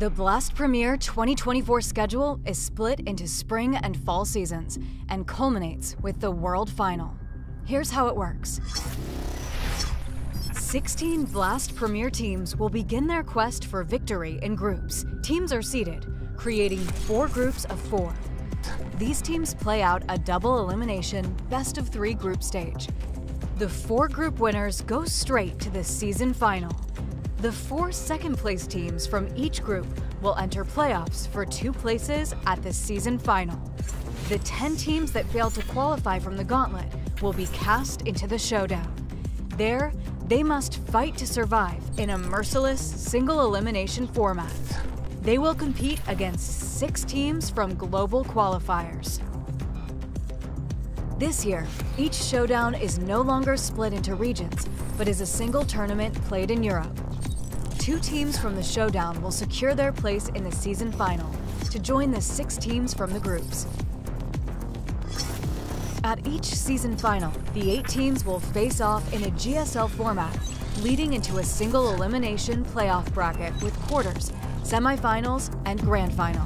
The Blast Premier 2024 schedule is split into spring and fall seasons and culminates with the World Final. Here's how it works. 16 Blast Premier teams will begin their quest for victory in groups. Teams are seeded, creating 4 groups of 4. These teams play out a double elimination best-of-3 group stage. The 4 group winners go straight to the season final. The 4 second-place teams from each group will enter playoffs for 2 places at the season final. The 10 teams that fail to qualify from the gauntlet will be cast into the showdown. There, they must fight to survive in a merciless single-elimination format. They will compete against 6 teams from global qualifiers. This year, each showdown is no longer split into regions, but is a single tournament played in Europe. 2 teams from the showdown will secure their place in the season final to join the 6 teams from the groups. At each season final, the 8 teams will face off in a GSL format, leading into a single elimination playoff bracket with quarters, semifinals, and grand final.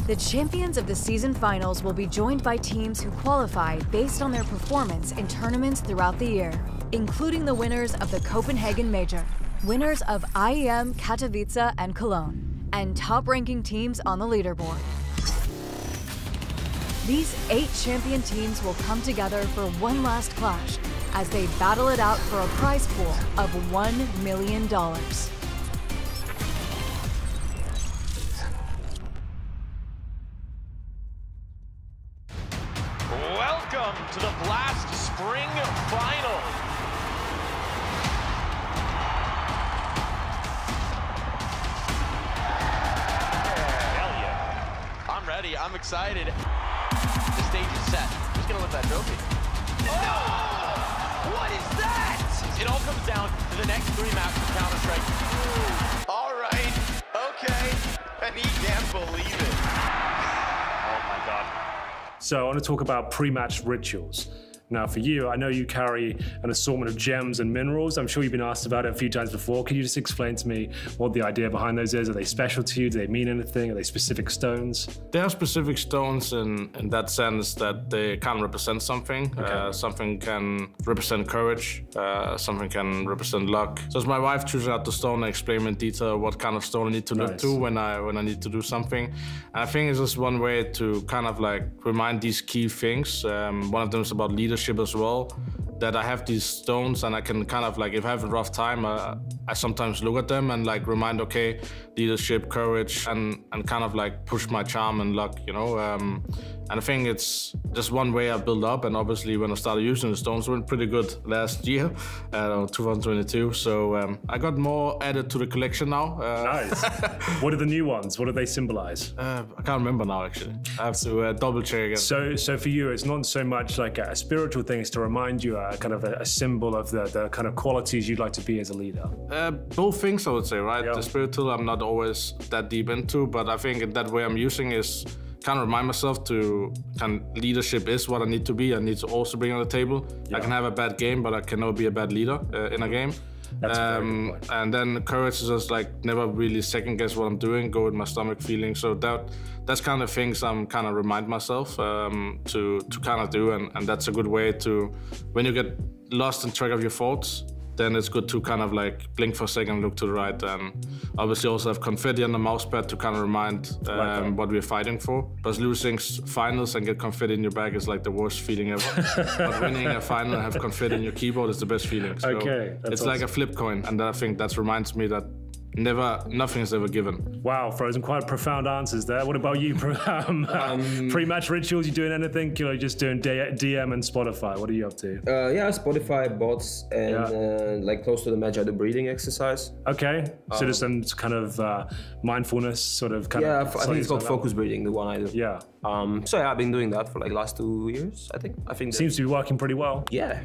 The champions of the season finals will be joined by teams who qualify based on their performance in tournaments throughout the year, including the winners of the Copenhagen Major, winners of IEM Katowice and Cologne, and top-ranking teams on the leaderboard. These 8 champion teams will come together for one last clash as they battle it out for a prize pool of $1 million. Welcome to the Blast Spring Final. Hell yeah. I'm ready. I'm excited. The stage is set. Who's going to lift that trophy? Oh! What is that? It all comes down to the next 3 maps of Counter-Strike. All right. Okay. And he can't believe it. Oh, my God. So I want to talk about pre-match rituals. Now for you, I know you carry an assortment of gems and minerals. I'm sure you've been asked about it a few times before. Can you just explain to me what the idea behind those is? Are they special to you? Do they mean anything? Are they specific stones? They are specific stones in that sense that they can represent something. Okay. Something can represent courage. Something can represent luck. So it's my wife choosing out the stone and explaining in detail what kind of stone I need to look to when I need to do something. And I think it's just one way to kind of like remind these key things. One of them is about leadership as well, that I have these stones and I can kind of like, if I have a rough time, I sometimes look at them and like remind, okay, leadership, courage, and kind of like push my charm and luck, you know. And I think it's just one way I build up, and obviously when I started using the stones, it went pretty good last year, 2022. So I got more added to the collection now. Nice. What are the new ones? What do they symbolize? I can't remember now, actually. I have to double check again. So for you, it's not so much like a spiritual thing, it's to remind you kind of a symbol of the kind of qualities you'd like to be as a leader. Both things, I would say, right? Yeah. The spiritual, I'm not always that deep into, but I think in that way I'm using is kind of remind myself to leadership is what I need to be. I need to also bring on the table. Yeah. I can have a bad game, but I cannot be a bad leader in a game. That's a very good point. And then courage is just like never really second guess what I'm doing, go with my stomach feeling. So that's kind of things I'm kind of remind myself to kind of do, and that's a good way to, when you get lost in track of your thoughts, then it's good to kind of like blink for a second, look to the right, and obviously also have confetti on the mousepad to kind of remind what we're fighting for. Because losing finals and get confetti in your bag is like the worst feeling ever. But winning a final and have confetti in your keyboard is the best feeling. So okay, that's it's like a flip coin, and I think that reminds me that nothing is ever given. Wow, Frozen, quite profound answers there. What about you? Pre-match rituals, you doing anything? You know, just doing DM and Spotify. What are you up to? Yeah, Spotify, bots, and like close to the match, I do breathing exercise. Okay, so just some kind of mindfulness sort of kind of... Yeah, I think it's called focus breathing, the one I do. Yeah. So yeah, I've been doing that for like last 2 years, I think. Seems to be working pretty well. Yeah.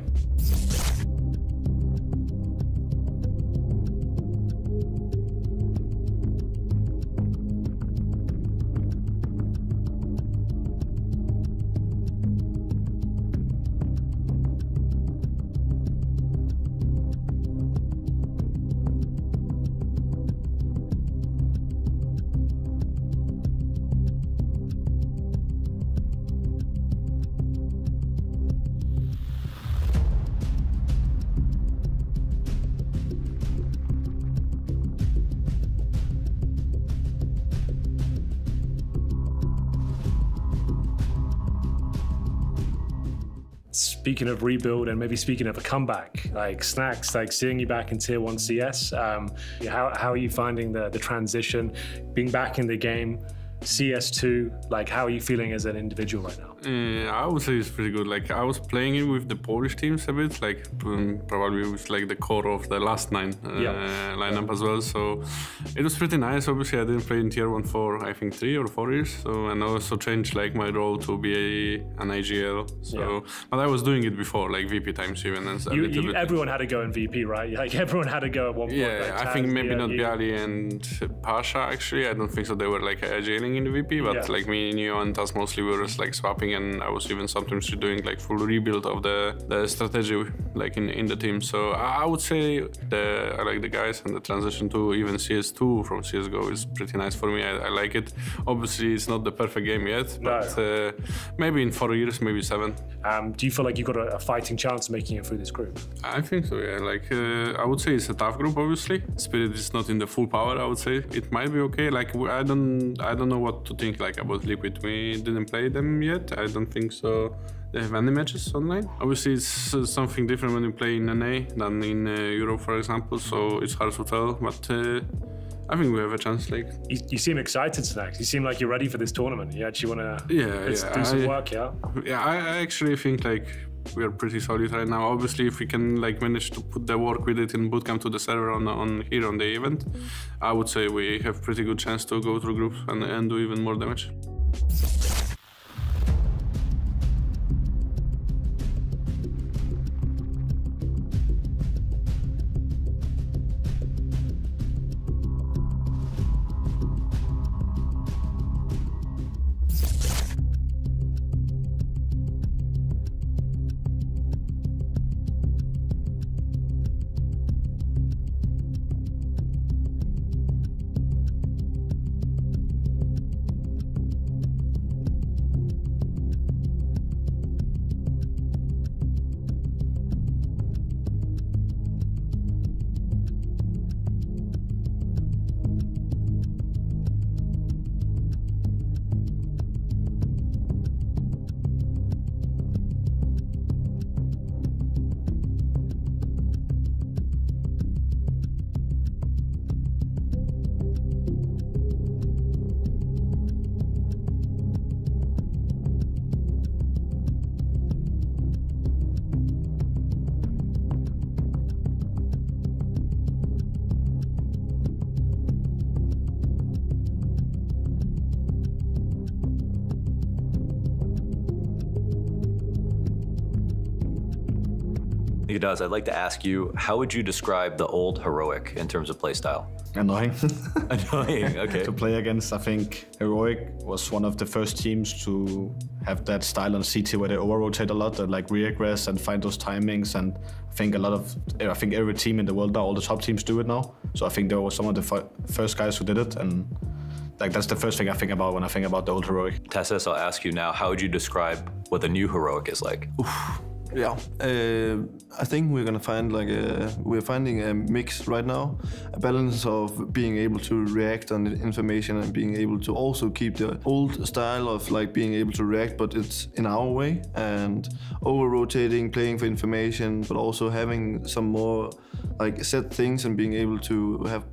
speaking of rebuild and maybe speaking of a comeback, like Snacks, like seeing you back in Tier 1 CS, how are you finding the transition, being back in the game? CS2, like how are you feeling as an individual right now? I would say it's pretty good. Like I was playing it with the Polish teams a bit, like probably with like the core of the last 9 lineup as well. So it was pretty nice. Obviously I didn't play in Tier 1 for I think 3 or 4 years. So and I also changed like my role to be an IGL. So but I was doing it before, like VP times even. And everyone had to go in VP, right? Like everyone had to go at one point. Yeah, like, I think maybe not Bialy and Pasha actually. I don't think so. They were like IGLing in the VP, but like me, Neo, and Taz mostly were just like swapping, and I was even sometimes doing like full rebuild of the strategy like in the team. So I would say I like the guys, and the transition to even CS2 from CSGO is pretty nice for me. I like it. Obviously, it's not the perfect game yet, but maybe in 4 years, maybe 7. Do you feel like you've got a fighting chance of making it through this group? I think so, yeah. Like I would say it's a tough group, obviously. Spirit is not in the full power, I would say. It might be okay. Like I don't know what to think like about Liquid. We didn't play them yet. I don't think so. They have any matches online. Obviously, it's something different when you play in NA than in Europe, for example. So it's hard to tell, but I think we have a chance. Like you seem excited, Snacks. You seem like you're ready for this tournament. You actually want to do some work, yeah? Yeah, I actually think like we are pretty solid right now. Obviously, if we can like manage to put the work with it in bootcamp to the server on here on the event, I would say we have pretty good chance to go through groups and do even more damage. Nikita, I'd like to ask you, how would you describe the old Heroic in terms of playstyle? Annoying. Annoying, okay. To play against, I think Heroic was one of the first teams to have that style on CT where they over-rotate a lot, they like re-aggress and find those timings, and I think every team in the world now, all the top teams do it now. So I think they were some of the first guys who did it, and like that's the first thing I think about when I think about the old Heroic. Tessus, I'll ask you now, how would you describe what the new Heroic is like? Oof. Yeah, I think we're gonna find we're finding a mix right now, a balance of being able to react on the information and being able to also keep the old style of like being able to react, but it's in our way, and over-rotating, playing for information, but also having some more like set things and being able to have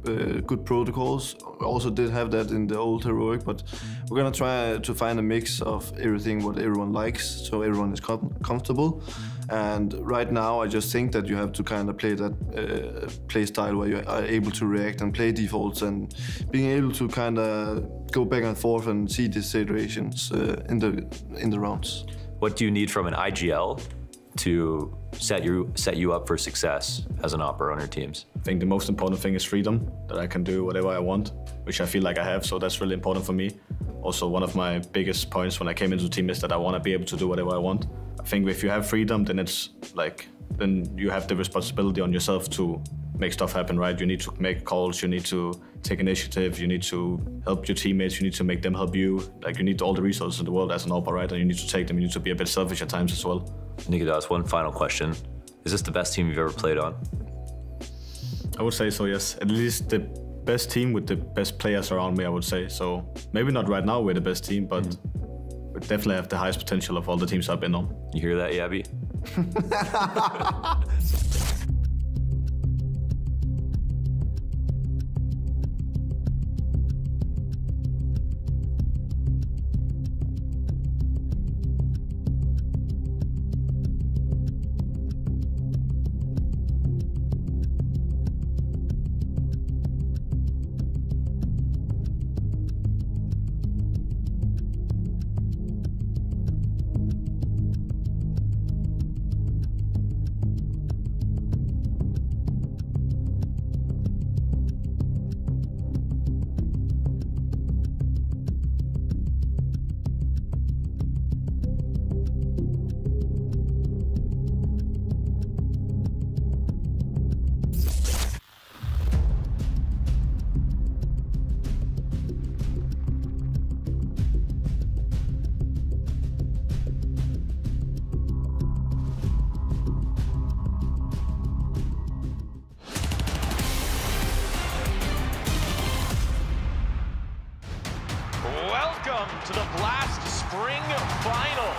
good protocols. Also did have that in the old Heroic, but we're gonna try to find a mix of everything what everyone likes, so everyone is comfortable. And right now, I just think that you have to kind of play that play style where you are able to react and play defaults, and being able to kind of go back and forth and see the situations in the rounds. What do you need from an IGL to set you up for success as an opera on your teams? I think the most important thing is freedom, that I can do whatever I want, which I feel like I have, so that's really important for me. Also, one of my biggest points when I came into the team is that I want to be able to do whatever I want. I think if you have freedom, then it's like, then you have the responsibility on yourself to make stuff happen, right? You need to make calls, you need to take initiative, you need to help your teammates, you need to make them help you. Like, you need all the resources in the world as an opera, right? And you need to take them, you need to be a bit selfish at times as well. Nikitas, one final question. Is this the best team you've ever played on? I would say so, yes. At least the best team with the best players around me, I would say. So maybe not right now we're the best team, but we definitely have the highest potential of all the teams I've been on. You hear that, Yabi? Welcome to the Blast Spring Final.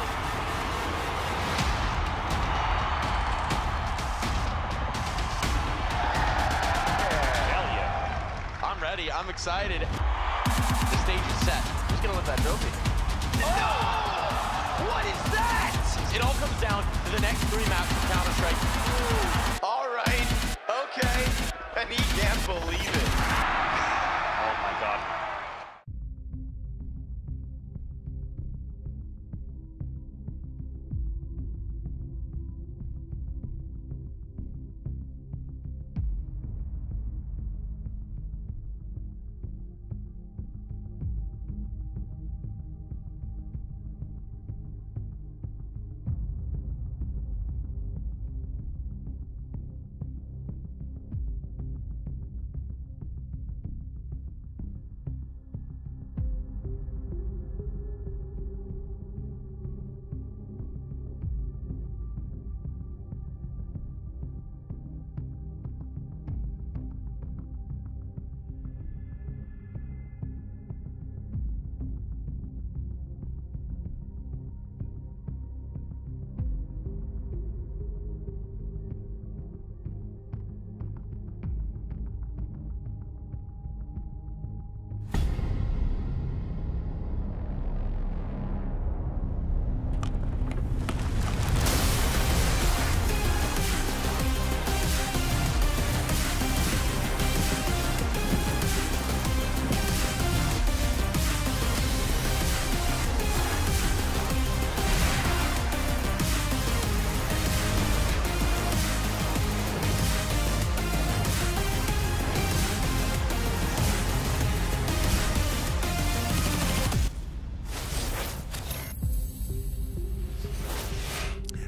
Hell yeah. I'm ready. I'm excited. The stage is set. Who's going to lift that trophy? Oh! What is that? It all comes down to the next 3 maps of Counter-Strike. All right. Okay. And he can't believe it. Oh, my God.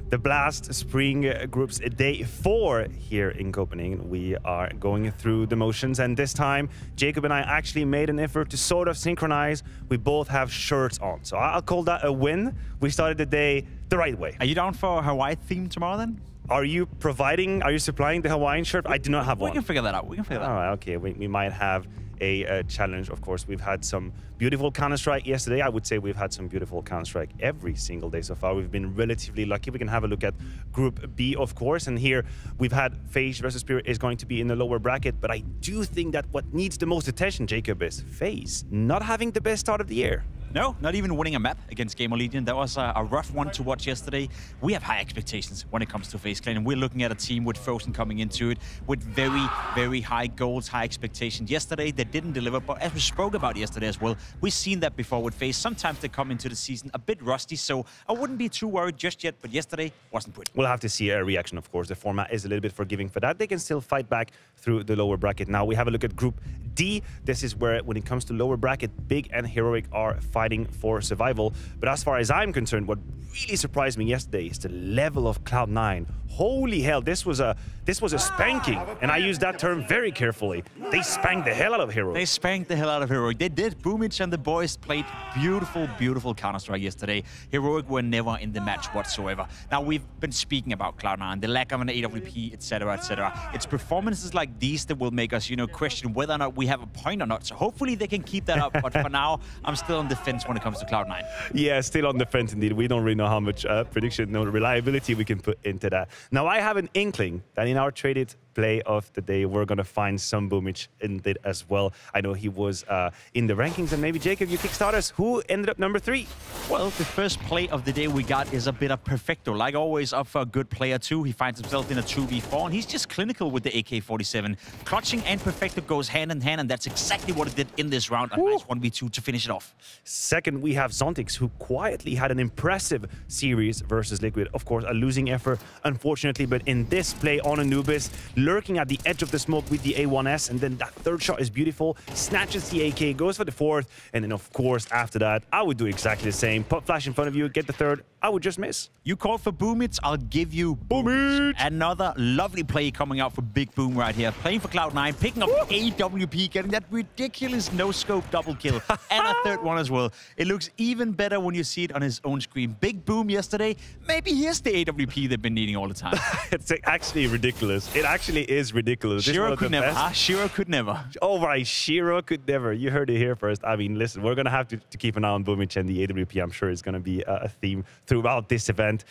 The Blast Spring Groups Day 4 here in Copenhagen. We are going through the motions, and this time Jacob and I actually made an effort to sort of synchronize. We both have shirts on, so I'll call that a win. We started the day the right way. Are you down for a Hawaii theme tomorrow then? Are you supplying the Hawaiian shirt? I do not have one. We can figure that out. We can figure that out. All right, okay. We might have a challenge, of course. We've had some beautiful Counter-Strike yesterday. I would say we've had some beautiful Counter-Strike every single day so far. We've been relatively lucky. We can have a look at Group B, of course. And here we've had FaZe versus Spirit is going to be in the lower bracket. But I do think that what needs the most attention, Jacob, is FaZe not having the best start of the year. No, not even winning a map against GamerLegion. That was a rough one to watch yesterday. We have high expectations when it comes to FaZe Clan, and we're looking at a team with Frozen coming into it with very, very high goals, high expectations. Yesterday, they didn't deliver, but as we spoke about yesterday as well, we've seen that before with FaZe. Sometimes they come into the season a bit rusty, so I wouldn't be too worried just yet, but yesterday wasn't pretty. We'll have to see a reaction, of course. The format is a little bit forgiving for that. They can still fight back through the lower bracket. Now, we have a look at Group D. This is where, when it comes to lower bracket, Big and Heroic are fighting for survival. But as far as I'm concerned, what really surprised me yesterday is the level of Cloud9. Holy hell, this was a spanking, and I use that term very carefully. They spanked the hell out of Heroic. They spanked the hell out of Heroic. They did. Boomich and the boys played beautiful, beautiful Counter-Strike yesterday. Heroic were never in the match whatsoever. Now, we've been speaking about Cloud9, the lack of an AWP, etc., etc. It's performances like these that will make us, question whether or not we have a point or not. So hopefully they can keep that up. But for now, I'm still on the fence when it comes to Cloud9. Yeah, still on the fence indeed. We don't really know how much prediction, reliability we can put into that. Now, I have an inkling that in our traded play of the day, we're going to find some Boomich in it as well. I know he was in the rankings, and maybe Jacob, you kickstart us. Who ended up number 3? Well, the first play of the day we got is a bit of perfecto. Like always, up for a good player too. He finds himself in a 2v4, and he's just clinical with the AK-47. Clutching and perfecto goes hand in hand, and that's exactly what it did in this round. A nice 1v2 to finish it off. Second, we have Zontix, who quietly had an impressive series versus Liquid. Of course, a losing effort, unfortunately, but in this play on Anubis, lurking at the edge of the smoke with the A1S, and then that third shot is beautiful, snatches the AK, goes for the fourth, and then of course after that I would do exactly the same. Pop flash in front of you, get the third, I would just miss. You called for Boomich, I'll give you Boomich. Another lovely play coming out for Big Boom right here, playing for Cloud9, picking up AWP, getting that ridiculous no-scope double kill, and a third one as well. It looks even better when you see it on his own screen. Big Boom yesterday, maybe here's the AWP they've been needing all the time. It's actually ridiculous. It actually is ridiculous. Shiro could never. Shiro could never. Oh, right. Shiro could never. You heard it here first. I mean, listen, we're going to have to keep an eye on Boomich and the AWP. I'm sure it's going to be a theme throughout this event.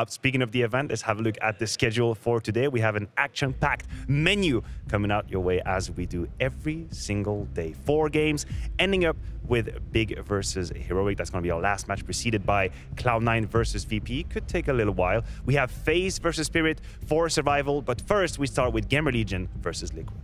Speaking of the event, let's have a look at the schedule for today. We have an action-packed menu coming out your way as we do every single day. 4 games, ending up with Big versus Heroic. That's going to be our last match, preceded by Cloud9 versus VP. Could take a little while. We have FaZe versus Spirit for survival, but first we start with GamerLegion versus Liquid.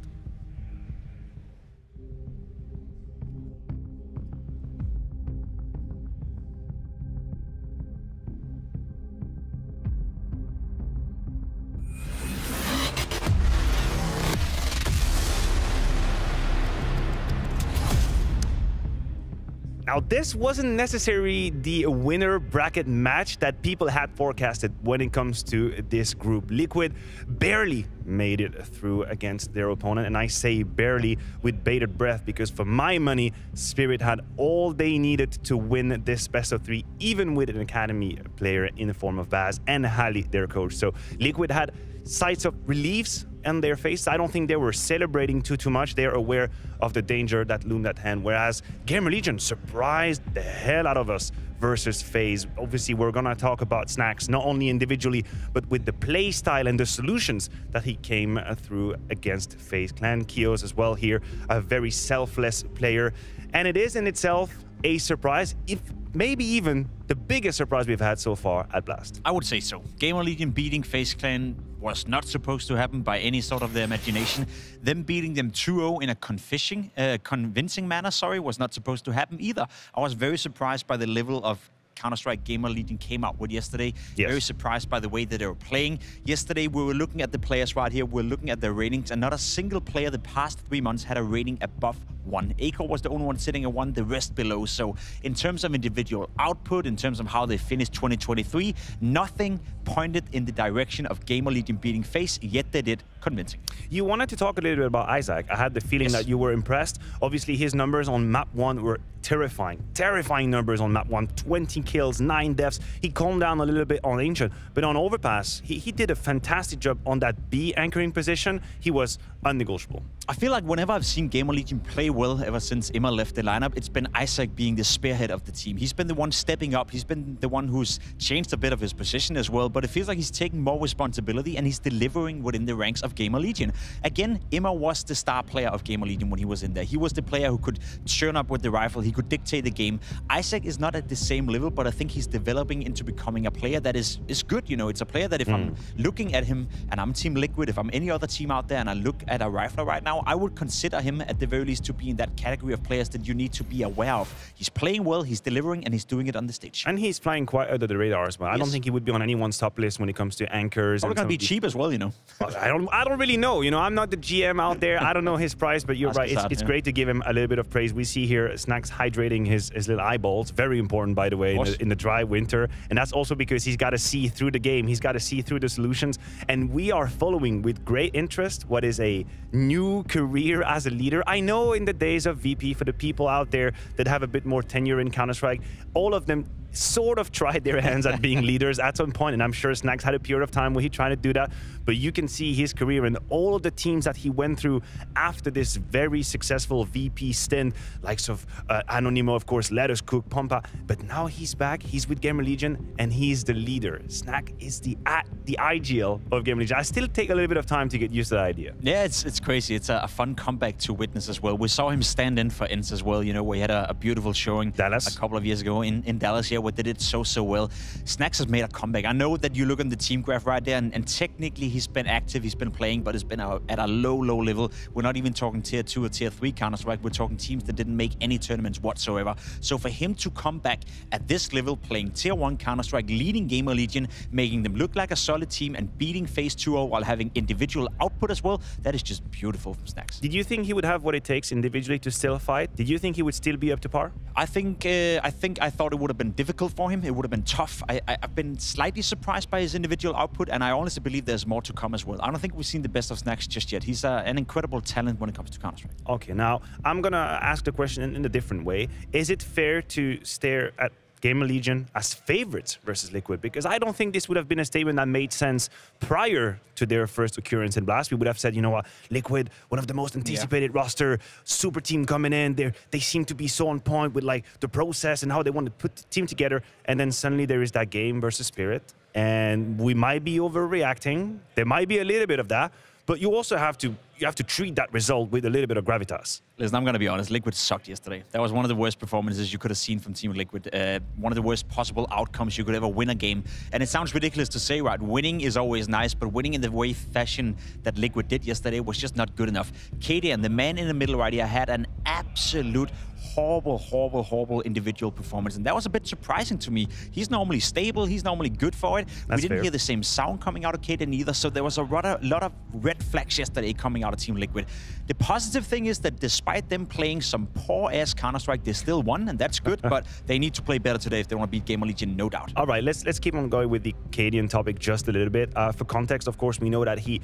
Now, this wasn't necessarily the winner bracket match that people had forecasted when it comes to this group. Liquid barely made it through against their opponent, and I say barely with bated breath because for my money, Spirit had all they needed to win this best of 3, even with an academy player in the form of Baz and Hali, their coach. So Liquid had sights of reliefs on their face. I don't think they were celebrating too much. They're aware of the danger that loomed at hand, whereas GamerLegion surprised the hell out of us versus FaZe. Obviously, we're gonna talk about Snacks, not only individually, but with the play style and the solutions that he came through against FaZe Clan. Kios as well here, a very selfless player. And it is in itself a surprise, if maybe even the biggest surprise we've had so far at Blast. I would say so. GamerLegion beating FaZe Clan was not supposed to happen by any sort of their imagination. Them beating them 2-0 in a convincing manner, was not supposed to happen either. I was very surprised by the level of Counter-Strike GamerLegion came out with yesterday. Yes. Very surprised by the way that they were playing. Yesterday, we were looking at the players right here. We're looking at their ratings, and not a single player the past 3 months had a rating above 1. Aiko was the only one sitting at 1, the rest below. So in terms of individual output, in terms of how they finished 2023, nothing pointed in the direction of GamerLegion beating FaZe, yet they did convincing. You wanted to talk a little bit about Isaac. I had the feeling that you were impressed. Obviously, his numbers on map 1 were terrifying. Terrifying numbers on map 1. 20 kills, 9 deaths. He calmed down a little bit on Ancient, but on Overpass, he did a fantastic job on that B anchoring position. He was unnegotiable. I feel like whenever I've seen GamerLegion play well ever since Emma left the lineup, it's been Isaac being the spearhead of the team. He's been the one stepping up. He's been the one who's changed a bit of his position as well, but it feels like he's taking more responsibility and he's delivering within the ranks of GamerLegion. Again, Emma was the star player of GamerLegion when he was in there. He was the player who could churn up with the rifle. He could dictate the game. Isaac is not at the same level, but I think he's developing into becoming a player that is good. You know, it's a player that if I'm looking at him and I'm Team Liquid, if I'm any other team out there and I look at a rifler right now, I would consider him at the very least to be in that category of players that you need to be aware of. He's playing well, he's delivering, and he's doing it on the stage. And he's flying quite under the radar as well. I don't think he would be on anyone's top list when it comes to anchors. Probably gonna be cheap as well, you know. I don't really know. You know, I'm not the GM out there. I don't know his price, but you're right. It's great to give him a little bit of praise. We see here Snacks hydrating his little eyeballs. Very important, by the way, in the dry winter. And that's also because he's got to see through the game. He's got to see through the solutions. And we are following with great interest what is a new career as a leader. I know in the days of VP, for the people out there that have a bit more tenure in Counter-Strike, all of them sort of tried their hands at being leaders at some point, and I'm sure Snax had a period of time where he tried to do that, but you can see his career and all of the teams that he went through after this very successful VP stint, likes of Anonimo, of course, Lettuce Cook, Pompa, but now he's back, he's with GamerLegion, and he's the leader. Snack is the IGL of GamerLegion. I still take a little bit of time to get used to the idea. Yeah, it's crazy. It's a fun comeback to witness as well. We saw him stand in for Ints as well, you know, we had a beautiful showing Dallas a couple of years ago in Dallas, yeah, where they did so well. Snax has made a comeback. I know that you look on the team graph right there, and technically he's been active, he's been playing, but it's been at a low level. We're not even talking tier 2 or tier 3 Counter-Strike. We're talking teams that didn't make any tournaments whatsoever. So for him to come back at this level, playing tier 1 Counter-Strike, leading GamerLegion, making them look like a solid team, and beating FaZe 2-0 while having individual output as well, that is just beautiful from Snax. Did you think he would have what it takes individually to still fight? Did you think he would still be up to par? I thought it would have been difficult for him. It would have been tough. I've been slightly surprised by his individual output, and I honestly believe there's more to come as well. I don't think we've seen the best of Snax just yet. He's an incredible talent when it comes to Counter-Strike. Okay, now I'm gonna ask the question in a different way. Is it fair to stare at GamerLegion as favorites versus Liquid? Because I don't think this would have been a statement that made sense prior to their first occurrence in Blast. We would have said, you know what, Liquid, one of the most anticipated roster, super team coming in. They seem to be so on point with like the process and how they want to put the team together. And then suddenly there is that game versus Spirit. And we might be overreacting. There might be a little bit of that. But you also have to treat that result with a little bit of gravitas. Listen, I'm going to be honest. Liquid sucked yesterday. That was one of the worst performances you could have seen from Team Liquid. One of the worst possible outcomes you could ever win a game. And it sounds ridiculous to say, right? Winning is always nice, but winning in the fashion that Liquid did yesterday was just not good enough. KDN, the man in the middle right here, had an absolute horrible individual performance, and that was a bit surprising to me. He's normally stable, he's normally good for it. That's we didn't fair. hear the same sound coming out of KDN either, so there was a lot of red flags yesterday coming out of Team Liquid. The positive thing is that despite them playing some poor-ass Counter-Strike, they still won, and that's good, but they need to play better today if they want to beat GamerLegion, no doubt. All right, let's keep on going with the KDN topic just a little bit. For context, of course, we know that he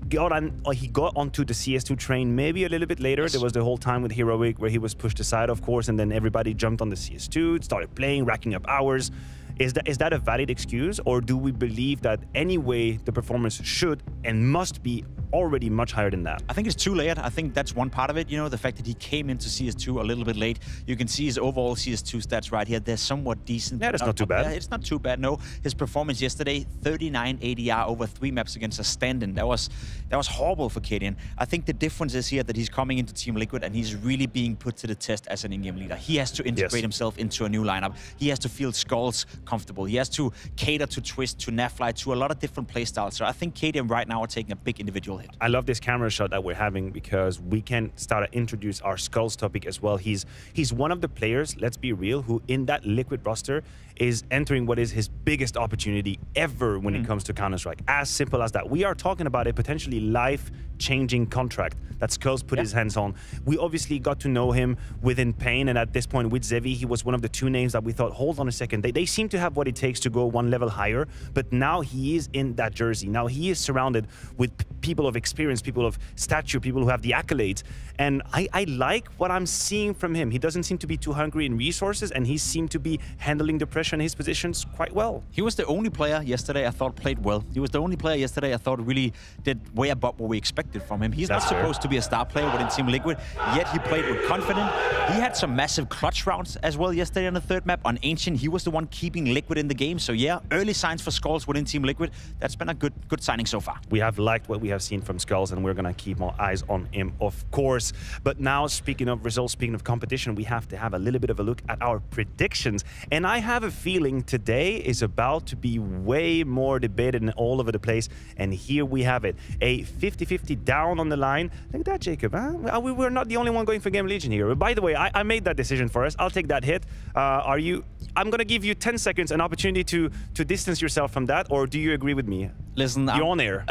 got onto the CS2 train maybe a little bit later. Yes. There was the whole time with Heroic where he was pushed aside, of course, and then everybody jumped on the CS2, started playing, racking up hours. Is that a valid excuse, or do we believe that anyway the performance should and must be already much higher than that? I think it's two-layered. I think that's one part of it. You know, the fact that he came into CS2 a little bit late. You can see his overall CS2 stats right here. They're somewhat decent. Yeah, that's not too bad. It's not too bad, no. His performance yesterday, 39 ADR over 3 maps against a stand-in. That was horrible for KDN. I think the difference is here that he's coming into Team Liquid and he's really being put to the test as an in-game leader. He has to integrate himself into a new lineup. He has to feel Skulls comfortable. He has to cater to Twist, to Nafly, to a lot of different playstyles. So I think KDN right now are taking a big individual hit. I love this camera shot that we're having because we can start to introduce our Skulls topic as well. He's one of the players, let's be real, who in that Liquid roster is entering what is his biggest opportunity ever when it comes to Counter-Strike. As simple as that. We are talking about a potentially life-changing contract that Skulls put his hands on. We obviously got to know him within Pain, and at this point with Zevi, he was one of the two names that we thought, hold on a second, they seem to have what it takes to go one level higher, but now he is in that jersey. Now he is surrounded with people of experience, people of stature, people who have the accolades, and I like what I'm seeing from him. He doesn't seem to be too hungry in resources, and he seemed to be handling the pressure in his positions quite well. He was the only player yesterday I thought played well. He was the only player yesterday I thought really did way above what we expected from him. He's not supposed to be a star player within Team Liquid, yet he played with confidence. He had some massive clutch rounds as well yesterday on the third map. On Ancient, he was the one keeping Liquid in the game. So yeah, early signs for Skulls within Team Liquid. That's been a good signing so far. We have liked what we have seen from Skulls, and we're going to keep our eyes on him, of course. But now, speaking of results, speaking of competition, we have to have a little bit of a look at our predictions. And I have a feeling today is about to be way more debated and all over the place. And here we have it, a 50-50 down on the line. Look at that, Jacob. Huh? We're not the only one going for GamerLegion here. By the way, I made that decision for us. I'll take that hit. I'm going to give you 10 seconds, an opportunity to distance yourself from that, or do you agree with me? Listen, you're on air.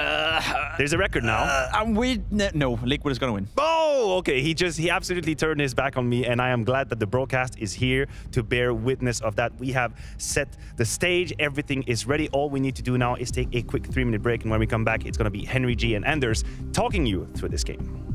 There's a record now. No, Liquid is going to win. Oh, okay. He absolutely turned his back on me, and I am glad that the broadcast is here to bear witness of that. We have set the stage. Everything is ready. All we need to do now is take a quick 3-minute break, and when we come back, it's going to be Henry G and Anders talking you through this game.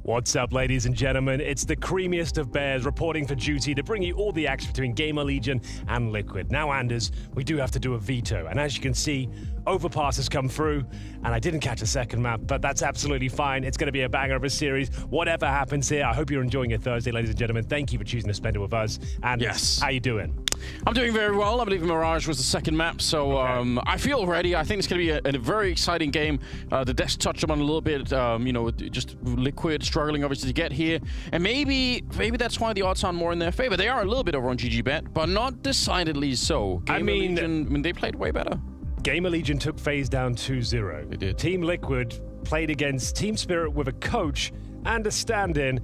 What's up, ladies and gentlemen? It's the creamiest of bears reporting for duty to bring you all the action between GamerLegion and Liquid. Now, Anders, we do have to do a veto, and as you can see, Overpass has come through, and I didn't catch a second map, but that's absolutely fine. It's going to be a banger of a series. Whatever happens here, I hope you're enjoying your Thursday, ladies and gentlemen. Thank you for choosing to spend it with us. And yes, how you doing? I'm doing very well. I believe Mirage was the second map, so I feel ready. I think it's going to be a very exciting game. The desk touched on a little bit, you know, just Liquid struggling obviously to get here, and maybe that's why the odds are more in their favor. They are a little bit over on GGBet, but not decidedly so. I mean, they played way better. GamerLegion took FaZe down 2-0. They did. Team Liquid played against Team Spirit with a coach and a stand-in,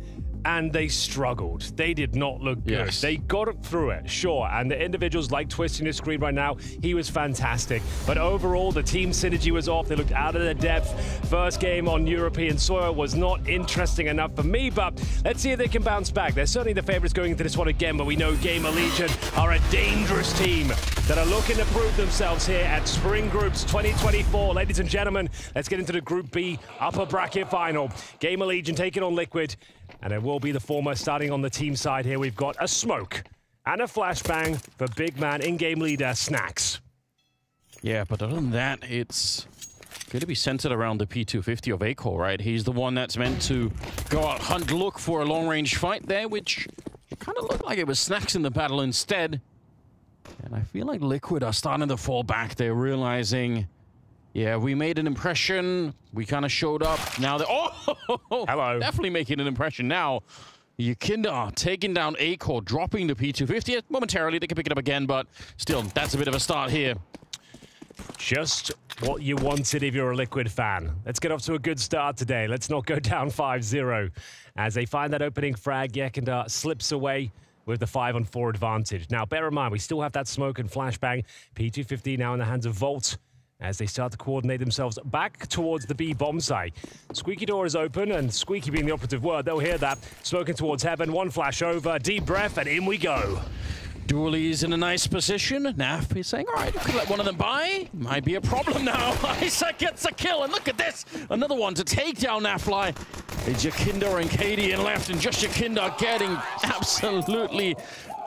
and they struggled. They did not look good. Yes. They got through it, sure, and the individuals like twisting the screen right now, he was fantastic. But overall, the team synergy was off. They looked out of their depth. First game on European soil was not interesting enough for me, but let's see if they can bounce back. They're certainly the favorites going into this one again, but we know GamerLegion are a dangerous team that are looking to prove themselves here at Spring Groups 2024. Ladies and gentlemen, let's get into the Group B upper bracket final. GamerLegion taking on Liquid, and it will be the former. Starting on the team side here, we've got a smoke and a flashbang for big man in-game leader Snacks. Yeah, but other than that, it's going to be centered around the P250 of Acor, right? He's the one that's meant to go out, hunt, look for a long-range fight there, which kind of looked like it was Snacks in the battle instead. And I feel like Liquid are starting to fall back. They're realizing, yeah, we made an impression. We kind of showed up. Now they're... Oh! Hello. Definitely making an impression now. Yakinda taking down Acor, dropping the P250. Momentarily, they can pick it up again, but still, that's a bit of a start here. Just what you wanted if you're a Liquid fan. Let's get off to a good start today. Let's not go down 5-0. As they find that opening frag, Yakinda slips away with the 5-on-4 advantage. Now, bear in mind, we still have that smoke and flashbang. P250 now in the hands of Volt as they start to coordinate themselves back towards the B bomb site. Squeaky door is open, and squeaky being the operative word, they'll hear that. Smoking towards heaven, one flash over, deep breath, and in we go. Dooley's in a nice position. Naf is saying, all right, could let one of them by. Might be a problem now. Isaac gets a kill, and look at this. Another one to take down Nafly. It's Yakinda and Cadian left, and just Yakinda getting absolutely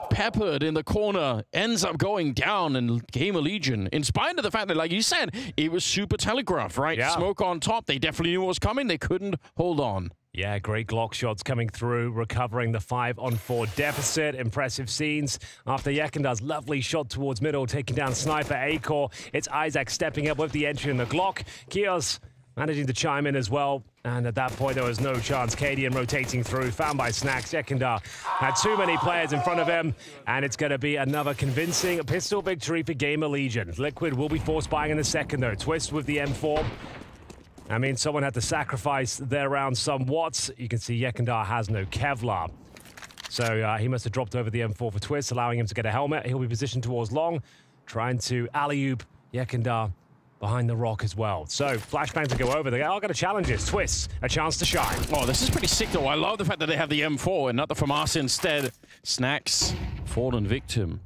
peppered in the corner. Ends up going down, and GamerLegion, in spite of the fact that, like you said, it was super telegraphed, right? Yeah. Smoke on top. They definitely knew what was coming. They couldn't hold on. Yeah, great Glock shots coming through, recovering the 5-on-4 deficit. Impressive scenes after Yakinda's lovely shot towards middle, taking down Sniper Acor. It's Isaac stepping up with the entry in the Glock. Kios managing to chime in as well. And at that point, there was no chance. Cadian rotating through, found by Snacks. Yakinda had too many players in front of him, and it's going to be another convincing pistol victory for GamerLegion. Liquid will be force buying in the second, though. Twist with the M4. I mean, someone had to sacrifice their round somewhat. You can see Yakinda has no Kevlar. So he must have dropped over the M4 for Twist, allowing him to get a helmet. He'll be positioned towards long, trying to alley-oop Yakinda behind the rock as well. So flashbang to go over. They are going to challenge this. Twist, a chance to shine. Oh, this is pretty sick, though. I love the fact that they have the M4 and not the FAMAS instead. Snacks, fallen victim.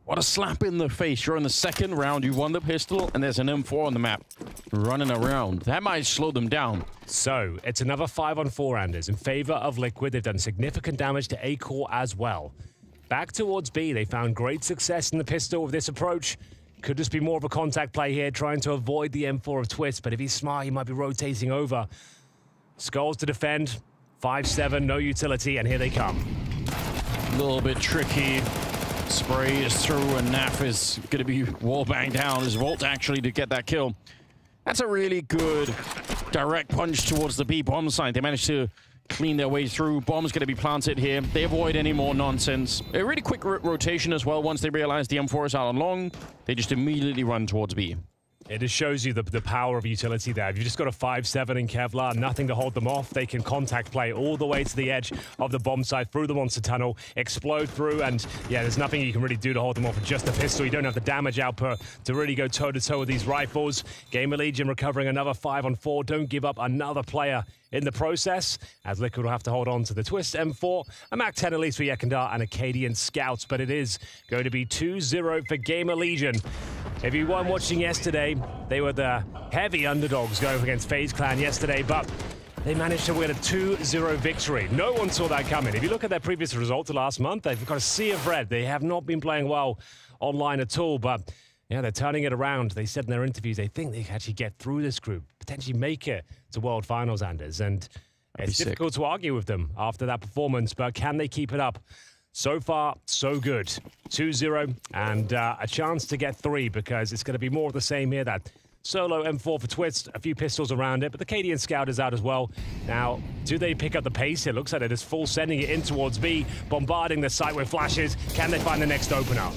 What a slap in the face. You're in the second round, you won the pistol, and there's an M4 on the map running around. That might slow them down. So, it's another 5-on-4, Anders, in favor of Liquid. They've done significant damage to Acor as well. Back towards B, they found great success in the pistol with this approach. Could just be more of a contact play here, trying to avoid the M4 of Twist, but if he's smart, he might be rotating over. Skulls to defend, 5-7, no utility, and here they come. A little bit tricky. Spray is through, and Naf is going to be wall banged down. His Volt actually to get that kill. That's a really good direct punch towards the B bomb site. They managed to clean their way through. Bomb's going to be planted here. They avoid any more nonsense. A really quick rotation as well. Once they realize the M4 is out on long, they just immediately run towards B. It just shows you the power of utility there. If you've just got a 5-7 in Kevlar, nothing to hold them off, they can contact play all the way to the edge of the bomb site, through the monster tunnel, explode through, and yeah, there's nothing you can really do to hold them off with just a pistol. You don't have the damage output to really go toe-to-toe with these rifles. GamerLegion recovering another 5-on-4. Don't give up another player in the process, as Liquid will have to hold on to the Twist M4, a Mac-10 at least for Yakinda and Acadian Scouts, but it is going to be 2-0 for GamerLegion. If you weren't watching yesterday, they were the heavy underdogs going against FaZe Clan yesterday, but they managed to win a 2-0 victory. No one saw that coming. If you look at their previous result last month, they've got a sea of red. They have not been playing well online at all, but yeah, they're turning it around. They said in their interviews they think they can actually get through this group, potentially make it to World Finals, Anders. And it's difficult to argue with them after that performance, but can they keep it up? So far, so good. 2-0 and a chance to get 3 because it's going to be more of the same here. That solo M4 for Twist, a few pistols around it, but the Cadian Scout is out as well. Now, do they pick up the pace? It looks like it is full sending it in towards B, bombarding the site with flashes. Can they find the next opener?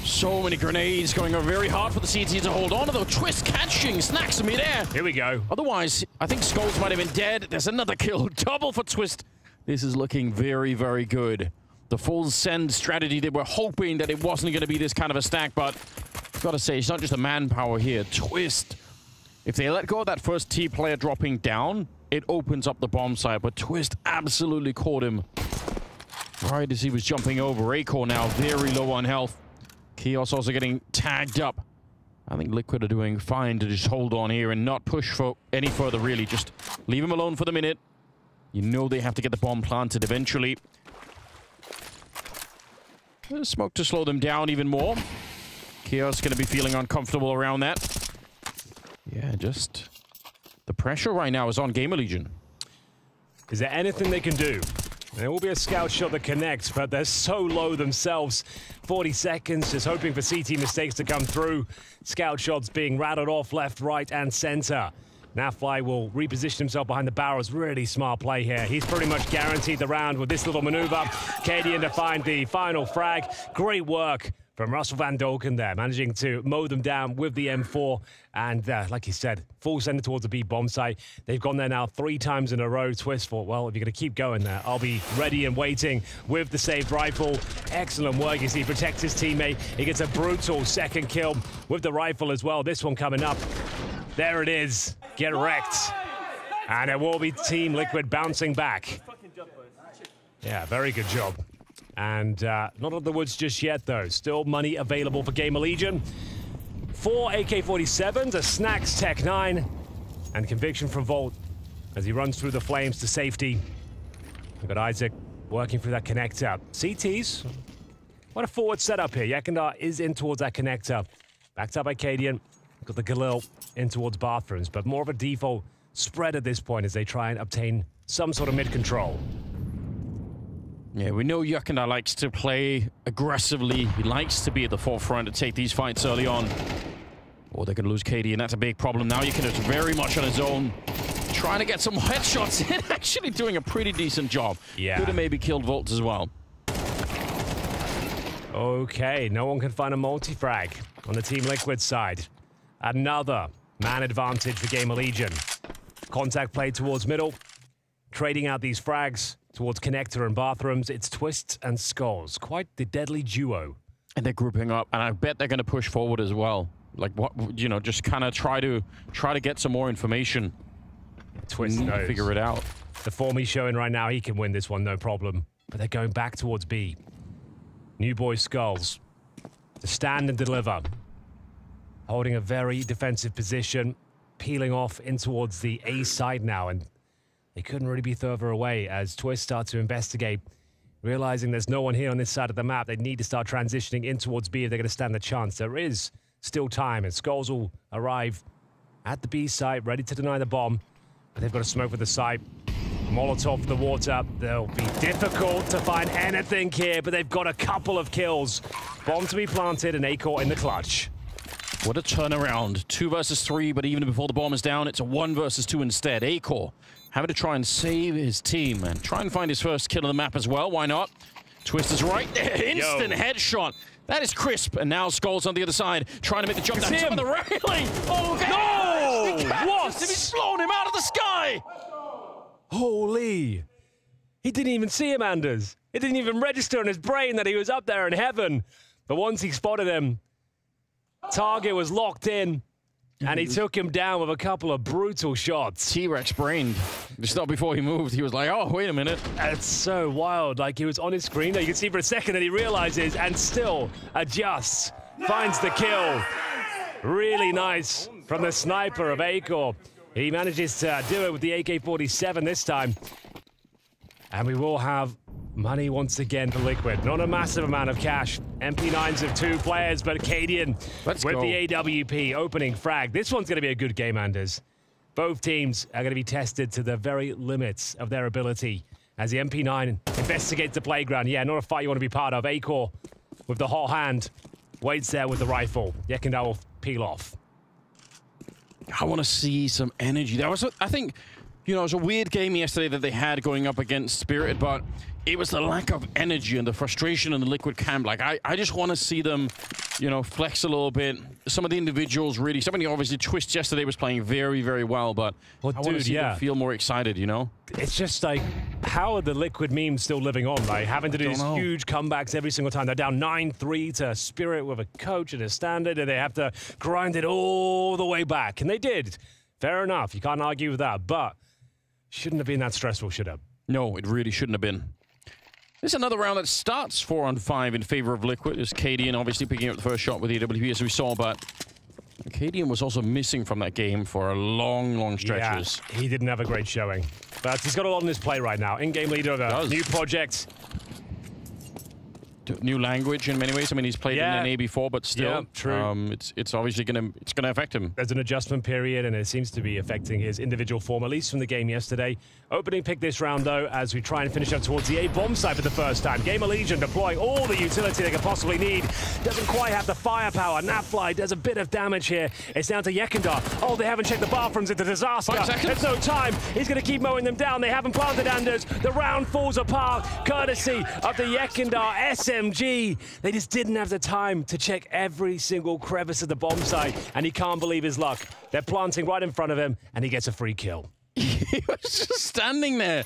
So many grenades going on, very hard for the CT to hold on to, though. Twist catching, snacks midair. Here we go. Otherwise, I think Skulls might have been dead. There's another kill, double for Twist. This is looking very, very good. The full send strategy, they were hoping that it wasn't going to be this kind of a stack, but I've got to say, it's not just the manpower here. Twist, if they let go of that first T player dropping down, it opens up the bomb site, but Twist absolutely caught him right as he was jumping over. Acor now very low on health. Chaos also getting tagged up. I think Liquid are doing fine to just hold on here and not push for any further, really. Just leave him alone for the minute. You know they have to get the bomb planted eventually. Smoke to slow them down even more. Chaos going to be feeling uncomfortable around that. Yeah, just the pressure right now is on GamerLegion. Is there anything they can do? There will be a scout shot that connects, but they're so low themselves. 40 seconds, just hoping for CT mistakes to come through. Scout shots being rattled off left, right, and center. Nafly will reposition himself behind the barrels. Really smart play here. He's pretty much guaranteed the round with this little maneuver. Cadian to find the final frag. Great work from Russell Van Dolken there, managing to mow them down with the M4. And like he said, full sender towards the B bomb site. They've gone there now 3 times in a row. Twist thought, well, if you're going to keep going there, I'll be ready and waiting with the saved rifle. Excellent work as he protects his teammate. He gets a brutal second kill with the rifle as well. This one coming up. There it is. Get wrecked. And it will be Team Liquid bouncing back. Yeah, very good job. And not out of the woods just yet, though. Still money available for GamerLegion. 4 AK-47s, a Snacks Tech 9, and conviction from Volt as he runs through the flames to safety. We've got Isaac working through that connector. CTs, what a forward setup here. Yakandar is in towards that connector. Backed up by Cadian. Got the Galil in towards bathrooms, but more of a default spread at this point as they try and obtain some sort of mid-control. Yeah, we know Yakandar likes to play aggressively. He likes to be at the forefront to take these fights early on. Or they're going to lose KD, and that's a big problem. Now Yakandar's very much on his own. Trying to get some headshots in, actually doing a pretty decent job. Yeah. Could have maybe killed Volt as well. Okay, no one can find a multi-frag on the Team Liquid side. Another man advantage for GamerLegion. Contact play towards middle. Trading out these frags towards connector and bathrooms. It's Twists and Skulls. Quite the deadly duo. And they're grouping up, and I bet they're going to push forward as well. Like, what, you know, just kind of try to get some more information. Twist knows. Figure it out. The form he's showing right now, he can win this one, no problem. But they're going back towards B. New boy Skulls to stand and deliver. Holding a very defensive position, peeling off in towards the A side now, and they couldn't really be further away as Twist start to investigate, realizing there's no one here on this side of the map. They need to start transitioning in towards B if they're going to stand the chance. There is still time, and Skulls will arrive at the B site, ready to deny the bomb, but they've got to smoke with the site. Molotov for the water. They'll be difficult to find anything here, but they've got a couple of kills. Bomb to be planted, and Acor in the clutch. What a turnaround. 2 versus 3, but even before the bomb is down, it's a 1 versus 2 instead. Acor having to try and save his team and try and find his first kill on the map as well. Why not? Twist is right there. Instant headshot. That is crisp. And now Skulls on the other side, trying to make the jump down to the railing. Oh, no! What? He's blown him out of the sky. Holy. He didn't even see him, Anders. It didn't even register in his brain that he was up there in heaven. But once he spotted him, target was locked in, and he took him down with a couple of brutal shots. T-Rex brained. Just not before he moved. He was like, oh, wait a minute. It's so wild. Like, he was on his screen. You can see for a second that he realizes and still adjusts. Finds the kill. Really nice from the sniper of Acor. He manages to do it with the AK-47 this time. And we will have money once again for Liquid. Not a massive amount of cash. MP9s of 2 players, but Cadian with the AWP opening frag. This one's going to be a good game, Anders. Both teams are going to be tested to the very limits of their ability as the MP9 investigates the playground. Yeah, not a fight you want to be part of. Acor with the hot hand waits there with the rifle. Yekindar will peel off. I want to see some energy. That was, I think, you know, it was a weird game yesterday that they had going up against Spirit, but it was the lack of energy and the frustration in the Liquid camp. Like, I just want to see them, you know, flex a little bit. Some of the individuals really, somebody obviously Twist yesterday was playing very, very well, but I want to see them feel more excited, you know? It's just like, how are the Liquid memes still living on? Like, having to do these huge comebacks every single time. They're down 9-3 to Spirit with a coach and a standard, and they have to grind it all the way back. And they did. Fair enough. You can't argue with that, but shouldn't have been that stressful, should have. No, it really shouldn't have been. This is another round that starts 4-on-5 in favor of Liquid. It's Cadian obviously picking up the first shot with the AWP as we saw, but Cadian was also missing from that game for a long stretches. Yeah, he didn't have a great showing. But he's got a lot on his play right now. In-game leader of a new project. New language in many ways. I mean, he's played in NA before, but still, true. It's obviously gonna affect him. There's an adjustment period, and it seems to be affecting his individual form, at least from the game yesterday. Opening pick this round, though, as we try and finish up towards the A bomb site for the first time. GamerLegion deploying all the utility they could possibly need. Doesn't quite have the firepower. Nafly does a bit of damage here. It's down to Yekindar. Oh, they haven't checked the bathrooms. It's a disaster. 5 seconds. There's no time. He's going to keep mowing them down. They haven't planted Anders. The round falls apart, courtesy of the Yekindar SMG. They just didn't have the time to check every single crevice of the bomb site, and he can't believe his luck. They're planting right in front of him, and he gets a free kill. He was just standing there,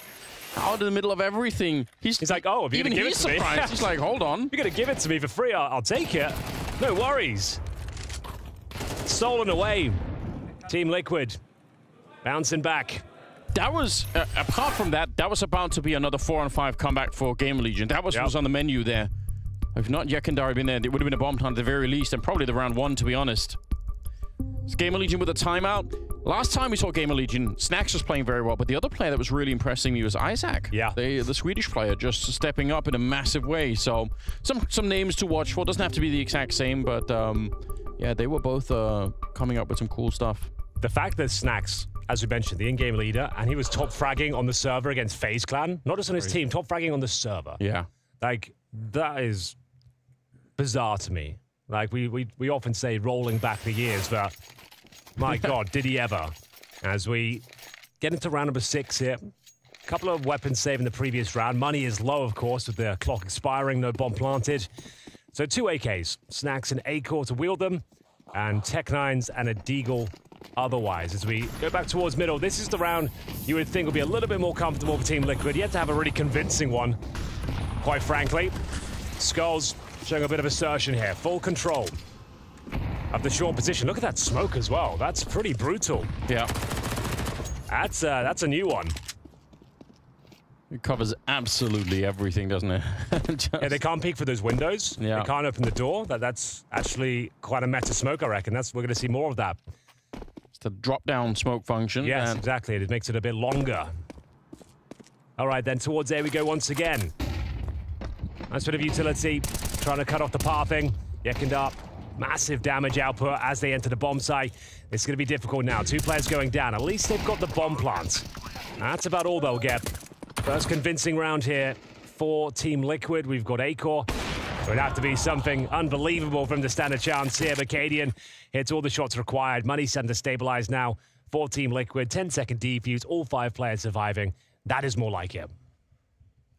out in the middle of everything. He's like, oh, if you're going to give it to me. Surprised. He's like, hold on. You're going to give it to me for free, I'll take it. No worries. Stolen away. Team Liquid bouncing back. That was, apart from that, that was about to be another 4-on-5 comeback for GamerLegion. That was what was on the menu there. If not Yekindar had been there, it would have been a bomb hunt at the very least, and probably the round 1, to be honest. It's GamerLegion with a timeout. Last time we saw GamerLegion, Snacks was playing very well, but the other player that was really impressing me was Isaac. Yeah. The Swedish player just stepping up in a massive way. So some names to watch for. Doesn't have to be the exact same, but yeah, they were both coming up with some cool stuff. The fact that Snacks, as we mentioned, the in-game leader, and he was top fragging on the server against FaZe Clan, not just on his team, top fragging on the server. Yeah. Like, that is bizarre to me. Like, we often say rolling back the years, but my God, did he ever. As we get into round number 6 here. A couple of weapons saved in the previous round. Money is low, of course, with the clock expiring, no bomb planted. So 2 AKs, Snacks and Acor to wield them, and Tech9s and a Deagle otherwise. As we go back towards middle, this is the round you would think would be a little bit more comfortable for Team Liquid. You have to have a really convincing one, quite frankly. Skulls showing a bit of assertion here. Full control of the short position. Look at that smoke as well. That's pretty brutal. Yeah. That's a new one. It covers absolutely everything, doesn't it? Yeah, they can't peek for those windows. Yeah. They can't open the door. That's actually quite a meta smoke, I reckon. We're going to see more of that. It's the drop-down smoke function. Yes, exactly. It makes it a bit longer. All right, then towards there we go once again. Nice bit of utility, trying to cut off the pathing. Yekindar, massive damage output as they enter the bomb site. It's going to be difficult now. 2 players going down. At least they've got the bomb plant. That's about all they'll get. First convincing round here for Team Liquid. We've got Acor. It would have to be something unbelievable for him to stand a chance here. But Cadian hits all the shots required. Money's starting to stabilize now for Team Liquid. 10-second defuse, all 5 players surviving. That is more like it.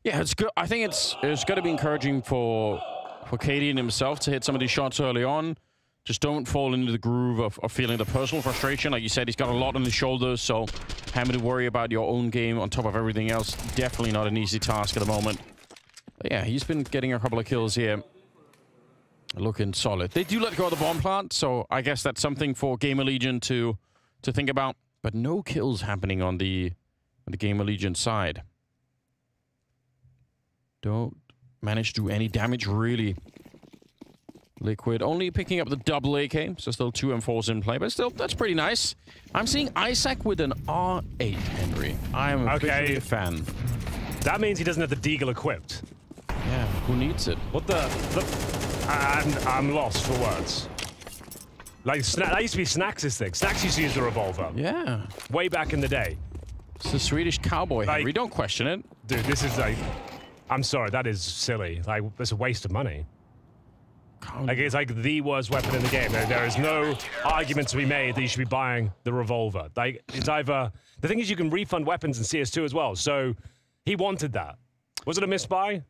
Yeah, it's good. I think it's got to be encouraging for Cadian himself to hit some of these shots early on. Just don't fall into the groove of feeling the personal frustration. Like you said, he's got a lot on his shoulders, so having to worry about your own game on top of everything else, definitely not an easy task at the moment. But yeah, he's been getting a couple of kills here. Looking solid. They do let go of the bomb plant, so I guess that's something for GamerLegion to think about. But no kills happening on the GamerLegion side. Don't manage to do any damage, really. Liquid only picking up the double AK, so still 2 M4s in play, but still, that's pretty nice. I'm seeing Isaac with an R8, Henry. I am officially a fan. That means he doesn't have the Deagle equipped. Yeah, who needs it? What the I'm lost for words. Like, that used to be Snax's thing. Snax used to use the revolver. Yeah. Way back in the day. It's the Swedish cowboy, Henry. Don't question it. Dude, this is like... I'm sorry, that is silly. Like, it's a waste of money. Like, it's like the worst weapon in the game. There is no argument to be made that you should be buying the revolver. Like, it's either... The thing is, you can refund weapons in CS2 as well, so he wanted that. Was it a misbuy?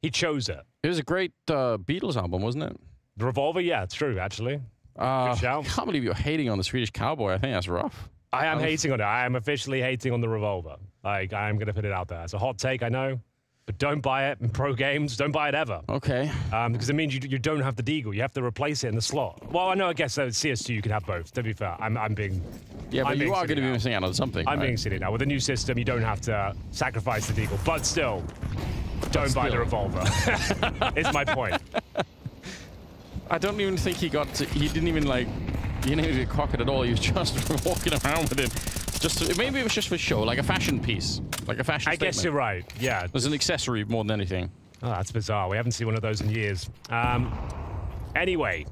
He chose it. It was a great Beatles album, wasn't it? The revolver? Yeah, it's true, actually. Good shout. I can't believe you're hating on the Swedish cowboy. I think that's rough. I am hating on it. I am officially hating on the revolver. Like, I am going to put it out there. It's a hot take, I know. But don't buy it in pro games. Don't buy it ever. Okay. Because it means you don't have the Deagle. You have to replace it in the slot. Well, I know, I guess CS2 you can have both. To be fair, I'm being... Yeah, but you are going to be missing out on something. I'm being silly now. With the new system, you don't have to sacrifice the Deagle. But still, don't buy the revolver. Is my point. I don't even think he got to... He didn't even, like... He didn't even cock it at all. He was just walking around with it. Maybe it was just for show, like a fashion piece. Like a fashion statement. I guess you're right, yeah. There's an accessory more than anything. Oh, that's bizarre. We haven't seen one of those in years. Anyway,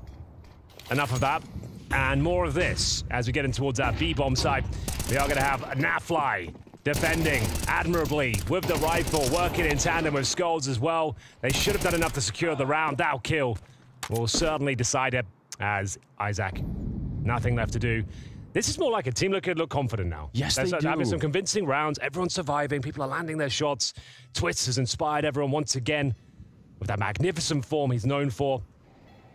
enough of that. And more of this as we get in towards our B-bomb side. We are going to have Nafly defending admirably with the rifle, working in tandem with Skulls as well. They should have done enough to secure the round. That kill will certainly decide it as Isaac. Nothing left to do. This is more like a team that could look confident now. Yes, they do. Having some convincing rounds. Everyone's surviving. People are landing their shots. Twist has inspired everyone once again with that magnificent form he's known for.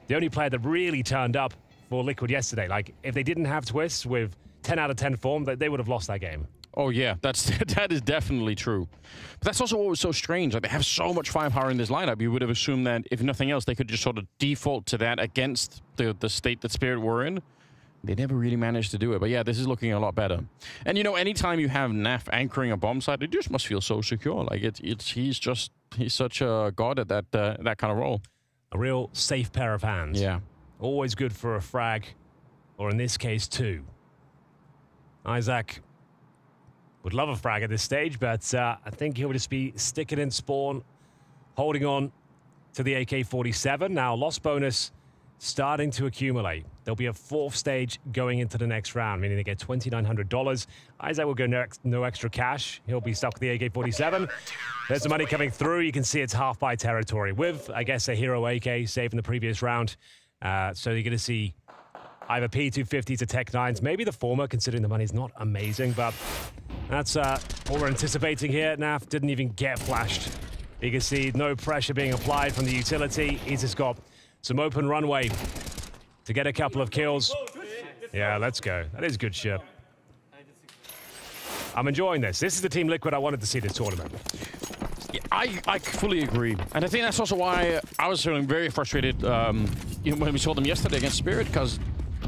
The only player that really turned up for Liquid yesterday. Like, if they didn't have Twist with 10 out of 10 form, they would have lost that game. Oh, yeah. That is definitely true. But that's also what was so strange. Like, they have so much firepower in this lineup. You would have assumed that, if nothing else, they could just sort of default to that against the state that Spirit were in. They never really managed to do it. But yeah, this is looking a lot better. And, you know, anytime you have Naf anchoring a bomb site, it just must feel so secure. Like, he's such a god at that kind of role. A real safe pair of hands. Yeah. Always good for a frag, or in this case, 2. Isaac would love a frag at this stage, but I think he'll just be sticking in spawn, holding on to the AK-47. Now, loss bonus starting to accumulate. There'll be a 4th stage going into the next round, meaning they get $2,900. Isaac will go no extra cash. He'll be stuck with the AK-47. There's the money coming through. You can see it's half-buy territory with, I guess, a hero AK saved in the previous round. So you're going to see either P250s or Tech 9s. Maybe the former, considering the money's not amazing, but that's what we're anticipating here. Naf didn't even get flashed. You can see no pressure being applied from the utility. He's just got some open runway to get a couple of kills. Yeah, let's go. That is good shit. I'm enjoying this. This is the Team Liquid I wanted to see this tournament. Yeah, I fully agree. And I think that's also why I was feeling very frustrated when we saw them yesterday against Spirit, because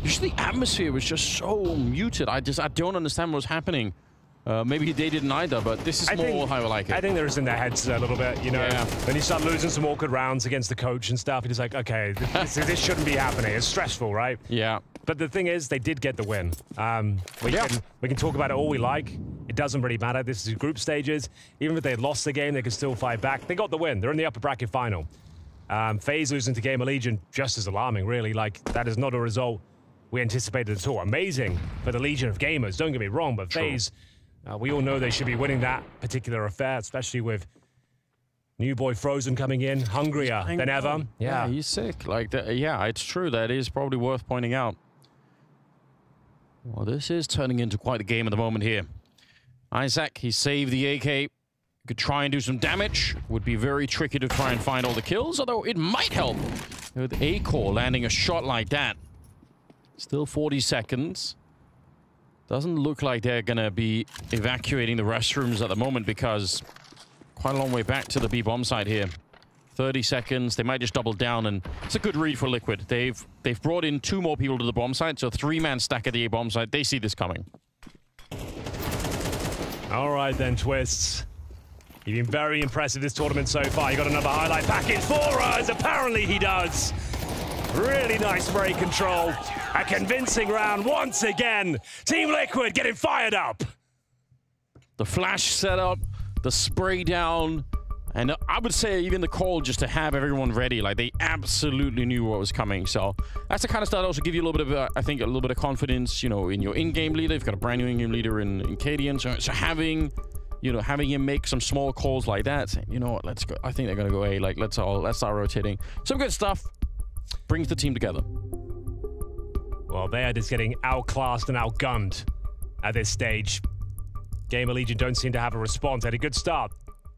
just the atmosphere was just so muted. I don't understand what was happening. Maybe they didn't either, but this is more how I like it. I think they're just in their heads a little bit, you know. Yeah. When you start losing some awkward rounds against the coach and stuff, you're just like, okay, this shouldn't be happening. It's stressful, right? Yeah. But the thing is, they did get the win. We can talk about it all we like. It doesn't really matter. This is group stages. Even if they had lost the game, they could still fight back. They got the win. They're in the upper bracket final. FaZe losing to GamerLegion, just as alarming, really. Like, that is not a result we anticipated at all. Amazing for the Legion of Gamers, don't get me wrong, but FaZe... we all know they should be winning that particular affair, especially with new boy Frozen coming in, hungrier than ever. Yeah, he's sick. Like, yeah, it's true. That is probably worth pointing out. Well, this is turning into quite a game at the moment here. Isaac, he saved the AK. Could try and do some damage. Would be very tricky to try and find all the kills, although it might help with A-Core landing a shot like that. Still 40 seconds. Doesn't look like they're going to be evacuating the restrooms at the moment, because quite a long way back to the B-bomb side here. 30 seconds. They might just double down, and it's a good read for Liquid. They've brought in 2 more people to the bomb site, so 3-man stack at the A-bomb site. They see this coming. All right then, Twists. You've been very impressive this tournament so far. You got another highlight package for us. Apparently he does. Really nice spray control. A convincing round once again. Team Liquid getting fired up. The flash setup, the spray down, and I would say even the call just to have everyone ready. Like, they absolutely knew what was coming. So that's the kind of stuff that also give you a little bit of, I think, a little bit of confidence, you know, in your in-game leader. You've got a brand new in-game leader in Cadian. So having, you know, having him make some small calls like that, saying, you know what, let's go. I think they're going to go A. Like, let's start rotating. Some good stuff. Brings the team together. Well, they are just getting outclassed and outgunned at this stage. GamerLegion don't seem to have a response. They had a good start.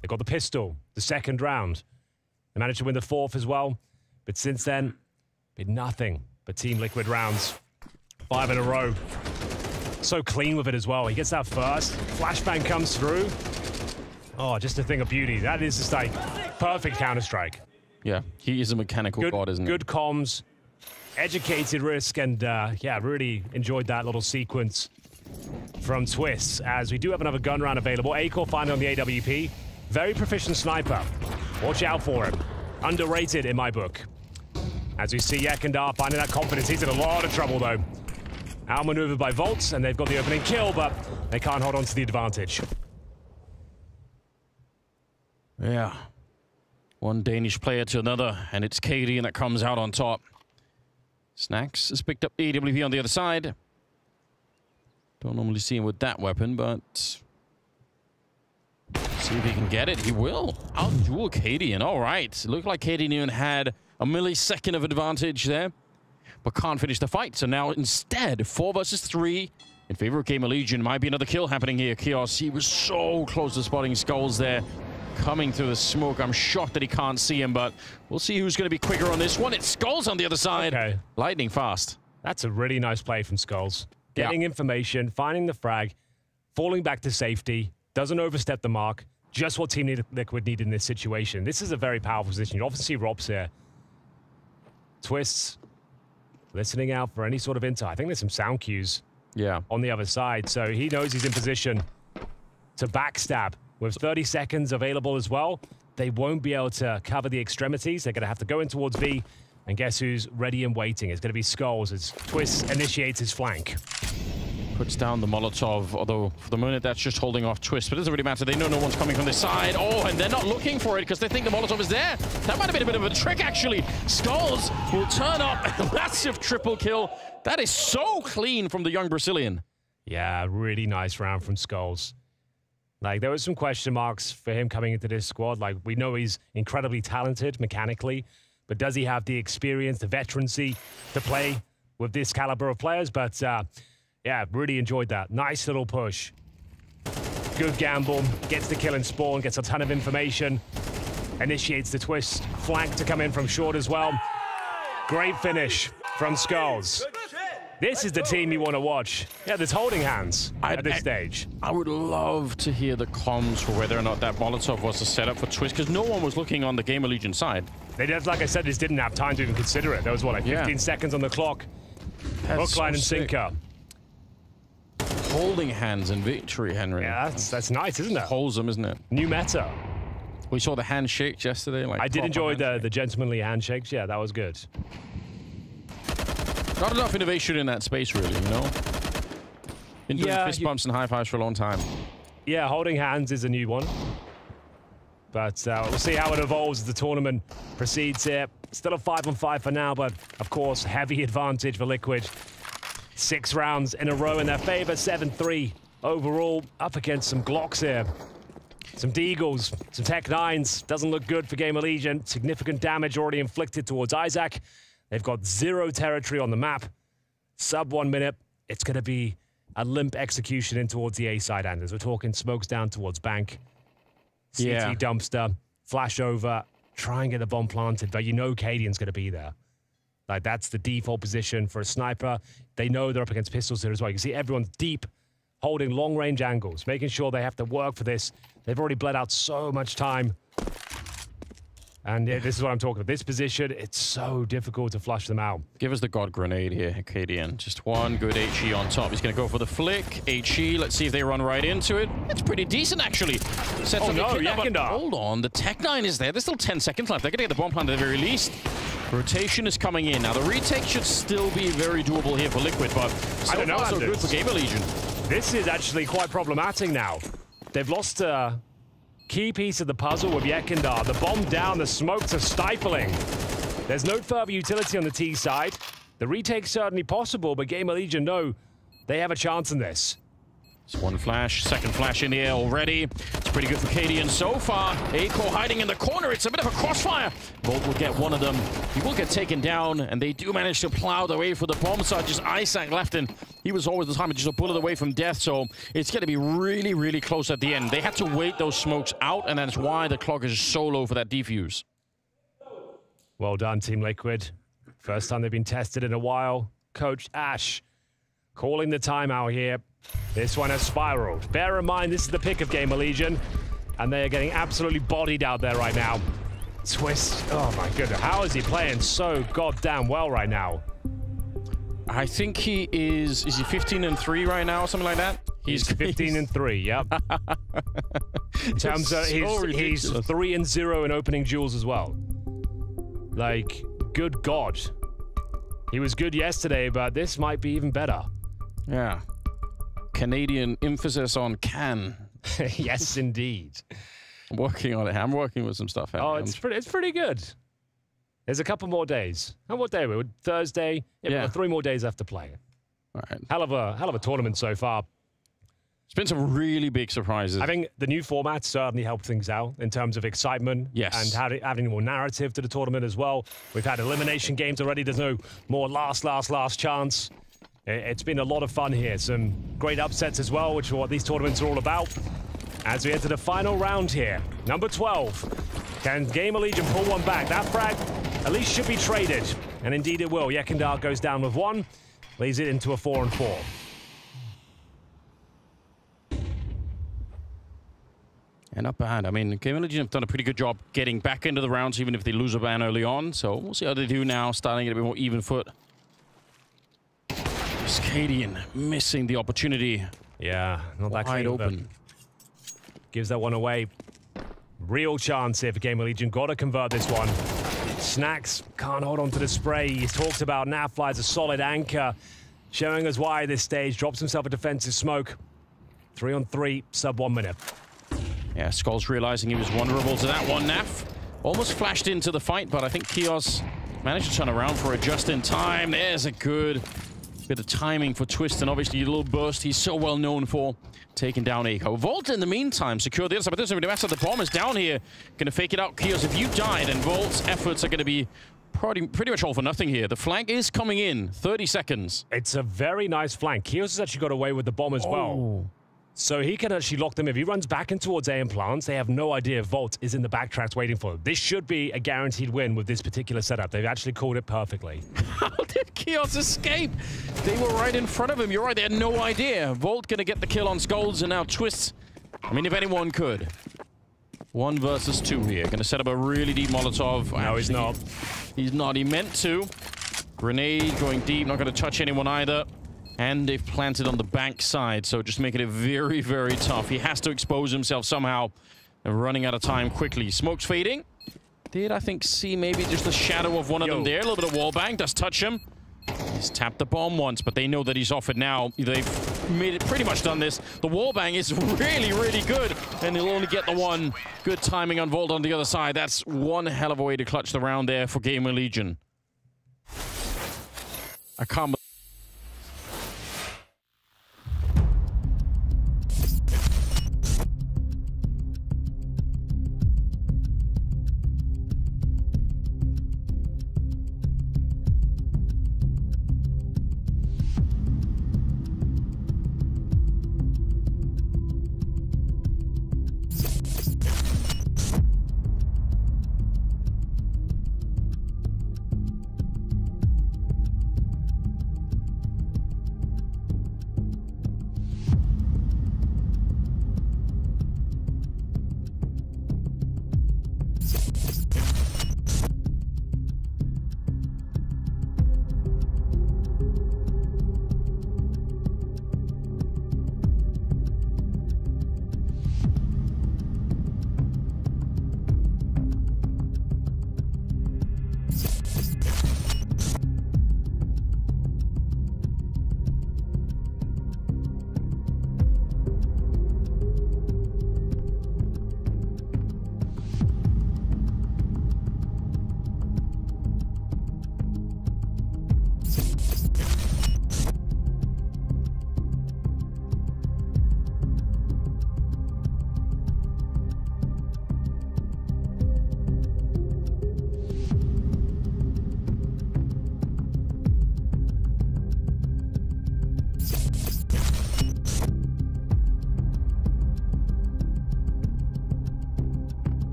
They got the pistol, the second round. They managed to win the fourth as well. But since then, been nothing but Team Liquid rounds. 5 in a row. So clean with it as well. He gets that first. Flashbang comes through. Oh, just a thing of beauty. That is just like perfect Counter-Strike. Yeah, he is a mechanical god, isn't he? Good comms, educated risk, and yeah, really enjoyed that little sequence from Twists, as we do have another gun round available. Acor finally on the AWP. Very proficient sniper. Watch out for him. Underrated in my book. As we see Yakandar finding that confidence. He's in a lot of trouble, though. Outmaneuvered by Volts, and they've got the opening kill, but they can't hold on to the advantage. Yeah. One Danish player to another, and it's Cadian that comes out on top. Snacks has picked up the AWP on the other side. Don't normally see him with that weapon, but see if he can get it. He will. Out-duel Cadian. All right. Looked like Cadian had a millisecond of advantage there, but can't finish the fight. So now instead, 4 versus 3 in favor of GamerLegion. Might be another kill happening here. Chaos, he was so close to spotting Skulls there. Coming through the smoke. I'm shocked that he can't see him, but we'll see who's going to be quicker on this one. It's Skulls on the other side. Okay. Lightning fast. That's a really nice play from Skulls. Getting information, finding the frag, falling back to safety, doesn't overstep the mark. Just what Team Liquid need in this situation. This is a very powerful position. You often see Robs here. Twists, listening out for any sort of intel. I think there's some sound cues on the other side, so he knows he's in position to backstab. With 30 seconds available as well, they won't be able to cover the extremities. They're going to have to go in towards B. And guess who's ready and waiting? It's going to be Skulls as Twist initiates his flank. Puts down the Molotov, although for the moment that's just holding off Twist. But it doesn't really matter. They know no one's coming from this side. Oh, and they're not looking for it because they think the Molotov is there. That might have been a bit of a trick, actually. Skulls will turn up a massive triple kill. That is so clean from the young Brazilian. Yeah, really nice round from Skulls. Like, there was some question marks for him coming into this squad. Like, we know he's incredibly talented mechanically, but does he have the experience, the veterancy to play with this caliber of players? But, yeah, really enjoyed that. Nice little push. Good gamble. Gets the kill in spawn, gets a ton of information. Initiates the Twist. Flank to come in from short as well. Great finish from Skulls. This is the team you want to watch. Yeah, there's holding hands at this stage. I would love to hear the comms for whether or not that Molotov was a setup for Twist, because no one was looking on the GamerLegion side. They just, like I said, just didn't have time to even consider it. There was, what, like 15 seconds on the clock? Hook, line, and sinker. Holding hands in victory, Henry. Yeah, that's nice, isn't it? Wholesome, isn't it? New meta. We saw the handshakes yesterday. Like, I did enjoy the gentlemanly handshakes. Yeah, that was good. Not enough innovation in that space, really, you know? Been doing fist bumps and high fives for a long time. Yeah, holding hands is a new one. But we'll see how it evolves as the tournament proceeds here. Still a 5-on-5 for now, but of course, heavy advantage for Liquid. 6 rounds in a row in their favor, 7-3 overall. Up against some Glocks here. Some Deagles, some Tech 9s. Doesn't look good for GamerLegion. Significant damage already inflicted towards Isaac. They've got 0 territory on the map. Sub 1 minute. It's going to be a limp execution in towards the A side, Anders. We're talking smokes down towards Bank. CT dumpster. Flash over. Try and get the bomb planted. But you know Cadian's going to be there. Like, that's the default position for a sniper. They know they're up against pistols here as well. You can see everyone's deep, holding long-range angles, making sure they have to work for this. They've already bled out so much time. And yeah, this is what I'm talking about. This position, it's so difficult to flush them out. Give us the God Grenade here, Cadian. Just one good HE on top. He's going to go for the flick. HE, let's see if they run right into it. It's pretty decent, actually. Oh no, Yakandar. Hold on, the Tech 9 is there. There's still 10 seconds left. They're going to get the bomb plant at the very least. Rotation is coming in. Now, the retake should still be very doable here for Liquid, but so far so good for GamerLegion. This is actually quite problematic now. They've lost a key piece of the puzzle with Yekindar. The bomb down, the smokes are stifling. There's no further utility on the T side. The retake's certainly possible, but GamerLegion know they have a chance in this. It's one flash, second flash in the air already. It's pretty good for Cadian so far. a.Core hiding in the corner. It's a bit of a crossfire. Volt will get one of them. He will get taken down, and they do manage to plow their way for the bomb side. Just Isaac left in. He was always the time just a bullet away from death, so it's going to be really, really close at the end. They had to wait those smokes out, and that's why the clock is so low for that defuse. Well done, Team Liquid. First time they've been tested in a while. Coach Ash calling the timeout here. This one has spiraled. Bear in mind, this is the pick of GamerLegion, and they are getting absolutely bodied out there right now. Twist, oh my goodness, how is he playing so goddamn well right now? I think he is he 15-3 right now, or something like that? He's 15-3, yep. In terms of, he's 3-0 in opening duels as well. Like, good God. He was good yesterday, but this might be even better. Yeah. Canadian emphasis on can. Yes, indeed. I'm working on it. I'm working with some stuff. Oh, it's pretty good. There's a couple more days. And what day are we? Thursday? Yeah. We've got 3 more days left to play. All right. Hell of a tournament so far. It's been some really big surprises. I think the new format certainly helped things out in terms of excitement. Yes. And adding more narrative to the tournament as well. We've had elimination games already. There's no more last chance. It's been a lot of fun here. Some great upsets as well, which are what these tournaments are all about. As we enter the final round here, number 12. Can GamerLegion pull one back? That frag at least should be traded. And indeed it will. Yekindar goes down with 1, leads it into a 4-4. And not bad. I mean, GamerLegion have done a pretty good job getting back into the rounds, even if they lose a ban early on. So we'll see how they do now, starting at a bit more even foot. Cadian missing the opportunity. Yeah, not that wide open. Gives that one away. Real chance here for GamerLegion. Got to convert this one. Snacks can't hold on to the spray. He's talked about Nafly as a solid anchor, showing us why this stage. Drops himself a defensive smoke. 3-on-3, sub 1 minute. Yeah, Skull's realizing he was vulnerable to that one. Naf almost flashed into the fight, but I think Kios managed to turn around for it just in time. There's a good bit of timing for Twist, and obviously a little burst he's so well known for, taking down a.Core. Volt, in the meantime, secured the other side, but doesn't really matter. The bomb is down here. Going to fake it out. Kios, if you die, then Volt's efforts are going to be pretty much all for nothing here. The flank is coming in. 30 seconds. It's a very nice flank. Kios has actually got away with the bomb as well. So he can actually lock them. If he runs back in towards A and plants, they have no idea Volt is in the backtracks waiting for him. This should be a guaranteed win with this particular setup. They've actually called it perfectly. How did Kios escape? They were right in front of him. You're right, they had no idea. Volt going to get the kill on Skulls, and now Twist. I mean, if anyone could. 1 versus 2 here. Going to set up a really deep Molotov. No, he's not. He's not. He meant to. Grenade going deep. Not going to touch anyone either. And they've planted on the bank side, so just making it very, very tough. He has to expose himself somehow. And running out of time quickly. Smoke's fading. Did, I think, see maybe just the shadow of one of them there. A little bit of wall bang. Does touch him. He's tapped the bomb once, but they know that he's off it now. They've made it pretty much done this. The wall bang is really, really good. And he'll only get the one. Good timing on Volt on the other side. That's one hell of a way to clutch the round there for GamerLegion. I can't...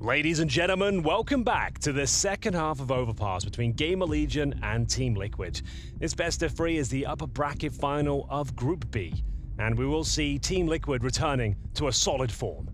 Ladies and gentlemen, welcome back to the second half of Overpass between GamerLegion and Team Liquid. This best of 3 is the upper bracket final of Group B, and we will see Team Liquid returning to a solid form.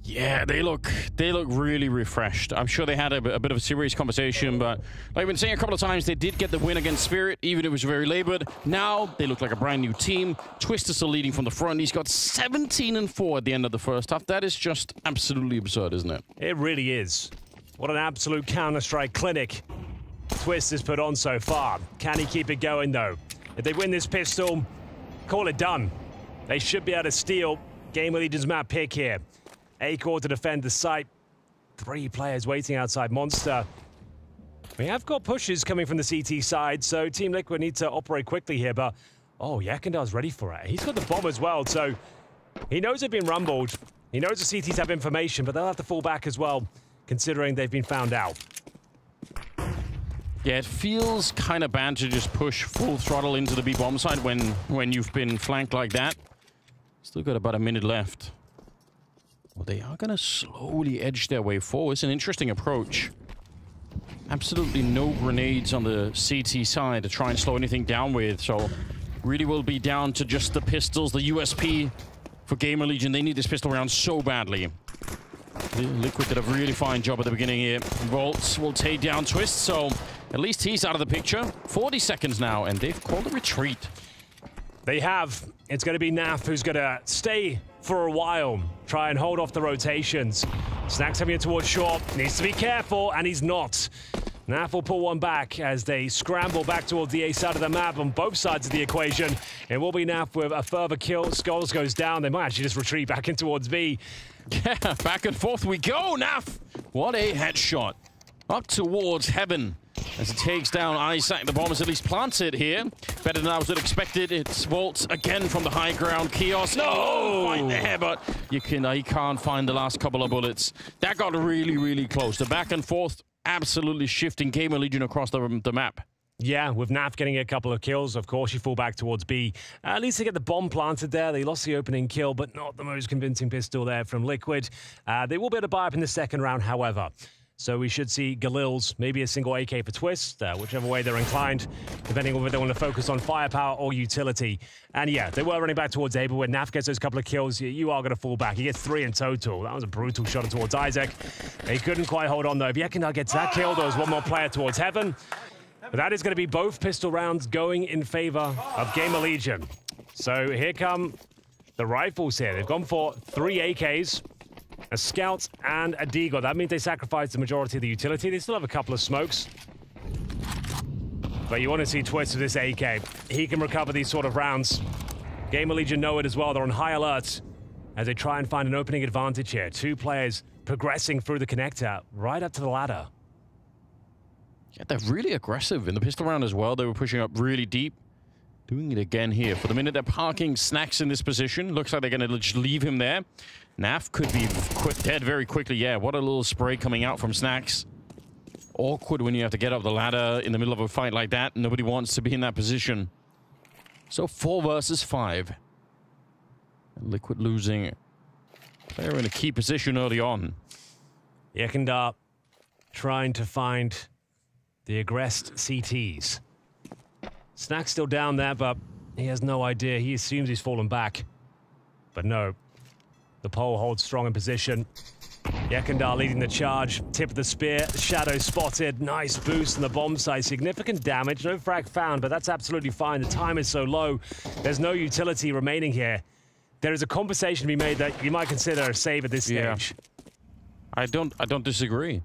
Yeah, they look really refreshed. I'm sure they had a bit of a serious conversation, but like I've been saying a couple of times, they did get the win against Spirit, even if it was very labored. Now, they look like a brand new team. Twist is still leading from the front. He's got 17-4 at the end of the first half. That is just absolutely absurd, isn't it? It really is. What an absolute Counter-Strike clinic Twist has put on so far. Can he keep it going, though? If they win this pistol, call it done. They should be able to steal GamerLegion's map pick here. A-Core to defend the site. 3 players waiting outside Monster. We have got pushes coming from the CT side, so Team Liquid need to operate quickly here, but... Oh, Yakendar's ready for it. He's got the bomb as well, so... He knows they've been rumbled. He knows the CTs have information, but they'll have to fall back as well, considering they've been found out. Yeah, it feels kind of bad to just push full throttle into the B-bomb side when you've been flanked like that. Still got about a minute left. Well, they are going to slowly edge their way forward. It's an interesting approach. Absolutely no grenades on the CT side to try and slow anything down with. So really will be down to just the pistols, the USP for GamerLegion. They need this pistol round so badly. Liquid did a really fine job at the beginning here. Volts will take down Twist, so at least he's out of the picture. 40 seconds now, and they've called a retreat. They have. It's going to be Naf who's going to stay for a while. Try and hold off the rotations. Snack's coming in towards short. Needs to be careful, and he's not. Naf will pull one back as they scramble back towards the A side of the map on both sides of the equation. It will be Naf with a further kill. Skulls goes down. They might actually just retreat back in towards B. Yeah, back and forth we go, Naf! What a headshot. Up towards heaven. As he takes down Isaac, the bomb is at least planted here. Better than I was expected. It's Volt again from the high ground. Kios, no! Right there, but he can't find the last couple of bullets. That got really, really close. The back and forth absolutely shifting GamerLegion across the map. Yeah, with Naf getting a couple of kills, of course, you fall back towards B. At least they get the bomb planted there. They lost the opening kill, but not the most convincing pistol there from Liquid. They will be able to buy up in the second round, however. So we should see Galil's, maybe a single AK for Twist, whichever way they're inclined, depending on whether they want to focus on firepower or utility. And yeah, they were running back towards A, but when Naf gets those couple of kills, you are going to fall back. He gets 3 in total. That was a brutal shot towards Isaac. They couldn't quite hold on, though. If Yekindar gets that kill, there was one more player towards Heaven. But that is going to be both pistol rounds going in favor of GamerLegion. So here come the rifles here. They've gone for 3 AKs. A Scout and a Deagle. That means they sacrificed the majority of the utility. They still have a couple of smokes. But you want to see Twist with this AK. He can recover these sort of rounds. GamerLegion know it as well. They're on high alert as they try and find an opening advantage here. 2 players progressing through the connector right up to the ladder. Yeah, they're really aggressive in the pistol round as well. They were pushing up really deep. Doing it again here. For the minute, they're parking Snacks in this position. Looks like they're going to just leave him there. Naf could be dead very quickly. Yeah, what a little spray coming out from Snacks. Awkward when you have to get up the ladder in the middle of a fight like that. Nobody wants to be in that position. So 4 versus 5. And Liquid losing. Player in a key position early on. Yekindar trying to find the aggressed CTs. Snack's still down there, but he has no idea. He assumes he's fallen back. But no. The pole holds strong in position. Yekindar leading the charge. Tip of the spear. Shadow spotted. Nice boost on the bomb site. Significant damage. No frag found, but that's absolutely fine. The time is so low. There's no utility remaining here. There is a conversation to be made that you might consider a save at this stage. I don't disagree.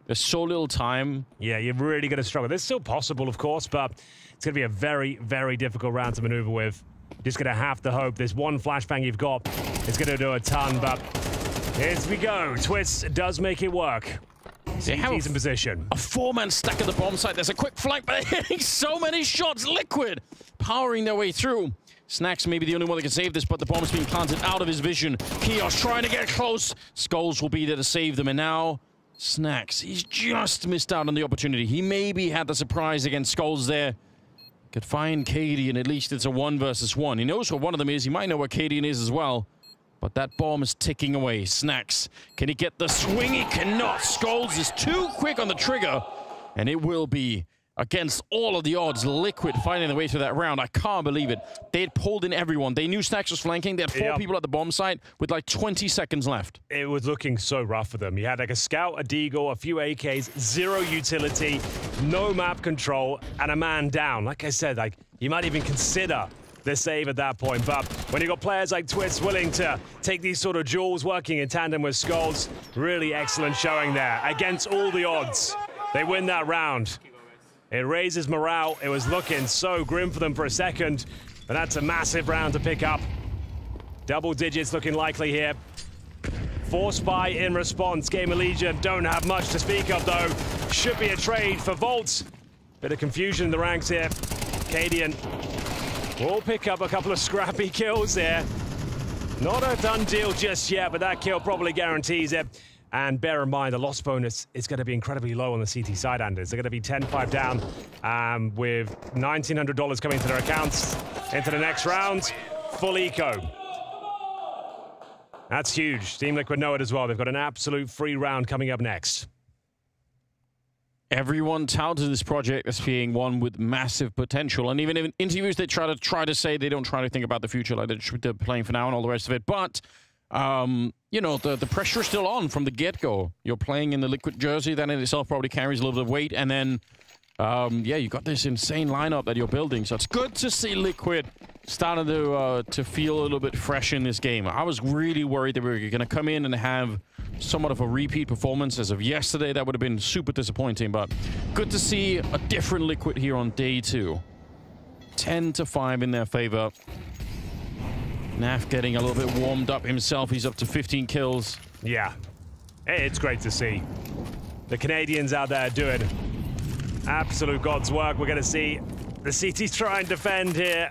There's so little time. Yeah, you're really going to struggle. It's still possible, of course, but it's going to be a very, very difficult round to maneuver with. Just going to have to hope this one flashbang you've got is going to do a ton, but here we go. Twist does make it work. They have CT's in position. A 4-man stack at the bomb site. There's a quick flank, but they're hitting so many shots. Liquid powering their way through. Snacks may be the only one that can save this, but the bomb's being planted out of his vision. Kios trying to get close. Skulls will be there to save them, and now Snacks, he's just missed out on the opportunity. He maybe had the surprise against Skulls there. Could find Cadian, at least it's a 1 versus 1. He knows what one of them is. He might know what Cadian is as well. But that bomb is ticking away. Snacks, can he get the swing? He cannot. Skulls is too quick on the trigger. And it will be, against all of the odds, Liquid finding their way to that round. I can't believe it. They had pulled in everyone. They knew Snacks was flanking. They had 4 people at the bomb site with like 20 seconds left. It was looking so rough for them. You had like a scout, a deagle, a few AKs, 0 utility, no map control, and a man down. Like I said, like you might even consider the save at that point. But when you got players like Twist willing to take these sort of duels, working in tandem with Skulls, really excellent showing there. Against all the odds, they win that round. It raises morale. It was looking so grim for them for a second, but that's a massive round to pick up. Double digits looking likely here. Forced buy in response. GamerLegion don't have much to speak of though. Should be a trade for Volt. Bit of confusion in the ranks here. Cadian will pick up a couple of scrappy kills there. Not a done deal just yet, but that kill probably guarantees it. And bear in mind, the loss bonus is going to be incredibly low on the CT side, Anders. They're going to be 10-5 down with $1,900 coming to their accounts into the next round. Full eco. That's huge. Team Liquid know it as well. They've got an absolute free round coming up next. Everyone touted this project as being one with massive potential. And even in interviews, they try to say they don't try to think about the future, like they're playing for now and all the rest of it. But, you know, the pressure is still on from the get-go. You're playing in the Liquid jersey. That in itself probably carries a little bit of weight. And then, yeah, you got this insane lineup that you're building. So it's good to see Liquid starting to feel a little bit fresh in this game. I was really worried that we were going to come in and have somewhat of a repeat performance as of yesterday. That would have been super disappointing, but good to see a different Liquid here on day 2. 10-5 in their favor. Naf getting a little bit warmed up himself. He's up to 15 kills. Yeah, it's great to see. The Canadians out there doing absolute God's work. We're going to see the CT try and defend here.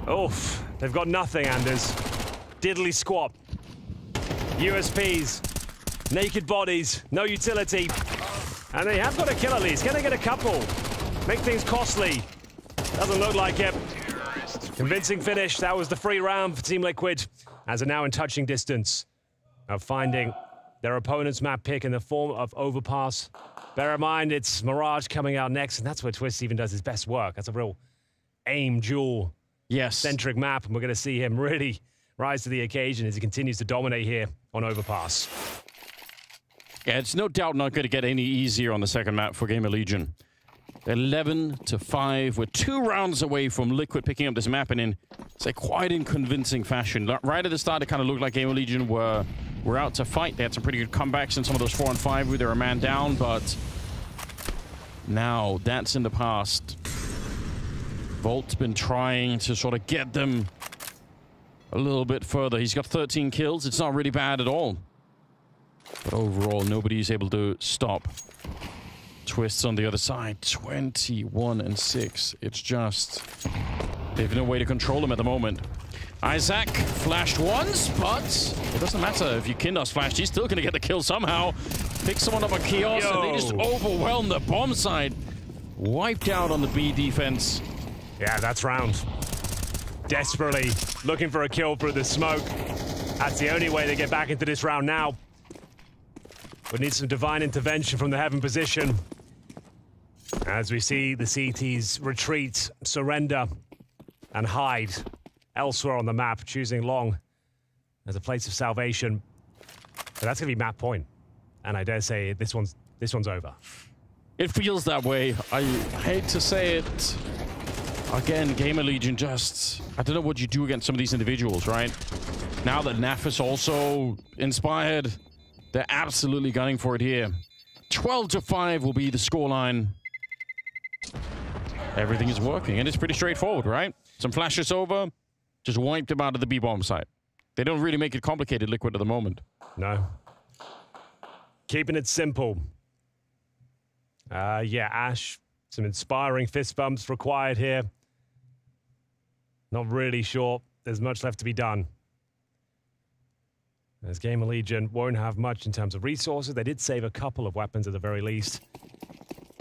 Oof, they've got nothing, Anders. Diddly squat. USPs, naked bodies, no utility. And they have got a kill at least. Can they get a couple? Make things costly. Doesn't look like it. Convincing finish. That was the free round for Team Liquid, as they're now in touching distance of finding their opponent's map pick in the form of Overpass. Bear in mind, it's Mirage coming out next, and that's where Twist even does his best work. That's a real aim duel centric map, and we're going to see him really rise to the occasion as he continues to dominate here on Overpass. Yeah, it's no doubt not going to get any easier on the second map for GamerLegion. 11-5. We're 2 rounds away from Liquid picking up this map, and in quite in convincing fashion. Right at the start, it kind of looked like GamerLegion were out to fight. They had some pretty good comebacks in some of those 4-on-5 where they were a man down, but now that's in the past. Volt's been trying to sort of get them a little bit further. He's got 13 kills. It's not really bad at all. But overall, nobody's able to stop Twists on the other side. 21-6. It's just, they have no way to control him at the moment. Isaac flashed once, but it doesn't matter if Yukinda's flashed. He's still going to get the kill somehow. Pick someone up a kiosk, and they just overwhelm the bomb side. Wiped out on the B defense. Yeah, that's round. Desperately looking for a kill through the smoke. That's the only way they get back into this round now. We need some divine intervention from the heaven position. As we see the CTs retreat, surrender, and hide elsewhere on the map, choosing long as a place of salvation. But that's going to be map point. And I dare say this one's over. It feels that way. I hate to say it. Again, GamerLegion just, I don't know what you do against some of these individuals, right? Now that Naf is also inspired, they're absolutely gunning for it here. 12-5 will be the scoreline. Everything is working, and it's pretty straightforward, right? Some flashes over, just wiped them out of the B-bomb site. They don't really make it complicated, Liquid, at the moment. No. Keeping it simple. Yeah, Ash, some inspiring fist bumps required here. Not really sure there's much left to be done. As GamerLegion won't have much in terms of resources. They did save a couple of weapons at the very least.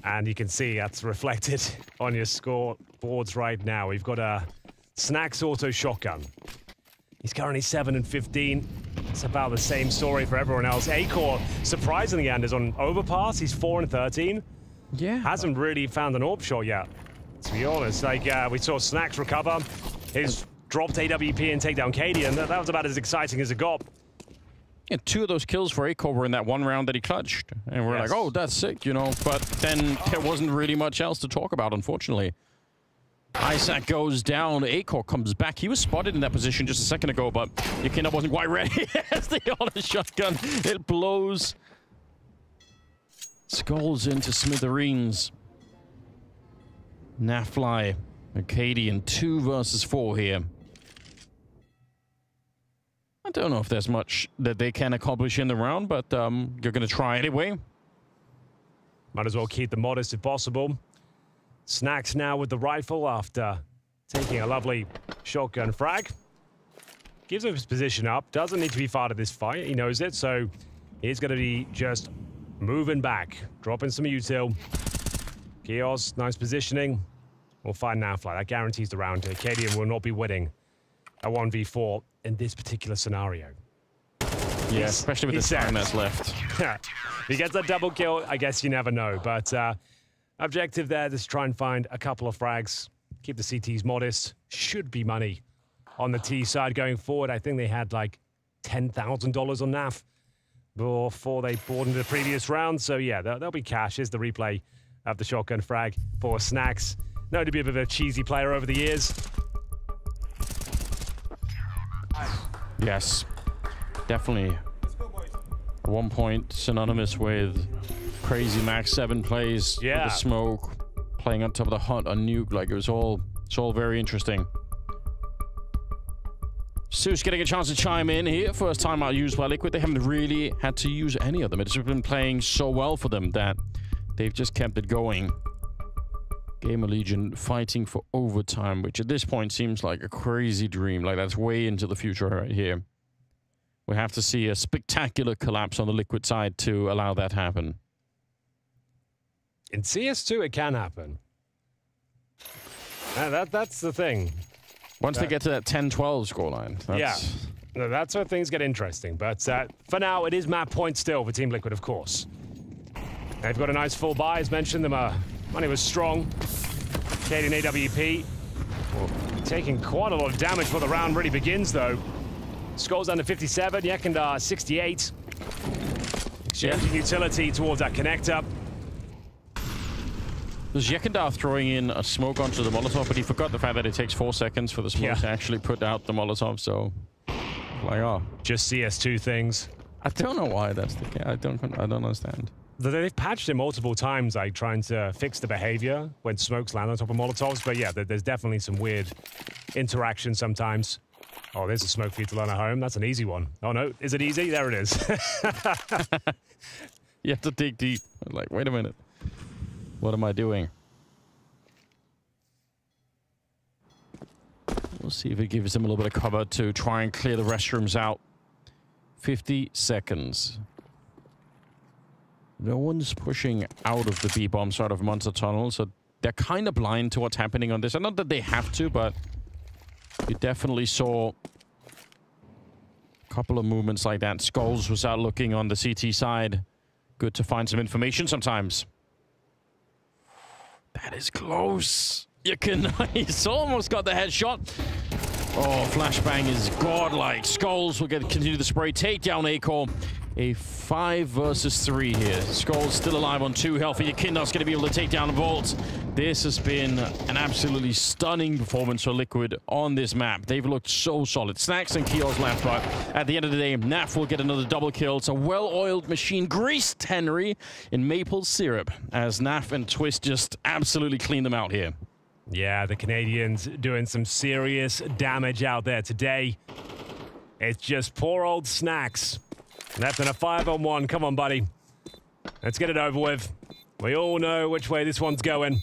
And you can see that's reflected on your score boards right now. We've got a Snacks auto shotgun. He's currently 7 and 15. It's about the same story for everyone else. Acor, surprisingly, Anders, on overpass, he's 4 and 13. Yeah. Hasn't really found an AWP shot yet, to be honest. Like, we saw Snacks recover. His dropped AWP and take down Katie, and that was about as exciting as it got. Yeah, 2 of those kills for Acor were in that one round that he clutched. And we're like, oh, that's sick, you know. But then there wasn't really much else to talk about, unfortunately. Isaac goes down. Acor comes back. He was spotted in that position just a second ago, but Yakinda wasn't quite ready. As the auto shotgun, it blows. Skulls into smithereens. Nafly, Acadian, 2 versus 4 here. I don't know if there's much that they can accomplish in the round, but you're going to try anyway. Might as well keep them modest if possible. Snacks now with the rifle after taking a lovely shotgun frag. Gives him his position up. Doesn't need to be far to this fight. He knows it, so he's going to be just moving back. Dropping some util. Kios, nice positioning. We'll find Nafly. That guarantees the round. Acadian will not be winning a 1v4 in this particular scenario. Yeah, especially with the time that's left. If he gets a double kill, I guess you never know. But objective there is to try and find a couple of frags. Keep the CTs modest. Should be money on the T side going forward. I think they had like $10,000 on NAF before they bought into the previous round. So yeah, there'll be cash. Here's the replay of the shotgun frag for Snacks. Known to be a bit of a cheesy player over the years. Yes, definitely. At one point, synonymous with crazy Max 7 plays with the smoke, playing on top of the hut on nuke. Like it's all very interesting. Zeus getting a chance to chime in here. First time out used by Liquid. They haven't really had to use any of them. It's been playing so well for them that they've just kept it going. GamerLegion fighting for overtime, which at this point seems like a crazy dream. Like that's way into the future right here. We have to see a spectacular collapse on the Liquid side to allow that to happen. In CS2, it can happen. That's the thing. Once they get to that 10-12 scoreline. That's where things get interesting. But for now, it is map point still for Team Liquid, of course. They've got a nice full buy, as mentioned. Money was strong. Canadian AWP taking quite a lot of damage before the round really begins, though. Scores down to 57, Yekindar 68. Exchanging utility towards that connector. There's Yekindar throwing in a smoke onto the Molotov, but he forgot the fact that it takes 4 seconds for the smoke to actually put out the Molotov, so... Like, oh. Just CS2 things. I don't know why that's the case. I don't understand. They've patched it multiple times, like trying to fix the behavior when smokes land on top of Molotovs, but yeah, there's definitely some weird interaction sometimes. Oh, there's a smoke for you to learn at home. That's an easy one. Oh no, is it easy? There it is. You have to dig deep. Like, wait a minute. What am I doing? We'll see if it gives him a little bit of cover to try and clear the restrooms out. 50 seconds. No one's pushing out of the B-bomb side of Monster Tunnel, so they're kind of blind to what's happening on this. And not that they have to, but you definitely saw a couple of movements like that. Skulls was out looking on the CT side. Good to find some information sometimes. That is close. You can. He's almost got the headshot. Oh, flashbang is godlike. Skulls will continue the spray. Take down Acor. A 5 versus 3 here. Skulls still alive on 2 health. Yakindar's going to be able to take down the Vault. This has been an absolutely stunning performance for Liquid on this map. They've looked so solid. Snacks and Kios left, but at the end of the day, Naf will get another double kill. It's a well-oiled machine. Greased Henry in maple syrup as Naf and Twist just absolutely clean them out here. Yeah, the Canadians doing some serious damage out there today. It's just poor old Snacks. Left in a 5-on-1. Come on, buddy. Let's get it over with. We all know which way this one's going.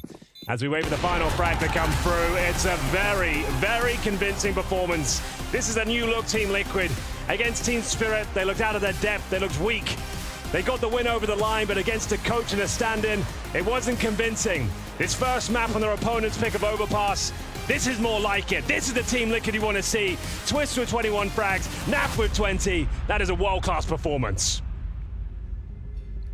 As we wait for the final frag to come through, it's a very, very convincing performance. This is a new look Team Liquid. Against Team Spirit, they looked out of their depth. They looked weak. They got the win over the line, but against a coach and a stand-in, it wasn't convincing. This first map on their opponent's pick of Overpass This is more like it. This is the Team Liquid you want to see. Twist with 21 frags, NAF with 20. That is a world-class performance.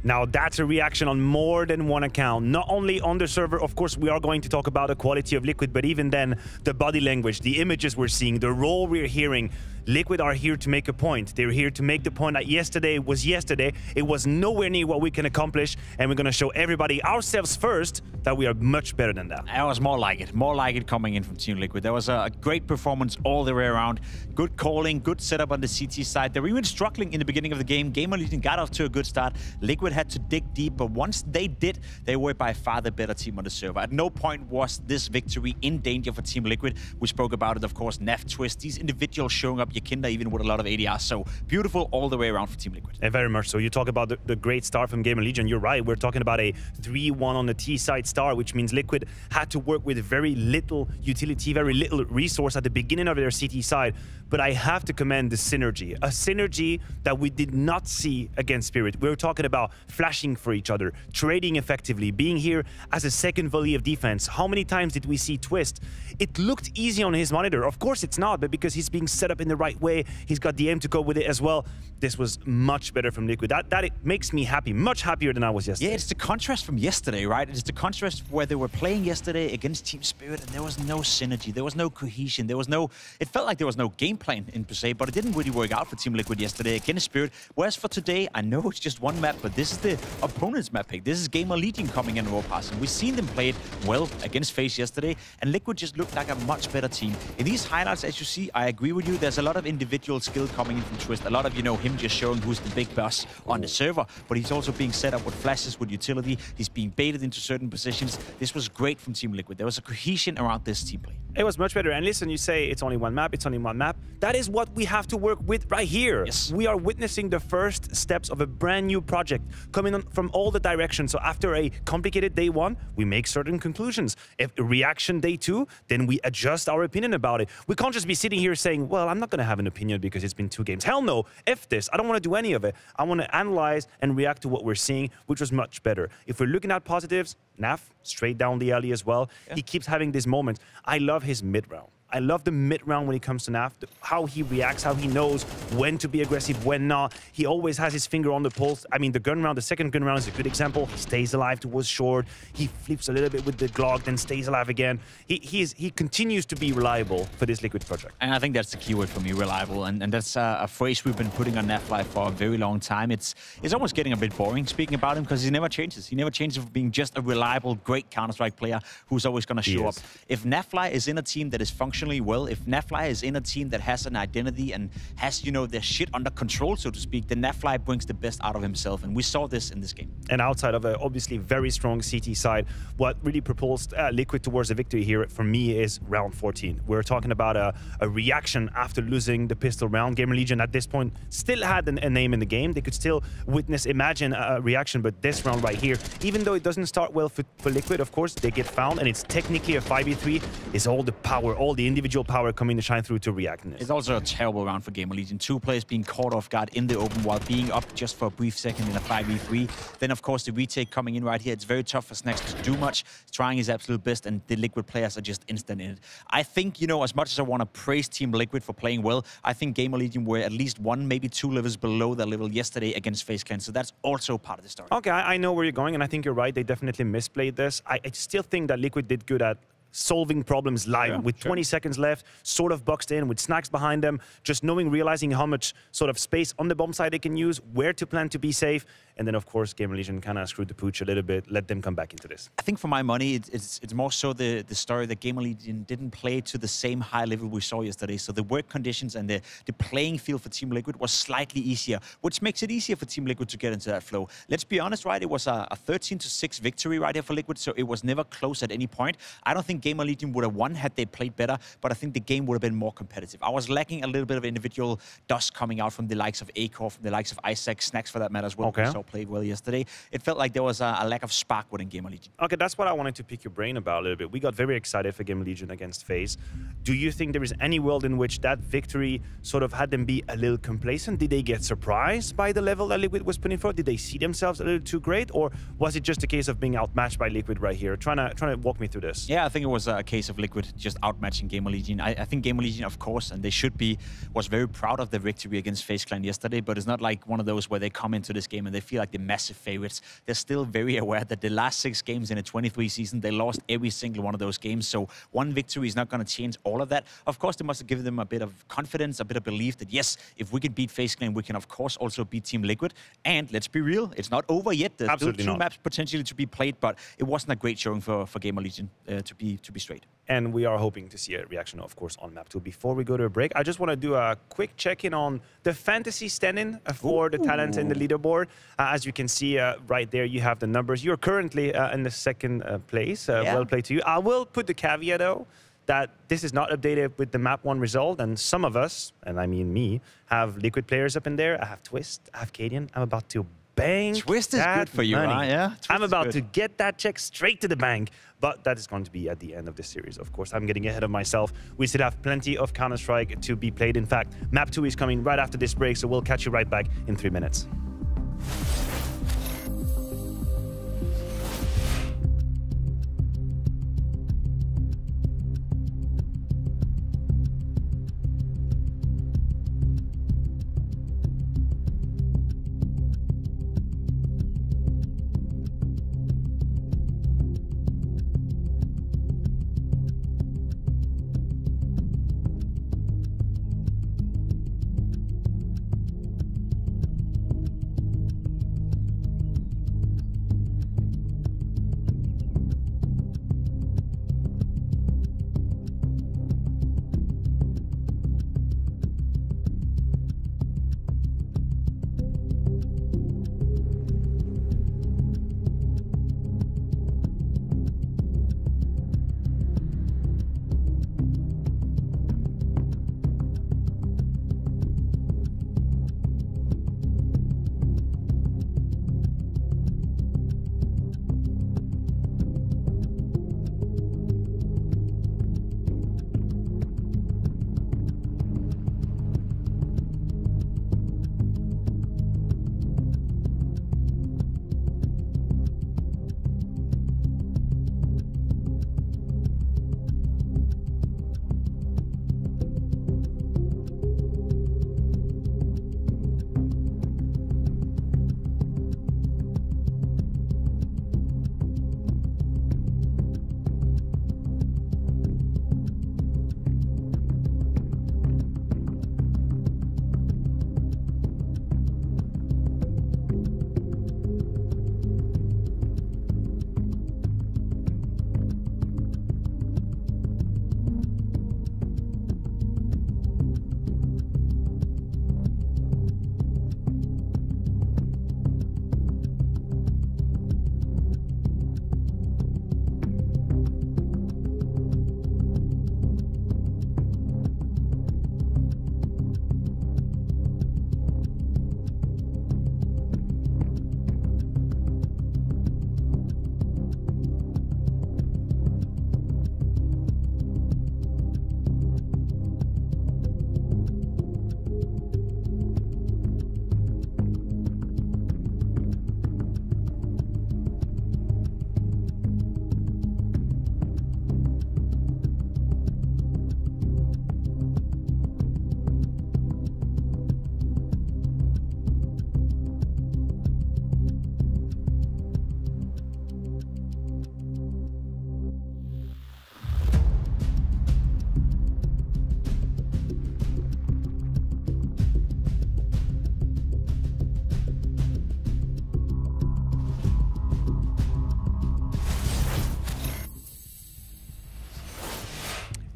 Now, that's a reaction on more than one account. Not only on the server, of course, we are going to talk about the quality of Liquid, but even then, the body language, the images we're seeing, the role we're hearing. Liquid are here to make a point. They're here to make the point that yesterday was yesterday. It was nowhere near what we can accomplish, and we're going to show everybody, ourselves first, that we are much better than that. It was more like it coming in from Team Liquid. There was a great performance all the way around. Good calling, good setup on the CT side. They were even struggling in the beginning of the game. GamerLegion got off to a good start. Liquid had to dig deep, but once they did, they were by far the better team on the server. At no point was this victory in danger for Team Liquid. We spoke about it, of course, Nef, Twist, these individuals showing up, Yakinda even with a lot of ADR. So beautiful all the way around for Team Liquid. And very much so. You talk about the great start from GamerLegion. You're right. We're talking about a 3-1 on the T side start, which means Liquid had to work with very little utility, very little resource at the beginning of their CT side. But I have to commend the synergy, a synergy that we did not see against Spirit. We were talking about flashing for each other, trading effectively, being here as a second volley of defense. How many times did we see Twist? It looked easy on his monitor. Of course it's not, but because he's being set up in the right way, he's got the aim to go with it as well. This was much better from Liquid. That it makes me happy, much happier than I was yesterday. Yeah, it's the contrast from yesterday, right? It's the contrast where they were playing yesterday against Team Spirit, and there was no synergy, there was no cohesion, there was no... It felt like there was no game plan in per se, but it didn't really work out for Team Liquid yesterday against Spirit. Whereas for today, I know it's just one map, but this is the opponent's map pick. This is GamerLegion coming in raw passing. We've seen them play it well against FaZe yesterday, and Liquid just looked like a much better team. In these highlights, as you see, I agree with you, there's a lot of individual skill coming in from Twist. A lot of, you know, him just showing who's the big boss on the server, but he's also being set up with flashes, with utility. He's being baited into certain positions. This was great from Team Liquid. There was a cohesion around this team play. It was much better. And listen, you say it's only one map, it's only one map. That is what we have to work with right here. Yes. We are witnessing the first steps of a brand new project coming on from all the directions. So after a complicated day one, we make certain conclusions. If reaction day two, then we adjust our opinion about it. We can't just be sitting here saying, well, I'm not going to have an opinion because it's been 2 games. Hell no. F this. I don't want to do any of it. I want to analyze and react to what we're seeing, which was much better. If we're looking at positives, Naf, straight down the alley as well. Yeah. He keeps having these moments. I love his mid-round. I love the mid-round when it comes to Naf, how he reacts, how he knows when to be aggressive, when not. He always has his finger on the pulse. I mean, the gun round, the second gun round is a good example. He stays alive towards short. He flips a little bit with the Glock, then stays alive again. He continues to be reliable for this Liquid project. And I think that's the keyword for me, reliable. And that's a phrase we've been putting on Nafly for a very long time. It's almost getting a bit boring speaking about him because he never changes. He never changes from being just a reliable, great Counter-Strike player who's always going to show up. If Nafly is in a team that is functionally well, if Nafly is in a team that has an identity and has, you know, their shit under control, so to speak, then Nafly brings the best out of himself, and we saw this in this game. And outside of a obviously very strong CT side, what really propulsed Liquid towards the victory here for me is round 14. We're talking about a reaction after losing the pistol round. GamerLegion at this point still had a name in the game. They could still imagine a reaction, but this round right here, even though it doesn't start well for Liquid, of course, they get found, and it's technically a 5v3, is all the power, all the individual power coming to shine through to react in this. It's also a terrible round for GamerLegion. 2 players being caught off guard in the open while being up just for a brief second in a 5v3. Then, of course, the retake coming in right here. It's very tough for Snacks to do much. He's trying his absolute best, and the Liquid players are just instant in it. I think, you know, as much as I want to praise Team Liquid for playing well, I think GamerLegion were at least 1, maybe 2 levels below their level yesterday against FaZe Clan. So that's also part of the story. Okay, I know where you're going, and I think you're right. They definitely misplayed this. I still think that Liquid did good at solving problems live with 20 seconds left, sort of boxed in with Snacks behind them, just realizing how much sort of space on the bomb side they can use, where to plan to be safe, and then of course GamerLegion kind of screwed the pooch a little bit, let them come back into this. I think for my money, it's more so the story that GamerLegion didn't play to the same high level we saw yesterday. So the work conditions and the playing field for Team Liquid was slightly easier, which makes it easier for Team Liquid to get into that flow. Let's be honest, right? It was a 13-6 victory right here for Liquid, so it was never close at any point. I don't think GamerLegion would have won had they played better, but I think the game would have been more competitive. I was lacking a little bit of individual dust coming out from the likes of Acor, from the likes of Isaac, Snacks for that matter as well. Okay. So played well yesterday. It felt like there was a lack of spark within GamerLegion. Okay, that's what I wanted to pick your brain about a little bit. We got very excited for GamerLegion against FaZe. Do you think there is any world in which that victory sort of had them be a little complacent? Did they get surprised by the level that Liquid was putting forward? Did they see themselves a little too great? Or was it just a case of being outmatched by Liquid right here? Trying to walk me through this. Yeah, I think it was a case of Liquid just outmatching GamerLegion. I think GamerLegion, of course, and they should be, was very proud of the victory against FaZe Clan yesterday, but it's not like one of those where they come into this game and they feel like the massive favorites. They're still very aware that the last 6 games in a 23 season, they lost every single one of those games. So one victory is not going to change all of that. Of course, they must have given them a bit of confidence, a bit of belief that, yes, if we can beat FaZe Clan, we can, of course, also beat Team Liquid. And let's be real, it's not over yet. There's Absolutely still 2 not. maps potentially to be played, but it wasn't a great showing for GamerLegion, to be straight. And we are hoping to see a reaction, of course, on map 2. Before we go to a break, I just want to do a quick check-in on the fantasy standing for the talent in the leaderboard. As you can see right there, you have the numbers. You're currently in the 2nd place. Well played to you. I will put the caveat, though, that this is not updated with the map 1 result. And some of us, and I mean me, have Liquid players up in there. I have Twist, I have Cadian. I'm about to bang. Twist is good for you, huh? Yeah. I'm about to get that check straight to the bank, but that is going to be at the end of the series, of course. I'm getting ahead of myself. We still have plenty of Counter-Strike to be played. In fact, map 2 is coming right after this break, so we'll catch you right back in 3 minutes.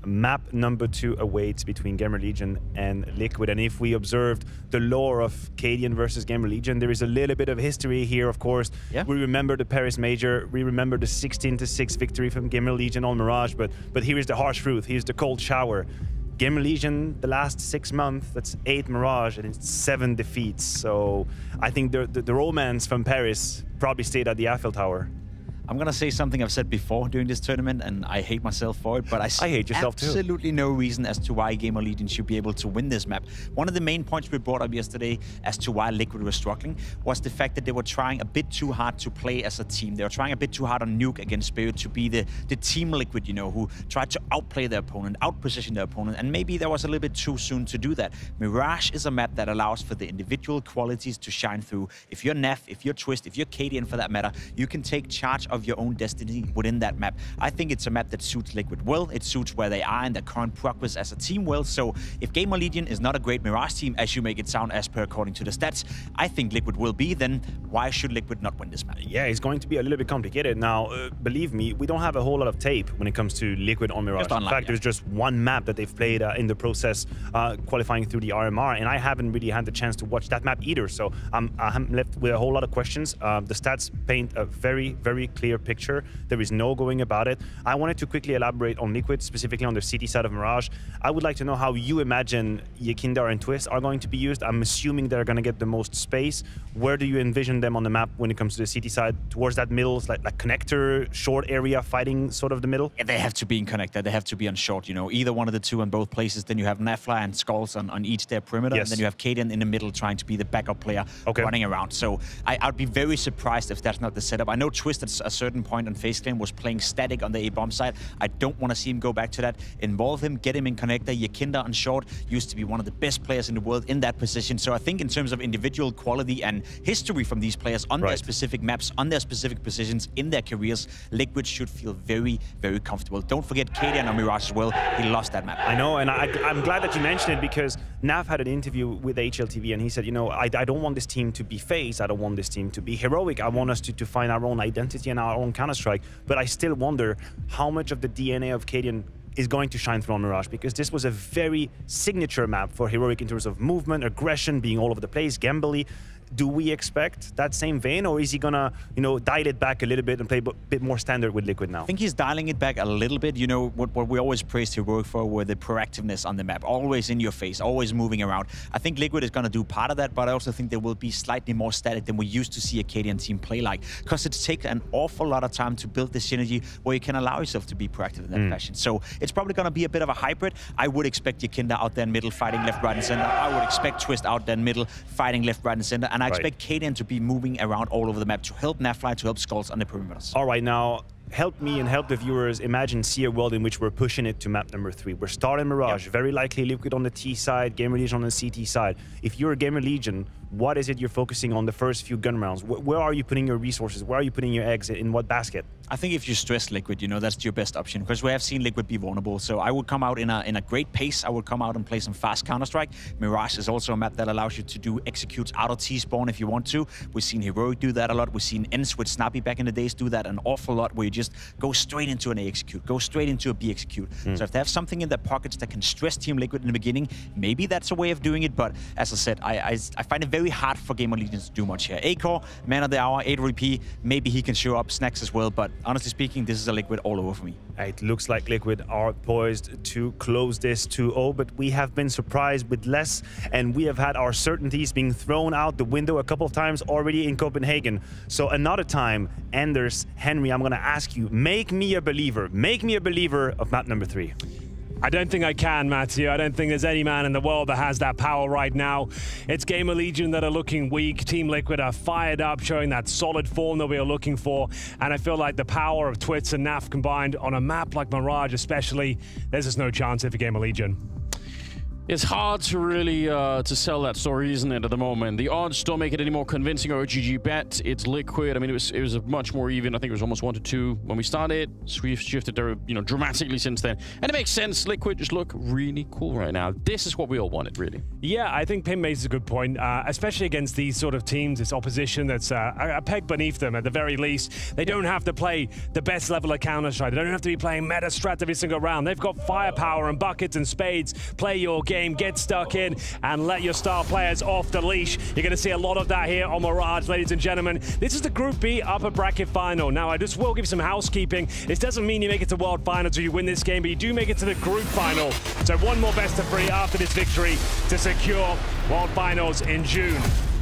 Map number 2 awaits between GamerLegion and Liquid. And if we observed the lore of Cadian versus GamerLegion, there is a little bit of history here, of course. Yeah. We remember the Paris Major. We remember the 16-6 victory from GamerLegion on Mirage. But here is the harsh truth. Here's the cold shower. GamerLegion, the last 6 months, that's 8 Mirage and it's 7 defeats. So I think the romance from Paris probably stayed at the Eiffel Tower. I'm going to say something I've said before during this tournament, and I hate myself for it, but I hate yourself too. Absolutely no reason as to why GamerLegion should be able to win this map. One of the main points we brought up yesterday as to why Liquid was struggling was the fact that they were trying a bit too hard to play as a team. They were trying a bit too hard on Nuke against Spirit to be the team Liquid, you know, who tried to outplay their opponent, outposition their opponent, and maybe that was a little bit too soon to do that. Mirage is a map that allows for the individual qualities to shine through. If you're Nef, if you're Twist, if you're KDN for that matter, you can take charge of your own destiny within that map. I think it's a map that suits Liquid well. It suits where they are in their current progress as a team well. So if GamerLegion is not a great Mirage team, as you make it sound as per according to the stats, I think Liquid will be, then why should Liquid not win this map? Yeah, it's going to be a little bit complicated. Now, believe me, we don't have a whole lot of tape when it comes to Liquid on Mirage. In fact, there's just one map that they've played in the process qualifying through the RMR, and I haven't really had the chance to watch that map either. So I'm left with a whole lot of questions. The stats paint a very, very clear picture. There is no going about it. I wanted to quickly elaborate on Liquid, specifically on the CT side of Mirage. I would like to know how you imagine Yakindar and Twist are going to be used. I'm assuming they're going to get the most space. Where do you envision them on the map when it comes to the CT side? Towards that middle, like connector, short area, fighting sort of the middle? Yeah, they have to be in connector. They have to be on short, you know, either one of the two in both places. Then you have Nafla and Skulls on each their perimeter. Yes. And then you have Kaden in the middle trying to be the backup player running around. So I'd be very surprised if that's not the setup. I know Twist at a certain point on FaZe Clan was playing static on the A-bomb side. I don't want to see him go back to that. Involve him, get him in connector. Yakinda on short used to be one of the best players in the world in that position. So I think in terms of individual quality and history from these players on their specific maps, on their specific positions in their careers, Liquid should feel very, very comfortable. Don't forget Kaden on Mirage as well. He lost that map. I know, and I'm glad that you mentioned it because Nav had an interview with HLTV and he said, you know, I don't want this team to be FaZe. I don't want this team to be heroic. I want us to find our own identity and our own Counter-Strike. But I still wonder how much of the DNA of Cadian is going to shine through on Mirage, because this was a very signature map for Heroic in terms of movement, aggression, being all over the place, gambly. Do we expect that same vein, or is he gonna, you know, dial it back a little bit and play a bit more standard with Liquid now? I think he's dialing it back a little bit. You know, what we always praised Heroic for were the proactiveness on the map, always in your face, always moving around. I think Liquid is gonna do part of that, but I also think there will be slightly more static than we used to see a Cadian team play like, because it's taken an awful lot of time to build the synergy where you can allow yourself to be proactive in that fashion. So it's probably gonna be a bit of a hybrid. I would expect Yakinda out there in middle, fighting left, right, and center. I would expect Twist out there in middle, fighting left, right, and center. And I expect Cadian to be moving around all over the map to help Nafly, to help Skulls on the perimeters. All right, now help me and help the viewers see a world in which we're pushing it to map number 3. We're starting Mirage, very likely Liquid on the T side, GamerLegion on the CT side. If you're a GamerLegion, what is it you're focusing on the first few gun rounds? Where are you putting your resources? Where are you putting your eggs? In what basket? I think if you stress Liquid, you know, that's your best option, because we have seen Liquid be vulnerable. So I would come out in a great pace. I would come out and play some fast Counter-Strike. Mirage is also a map that allows you to do executes out of T-spawn if you want to. We've seen Heroic do that a lot. We've seen Ents with Snappy back in the days do that an awful lot, where you just go straight into an A execute, go straight into a B execute. So if they have something in their pockets that can stress Team Liquid in the beginning, maybe that's a way of doing it. But as I said, I find it very hard for GamerLegion to do much here. A-Core, man of the hour, 8-3P, maybe he can show up, Snacks as well, but honestly speaking, this is a Liquid all over for me. It looks like Liquid are poised to close this 2-0, but we have been surprised with less, and we have had our certainties being thrown out the window a couple of times already in Copenhagen. So another time, Anders, Henry, I'm going to ask you, make me a believer of map number 3. I don't think I can, Matthew. I don't think there's any man in the world that has that power right now. It's GamerLegion that are looking weak. Team Liquid are fired up, showing that solid form that we are looking for. And I feel like the power of Twits and Naf combined on a map like Mirage especially, there's just no chance here for GamerLegion. It's hard to really to sell that story, isn't it, at the moment? The odds don't make it any more convincing or a GG bet. It's Liquid. I mean, it was a much more even. I think it was almost 1-2 when we started. We've shifted there, you know, dramatically since then. And it makes sense. Liquid just look really cool right now. This is what we all wanted, really. Yeah, I think Pim makes a good point, especially against these sort of teams, this opposition that's a peg beneath them at the very least. They don't have to play the best level of Counter-Strike. They don't have to be playing meta strat every single round. They've got firepower and buckets and spades. Play your game. game, get stuck in, and let your star players off the leash. You're going to see a lot of that here on Mirage, ladies and gentlemen. This is the Group B upper bracket final. Now, I just will give you some housekeeping. This doesn't mean you make it to World Finals or you win this game, but you do make it to the Group Final. So one more best of 3 after this victory to secure World Finals in June.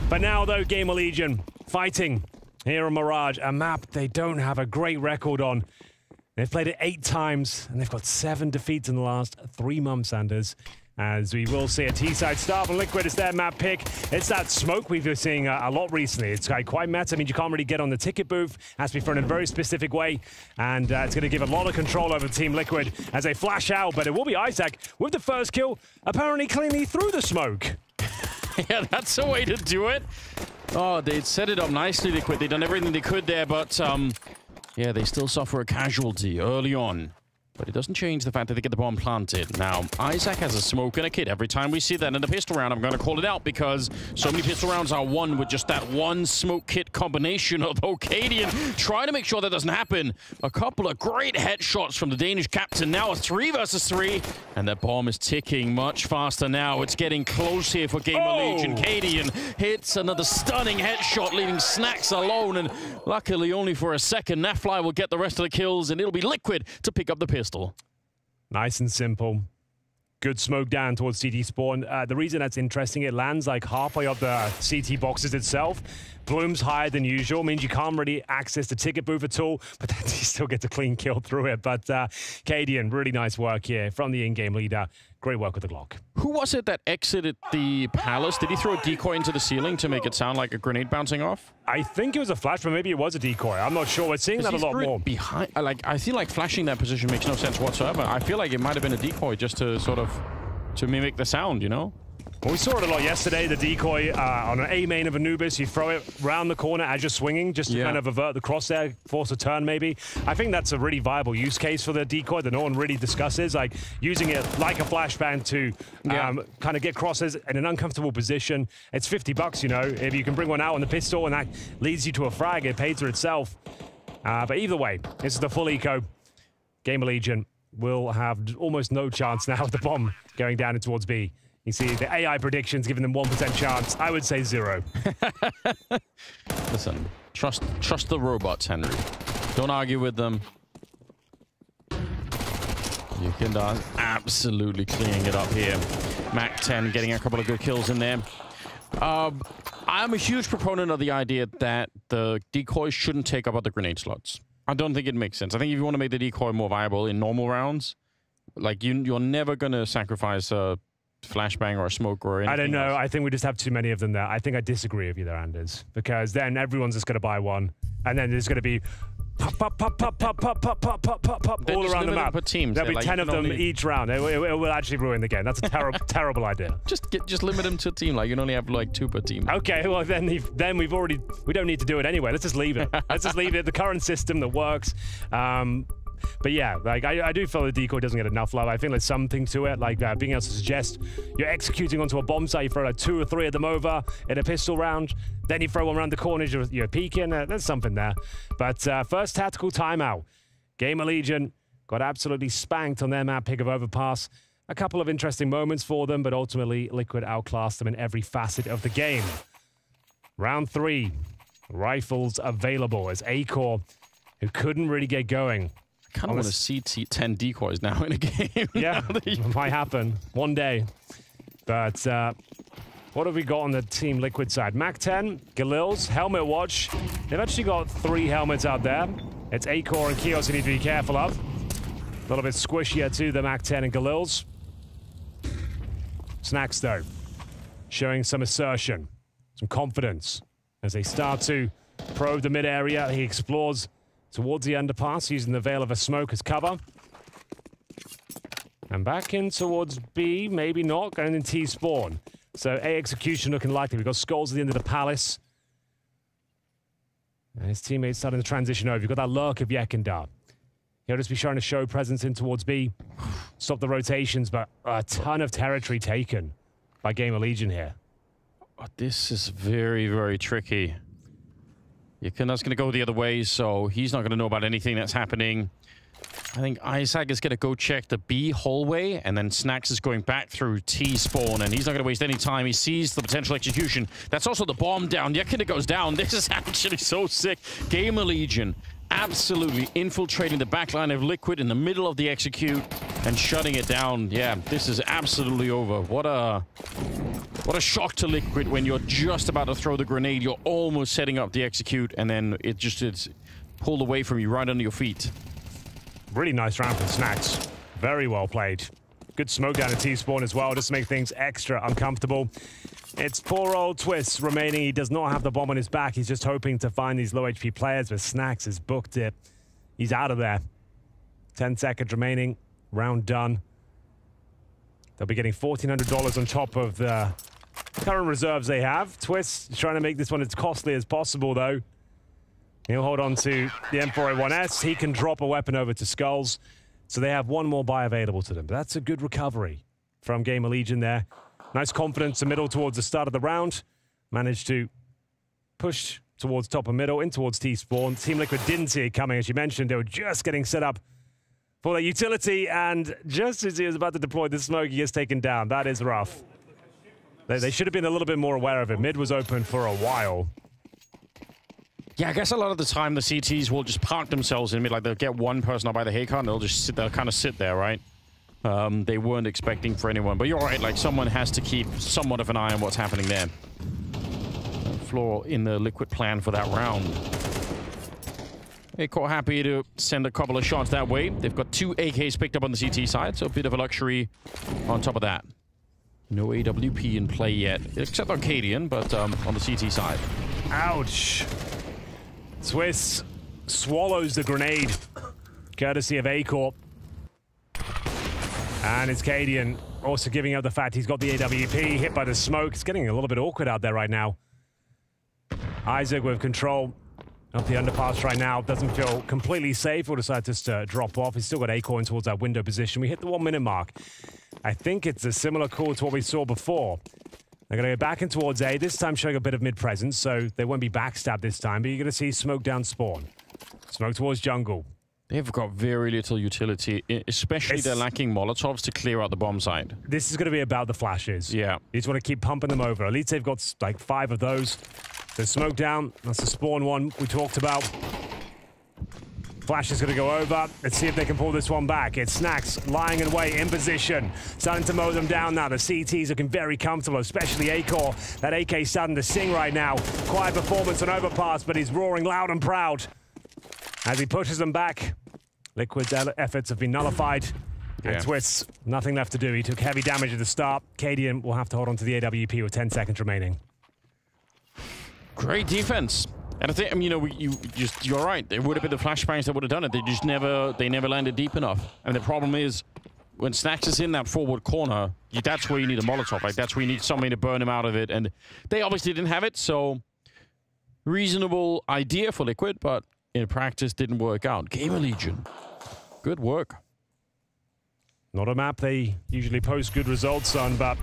But now, though, GamerLegion fighting here on Mirage, a map they don't have a great record on. They've played it 8 times, and they've got 7 defeats in the last 3 months, Anders. As we will see a T-side start from Liquid as their map pick. It's that smoke we've been seeing a lot recently. It's quite meta. I mean, you can't really get on the ticket booth. It has to be thrown in a very specific way. And it's going to give a lot of control over Team Liquid as they flash out. But it will be Isaac with the first kill, apparently cleanly through the smoke. Yeah, that's the way to do it. Oh, they'd set it up nicely, Liquid. They'd done everything they could there, but yeah, they still suffer a casualty early on. But it doesn't change the fact that they get the bomb planted. Now, Isaac has a smoke and a kit. Every time we see that in the pistol round, I'm going to call it out because so many pistol rounds are won with just that one smoke kit combination. Although Cadian trying to make sure that doesn't happen. A couple of great headshots from the Danish captain. Now a 3 versus 3. And that bomb is ticking much faster now. It's getting close here for GamerLegion. Cadian hits another stunning headshot, leaving Snacks alone. And luckily only for a second, Nafly will get the rest of the kills and it'll be Liquid to pick up the pistol. Nice and simple. Good smoke down towards CT spawn. The reason that's interesting, it lands like halfway up the CT boxes itself. Bloom's higher than usual, means you can't really access the ticket booth at all, but then you still get a clean kill through it. But Cadian, really nice work here from the in-game leader. Great work with the Glock. Who was it that exited the palace? Did he throw a decoy into the ceiling to make it sound like a grenade bouncing off? I think it was a flash, but maybe it was a decoy. I'm not sure. We're seeing that a lot more. Behind, I feel like flashing that position makes no sense whatsoever. I feel like it might have been a decoy just to sort of to mimic the sound, you know? Well, we saw it a lot yesterday, the decoy on an A main of Anubis. You throw it round the corner as you're swinging just to kind of avert the crosshair, force a turn maybe. I think that's a really viable use case for the decoy that no one really discusses, like using it like a flashbang to kind of get crosses in an uncomfortable position. It's $50, you know, if you can bring one out on the pistol and that leads you to a frag, it pays for itself. But either way, this is the full eco. GamerLegion will have almost no chance now with the bomb going down in towards B. You see the AI predictions giving them 1% chance. I would say 0. Listen, trust the robots, Henry. Don't argue with them. You can absolutely cleaning it up here. Mac 10 getting a couple of good kills in there. I'm a huge proponent of the idea that the decoys shouldn't take up other grenade slots. I don't think it makes sense. I think if you want to make the decoy more viable in normal rounds, like you're never going to sacrifice a flashbang or a smoke or anything. I don't know. else. I think we just have too many of them there. I think I disagree with you there, Anders, because then everyone's just going to buy one, and then there's going to be pop, pop, pop, pop, pop, pop, pop, pop, pop, pop, pop, all around the map. There'll be 10 of them each round. It will actually ruin the game. That's a terrible idea. Just limit them to a team. Like you can only have like 2 per team. Okay, well then we don't need to do it anyway. Let's just leave it. Let's just leave it. The current system that works. But yeah, like I do feel the decoy doesn't get enough love. I think there's something to it, like being able to suggest you're executing onto a bomb site, you throw like 2 or 3 of them over in a pistol round, then you throw one around the corners, you're peeking. There's something there. But first tactical timeout. GamerLegion got absolutely spanked on their map pick of Overpass. A couple of interesting moments for them, but ultimately Liquid outclassed them in every facet of the game. Round 3, rifles available as A-Core, who couldn't really get going. I kind of want to see 10 decoys now in a game. Yeah, it might happen one day. But what have we got on the Team Liquid side? Mac 10, Galil's, Helmet Watch. They've actually got 3 helmets out there. It's A-Core and Kios you need to be careful of. A little bit squishier too, the Mac 10 and Galil's. Snacks, though, showing some assertion, some confidence. As they start to probe the mid area, he explores towards the underpass, using the veil of a smoke as cover. And back in towards B, maybe not, going in T spawn. So A execution looking likely. We've got Skulls at the end of the palace. And his teammates starting to transition over. You've got that lurk of Yekindar. He'll just be trying to show presence in towards B. Stop the rotations, but a ton of territory taken by GamerLegion here. Oh, this is very, very tricky. That's going to go the other way, so he's not going to know about anything that's happening. I think Isaac is going to go check the B hallway, and then Snacks is going back through T spawn, and he's not going to waste any time. He sees the potential execution. That's also the bomb down. Yekinda goes down. This is actually so sick. GamerLegion absolutely infiltrating the backline of Liquid in the middle of the execute and shutting it down. Yeah, this is absolutely over. What a shock to Liquid when you're just about to throw the grenade. You're almost setting up the execute, and then it's pulled away from you right under your feet. Really nice round from Snacks. Very well played. Good smoke down at T-spawn as well, just to make things extra uncomfortable. It's poor old Twist remaining. He does not have the bomb on his back. He's just hoping to find these low HP players, but Snacks has booked it. He's out of there. 10 seconds remaining. Round done. They'll be getting $1,400 on top of the current reserves they have. Twist is trying to make this one as costly as possible, though. He'll hold on to the M4A1S. He can drop a weapon over to Skulls. So they have one more buy available to them. But that's a good recovery from GamerLegion there. Nice confidence in middle towards the start of the round. Managed to push towards top of middle, in towards T-spawn. Team Liquid didn't see it coming. As you mentioned, they were just getting set up for their utility. And just as he was about to deploy the smoke, he gets taken down. That is rough. They should have been a little bit more aware of it. Mid was open for a while. Yeah, I guess a lot of the time the CTs will just park themselves in mid, like they'll get one person up by the haycart and they'll just sit there, kind of sit there, right? They weren't expecting for anyone, but you're right, like someone has to keep somewhat of an eye on what's happening there. Floor in the Liquid plan for that round. Acor happy to send a couple of shots that way. They've got 2 AKs picked up on the CT side, so a bit of a luxury on top of that. No AWP in play yet, except Arcadian, but on the CT side. Ouch. Twist swallows the grenade, courtesy of Acor. And it's Cadian also giving up the fact he's got the AWP, hit by the smoke. It's getting a little bit awkward out there right now. Isaac with control of the underpass right now. Doesn't feel completely safe. We'll decide just to drop off. He's still got Acor in towards that window position. We hit the 1 minute mark. I think it's a similar call to what we saw before. They're going to go back in towards A, this time showing a bit of mid-presence, so they won't be backstabbed this time, but you're going to see smoke down spawn. Smoke towards jungle. They've got very little utility, especially they're lacking Molotovs to clear out the bomb site. This is going to be about the flashes. Yeah. You just want to keep pumping them over. At least they've got like 5 of those. So smoke down, that's the spawn one we talked about. Flash is going to go over. Let's see if they can pull this one back. It's Snacks lying in wait, in position. Starting to mow them down now. The CT's looking very comfortable, especially Acor. That AK starting to sing right now. Quiet performance on overpass, but he's roaring loud and proud as he pushes them back. Liquid's efforts have been nullified. Yeah. And Twist, nothing left to do. He took heavy damage at the start. Cadian will have to hold on to the AWP with 10 seconds remaining. Great defense. And I think, I mean, you know, you're right. It would have been the flashbangs that would have done it. They never landed deep enough. And the problem is, when Snacks is in that forward corner, that's where you need a Molotov. Like, that's where you need somebody to burn him out of it. And they obviously didn't have it, so reasonable idea for Liquid, but in practice didn't work out. GamerLegion, good work. Not a map they usually post good results on, but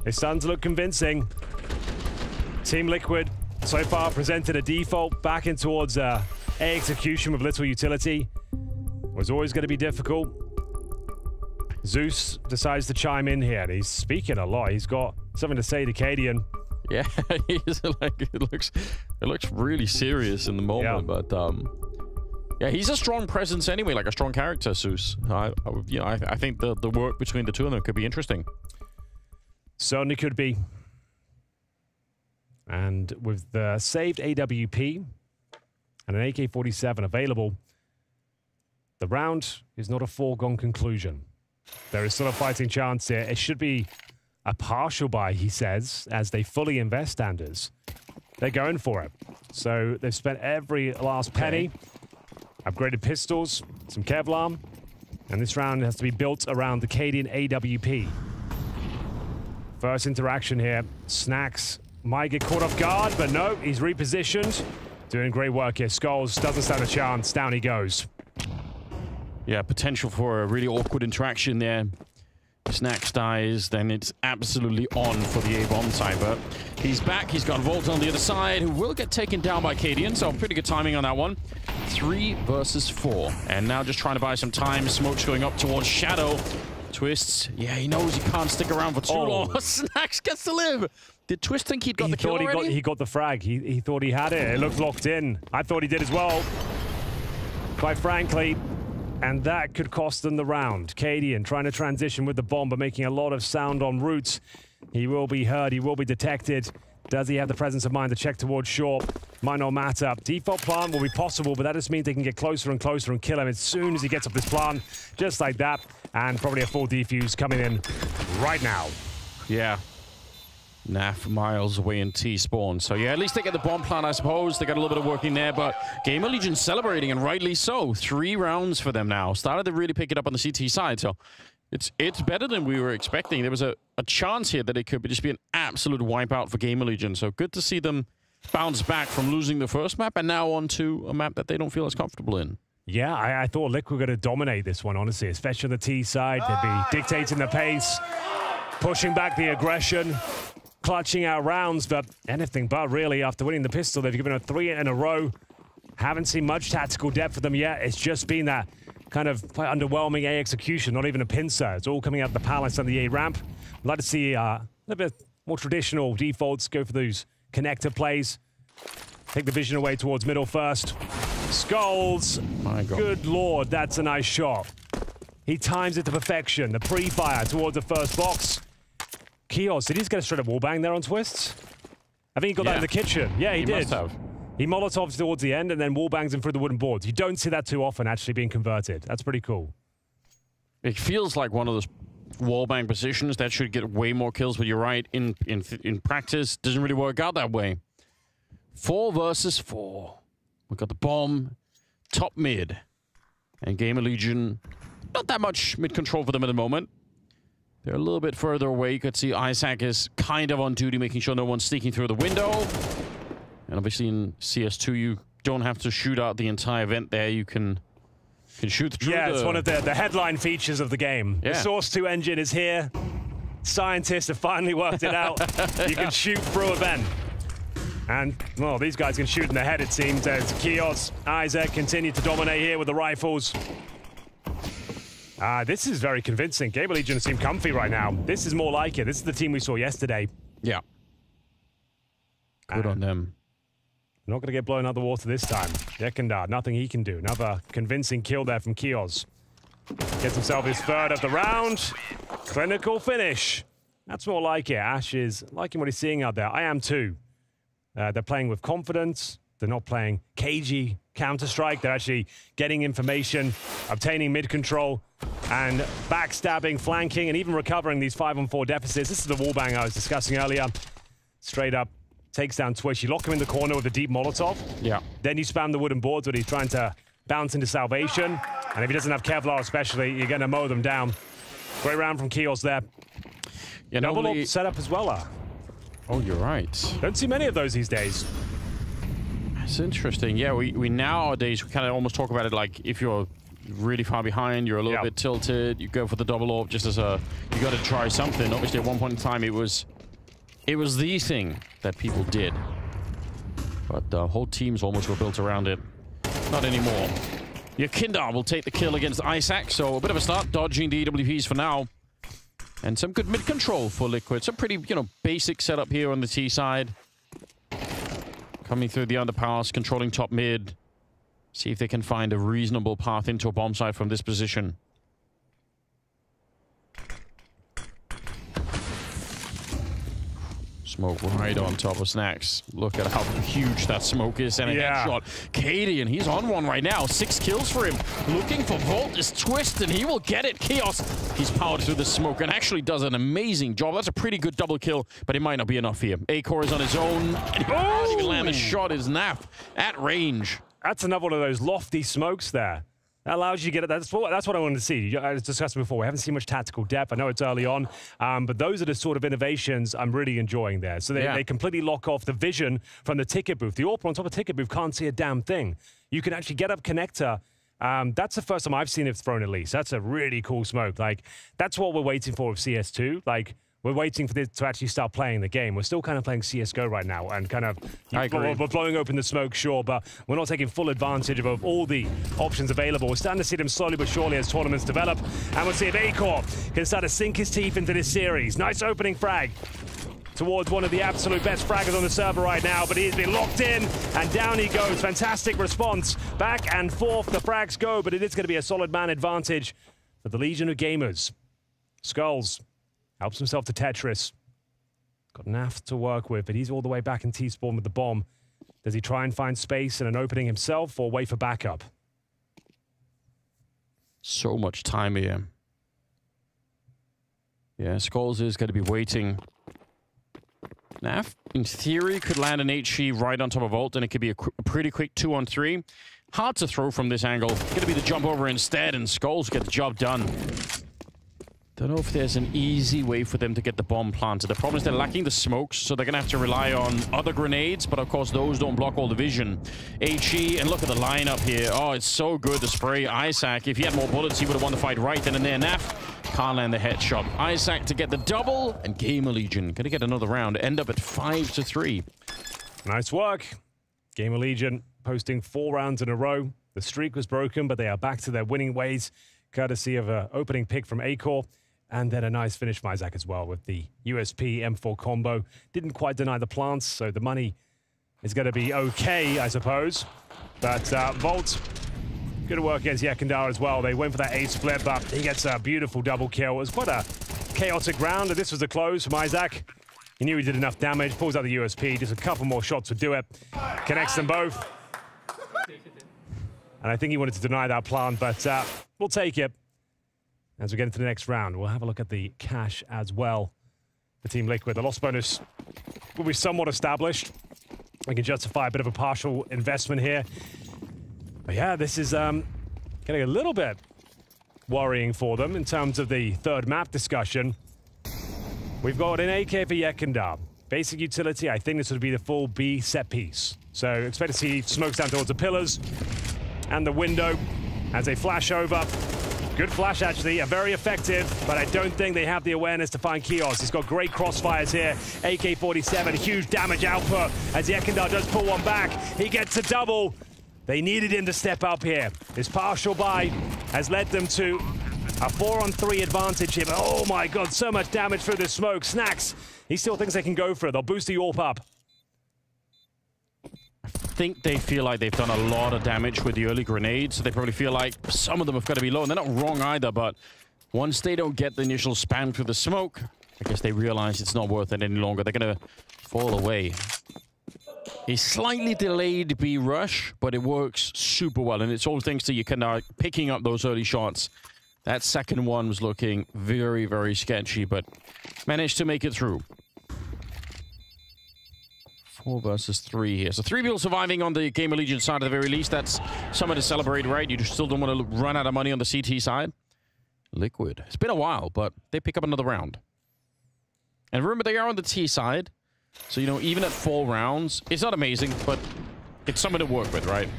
it's starting to look convincing. Team Liquid so far presented a default back in towards A execution with little utility. Was always going to be difficult. Zeus decides to chime in here. He's speaking a lot. He's got something to say to Cadian. Yeah, he's like, it looks really serious in the moment, yeah. But yeah, he's a strong presence anyway, like a strong character, Zeus. I think the work between the two of them could be interesting. Certainly could be. And with the saved AWP and an AK-47 available, the round is not a foregone conclusion. There is still a fighting chance here. It should be a partial buy, he says, as they fully invest standards. They're going for it. So they've spent every last penny, upgraded pistols, some Kevlar, and this round has to be built around the Cadian AWP. First interaction here, Snacks might get caught off guard, but no, he's repositioned. Doing great work here. Skulls doesn't stand a chance. Down he goes. Yeah, potential for a really awkward interaction there. Snacks dies, then it's absolutely on for the A-bomb side, but he's back. He's got Volt on the other side, who will get taken down by Cadian, so pretty good timing on that one. 3 versus 4. And now just trying to buy some time. Smoke's going up towards Shadow. Twists. Yeah, he knows he can't stick around for too long. Snacks gets to live. Did Twist think he'd got the kill already? He got the frag. He thought he had it. It looked locked in. I thought he did as well, quite frankly. And that could cost them the round. Cadian trying to transition with the bomb, but making a lot of sound en route. He will be heard. He will be detected. Does he have the presence of mind to check towards short? Might not matter. Default plant will be possible, but that just means they can get closer and closer and kill him as soon as he gets up this plant. Just like that. And probably a full defuse coming in right now. Yeah. Naf miles away in T-spawn. So yeah, at least they get the bomb plant, I suppose. They got a little bit of working there, but GamerLegion celebrating, and rightly so. 3 rounds for them now. Started to really pick it up on the CT side, so it's better than we were expecting. There was a chance here that it could just be an absolute wipeout for GamerLegion. So good to see them bounce back from losing the first map and now onto a map that they don't feel as comfortable in. Yeah, I thought Liquid were going to dominate this one, honestly, especially on the T side. They'd be dictating the pace, pushing back the aggression, clutching out rounds, but anything but really. After winning the pistol, they've given a 3 in a row. Haven't seen much tactical depth for them yet. It's just been that kind of quite underwhelming A execution, not even a pincer. It's all coming out the palace and the A ramp. I'd like to see a little bit more traditional defaults, go for those connector plays. Take the vision away towards middle first. Skulls. My God. Good Lord, that's a nice shot. He times it to perfection. The pre-fire towards the first box. Kios, did he just get a straight up wallbang there on Twists? I think he got that in the kitchen. Yeah, he did. Must have. He molotovs towards the end and then wallbangs him through the wooden boards. You don't see that too often actually being converted. That's pretty cool. It feels like one of those wallbang positions that should get way more kills, but you're right, in practice, doesn't really work out that way. 4 versus 4. We've got the bomb, top mid. And GamerLegion, not that much mid control for them at the moment. They're a little bit further away. You could see Isaac is kind of on duty, making sure no one's sneaking through the window. And obviously in CS2, you don't have to shoot out the entire vent there. You can shoot through. Yeah, it's one of the headline features of the game. Yeah. The Source 2 engine is here. Scientists have finally worked it out. You can shoot through a vent. And, well, these guys can shoot in the head, it seems, as Kios, Isaac continue to dominate here with the rifles. This is very convincing. GamerLegion seem comfy right now. This is more like it. This is the team we saw yesterday. Yeah. Good on them. Not going to get blown out of the water this time. Yekindar, nothing he can do. Another convincing kill there from Kios. Gets himself his 3rd of the round. Clinical finish. That's more like it. Ash is liking what he's seeing out there. I am too. They're playing with confidence. They're not playing cagey Counter-Strike. They're actually getting information, obtaining mid-control, and backstabbing, flanking, and even recovering these 5-on-4 deficits. This is the wallbang I was discussing earlier. Straight up takes down Twitch. You lock him in the corner with a deep Molotov. Yeah. Then you spam the wooden boards when he's trying to bounce into salvation. And if he doesn't have Kevlar especially, you're going to mow them down. Great round from Kios there. Yeah, Double up setup as well. Oh, you're right. Don't see many of those these days. It's interesting. Yeah, we nowadays, we kind of almost talk about it like if you're really far behind, you're a little bit tilted, you go for the double AWP just as a, you got to try something. Obviously, at one point in time, it was the thing that people did. But the whole teams almost were built around it. Not anymore. Yakindar will take the kill against Isaac, so a bit of a start, dodging the EWPs for now. And some good mid-control for Liquid. Some pretty, basic setup here on the T side. Coming through the underpass, controlling top mid. See if they can find a reasonable path into a bomb site from this position. Smoke right on top of Snacks. Look at how huge that smoke is, and a headshot. Cadian, he's on one right now. 6 kills for him. Looking for Volt is Twist, and he will get it. Chaos, he's powered through the smoke and actually does an amazing job. That's a pretty good double kill, but it might not be enough here. A-Core is on his own, and he can't even land a shot. Is Naf at range. That's another one of those lofty smokes there. That allows you to get it. That's what I wanted to see. I discussed before. We haven't seen much tactical depth. I know it's early on, but those are the sort of innovations I'm really enjoying there. So they completely lock off the vision from the ticket booth. The AWP on top of ticket booth can't see a damn thing. You can actually get up connector. That's the first time I've seen it thrown, at least. That's a really cool smoke. Like, that's what we're waiting for with CS2. Like, we're waiting for this to actually start playing the game. We're still kind of playing CSGO right now and kind of we're blowing open the smoke, sure, but we're not taking full advantage of all the options available. We're starting to see them slowly but surely as tournaments develop, and we'll see if a.Core can start to sink his teeth into this series. Nice opening frag towards one of the absolute best fraggers on the server right now, but he's been locked in, and down he goes. Fantastic response. Back and forth the frags go, but it is going to be a solid man advantage for the Legion of Gamers. Skulls helps himself to Tetris. Got Naf to work with, but he's all the way back in T-spawn with the bomb. Does he try and find space and an opening himself, or wait for backup? So much time here. Yeah, Skulls is going to be waiting. Naf, in theory, could land an HE right on top of Ult, and it could be a pretty quick 2-on-3. Hard to throw from this angle. Going to be the jump over instead, and Skulls get the job done. Don't know if there's an easy way for them to get the bomb planted. The problem is they're lacking the smokes, so they're going to have to rely on other grenades, but of course those don't block all the vision. HE, and look at the lineup here. Oh, it's so good to spray Isaac. If he had more bullets, he would have won the fight right then and there. Naf can't land the headshot. Isaac to get the double, and GamerLegion going to get another round. End up at 5-3. Nice work. GamerLegion posting 4 rounds in a row. The streak was broken, but they are back to their winning ways, courtesy of an opening pick from a.Core. And then a nice finish from Isaac as well with the USP M4 combo. Didn't quite deny the plants, so the money is going to be okay, I suppose. But Volt, good work against Yekindar as well. They went for that A split, but he gets a beautiful double kill. It was quite a chaotic round, and this was the close from Isaac. He knew he did enough damage, pulls out the USP, just a couple more shots would do it. Connects them both. And I think he wanted to deny that plant, but we'll take it. As we get into the next round, we'll have a look at the cash as well. The Team Liquid, the loss bonus will be somewhat established. We can justify a bit of a partial investment here. But yeah, this is getting a little bit worrying for them in terms of the third map discussion. We've got an AK for Yekindar. Basic utility, I think this would be the full B set piece. So expect to see smokes down towards the pillars and the window as they flash over. Good flash, actually, very effective, but I don't think they have the awareness to find Kios. He's got great crossfires here. AK-47, huge damage output as Yekindar does pull one back. He gets a double. They needed him to step up here. His partial buy has led them to a 4-on-3 advantage here. But oh my god, so much damage through the smoke. Snacks, he still thinks they can go for it. They'll boost the AWP up. I think they feel like they've done a lot of damage with the early grenades, so they probably feel like some of them have got to be low, and they're not wrong either, but once they don't get the initial spam through the smoke, I guess they realize it's not worth it any longer. They're going to fall away. A slightly delayed B rush, but it works super well, and it's all thanks to Yekindar picking up those early shots. That second one was looking very, very sketchy, but managed to make it through. 4 versus 3 here. So 3 people surviving on the GamerLegion side at the very least. That's something to celebrate, right? You still don't want to run out of money on the CT side. Liquid. It's been a while, but they pick up another round. And remember, they are on the T side. So, you know, even at 4 rounds, it's not amazing, but it's something to work with, right?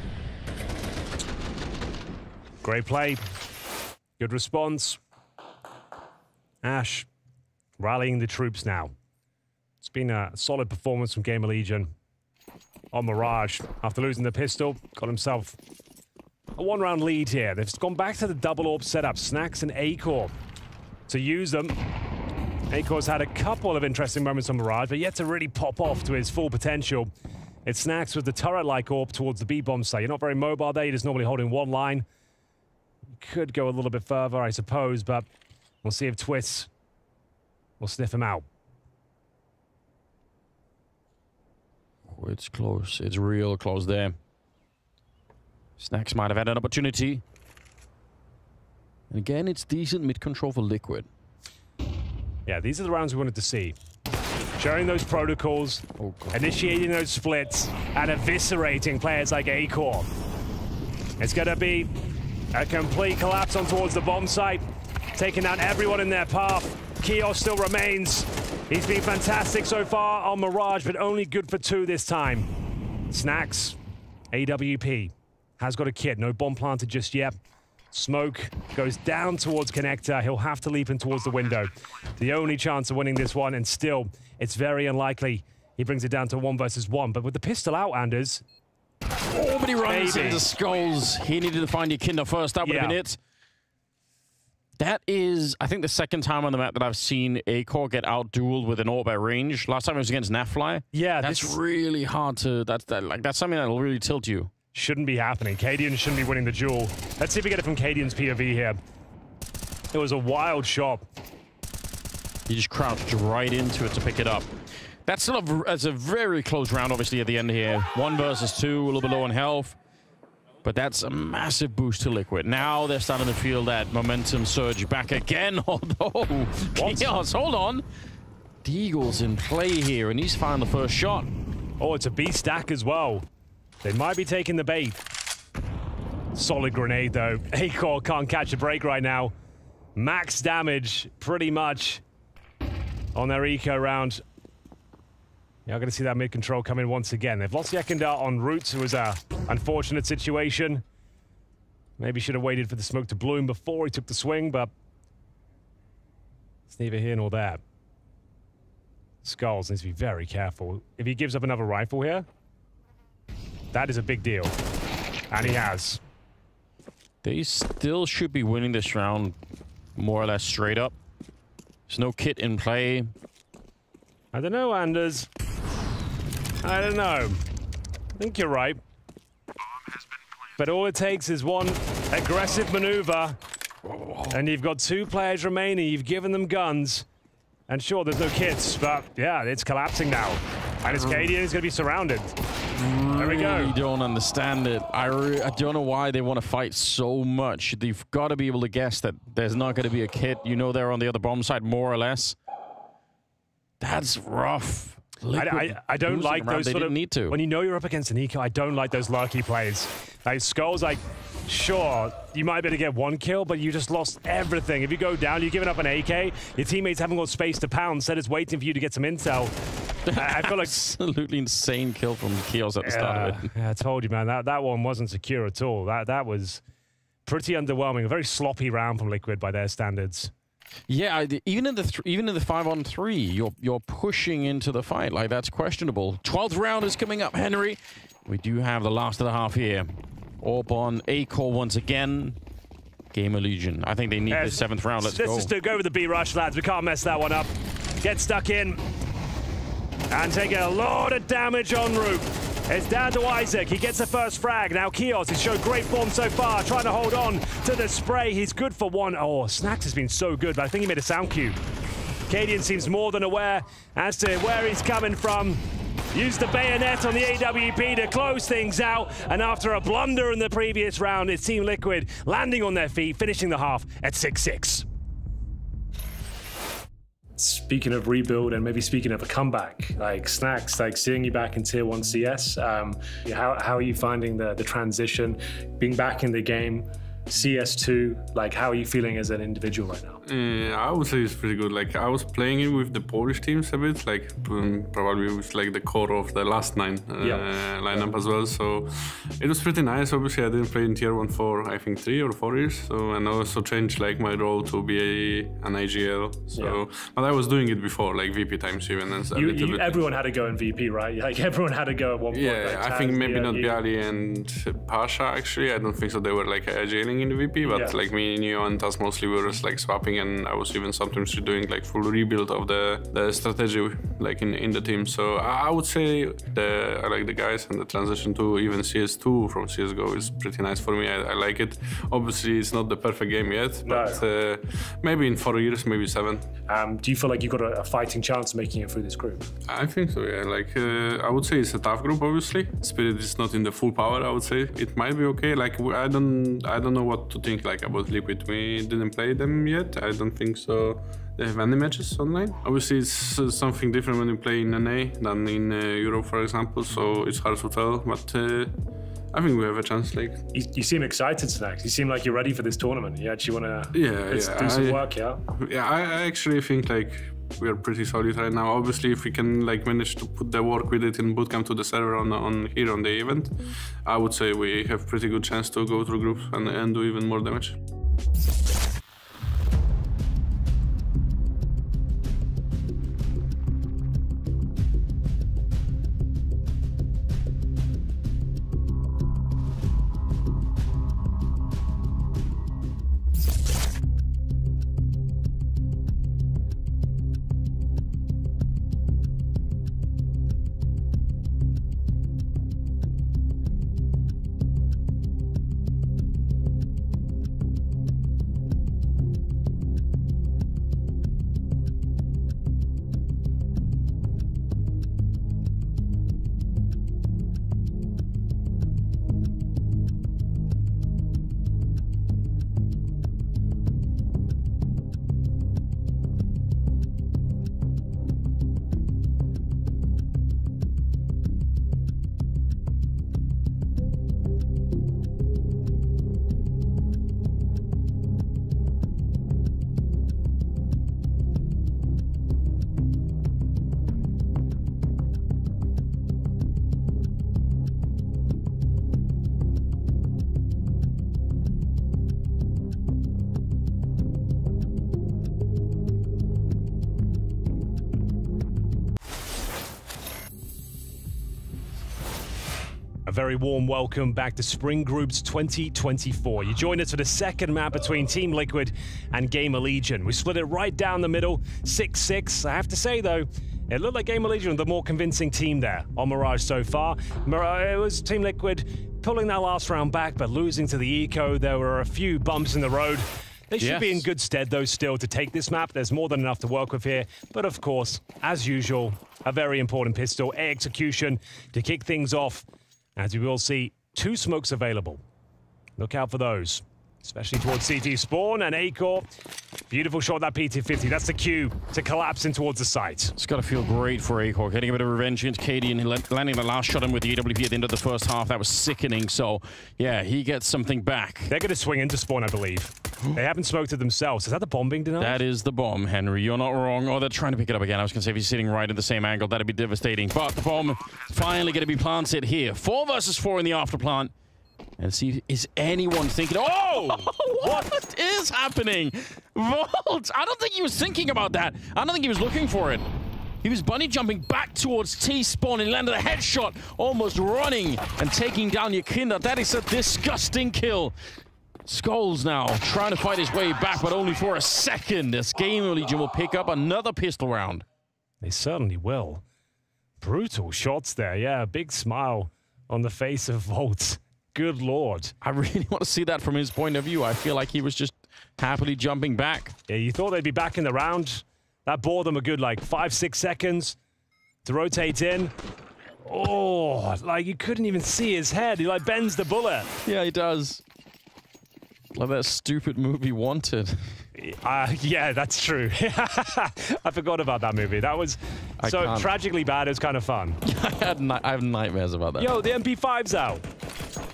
Great play. Good response. Ash rallying the troops now. It's been a solid performance from GamerLegion on Mirage. After losing the pistol, got himself a 1-round lead here. They've gone back to the double AWP setup. Snacks and a.Core to use them. a.Core's had a couple of interesting moments on Mirage, but yet to really pop off to his full potential. It's Snacks with the turret-like AWP towards the B-bomb site. You're not very mobile there. You're just normally holding one line. You could go a little bit further, I suppose, but we'll see if Twist will sniff him out. Oh, it's close. It's real close there. Snacks might have had an opportunity. And again, it's decent mid-control for Liquid. Yeah, these are the rounds we wanted to see. Showing those protocols, initiating those splits, and eviscerating players like a.Core. It's going to be a complete collapse on towards the bomb site, taking down everyone in their path. Kios still remains. He's been fantastic so far on Mirage, but only good for 2 this time. Snacks, AWP, has got a kit. No bomb planted just yet. Smoke goes down towards Connector. He'll have to leap in towards the window. The only chance of winning this one, and still, it's very unlikely. He brings it down to 1 versus 1, but with the pistol out, Anders. Oh, but he runs into Skulls. He needed to find Yakinda first. That would have been it. That is, I think, the second time on the map that I've seen A-Core get out-dueled with an orb at range. Last time it was against Nafly. Yeah, that's really hard to. That's something that'll really tilt you. Shouldn't be happening. Cadian shouldn't be winning the duel. Let's see if we get it from Cadian's POV here. It was a wild shot. He just crouched right into it to pick it up. That's a very close round, obviously, at the end here. 1 versus 2, a little bit low on health. But that's a massive boost to Liquid. Now they're starting to feel that momentum surge back again. Although, Chaos, hold on. Deagle's in play here, and he's found the first shot. Oh, it's a B stack as well. They might be taking the bait. Solid grenade, though. A-Core can't catch a break right now. Max damage, pretty much, on their eco round. You're going to see that mid-control come in once again. They've lost Yakinda on Roots. It was an unfortunate situation. Maybe should have waited for the smoke to bloom before he took the swing, but it's neither here nor there. Skulls needs to be very careful. If he gives up another rifle here, that is a big deal. And he has. They still should be winning this round more or less straight up. There's no kit in play. I don't know, Anders. I don't know. I think you're right. But all it takes is one aggressive maneuver, and you've got 2 players remaining. You've given them guns. And sure, there's no kits, but yeah, it's collapsing now. And it's Cadian who's going to be surrounded. There we go. I don't understand it. I don't know why they want to fight so much. They've got to be able to guess that there's not going to be a kit. You know they're on the other bomb side, more or less. That's rough. I don't like those sort of... need to. When you know you're up against an eco, I don't like those lurky plays. Like, Skull's like, sure, you might be able to get 1 kill, but you just lost everything. If you go down, you're giving up an AK, your teammates haven't got space to pound, instead it's waiting for you to get some intel. I feel like... Absolutely insane kill from Kios at the start of it. Yeah, I told you, man, that one wasn't secure at all. That was pretty underwhelming. A very sloppy round from Liquid by their standards. Yeah, even in the 5-on-3, you're pushing into the fight. Like, that's questionable. 12th round is coming up, Henry. We do have the last of the half here. Orb on A-Core once again. GamerLegion. I think they need the 7th round. Let's go. Let's just go with the B-rush, lads. We can't mess that one up. Get stuck in. And taking a lot of damage en route. It's down to Isaac. He gets the first frag. Now Kios has showed great form so far, trying to hold on to the spray. He's good for 1. Oh, Snacks has been so good, but I think he made a sound cue. Cadian seems more than aware as to where he's coming from. Used the bayonet on the AWP to close things out. And after a blunder in the previous round, it's Team Liquid landing on their feet, finishing the half at 6-6. Speaking of rebuild and maybe speaking of a comeback, like Snacks, like seeing you back in Tier 1 CS, how are you finding the transition, being back in the game, CS2, like how are you feeling as an individual right now? I would say it's pretty good. Like I was playing it with the Polish teams a bit, like probably with like the core of the last 9 lineup as well. So it was pretty nice. Obviously, I didn't play in Tier 1 for I think 3 or 4 years. So and I also changed like my role to be an IGL. So but I was doing it before, like VP times even. And everyone had to go in VP, right? Like everyone had to go at one point. Yeah, like, I think maybe not Bialy and Pasha actually. I don't think so. They were like IGLing in the VP, but like me, Neo, and Tas mostly were just like swapping. And I was even sometimes doing like full rebuild of the strategy like in the team. So I would say I like the guys, and the transition to even CS2 from CSGO is pretty nice for me. I like it. Obviously it's not the perfect game yet, but maybe in 4 years, maybe 7. Do you feel like you've got a fighting chance of making it through this group? I think so, yeah. Like I would say it's a tough group, obviously. Spirit is not in the full power, I would say. It might be okay. Like I don't know what to think like about Liquid. We didn't play them yet. I don't think so. They have any matches online. Obviously, it's something different when you play in NA than in Europe, for example. So it's hard to tell, but I think we have a chance. Like you seem excited, Snacks. You seem like you're ready for this tournament. You actually want to do some work, yeah? Yeah, I actually think like we are pretty solid right now. Obviously, if we can like manage to put the work we did in bootcamp to the server on here on the event, I would say we have pretty good chance to go through groups and do even more damage. Very warm welcome back to Spring Groups 2024. You join us for the second map between Team Liquid and GamerLegion. We split it right down the middle, 6-6. I have to say, though, it looked like GamerLegion, the more convincing team there on Mirage so far. It was Team Liquid pulling that last round back, but losing to the Eco. There were a few bumps in the road. They should be in good stead, though, still, to take this map. There's more than enough to work with here. But, of course, as usual, a very important pistol, A execution to kick things off. As we will see, 2 smokes available. Look out for those, especially towards CT spawn and A-Core. Beautiful shot, that PT-50. That's the cue to collapse in towards the site. It's got to feel great for A-Core, getting a bit of revenge into KD and landing the last shot in with the AWP at the end of the first half. That was sickening. So, yeah, he gets something back. They're going to swing into spawn, I believe. They haven't smoked it themselves. Is that the bomb being denied? That is the bomb, Henry. You're not wrong. Oh, they're trying to pick it up again. I was going to say, if he's sitting right at the same angle, that'd be devastating. But the bomb finally going to be planted here. 4 versus 4 in the after plant. And see, is anyone thinking, oh, what is happening? Volt, I don't think he was thinking about that. I don't think he was looking for it. He was bunny jumping back towards T-spawn and landed a headshot, almost running and taking down Yakinda. That is a disgusting kill. Skulls now trying to fight his way back, but only for a second, as GamerLegion will pick up another pistol round. They certainly will. Brutal shots there. Yeah, a big smile on the face of Volt. Good Lord. I really want to see that from his point of view. I feel like he was just happily jumping back. Yeah, you thought they'd be back in the round. That bought them a good, like, 5-6 seconds to rotate in. Oh, like, you couldn't even see his head. He, like, bends the bullet. Yeah, he does. Like that stupid movie Wanted. Yeah, that's true. I forgot about that movie. That was tragically bad. It was kind of fun. I have nightmares about that. Yo, the MP5's out.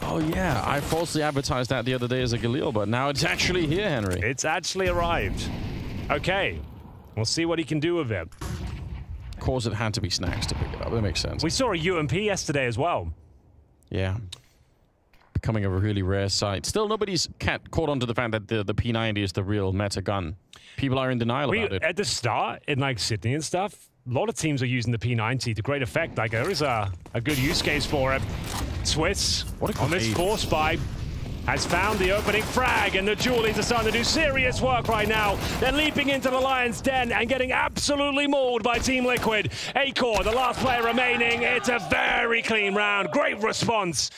Oh, yeah. I falsely advertised that the other day as a Galil, but now it's actually here, Henry. It's actually arrived. Okay. We'll see what he can do with it. Of course, it had to be Snacks to pick it up. That makes sense. We saw a UMP yesterday as well. Yeah. Becoming a really rare sight. Still, nobody's caught on to the fact that the P90 is the real meta gun. People are in denial about it. At the start, in like Sydney and stuff, a lot of teams are using the P90 to great effect. Like, there is a good use case for it. Swiss, on this force buy, has found the opening frag, and the Julies are starting to do serious work right now. They're leaping into the Lion's Den and getting absolutely mauled by Team Liquid. A-Core, the last player remaining. It's a very clean round. Great response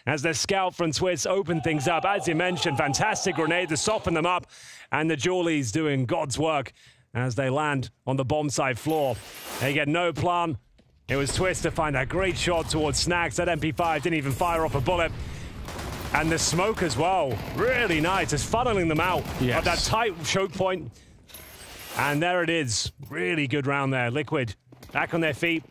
as the scout from Swiss opened things up. As you mentioned, fantastic grenade to soften them up, and the Julies doing God's work as they land on the bomb site floor. They get no plan. It was Twist to find that great shot towards Snacks. That MP5 didn't even fire off a bullet. And the smoke as well, really nice. It's funneling them out of that tight choke point. And there it is. Really good round there. Liquid back on their feet.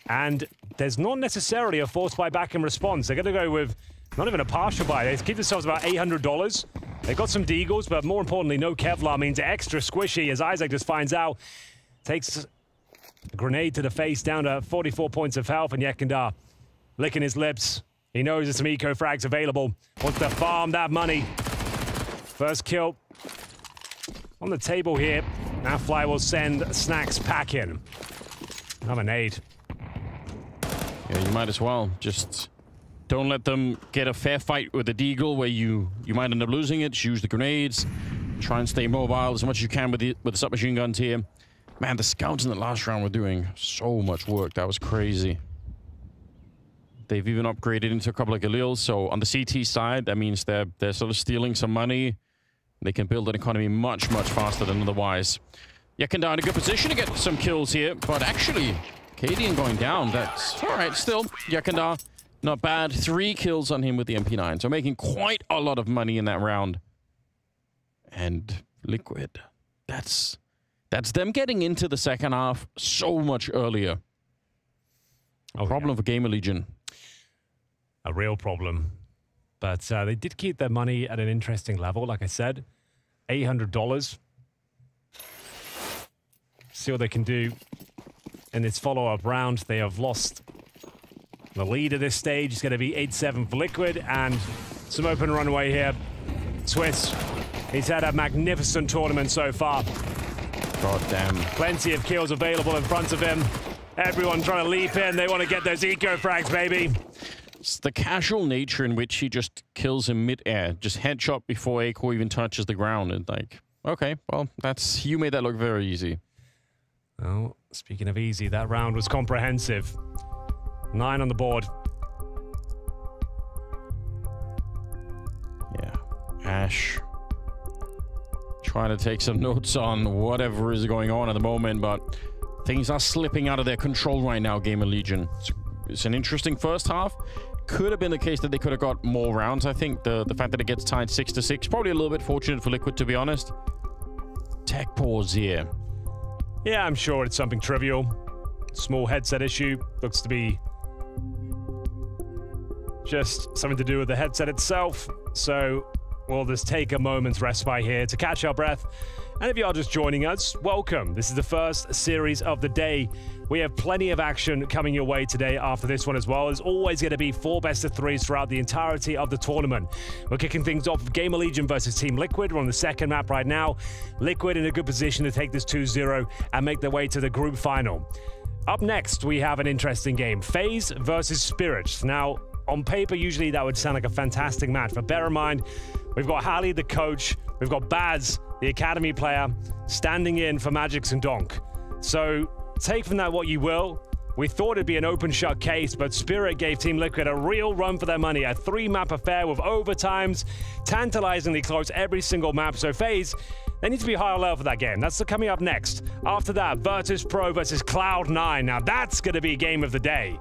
And there's not necessarily a force buy back in response. They're going to go with not even a partial buy. They keep themselves about $800. They've got some deagles, but more importantly, no Kevlar means extra squishy, as Isaac just finds out. Takes a grenade to the face, down to 44 points of health, and Yekindar licking his lips. He knows there's some eco frags available. Wants to farm that money. First kill on the table here. Now Fly will send Snacks packing. Have a nade. Yeah, you might as well. Just don't let them get a fair fight with the Deagle where you might end up losing it. Just use the grenades. Try and stay mobile as much as you can with the submachine guns here. Man, the scouts in the last round were doing so much work. That was crazy. They've even upgraded into a couple of Galils. So on the CT side, that means they're sort of stealing some money. They can build an economy much, much faster than otherwise. Yekindar in a good position to get some kills here, but actually, Cadian going down. That's all right. Still, Yekindar, not bad. 3 kills on him with the MP9. So making quite a lot of money in that round. And Liquid, that's them getting into the second half so much earlier. A problem for GamerLegion. A real problem. But they did keep their money at an interesting level, like I said. $800. See what they can do in this follow-up round. They have lost the lead at this stage. It's going to be 8-7 for Liquid, and some open runway here. Swiss, he's had a magnificent tournament so far. God damn. Plenty of kills available in front of him. Everyone trying to leap in. They want to get those eco frags, baby. It's the casual nature in which he just kills him mid-air. Just headshot before Eiko even touches the ground. And like, okay, well, you made that look very easy. Well, speaking of easy, that round was comprehensive. 9 on the board. Yeah. Ash trying to take some notes on whatever is going on at the moment, but things are slipping out of their control right now, GamerLegion. It's an interesting first half. Could have been the case that they could have got more rounds, I think. The fact that it gets tied 6-6, probably a little bit fortunate for Liquid, to be honest. Tech pause here. Yeah, I'm sure it's something trivial. Small headset issue. Looks to be just something to do with the headset itself. So we'll just take a moment's respite here to catch our breath. And if you are just joining us, welcome. This is the first series of the day. We have plenty of action coming your way today after this one as well. There's always going to be 4 best-of-3s throughout the entirety of the tournament. We're kicking things off with GamerLegion versus Team Liquid. We're on the second map right now. Liquid in a good position to take this 2-0 and make their way to the group final. Up next, we have an interesting game. FaZe versus Spirit. Now, on paper, usually that would sound like a fantastic match, but bear in mind, we've got Hallie, the coach, we've got Baz, the academy player, standing in for Magix and Donk. So take from that what you will. We thought it'd be an open shut case, but Spirit gave Team Liquid a real run for their money. A 3-map affair with overtimes, tantalizingly close every single map. So FaZe, they need to be high alert for that game. That's coming up next. After that, Virtus.pro versus Cloud9. Now that's going to be game of the day.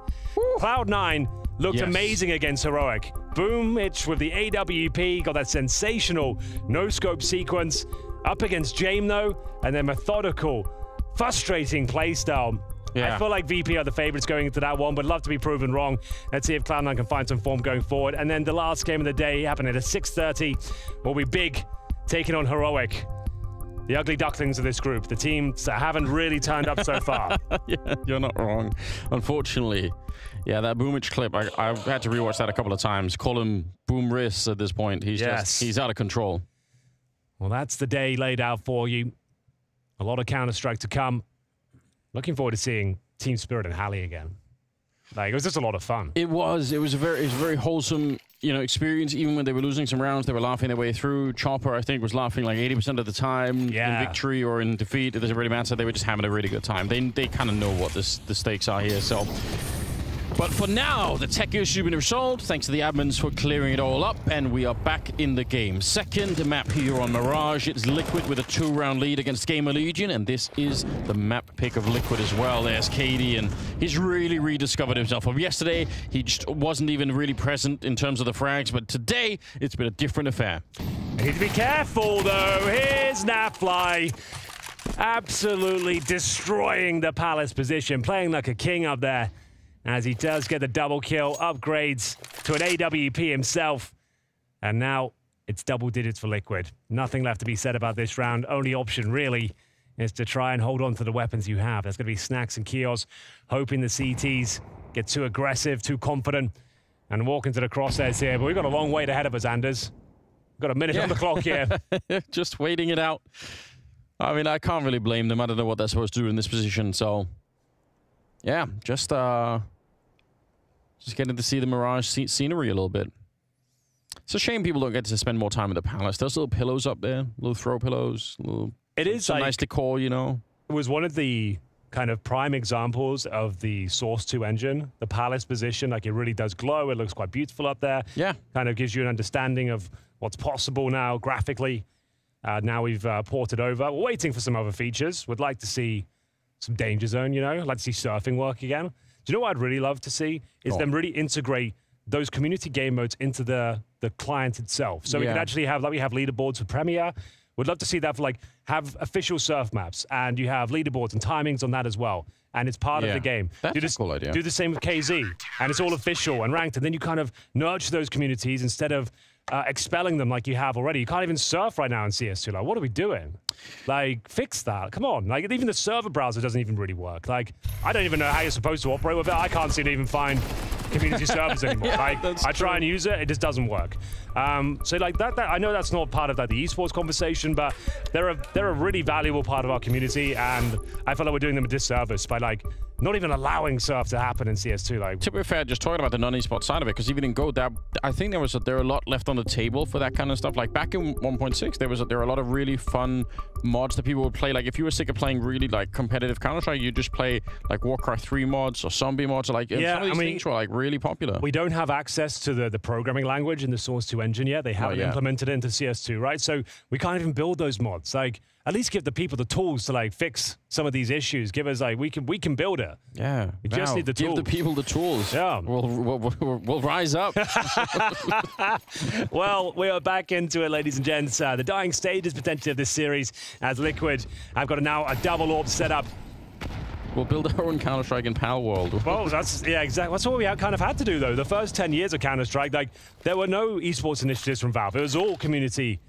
Cloud9 looked amazing against Heroic. Boom, Itch with the AWP, got that sensational no-scope sequence. Up against Jame, though, and then methodical, frustrating playstyle. Yeah. I feel like VP are the favorites going into that one, but love to be proven wrong. Let's see if Cloud9 can find some form going forward. And then the last game of the day happening at 6:30 will be Big taking on Heroic. The ugly ducklings of this group, the teams that haven't really turned up so far. Yeah, you're not wrong. Unfortunately, yeah, that Boomich clip, I had to rewatch that a couple of times. Call him Boom Riss at this point. He's he's out of control. Well, that's the day laid out for you. A lot of Counter-Strike to come. Looking forward to seeing Team Spirit and Hallie again. Like, it was just a lot of fun. It was a very wholesome, experience. Even when they were losing some rounds, they were laughing their way through. Chopper, I think, was laughing like 80% of the time in victory or in defeat. It doesn't really matter. They were just having a really good time. They kind of know what the stakes are here. So, but for now, the tech issue has been resolved. Thanks to the admins for clearing it all up, and we are back in the game. Second map here on Mirage. It's Liquid with a 2-round lead against GamerLegion, and this is the map pick of Liquid as well. There's KD, and he's really rediscovered himself. From yesterday, he just wasn't even really present in terms of the frags, but today, it's been a different affair. You need to be careful, though. Here's Nafly. Absolutely destroying the Palace position, playing like a king up there. As he does get the double kill, upgrades to an AWP himself. And now it's double digits for Liquid. Nothing left to be said about this round. Only option really is to try and hold on to the weapons you have. There's going to be Snacks and Kios, hoping the CTs get too aggressive, too confident, and walk into the crosshairs here. But we've got a long wait ahead of us, Anders. We've got a minute on the clock here. Just waiting it out. I mean, I can't really blame them. I don't know what they're supposed to do in this position. So, yeah, just getting to see the Mirage scenery a little bit. It's a shame people don't get to spend more time at the Palace. There's little pillows up there, little throw pillows. Some nice decor, you know. It was one of the kind of prime examples of the Source 2 engine, the Palace position. Like, it really does glow. It looks quite beautiful up there. Yeah. Kind of gives you an understanding of what's possible now graphically. Now we've ported over. We're waiting for some other features. Would like to see some danger zone, you know. I'd like to see surfing work again. Do you know what I'd really love to see? Is them really integrate those community game modes into the client itself. So we can actually have, like we have leaderboards for Premiere. Would love to see that for, like, have official surf maps, and you have leaderboards and timings on that as well. And it's part of the game. That's a cool idea. Do the same with KZ, and it's all official and ranked. And then you kind of nurture those communities instead of expelling them like you have already. You can't even surf right now in CS2. Like, what are we doing? Like, fix that. Come on. Like, even the server browser doesn't even really work. Like, I don't even know how you're supposed to operate with it. I can't seem to even find community servers anymore. Like, I try and use it, it just doesn't work. So like that I know that's not part of like the esports conversation, but they're a really valuable part of our community, and I feel like we're doing them a disservice by like not even allowing surf to happen in CS2. Like, to be fair, just talking about the non-esports side of it, because even in Go, I think there were a lot left on the table for that kind of stuff. Like back in 1.6, there were a lot of really fun mods that people would play. Like if you were sick of playing really like competitive Counter-Strike, you just play like Warcraft 3 mods or zombie mods. Or, like some of these things were like really popular. We don't have access to the programming language in the Source 2 engine yet. They haven't implemented it into CS2, right? So we can't even build those mods. Like, at least give the people the tools to like fix some of these issues. Give us like we can build it. Yeah, we just need the tools. Give the people the tools. Yeah, we'll rise up. Well, we are back into it, ladies and gents. The dying stages potentially of this series as Liquid. I've got now a double orb set up. We'll build our own Counter-Strike in Pal World. Well, exactly. That's what we kind of had to do, though. The first 10 years of Counter-Strike, like, there were no esports initiatives from Valve. It was all community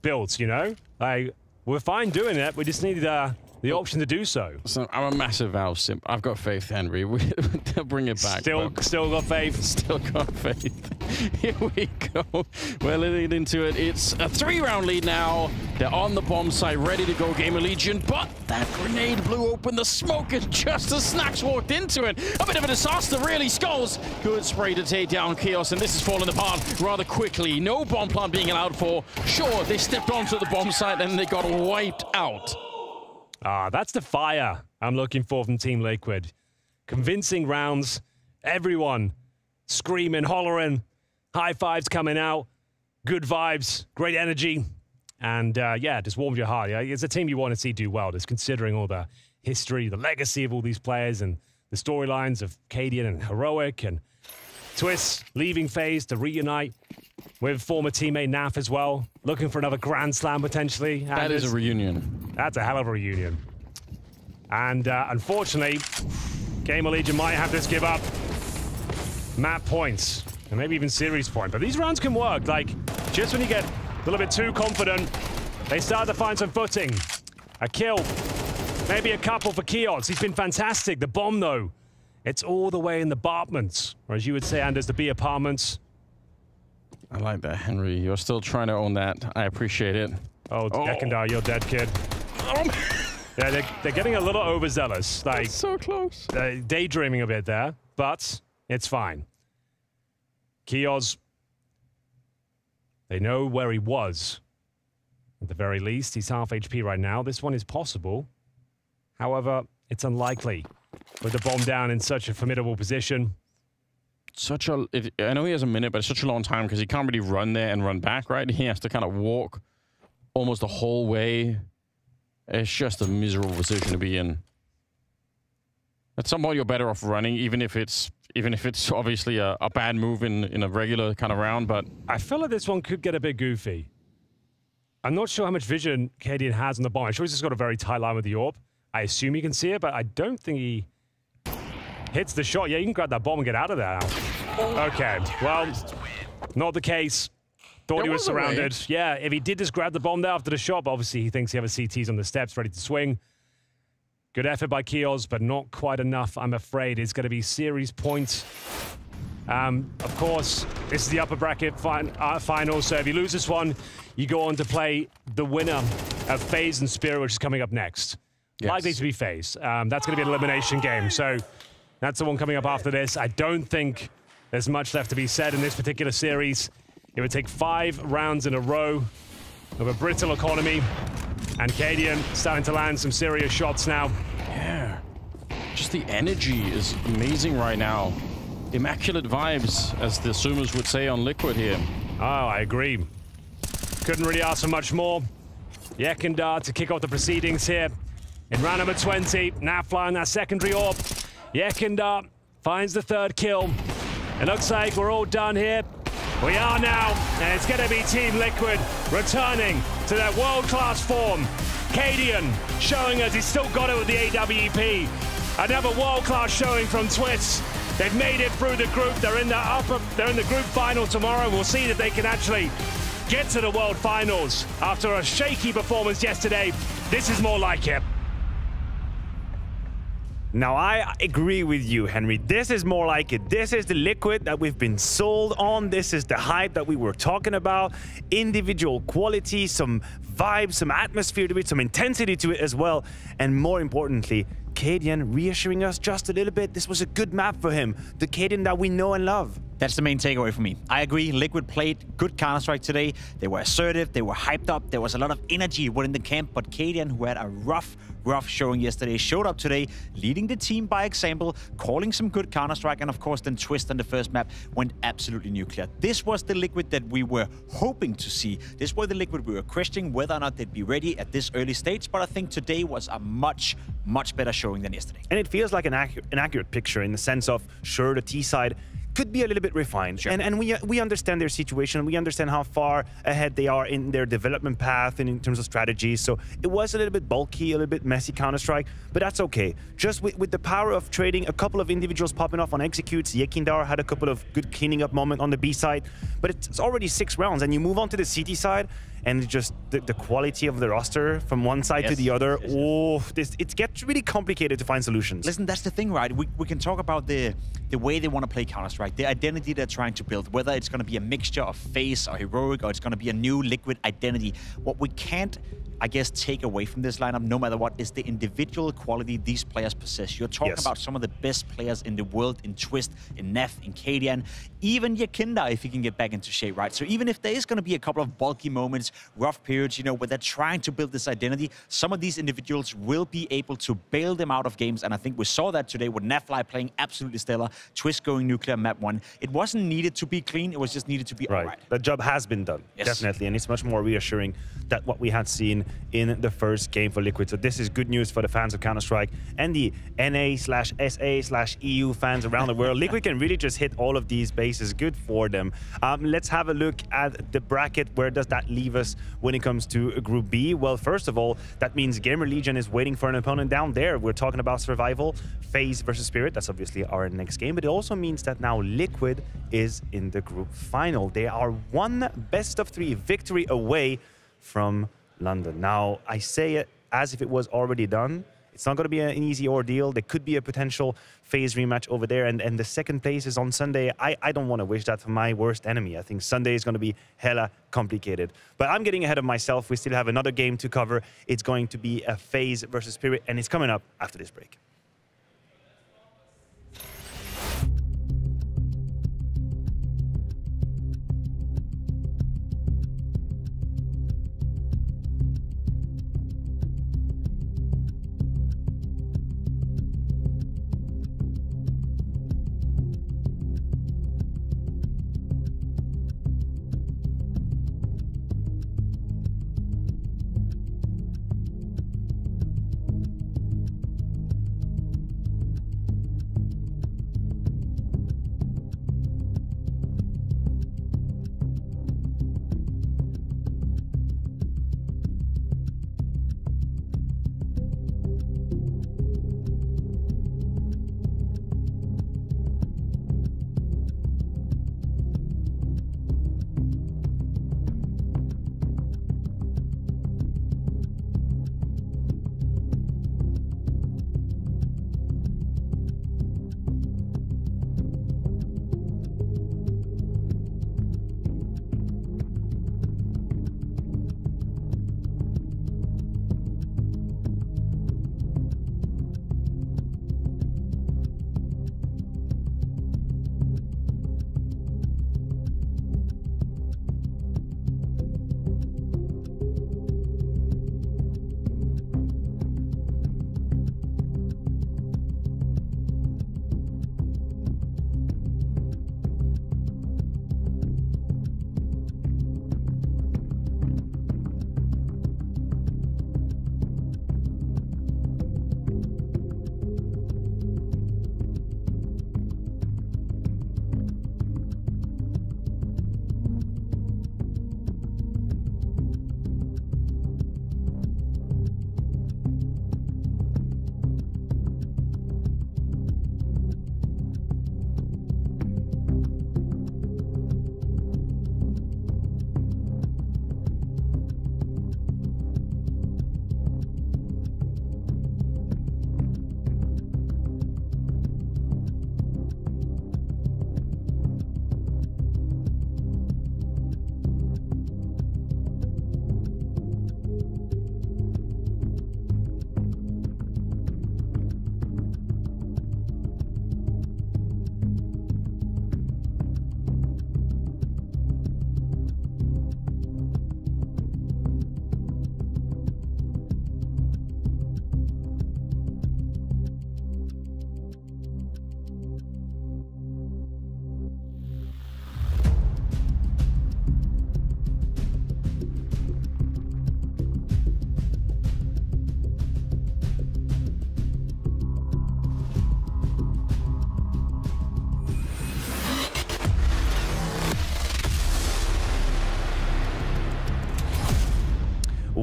built, you know? Like, we're fine doing it. We just needed the option to do so. So I'm a massive Valve simp. I've got faith, Henry. They'll bring it back. Still got faith. Still got faith. Here we go. We're leading into it. It's a 3-round lead now. They're on the bomb site, ready to go, GamerLegion. But that grenade blew open the smoke, and just as Snacks walked into it, a bit of a disaster, really. Skulls. Good spray to take down Chaos, and this is falling apart rather quickly. No bomb plant being allowed for. Sure, they stepped onto the bomb site, and they got wiped out. That's the fire I'm looking for from Team Liquid. Convincing rounds, everyone screaming, hollering, high fives coming out, good vibes, great energy, and yeah, just warmed your heart. It's a team you want to see do well, just considering all the history, the legacy of all these players, and the storylines of Cadian and Heroic, and Twist leaving FaZe to reunite with former teammate Naf as well, looking for another Grand Slam potentially. That is a reunion. That's a hell of a reunion. And unfortunately, GamerLegion might have this give up map points, and maybe even series point. But these rounds can work. Like, just when you get a little bit too confident, they start to find some footing. A kill, maybe a couple for Kios. He's been fantastic. The bomb, though, it's all the way in the apartments, or as you would say, Anders, the B apartments. I like that, Henry. You're still trying to own that. I appreciate it. Oh, Ekandar, you're dead, kid. Yeah, they're getting a little overzealous. Like, that's so close. Daydreaming a bit there, but it's fine. Kios, they know where he was. At the very least, he's half HP right now. This one is possible. However, it's unlikely. With the bomb down in such a formidable position. I know he has a minute, but it's such a long time because he can't really run there and run back, right? He has to kind of walk almost the whole way. It's just a miserable position to be in. At some point, you're better off running, even if it's obviously a bad move in a regular kind of round. But I feel like this one could get a bit goofy. I'm not sure how much vision Cadian has on the bomb. I'm sure he's just got a very tight line with the orb. I assume he can see it, but I don't think he hits the shot. Yeah, you can grab that bomb and get out of there now. Okay, well, not the case. Thought he was surrounded. Yeah, if he did just grab the bomb there after the shot, but obviously he thinks he has CTs on the steps ready to swing. Good effort by Kios, but not quite enough, I'm afraid. It's going to be series points. Of course, this is the upper bracket final, so if you lose this one, you go on to play the winner of FaZe and Spirit, which is coming up next. Yes. Likely to be FaZe. That's going to be an elimination game, so that's the one coming up after this. I don't think there's much left to be said in this particular series. It would take 5 rounds in a row of a brittle economy, and Cadian starting to land some serious shots now. Yeah, just the energy is amazing right now. Immaculate vibes, as the Summers would say on Liquid here. Oh, I agree. Couldn't really ask for much more. Yekindar to kick off the proceedings here. In round number 20, Nafly on that secondary orb. Yekindar finds the 3rd kill. It looks like we're all done here. We are now, and it's going to be Team Liquid returning to their world-class form. Cadian showing us he's still got it with the AWP. Another world-class showing from Twist. They've made it through the group. They're in the group final tomorrow. We'll see if they can actually get to the World Finals. After a shaky performance yesterday, this is more like it. Now, I agree with you, Henry. This is more like it. This is the Liquid that we've been sold on. This is the hype that we were talking about. Individual quality, some vibe, some atmosphere to it, some intensity to it as well. And more importantly, Cadian reassuring us just a little bit. This was a good map for him. The Cadian that we know and love. That's the main takeaway for me. I agree, Liquid played good Counter-Strike today. They were assertive, they were hyped up, there was a lot of energy within the camp, but Cadian, who had a rough showing yesterday, showed up today, leading the team by example, calling some good Counter-Strike, and of course then Twist on the first map went absolutely nuclear. This was the Liquid that we were hoping to see. This was the Liquid we were questioning whether or not they'd be ready at this early stage, but I think today was a much better showing than yesterday. And it feels like an accurate picture in the sense of, sure, the T side could be a little bit refined. Sure. And we understand their situation. We understand how far ahead they are in their development path and in terms of strategies. So it was a little bit bulky, a little bit messy Counter-Strike, but that's okay. Just with the power of trading, a couple of individuals popping off on executes. Yekindar had a couple of good cleaning up moment on the B side, but it's already 6 rounds and you move on to the CT side and just the quality of the roster from one side to the other. It gets really complicated to find solutions. Listen, that's the thing, right? We can talk about the way they want to play Counter-Strike, the identity they're trying to build, whether it's going to be a mixture of FaZe or Heroic, or it's going to be a new Liquid identity. What we can't, I guess, take away from this lineup, no matter what, is the individual quality these players possess. You're talking about some of the best players in the world, in Twist, in Nef, in Cadian, even Yekindar, if he can get back into shape, right? So even if there is going to be a couple of bulky moments, rough periods, you know, where they're trying to build this identity, some of these individuals will be able to bail them out of games, and I think we saw that today with Nafly playing absolutely stellar, Twist going nuclear map 1. It wasn't needed to be clean, it was just needed to be all right. The job has been done, definitely, and it's much more reassuring that what we had seen in the first game for Liquid. So this is good news for the fans of Counter-Strike and the NA/SA/EU fans around the world. Liquid can really just hit all of these bases. Good for them. Let's have a look at the bracket. Where does that leave us when it comes to Group B? Well, first of all, that means GamerLegion is waiting for an opponent down there. We're talking about survival, FaZe versus Spirit. That's obviously our next game, but it also means that now Liquid is in the group final. They are one best-of-3 victory away from London. Now, I say it as if it was already done. It's not going to be an easy ordeal. There could be a potential FaZe rematch over there, and the second place is on Sunday. I don't want to wish that for my worst enemy. I think Sunday is going to be hella complicated. But I'm getting ahead of myself. We still have another game to cover. It's going to be a FaZe versus Spirit, and it's coming up after this break.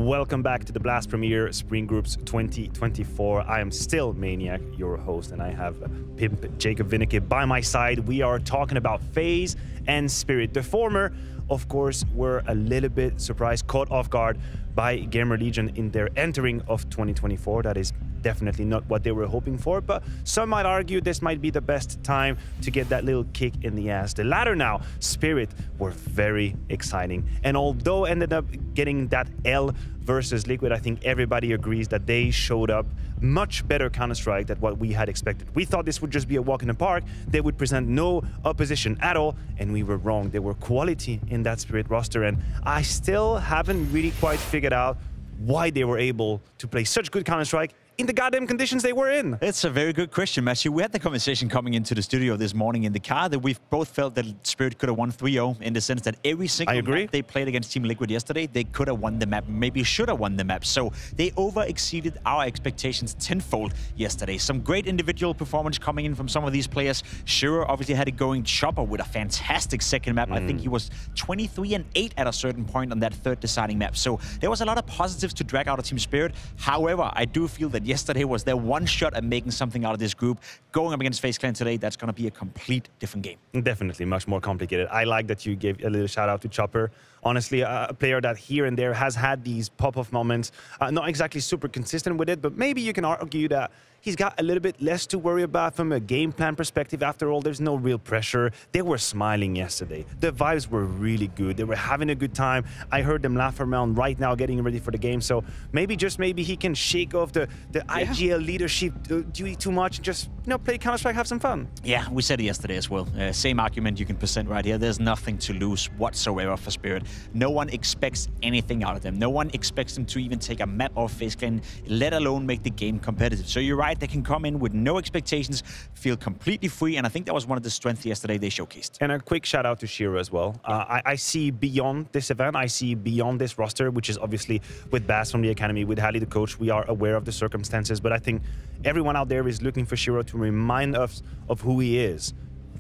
Welcome back to the Blast Premier Spring Groups 2024. I am still Maniac, your host, and I have Pimp Jacob Winnecke by my side. We are talking about FaZe and Spirit. The former, of course, were a little bit surprised, caught off guard by GamerLegion in their entering of 2024. That is definitely not what they were hoping for, but some might argue this might be the best time to get that little kick in the ass. The latter now, Spirit, were very exciting. And although ended up getting that L versus Liquid, I think everybody agrees that they showed up much better Counter-Strike than what we had expected. We thought this would just be a walk in the park. They would present no opposition at all, and we were wrong. There were quality in that Spirit roster, and I still haven't really quite figured out why they were able to play such good Counter-Strike in the goddamn conditions they were in. It's a very good question, Matthew. We had the conversation coming into the studio this morning in the car that we've both felt that Spirit could have won 3-0 in the sense that every single map they played against Team Liquid yesterday, they could have won the map, maybe should have won the map. So they over-exceeded our expectations tenfold yesterday. Some great individual performance coming in from some of these players. Shiro obviously had it going. Chopper with a fantastic second map. I think he was 23-8 at a certain point on that third deciding map. So there was a lot of positives to drag out of Team Spirit. However, I do feel that yesterday was their one shot at making something out of this group. Going up against FaZe Clan today, that's going to be a complete different game. Definitely much more complicated. I like that you gave a little shout out to Chopper. Honestly, a player that here and there has had these pop-off moments, not exactly super consistent with it, but maybe you can argue that he's got a little bit less to worry about from a game plan perspective. After all, there's no real pressure. They were smiling yesterday. The vibes were really good. They were having a good time. I heard them laugh around right now, getting ready for the game. So maybe, just maybe, he can shake off the IGL leadership duty too much and just, you know, play Counter-Strike, have some fun. Yeah, we said it yesterday as well. Same argument you can present right here. There's nothing to lose whatsoever for Spirit. No one expects anything out of them. No one expects them to even take a map off FaZe Clan, let alone make the game competitive. So you're right, they can come in with no expectations, feel completely free, and I think that was one of the strengths yesterday they showcased. And a quick shout out to Shiro as well. I see beyond this event, I see beyond this roster, which is obviously with Bass from the Academy, with Hallie the coach, we are aware of the circumstances, but I think everyone out there is looking for Shiro to remind us of who he is.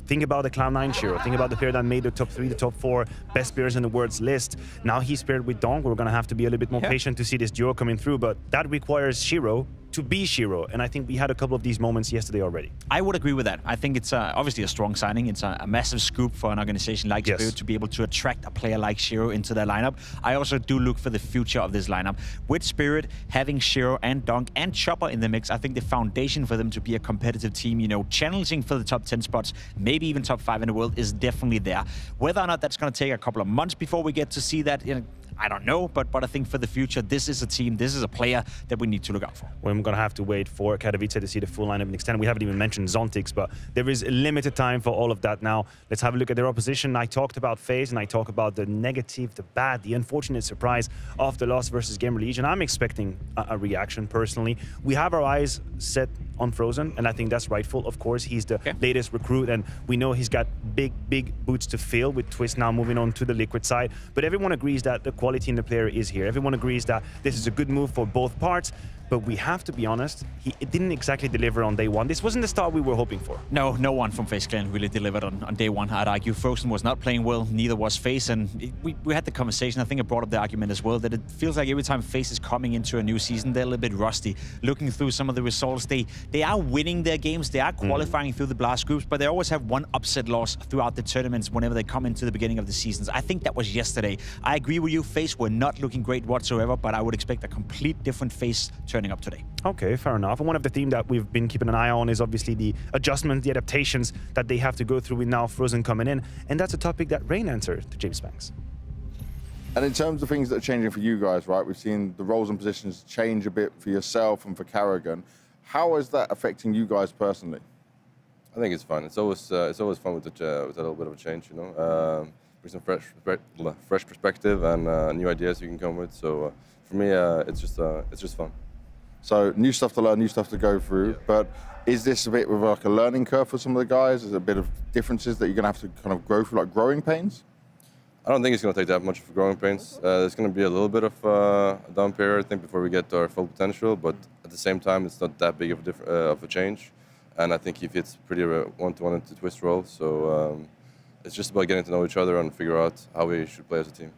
Think about the Cloud9 Shiro. Think about the player that made the top 3, the top 4 best players in the world's list. Now he's paired with Donk. We're going to have to be a little bit more patient to see this duo coming through, but that requires Shiro to be Shiro, and I think we had a couple of these moments yesterday already. I would agree with that. I think it's obviously a strong signing. It's a massive scoop for an organization like Spirit to be able to attract a player like Shiro into their lineup. I also do look for the future of this lineup. With Spirit, having Shiro and Donk and Chopper in the mix, I think the foundation for them to be a competitive team, you know, challenging for the top 10 spots, maybe even top 5 in the world, is definitely there. Whether or not that's going to take a couple of months before we get to see that, you know, I don't know, but I think for the future, this is a team, this is a player that we need to look out for. We're going to have to wait for Katowice to see the full lineup and extend. We haven't even mentioned Zontix, but there is limited time for all of that now. Let's have a look at their opposition. I talked about FaZe, and I talk about the negative, the bad, the unfortunate surprise of the loss versus GamerLegion. I'm expecting a reaction, personally. We have our eyes set on Frozen, and I think that's rightful. Of course, he's the latest recruit, and we know he's got big boots to fill, with Twist now moving on to the Liquid side. But everyone agrees that the quality in the player is here. Everyone agrees that this is a good move for both parts. But we have to be honest, it didn't exactly deliver on day one. This wasn't the start we were hoping for. No, no one from FaZe Clan really delivered on day one, I'd argue. Frozen was not playing well, neither was FaZe, and we had the conversation. I think it brought up the argument as well that it feels like every time FaZe is coming into a new season, they're a little bit rusty. Looking through some of the results, they are winning their games, they are qualifying through the blast groups, but they always have one upset loss throughout the tournaments whenever they come into the beginning of the seasons. I think that was yesterday. I agree with you, FaZe were not looking great whatsoever, but I would expect a complete different FaZe turning up today. Okay, fair enough. And one of the themes that we've been keeping an eye on is obviously the adjustments, the adaptations that they have to go through with now Frozen coming in. And that's a topic that Rain answered to James Banks. And in terms of things that are changing for you guys, right, we've seen the roles and positions change a bit for yourself and for Karrigan. How is that affecting you guys personally? I think it's fun. It's always fun with a little bit of a change, you know. With some fresh perspective and new ideas you can come with. So for me, it's just fun. So new stuff to learn, new stuff to go through. But is this a bit of like a learning curve for some of the guys? Is it a bit of differences that you're going to have to kind of go through, like growing pains? I don't think it's going to take that much of growing pains. There's going to be a little bit of a down period, I think, before we get to our full potential. But at the same time, it's not that big of a change. And I think he fits pretty one-to-one into Twist role. So it's just about getting to know each other and figure out how we should play as a team.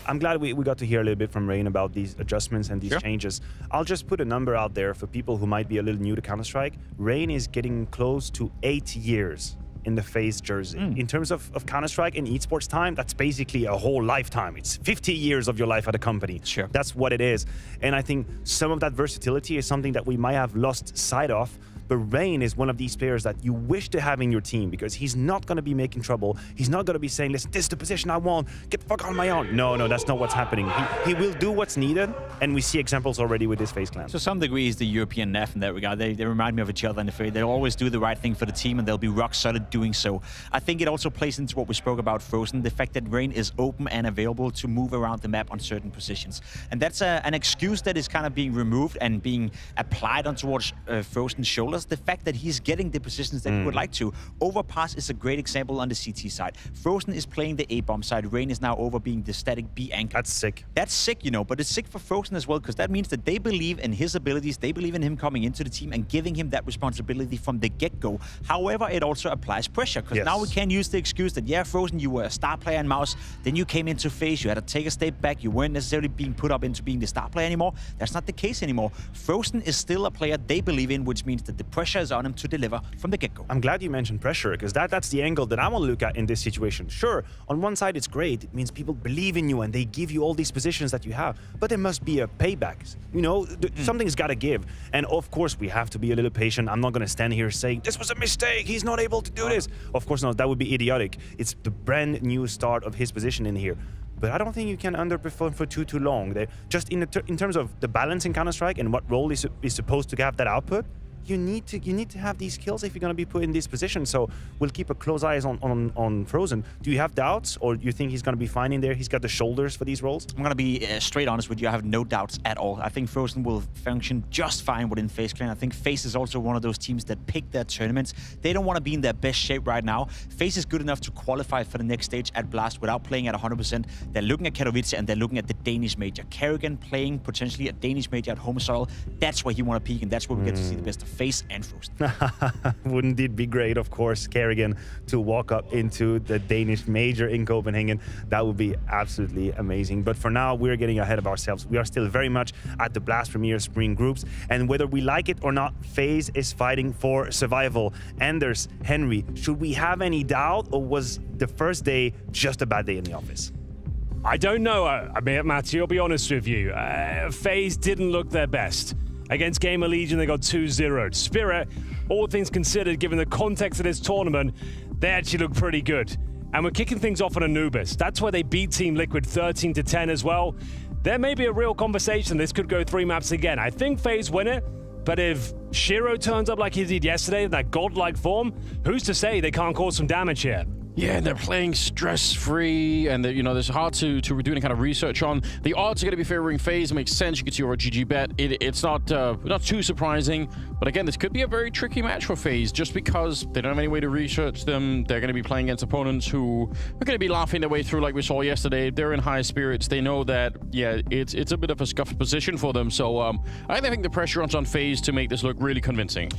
I'm glad we got to hear a little bit from Rain about these adjustments and these changes. I'll just put a number out there for people who might be a little new to Counter-Strike. Rain is getting close to 8 years in the FaZe jersey. In terms of Counter-Strike and esports time, that's basically a whole lifetime. It's 50 years of your life at a company. Sure. That's what it is. And I think some of that versatility is something that we might have lost sight of. But Rain is one of these players that you wish to have in your team because he's not going to be making trouble. He's not going to be saying, listen, this is the position I want. Get the fuck on my own. No, that's not what's happening. He will do what's needed, and we see examples already with this FaZe clan. To some degree, he's the European Nef in that regard. They remind me of each other in the field. They'll always do the right thing for the team, and they'll be rock solid doing so. I think it also plays into what we spoke about Frozen, the fact that Rain is open and available to move around the map on certain positions. And that's an excuse that is kind of being removed and being applied on towards Frozen's shoulders. The fact that he's getting the positions that he would like to. Overpass is a great example on the CT side. Frozen is playing the A-bomb side. Rain is now over being the static B anchor. That's sick. That's sick, you know, but it's sick for Frozen as well because that means that they believe in his abilities. They believe in him coming into the team and giving him that responsibility from the get-go. However, it also applies pressure because now we can't use the excuse that, yeah, Frozen, you were a star player in Mouse. Then you came into FaZe. You had to take a step back. You weren't necessarily being put up into being the star player anymore. That's not the case anymore. Frozen is still a player they believe in, which means that the pressure is on him to deliver from the get-go. I'm glad you mentioned pressure because that's the angle that I want to look at in this situation. Sure, on one side it's great. It means people believe in you and they give you all these positions that you have. But there must be a payback. You know, something's got to give. And of course, we have to be a little patient. I'm not going to stand here saying, this was a mistake. He's not able to do this. Of course not. That would be idiotic. It's the brand new start of his position in here. But I don't think you can underperform for too long. Just in terms of the balance in Counter-Strike and what role is supposed to have that output, you need to have these skills if you're going to be put in this position. So we'll keep a close eye on Frozen. Do you have doubts, or do you think he's going to be fine in there? He's got the shoulders for these roles? I'm going to be straight honest with you. I have no doubts at all. I think Frozen will function just fine within FaZe clan. I think FaZe is also one of those teams that pick their tournaments. They don't want to be in their best shape right now. FaZe is good enough to qualify for the next stage at Blast without playing at 100%. They're looking at Katowice and they're looking at the Danish major. Karrigan playing potentially a Danish major at home soil. That's where you want to peak, and that's where we get to see the best of FaZe and Frozen. Wouldn't it be great, of course, Karrigan to walk up into the Danish major in Copenhagen? That would be absolutely amazing. But for now, we're getting ahead of ourselves. We are still very much at the Blast Premier Spring Groups. And whether we like it or not, FaZe is fighting for survival. Anders, Henry, should we have any doubt, or was the first day just a bad day in the office? I don't know. I mean, Matthew, I'll be honest with you. FaZe didn't look their best. Against GamerLegion, they got 2-0. Spirit, all things considered, given the context of this tournament, they actually look pretty good. And we're kicking things off on Anubis. That's where they beat Team Liquid 13-10 as well. There may be a real conversation. This could go 3 maps again. I think FaZe win it, but if Shiro turns up like he did yesterday, that godlike form, who's to say they can't cause some damage here? Yeah, they're playing stress-free, and you know, there's hard to do any kind of research on. The odds are going to be favoring FaZe. It makes sense. You can see over GG bet. It's not too surprising, but again, this could be a very tricky match for FaZe just because they don't have any way to research them. They're going to be playing against opponents who are going to be laughing their way through, like we saw yesterday. They're in high spirits. They know that, yeah, it's a bit of a scuffed position for them. So I think the pressure on FaZe to make this look really convincing.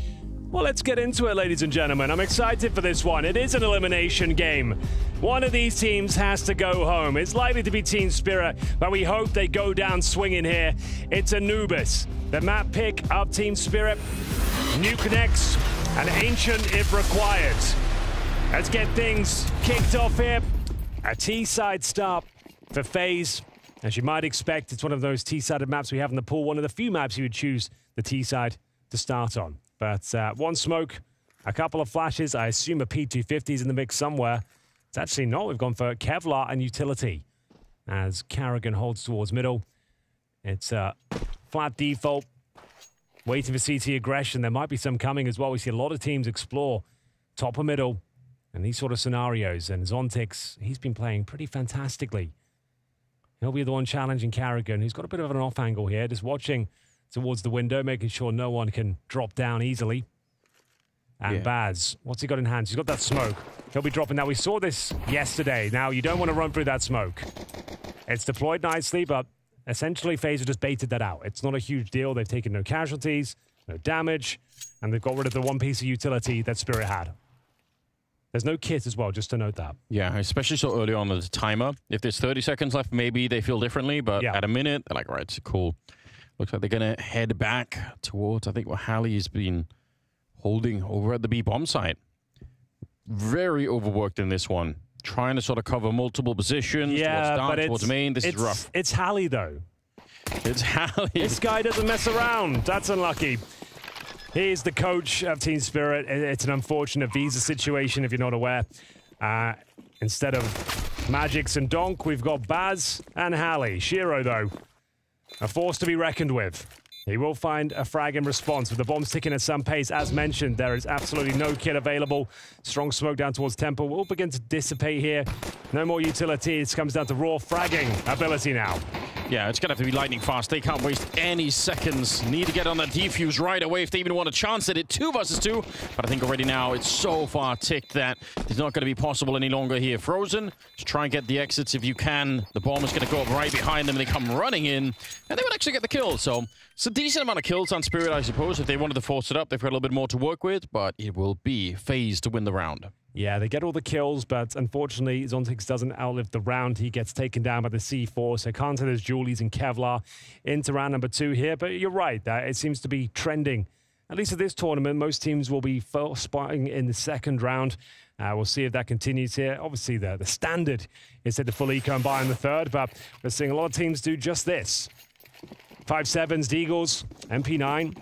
Well, let's get into it, ladies and gentlemen. I'm excited for this one. It is an elimination game. One of these teams has to go home. It's likely to be Team Spirit, but we hope they go down swinging here. It's Anubis. The map pick of Team Spirit. New connects, and Ancient if required. Let's get things kicked off here. A T-side start for FaZe. As you might expect, it's one of those T-sided maps we have in the pool. One of the few maps you would choose the T-side to start on. But one smoke, a couple of flashes. I assume a P250 is in the mix somewhere. It's actually not. We've gone for Kevlar and Utility as Karrigan holds towards middle. It's a flat default, waiting for CT aggression. There might be some coming as well. We see a lot of teams explore top or middle in these sort of scenarios. And Zontix, he's been playing pretty fantastically. He'll be the one challenging Karrigan, who's got a bit of an off angle here, just watching towards the window, making sure no one can drop down easily. And Baz, what's he got in hand? He's got that smoke. He'll be dropping that. We saw this yesterday. Now, you don't want to run through that smoke. It's deployed nicely, but essentially FaZe just baited that out. It's not a huge deal. They've taken no casualties, no damage, and they've got rid of the one piece of utility that Spirit had. There's no kit as well, just to note that. Yeah, especially so early on the timer. If there's 30 seconds left, maybe they feel differently, but at a minute, they're like, right, cool. Looks like they're going to head back towards, I think, what Halle's been holding over at the B bomb site. Very overworked in this one. Trying to sort of cover multiple positions. Yeah, towards but towards main. This is rough. It's Halle, though. It's Halle. This guy doesn't mess around. That's unlucky. He's the coach of Team Spirit. It's an unfortunate visa situation, if you're not aware. Instead of Magix and Donk, we've got Baz and Halle. Shiro, though, a force to be reckoned with. He will find a frag in response with the bombs ticking at some pace. As mentioned, there is absolutely no kit available. Strong smoke down towards Temple will begin to dissipate here. No more utility. It comes down to raw fragging ability now. Yeah, it's going to have to be lightning fast. They can't waste any seconds. Need to get on that defuse right away if they even want a chance at it. 2 versus 2. But I think already now it's so far ticked that it's not going to be possible any longer here. Frozen, just try and get the exits if you can. The bomb is going to go up right behind them. They come running in, and they would actually get the kill. So it's a decent amount of kills on Spirit, I suppose. If they wanted to force it up, they've got a little bit more to work with, but it will be FaZe to win the round. Yeah, they get all the kills, but unfortunately, Zontix doesn't outlive the round. He gets taken down by the C4, so can't say there's Julies and Kevlar into round number 2 here. But you're right, that it seems to be trending. At least at this tournament, most teams will be spotting in the second round. We'll see if that continues here. Obviously, the standard is set to full eco and buy in the third, but we're seeing a lot of teams do just this. 5-7s, Deagles, MP9.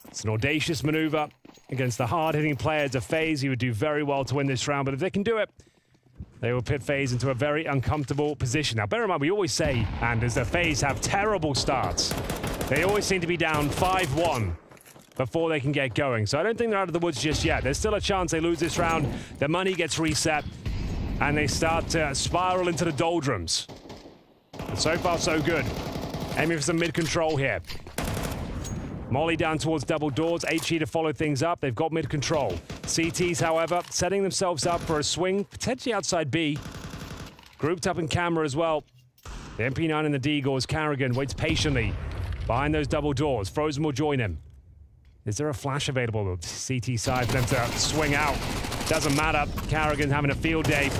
It's an audacious maneuver against the hard-hitting players of FaZe. He would do very well to win this round, but if they can do it, they will pit FaZe into a very uncomfortable position. Now, bear in mind, we always say, Anders, that FaZe have terrible starts. They always seem to be down 5-1 before they can get going. So I don't think they're out of the woods just yet. There's still a chance they lose this round. The money gets reset, and they start to spiral into the doldrums. But so far, so good. Aiming for some mid-control here. Molly down towards double doors. HE to follow things up. They've got mid-control. CTs, however, setting themselves up for a swing, potentially outside B. Grouped up in camera as well. The MP9 and the Deagles. Carrigan waits patiently behind those double doors. Frozen will join him. Is there a flash available? CT side for them to swing out. Doesn't matter. Carrigan having a field day.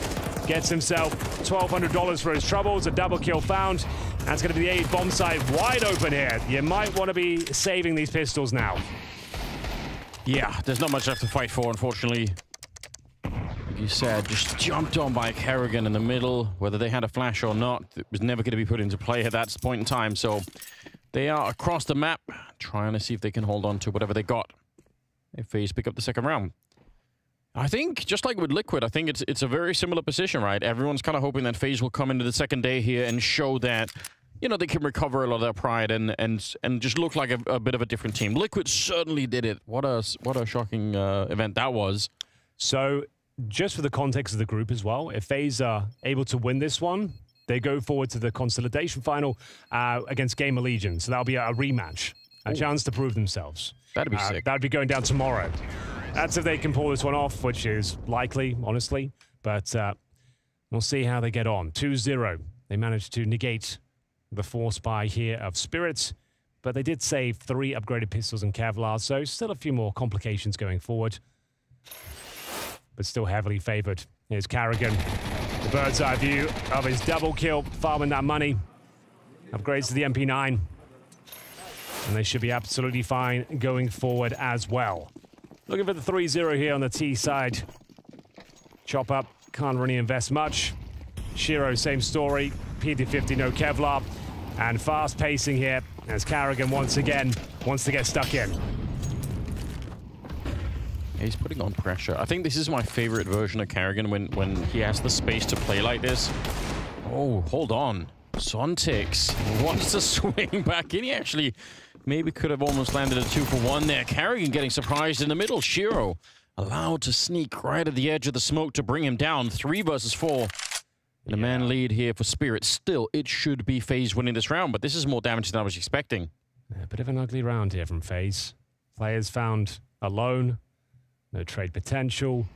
Gets himself $1,200 for his troubles. A double kill found. That's going to be the A bomb site wide open here. You might want to be saving these pistols now. Yeah, there's not much left to fight for, unfortunately. Like you said, just jumped on by Carrigan in the middle. Whether they had a flash or not, it was never going to be put into play at that point in time. So they are across the map, trying to see if they can hold on to whatever they got if FaZe pick up the second round. I think, just like with Liquid, I think it's a very similar position, right? Everyone's kind of hoping that FaZe will come into the second day here and show that, you know, they can recover a lot of their pride and just look like a bit of a different team. Liquid certainly did it. What a shocking event that was. So, just for the context of the group as well, if FaZe are able to win this one, they go forward to the Consolidation Final against GamerLegion. So that'll be a rematch, a chance to prove themselves. That'd be sick. That'd be going down tomorrow. That's if they can pull this one off, which is likely, honestly. But we'll see how they get on. 2-0. They managed to negate the force buy here of Spirits, but they did save 3 upgraded pistols and Kevlar, so still a few more complications going forward. But still heavily favored. Here's Carrigan. The bird's eye view of his double kill, farming that money. Upgrades to the MP9. And they should be absolutely fine going forward as well. Looking for the 3-0 here on the T side. Chop up, can't really invest much. Shiro, same story. PD50, no Kevlar. And fast pacing here as Carrigan once again wants to get stuck in. He's putting on pressure. I think this is my favorite version of Carrigan when he has the space to play like this. Oh, hold on. Zontix wants to swing back in. He actually maybe could have almost landed a 2-for-1 there. Carrigan getting surprised in the middle. Shiro allowed to sneak right at the edge of the smoke to bring him down. 3 versus 4. And a man lead here for Spirit. Still, it should be FaZe winning this round, but this is more damage than I was expecting. A bit of an ugly round here from FaZe. Players found alone. No trade potential.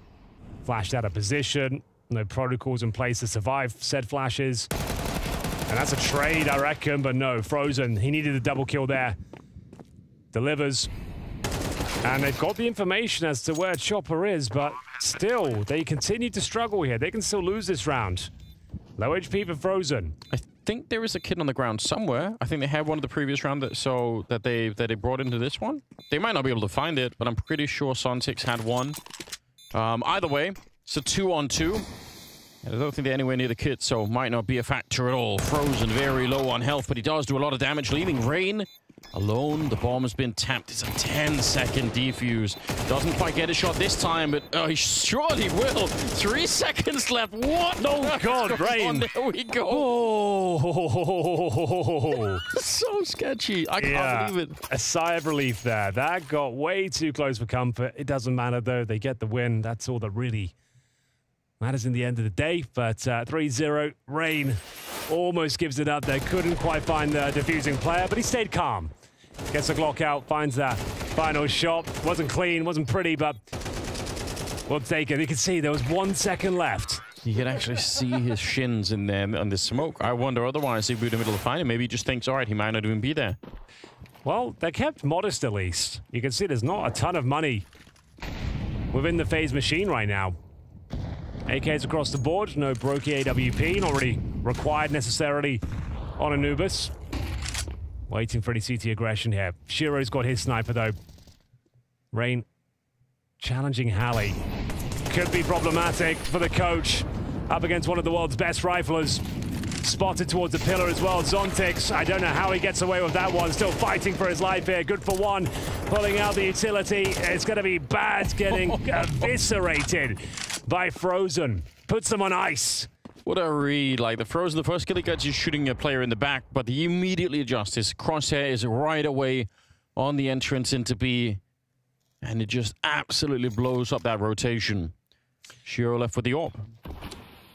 Flashed out of position. No protocols in place to survive said flashes. And that's a trade, I reckon, but no, Frozen. He needed a double kill there. Delivers. And they've got the information as to where Chopper is, but still, they continue to struggle here. They can still lose this round. Low HP for Frozen. I think there is a kid on the ground somewhere. I think they had one of the previous round that they brought into this one. They might not be able to find it, but I'm pretty sure Sontix had one. Either way, it's a 2-on-2. I don't think they're anywhere near the kit, so might not be a factor at all. Frozen very low on health, but he does do a lot of damage, leaving Rain alone. The bomb has been tapped. It's a 10-second defuse. Doesn't quite get a shot this time, but he surely will. 3 seconds left. What? No, God, Rain. There we go. Oh. So sketchy. I can't believe it. A sigh of relief there. That got way too close for comfort. It doesn't matter, though. They get the win. That's all that really matters in the end of the day. But 3-0, Rain almost gives it up. They couldn't quite find the defusing player, but he stayed calm. Gets the Glock out, finds that final shot. Wasn't clean, wasn't pretty, but we'll take it. You can see there was 1 second left. You can actually see his shins in there on the smoke. I wonder otherwise if we're in the middle of the fight, maybe he just thinks, all right, he might not even be there. Well, they're kept modest at least. You can see there's not a ton of money within the FaZe machine right now. AKs across the board, no Brokey AWP, not really required necessarily on Anubis. Waiting for any CT aggression here. Shiro's got his sniper though. Rain challenging Halley. Could be problematic for the coach. Up against one of the world's best riflers. Spotted towards the pillar as well. Zontix, I don't know how he gets away with that one. Still fighting for his life here. Good for one. Pulling out the utility. It's going to be bad, getting eviscerated by Frozen. Puts them on ice. What a read. Like the Frozen, the first kill he gets is shooting a player in the back, but he immediately adjusts. His crosshair is right away on the entrance into B, and it just absolutely blows up that rotation. Shiro left with the AWP.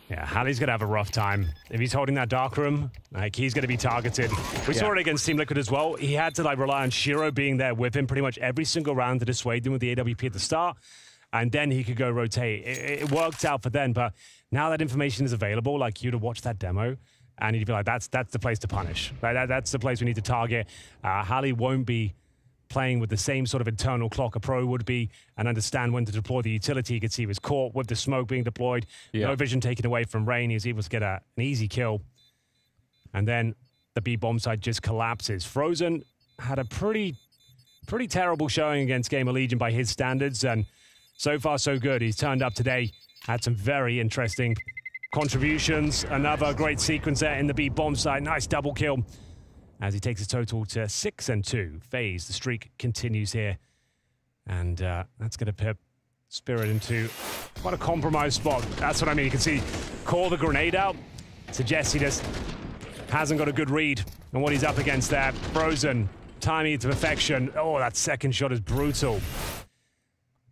Yeah, Halley's going to have a rough time. If he's holding that dark room, like, he's going to be targeted. We saw it against Team Liquid as well. He had to like rely on Shiro being there with him pretty much every single round to dissuade him with the AWP at the start, and then he could go rotate. It worked out for them, but now that information is available, like, you'd have watched that demo, and you'd be like, that's the place to punish. Right? That's the place we need to target. Halley won't be playing with the same sort of internal clock a pro would be and understand when to deploy the utility. You could see he was caught with the smoke being deployed. No vision taken away from Rain. He was able to get an easy kill. And then the B bomb side just collapses. Frozen had a pretty terrible showing against GamerLegion by his standards, and so far so good. He's turned up today, had some very interesting contributions. Another great sequence there in the B bomb side. Nice double kill as he takes his total to 6-2. FaZe, the streak continues here. And that's going to put Spirit into quite a compromised spot. That's what I mean. You can see call the grenade out. Suggests he just hasn't got a good read on what he's up against there. Frozen, timing it to perfection. Oh, that second shot is brutal.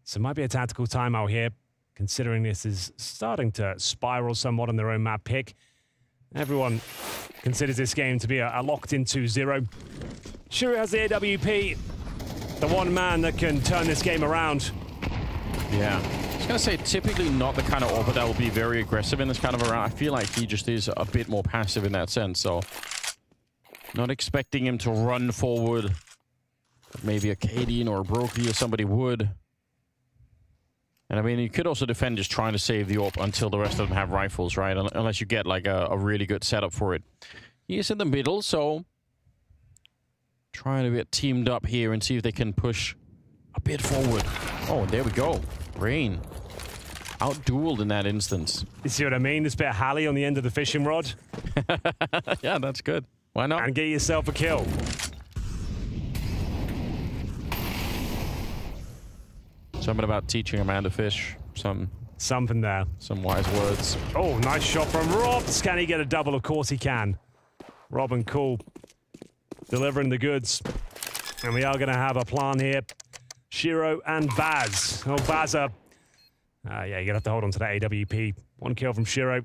So it might be a tactical timeout here, considering this is starting to spiral somewhat on their own map pick. Everyone considers this game to be a locked-in 2-0. Shiro has the AWP, the one man that can turn this game around. Yeah. I was going to say, typically not the kind of AWP that will be very aggressive in this kind of a round. I feel like he just is a bit more passive in that sense, so not expecting him to run forward. Maybe a Cadian or a Brokey or somebody would. And I mean, you could also defend just trying to save the AWP until the rest of them have rifles, right? Unless you get like a really good setup for it. He is in the middle, so trying to get teamed up here and see if they can push a bit forward. Oh, there we go. Rain out-dueled in that instance. You see what I mean? This bit of Halley on the end of the fishing rod. Yeah, that's good. Why not? And get yourself a kill. Something about teaching a man to fish. Something there. Some wise words. Oh, nice shot from Rob. Can he get a double? Of course he can. Rob and Cool delivering the goods. And we are going to have a plan here. Shiro and Baz. Oh, Baz. Yeah, you're going to have to hold on to that AWP. One kill from Shiro.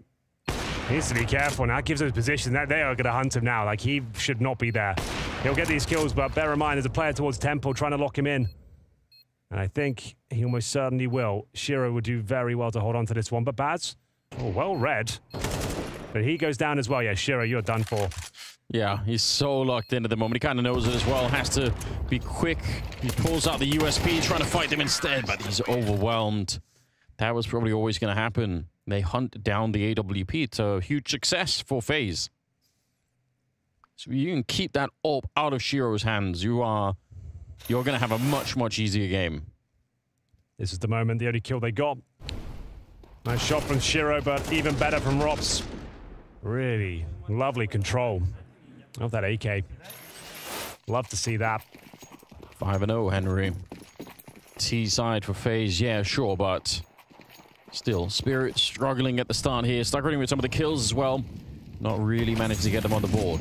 He needs to be careful now. That gives us position. They are going to hunt him now. Like, he should not be there. He'll get these kills, but bear in mind, there's a player towards Temple trying to lock him in. And I think he almost certainly will. Shiro would do very well to hold on to this one. But Baz, oh, well read. But he goes down as well. Yeah, Shiro, you're done for. Yeah, he's so locked in at the moment. He kind of knows it as well. Has to be quick. He pulls out the USP, trying to fight them instead, but he's overwhelmed. That was probably always going to happen. They hunt down the AWP. It's a huge success for FaZe. So you can keep that AWP out of Shiro's hands. You're going to have a much, much easier game. This is the moment, the only kill they got. Nice shot from Shiro, but even better from Robs. Really lovely control of that AK. Love to see that. 5-0, Henry. T side for FaZe, yeah, sure, but still, Spirit struggling at the start here, struggling with some of the kills as well. Not really managed to get them on the board.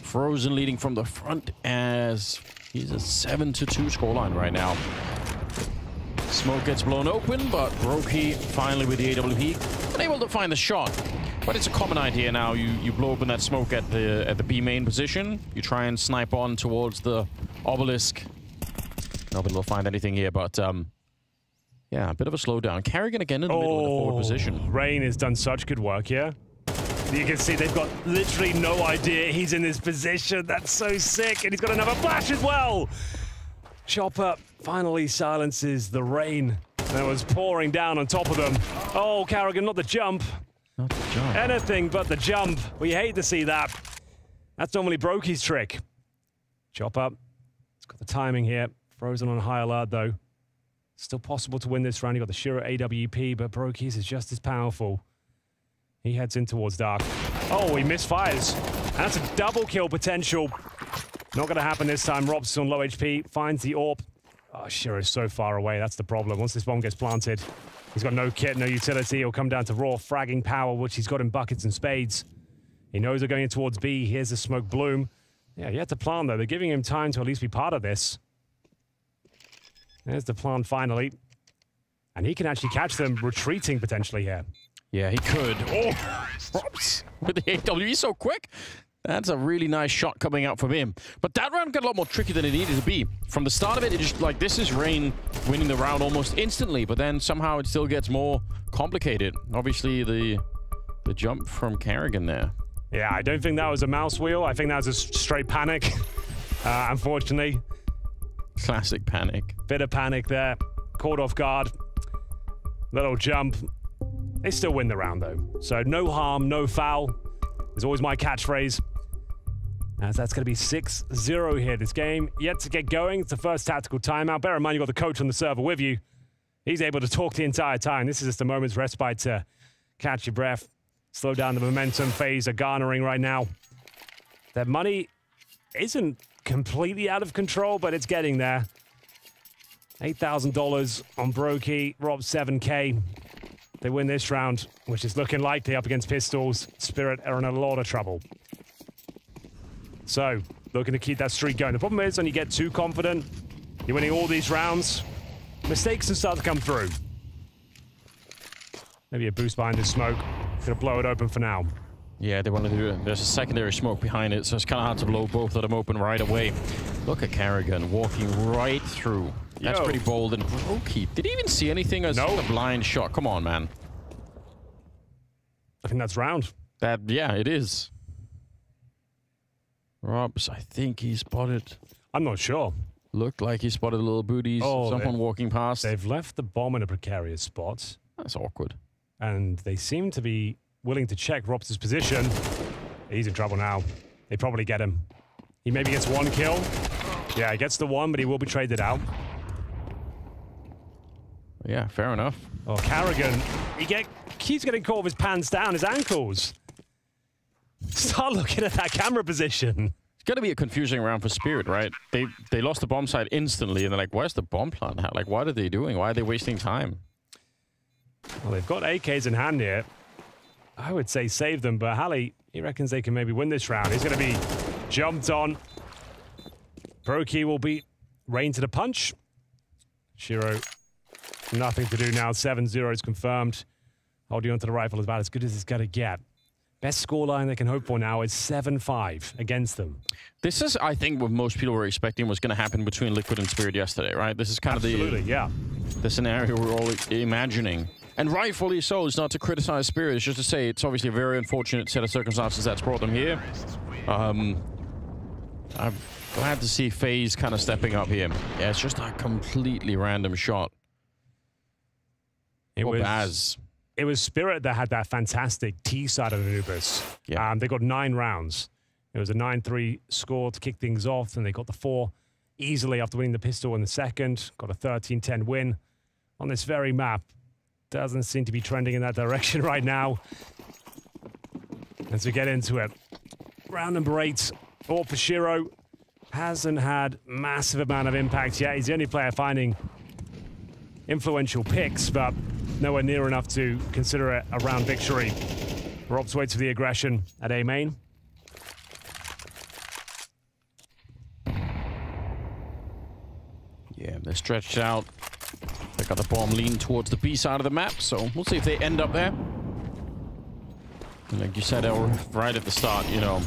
Frozen leading from the front as he's a 7-2 scoreline right now. Smoke gets blown open, but Brokey finally with the AWP, unable to find the shot. But it's a common idea now. You blow open that smoke at the B main position. You try and snipe on towards the obelisk. Nobody will find anything here, but yeah, a bit of a slowdown. Kerrigan again in the middle of the forward position. Rain has done such good work here. You can see they've got literally no idea he's in this position. That's so sick, and he's got another flash as well. Chopper finally silences the rain that was pouring down on top of them. Oh, Kerrigan, not the jump. Not the jump. Anything but the jump. We hate to see that. That's normally Brokey's trick. Chopper, it's got the timing here. Frozen on high alert, though. Still possible to win this round. You got the Shiro AWP, but Brokey's is just as powerful. He heads in towards Dark. Oh, he misfires. And that's a double kill potential. Not going to happen this time. Rob's on low HP, finds the AWP. Oh, Shiro's so far away. That's the problem. Once this bomb gets planted, he's got no kit, no utility. He'll come down to raw fragging power, which he's got in buckets and spades. He knows they're going in towards B. Here's the smoke bloom. Yeah, he had to plant, though. They're giving him time to at least be part of this. There's the plant finally. And he can actually catch them retreating potentially here. Yeah, he could. Oh, Robs with the AW. He's so quick. That's a really nice shot coming out from him. But that round got a lot more tricky than it needed to be. From the start of it, it just like, this is Rain winning the round almost instantly, but then somehow it still gets more complicated. Obviously, the jump from Kerrigan there. Yeah, I don't think that was a mouse wheel. I think that was a straight panic, unfortunately. Classic panic. Bit of panic there. Caught off guard. Little jump. They still win the round, though. So no harm, no foul. Is always my catchphrase. As that's going to be 6-0 here. This game yet to get going. It's the first tactical timeout. Bear in mind, you've got the coach on the server with you. He's able to talk the entire time. This is just a moment's respite to catch your breath. Slow down the momentum. FaZe are garnering right now. Their money isn't completely out of control, but it's getting there. $8,000 on Brokey. Rob 7K. They win this round, which is looking likely up against Pistols. Spirit are in a lot of trouble. So, looking to keep that streak going. The problem is, when you get too confident, you're winning all these rounds, mistakes can start to come through. Maybe a boost behind this smoke. Gonna blow it open for now. Yeah, they want to do it. There's a secondary smoke behind it, so it's kind of hard to blow both of them open right away. Look at Kerrigan walking right through. That's pretty bold. And Brokey, did he even see anything as a blind shot? Come on, man. I think that's round. Yeah, it is. Robs, I think he spotted. I'm not sure. Looked like he spotted little booties. Someone walking past. They've left the bomb in a precarious spot. That's awkward. And they seem to be willing to check Robs' position. He's in trouble now. They probably get him. He maybe gets one kill. Yeah, he gets the one, but he will be traded out. Yeah, fair enough. Oh, Kerrigan, keeps getting caught with his pants down, his ankles. Start looking at that camera position. It's got to be a confusing round for Spirit, right? They lost the bomb site instantly, and they're like, where's the bomb plant? Like, what are they doing? Why are they wasting time? Well, they've got AKs in hand here. I would say save them, but Halley, he reckons they can maybe win this round. He's going to be jumped on. Brokey will beat Rain to the punch. Shiro, nothing to do now. 7-0 is confirmed. Holding on to the rifle is about as good as it's going to get. Best scoreline they can hope for now is 7-5 against them. This is, I think, what most people were expecting was going to happen between Liquid and Spirit yesterday, right? This is kind of the scenario we're all imagining. And rightfully so. It's not to criticize Spirit. It's just to say it's obviously a very unfortunate set of circumstances that's brought them here. I'm glad to see FaZe kind of stepping up here. Yeah, it's just a completely random shot. It was Spirit that had that fantastic T side of Anubis. Yeah. They got 9 rounds. It was a 9-3 score to kick things off, and they got the 4 easily after winning the pistol in the second. Got a 13-10 win on this very map. Doesn't seem to be trending in that direction right now. As we get into it, round number 8, all for Shiro. Hasn't had massive amount of impact yet. He's the only player finding influential picks, but nowhere near enough to consider it a round victory. Robs waits for the aggression at A main. Yeah, they're stretched out. They got the bomb lean towards the B side of the map, so we'll see if they end up there. And like you said, right at the start, you know,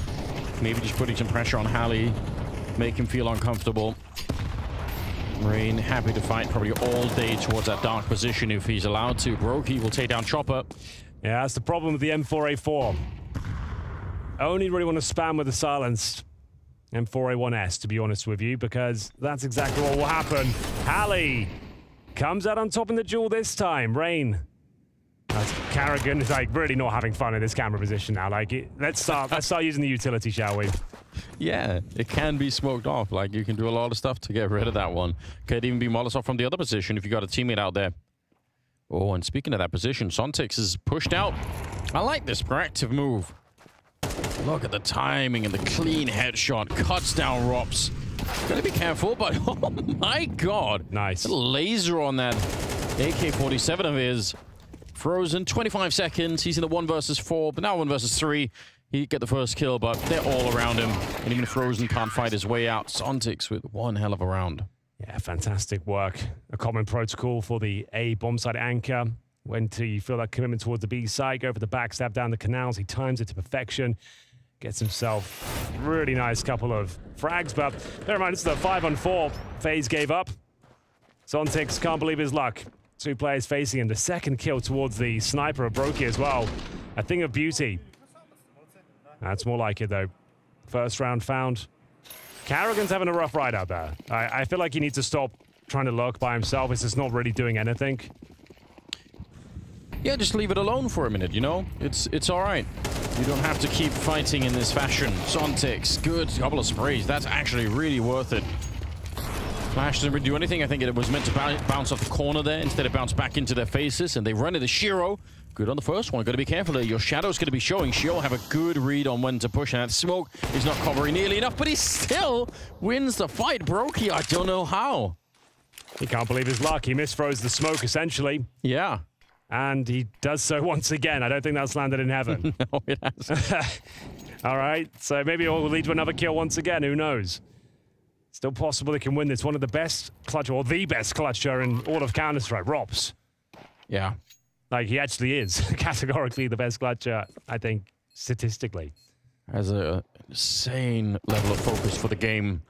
maybe just putting some pressure on Hallie, make him feel uncomfortable. Rain happy to fight probably all day towards that dark position if he's allowed to. Brokey will take down Chopper. Yeah, that's the problem with the M4A4. Only really want to spam with the silenced M4A1S, to be honest with you, because that's exactly what will happen. Hallie comes out on top in the duel this time. Rain. Carrigan is like really not having fun in this camera position now. Like, let's start using the utility, shall we? Yeah, it can be smoked off. Like, you can do a lot of stuff to get rid of that one. Could even be Molotov from the other position if you got a teammate out there. Oh, and speaking of that position, Sontix is pushed out. I like this proactive move. Look at the timing and the clean headshot. Cuts down Rops. Gotta be careful, but oh my god. Nice. A laser on that AK-47 of his. Frozen, 25 seconds. He's in the 1 versus 4, but now 1 versus 3. He'd get the first kill, but they're all around him. And even Frozen can't fight his way out. Sontix with one hell of a round. Yeah, fantastic work. A common protocol for the A bomb side anchor. When you feel that commitment towards the B side, go for the backstab down the canals. He times it to perfection. Gets himself a really nice couple of frags, but bear in mind, this is the 5-on-4. FaZe gave up. Sontix can't believe his luck. 2 players facing him. The second kill towards the sniper of Brokey as well. A thing of beauty. That's more like it, though. First round found. Carrigan's having a rough ride out there. I feel like he needs to stop trying to lurk by himself. It's just not really doing anything. Yeah, just leave it alone for a minute, you know? It's all right. You don't have to keep fighting in this fashion. Sontix, good couple of sprays. That's actually really worth it. Flash doesn't really do anything. I think it was meant to bounce off the corner there. Instead, it bounced back into their faces, and they run into Shiro. Good on the first one. Got to be careful there. Your shadow's going to be showing. Shiro have a good read on when to push, and that smoke is not covering nearly enough, but he still wins the fight. Brokey, I don't know how. He can't believe his luck. He misfroze the smoke, essentially. Yeah. And he does so once again. I don't think that's landed in heaven. No, it hasn't. All right, so maybe it will lead to another kill once again. Who knows? Still possible they can win this. One of the best clutch, or the best clutcher in all of Counter-Strike, Rops. Yeah. Like, he actually is categorically the best clutcher, I think, statistically. Has an insane level of focus for the game.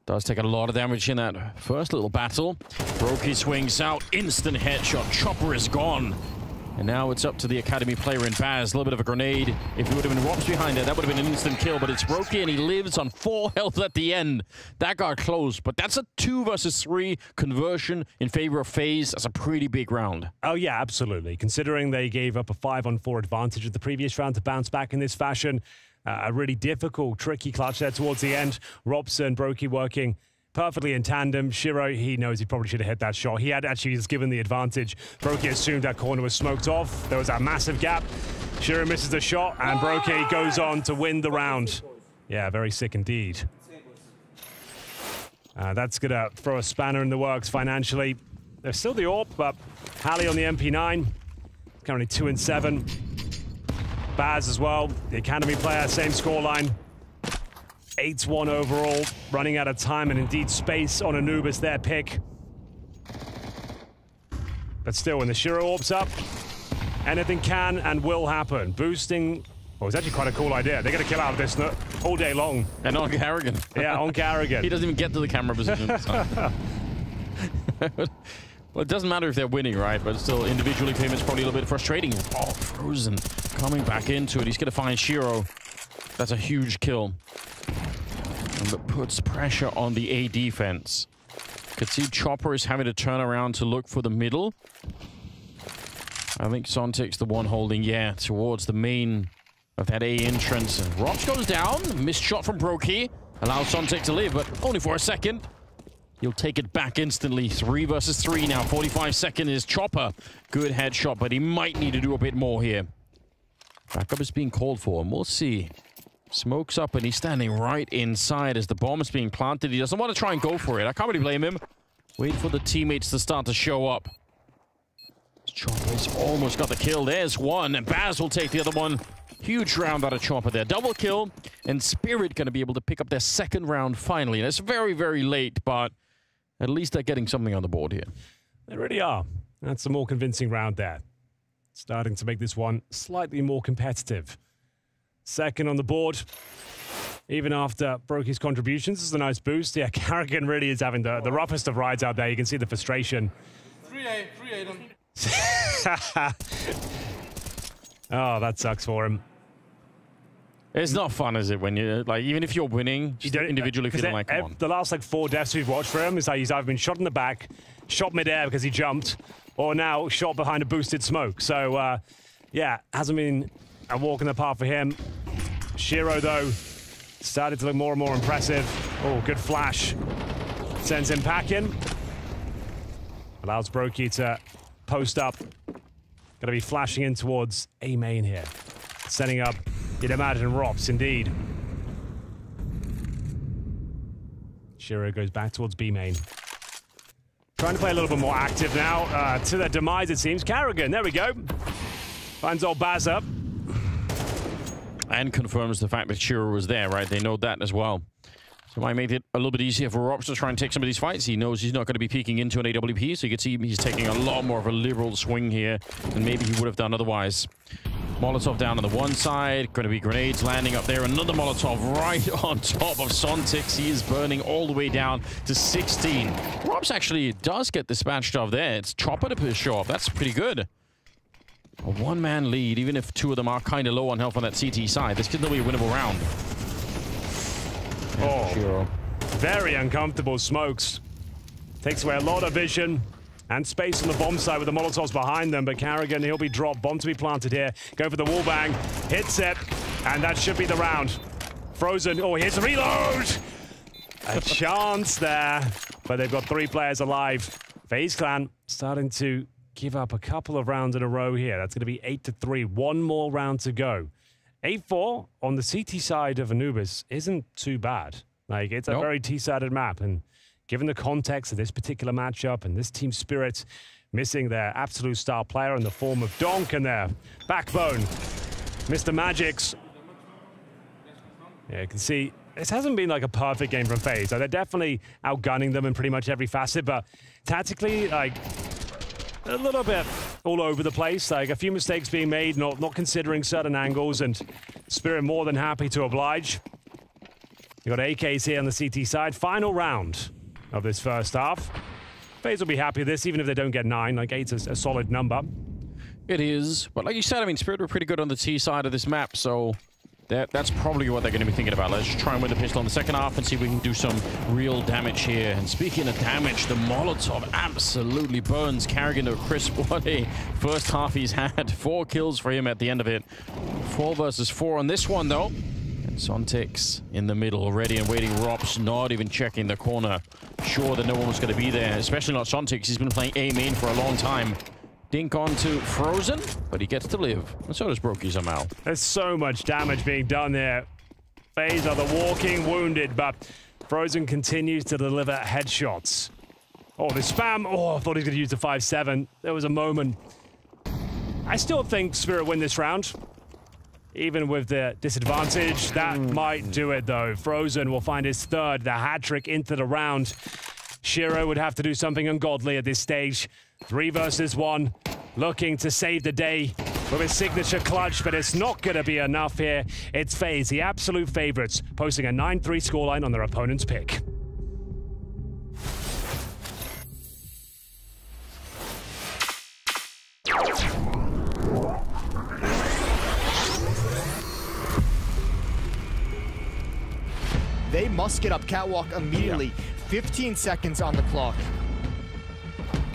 Does take a lot of damage in that first little battle. Brokey swings out, instant headshot. Chopper is gone. And now it's up to the Academy player in Baz. A little bit of a grenade. If it would have been Rops behind it, that would have been an instant kill. But it's Brokey, and he lives on 4 health at the end. That got close, but that's a 2 versus 3 conversion in favor of FaZe. That's a pretty big round. Oh, yeah, absolutely. Considering they gave up a 5-on-4 advantage at the previous round to bounce back in this fashion. A really difficult, tricky clutch there towards the end. Robson and Brokey working perfectly in tandem. Shiro, he knows he probably should have hit that shot. He had actually just given the advantage. Brokey assumed that corner was smoked off. There was that massive gap. Shiro misses the shot, and Brokey goes on to win the round. Yeah, very sick indeed. That's going to throw a spanner in the works financially. There's still the AWP, but Hallie on the MP9. Currently 2-7. Baz as well, the Academy player, same scoreline. 8-1 overall, running out of time and indeed space on Anubis, their pick. But still, when the Shiro AWP's up, anything can and will happen. Boosting, well, it's actually quite a cool idea. They're going to kill out of this all day long. And on Carrigan. Yeah, on Carrigan. He doesn't even get to the camera position. Well, it doesn't matter if they're winning, right? But still, individually, for him, it's probably a little bit frustrating. Oh, Frozen coming back into it. He's going to find Shiro. That's a huge kill. And that puts pressure on the A defense. Could see Chopper is having to turn around to look for the middle. I think Sontic's the one holding, yeah, towards the main of that A entrance. And Rops goes down. Missed shot from Brokey. Allows Sontic to live, but only for a second. He'll take it back instantly. 3 versus 3 now. 45 seconds is Chopper. Good headshot, but he might need to do a bit more here. Backup is being called for, and we'll see. Smokes up, and he's standing right inside as the bomb is being planted. He doesn't want to try and go for it. I can't really blame him. Wait for the teammates to start to show up. Chopper's almost got the kill. There's one, and Baz will take the other one. Huge round out of Chopper there. Double kill, and Spirit going to be able to pick up their second round finally. And it's very, very late, but at least they're getting something on the board here. They really are. That's a more convincing round there. Starting to make this one slightly more competitive. Second on the board. Even after Brokey's contributions, this is a nice boost. Yeah, Carrigan really is having the roughest of rides out there. You can see the frustration. 3-8. Oh, that sucks for him. It's not fun, is it, when you like, even if you're winning, you don't individually feeling like, come on. The last like 4 deaths we've watched for him is like he's either been shot in the back, shot mid-air because he jumped, or now shot behind a boosted smoke. So, yeah, hasn't been a walk in the park for him. Shiro, though, started to look more and more impressive. Oh, good flash. Sends him packing. Allows Brokey to post up. Gonna be flashing in towards A main here. Setting up, you'd imagine, Rops, indeed. Shiro goes back towards B main. Trying to play a little bit more active now. To their demise, it seems. Carrigan, there we go. Finds old Baz up. And confirms the fact that Shiro was there, right? They know that as well. So it might make it a little bit easier for Rops to try and take some of these fights. He knows he's not going to be peeking into an AWP, so you can see he's taking a lot more of a liberal swing here than maybe he would have done otherwise. Molotov down on the one side. Going to be grenades landing up there. Another Molotov right on top of Sontix. He is burning all the way down to 16. Rops actually does get dispatched off there. It's Chopper to push off. That's pretty good. A one-man lead, even if 2 of them are kind of low on health on that CT side. This could still be a winnable round. Oh, Shiro. Very uncomfortable smokes. Takes away a lot of vision and space on the bomb side with the Molotovs behind them, but Carrigan, he'll be dropped. Bomb to be planted here. Go for the wall bang. Hits it, and that should be the round. Frozen. Oh, here's the reload! A chance there, but they've got 3 players alive. FaZe Clan starting to give up a couple of rounds in a row here. That's going to be 8-3. 1 more round to go. 8-4 on the CT side of Anubis isn't too bad. Like, it's a very T-sided map, and given the context of this particular matchup and this team spirit, missing their absolute star player in the form of Donk and their backbone, Mr. Magix. Yeah, you can see this hasn't been like a perfect game from FaZe. So they're definitely outgunning them in pretty much every facet, but tactically, like, a little bit all over the place, like a few mistakes being made, not considering certain angles, and Spirit more than happy to oblige. You got AKs here on the CT side. Final round of this first half. FaZe will be happy with this, even if they don't get 9. Like 8's a solid number. It is, but like you said, I mean, Spirit were pretty good on the T side of this map, so that's probably what they're going to be thinking about. Let's try and win the pistol in the second half and see if we can do some real damage here. And speaking of damage, the Molotov absolutely burns Carrigan to a crisp. What a first half he's had. 4 kills for him at the end of it. 4 versus 4 on this one, though. And Sontix in the middle, ready and waiting. Rops not even checking the corner. Sure that no one was going to be there, especially not Sontix. He's been playing A main for a long time. Dink onto Frozen, but he gets to live. And so does Brokey somehow. There's so much damage being done there. FaZe are the walking wounded, but Frozen continues to deliver headshots. Oh, the spam. Oh, I thought he was going to use the 5-7. There was a moment. I still think Spirit win this round. Even with the disadvantage, that might do it, though. Frozen will find his 3rd, the hat-trick into the round. Shiro would have to do something ungodly at this stage. 3 versus 1, looking to save the day with his signature clutch, but it's not going to be enough here. It's FaZe, the absolute favorites, posting a 9-3 scoreline on their opponent's pick. They must get up catwalk immediately. Yeah. 15 seconds on the clock.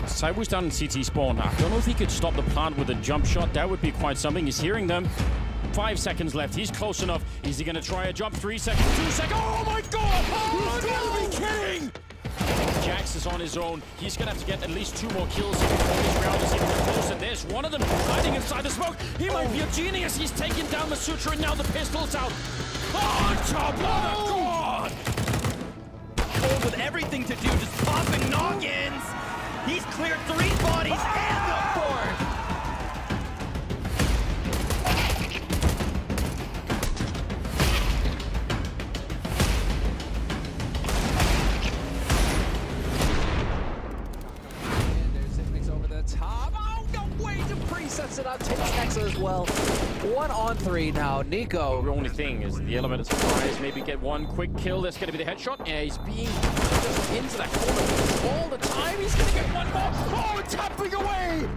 Cyber's down in CT spawn. I don't know if he could stop the plant with a jump shot. That would be quite something. He's hearing them. 5 seconds left. He's close enough. Is he going to try a jump? 3 seconds, 2 seconds. Oh my god! Oh, you gotta be kidding! Jax is on his own. He's going to have to get at least 2 more kills before this round is even close. And there's one of them hiding inside the smoke. He might be a genius. He's taking down the Sutra, and now the pistol's out. On top of the god! Cold with everything to do, just popping noggins. He's cleared 3 bodies and the 4th. And there's Zipmix over the top. Oh, no way to presets it out. Takes Nexa as well. 1 on 3 now. Nico. The only thing is the element of surprise. Maybe get 1 quick kill. That's going to be the headshot. Yeah, he's being just into that corner all the time. He's going to get 1 more. Oh, tapping away.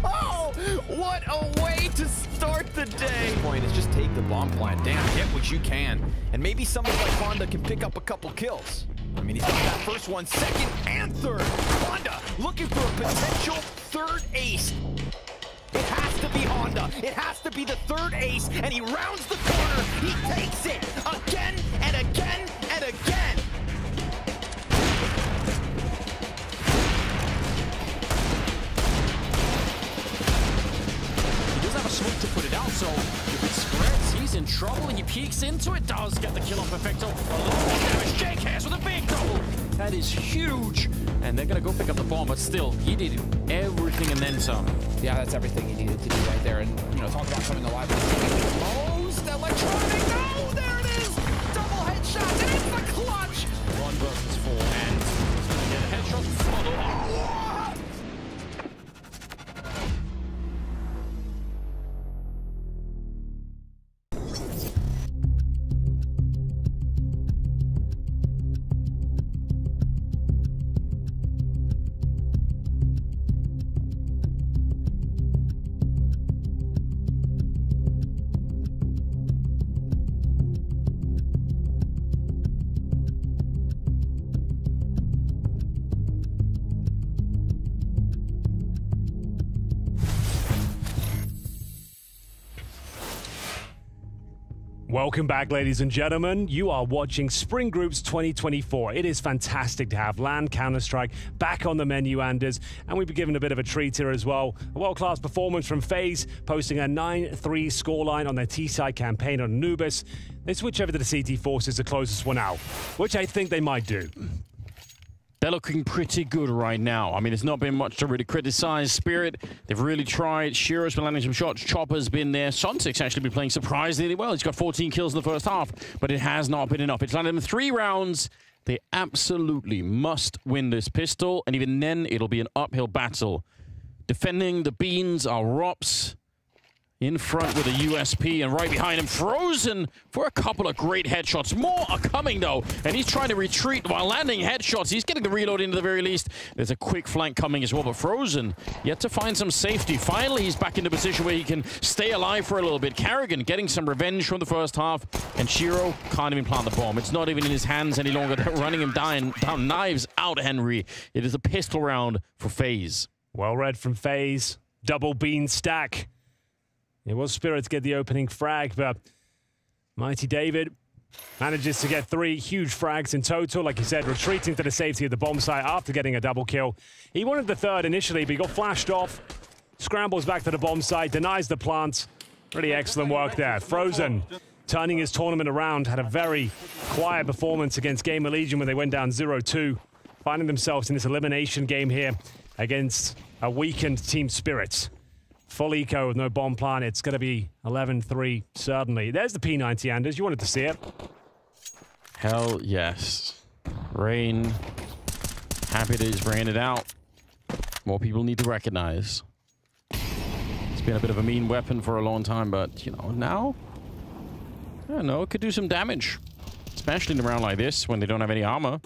Oh, what a way to start the day. Point is just take the bomb plant down, get what you can, and maybe somebody like Honda can pick up a couple kills. I mean, he's got that first one, second and third. Honda looking for a potential 3rd ace. It has to be Honda. It has to be the 3rd ace, and he rounds the corner. He takes it again and again and again. He does have a smoke to put it out, so if it spreads, he's in trouble. He peeks into it, does get the kill on Perfecto. A little more damage. Jake has with a big double. That is huge. And they're going to go pick up the bomb, but still, he did everything and then some. Yeah, that's everything he needed to do right there. And, you know, talk about coming alive. Most electronic. Oh, there it is. Double headshot. And it's the clutch. 1 versus 4. And he's going to get a headshot. Follow up. Welcome back, ladies and gentlemen. You are watching Spring Groups 2024. It is fantastic to have LAN Counter-Strike back on the menu, Anders, and we've been given a bit of a treat here as well. A world-class performance from FaZe, posting a 9-3 scoreline on their T-side campaign on Anubis. They switch over to the CT Forces to close this one out, which I think they might do. They're looking pretty good right now. I mean, there's not been much to really criticize. Spirit, they've really tried. Shiro's been landing some shots. Chopper's been there. Sontic's actually been playing surprisingly well. He's got 14 kills in the first half, but it has not been enough. It's landed in 3 rounds. They absolutely must win this pistol, and even then, it'll be an uphill battle. Defending the beans are Rops. In front with a USP, and right behind him, Frozen for a couple of great headshots. More are coming, though, and he's trying to retreat while landing headshots. He's getting the reload into the very least. There's a quick flank coming as well, but Frozen yet to find some safety. Finally, he's back in a position where he can stay alive for a little bit. Karrigan getting some revenge from the first half, and Shiro can't even plant the bomb. It's not even in his hands any longer. They're running him down. Knives out, Henry. It is a pistol round for FaZe. Well read from FaZe. Double bean stack. It was Spirit to get the opening frag, but Mighty David manages to get 3 huge frags in total. Like you said, retreating to the safety of the bomb site after getting a double kill. He wanted the 3rd initially, but he got flashed off. Scrambles back to the bomb site, denies the plant. Really excellent work there. Frozen turning his tournament around, had a very quiet performance against GamerLegion when they went down 0-2, finding themselves in this elimination game here against a weakened Team Spirit. Full eco with no bomb plant. It's going to be 11-3, certainly. There's the P90, Anders. You wanted to see it. Hell yes. Rain. Happy that he's ran it out. More people need to recognize. It's been a bit of a mean weapon for a long time, but, you know, now, I don't know, it could do some damage. Especially in a round like this, when they don't have any armor.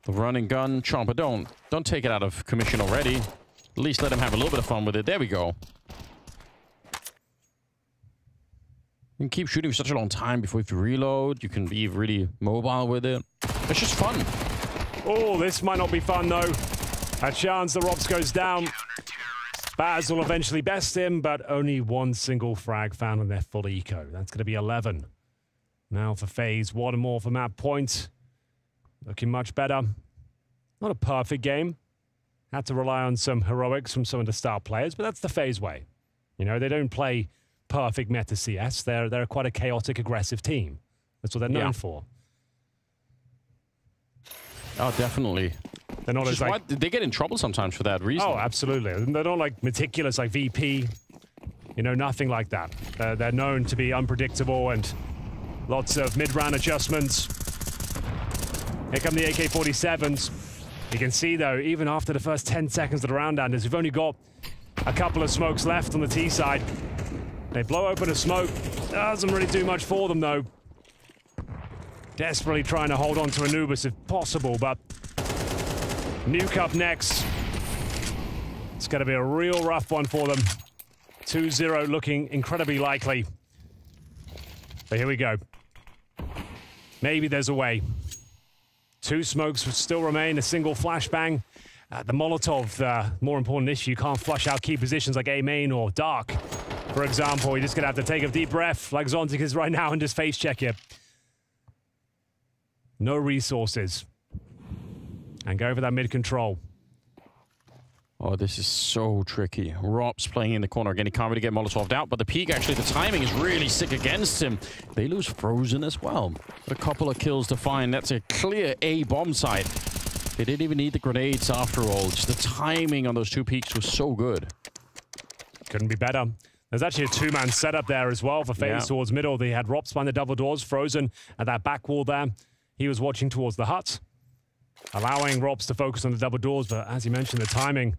The run and gun, Chomper, don't take it out of commission already. At least let him have a little bit of fun with it. There we go. You can keep shooting for such a long time before you have to reload. You can be really mobile with it. It's just fun. Oh, this might not be fun, though. A chance the Robs goes down. Baz will eventually best him, but only one single frag found on their full eco. That's going to be 11. Now for FaZe, one more for map point. Looking much better. Not a perfect game. Had to rely on some heroics from some of the star players, but that's the FaZe way. You know, they don't play perfect meta CS. They're quite a chaotic, aggressive team. That's what they're known for. Oh, definitely. They're not as like... They get in trouble sometimes for that reason. Oh, absolutely. They're not like meticulous like VP. You know, nothing like that. They're known to be unpredictable and lots of mid-round adjustments. Here come the AK-47s. You can see, though, even after the first 10 seconds of the round enders, we've only got a couple of smokes left on the T side. They blow open a smoke. Doesn't really do much for them, though. Desperately trying to hold on to Anubis if possible, but Nuke up next. It's going to be a real rough one for them. 2-0 looking incredibly likely. But here we go. Maybe there's a way. Two smokes would still remain, a single flashbang. The Molotov, more important issue, you can't flush out key positions like A main or Dark. For example, you're just going to have to take a deep breath like Zontic is right now and just face check it. No resources. And go for that mid control. Oh, this is so tricky. Rob's playing in the corner again. He can't really get Molotov'd out, but the peak, actually, the timing is really sick against him. They lose Frozen as well. But a couple of kills to find. That's a clear A bomb site. They didn't even need the grenades after all. Just the timing on those two peaks was so good. Couldn't be better. There's actually a two-man setup there as well for FaZe towards middle. They had Robs behind the double doors, Frozen at that back wall there. He was watching towards the hut, allowing Robs to focus on the double doors, but as you mentioned, the timing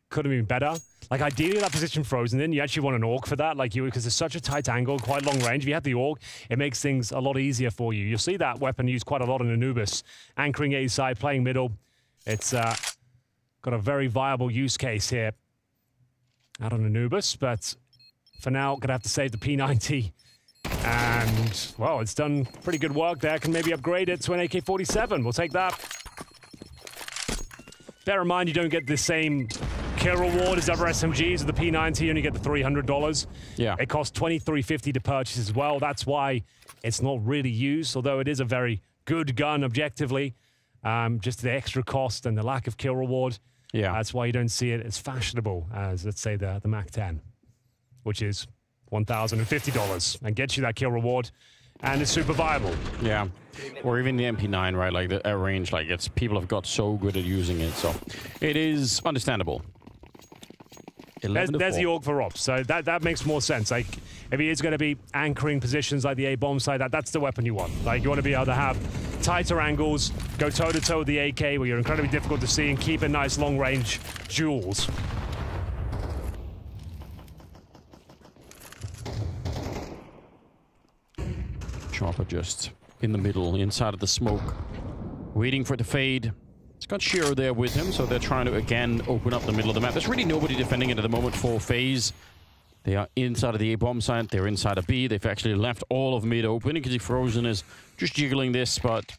could have been better. Like, ideally, that position Frozen in, you actually want an AUG for that, like because it's such a tight angle, quite long range. If you have the AUG, it makes things a lot easier for you. You'll see that weapon used quite a lot on Anubis. Anchoring A side, playing middle. It's got a very viable use case here out on Anubis, but for now, gonna have to save the P90. And, well, it's done pretty good work there. Can maybe upgrade it to an AK-47. We'll take that. Bear in mind, you don't get the same kill reward as other SMGs with the P90. You only get the $300. Yeah. It costs $23.50 to purchase as well. That's why it's not really used, although it is a very good gun objectively. Just the extra cost and the lack of kill reward. Yeah. That's why you don't see it as fashionable as, let's say, the Mac 10, which is $1,050 and gets you that kill reward, and it's super viable. Yeah, or even the MP9, right? Like the range, like people have got so good at using it, so it is understandable. There's the AUG for Rob, so that makes more sense. Like, if he is going to be anchoring positions like the A bomb side, that's the weapon you want. Like, you want to be able to have tighter angles, go toe-to-toe with the AK, where you're incredibly difficult to see, and keep a nice long-range duels. Chopper just in the middle, inside of the smoke, waiting for it to fade. It's got Shiro there with him, so they're trying to, again, open up the middle of the map. There's really nobody defending it at the moment for FaZe. They are inside of the A-bomb site. They're inside of B. They've actually left all of mid open. You can see Frozen is just jiggling this, but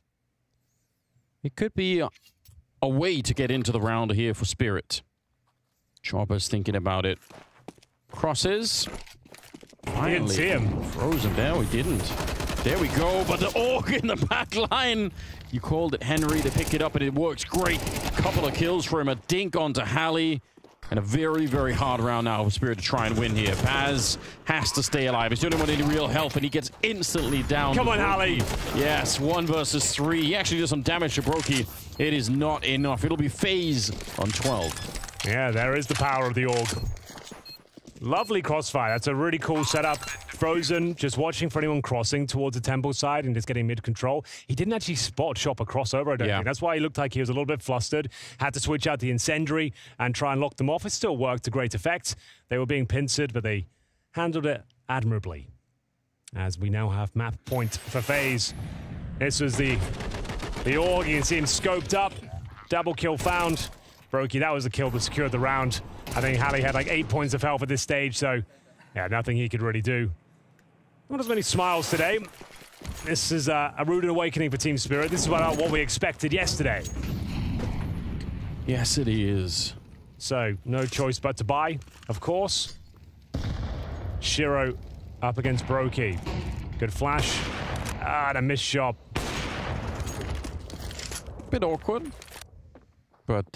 it could be a way to get into the round here for Spirit. Chopper's thinking about it. Crosses. I didn't see him. Frozen there, we didn't. There we go, but the AUG in the back line. You called it Henry, they pick it up and it works great. Couple of kills for him, a dink onto Hallie. And a very, very hard round now for Spirit to try and win here. Paz has to stay alive. He's doing any real help and he gets instantly down. Come on, Hallie. Yes, 1 versus 3. He actually does some damage to Brokey. It is not enough. It'll be FaZe on 12. Yeah, there is the power of the AUG. Lovely crossfire. That's a really cool setup. Frozen just watching for anyone crossing towards the temple side and just getting mid-control. He didn't actually spot Chopper crossover, I don't think. That's why he looked like he was a little bit flustered. Had to switch out the incendiary and try and lock them off. It still worked to great effect. They were being pincered, but they handled it admirably. As we now have map point for FaZe. This was the org. You can see him scoped up. Double kill found. Brokey, that was the kill that secured the round. I think Halley had like 8 points of health at this stage, so yeah, nothing he could really do. Not as many smiles today. This is a rude awakening for Team Spirit. This is what we expected yesterday. Yes, it is. So, no choice but to buy, of course. Shiro up against Brokey. Good flash. And a missed shot. Bit awkward. But,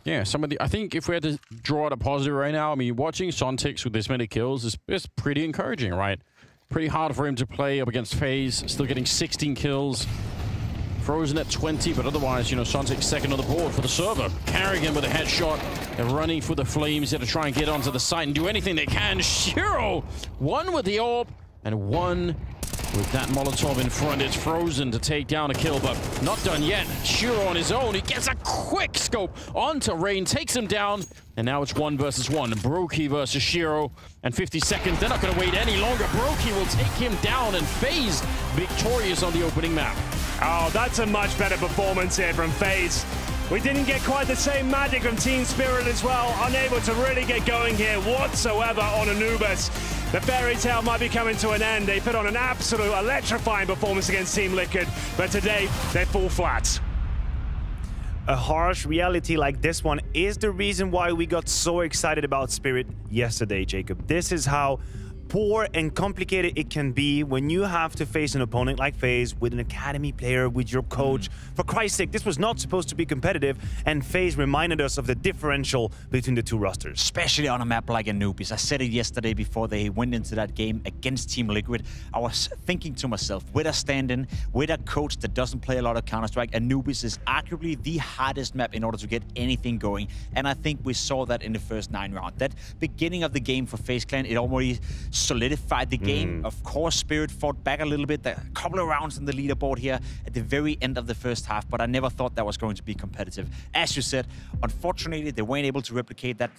yeah, I think if we had to draw it a positive right now, I mean, watching Sontix with this many kills is pretty encouraging, right? Pretty hard for him to play up against FaZe, still getting 16 kills. Frozen at 20, but otherwise, you know, Sontix second on the board for the server. Carrigan with a headshot and running for the flames here to try and get onto the site and do anything they can. Shiro, one with the orb and one with that Molotov in front. It's Frozen to take down a kill, but not done yet. Shiro on his own. He gets a quick scope onto Rain, takes him down, and now it's 1 versus 1. Brokey versus Shiro, and 50 seconds. They're not going to wait any longer. Brokey will take him down, and FaZe victorious on the opening map. Oh, that's a much better performance here from FaZe. We didn't get quite the same magic from Team Spirit as well. Unable to really get going here whatsoever on Anubis. The fairy tale might be coming to an end. They put on an absolute electrifying performance against Team Liquid, but today they fall flat. A harsh reality like this one is the reason why we got so excited about Spirit yesterday, Jacob. This is how poor and complicated it can be when you have to face an opponent like FaZe with an academy player, with your coach. For Christ's sake, this was not supposed to be competitive, and FaZe reminded us of the differential between the two rosters. Especially on a map like Anubis. I said it yesterday before they went into that game against Team Liquid. I was thinking to myself, with a stand-in, with a coach that doesn't play a lot of Counter-Strike, Anubis is arguably the hardest map in order to get anything going. And I think we saw that in the first 9 rounds. That beginning of the game for FaZe Clan, it already solidified the game. Of course, Spirit fought back a little bit. A couple of rounds in the leaderboard here at the very end of the first half, but I never thought that was going to be competitive. As you said, unfortunately, they weren't able to replicate that,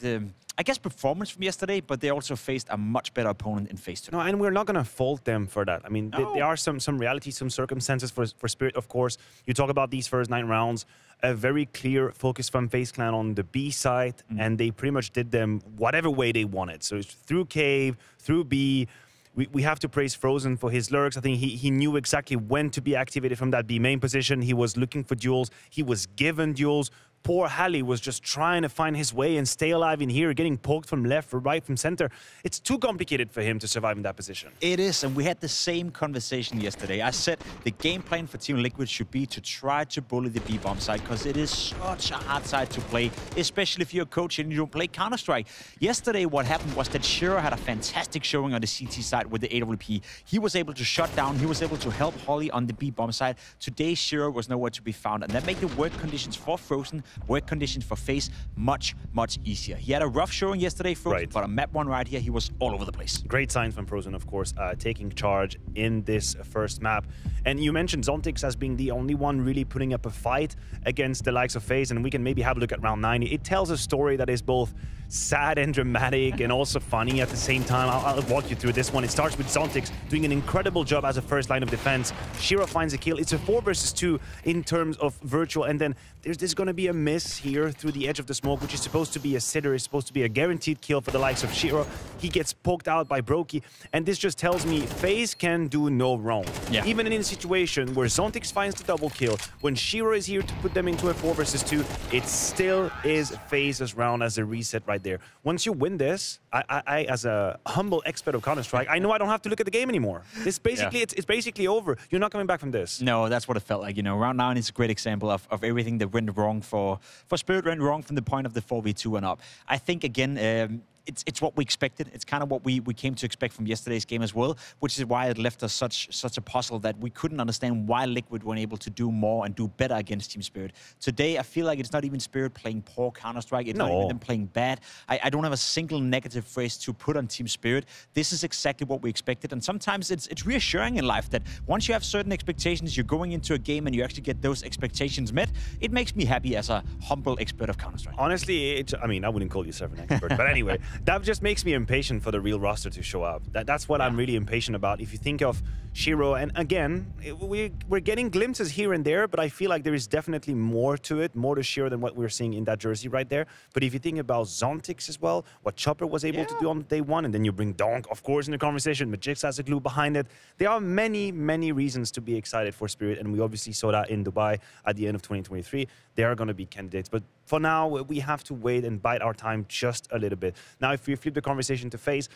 I guess, performance from yesterday, but they also faced a much better opponent in FaZe 2. No, and we're not going to fault them for that. I mean, there are some realities, some circumstances for Spirit, of course. You talk about these first 9 rounds, a very clear focus from FaZe Clan on the B side, and they pretty much did them whatever way they wanted. So it's through Cave, through B. We have to praise Frozen for his lurks. I think he knew exactly when to be activated from that B main position. He was looking for duels. He was given duels. Poor Halley was just trying to find his way and stay alive in here, getting poked from left, from right, from center. It's too complicated for him to survive in that position. It is, and we had the same conversation yesterday. I said the game plan for Team Liquid should be to try to bully the B-bomb side, because it is such a hard side to play, especially if you're a coach and you don't play Counter-Strike. Yesterday, what happened was that Shiro had a fantastic showing on the CT side with the AWP. He was able to shut down, he was able to help Holly on the B-bomb side. Today, Shiro was nowhere to be found, and that made the work conditions for Frozen, work conditions for FaZe much, much easier. He had a rough showing yesterday, Frozen, but on map 1 right here, he was all over the place. Great sign from Frozen, of course, taking charge in this first map. And you mentioned Zontix as being the only one really putting up a fight against the likes of FaZe, and we can maybe have a look at round 90. It tells a story that is both sad and dramatic and also funny at the same time. I'll walk you through this one. It starts with Zontix doing an incredible job as a first line of defense. Shiro finds a kill. It's a 4 versus 2 in terms of virtual, and then there's going to be a miss here through the edge of the smoke, which is supposed to be a sitter, is supposed to be a guaranteed kill for the likes of Shiro. He gets poked out by Brokey, and this just tells me FaZe can do no wrong. Even in a situation where Zontix finds the double kill, when Shiro is here to put them into a 4 versus 2, it still is FaZe's round as a reset right there. Once you win this, I as a humble expert of Counter-Strike, I know I don't have to look at the game anymore. It's basically it's basically over. You're not coming back from this. No, that's what it felt like. You know, round 9 is a great example of everything that went wrong for Spirit, went wrong from the point of the 4v2 and up. I think, again, it's what we expected. It's kind of what we came to expect from yesterday's game as well, which is why it left us such a puzzle that we couldn't understand why Liquid weren't able to do more and do better against Team Spirit. Today, I feel like it's not even Spirit playing poor Counter-Strike. It's not even them playing bad. I don't have a single negative phrase to put on Team Spirit. This is exactly what we expected, and sometimes it's reassuring in life that once you have certain expectations, you're going into a game and you actually get those expectations met. It makes me happy as a humble expert of Counter-Strike. Honestly, I mean, I wouldn't call yourself an expert, but anyway, that just makes me impatient for the real roster to show up. That's what I'm really impatient about. If you think of Shiro, and again, we're getting glimpses here and there, but I feel like there is definitely more to it, more to Shiro than what we're seeing in that jersey right there. But if you think about Zontix as well, what Chopper was able to do on day one, and then you bring Donk, of course, in the conversation, Magix has a glue behind it. There are many, many reasons to be excited for Spirit, and we obviously saw that in Dubai at the end of 2023. They are going to be candidates, but for now, we have to wait and bide our time just a little bit. Now, if we flip the conversation to FaZe,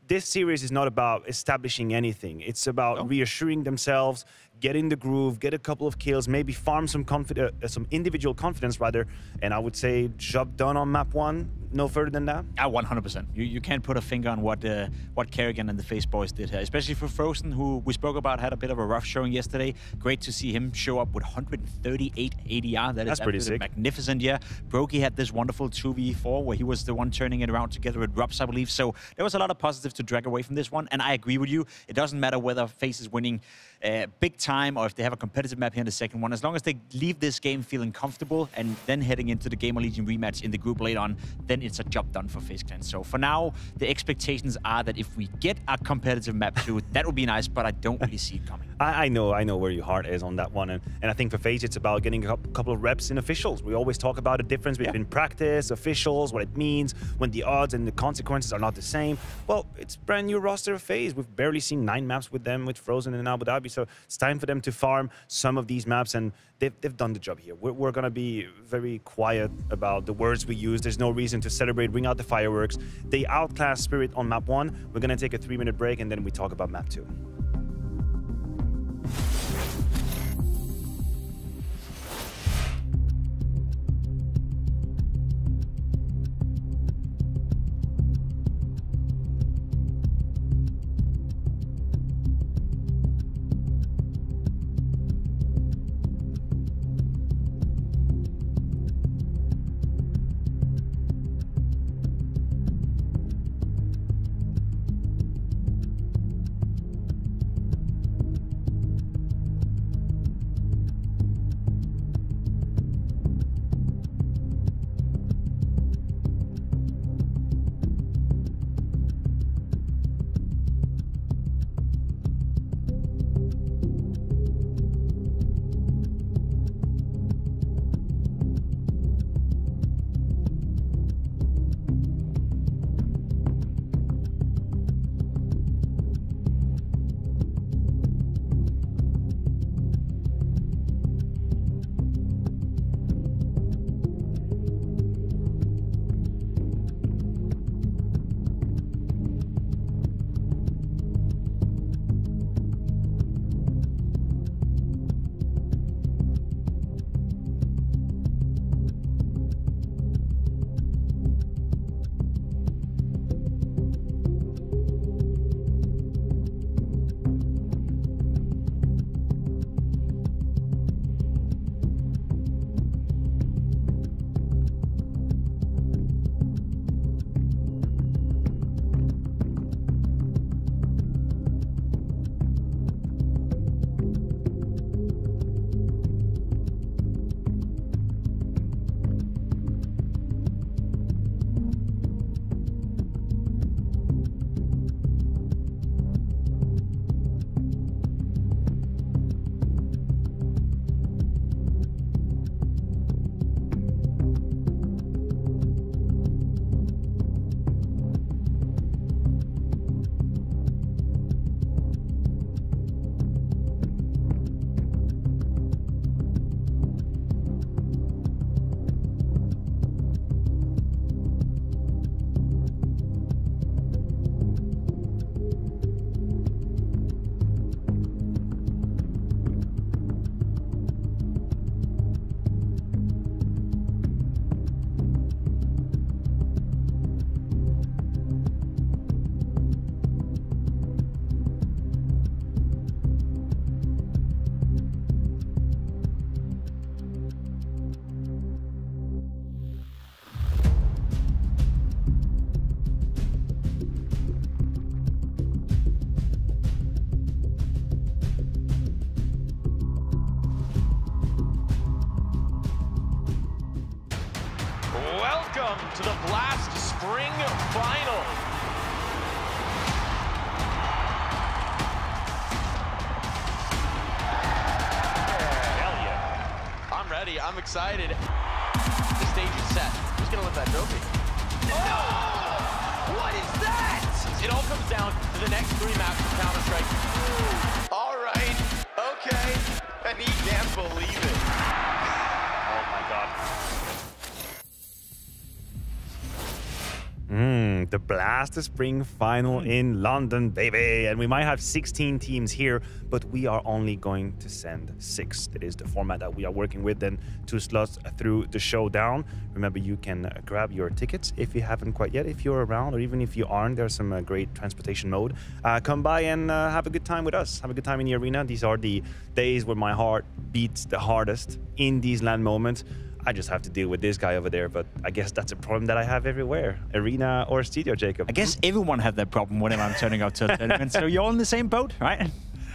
this series is not about establishing anything. It's about reassuring themselves, getting the groove, get a couple of kills, maybe farm some individual confidence rather. And I would say job done on map 1. No further than that? 100%. You can't put a finger on what Kerrigan and the FaZe boys did here, especially for Frozen, who we spoke about had a bit of a rough showing yesterday. Great to see him show up with 138 ADR. That's pretty sick. Magnificent, yeah. Brokey had this wonderful 2v4 where he was the one turning it around together with Rubs, I believe. So there was a lot of positives to drag away from this one, and I agree with you. It doesn't matter whether FaZe is winning big time or if they have a competitive map here in the second one. As long as they leave this game feeling comfortable and then heading into the GamerLegion rematch in the group later on, then it's a job done for FaZe Clan. So for now, the expectations are that if we get a competitive map too, that would be nice, but I don't really see it coming. I know where your heart is on that one. And I think for FaZe, it's about getting a couple of reps in officials. We always talk about the difference between practice, officials, what it means when the odds and the consequences are not the same. Well, it's brand new roster of FaZe. We've barely seen 9 maps with them, with Frozen and Abu Dhabi. So it's time for them to farm some of these maps, and they've done the job here. We're going to be very quiet about the words we use. There's no reason to celebrate, bring out the fireworks. They outclass Spirit on map 1. We're going to take a 3-minute break, and then we talk about map 2. Welcome to the Blast Spring Final. Hell yeah. I'm ready. I'm excited. The stage is set. Who's going to lift that trophy? No! What is that? It all comes down to the next 3 maps of Counter-Strike. All right. Okay. And he can't believe it. Oh my God. The Blast Spring Final in London, baby. And we might have 16 teams here, but we are only going to send 6. That is the format that we are working with. Then 2 slots through the showdown. Remember, you can grab your tickets if you haven't quite yet. If you're around, or even if you aren't, there's some great transportation mode. Come by and have a good time with us. Have a good time in the arena. These are the days where my heart beats the hardest in these LAN moments. I just have to deal with this guy over there, but I guess that's a problem that I have everywhere. Arena or studio, Jacob. I guess everyone have that problem whenever I'm turning up to a tournament, so you're all in the same boat, right?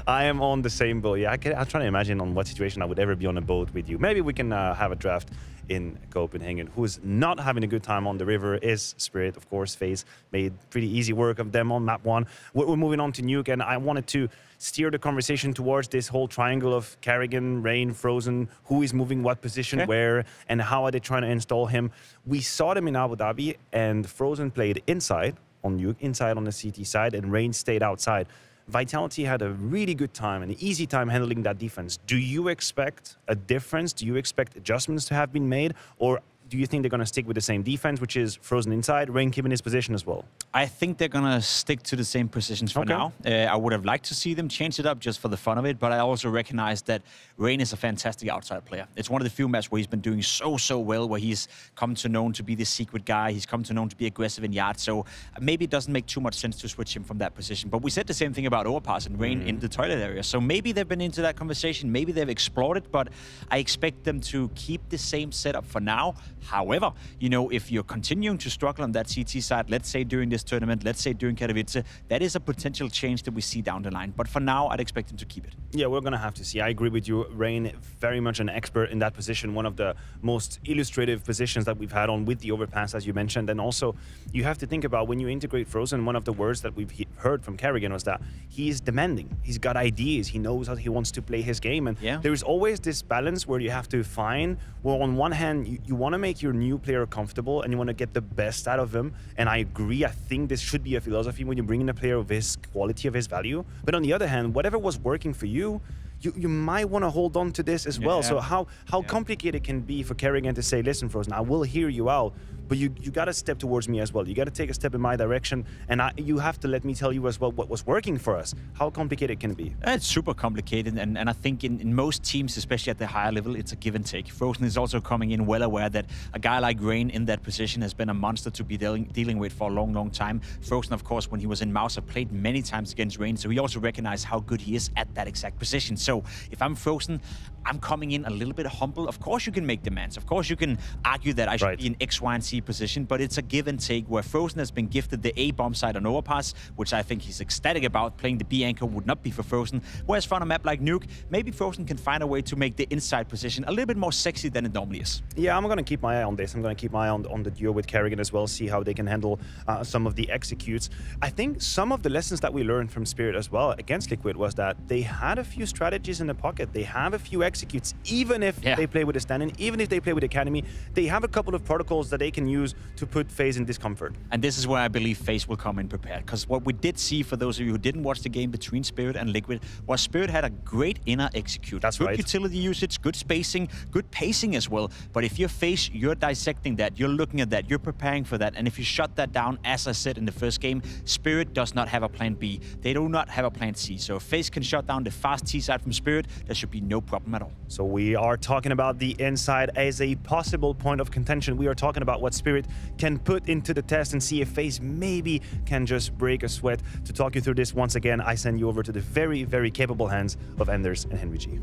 I am on the same boat. Yeah, I'm trying to imagine on what situation I would ever be on a boat with you. Maybe we can have a draft in Copenhagen. Who is not having a good time on the river is Spirit, of course. FaZe made pretty easy work of them on map 1. We're moving on to Nuke, and I wanted to steer the conversation towards this whole triangle of Carrigan, Rain, Frozen, who is moving what position where, and how are they trying to install him. We saw them in Abu Dhabi, and Frozen played inside on Nuke, inside on the CT side, and Rain stayed outside. Vitality had a really good time, an easy time handling that defense. Do you expect a difference? Do you expect adjustments to have been made? Or do you think they're going to stick with the same defense, which is Frozen inside, Rain keeping his position as well? I think they're going to stick to the same positions for now. I would have liked to see them change it up just for the fun of it, but I also recognize that Rain is a fantastic outside player. It's one of the few maps where he's been doing so well, where he's come to known to be the secret guy. He's come to known to be aggressive in yard, so maybe it doesn't make too much sense to switch him from that position. But we said the same thing about Overpass and Rain in the toilet area, so maybe they've been into that conversation, maybe they've explored it, but I expect them to keep the same setup for now. However, you know, if you're continuing to struggle on that CT side, let's say during this tournament, let's say during Katowice, that is a potential change that we see down the line. But for now, I'd expect them to keep it. Yeah, we're going to have to see. I agree with you. Rain, very much an expert in that position, one of the most illustrative positions that we've had on with the Overpass, as you mentioned. And also, you have to think about when you integrate Frozen, one of the words that we've heard from Carrigan was that he is demanding. He's got ideas. He knows how he wants to play his game. And there's always this balance where you have to find, well, on one hand, you want to make your new player comfortable and you want to get the best out of him. And I agree. I think this should be a philosophy when you bring in a player of his quality, of his value. But on the other hand, whatever was working for you, you might want to hold on to this as well. So how complicated it can be for Carrigan to say, listen, Frozen, I will hear you out, but you got to step towards me as well. You got to take a step in my direction, and you have to let me tell you as well what was working for us. How complicated can it be? It's super complicated, and I think in most teams, especially at the higher level, it's a give and take. Frozen is also coming in well aware that a guy like Rain in that position has been a monster to be dealing with for a long time. Frozen, of course, when he was in Mouse, played many times against Rain, so he also recognized how good he is at that exact position. So if I'm Frozen, I'm coming in a little bit humble. Of course you can make demands. Of course you can argue that I should be in X, Y, and Z position, but it's a give and take where Frozen has been gifted the A bomb side on Overpass, which I think he's ecstatic about. Playing the B anchor would not be for Frozen. Whereas for a map like Nuke, maybe Frozen can find a way to make the inside position a little bit more sexy than it normally is. Yeah, I'm going to keep my eye on this. I'm going to keep my eye on the duo with Carrigan as well, see how they can handle some of the executes. I think some of the lessons that we learned from Spirit as well against Liquid was that they had a few strategies in the pocket. They have a few executes, even if they play with a stand-in, even if they play with Academy, they have a couple of protocols that they can use to put FaZe in discomfort. And this is where I believe FaZe will come in prepared, because what we did see, for those of you who didn't watch the game between Spirit and Liquid, was Spirit had a great inner execute. That's good utility usage, good spacing, good pacing as well. But if you're FaZe, you're dissecting that, you're looking at that, you're preparing for that. And if you shut that down, as I said in the first game, Spirit does not have a plan B. They do not have a plan C. So if FaZe can shut down the fast T side from Spirit, there should be no problem at all. So we are talking about the inside as a possible point of contention. We are talking about what Spirit can put into the test and see if FaZe maybe can just break a sweat. To talk you through this once again, I send you over to the very, very capable hands of Enders and Henry G.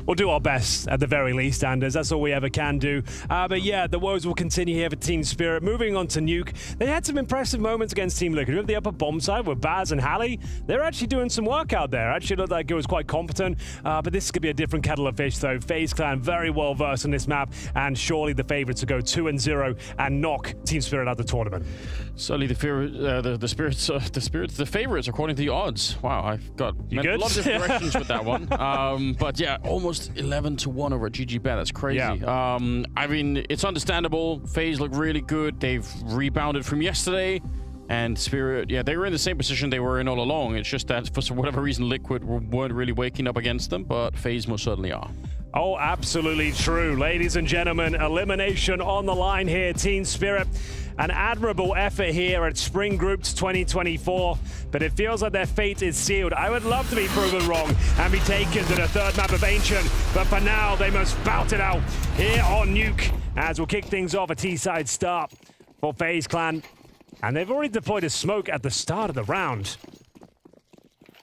We'll do our best at the very least, Anders. That's all we ever can do. But yeah, the woes will continue here for Team Spirit. Moving on to Nuke. They had some impressive moments against Team Liquid. Remember the upper bomb side with Baz and Hallie? They're actually doing some work out there. Actually looked like it was quite competent. But this could be a different kettle of fish, though. FaZe Clan very well versed on this map, and surely the favorites to go 2-0 and knock Team Spirit out of the tournament. Certainly the favorites according to the odds. Wow, I've got a lot of different directions with that one. But yeah, almost 11-1 over at GG Bet. That's crazy. Yeah. I mean, it's understandable. FaZe look really good. They've rebounded from yesterday. And Spirit, yeah, they were in the same position they were in all along. It's just that for whatever reason, Liquid weren't really waking up against them, but FaZe most certainly are. Oh, absolutely true. Ladies and gentlemen, elimination on the line here. Team Spirit, an admirable effort here at Spring Groups 2024, but it feels like their fate is sealed. I would love to be proven wrong and be taken to the third map of Ancient, but for now, they must bout it out here on Nuke, as we'll kick things off a T-side start for FaZe Clan. And they've already deployed a smoke at the start of the round.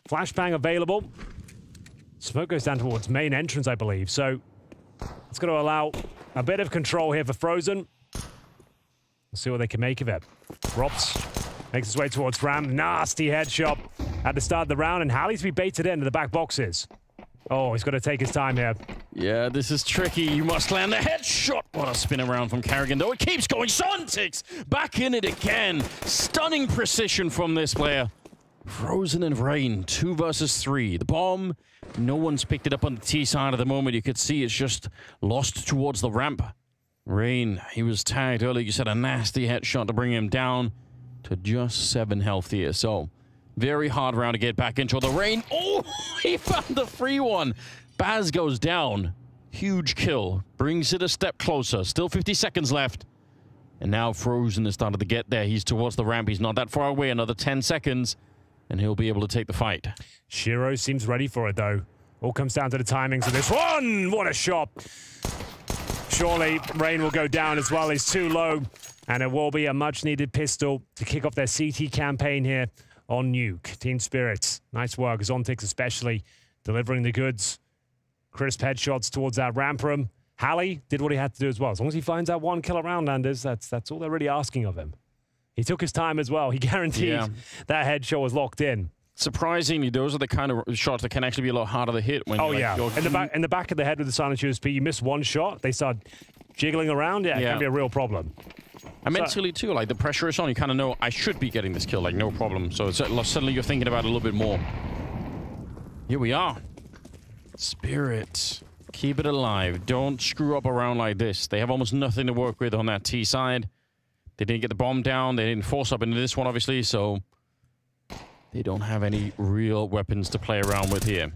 Flashbang available. Smoke goes down towards main entrance, I believe. So it's going to allow a bit of control here for Frozen. We'll see what they can make of it. Rops makes his way towards Ram. Nasty headshot at the start of the round, and Hallie's to be baited into the back boxes. Oh, he's got to take his time here. Yeah, this is tricky. You must land the headshot. What a spin around from Karrigan, though. It keeps going. Sontics back in it again. Stunning precision from this player. Frozen and Rain, 2 versus 3. The bomb, no one's picked it up on the T side at the moment. You could see it's just lost towards the ramp. Rain, he was tagged earlier. You said a nasty headshot to bring him down to just 7 health here. So, very hard round to get back into the Rain. Oh, he found the free one. Baz goes down. Huge kill. Brings it a step closer. Still 50 seconds left. And now Frozen has started to get there. He's towards the ramp. He's not that far away. Another 10 seconds. And he'll be able to take the fight. Shiro seems ready for it, though. All comes down to the timings of this one. What a shot. Surely Rain will go down as well. He's too low. And it will be a much-needed pistol to kick off their CT campaign here on Nuke. Team Spirits, nice work. Zontics especially delivering the goods. Crisp headshots towards that ramp room. Hallie did what he had to do as well. As long as he finds that 1 kill around, Anders, that's all they're really asking of him. He took his time as well. He guaranteed that headshot was locked in. Surprisingly, those are the kind of shots that can actually be a lot harder to hit. When in the back of the head with the silent USP, you miss 1 shot, they start jiggling around. It can be a real problem. And mentally too, like the pressure is on, you kind of know I should be getting this kill, like no problem. So suddenly you're thinking about it a little bit more. Here we are. Spirit, keep it alive. Don't screw up around like this. They have almost nothing to work with on that T side. They didn't get the bomb down. They didn't force up into this one, obviously, so they don't have any real weapons to play around with here.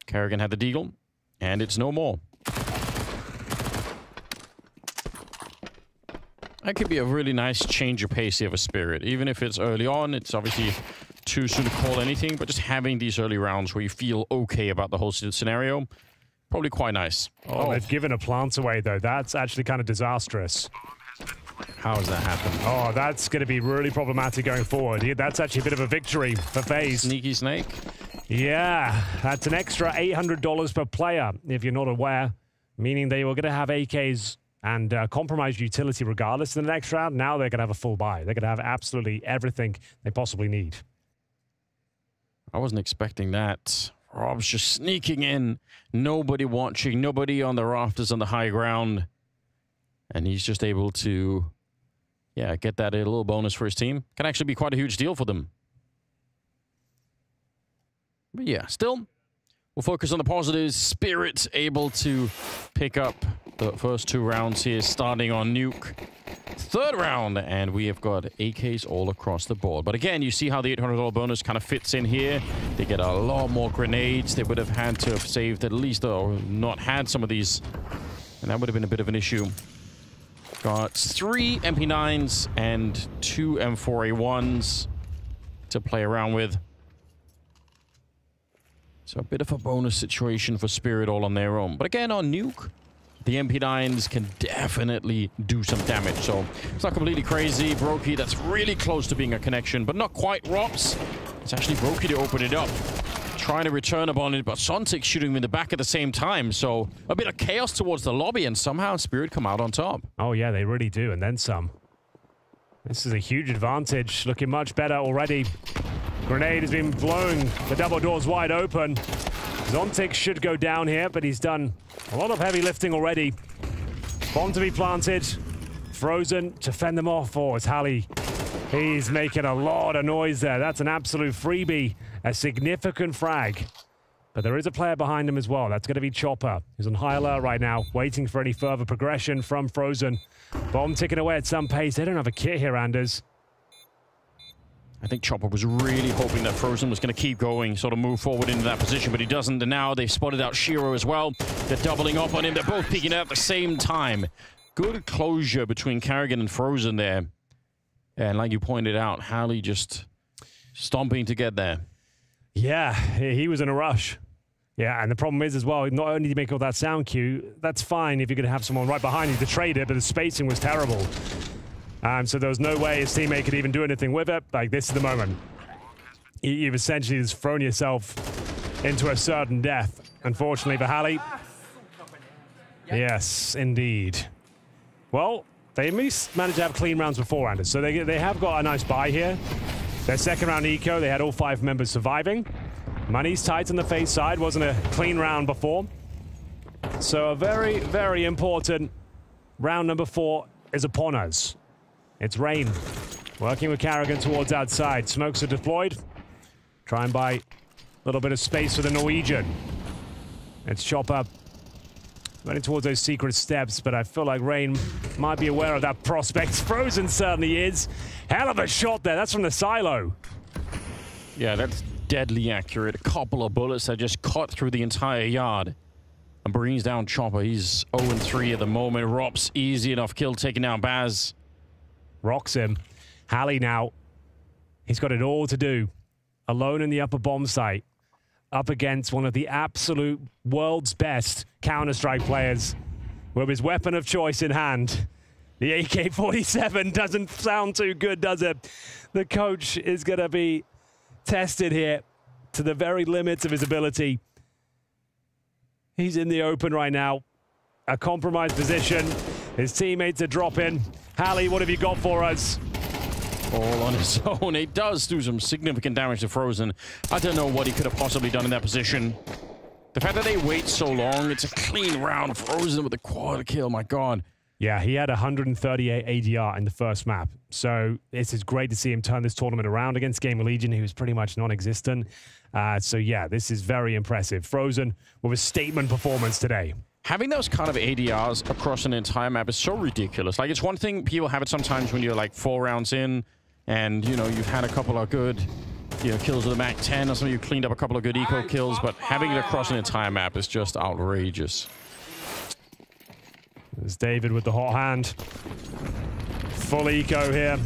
Karrigan had the deagle, and it's no more. That could be a really nice change of pace here for Spirit. Even if it's early on, it's obviously too soon to call anything, but just having these early rounds where you feel okay about the whole scenario, probably quite nice. Oh, they've given a plant away, though. That's actually kind of disastrous. How has that happened? Oh, that's going to be really problematic going forward. That's actually a bit of a victory for FaZe. Sneaky Snake? Yeah, that's an extra $800 per player, if you're not aware, meaning they were going to have AKs and compromised utility regardless in the next round. Now they're going to have a full buy. They're going to have absolutely everything they possibly need. I wasn't expecting that. Rob's just sneaking in. Nobody watching. Nobody on the rafters on the high ground. And he's just able to, get that a little bonus for his team. Can actually be quite a huge deal for them. But yeah, still, we'll focus on the positives. Spirit able to pick up the first 2 rounds here, starting on Nuke. 3rd round, and we have got AKs all across the board. But again, you see how the $800 bonus kind of fits in here. They get a lot more grenades. They would have had to have saved at least, or not had some of these, and that would have been a bit of an issue. Got 3 MP9s and 2 M4A1s to play around with. So a bit of a bonus situation for Spirit all on their own. But again, on Nuke, the MP9s can definitely do some damage. So it's not completely crazy. Brokey, that's really close to being a connection, but not quite. Rops. It's actually Brokey to open it up. trying to return upon it, but Sontic shooting him in the back at the same time. So a bit of chaos towards the lobby, and somehow Spirit come out on top. Oh, yeah, they really do, and then some. This is a huge advantage, looking much better already. Grenade has been blown, the double door's wide open. Zontic should go down here, but he's done a lot of heavy lifting already. Bomb to be planted. Frozen to fend them off. Oh, it's Halley. He's making a lot of noise there. That's an absolute freebie. A significant frag. But there is a player behind him as well. That's going to be Chopper, who's on high alert right now, waiting for any further progression from Frozen. Bomb ticking away at some pace. They don't have a kit here, Anders. I think Chopper was really hoping that Frozen was going to keep going, sort of move forward into that position, but he doesn't. And now they've spotted out Shiro as well. They're doubling up on him. They're both peeking out at the same time. Good closure between Carrigan and Frozen there. And like you pointed out, Halley just stomping to get there. Yeah, he was in a rush. Yeah, and the problem is as well, not only do you make all that sound cue, that's fine if you're going to have someone right behind you to trade it, but the spacing was terrible. So there was no way his teammate could even do anything with it. Like, this is the moment. You've essentially just thrown yourself into a certain death, unfortunately for Halley. Yes, indeed. Well, they at least managed to have clean rounds before, Anders, so they have got a nice buy here. Their second round eco, they had all 5 members surviving. Money's tight on the FaZe side, wasn't a clean round before. So a very, very important round number 4 is upon us. It's Rain, working with Carrigan towards outside. Smokes are deployed. Try and buy a little bit of space for the Norwegian. It's Chopper running towards those secret steps, but I feel like Rain might be aware of that prospect. Frozen certainly is. Hell of a shot there. That's from the silo. Yeah, that's deadly accurate. A couple of bullets that just cut through the entire yard. And brings down Chopper. He's 0-3 at the moment. Rob's easy enough kill, taking down Baz. Rocks him. Halley now. He's got it all to do. Alone in the upper bomb site. Up against one of the absolute world's best Counter-Strike players with his weapon of choice in hand. The AK-47 doesn't sound too good, does it? The coach is going to be tested here to the very limits of his ability. He's in the open right now. A compromised position. His teammates are dropping. Halley, what have you got for us? All on his own. It does do some significant damage to Frozen. I don't know what he could have possibly done in that position. The fact that they wait so long, it's a clean round. Frozen with a quad kill, my God. Yeah, he had 138 ADR in the first map. So it's great to see him turn this tournament around against GamerLegion, who was pretty much non-existent. So yeah, this is very impressive. Frozen with a statement performance today. Having those kind of ADRs across an entire map is so ridiculous. Like, it's one thing, people have it sometimes when you're like 4 rounds in and, you know, you've had a couple of good, you know, kills with a Mac 10 or something, you've cleaned up a couple of good eco kills, but having it across an entire map is just outrageous. There's David with the hot hand. Full eco here.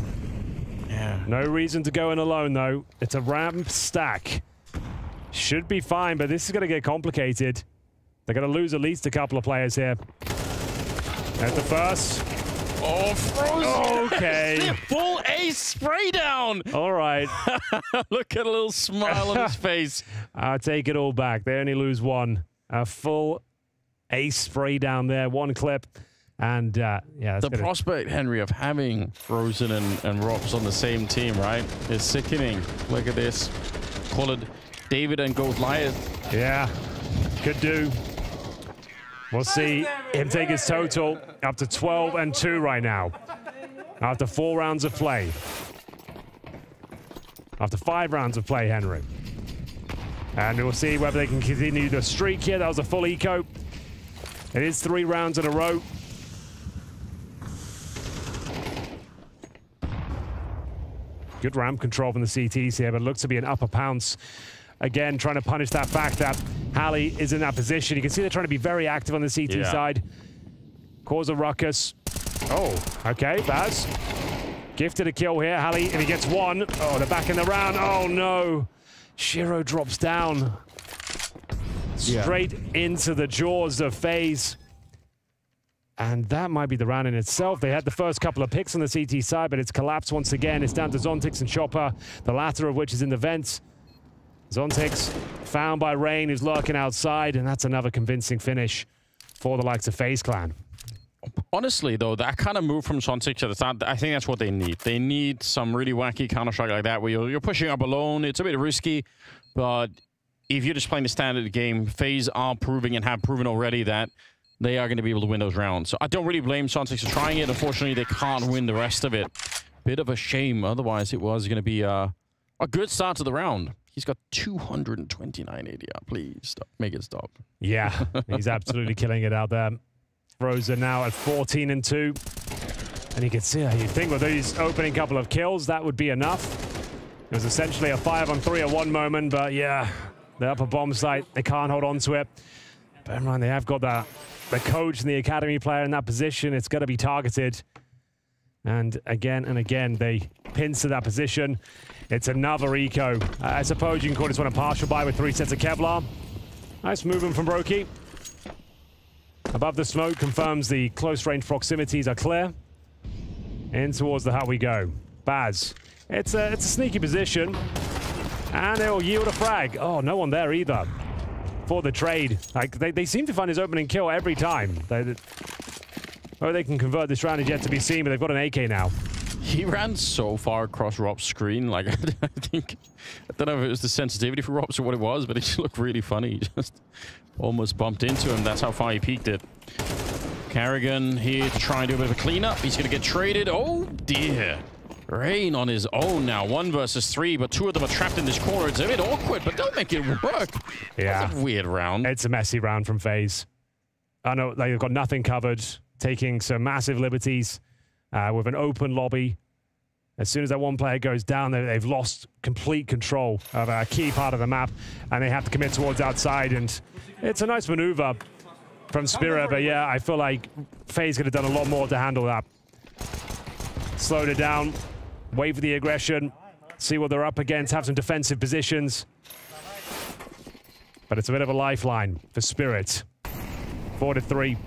Yeah. No reason to go in alone, though. It's a ramp stack. Should be fine, but this is going to get complicated. They're going to lose at least a couple of players here. There's the first. Oh, Frozen! Okay. Full ace spray down! All right. Look at a little smile on his face. I'll take it all back. They only lose 1. A full ace spray down there. 1 clip. And, yeah. The prospect, Henry, of having Frozen and Robs on the same team, right, is sickening. Look at this. Call it David and Goliath. Yeah. Could do. We'll see him take his total up to 12-2 right now. After 4 rounds of play. After 5 rounds of play, Henry. And we'll see whether they can continue the streak here. That was a full eco. It is 3 rounds in a row. Good ramp control from the CTs here, but it looks to be an upper pounce. Again, trying to punish that fact that Halley is in that position. You can see they're trying to be very active on the CT side. Cause a ruckus. Oh, okay, Baz. Gifted a kill here, Halley, and he gets 1. Oh, they're back in the round. Oh, no. Shiro drops down. Straight into the jaws of FaZe. And that might be the round in itself. They had the first couple of picks on the CT side, but it's collapsed once again. It's down to Zontix and Chopper, the latter of which is in the vents. Zontix found by Rain, who's lurking outside, and that's another convincing finish for the likes of FaZe Clan. Honestly, though, that kind of move from Zontix at the start, I think that's what they need. They need some really wacky Counter-Strike like that, where you're pushing up alone. It's a bit risky, but if you're just playing the standard game, FaZe are proving and have proven already that they are going to be able to win those rounds. So I don't really blame Zontix for trying it. Unfortunately, they can't win the rest of it. Bit of a shame. Otherwise, it was going to be a good start to the round. He's got 229 ADR. Please stop. Make it stop. Yeah, he's absolutely killing it out there. Throws are now at 14-2. And you can see, you think with these opening couple of kills, that would be enough. It was essentially a 5-on-3 at one moment, but yeah, the upper bomb site, they can't hold on to it. Bear in mind, they have got the coach and the academy player in that position. It's got to be targeted. And again, they pins to that position. It's another eco. I suppose you can call this one a partial buy with 3 sets of Kevlar. Nice movement from Brokey. Above the smoke confirms the close range proximities are clear. In towards the hut we go. Baz. It's a sneaky position. And they'll yield a frag. Oh, no one there either. For the trade. Like they seem to find his opening kill every time. Whether they can convert this round is yet to be seen, but they've got an AK now. He ran so far across Rob's screen. Like, I don't know if it was the sensitivity for Rob's or what it was, but it just looked really funny. He just almost bumped into him. That's how far he peeked it. Karrigan here to try and do a bit of a cleanup. He's going to get traded. Oh, dear. Rain on his own now. 1 versus 3, but 2 of them are trapped in this corner. It's a bit awkward, but they'll make it work. Yeah. That's a weird round. It's a messy round from FaZe. I know they've got nothing covered, taking some massive liberties with an open lobby. As soon as that one player goes down, they've lost complete control of a key part of the map, and they have to commit towards outside. And it's a nice maneuver from Spirit, but yeah, I feel like FaZe could have done a lot more to handle that. Slowed it down, wait for the aggression, see what they're up against, have some defensive positions. But it's a bit of a lifeline for Spirit. 4-3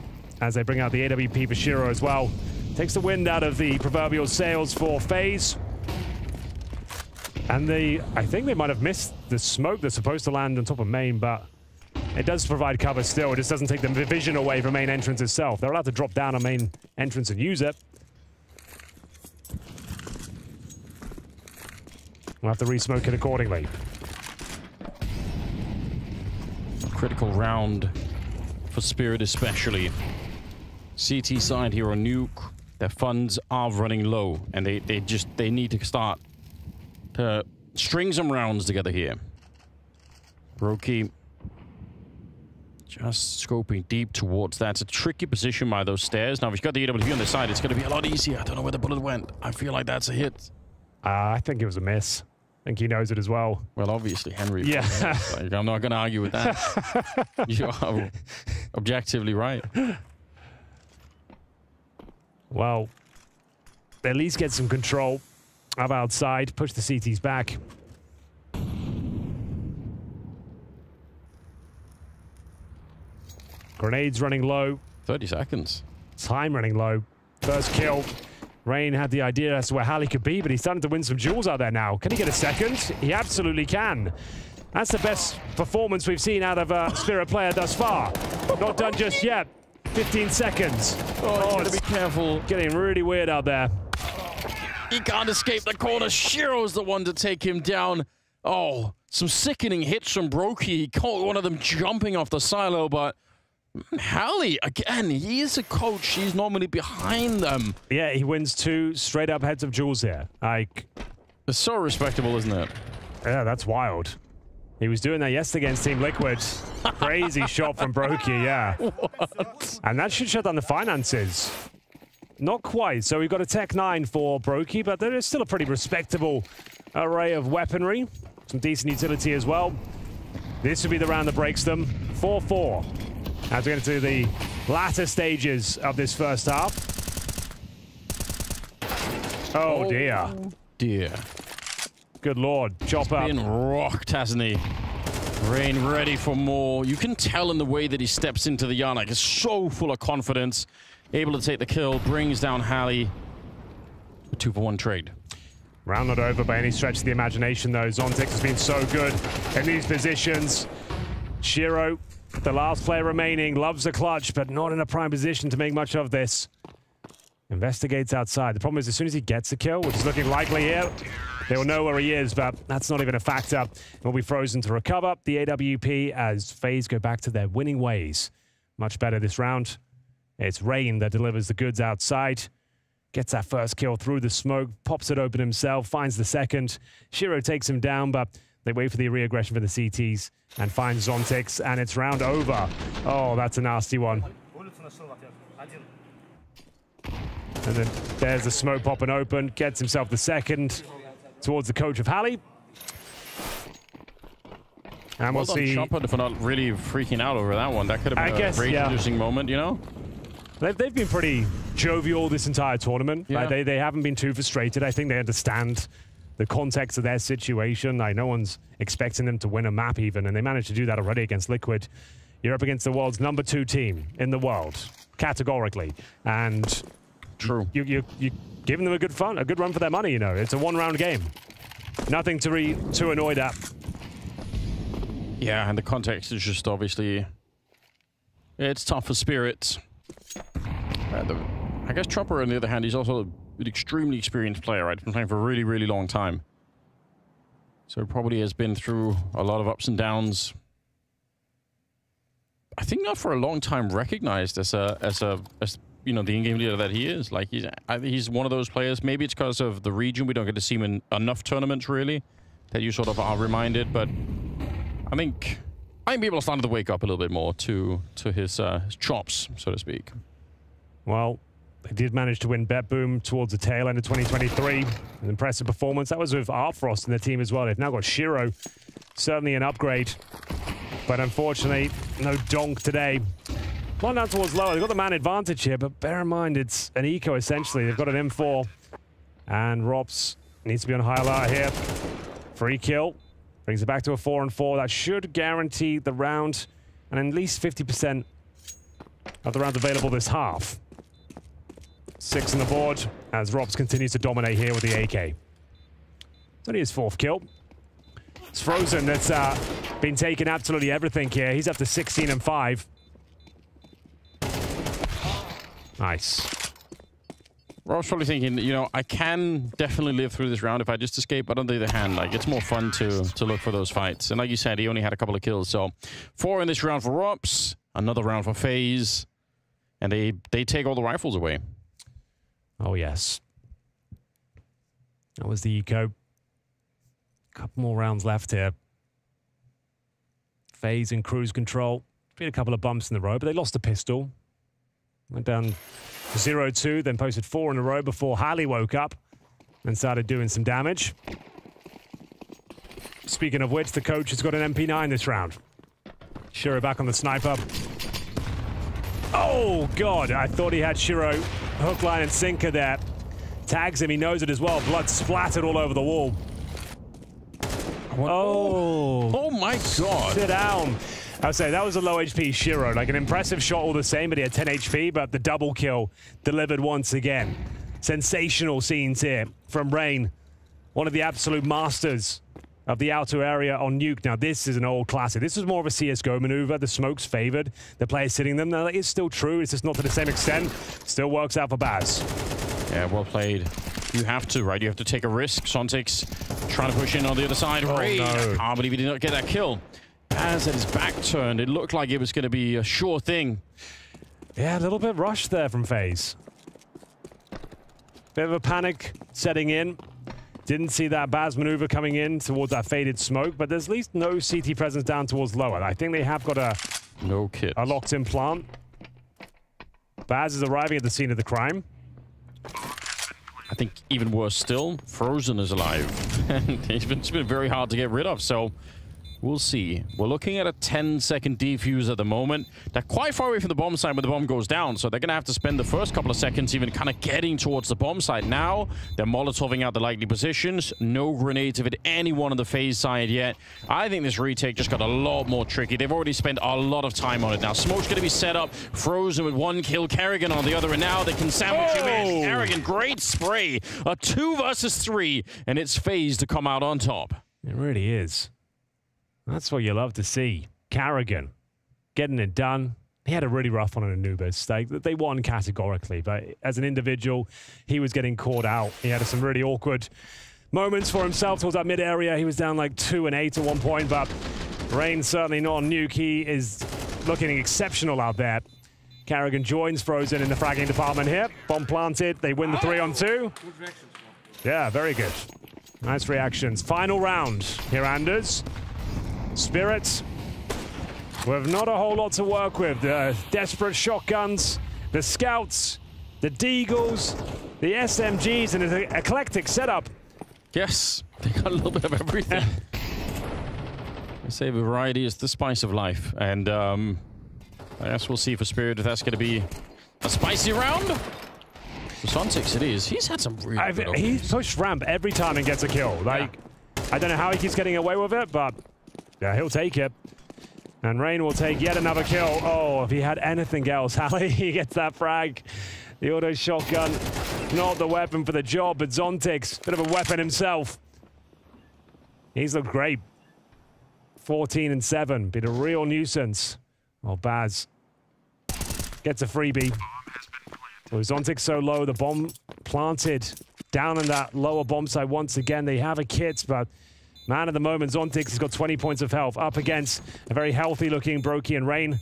as they bring out the AWP for Shiro as well. Takes the wind out of the proverbial sails for FaZe. And I think they might have missed the smoke that's supposed to land on top of main, but it does provide cover still. It just doesn't take the vision away from main entrance itself. They're allowed to drop down on main entrance and use it. We'll have to re-smoke it accordingly. A critical round for Spirit especially. CT side here on Nuke. Their funds are running low, and they need to start to string some rounds together here. Brokey just scoping deep towards that. It's a tricky position by those stairs. Now, if he's got the AWP on the side, it's going to be a lot easier. I don't know where the bullet went. I feel like that's a hit. I think it was a miss. I think he knows it as well. Well, obviously, Henry. Yeah. Like, I'm not going to argue with that. You are objectively right. Well, they at least get some control of outside, push the CTs back. Grenades running low. 30 seconds. Time running low. First kill. Rain had the idea as to where Halley could be, but he's starting to win some jewels out there now. Can he get a second? He absolutely can. That's the best performance we've seen out of a Spirit player thus far. Not done just yet. 15 seconds. Oh, gotta be careful. Getting really weird out there. He can't escape the corner. Shiro's the one to take him down. Oh, some sickening hits from Brokey. He caught one of them jumping off the silo, but Halley, again, he is a coach. He's normally behind them. Yeah, he wins 2 straight up heads of jewels here. Like, it's so respectable, isn't it? Yeah, that's wild. He was doing that yesterday against Team Liquid. Crazy shot from Brokey, yeah. What? And that should shut down the finances. Not quite. So we've got a Tech 9 for Brokey, but there is still a pretty respectable array of weaponry. Some decent utility as well. This would be the round that breaks them. 4-4. As we get into the latter stages of this first half. Oh, dear. Dear. Good lord. Chop up. Been rocked, hasn't he? Rain ready for more. You can tell in the way that he steps into the yard. Like, he's so full of confidence. Able to take the kill. Brings down Halley. A 2-for-1 trade. Round not over by any stretch of the imagination, though. Zontic has been so good in these positions. Shiro, the last player remaining, loves the clutch, but not in a prime position to make much of this. Investigates outside. The problem is, as soon as he gets a kill, which is looking likely here, they will know where he is, but that's not even a factor. He'll be frozen to recover the AWP as FaZe go back to their winning ways. Much better this round. It's Rain that delivers the goods outside. Gets that first kill through the smoke, pops it open himself, finds the second. Shiro takes him down, but they wait for the re-aggression for the CTs and finds Zontix, and it's round over. Oh, that's a nasty one. And then there's the smoke popping open, gets himself the second towards the coach of Halley. And we'll see. Chopper for not really freaking out over that one. That could have been a rage-inducing moment, you know? They've been pretty jovial this entire tournament. Yeah. Like they haven't been too frustrated. I think they understand the context of their situation. Like, no one's expecting them to win a map even, and they managed to do that already against Liquid. You're up against the world's #2 team in the world, categorically. And true, you're giving them a good run for their money, you know. It's a one-round game. Nothing to be too annoyed at. Yeah, and the context is just obviously... It's tough for Spirits. I guess Chopper, on the other hand, he's also an extremely experienced player, right? He's been playing for a really, really long time. So probably has been through a lot of ups and downs. I think not for a long time recognized as you know, the in-game leader that he is. Like, he's one of those players. Maybe it's because of the region. We don't get to see him in enough tournaments, really, that you sort of are reminded. But I think people are starting to wake up a little bit more to his chops, so to speak. Well, they did manage to win Bet Boom towards the tail end of 2023. An impressive performance. That was with Artfrost in the team as well. They've now got Shiro. Certainly an upgrade. But unfortunately, no donk today. One down towards lower. They've got the man advantage here, but bear in mind, it's an eco essentially. They've got an M4. And Rops needs to be on high alert here. Free kill. Brings it back to a 4-4. That should guarantee the round and at least 50% of the rounds available this half. 6 on the board as Rops continues to dominate here with the AK. It's only his 4th kill. It's Frozen that's been taking absolutely everything here. He's up to 16 and 5. Nice. Rob's probably thinking, you know, I can definitely live through this round if I just escape, but on the other hand, like, it's more fun to look for those fights. And like you said, he only had a couple of kills, so 4 in this round for Robs, another round for FaZe, and they take all the rifles away. Oh, yes. That was the eco. Couple more rounds left here. FaZe in cruise control. Been a couple of bumps in the road, but they lost a pistol. Went down 0-2, then posted 4 in a row before Halley woke up and started doing some damage. Speaking of which, the coach has got an MP9 this round. Shiro back on the sniper. Oh, God. I thought he had Shiro hook, line, and sinker there. Tags him. He knows it as well. Blood splattered all over the wall. Oh my God. Sit down. I would say that was a low HP Shiro. Like, an impressive shot all the same, but he had 10 HP, but the double kill delivered once again. Sensational scenes here from Rain, one of the absolute masters of the outer area on Nuke. Now, this is an old classic. This is more of a CSGO maneuver. The smoke's favored. The players sitting them. Now, that is still true. It's just not to the same extent. Still works out for Baz. Yeah, well played. You have to, right? You have to take a risk. Sontix trying to push in on the other side. Oh, Rain. no. I can't believe he did not get that kill. As had his back turned, it looked like it was going to be a sure thing. Yeah, a little bit rushed there from FaZe. Bit of a panic setting in. Didn't see that Baz maneuver coming in towards that faded smoke, but there's at least no CT presence down towards lower. I think they have got a locked-in plant. Baz is arriving at the scene of the crime. I think even worse still, Frozen is alive. It's been very hard to get rid of, so We'll see. We're looking at a 10-second defuse at the moment. They're quite far away from the bomb site when the bomb goes down, so they're going to have to spend the first couple of seconds even kind of getting towards the bomb site. Now, they're Molotoving out the likely positions. No grenades have hit anyone on the FaZe side yet. I think this retake just got a lot more tricky. They've already spent a lot of time on it now. Smoke's going to be set up. Frozen with 1 kill. Kerrigan on the other, and now they can sandwich him in. Kerrigan, great spray. A 2 versus 3, and it's FaZe to come out on top. It really is. That's what you love to see. Kerrigan getting it done. He had a really rough one on Anubis. They won categorically, but as an individual, he was getting caught out. He had some really awkward moments for himself towards that mid area. He was down like 2 and 8 at one point, but Rain certainly not on nuke. He is looking exceptional out there. Kerrigan joins Frozen in the fragging department here. Bomb planted. They win the 3-on-2. Yeah, very good. Nice reactions. Final round here, Anders. Spirits with not a whole lot to work with. The desperate shotguns, the scouts, the deagles, the SMGs, and an eclectic setup. Yes, they got a little bit of everything. I say variety is the spice of life, and I guess we'll see for Spirit if that's going to be a spicy round. For Sontix, it is. He's had some really good He's pushed ramp every time and gets a kill. Like, I don't know how he keeps getting away with it, but yeah, he'll take it. And Rain will take yet another kill. Oh, if he had anything else, Hallie, he gets that frag. The auto shotgun, not the weapon for the job, but Zontix, bit of a weapon himself. He's looked great. 14 and 7, been a real nuisance. Oh, Baz gets a freebie. So Zontix so low, the bomb planted down in that lower bomb site once again. They have a kit, but man at the moment, Zontix has got 20 points of health up against a very healthy-looking Brokey and Rain.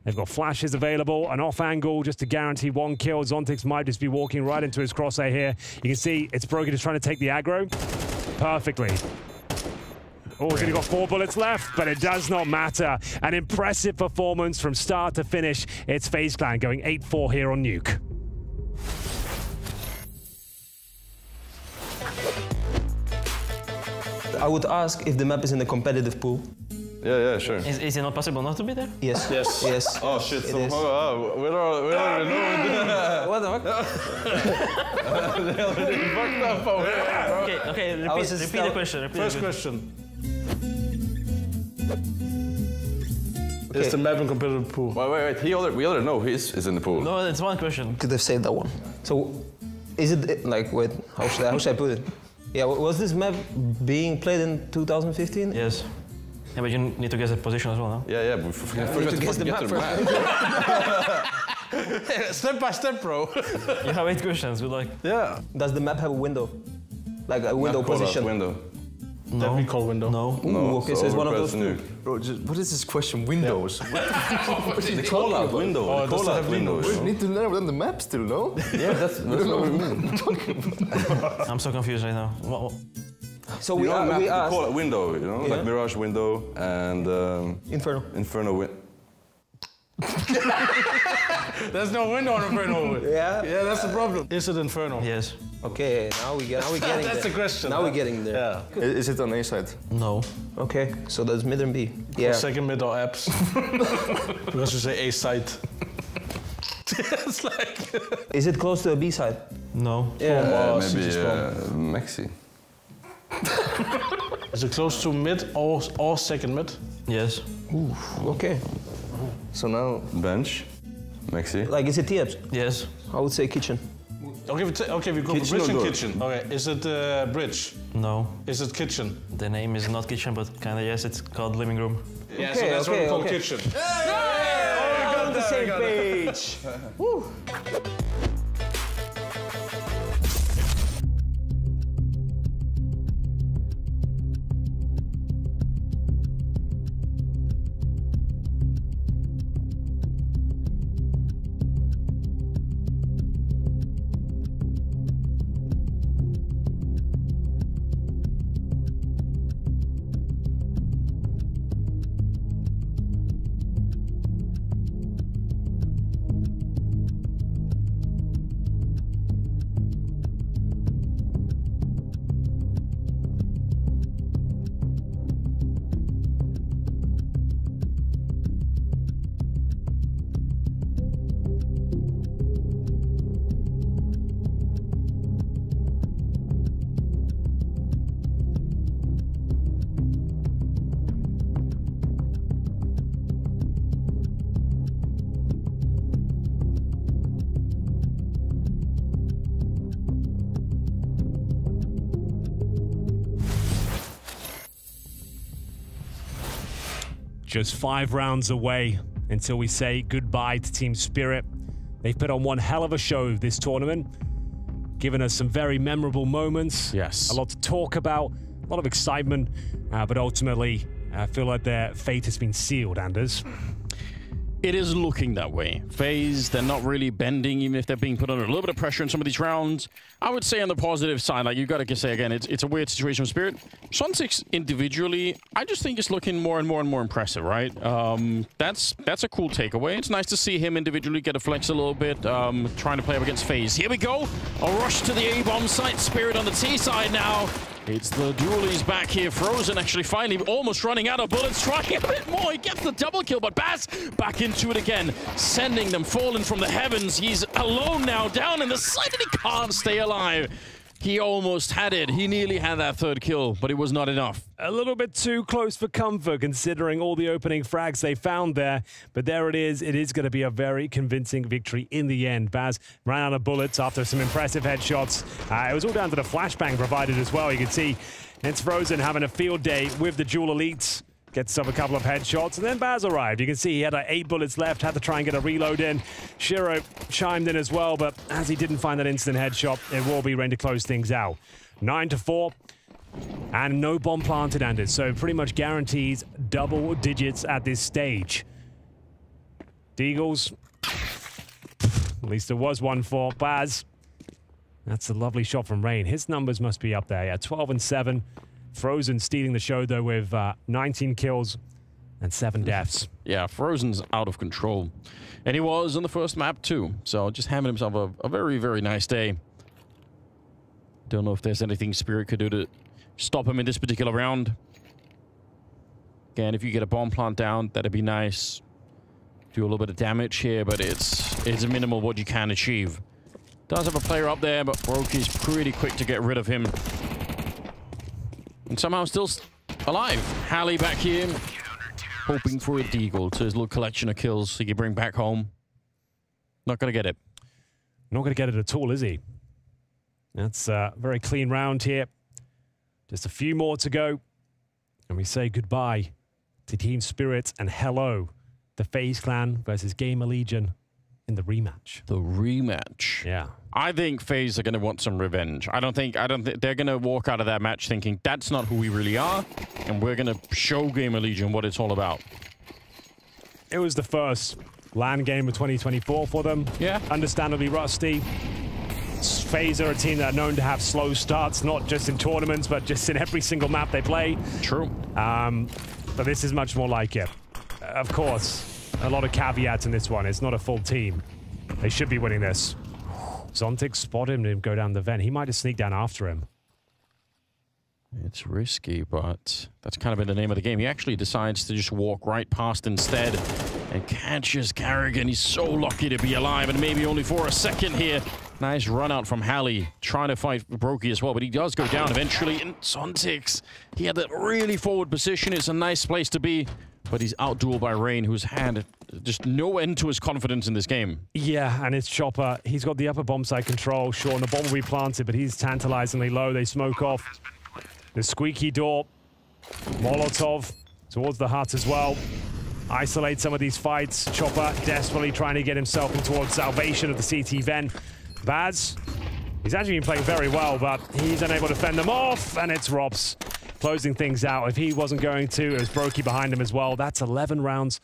They've got flashes available, an off angle just to guarantee 1 kill. Zontix might just be walking right into his crosshair here. You can see it's Brokey just trying to take the aggro perfectly. Oh, he's only got 4 bullets left, but it does not matter. An impressive performance from start to finish. It's FaZe Clan going 8-4 here on Nuke. I would ask if the map is in the competitive pool. Yeah, sure. Is it not possible not to be there? Yes. Yes. Oh shit! It So, is. we already know. What the fuck? They already fucked up over here. Okay, repeat the question. First question. Is the map in competitive pool? Wait. We already know he is in the pool. No, it's one question. Could have saved that one. So, is it like, wait, how should I put it? Yeah, was this map being played in 2015? Yes. Yeah, but you need to guess the position as well, no? Yeah, but we forgot to guess the map first. Step by step, bro. You have 8 questions, good luck. Yeah. Does the map have a window? Like a window position? Window. No. That we call window. No. Ooh, okay, so it's one of those two. Bro, what is this question? Windows? The call-out window. Oh, the call-out window. We need to narrow down the map still, no? Yeah, that's what we mean. I'm so confused right now. So we asked... call it window, you know, like Mirage window and Inferno window. There's no window on Inferno. Yeah? Yeah, that's the problem. Is it Inferno? Yes. Okay, now we're getting there. That's the question. Now we're getting there. Yeah. Is it on A side? No. Okay, so that's mid and B. Or second mid or apps. Because you say A side. It's like... Is it close to a B side? No. Yeah. Maybe Maxi. Is it close to mid or second mid? Yes. Ooh, okay. So now... Bench. Maxi. Like, is it T-Apps? Yes. I would say kitchen. Okay, we go for bridge and kitchen. Okay, is it bridge? No. Is it kitchen? The name is not kitchen, but kinda yes, it's called living room. Yeah, so that's what we call kitchen. Hey! We're on the same page. Woo. Just 5 rounds away until we say goodbye to Team Spirit. They've put on one hell of a show this tournament, given us some very memorable moments. Yes. A lot to talk about, a lot of excitement, but ultimately, I feel like their fate has been sealed, Anders. It is looking that way. FaZe, they're not really bending, even if they're being put under a little bit of pressure in some of these rounds. I would say on the positive side, like you got to say again, it's a weird situation with Spirit. Son6 individually, I just think it's looking more and more impressive, right? That's a cool takeaway. It's nice to see him individually get a flex a little bit, trying to play up against FaZe. Here we go. A rush to the A-bomb site. Spirit on the T side now. It's the dualies back here. Frozen actually finally almost running out of bullets. Trying a bit more. He gets the double kill, but Baz back into it again. Sending them falling from the heavens. He's alone now, down in the side, and he can't stay alive. He almost had it. He nearly had that 3rd kill, but it was not enough. A little bit too close for comfort, considering all the opening frags they found there. But there it is. It is going to be a very convincing victory in the end. Baz ran out of bullets after some impressive headshots. It was all down to the flashbang provided as well. You can see it's Frozen having a field day with the dual elites. Gets up a couple of headshots, and then Baz arrived. You can see he had 8 bullets left, had to try and get a reload in. Shiro chimed in as well, but as he didn't find that instant headshot, it will be ready to close things out. 9-4, and no bomb planted, Anders, so pretty much guarantees double digits at this stage. Deagles, at least there was one for Baz. That's a lovely shot from Rain. His numbers must be up there, yeah, 12 and 7. Frozen stealing the show, though, with 19 kills and 7 deaths. Yeah, Frozen's out of control. And he was on the first map, too. So just having himself a very, very nice day. Don't know if there's anything Spirit could do to stop him in this particular round. Again, if you get a bomb plant down, that'd be nice. Do a little bit of damage here, but it's minimal what you can achieve. Does have a player up there, but Brokey's pretty quick to get rid of him. And somehow still alive. Halley back here, hoping for a deagle to his little collection of kills he can bring back home. Not going to get it. Not going to get it at all, is he? That's a very clean round here. Just a few more to go. And we say goodbye to Team Spirit and hello, the FaZe clan versus GamerLegion in the rematch. The rematch. Yeah. I think FaZe are going to want some revenge. I don't think they're going to walk out of that match thinking that's not who we really are, and we're going to show GamerLegion what it's all about. It was the first LAN game of 2024 for them. Yeah. Understandably rusty. FaZe are a team that are known to have slow starts, not just in tournaments, but just in every single map they play. True. But this is much more like it. Of course, a lot of caveats in this one. It's not a full team. They should be winning this. Zontic spotted him go down the vent. He might have sneaked down after him. It's risky, but that's kind of been the name of the game. He actually decides to just walk right past instead and catches Carrigan. He's so lucky to be alive, and maybe only for a second here. Nice run out from Halley, trying to fight Brokey as well, but he does go down eventually. And Zontix, he had that really forward position. It's a nice place to be, but he's outdueled by Rain, who's had just no end to his confidence in this game. Yeah, and it's Chopper. He's got the upper bomb side control. Sure, and the bomb will be planted, but he's tantalizingly low. They smoke off. The squeaky door. Molotov towards the hut as well. Isolate some of these fights. Chopper desperately trying to get himself in towards salvation of the CT vent. Baz, he's actually been playing very well, but he's unable to fend them off, and it's Robs closing things out. If he wasn't going to, it was Brokey behind him as well. That's 11 rounds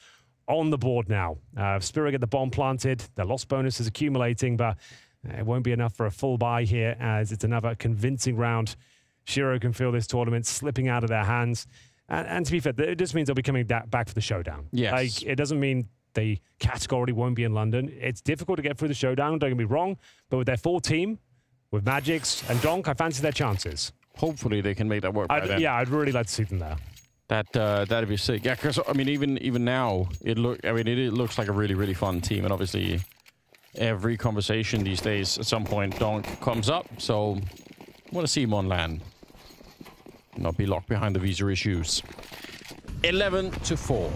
on the board now. Spirit get the bomb planted. The loss bonus is accumulating, but it won't be enough for a full buy here, as it's another convincing round. Shiro can feel this tournament slipping out of their hands. And to be fair, it just means they'll be coming back for the showdown. Yes. Like, it doesn't mean the category won't be in London. It's difficult to get through the showdown, don't get me wrong, but with their full team, with Magix and Donk, I fancy their chances. Hopefully they can make that work by then. Yeah, I'd really like to see them there. That'd be sick. Yeah, because I mean, even now, it looks like a really, really fun team, and obviously every conversation these days at some point Donk comes up, so I want to see him on LAN. Not be locked behind the visa issues. 11-4.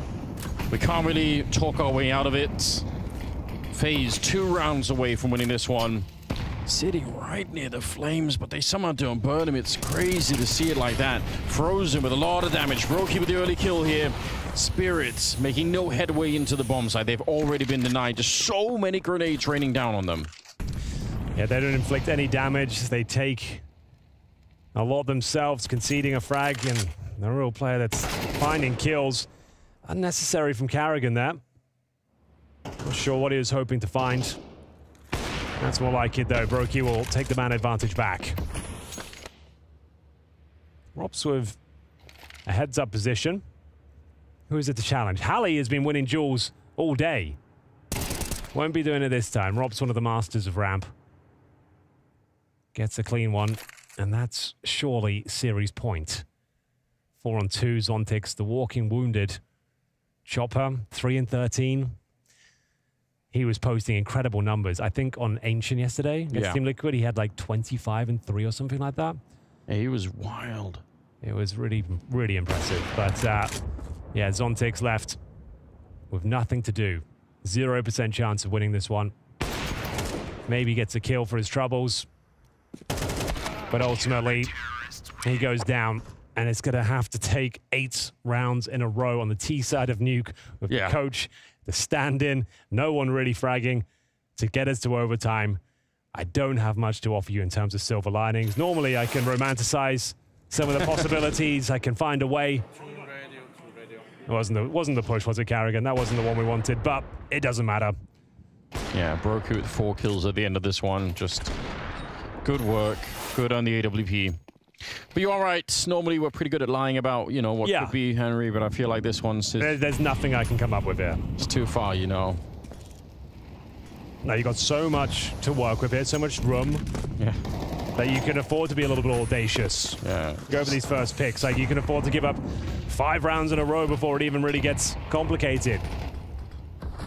We can't really talk our way out of it. FaZe 2 rounds away from winning this one. Sitting right near the flames, but they somehow don't burn him. It's crazy to see it like that. Frozen with a lot of damage. Brokey with the early kill here. Spirits making no headway into the bomb site. They've already been denied. Just so many grenades raining down on them. Yeah, they don't inflict any damage. They take a lot themselves, conceding a frag, and the real player that's finding kills. Unnecessary from Carrigan there. Not sure what he was hoping to find. That's more like it, though. Brokey will take the man advantage back. Rops with a heads-up position. Who is it to challenge? Hallie has been winning duels all day. Won't be doing it this time. Rob's one of the masters of ramp. Gets a clean one, and that's surely series point. 4-on-2, Zontix, the walking wounded. Chopper, 3-13. He was posting incredible numbers. I think on Ancient yesterday against Team Liquid, he had like 25-3 or something like that. Yeah, he was wild. It was really, really impressive. But yeah, Zontix left with nothing to do. 0% chance of winning this one. Maybe gets a kill for his troubles. But ultimately, he goes down. And it's going to have to take 8 rounds in a row on the T side of Nuke with the coach, the stand-in, no one really fragging to get us to overtime. I don't have much to offer you in terms of silver linings. Normally, I can romanticize some of the possibilities. I can find a way. It wasn't the push, was it, Carrigan? That wasn't the one we wanted, but it doesn't matter. Yeah, Brokey with 4 kills at the end of this one. Just good work. Good on the AWP. But you're all right. Normally, we're pretty good at lying about, you know, what could be Henry, but I feel like this one's... There's nothing I can come up with here. It's too far, you know. No, you got so much to work with here, so much room. Yeah. That you can afford to be a little bit audacious. Yeah. Go for these first picks. Like, you can afford to give up 5 rounds in a row before it even really gets complicated.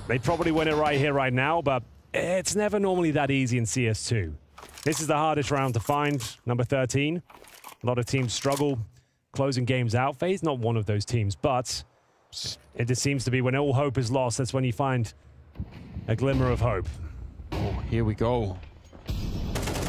They probably win it right here, right now, but it's never normally that easy in CS2. This is the hardest round to find, number 13. A lot of teams struggle closing games out. FaZe not one of those teams, but it just seems to be when all hope is lost, that's when you find a glimmer of hope. Oh, here we go.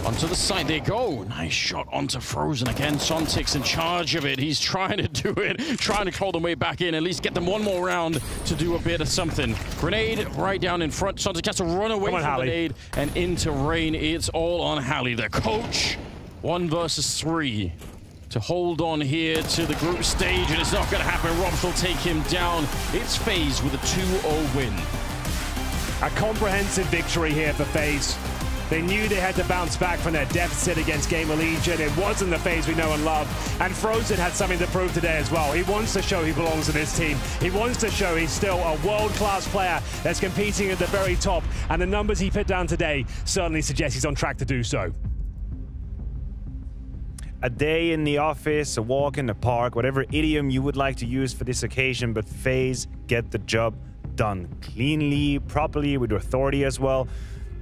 Onto the side they go. Nice shot onto Frozen again. Zontix in charge of it. He's trying to do it, trying to claw them way back in, at least get them one more round to do a bit of something. Grenade right down in front. Zontix has to run away from the grenade and into rain. It's all on Hallie, the coach. 1 versus 3 to hold on here to the group stage, and it's not going to happen. Robs will take him down. It's FaZe with a 2-0 win. A comprehensive victory here for FaZe. They knew they had to bounce back from their deficit against GamerLegion. It wasn't the FaZe we know and love. And Frozen had something to prove today as well. He wants to show he belongs in this team. He wants to show he's still a world-class player that's competing at the very top. And the numbers he put down today certainly suggest he's on track to do so. A day in the office, a walk in the park, whatever idiom you would like to use for this occasion, but FaZe get the job done cleanly, properly, with authority as well.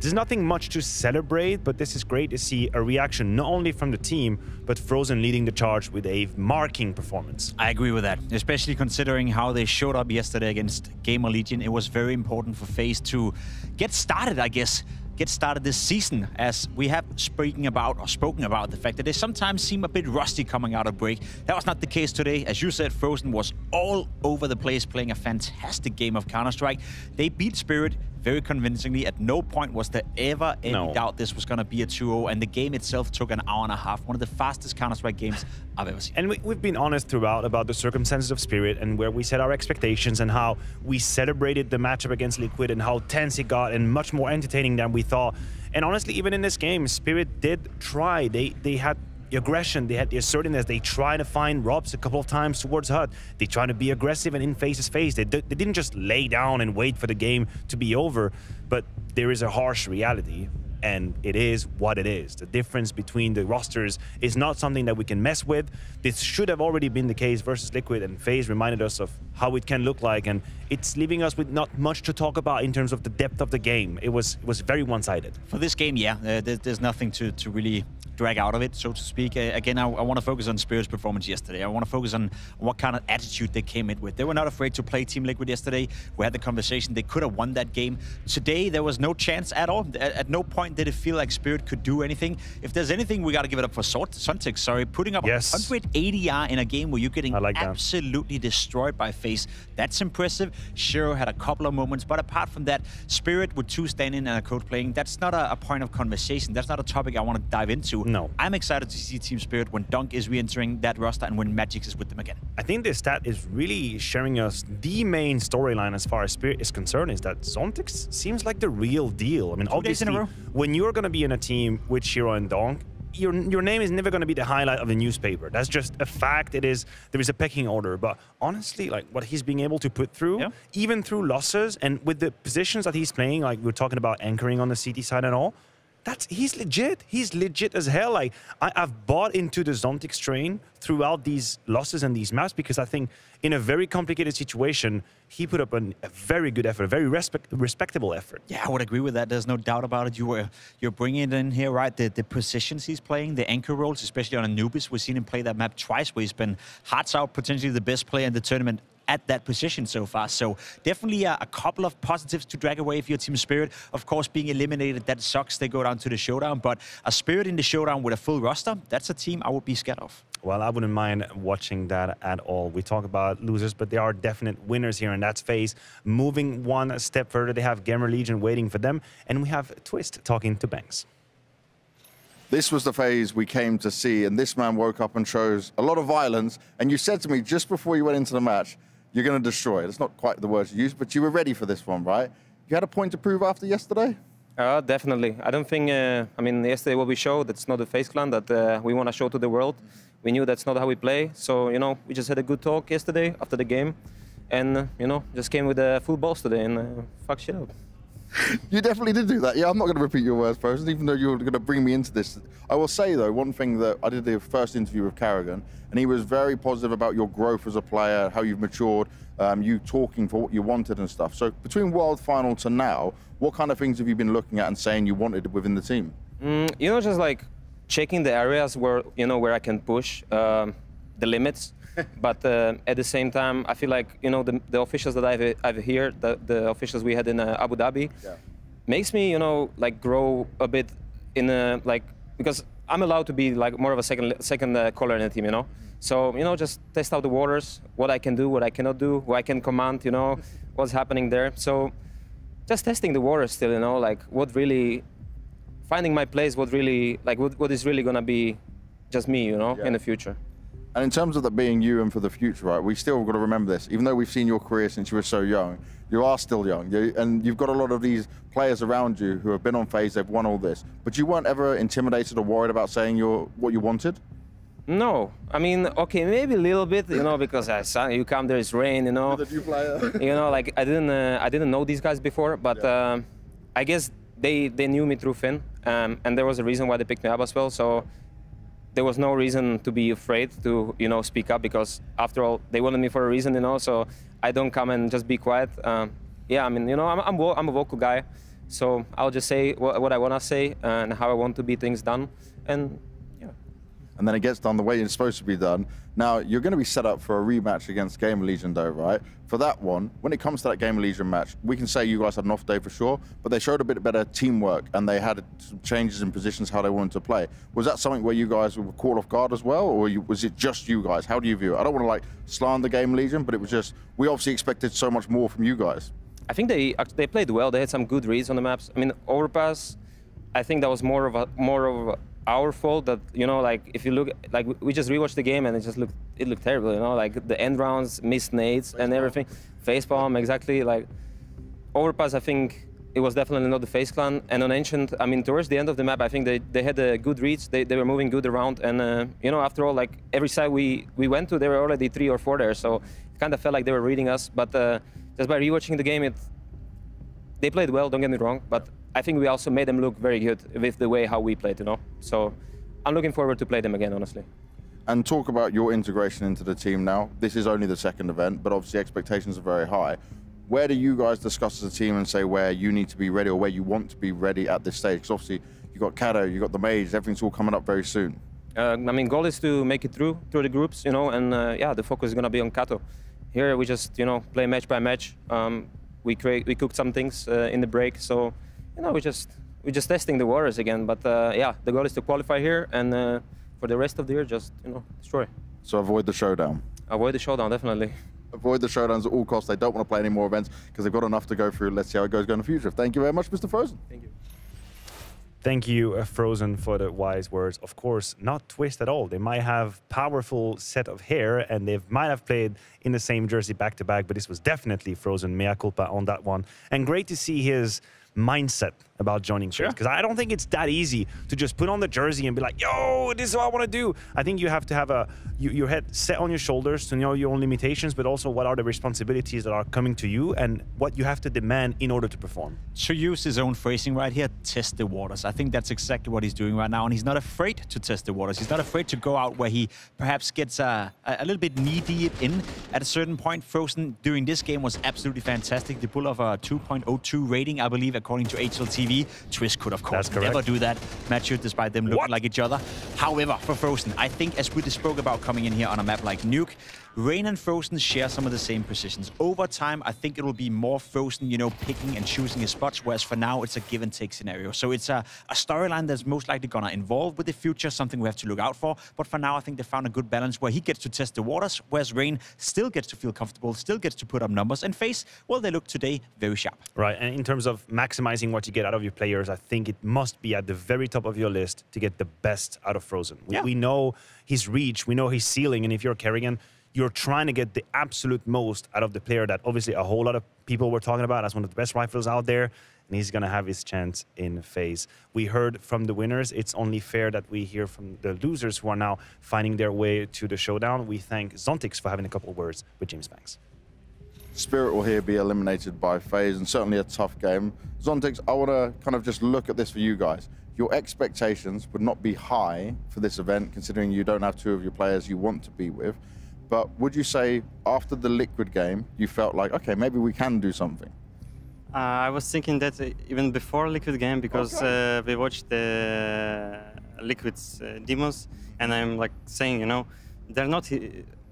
There's nothing much to celebrate, but this is great to see a reaction not only from the team, but Frozen leading the charge with a marking performance. I agree with that, especially considering how they showed up yesterday against GamerLegion. It was very important for FaZe to get started, I guess. Get started this season, as we have spoken about the fact that they sometimes seem a bit rusty coming out of break. That was not the case today. As you said, Frozen was all over the place, playing a fantastic game of Counter-Strike. They beat Spirit very convincingly. At no point was there ever any doubt this was going to be a 2-0, and the game itself took an hour and a half. One of the fastest Counter-Strike games I've ever seen. And we've been honest throughout about the circumstances of Spirit and where we set our expectations and how we celebrated the matchup against Liquid and how tense it got and much more entertaining than we thought. And honestly, even in this game, Spirit did try. They had the aggression, they had the assertiveness. They tried to find Robs a couple of times towards HUD. They tried to be aggressive and in FaZe's face. They didn't just lay down and wait for the game to be over, but there is a harsh reality, and it is what it is. The difference between the rosters is not something that we can mess with. This should have already been the case versus Liquid, and FaZe reminded us of how it can look like, and it's leaving us with not much to talk about in terms of the depth of the game. It was very one-sided. For this game, yeah, there's nothing to really drag out of it, so to speak. Again, I want to focus on Spirit's performance yesterday. I want to focus on what kind of attitude they came in with. They were not afraid to play Team Liquid yesterday. We had the conversation. They could have won that game. Today, there was no chance at all. At no point point did it feel like Spirit could do anything. If there's anything, we got to give it up for Suntix, sorry. Putting up 180 AR in a game where you're getting absolutely destroyed by FaZe. That's impressive. Shiro had a couple of moments, but apart from that, Spirit with 2 standing and a coach playing, that's not a point of conversation. That's not a topic I want to dive into. No. I'm excited to see Team Spirit when Dunk is re-entering that roster and when Magic is with them again. I think this stat is really showing us the main storyline as far as Spirit is concerned, is that Zontix seems like the real deal. I mean, 2 days in a row. When you're going to be in a team with Shiro and Dunk, your name is never going to be the highlight of the newspaper. That's just a fact. There is a pecking order. But honestly, like what he's being able to put through, even through losses and with the positions that he's playing, like we're talking about anchoring on the CT side and all, he's legit. He's legit as hell. Like I've bought into the Zontix train throughout these losses and these maps because I think in a very complicated situation, he put up a very good effort, a very respectable effort. Yeah, I would agree with that. There's no doubt about it. You're bringing it in here, right? The positions he's playing, the anchor roles, especially on Anubis. We've seen him play that map twice where he's been hearts out, potentially the best player in the tournament at that position so far. So definitely a couple of positives to drag away if you're Team Spirit. Of course, being eliminated, that sucks. They go down to the showdown, but a Spirit in the showdown with a full roster, that's a team I would be scared of. Well, I wouldn't mind watching that at all. We talk about losers, but there are definite winners here, and that's FaZe moving one step further. They have GamerLegion waiting for them, and we have Twist talking to Banks. This was the FaZe we came to see, and this man woke up and chose a lot of violence, and you said to me just before you went into the match, you're going to destroy it. It's not quite the words you used, but you were ready for this one, right? You had a point to prove after yesterday? Definitely. I don't think, I mean, yesterday what we showed, that's not the FaZe clan that we want to show to the world. We knew that's not how we play. So, you know, we just had a good talk yesterday after the game. And, you know, just came with full balls today and fuck shit up. You definitely did do that. Yeah, I'm not going to repeat your words, person, even though you're going to bring me into this. I will say, though, one thing that I did the first interview with Karrigan, and he was very positive about your growth as a player, how you've matured, you talking for what you wanted and stuff. So between World Final to now, what kind of things have you been looking at and saying you wanted within the team? You know, just like checking the areas where, you know, where I can push the limits. But at the same time, I feel like, you know, the officials that I've here, the officials we had in Abu Dhabi, makes me, you know, like grow a bit in like, because I'm allowed to be like more of a second caller in the team, you know. So, you know, just test out the waters, what I can do, what I cannot do, what I can command, you know, what's happening there. So just testing the waters still, you know, like what really, finding my place, what really, like what is really gonna be just me, you know, in the future. And in terms of that being you and for the future, right, we still got to remember this. Even though we've seen your career since you were so young, you are still young. And you've got a lot of these players around you who have been on FaZe, they've won all this. But you weren't ever intimidated or worried about saying what you wanted? No. I mean, okay, maybe a little bit, you know, because you come there, it's rain, you know. You know, like I didn't know these guys before, but I guess they knew me through Finn. And there was a reason why they picked me up as well. So there was no reason to be afraid to, you know, speak up, because after all, they wanted me for a reason, you know, so I don't come and just be quiet. Yeah, I mean, you know, I'm a vocal guy, so I'll just say what I want to say and how I want to be things done, and yeah. And then it gets done the way it's supposed to be done. Now, you're going to be set up for a rematch against GamerLegion, though, right? For that one, when it comes to that GamerLegion match, we can say you guys had an off day for sure, but they showed a bit better teamwork and they had some changes in positions how they wanted to play. Was that something where you guys were caught off guard as well, or was it just you guys? How do you view it? I don't want to like slander GamerLegion, but it was just, we obviously expected so much more from you guys. I think they played well. They had some good reads on the maps. I mean, overpass, I think that was more of our fault. That, you know, like if you look, like we just rewatched the game and it looked terrible. You know, like the end rounds, missed nades and everything, facepalm, exactly. Like overpass, I think it was definitely not the FaZe clan. And on Ancient, I mean, towards the end of the map, I think they had good reads. They were moving good around, and you know, after all, like every side we went to, there were already 3 or 4 there. So it kind of felt like they were reading us. But just by rewatching the game, they played well. Don't get me wrong, but I think we also made them look very good with the way how we played, you know. So I'm looking forward to play them again, honestly. And talk about your integration into the team now. This is only the second event, but obviously expectations are very high. Where do you guys discuss as a team and say where you need to be ready or where you want to be ready at this stage? Because obviously you've got Kato, you've got the Mage, everything's all coming up very soon. I mean, goal is to make it through the groups, you know, and yeah, the focus is going to be on Kato. Here we just, you know, play match by match. We cooked some things in the break, so, you know, we just we're just testing the waters again. But yeah, the goal is to qualify here, and for the rest of the year, just destroy. So avoid the showdown. Avoid the showdown, definitely. Avoid the showdowns at all costs. They don't want to play any more events because they've got enough to go through. Let's see how it goes going in the future. Thank you very much, Mr. Frozen. Thank you. Thank you, Frozen, for the wise words. Of course, not Twist at all. They might have powerful set of hair, and they might have played in the same jersey back-to-back, but this was definitely Frozen, mea culpa on that one. And great to see his mindset about joining FaZe, because I don't think it's that easy to just put on the jersey and be like, yo, this is what I want to do. I think you have to have your head set on your shoulders to know your own limitations, but also what are the responsibilities that are coming to you and what you have to demand in order to perform. To use his own phrasing right here, test the waters. I think that's exactly what he's doing right now, and he's not afraid to test the waters. He's not afraid to go out where he perhaps gets a little bit knee-deep in. At a certain point, Frozen during this game was absolutely fantastic. They pulled off a 2.02 rating, I believe, according to HLTV. Twist could, of course, never do that match despite them looking like each other. However, for Frozen, I think, as we just spoke about coming in here on a map like Nuke, Rain and Frozen share some of the same positions. Over time, I think it will be more Frozen, picking and choosing his spots, whereas for now, it's a give-and-take scenario. So it's a storyline that's most likely going to involve with the future, something we have to look out for. But for now, I think they found a good balance where he gets to test the waters, whereas Rain still gets to feel comfortable, still gets to put up numbers, and FaZe, well, they look today very sharp. Right, and in terms of maximizing what you get out of your players, I think it must be at the very top of your list to get the best out of Frozen. We know his reach, we know his ceiling, and if you're Kerrigan, you're trying to get the absolute most out of the player that obviously a whole lot of people were talking about as one of the best rifles out there, and he's going to have his chance in FaZe. We heard from the winners. It's only fair that we hear from the losers who are now finding their way to the showdown. We thank Zontix for having a couple of words with James Banks. Spirit will here be eliminated by FaZe, and certainly a tough game. Zontix, I want to kind of just look at this for you guys. Your expectations would not be high for this event, considering you don't have two of your players you want to be with. But would you say after the Liquid game, you felt like, okay, maybe we can do something? I was thinking that even before Liquid game, because we watched the Liquid's demos, and I'm like saying, they're not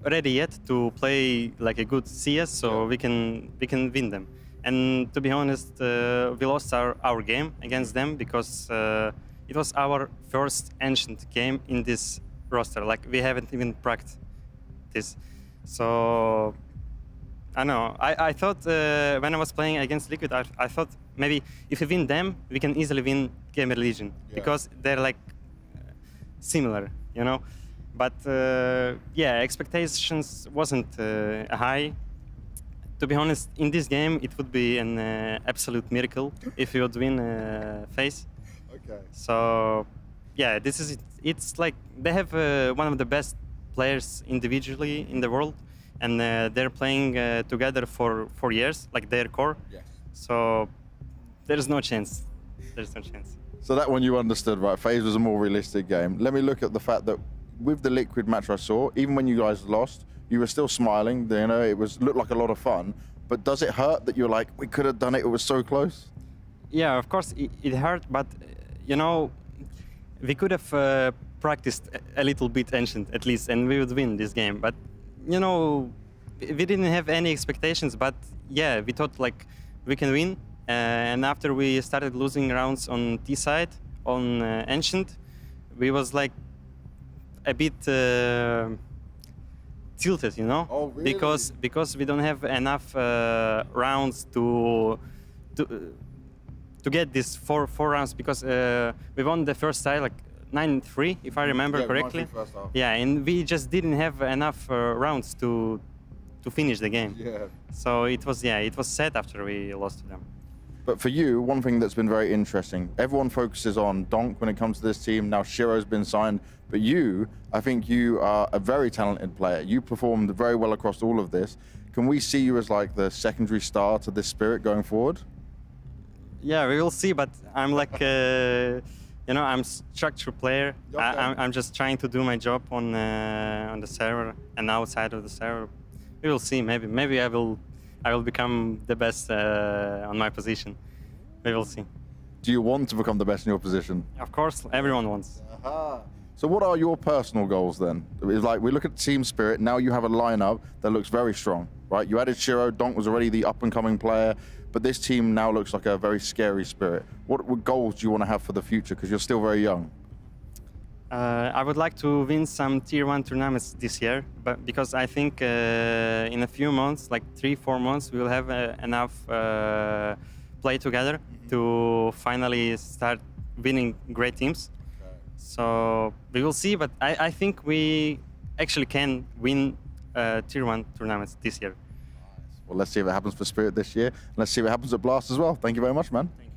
ready yet to play like a good CS, so we can win them. And to be honest, we lost our game against them because it was our first Ancient game in this roster. Like, we haven't even practiced this. So I know. I thought when I was playing against Liquid, I thought maybe if we win them, we can easily win GamerLegion because they're like similar, But yeah, expectations wasn't high. To be honest, in this game, it would be an absolute miracle if we would win FaZe. Okay. So yeah, this is it's like they have one of the best players individually in the world, and they're playing together for 4 years, like their core. Yes. So there's no chance. There's no chance. So that one you understood, right? FaZe was a more realistic game. Let me look at the fact that with the Liquid match I saw, even when you guys lost, you were still smiling. It looked like a lot of fun. But does it hurt that you're like, we could have done it? It was so close. Yeah, of course it hurt, but we could have practiced a little bit Ancient at least, and we would win this game. But we didn't have any expectations. But yeah, we thought like we can win. And after we started losing rounds on T side on Ancient, we was like a bit tilted, Oh, really? Because we don't have enough rounds to get these four rounds, because we won the first side like 9-3, if I remember correctly. Yeah, and we just didn't have enough rounds to finish the game. Yeah. So it was sad after we lost to them. But for you, one thing that's been very interesting, everyone focuses on Donk when it comes to this team. Now Shiro's been signed, but I think you are a very talented player. You performed very well across all of this. Can we see you as like the secondary star to this Spirit going forward? Yeah, we will see, but I'm like, I'm a structured player. Okay. I'm just trying to do my job on the server and outside of the server. We will see. Maybe I will become the best on my position. We will see. Do you want to become the best in your position? Of course, everyone wants. So what are your personal goals then? It's like we look at team spirit, now you have a lineup that looks very strong, right? You added Shiro, Donk was already the up-and-coming player, but this team now looks like a very scary spirit. What goals do you want to have for the future? Because you're still very young. I would like to win some Tier 1 tournaments this year, but because I think in a few months, like 3-4 months, we will have enough play together to finally start winning great teams. So we will see, but I think we actually can win Tier 1 tournaments this year. Well, let's see if it happens for Spirit this year. Let's see if it happens at Blast as well. Thank you very much, man. Thank you.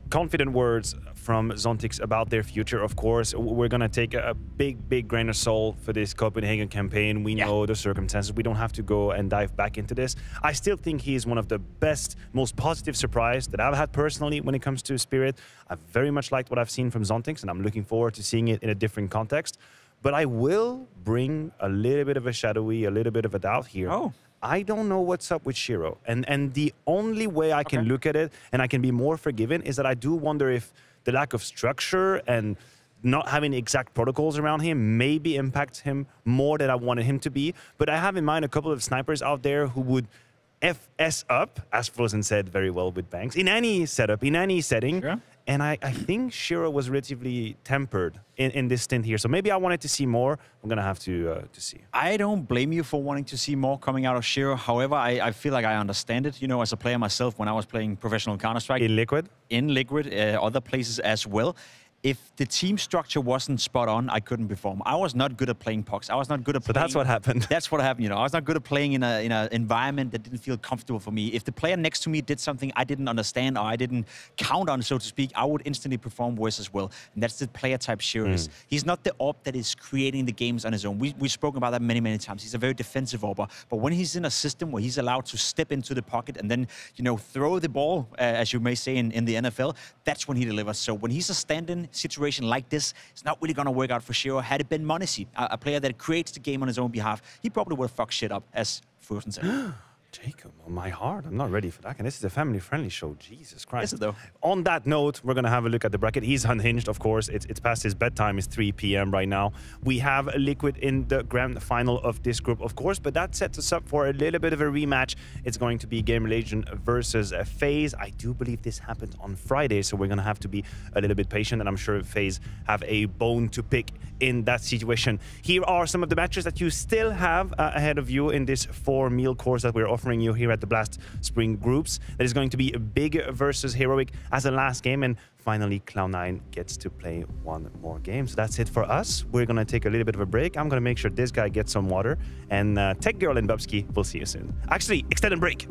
Confident words from Zontix about their future, of course. We're going to take a big grain of salt for this Copenhagen campaign. We know the circumstances. We don't have to go and dive back into this. I still think he is one of the best, most positive surprise that I've had personally when it comes to Spirit. I've very much liked what I've seen from Zontix, and I'm looking forward to seeing it in a different context. But I will bring a little bit of a shadowy, a little bit of a doubt here. Oh. I don't know what's up with Shiro. And the only way I can look at it, and I can be more forgiven, is that I do wonder if the lack of structure and not having exact protocols around him maybe impacts him more than I wanted him to be. But I have in mind a couple of snipers out there who would FS up, as Frozen said very well with Banks, in any setup, in any setting. Sure. And I think Shiro was relatively tempered in this stint here. So maybe I wanted to see more. I'm going to have to see. I don't blame you for wanting to see more coming out of Shiro. However, I feel like I understand it. You know, as a player myself, when I was playing professional Counter-Strike. In Liquid? In Liquid, other places as well. If the team structure wasn't spot on, I couldn't perform. I was not good at playing pucks. I was not good at playing. So that's what happened. That's what happened, you know. I was not good at playing in an environment that didn't feel comfortable for me. If the player next to me did something I didn't understand or I didn't count on, so to speak, I would instantly perform worse as well. And that's the player type Shiro is. He's not the AWP that is creating the games on his own. We've spoken about that many times. He's a very defensive AWPer. But when he's in a system where he's allowed to step into the pocket and then, you know, throw the ball, as you may say in the NFL, that's when he delivers. So when he's a stand-in situation like this, it's not really going to work out for Shiro. Had it been Monesi, a player that creates the game on his own behalf, he probably would have fucked shit up, as Frozen said. Jacob, on my heart, I'm not ready for that. And this is a family-friendly show. Jesus Christ. Is it though? On that note, we're going to have a look at the bracket. He's unhinged, of course. It's past his bedtime. It's 3 p.m. right now. We have Liquid in the grand final of this group, of course, but that sets us up for a little bit of a rematch. It's going to be GamerLegion versus FaZe. I do believe this happened on Friday, so we're going to have to be a little bit patient, and I'm sure FaZe have a bone to pick in that situation. Here are some of the matches that you still have ahead of you in this 4-meal course that we're offering you here at the Blast Spring Groups. That is going to be Big versus Heroic as the last game, and finally Cloud9 gets to play one more game. So that's it for us. We're going to take a little bit of a break. I'm going to make sure this guy gets some water, and Tech Girl and Bubsky, we'll see you soon. Actually, extended break.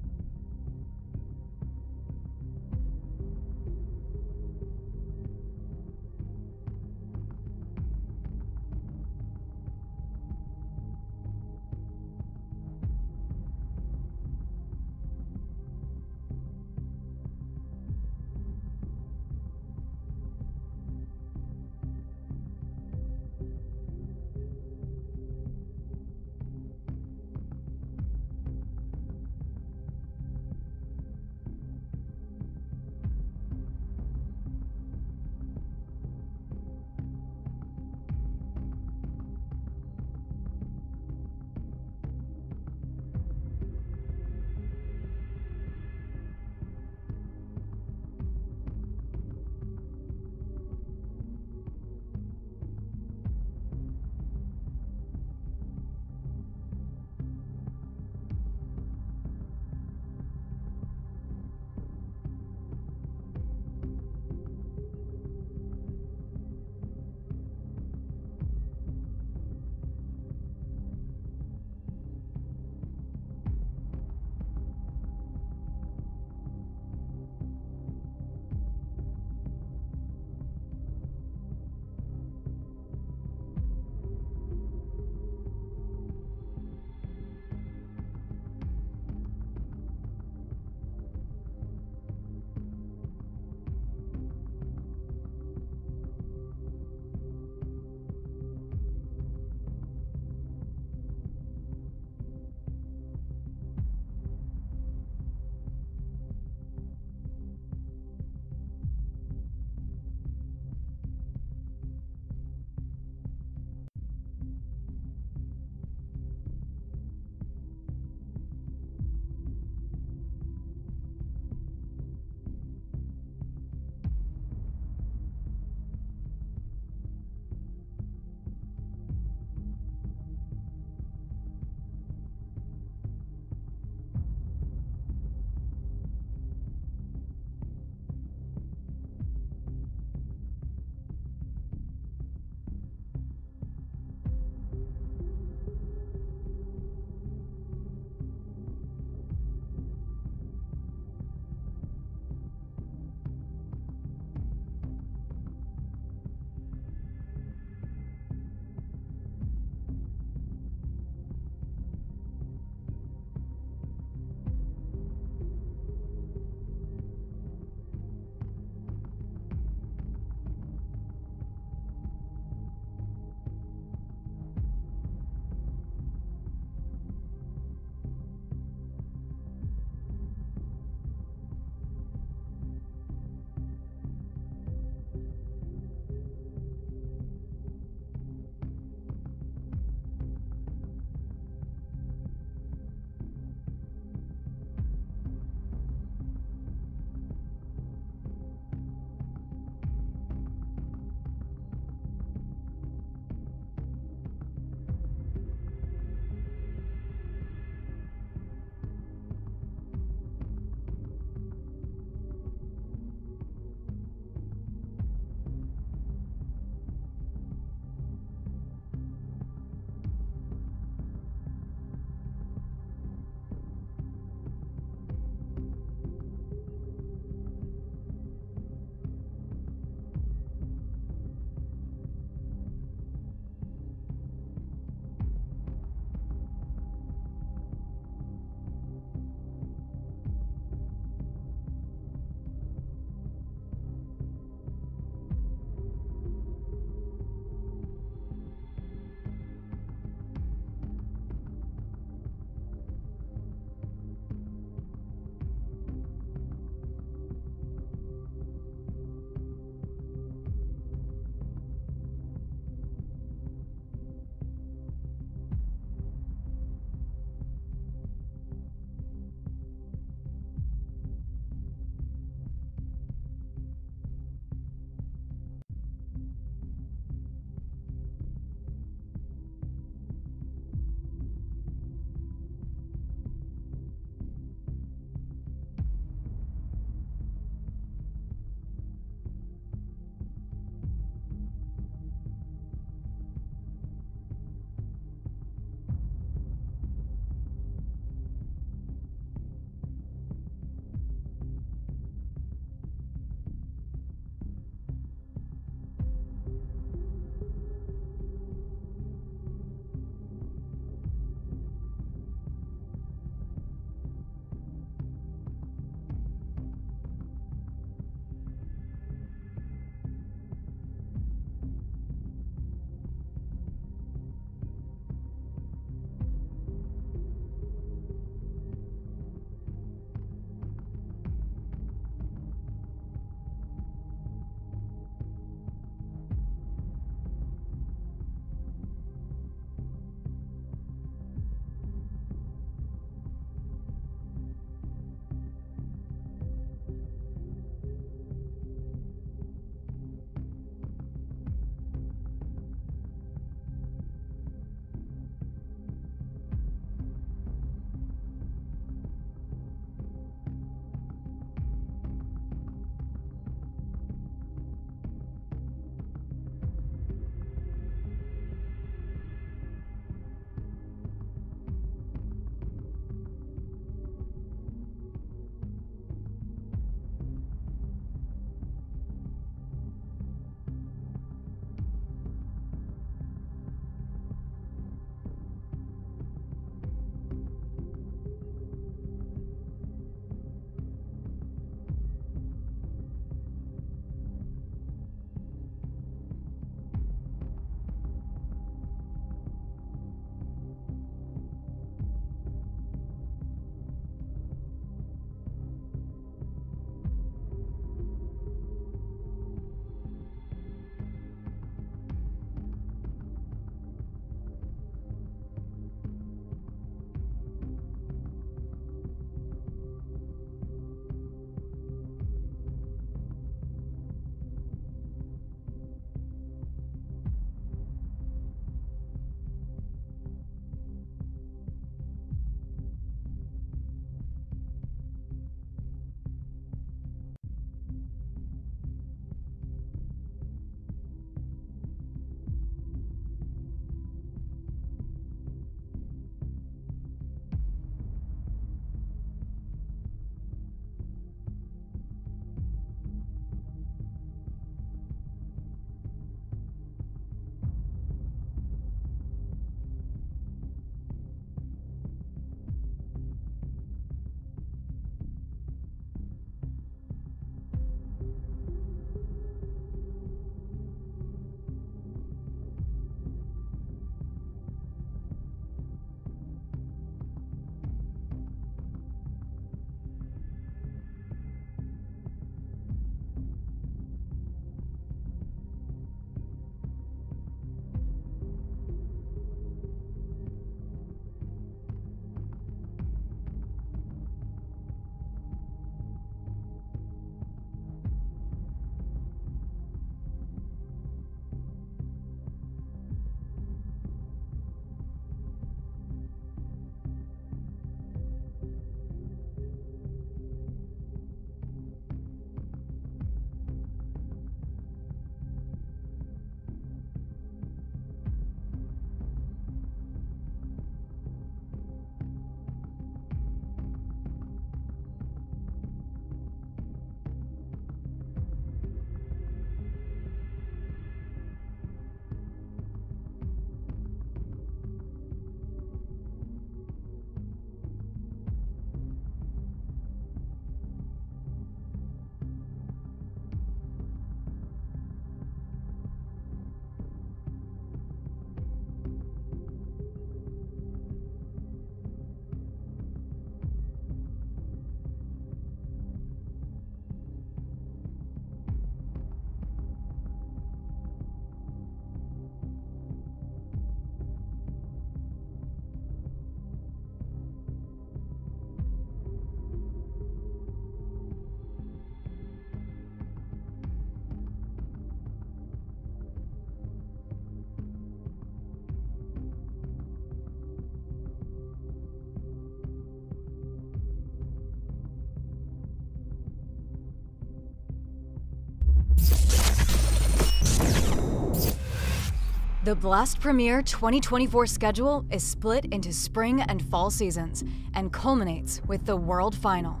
The Blast Premier 2024 schedule is split into spring and fall seasons and culminates with the World Final.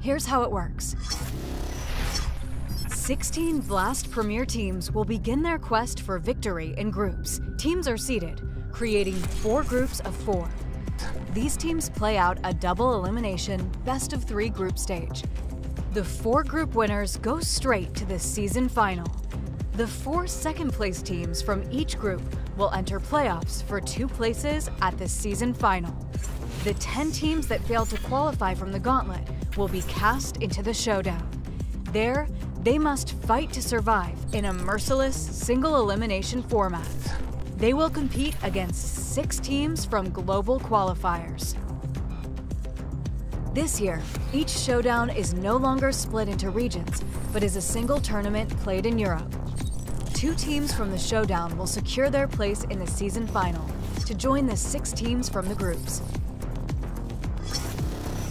Here's how it works. 16 Blast Premier teams will begin their quest for victory in groups. Teams are seeded, creating 4 groups of 4. These teams play out a double elimination best-of-3 group stage. The 4 group winners go straight to the season final. The 4 second-place teams from each group will enter playoffs for 2 places at the season final. The 10 teams that fail to qualify from the gauntlet will be cast into the showdown. There, they must fight to survive in a merciless single-elimination format. They will compete against 6 teams from global qualifiers. This year, each showdown is no longer split into regions, but is a single tournament played in Europe. 2 teams from the showdown will secure their place in the season final to join the 6 teams from the groups.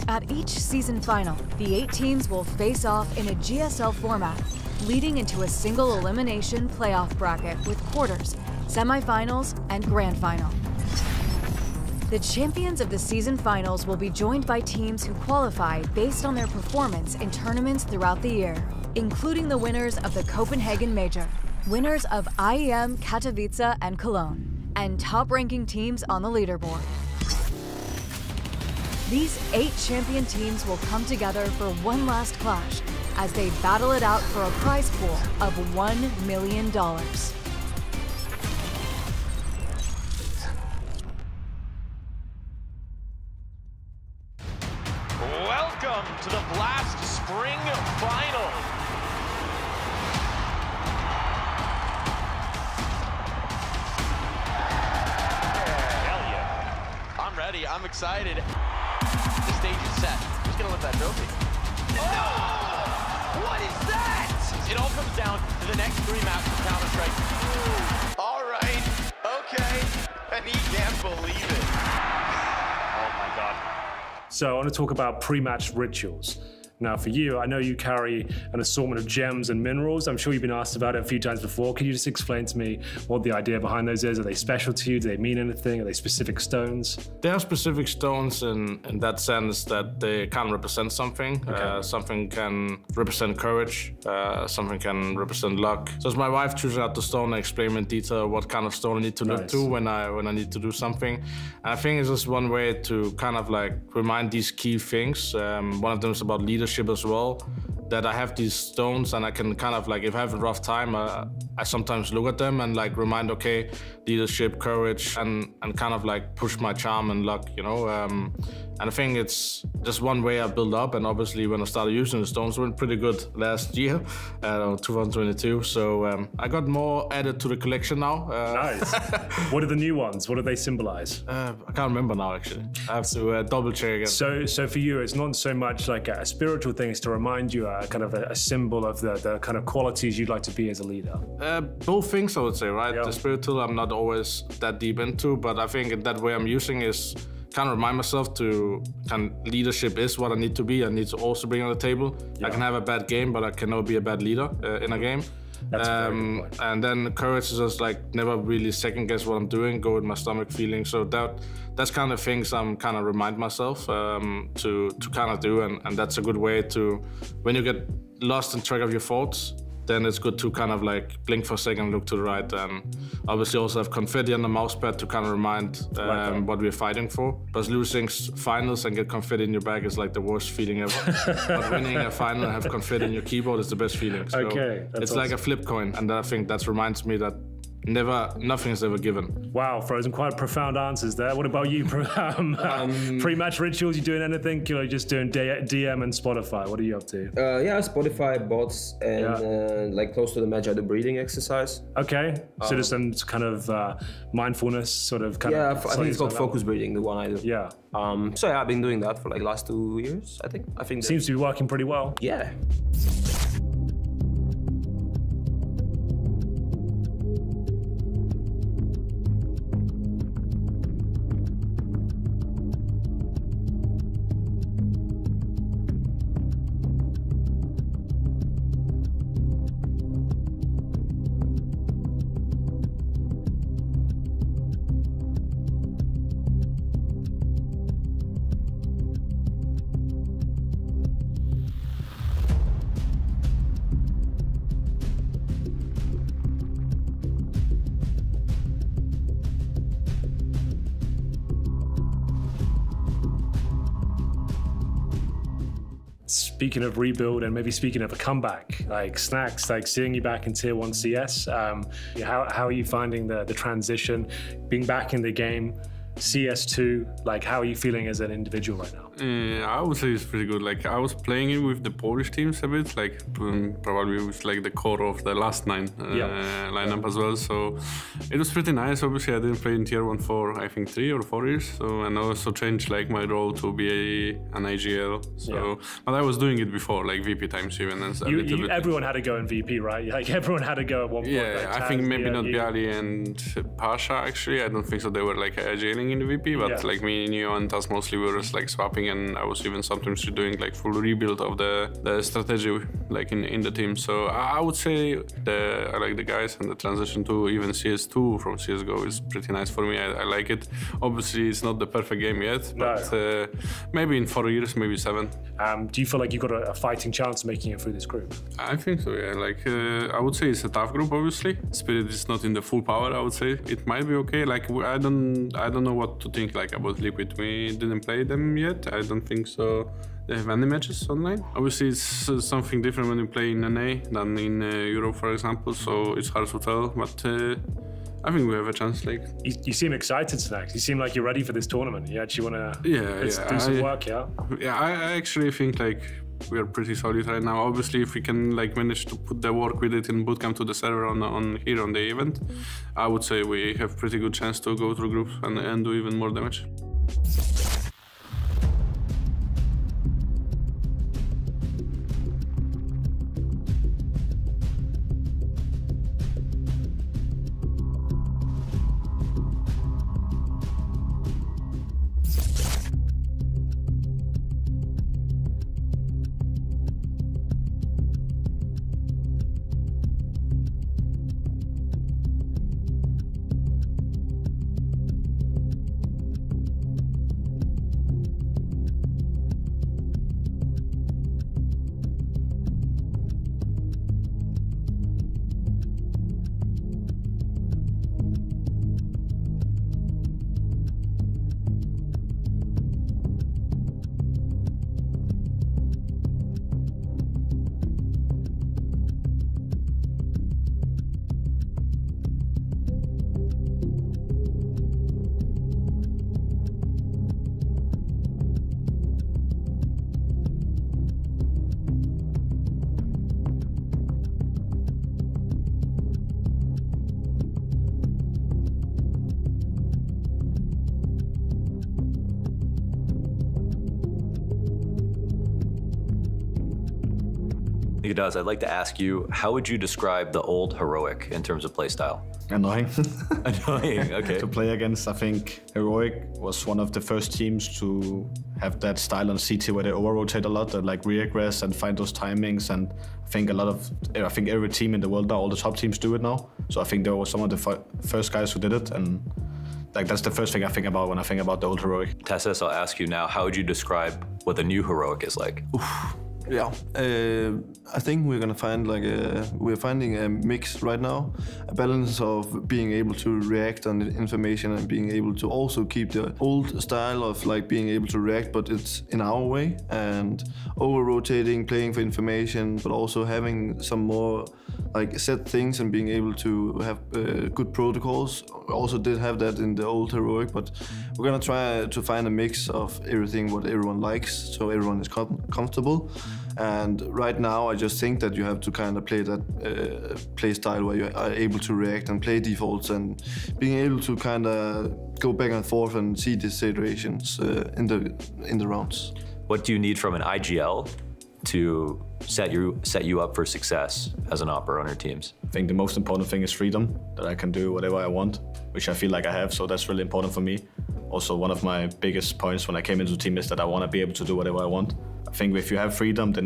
At each season final, the 8 teams will face off in a GSL format, leading into a single elimination playoff bracket with quarters, semifinals, and grand final. The champions of the season finals will be joined by teams who qualify based on their performance in tournaments throughout the year, including the winners of the Copenhagen Major, winners of IEM Katowice and Cologne, and top-ranking teams on the leaderboard. These 8 champion teams will come together for one last clash as they battle it out for a prize pool of $1 million. Welcome to the Blast Spring Final. Hell yeah. I'm ready. I'm excited. The stage is set. Who's gonna lift that trophy? Oh! What is that? It all comes down to the next 3 maps of Counter-Strike. All right. Okay. And he can't believe it. Oh my God. So I want to talk about pre-match rituals. Now for you, I know you carry an assortment of gems and minerals. I'm sure you've been asked about it a few times before. Can you just explain to me what the idea behind those is? Are they special to you? Do they mean anything? Are they specific stones? They are specific stones in that sense that they can represent something. Okay. Something can represent courage. Something can represent luck. So it's my wife choosing out the stone and explaining in detail what kind of stone I need to look to when I need to do something. And I think it's just one way to kind of like remind these key things. One of them is about leadership as well, that I have these stones and I can kind of like, if I have a rough time, I sometimes look at them and like remind, okay, leadership, courage, and kind of like push my charm and luck, you know. And I think it's just one way I build up, and obviously when I started using the stones, went pretty good last year, 2022. So I got more added to the collection now. Nice. What are the new ones? What do they symbolize? I can't remember now, actually. I have to double check again. So for you, it's not so much like a spiritual thing, it's to remind you kind of a symbol of the kind of qualities you'd like to be as a leader. Both things, I would say, right? Yeah. The spiritual, I'm not always that deep into, but I think that way I'm using is kind of remind myself to leadership is what I need to be. I need to also bring on the table. Yeah. I can have a bad game, but I can never be a bad leader in a game. That's very good point. And then courage is just like never really second guess what I'm doing, go with my stomach feeling. So that's kind of things I'm kind of remind myself to kind of do, and that's a good way to, when you get lost in track of your thoughts, then it's good to kind of like blink for a second, look to the right, and obviously also have confetti on the mousepad to kind of remind what we're fighting for. Because losing finals and get confetti in your bag is like the worst feeling ever. But winning a final and have confetti in your keyboard is the best feeling. So okay, that's it's awesome. like a flip coin, and I think that reminds me that nothing is ever given. Wow, Frozen, quite profound answers there. What about you? Pre-match rituals, you doing anything? You know, just doing DM and Spotify. What are you up to? Yeah, Spotify, bots, and like close to the match, I do breathing exercise. Okay, so just some kind of mindfulness sort of kind of... Yeah, I think it's called focus breathing, the one I do. Yeah. So yeah, I've been doing that for like last 2 years, I think. Seems to be working pretty well. Yeah. Speaking of rebuild and maybe speaking of a comeback, like Snacks, like seeing you back in Tier 1 CS, how are you finding the transition, being back in the game, CS2, like how are you feeling as an individual right now? I would say it's pretty good. Like I was playing it with the Polish teams a bit, like probably with like the core of the last 9 lineup as well. So it was pretty nice. Obviously, I didn't play in Tier 1 for I think 3 or 4 years. So and I also changed like my role to be an IGL. So but I was doing it before, like VP times even. And everyone had to go in VP, right? Like everyone had to go at one point. Yeah, like, I think maybe not Bialy and Pasha actually. I don't think so. They were like IGLing in the VP, but like me, Neo, and Tas mostly were just like swapping. And I was even sometimes doing like full rebuild of the strategy like in the team. So I would say I like the guys, and the transition to even CS2 from CSGO is pretty nice for me. I like it. Obviously it's not the perfect game yet, but maybe in 4 years, maybe 7. Do you feel like you got a fighting chance of making it through this group? I think so, yeah. Like I would say it's a tough group, obviously. Spirit is not in the full power, I would say. It might be okay. Like I don't know what to think like about Liquid. We didn't play them yet. I don't think so. They have any matches online. Obviously, it's something different when you play in NA than in Europe, for example. So it's hard to tell, but I think we have a chance. Like you seem excited, Snacks. You seem like you're ready for this tournament. You actually want to do some work, yeah? Yeah, I actually think like we are pretty solid right now. Obviously, if we can like manage to put the work with it in bootcamp to the server on here on the event, I would say we have pretty good chance to go through groups and do even more damage. I'd like to ask you, how would you describe the old Heroic in terms of playstyle? Annoying. Annoying, okay. To play against, I think Heroic was one of the first teams to have that style on CT where they over-rotate a lot, that like regress and find those timings. And I think every team in the world now, all the top teams do it now. So I think they were some of the first guys who did it. And like that's the first thing I think about when I think about the old Heroic. Tessus, I'll ask you now, how would you describe what the new Heroic is like? Oof. Yeah, I think we're finding a mix right now, a balance of being able to react on the information and being able to also keep the old style of like being able to react, but it's in our way, and over-rotating, playing for information, but also having some more like set things and being able to have good protocols. We also did have that in the old Heroic, but we're gonna try to find a mix of everything what everyone likes, so everyone is comfortable. And right now, I just think that you have to kind of play that play style where you are able to react and play defaults and being able to kind of go back and forth and see these situations in the rounds. What do you need from an IGL to set you up for success as an opera on your teams? I think the most important thing is freedom, that I can do whatever I want, which I feel like I have, so that's really important for me. Also, one of my biggest points when I came into the team is that I want to be able to do whatever I want. I think if you have freedom, then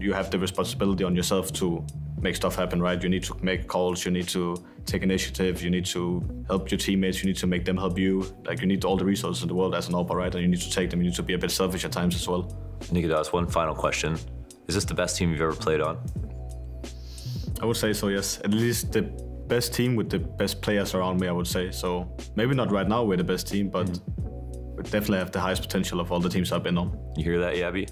you have the responsibility on yourself to make stuff happen, right? You need to make calls, you need to take initiative, you need to help your teammates, you need to make them help you. Like, you need all the resources in the world as an opera, right? And you need to take them, you need to be a bit selfish at times as well. Nikitas, one final question. Is this the best team you've ever played on? I would say so, yes. At least the best team with the best players around me, I would say. So maybe not right now we're the best team, but we definitely have the highest potential of all the teams I've been on. You hear that, Yabi?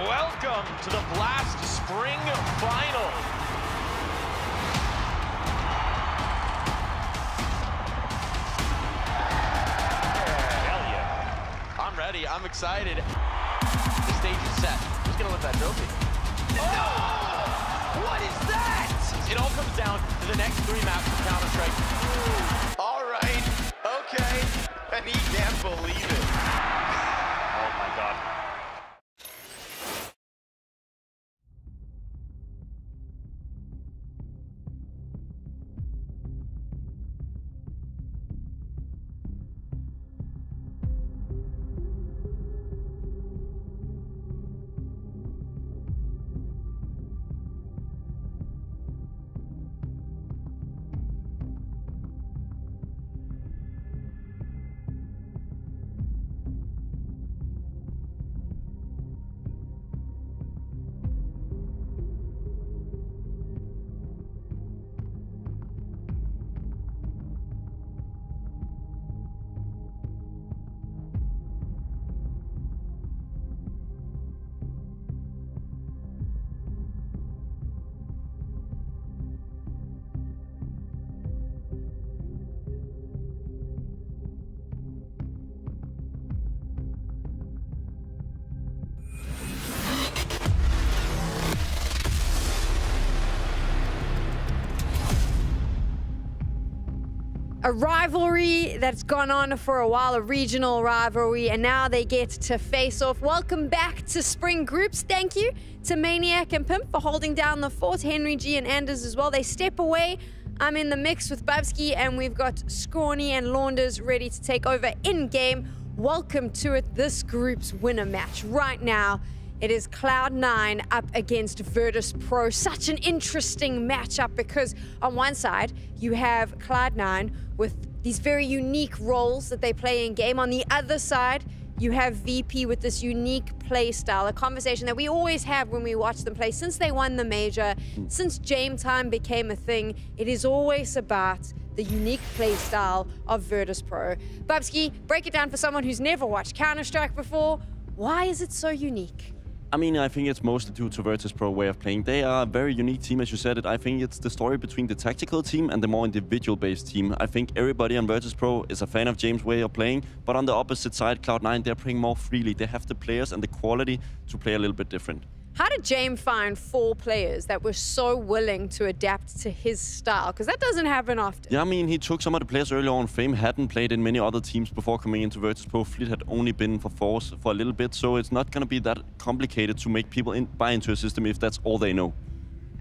Welcome to the Blast Spring Final. Hell yeah. I'm ready. I'm excited. The stage is set. Who's going to lift that trophy? Oh! What is that? It all comes down to the next 3 maps of Counter-Strike. All right. Okay. And he can't believe it. Oh, my God. A rivalry that's gone on for a while, a regional rivalry, and now they get to face off. Welcome back to Spring Groups. Thank you to Maniac and Pimp for holding down the fort. Henry G and Anders as well. They step away. I'm in the mix with Babsky, and we've got Scrawny and Launders ready to take over in-game. Welcome to it, this group's winner match. Right now, it is Cloud9 up against Virtus.pro. Such an interesting matchup because on one side, you have Cloud9 with these very unique roles that they play in game. On the other side, you have VP with this unique play style, a conversation that we always have when we watch them play. Since they won the major, since Game Time became a thing, it is always about the unique play style of Virtus.pro. Babsky, break it down for someone who's never watched Counter-Strike before. Why is it so unique? I mean, I think it's mostly due to Virtus.pro way of playing. They are a very unique team, as you said it. I think it's the story between the tactical team and the more individual-based team. I think everybody on Virtus.pro is a fan of James' way of playing, but on the opposite side, Cloud9, they're playing more freely. They have the players and the quality to play a little bit different. How did James find 4 players that were so willing to adapt to his style? Because that doesn't happen often. Yeah, I mean, he took some of the players early on. Fame hadn't played in many other teams before coming into Virtus.pro. Fleet had only been for Force for a little bit, so it's not going to be that complicated to make people buy into a system if that's all they know.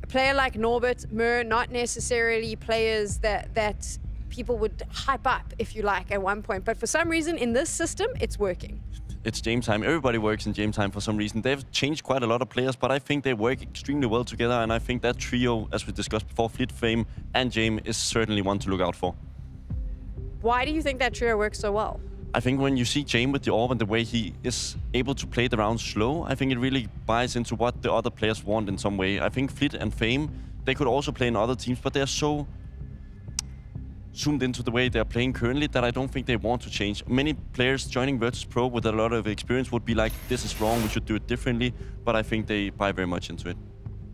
A player like Norbert, Mur, not necessarily players that people would hype up, if you like, at one point. But for some reason, in this system, it's working. It's James Time. Everybody works in James Time for some reason. They've changed quite a lot of players, but I think they work extremely well together, and I think that trio, as we discussed before, Fleet, Fame, and James, is certainly one to look out for. Why do you think that trio works so well? I think when you see James with the orb and the way he is able to play the rounds slow, I think it really buys into what the other players want in some way. I think Fleet and Fame, they could also play in other teams, but they're so zoomed into the way they're playing currently that I don't think they want to change. Many players joining Virtus.pro with a lot of experience would be like, this is wrong, we should do it differently, but I think they buy very much into it.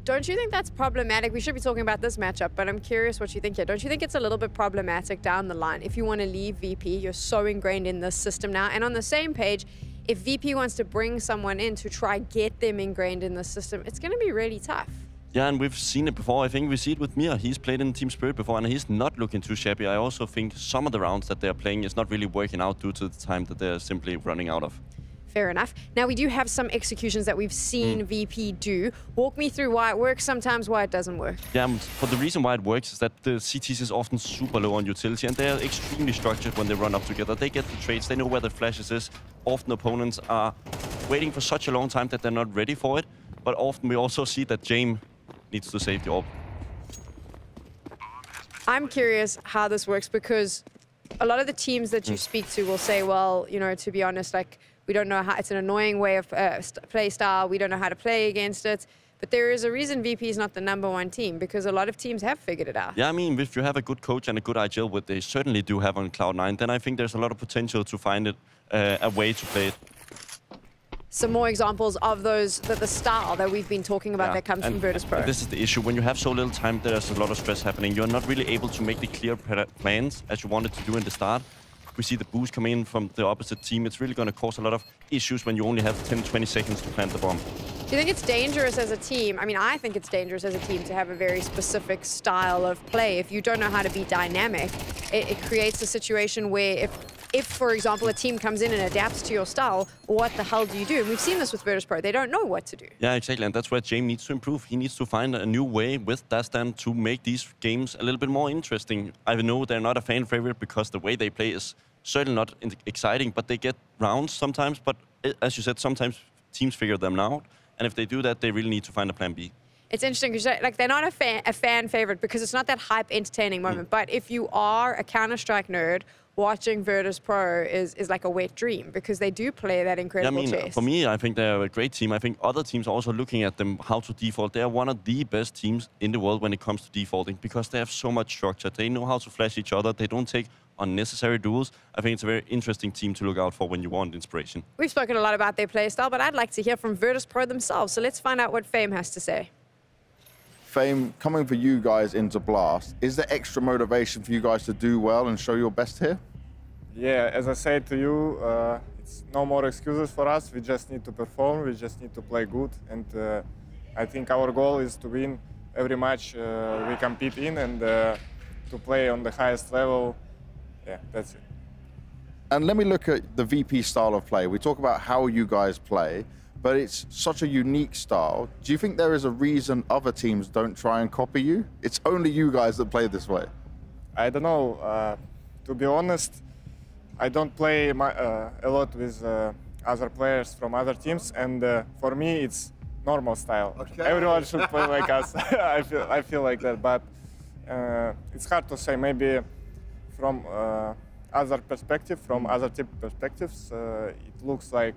don't you think that's problematic? We should be talking about this matchup, but I'm curious what you think here. Don't you think it's a little bit problematic down the line? If you want to leave VP, you're so ingrained in this system now. And on the same page, if VP wants to bring someone in to try get them ingrained in the system, it's going to be really tough. Yeah, and we've seen it before. I think we see it with Mir. He's played in Team Spirit before, and he's not looking too shabby. I also think some of the rounds that they're playing is not really working out due to the time that they're simply running out of. Fair enough. Now, we do have some executions that we've seen VP do. Walk me through why it works sometimes, why it doesn't work. Yeah, for the reason why it works is that the CTs is often super low on utility, and they're extremely structured when they run up together. They get the trades, they know where the flashes is. Often opponents are waiting for such a long time that they're not ready for it. But often we also see that James needs to save the orb. I'm curious how this works, because a lot of the teams that you speak to will say, well, you know, to be honest, like, we don't know how, it's an annoying way of play style. We don't know how to play against it. But there is a reason VP is not the #1 team, because a lot of teams have figured it out. Yeah, I mean, if you have a good coach and a good IGL, what they certainly do have on Cloud9, then I think there's a lot of potential to find it a way to play it. Some more examples of those, the style that we've been talking about that comes from Virtus.pro. This is the issue. When you have so little time, there's a lot of stress happening. You're not really able to make the clear plans as you wanted to do in the start. We see the boost come in from the opposite team. It's really going to cause a lot of issues when you only have 10-20 seconds to plant the bomb. Do you think it's dangerous as a team? I mean, I think it's dangerous as a team to have a very specific style of play. If you don't know how to be dynamic, it creates a situation where if, for example, a team comes in and adapts to your style, what the hell do you do? And we've seen this with Virtus.pro. They don't know what to do. Yeah, exactly. And that's where James needs to improve. He needs to find a new way with Dastan to make these games a little bit more interesting. I know they're not a fan favorite because the way they play is certainly not exciting, but they get rounds sometimes. But as you said, sometimes teams figure them out. And if they do that, they really need to find a plan B. It's interesting because like they're not a fan favorite because it's not that hype, entertaining moment. But if you are a Counter-Strike nerd, watching Virtus.pro is like a wet dream because they do play that incredible chess. For me, I think they're a great team. I think other teams are also looking at them, how to default. They're one of the best teams in the world when it comes to defaulting because they have so much structure. They know how to flash each other. They don't take unnecessary duels. I think it's a very interesting team to look out for when you want inspiration. We've spoken a lot about their play style, but I'd like to hear from Virtus.pro themselves. So let's find out what Fame has to say. Fame, coming for you guys into Blast, is there extra motivation for you guys to do well and show your best here? Yeah, as I said to you, it's no more excuses for us. We just need to perform, we just need to play good. And I think our goal is to win every match we compete in and to play on the highest level. Yeah, that's it. And let me look at the VP style of play. We talk about how you guys play, but it's such a unique style. Do you think there is a reason other teams don't try and copy you? It's only you guys that play this way. I don't know. To be honest, I don't play a lot with other players from other teams, and for me, it's normal style. Okay. Everyone should play like us. I feel like that, but it's hard to say. Maybe from other perspective, from other team perspectives, it looks like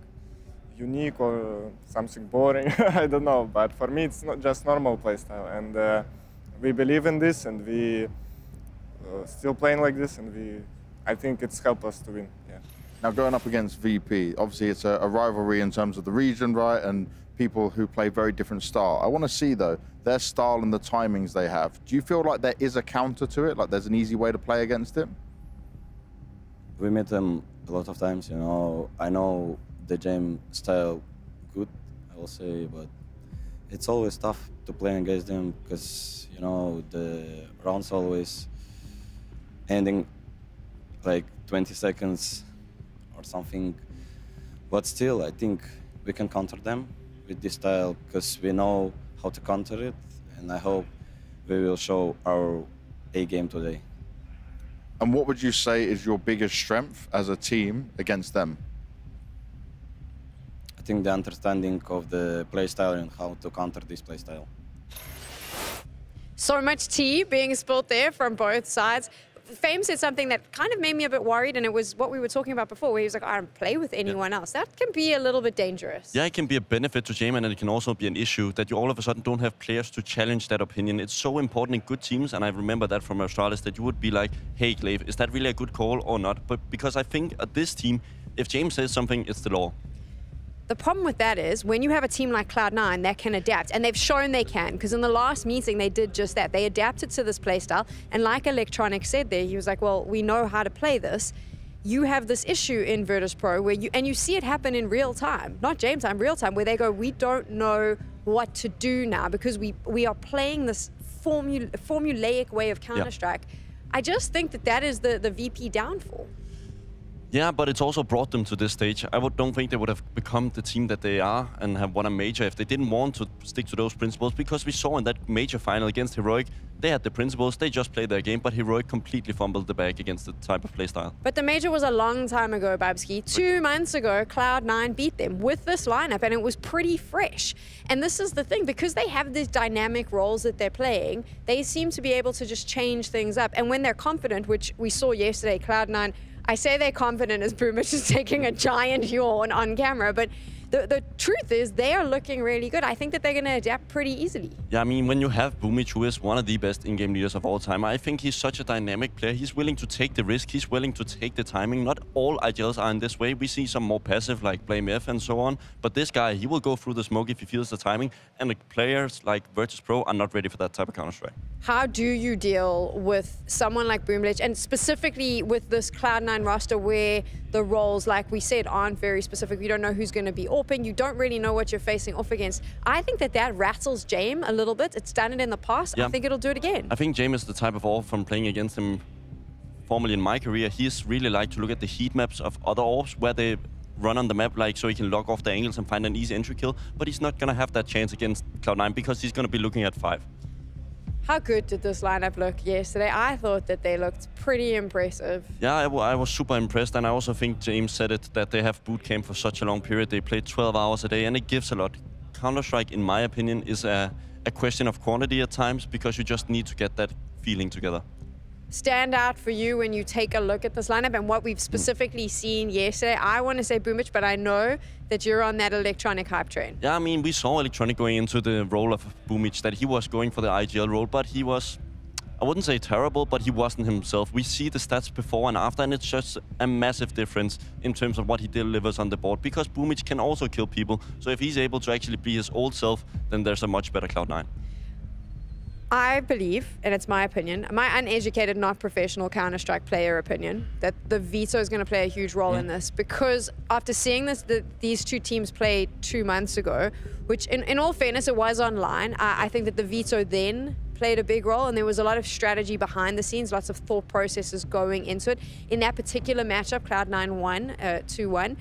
unique or something boring. I don't know, but for me, it's not just normal play style, and we believe in this, and we still playing like this, and I think it's helped us to win. Yeah. Now going up against VP, obviously it's a rivalry in terms of the region, right? And people who play very different style. I want to see though their style and the timings they have. Do you feel like there is a counter to it? Like there's an easy way to play against it? We met them a lot of times. You know, I know the game style good, I will say, but it's always tough to play against them because you know the rounds always ending like 20 seconds or something, but still I think we can counter them with this style because we know how to counter it, and I hope we will show our A game today. And what would you say is your biggest strength as a team against them? I think the understanding of the play style and how to counter this play style. So much tea being spilled there from both sides. Fame said something that kind of made me a bit worried, and it was what we were talking about before, where he was like, I don't play with anyone else. That can be a little bit dangerous. Yeah, it can be a benefit to Jamin, and it can also be an issue that you all of a sudden don't have players to challenge that opinion. It's so important in good teams, and I remember that from Australis, that you would be like, hey, Glaive, is that really a good call or not? But because I think at this team, if James says something, it's the law. The problem with that is when you have a team like Cloud9 that can adapt, and they've shown they can, because in the last meeting they did just that. They adapted to this playstyle, and like Electronic said there, he was like, well, we know how to play this. You have this issue in Virtus.pro where you see it happen in real time, not game time, real time, where they go, we don't know what to do now because we are playing this formulaic way of Counter-Strike. I just think that is the VP downfall. Yeah, but it's also brought them to this stage. I don't think they would have become the team that they are and have won a major if they didn't want to stick to those principles, because we saw in that major final against Heroic, they had the principles, they just played their game, but Heroic completely fumbled the bag against the type of playstyle. But the major was a long time ago, Babski. 2 months ago, Cloud9 beat them with this lineup, and it was pretty fresh. And this is the thing, because they have these dynamic roles that they're playing, they seem to be able to just change things up. And when they're confident, which we saw yesterday, Cloud9, I say they're confident as Boomich is taking a giant yawn on camera, but the truth is they are looking really good. I think that they're going to adapt pretty easily. Yeah, I mean, when you have Boomich, who is one of the best in-game leaders of all time, I think he's such a dynamic player. He's willing to take the risk. He's willing to take the timing. Not all IGLs are in this way. We see some more passive, like Blame F and so on. But this guy, he will go through the smoke if he feels the timing. And the players like Virtus.pro are not ready for that type of Counter-Strike. How do you deal with someone like GamerLegion, and specifically with this Cloud9 roster where the roles, like we said, aren't very specific? You don't know who's going to be open. You don't really know what you're facing off against. I think that rattles Jame a little bit. It's done it in the past. Yeah. I think it'll do it again. I think Jame is the type of AWP from playing against him formerly in my career. He's really like to look at the heat maps of other AWPs where they run on the map, like so he can lock off the angles and find an easy entry kill. But he's not going to have that chance against Cloud9 because he's going to be looking at 5. How good did this lineup look yesterday? I thought that they looked pretty impressive. Yeah, I was super impressed, and I also think James said it, that they have boot camp for such a long period. They play 12 hours a day, and it gives a lot. Counter-Strike, in my opinion, is a question of quantity at times, because you just need to get that feeling together. Stand out for you when you take a look at this lineup and what we've specifically seen yesterday? I want to say Boomich, but I know that you're on that Electronic hype train. Yeah, I mean, we saw Electronic going into the role of Boomich, that he was going for the IGL role, but he was, I wouldn't say terrible, but he wasn't himself. We see the stats before and after, and it's just a massive difference in terms of what he delivers on the board, because Boomich can also kill people. So if he's able to actually be his old self, then there's a much better Cloud9. I believe, and it's my opinion, my uneducated, not professional Counter-Strike player opinion, that the veto is going to play a huge role in this, because after seeing these two teams play 2 months ago, which in all fairness, it was online, I think that the veto then played a big role, and there was a lot of strategy behind the scenes, lots of thought processes going into it. In that particular matchup, Cloud9 won 2-1.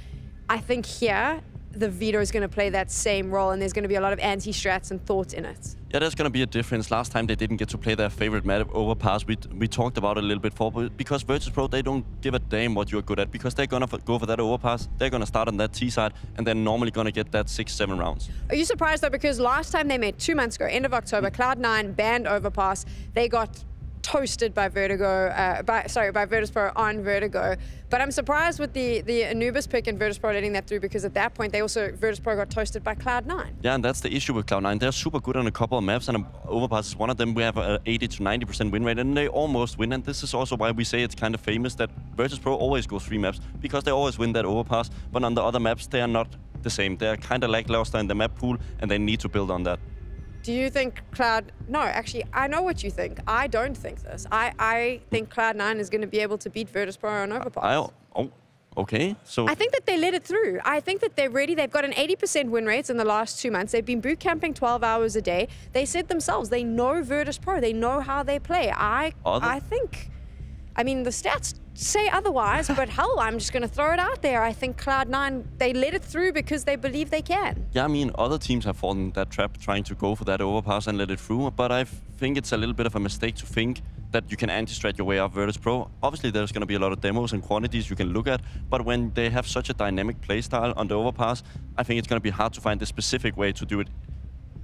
I think here, the veto is going to play that same role, and there's going to be a lot of anti-strats and thought in it. Yeah, there's going to be a difference. Last time they didn't get to play their favorite map, Overpass. We talked about it a little bit before, because Virtus.pro, they don't give a damn what you're good at, because they're going to go for that Overpass. They're going to start on that T side, and they're normally going to get that 6-7 rounds. Are you surprised, though? Because last time they met 2 months ago, end of October, Cloud9 banned Overpass. They got toasted by by Virtus.pro on Vertigo. But I'm surprised with the Anubis pick and Virtus.pro letting that through, because at that point, Virtus.pro got toasted by Cloud9. Yeah, and that's the issue with Cloud9. They're super good on a couple of maps, and Overpass is one of them. We have an 80 to 90% win rate, and they almost win. And this is also why we say it's kind of famous that Virtus.pro always go 3 maps, because they always win that Overpass. But on the other maps, they are not the same. They're kind of lackluster in the map pool, and they need to build on that. Do you think No, actually, I know what you think. I don't think this. I think Cloud9 is going to be able to beat Virtus.pro on Overpass. Okay. So I think that they let it through. I think that they're ready. They've got an 80% win rate in the last 2 months. They've been boot camping 12 hours a day. They said themselves, they know Virtus.pro. They know how they play. I think, I mean, the stats say otherwise, but hell, I'm just going to throw it out there. I think Cloud9, they let it through because they believe they can. Yeah, I mean, other teams have fallen in that trap, trying to go for that Overpass and let it through, but I think it's a little bit of a mistake to think that you can anti-strat your way off Virtus.pro. Obviously, there's going to be a lot of demos and quantities you can look at, but when they have such a dynamic playstyle on the Overpass, I think it's going to be hard to find the specific way to do it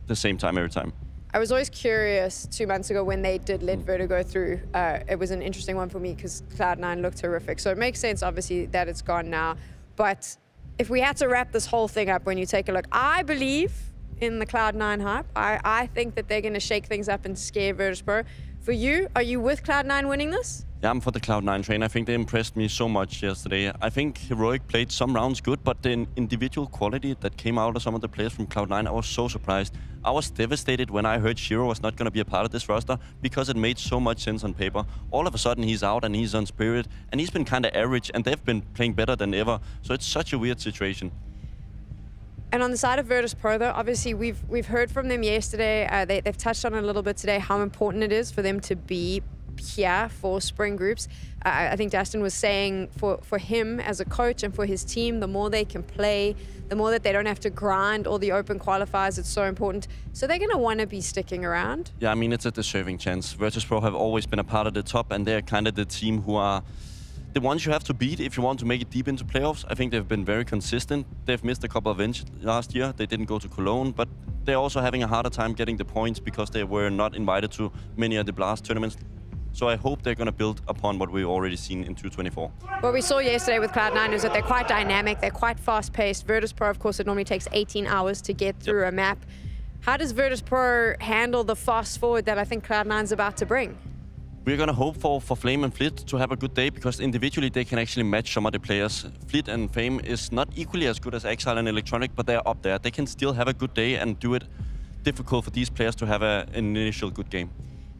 the same time every time. I was always curious 2 months ago when they did let Vertigo through. It was an interesting one for me because Cloud9 looked horrific. So it makes sense, obviously, that it's gone now. But if we had to wrap this whole thing up, when you take a look, I believe in the Cloud9 hype. I think that they're going to shake things up and scare Virtus.pro. For you, are you with Cloud9 winning this? Yeah, I'm for the Cloud9 train. I think they impressed me so much yesterday. I think Heroic played some rounds good, but the individual quality that came out of some of the players from Cloud9, I was so surprised. I was devastated when I heard Shiro was not going to be a part of this roster because it made so much sense on paper. All of a sudden, he's out and he's on Spirit, and he's been kind of average, and they've been playing better than ever. So it's such a weird situation. And on the side of Virtus.pro, though, obviously we've heard from them yesterday. They've touched on it a little bit today, how important it is for them to be here for spring groups. I think Dustin was saying for him as a coach and for his team, the more they can play, the more that they don't have to grind all the open qualifiers, it's so important. So they're going to want to be sticking around. Yeah, I mean, it's a deserving chance. Virtus.pro have always been a part of the top, and they're kind of the team who are the ones you have to beat if you want to make it deep into playoffs. I think they've been very consistent. They've missed a couple of events last year. They didn't go to Cologne, but they're also having a harder time getting the points because they were not invited to many of the Blast tournaments. So I hope they're going to build upon what we've already seen in 224. What we saw yesterday with Cloud9 is that they're quite dynamic, they're quite fast-paced. Virtus.pro, of course, it normally takes 18 hours to get through a map. How does Virtus.pro handle the fast forward that I think Cloud9's about to bring? We're going to hope for Flame and Flit to have a good day because individually they can actually match some of the players. Flit and Fame is not equally as good as Exile and Electronic, but they're up there. They can still have a good day and do it difficult for these players to have an initial good game.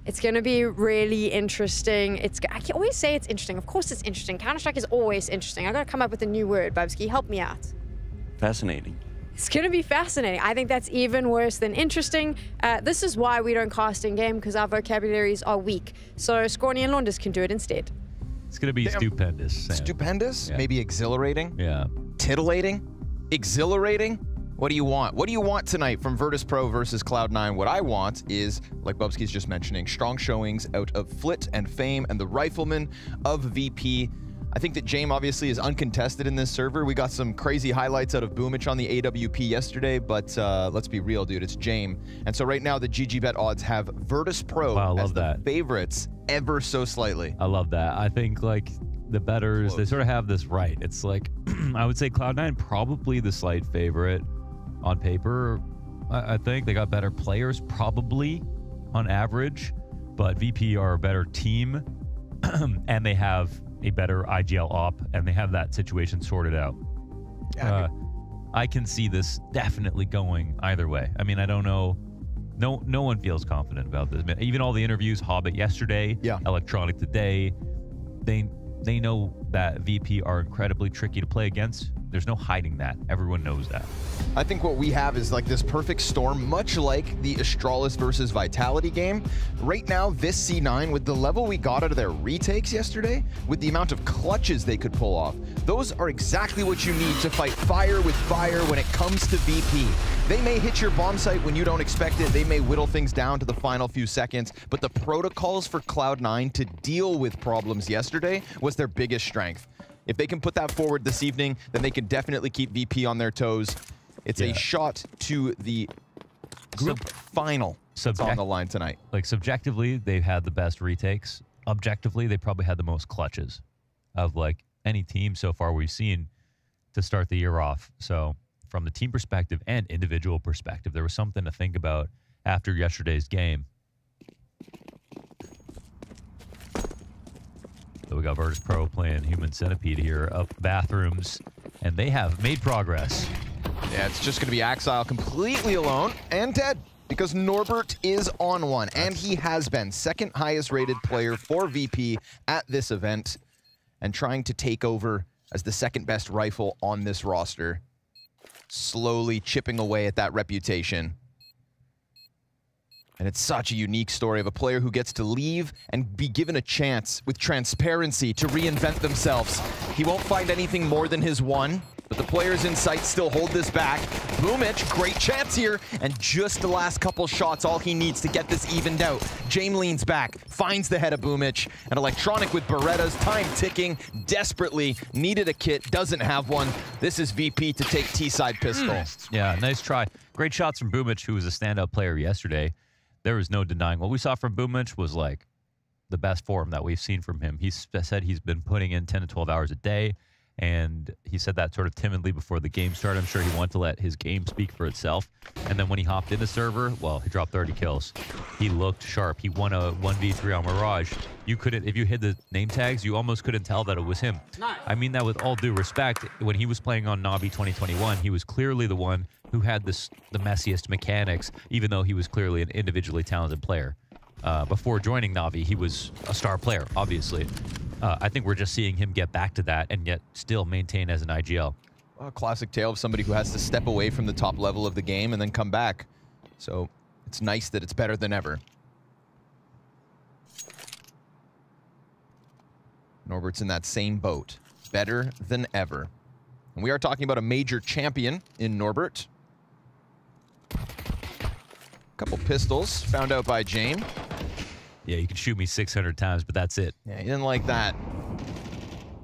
It's going to be really interesting. I can always say it's interesting. Of course it's interesting. Counter-Strike is always interesting. I got to come up with a new word, Bubsky. Help me out. Fascinating. It's going to be fascinating. I think that's even worse than interesting. This is why we don't cast in-game, because our vocabularies are weak. So Scrawny and Launders can do it instead. It's going to be stupendous. Sam. Stupendous? Yeah. Maybe exhilarating? Yeah. Titillating? Exhilarating? What do you want? What do you want tonight from Virtus.pro versus Cloud9? What I want is, like Bubsky's just mentioning, strong showings out of Flit and Fame and the Rifleman of VP. I think that Jame obviously is uncontested in this server. We got some crazy highlights out of Boomich on the AWP yesterday, but let's be real, dude, it's Jame. And so right now the GGBet odds have Virtus.pro as the favorites ever so slightly. I love that. I think like the bettors, they sort of have this right. It's like, I would say Cloud9 probably the slight favorite on paper. I think they got better players probably on average, but VP are a better team and they have a better IGL op, and they have that situation sorted out. I can see this definitely going either way. I mean, I don't know. No one feels confident about this. Even all the interviews, Hobbit yesterday, Electronic today, they know that VP are incredibly tricky to play against. There's no hiding that. Everyone knows that. I think what we have is like this perfect storm, much like the Astralis versus Vitality game. Right now, this C9, with the level we got out of their retakes yesterday, with the amount of clutches they could pull off, those are exactly what you need to fight fire with fire when it comes to VP. They may hit your bomb site when you don't expect it. They may whittle things down to the final few seconds, but the protocols for Cloud9 to deal with problems yesterday was their biggest strength. If they can put that forward this evening, then they can definitely keep VP on their toes. It's a shot to the group final that's on the line tonight. Like subjectively, they've had the best retakes. Objectively, they probably had the most clutches of like any team so far we've seen to start the year off. So from the team perspective and individual perspective, there was something to think about after yesterday's game. So we got Virtus.pro playing Human Centipede here up bathrooms, and they have made progress. Yeah, it's just going to be Axile completely alone and dead because Norbert is on one, and he has been second highest rated player for VP at this event and trying to take over as the second best rifle on this roster, slowly chipping away at that reputation. And it's such a unique story of a player who gets to leave and be given a chance with transparency to reinvent themselves. He won't find anything more than his one, but the players in sight still hold this back. Boomich, great chance here, and just the last couple shots, all he needs to get this evened out. Jame leans back, finds the head of Boomich, and Electronic with Berettas, time ticking, desperately needed a kit, doesn't have one. This is VP to take T-side pistol. Yeah, nice try. Great shots from Boomich, who was a standout player yesterday. There was no denying what we saw from Boomich was like the best form that we've seen from him. He said he's been putting in 10 to 12 hours a day, And he said that sort of timidly before the game started. I'm sure he wanted to let his game speak for itself. And then when he hopped into server, well, he dropped 30 kills. He looked sharp. He won a 1v3 on Mirage. You couldn't, if you hid the name tags, you almost couldn't tell that it was him. Nice. I mean that with all due respect. When he was playing on Navi 2021, he was clearly the one who had the messiest mechanics, even though he was clearly an individually talented player. Before joining Navi, he was a star player, obviously. I think we're just seeing him get back to that and yet still maintain as an IGL. A classic tale of somebody who has to step away from the top level of the game and then come back. So it's nice that it's better than ever. Norbert's in that same boat. Better than ever. And we are talking about a major champion in Norbert. Couple pistols found out by Jane. Yeah, you can shoot me 600 times, but that's it. Yeah, he didn't like that.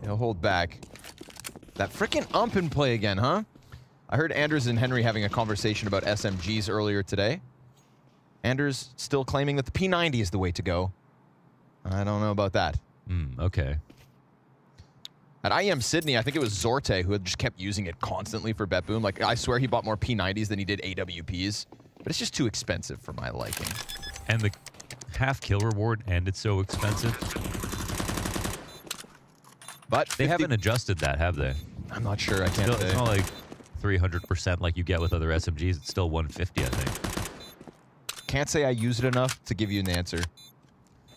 He'll hold back. That frickin' ump in play again, huh? I heard Anders and Henry having a conversation about SMGs earlier today. Anders still claiming that the P90 is the way to go. I don't know about that. Okay. At IEM Sydney, I think it was Zorte who had just kept using it constantly for Bet Boom. Like, I swear he bought more P90s than he did AWPs. But it's just too expensive for my liking. And the half kill reward, and it's so expensive. But they haven't adjusted that, have they? I'm not sure. I can't say. It's not like 300% like you get with other SMGs. It's still 150, I think. Can't say I use it enough to give you an answer.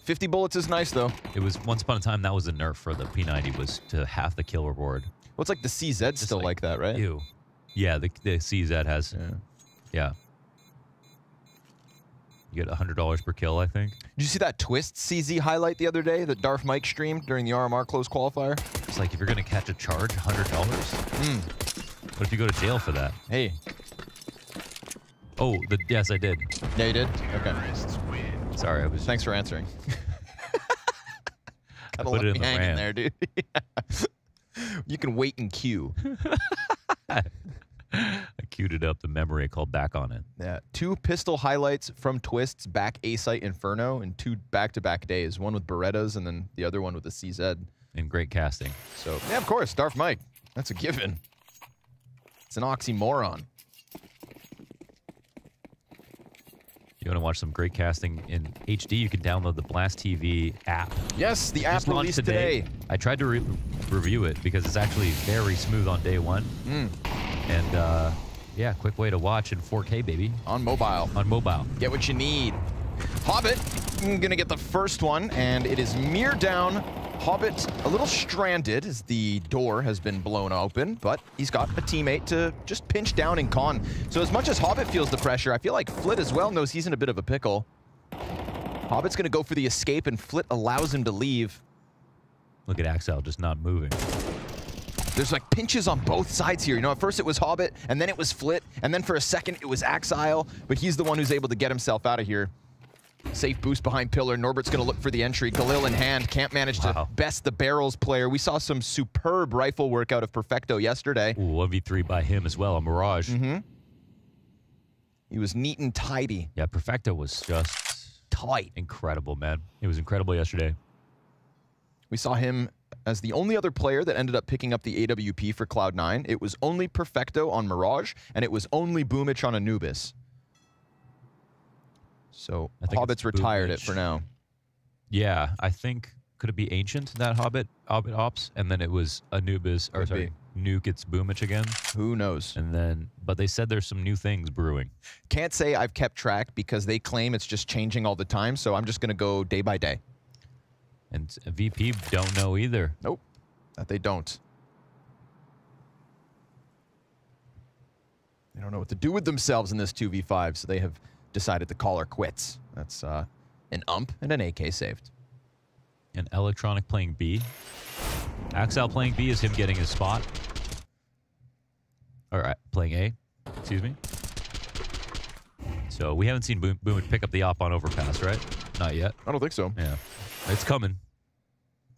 50 bullets is nice, though. It was, once upon a time, that was a nerf for the P90, was to half the kill reward. Well, it's like the CZ's still like that, right? Ew. Yeah, the CZ has. Yeah. You get $100 per kill, I think. Did you see that Twist CZ highlight the other day that Darth Mike streamed during the RMR close qualifier? It's like, if you're going to catch a charge, $100? What if you go to jail for that? Hey. Oh, yes, I did. Yeah, you did? Okay. Sorry, I was... Thanks for answering. I put it in the RAM. There, dude. You can wait in queue. I queued it up, the memory, I called back on it. Yeah, 2 pistol highlights from Twist's back A-Site Inferno in 2 back-to-back days. One with Berettas and then the other one with the CZ. And great casting. So, yeah, of course, Darth Mike. That's a given. It's an oxymoron. You want to watch some great casting in HD, you can download the Blast TV app. Yes, the app released today. I tried to review it because it's actually very smooth on day one. And yeah, quick way to watch in 4K, baby. On mobile. On mobile. Get what you need. Hobbit, I'm going to get the first one, and it is mirror down. Hobbit a little stranded as the door has been blown open, but he's got a teammate to just pinch down in con. So as much as Hobbit feels the pressure, I feel like Flit as well knows he's in a bit of a pickle. Hobbit's going to go for the escape, and Flit allows him to leave. Look at Axel just not moving. There's like pinches on both sides here. You know, at first it was Hobbit, and then it was Flit, and then for a second it was Axile, but he's the one who's able to get himself out of here. Safe boost behind Pillar. Norbert's going to look for the entry. Galil in hand. Can't manage to best the barrels player. We saw some superb rifle work out of Perfecto yesterday. Ooh, 1v3 by him as well, a Mirage. He was neat and tidy. Yeah, Perfecto was just tight. Incredible, man. He was incredible yesterday. We saw him as the only other player that ended up picking up the AWP for Cloud9. It was only Perfecto on Mirage, and it was only Boomich on Anubis. So Hobbit's retired it for now. Yeah, I think, could it be Ancient, that Hobbit ops? And then it was Anubis, or sorry, Nuke, it's Boomich again? Who knows? And then, but they said there's some new things brewing. Can't say I've kept track because they claim it's just changing all the time, so I'm just going to go day by day. And VP don't know either. Nope, that they don't. They don't know what to do with themselves in this 2v5, so they have decided to call her quits. That's an ump and an AK saved. And Electronic playing B. Axel playing B is him getting his spot. All right, playing A. Excuse me. So we haven't seen Boom pick up the op on Overpass, right? Not yet. I don't think so. Yeah, it's coming.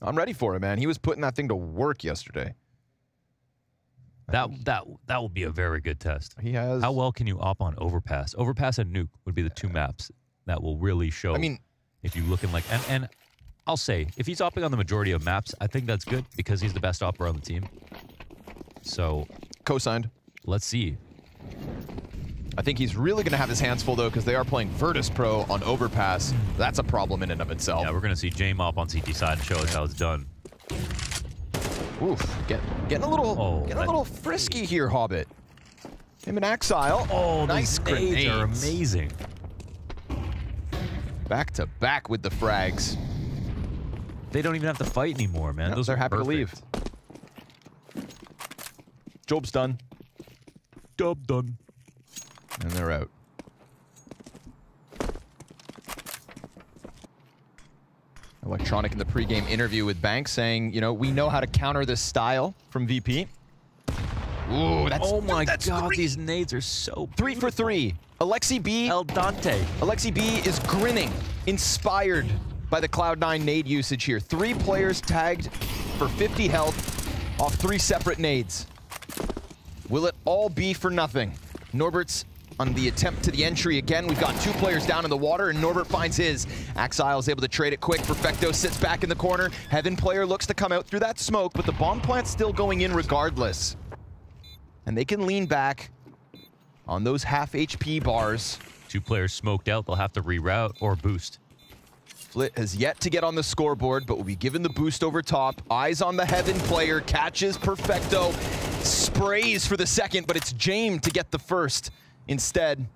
I'm ready for it, man. He was putting that thing to work yesterday. That will be a very good test. He has. How well can you op on Overpass? Overpass and Nuke would be the 2 maps that will really show. I mean, if you look in like, and I'll say, if he's opping on the majority of maps, I think that's good because he's the best opper on the team. So, co-signed. Let's see. I think he's really going to have his hands full, though, because they are playing Virtus.pro on Overpass. That's a problem in and of itself. Yeah, we're going to see Jame up on CT side and show us how it's done. Oof, getting a little frisky here, Hobbit. Him and Axile. Oh, nice these nades are amazing. Back to back with the frags. They don't even have to fight anymore, man. No, Those they're are happy perfect. to leave. Job's done. Job done. And they're out. Electronic in the pregame interview with Banks saying, you know, we know how to counter this style from VP. Ooh, that's, oh my that's god, 3. these nades are so beautiful. 3 for 3. Alexi B. El Dante. Alexi B is grinning, inspired by the Cloud9 nade usage here. 3 players tagged for 50 health off 3 separate nades. Will it all be for nothing? Norbert's on the attempt to the entry again. We've got 2 players down in the water, and Norbert finds his. Axile is able to trade it quick. Perfecto sits back in the corner. Heaven player looks to come out through that smoke, but the bomb plant's still going in regardless. And they can lean back on those half HP bars. 2 players smoked out. They'll have to reroute or boost. Flit has yet to get on the scoreboard, but will be given the boost over top. Eyes on the Heaven player, catches Perfecto, sprays for the second, but it's Jame to get the first. Instead,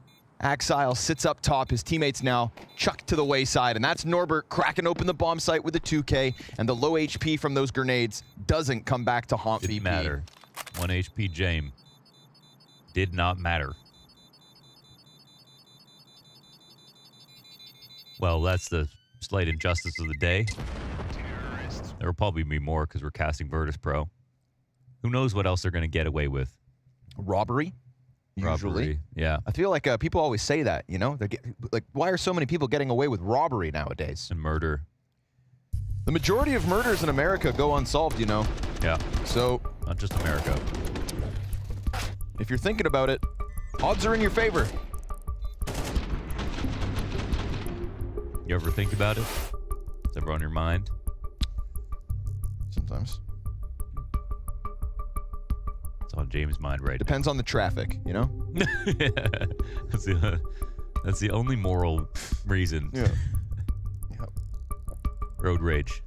Axile sits up top. His teammates now chucked to the wayside, and that's Norbert cracking open the bomb site with a 2K, and the low HP from those grenades doesn't come back to haunt VP. Didn't matter. 1 HP Jame. Did not matter. Well, that's the slight injustice of the day. There will probably be more because we're casting Virtus.pro. Who knows what else they're going to get away with? Robbery? Usually. Robbery, yeah. I feel like people always say that, you know? Like, why are so many people getting away with robbery nowadays? And murder. The majority of murders in America go unsolved, you know? Yeah. So... not just America. If you're thinking about it, odds are in your favor. You ever think about it? It's ever on your mind? Sometimes. It's on James' mind right Depends on the traffic, you know? Yeah. That's the only moral reason. Yeah. Road rage.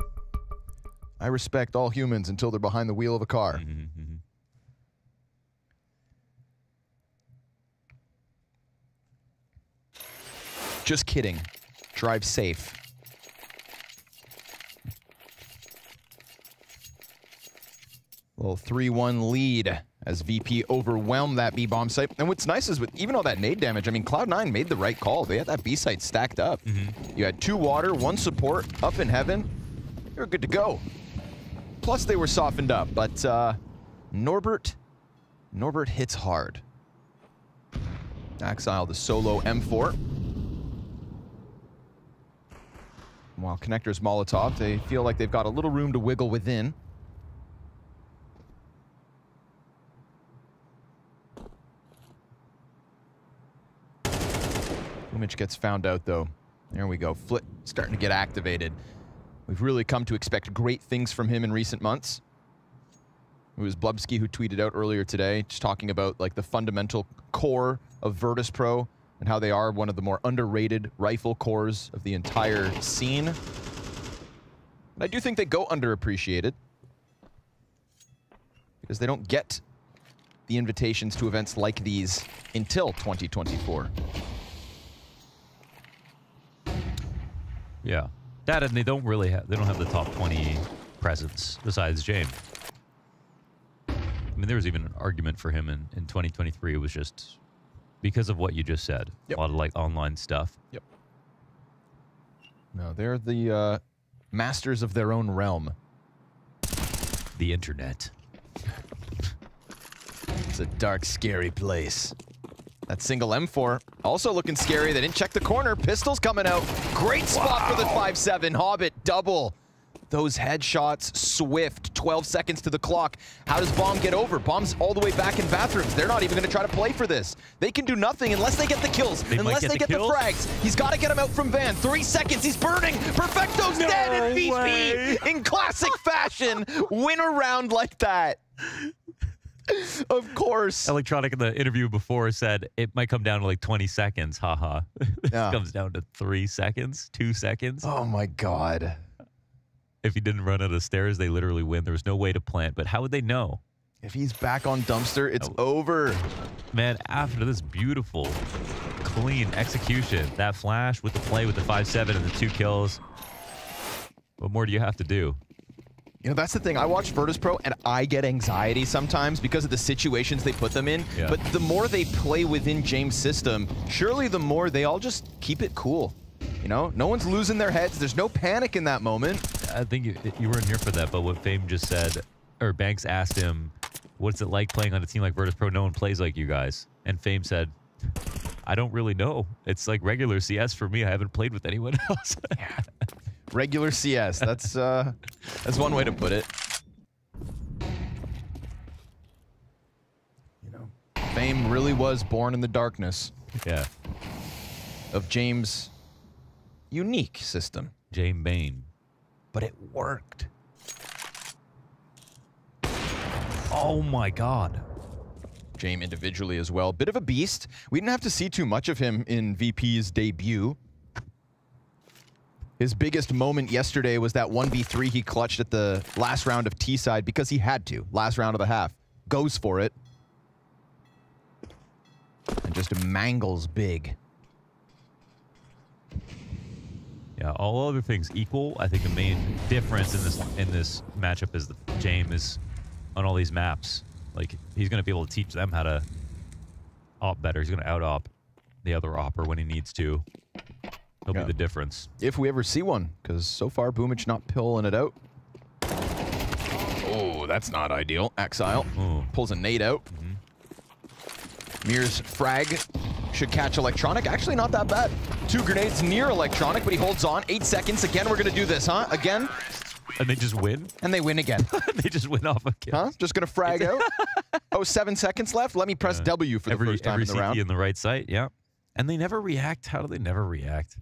I respect all humans until they're behind the wheel of a car. Just kidding. Drive safe. Little 3-1 lead as VP overwhelmed that B bomb site. And what's nice is with even all that nade damage, I mean, Cloud9 made the right call. They had that B site stacked up. You had 2 water, 1 support up in Heaven. They were good to go. Plus they were softened up, but Norbert hits hard. Axile the solo M4. While Connector's Molotov, they feel like they've got a little room to wiggle within. Image gets found out, though. There we go. Flit starting to get activated. We've really come to expect great things from him in recent months. It was Blubsky who tweeted out earlier today, just talking about like the fundamental core of Virtus.pro and how they are one of the more underrated rifle cores of the entire scene. And I do think they go underappreciated because they don't get the invitations to events like these until 2024. Yeah. That and they don't really have, they don't have the top 20 presence besides James. I mean, there was even an argument for him in 2023. It was just because of what you just said. Yep. A lot of like online stuff. Yep. No, they're the masters of their own realm. The internet. It's a dark, scary place. That single M4 also looking scary. They didn't check the corner. Pistols coming out. Great spot for the 5-7. Hobbit double. Those headshots swift. 12 seconds to the clock. How does Bomb get over? Bomb's all the way back in bathrooms. They're not even going to try to play for this. They can do nothing unless they get the kills. Unless they get the frags. He's got to get him out from Van. 3 seconds. He's burning. Perfecto's dead. And VP in classic fashion win a round like that. Of course. Electronic in the interview before said it might come down to like 20 seconds. Haha. It comes down to 3 seconds, 2 seconds. Oh my God. If he didn't run out of stairs, they literally win. There was no way to plant. But how would they know? If he's back on Dumpster, it's over. Man, after this beautiful, clean execution, that flash with the play with the 5-7 and the 2 kills, what more do you have to do? You know, that's the thing. I watch Virtus.pro and I get anxiety sometimes because of the situations they put them in. Yeah. But the more they play within James' system, surely the more they all just keep it cool. You know, no one's losing their heads. There's no panic in that moment. I think you weren't here for that, but what Fame just said, or Banks asked him, what's it like playing on a team like Virtus.pro? No one plays like you guys. And Fame said, I don't really know. It's like regular CS for me. I haven't played with anyone else. Regular CS. That's one way to put it. You know, Fame really was born in the darkness. Yeah. Of James' unique system. James Bane. But it worked. Oh my God. James individually as well. Bit of a beast. We didn't have to see too much of him in VP's debut. His biggest moment yesterday was that 1v3 he clutched at the last round of T-side because he had to. Last round of the half. Goes for it. And just mangles big. Yeah, all other things equal, I think the main difference in this matchup is that James is on all these maps. Like, he's going to be able to teach them how to op better. He's going to out-op the other opper when he needs to. He'll be the difference. If we ever see one, because so far Boomich not pulling it out. Oh, that's not ideal. Exile pulls a nade out. Mir's frag should catch Electronic. Actually, not that bad. 2 grenades near Electronic, but he holds on. 8 seconds. Again, we're going to do this, huh? Again. And they just win? And they win again. They just win off a kill. Huh? Just going to frag out. Oh, 7 seconds left. Let me press W for the first time in the round. Every CT in the right site, yeah. And they never react. How do they never react?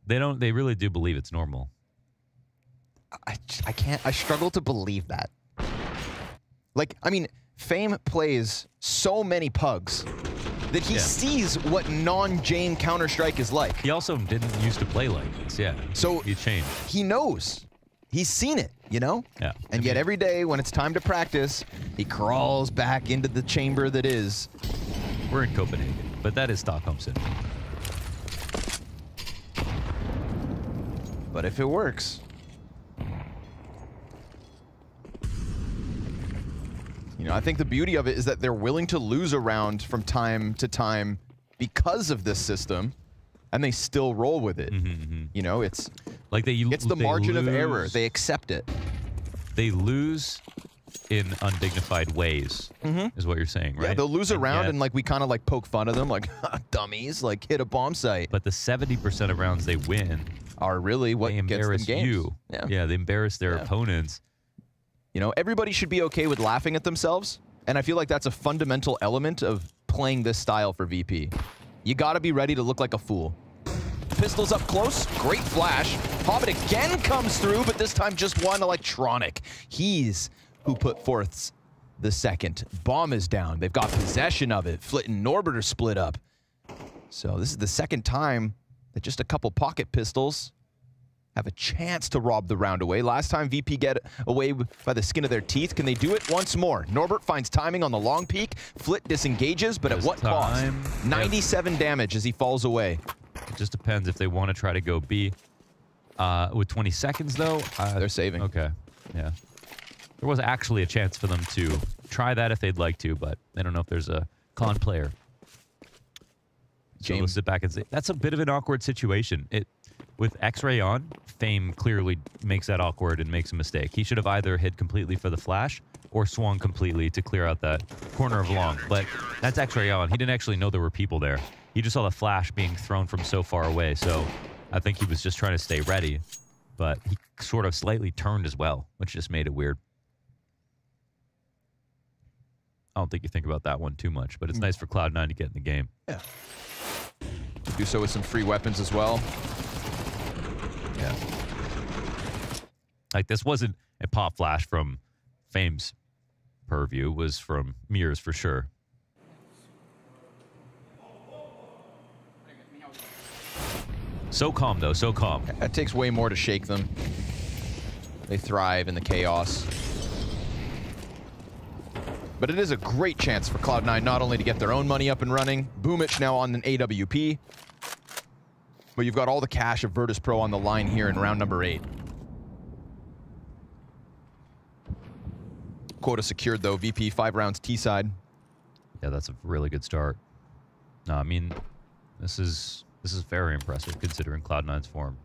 They don't. They really do believe it's normal. I can't. I struggle to believe that. Like, I mean, Fame plays so many pugs that he sees what non-Jane Counter-Strike is like. He also didn't used to play like this, yeah. So he changed. He knows. He's seen it, you know? Yeah. And yet every day when it's time to practice, he crawls back into the chamber that is. We're in Copenhagen, but that is Stockholm Syndrome. But if it works. You know, I think the beauty of it is that they're willing to lose a round from time to time because of this system, and they still roll with it. You know, it's like it's the margin of error. They accept it. They lose in undignified ways, is what you're saying, right? Yeah, they'll lose a round and like we kind of like poke fun of them, like dummies, like hit a bomb site. But the 70% of rounds they win are really what gets them games. You. Yeah, they embarrass their opponents. You know, everybody should be okay with laughing at themselves, and I feel like that's a fundamental element of playing this style for VP. You gotta be ready to look like a fool. Pistols up close, great flash. Hobbit again comes through, but this time just one Electronic. He's who put forth the second. Bomb is down. They've got possession of it. Flit and Norbert are split up. So this is the second time that just a couple pocket pistols have a chance to rob the round away. Last time VP get away by the skin of their teeth. Can they do it once more? Norbert finds timing on the long peak. Flit disengages, but at what cost? 97 damage as he falls away. It just depends if they want to try to go B. With 20 seconds, though, they're saving. Okay, yeah. There was actually a chance for them to try that if they'd like to, but I don't know if there's a con player. So we'll sit back and say, that's a bit of an awkward situation. With X-Ray on, Fame clearly makes that awkward and makes a mistake. He should have either hit completely for the flash or swung completely to clear out that corner of long. But that's X-Ray on. He didn't actually know there were people there. He just saw the flash being thrown from so far away. So I think he was just trying to stay ready. But he sort of slightly turned as well, which just made it weird. I don't think you think about that one too much, but it's nice for Cloud9 to get in the game. Yeah. Do so with some free weapons as well. Yeah. Like, this wasn't a pop flash from Fame's purview was from Mirrors for sure. So calm, though, so calm. It takes way more to shake them. They thrive in the chaos. But it is a great chance for Cloud9 not only to get their own money up and running, Boomich now on an AWP, but you've got all the cash of Virtus.pro on the line here in round number 8. Quota secured, though. VP 5 rounds T-side. Yeah, that's a really good start. No, I mean, this is very impressive considering Cloud9's form.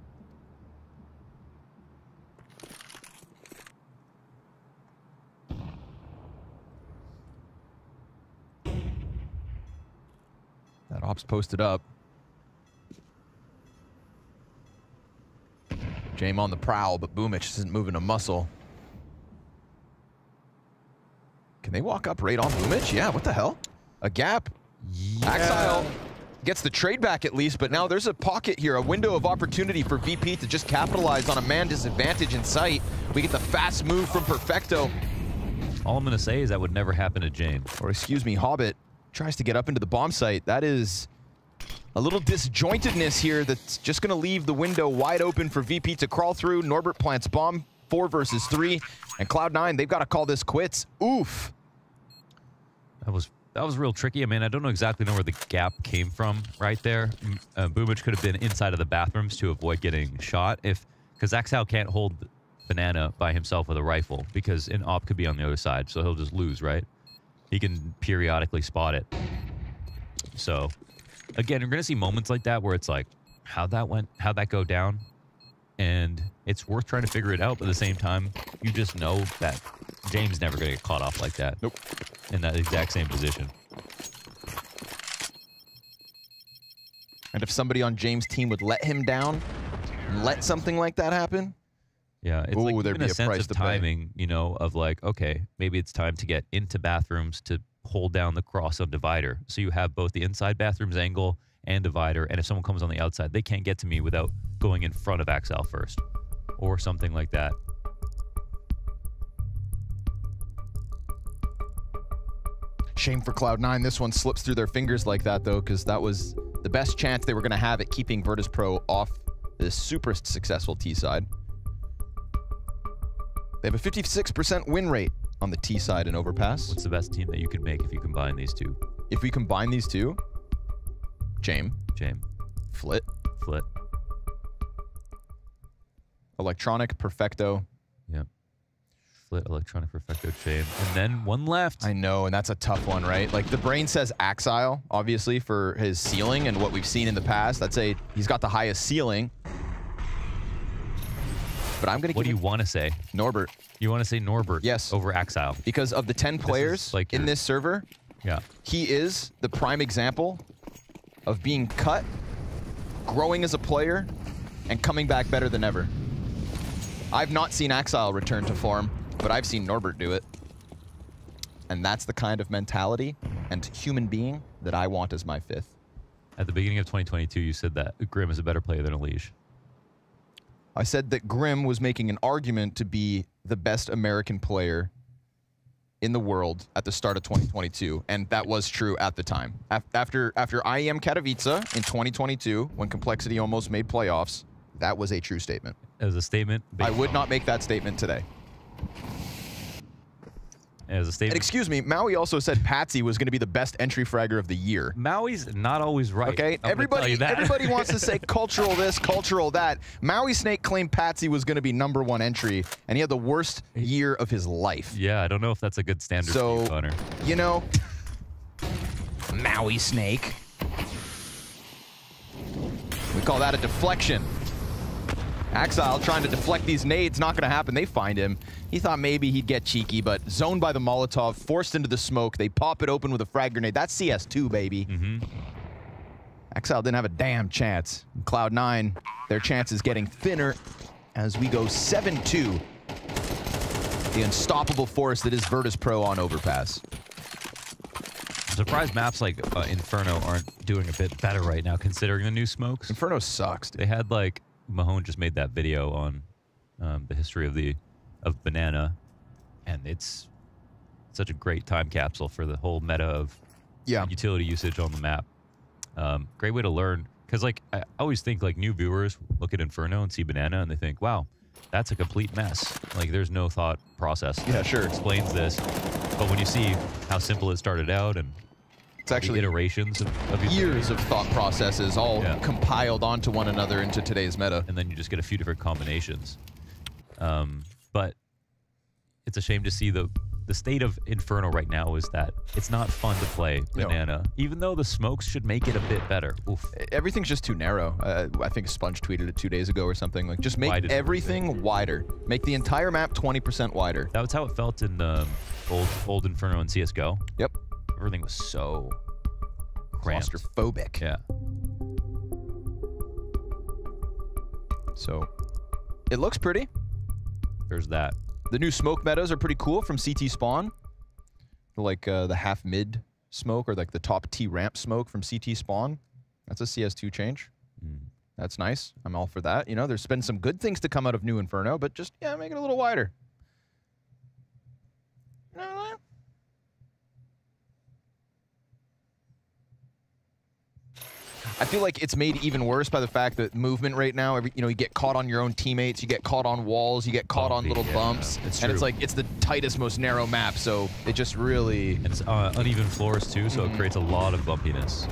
That op's posted up. Jame on the prowl, but Boomich isn't moving a muscle. Can they walk up right on Boomich? Yeah, what the hell? A gap. Yeah. Axile gets the trade back at least, but now there's a pocket here, a window of opportunity for VP to just capitalize on a man disadvantage in sight. We get the fast move from Perfecto. All I'm going to say is that would never happen to James. Or excuse me, Hobbit tries to get up into the bomb site. That is a little disjointedness here that's just going to leave the window wide open for VP to crawl through. Norbert plants bomb, 4 versus 3, and Cloud9, they've got to call this quits. Oof. That was real tricky. I mean, I don't exactly know where the gap came from right there. Boomich could have been inside of the bathrooms to avoid getting shot because Axel can't hold Banana by himself with a rifle because an op could be on the other side, so he'll just lose, right? He can periodically spot it. So, again, you're going to see moments like that where it's like, how'd that go down? And it's worth trying to figure it out, but at the same time, you just know that James never going to get caught off like that. Nope. In that exact same position. And if somebody on James' team would let him down, let something like that happen, yeah, it's like there'd be a sense price of to timing, you know, of like, okay, maybe it's time to get into bathrooms to hold down the cross on divider. So you have both the inside bathrooms angle and divider, and if someone comes on the outside, they can't get to me without going in front of Axel first, or something like that. Shame for Cloud9. This one slips through their fingers like that, though, because that was the best chance they were going to have at keeping Virtus.pro off this super successful T side. They have a 56% win rate on the T side in Overpass. What's the best team that you could make if you combine these two? If we combine these two, Jame. Flit. Electronic, Perfecto. Yep. Flit, Electronic, Perfecto, Jame. And then one left. I know, and that's a tough one, right? Like, the brain says Axile, obviously, for his ceiling and what we've seen in the past. I'd say he's got the highest ceiling. But I'm going to What do you want to say? Norbert. You want to say Norbert? Yes. Over Axile. Because of the 10 players like in this server, yeah, he is the prime example of being cut, growing as a player, and coming back better than ever. I've not seen Axile return to form, but I've seen Norbert do it. And that's the kind of mentality and human being that I want as my 5th. At the beginning of 2022, you said that Grim is a better player than Elige. I said that Grim was making an argument to be the best American player in the world at the start of 2022, and that was true at the time. After IEM Katowice in 2022, when Complexity almost made playoffs, that was a true statement. As a statement? I would not make that statement today. As a statement. And excuse me, Maui also said Patsy was going to be the best entry fragger of the year. Maui's not always right. Okay, everybody wants to say cultural this, cultural that. Maui Snake claimed Patsy was going to be #1 entry, and he had the worst year of his life. Yeah, I don't know if that's a good standard for you, Connor. You know, Maui Snake. We call that a deflection. Axile trying to deflect these nades, not going to happen. They find him. He thought maybe he'd get cheeky, but zoned by the Molotov, forced into the smoke. They pop it open with a frag grenade. That's CS2, baby. Axile didn't have a damn chance. Cloud9, their chance is getting thinner as we go 7-2. The unstoppable force that is Virtus.pro on Overpass. I'm surprised maps like Inferno aren't doing a bit better right now, considering the new smokes. Inferno sucks, dude. They had like Mahone just made that video on the history of Banana, and it's such a great time capsule for the whole meta of utility usage on the map. Great way to learn. Because, like, I always think, like, new viewers look at Inferno and see Banana and they think, wow, that's a complete mess. Like, there's no thought process. Yeah, sure. Explains this. But when you see how simple it started out and it's actually iterations of years of thought processes all compiled onto one another into today's meta. And then you just get a few different combinations. But it's a shame to see the state of Inferno right now is that it's not fun to play Banana, even though the smokes should make it a bit better. Oof. Everything's just too narrow. I think Sponge tweeted it 2 days ago or something. Like, just make everything wider. Make the entire map 20% wider. That was how it felt in old Inferno and CSGO. Yep. Everything was so cramped. Claustrophobic. Yeah. So, it looks pretty. There's that. The new smoke metas are pretty cool from CT Spawn. Like the half mid smoke or like the top T ramp smoke from CT Spawn. That's a CS2 change. That's nice. I'm all for that. You know, there's been some good things to come out of new Inferno, but just, make it a little wider. I feel like it's made even worse by the fact that movement right now, you get caught on your own teammates, you get caught on walls, you get caught on little bumps, and it's like it's the tightest, most narrow map, so it just really... And it's uneven floors too, so it creates a lot of bumpiness.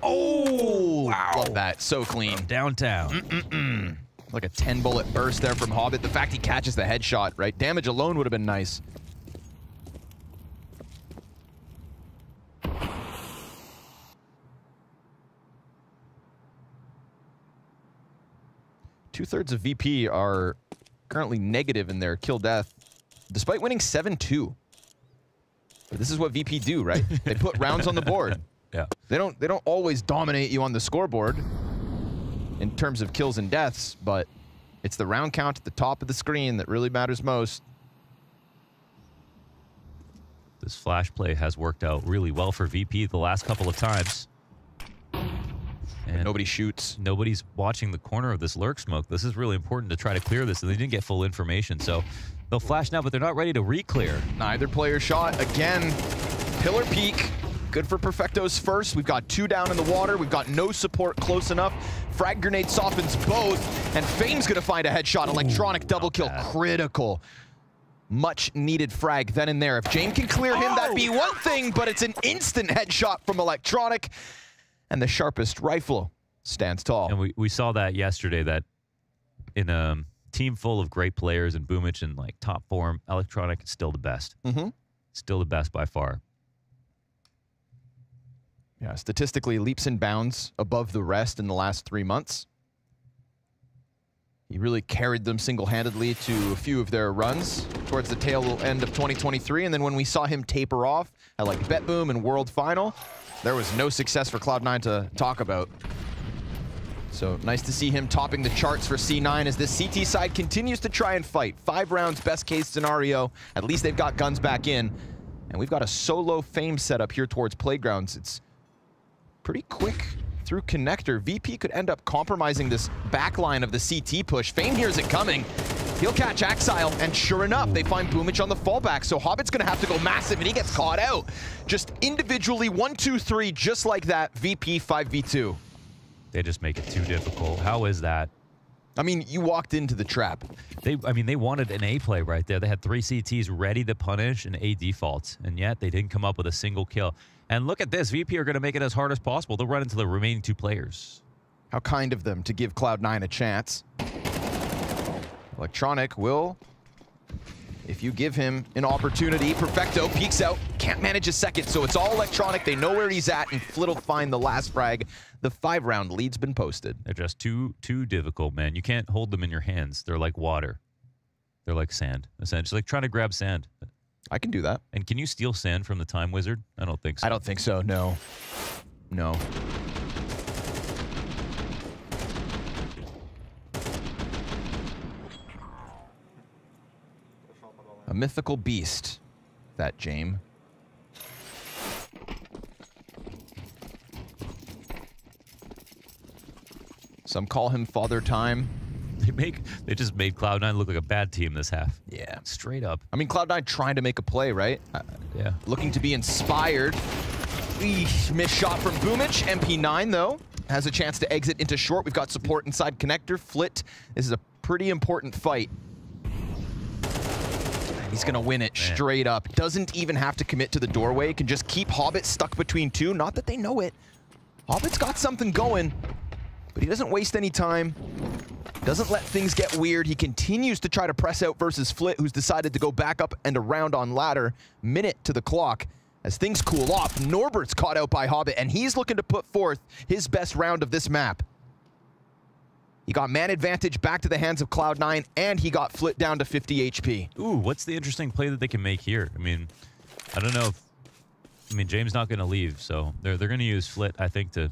Oh, wow. Love that. So clean. Downtown. Like a 10-bullet burst there from Hobbit. The fact he catches the headshot, right? Damage alone would have been nice. Two-thirds of VP are currently negative in their kill death, despite winning 7-2. This is what VP do, right? They put rounds on the board. Yeah. They don't always dominate you on the scoreboard in terms of kills and deaths, but it's the round count at the top of the screen that really matters most. This flash play has worked out really well for VP the last couple of times. And nobody shoots. Nobody's watching the corner of this lurk smoke. This is really important to try to clear this, and they didn't get full information. So they'll flash now, but they're not ready to re-clear. Neither player shot. Again, pillar peek. Good for Perfecto's first. We've got 2 down in the water. We've got no support close enough. Frag grenade softens both, and Fame's gonna find a headshot. Electronic double kill, critical. Much needed frag then and there. If Jame can clear him, that'd be one thing, but it's an instant headshot from Electronic. And the sharpest rifle stands tall. And we saw that yesterday, that in a team full of great players and Boomich in like top form, Electronic is still the best. Still the best by far. Yeah, statistically leaps and bounds above the rest in the last 3 months. He really carried them single-handedly to a few of their runs towards the tail end of 2023. And then when we saw him taper off at like Bet Boom and World Final, there was no success for Cloud9 to talk about. So nice to see him topping the charts for C9 as this CT side continues to try and fight. 5 rounds, best case scenario. At least they've got guns back in. And we've got a solo Fame setup here towards Playgrounds. It's pretty quick through connector. VP could end up compromising this backline of the CT push. Fame hears it coming. He'll catch Axile, and sure enough, they find Boomich on the fallback, so Hobbit's gonna have to go massive, and he gets caught out. Just individually, 1, 2, 3, just like that, VP 5v2. They just make it too difficult. How is that? I mean, you walked into the trap. They wanted an A play right there. They had 3 CTs ready to punish an A default, and yet they didn't come up with a single kill. And look at this, VP are gonna make it as hard as possible. They'll run into the remaining 2 players. How kind of them to give Cloud9 a chance. Electronic will, if you give him an opportunity, Perfecto peeks out, can't manage a second, so it's all Electronic. They know where he's at, and Flit'll find the last frag. The 5-round lead's been posted. They're just too difficult, man. You can't hold them in your hands. They're like water. They're like sand, essentially. Like trying to grab sand. I can do that. And can you steal sand from the Time Wizard? I don't think so. I don't think so, no. No. A mythical beast, that Jame. Some call him Father Time. They just made Cloud9 look like a bad team this half. Yeah. Straight up. I mean, Cloud9 trying to make a play, right? Yeah. Looking to be inspired. Missed shot from Boomich. MP9, though, has a chance to exit into short. We've got support inside connector. Flit, this is a pretty important fight. He's going to win it straight up. Doesn't even have to commit to the doorway. Can just keep Hobbit stuck between two. Not that they know it. Hobbit's got something going, but he doesn't waste any time. Doesn't let things get weird. He continues to try to press out versus Flit, who's decided to go back up and around on ladder. Minute to the clock. As things cool off, Norbert's caught out by Hobbit, and he's looking to put forth his best round of this map. He got man advantage back to the hands of Cloud9, and he got Flit down to 50 HP. Ooh, what's the interesting play that they can make here? I mean, I don't know if... I mean, James not going to leave, so they're going to use Flit, I think, to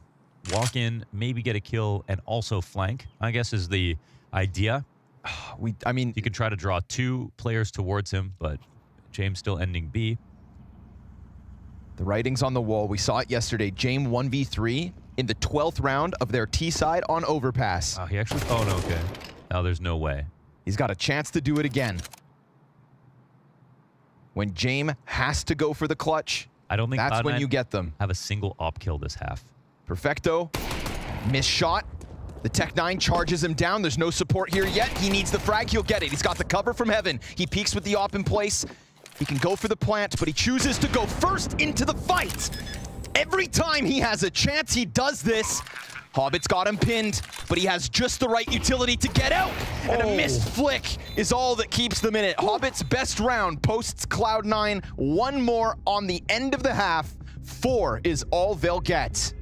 walk in, maybe get a kill, and also flank, I guess, is the idea. I mean... You could try to draw 2 players towards him, but James still ending B. The writing's on the wall. We saw it yesterday. James 1v3 in the 12th round of their T side on overpass. He actually... Oh, no, okay. Now there's no way. He's got a chance to do it again. When James has to go for the clutch, I don't think that's Cloud9 when you get them. Have a single op kill this half. Perfecto. Missed shot. The Tech9 charges him down. There's no support here yet. He needs the frag. He'll get it. He's got the cover from heaven. He peeks with the op in place. He can go for the plant, but he chooses to go first into the fight. Every time he has a chance, he does this. Hobbit's got him pinned, but he has just the right utility to get out. And a missed flick is all that keeps them in it. Hobbit's best round posts Cloud9. One more on the end of the half. 4 is all they'll get.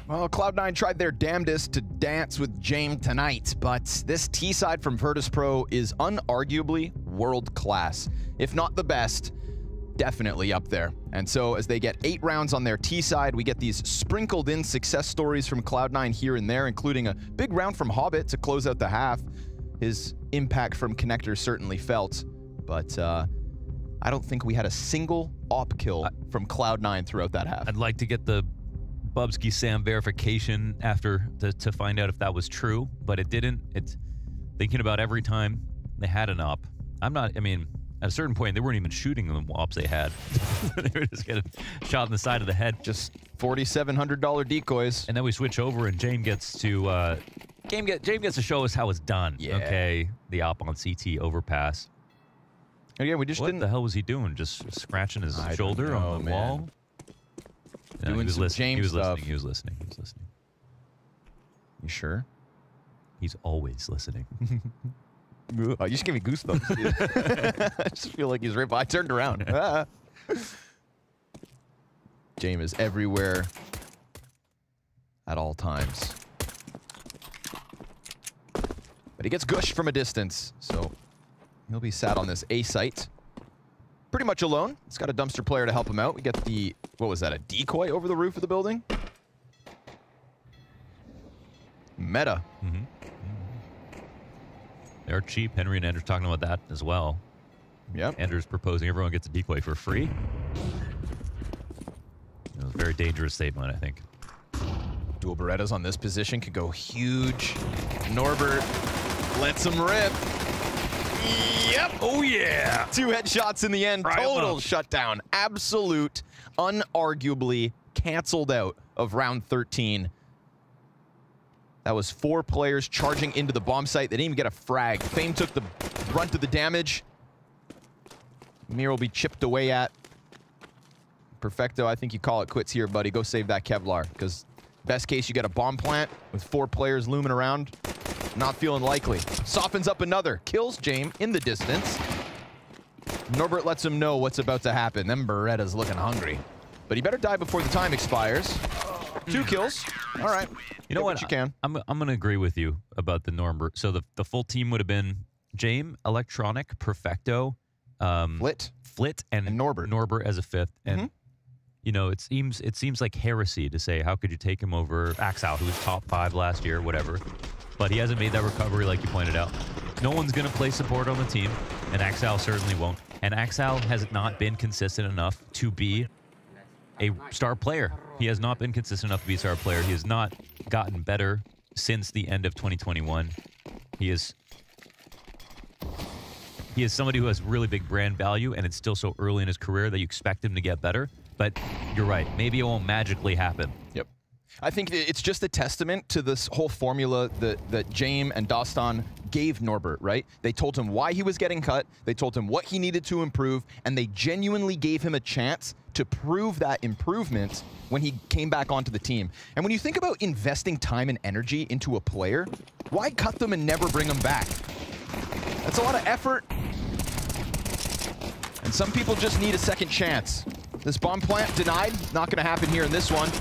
Well, Cloud9 tried their damnedest to dance with Jame tonight, but this T-side from Virtus.pro is unarguably world-class. If not the best, definitely up there. And so as they get 8 rounds on their T-side, we get these sprinkled in success stories from Cloud9 here and there, including a big round from Hobbit to close out the half. His impact from Connector certainly felt, but I don't think we had a single op kill from Cloud9 throughout that half. I'd like to get the Bubsky Sam verification after to find out if that was true, but it didn't. It's thinking about every time they had an op. I mean, at a certain point, they weren't even shooting the ops they had. They were just getting shot in the side of the head. Just $4,700 decoys. And then we switch over and Jame gets to Jame gets to show us how it's done. Yeah. Okay, the op on CT overpass. Again, we just what didn't. the hell was he doing? Just scratching his shoulder on the wall? No, Doing he was some listening. Jame He was stuff. listening. He was listening. He was listening. You sure? He's always listening. Oh, you just give me goosebumps, dude. I just feel like he's right by. I turned around. Ah. Jame is everywhere at all times. But he gets gushed from a distance, so he'll be sat on this A site. Pretty much alone. He's got a dumpster player to help him out. We get the, what was that, a decoy over the roof of the building? Meta. Mm-hmm. They're cheap. Henry and Andrew's talking about that as well. Yep. Andrew's proposing everyone gets a decoy for free. It was a very dangerous statement, I think. Dual Berettas on this position could go huge. Norbert lets him rip. Yep. Oh, yeah. 2 headshots in the end. Right Total up. shutdown. Absolute, unarguably canceled out of round 13. That was 4 players charging into the bomb site. They didn't even get a frag. Fame took the brunt of the damage. Mir will be chipped away at. Perfecto, I think you call it quits here, buddy. Go save that Kevlar, because best case, you get a bomb plant with 4 players looming around. Not feeling likely. Softens up another. Kills Jame in the distance. Norbert lets him know what's about to happen. Them Beretta's looking hungry. But he better die before the time expires. 2 kills. All right. You know Get what? you can. I'm going to agree with you about the Norbert. So the full team would have been Jame, Electronic, Perfecto, Flit, and Norbert. Norbert as a 5th. And you know, it seems like heresy to say how could you take him over Axel, who was top 5 last year, whatever. But he hasn't made that recovery like you pointed out. No one's going to play support on the team, and Axel certainly won't. And Axel has not been consistent enough to be a star player. He has not been consistent enough to be a star player. He has not gotten better since the end of 2021. He is somebody who has really big brand value, and it's still so early in his career that you expect him to get better. But you're right. Maybe it won't magically happen. Yep. I think it's just a testament to this whole formula that Jame and Dostan gave Norbert, right? They told him why he was getting cut, they told him what he needed to improve, and they genuinely gave him a chance to prove that improvement when he came back onto the team. And when you think about investing time and energy into a player, why cut them and never bring them back? That's a lot of effort. And some people just need a second chance. This bomb plant denied. Not going to happen here in this one.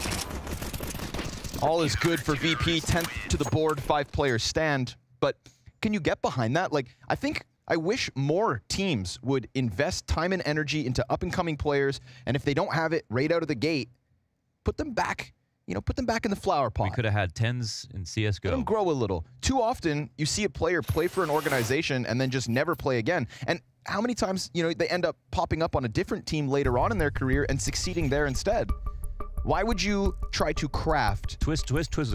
All is good for VP. 10th to the board, 5-player stand. But can you get behind that? Like, I wish more teams would invest time and energy into up-and-coming players, and if they don't have it right out of the gate, put them back. You know, put them back in the flower pot. We could have had 10s in CSGO. Let them grow a little. Too often, you see a player play for an organization and then just never play again. And how many times, you know, they end up popping up on a different team later on in their career and succeeding there instead? Why would you try to craft? Twist was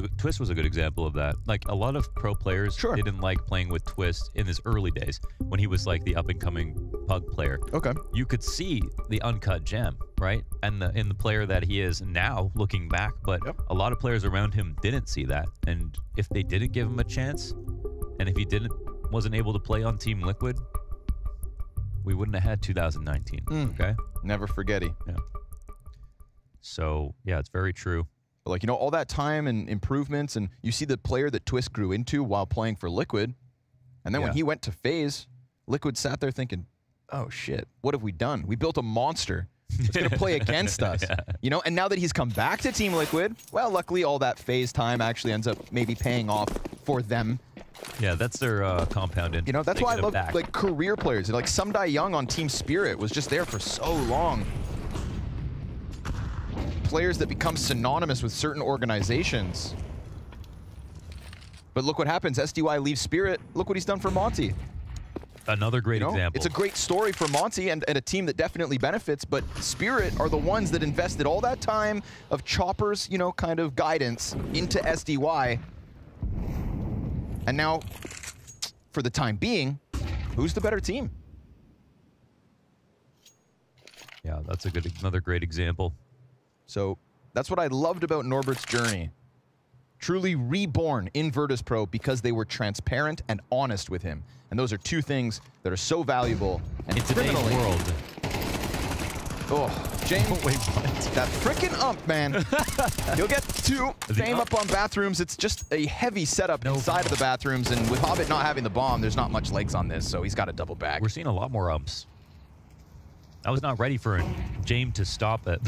a good example of that. Like, a lot of pro players didn't like playing with Twist in his early days when he was like the up-and-coming pug player. Okay. You could see the uncut gem, right? And in the player that he is now, looking back, but a lot of players around him didn't see that. And if they didn't give him a chance, and if he wasn't able to play on Team Liquid, we wouldn't have had 2019, okay? Never forgetty. Yeah. So, yeah, it's very true. But like, you know, all that time and improvements, and you see the player that Twist grew into while playing for Liquid. And then when he went to FaZe, Liquid sat there thinking, oh shit, what have we done? We built a monster It's going to play against us. You know, and now that he's come back to Team Liquid, well, luckily all that FaZe time actually ends up maybe paying off for them. Yeah, that's their compound interest. You know, that's why I love back. like career players. Like Sumdai Young on Team Spirit was just there for so long. Players that become synonymous with certain organizations. But look what happens. SDY leaves Spirit. Look what he's done for Monty. Another great example. It's a great story for Monty and a team that definitely benefits, but Spirit are the ones that invested all that time of Chopper's, you know, kind of guidance into SDY. And now, for the time being, who's the better team? Yeah, that's another great example. So that's what I loved about Norbert's journey. Truly reborn in Virtus.pro because they were transparent and honest with him. And those are two things that are so valuable. And in today's world. Oh, James. Wait, what? That frickin' ump, man. You'll get two. Fame up on bathrooms. It's just a heavy setup inside of the bathrooms. And with Hobbit not having the bomb, there's not much legs on this, so he's got to double back. We're seeing a lot more umps. I was not ready for James to stop it,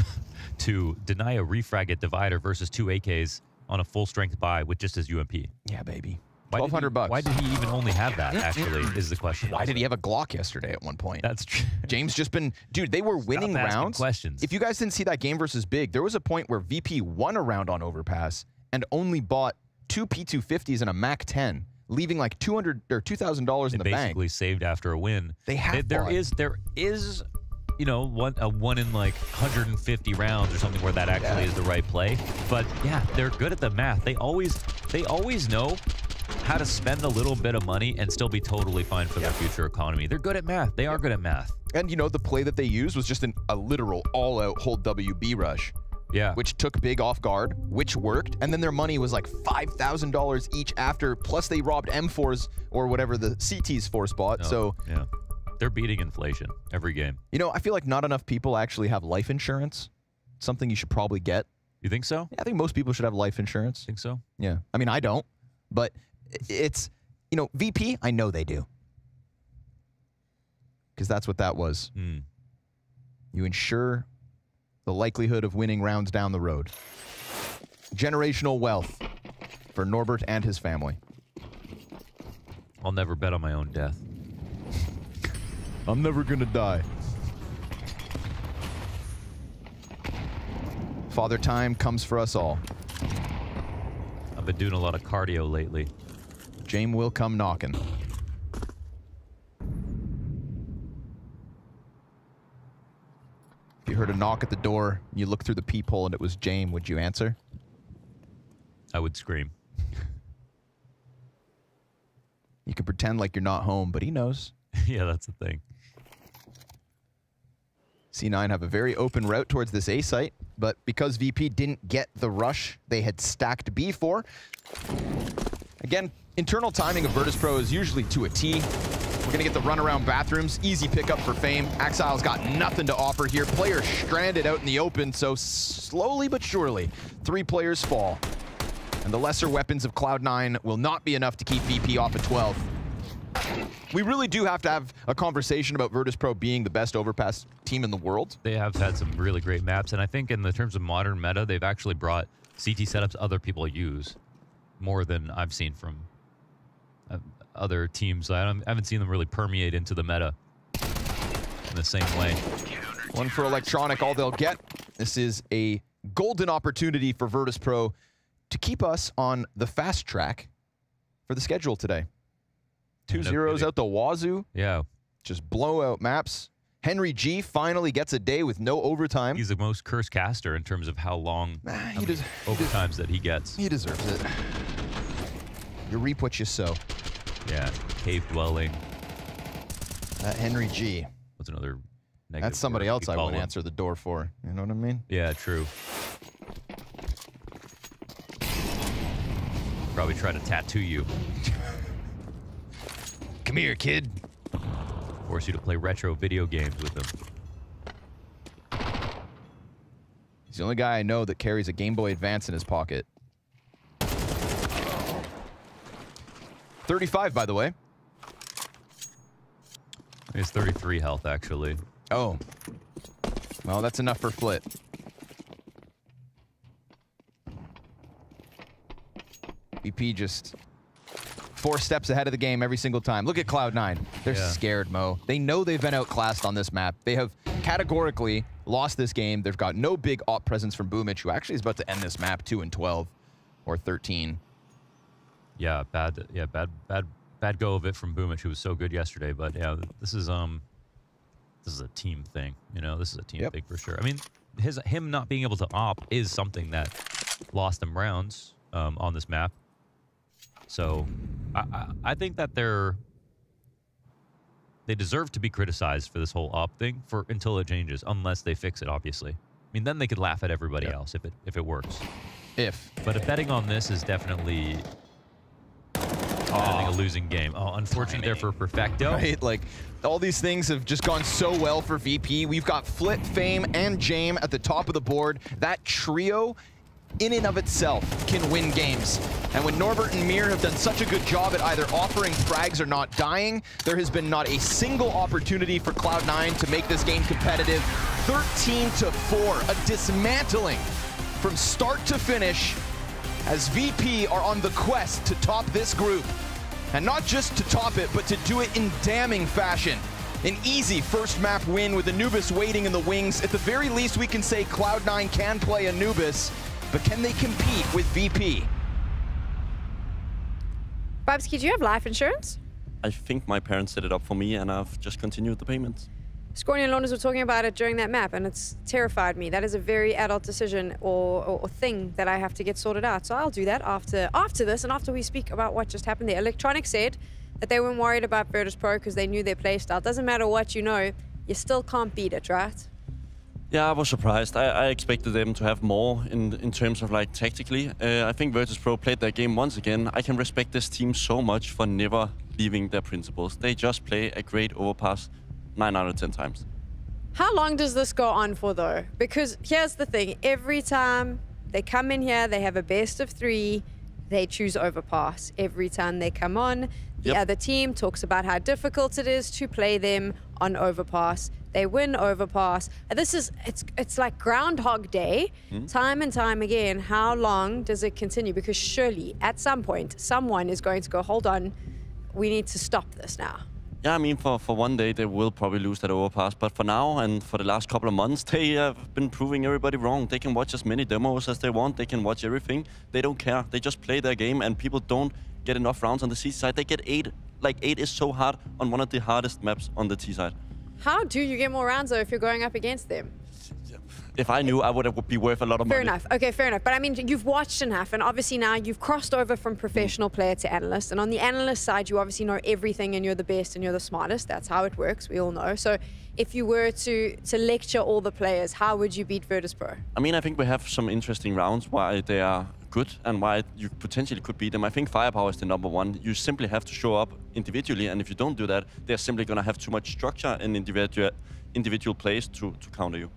to deny a refrag at Divider versus 2 AKs on a full strength buy with just his UMP. Yeah, baby. $1,200. Why did he even only have that, actually, is the question. Why did he have a Glock yesterday at one point? That's true. James just been... Dude, they were winning rounds. Questions. If you guys didn't see that game versus Big, there was a point where VP won a round on Overpass and only bought 2 P250s and a Mac 10, leaving like $200 or $2,000 in the bank. Basically saved after a win. They have there is, you know, one in like 150 rounds or something where that actually is the right play. But yeah, they're good at the math. They always know how to spend a little bit of money and still be totally fine for their future economy. They're good at math. They are good at math. And you know, the play that they used was just a literal all-out hold WB rush. Yeah. Which took Big off guard, which worked, and then their money was like $5,000 each after, plus they robbed M4's or whatever the CT's force bought. So yeah, they're beating inflation every game. You know, I feel like not enough people actually have life insurance. Something you should probably get. You think so? Yeah, I think most people should have life insurance. Think so? Yeah. I mean, I don't, but it's, you know, VP, I know they do. Because that's what that was. You insure the likelihood of winning rounds down the road. Generational wealth for Norbert and his family. I'll never bet on my own death. I'm never gonna die. Father time comes for us all. I've been doing a lot of cardio lately. James will come knocking. If you heard a knock at the door, you look through the peephole and it was James, would you answer? I would scream. You can pretend like you're not home, but he knows. Yeah, that's the thing. C9 have a very open route towards this A site, but because VP didn't get the rush they had stacked B for, again, internal timing of Virtus.pro is usually to a T. We're gonna get the runaround bathrooms. Easy pickup for Fame. Axile's got nothing to offer here. Players stranded out in the open, so slowly but surely, 3 players fall. And the lesser weapons of Cloud9 will not be enough to keep VP off at 12. We really do have to have a conversation about Virtus.pro being the best overpass team in the world. They have had some really great maps, and I think in the terms of modern meta, they've actually brought CT setups other people use more than I've seen from other teams. I haven't seen them really permeate into the meta in the same way. One for Electronic, all they'll get. This is a golden opportunity for Virtus.pro to keep us on the fast track for the schedule today. 2-0s out the wazoo. Yeah. Just blowout maps. Henry G finally gets a day with no overtime. He's the most cursed caster in terms of how long overtimes that he gets. He deserves it. You reap what you sow. Yeah, cave dwelling. That Henry G. What's another negative? That's somebody else I won't answer the door for. You know what I mean? Yeah, true. Probably try to tattoo you. Come here, kid. Force you to play retro video games with him. He's the only guy I know that carries a Game Boy Advance in his pocket. 35, by the way. He has 33 health, actually. Oh. Well, that's enough for Flit. VP just 4 steps ahead of the game every single time. Look at Cloud9. They're scared, Mo. They know they've been outclassed on this map. They have categorically lost this game. They've got no big op presence from Boomich, who actually is about to end this map 2-12 or 13. Yeah, bad go of it from Boomich, who was so good yesterday. But yeah, this is a team thing. You know, this is a team thing for sure. I mean, him not being able to op is something that lost him rounds on this map. So I think that they deserve to be criticized for this whole op thing until it changes, unless they fix it, obviously. I mean, then they could laugh at everybody else if it works. But betting on this is definitely a losing game. Oh, unfortunate there for Perfecto. Right, like all these things have just gone so well for VP. We've got Flit, Fame, and Jame at the top of the board. That trio in and of itself can win games. And when Norbert and Mir have done such a good job at either offering frags or not dying, there has been not a single opportunity for Cloud9 to make this game competitive. 13-4, a dismantling from start to finish as VP are on the quest to top this group. And not just to top it, but to do it in damning fashion. An easy first map win with Anubis waiting in the wings. At the very least, we can say Cloud9 can play Anubis, but can they compete with VP? Babski, do you have life insurance? I think my parents set it up for me, and I've just continued the payments. Scorny and Launders were talking about it during that map, and it's terrified me. That is a very adult decision or thing that I have to get sorted out. So I'll do that after this, and after we speak about what just happened there. Electronic said that they weren't worried about Virtus.pro because they knew their playstyle. Doesn't matter what you know, you still can't beat it, right? Yeah, I was surprised. I expected them to have more in terms of like tactically. I think Virtus.pro played their game once again. I can respect this team so much for never leaving their principles. They just play a great overpass 9 out of 10 times. How long does this go on for though? Because here's the thing, every time they come in here, they have a best of 3, they choose overpass. Every time they come on, the other team talks about how difficult it is to play them on overpass. They win overpass. It's like Groundhog Day, time and time again. How long does it continue? Because surely at some point, someone is going to go, hold on, we need to stop this now. Yeah, I mean, for one day, they will probably lose that overpass. But for now, and for the last couple of months, they have been proving everybody wrong. They can watch as many demos as they want. They can watch everything. They don't care. They just play their game, and people don't get enough rounds on the C side. They get 8. Like, 8 is so hard on one of the hardest maps on the T side. How do you get more rounds, though, if you're going up against them? If I knew, I would be worth a lot of money. Fair enough. Okay, fair enough. But I mean, you've watched enough, and obviously now you've crossed over from professional player to analyst. And on the analyst side, you obviously know everything, and you're the best, and you're the smartest. That's how it works. We all know. So if you were to lecture all the players, how would you beat Virtus.pro? I mean, I think we have some interesting rounds why they are good and why you potentially could beat them. I think firepower is the #1. You simply have to show up individually, and if you don't do that, they're simply going to have too much structure in individual plays to counter you.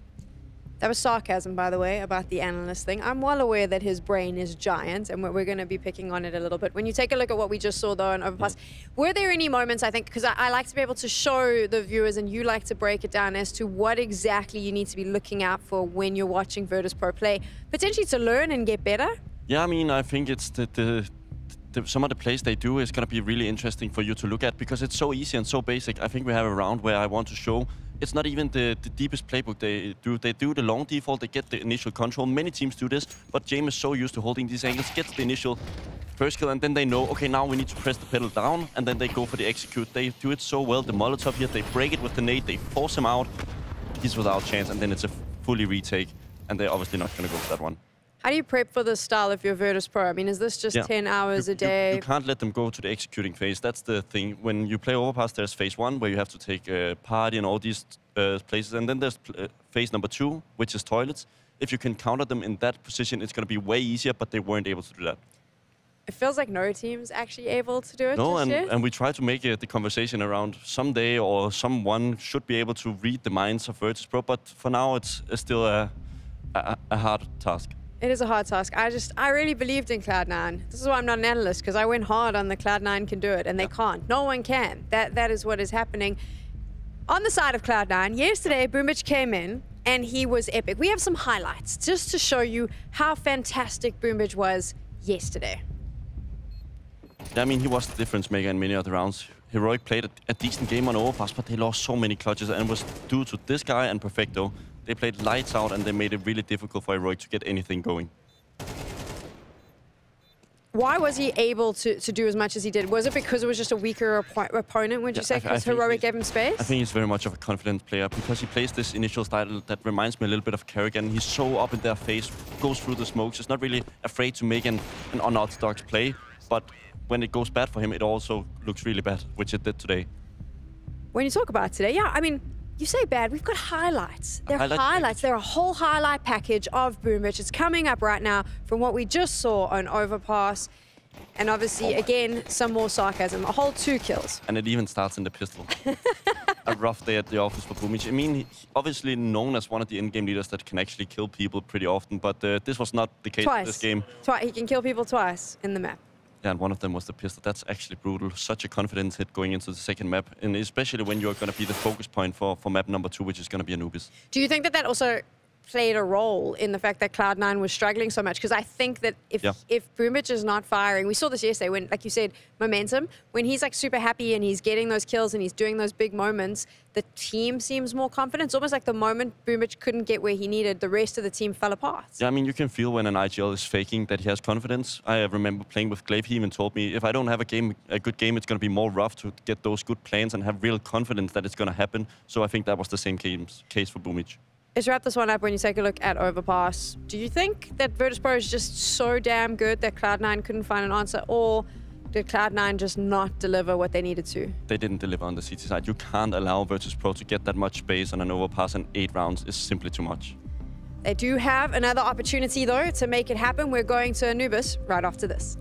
That was sarcasm, by the way, about the analyst thing. I'm well aware that his brain is giant, and we're going to be picking on it a little bit. When you take a look at what we just saw, though, on Overpass, were there any moments, I think, because I like to be able to show the viewers, and you like to break it down as to what exactly you need to be looking out for when you're watching Virtus.pro play, potentially to learn and get better? Yeah, I mean, I think it's some of the plays they do is going to be really interesting for you to look at because it's so easy and so basic. I think we have a round where I want to show it's not even the deepest playbook they do. They do the long default, they get the initial control. Many teams do this, but Jame is so used to holding these angles, gets the initial first kill, and then they know, okay, now we need to press the pedal down, and then they go for the execute. They do it so well. The Molotov here, they break it with the nade, they force him out. He's without chance, and then it's a fully retake, and they're obviously not going to go for that one. How do you prep for this style if you're Virtus.pro? I mean, is this just 10 hours a day? You can't let them go to the executing phase. That's the thing. When you play Overpass, there's phase 1, where you have to take party and all these places. And then there's phase #2, which is toilets. If you can counter them in that position, it's going to be way easier, but they weren't able to do that. It feels like no team's actually able to do it No, just yet. and we try to make the conversation around someday or someone should be able to read the minds of Virtus.pro, but for now it's still a hard task. It is a hard task. I really believed in Cloud9. This is why I'm not an analyst, because I went hard on the Cloud9 can do it, and they can't. No one can. That is what is happening. On the side of Cloud9, yesterday, Boomich came in, and he was epic. We have some highlights just to show you how fantastic Boombridge was yesterday. Yeah, I mean, he was the difference maker in many of the rounds. Heroic played a decent game on Overpass, but they lost so many clutches, and it was due to this guy and Perfecto. They played lights out, and they made it really difficult for Heroic to get anything going. Why was he able to do as much as he did? Was it because it was just a weaker opponent, would you say, because Heroic gave him space? I think he's very much of a confident player because he plays this initial style that reminds me a little bit of Kerrigan. He's so up in their face, goes through the smokes. He's not really afraid to make an unorthodox play, but when it goes bad for him, it also looks really bad, which it did today. When you talk about today, yeah, I mean, you say bad, we've got highlights. They're highlights. They're a whole highlight package of Boombridge. It's coming up right now from what we just saw on Overpass. And obviously, again, some more sarcasm. A whole 2 kills. And it even starts in the pistol. A rough day at the office for Boombridge. I mean, he's obviously known as one of the in-game leaders that can actually kill people pretty often, but this was not the case in this game. He can kill people twice in the map. Yeah, and one of them was the pistol. That's actually brutal. Such a confidence hit going into the second map, and especially when you're going to be the focus point for map number 2, which is going to be Anubis. Do you think that that also played a role in the fact that Cloud9 was struggling so much? Because I think that if Boombridge is not firing, we saw this yesterday when, like you said, momentum, when he's like super happy and he's getting those kills and he's doing those big moments, the team seems more confident. It's almost like the moment Boombridge couldn't get where he needed, the rest of the team fell apart. Yeah, I mean, you can feel when an IGL is faking that he has confidence. I remember playing with Glaive, he even told me, if I don't have a good game, it's going to be more rough to get those good plans and have real confidence that it's going to happen. So I think that was the same case for Boombridge. Let's wrap this one up when you take a look at Overpass. Do you think that Virtus.pro is just so damn good that Cloud9 couldn't find an answer, or did Cloud9 just not deliver what they needed to? They didn't deliver on the CT side. You can't allow Virtus.pro to get that much space on an Overpass, and 8 rounds is simply too much. They do have another opportunity, though, to make it happen. We're going to Anubis right after this.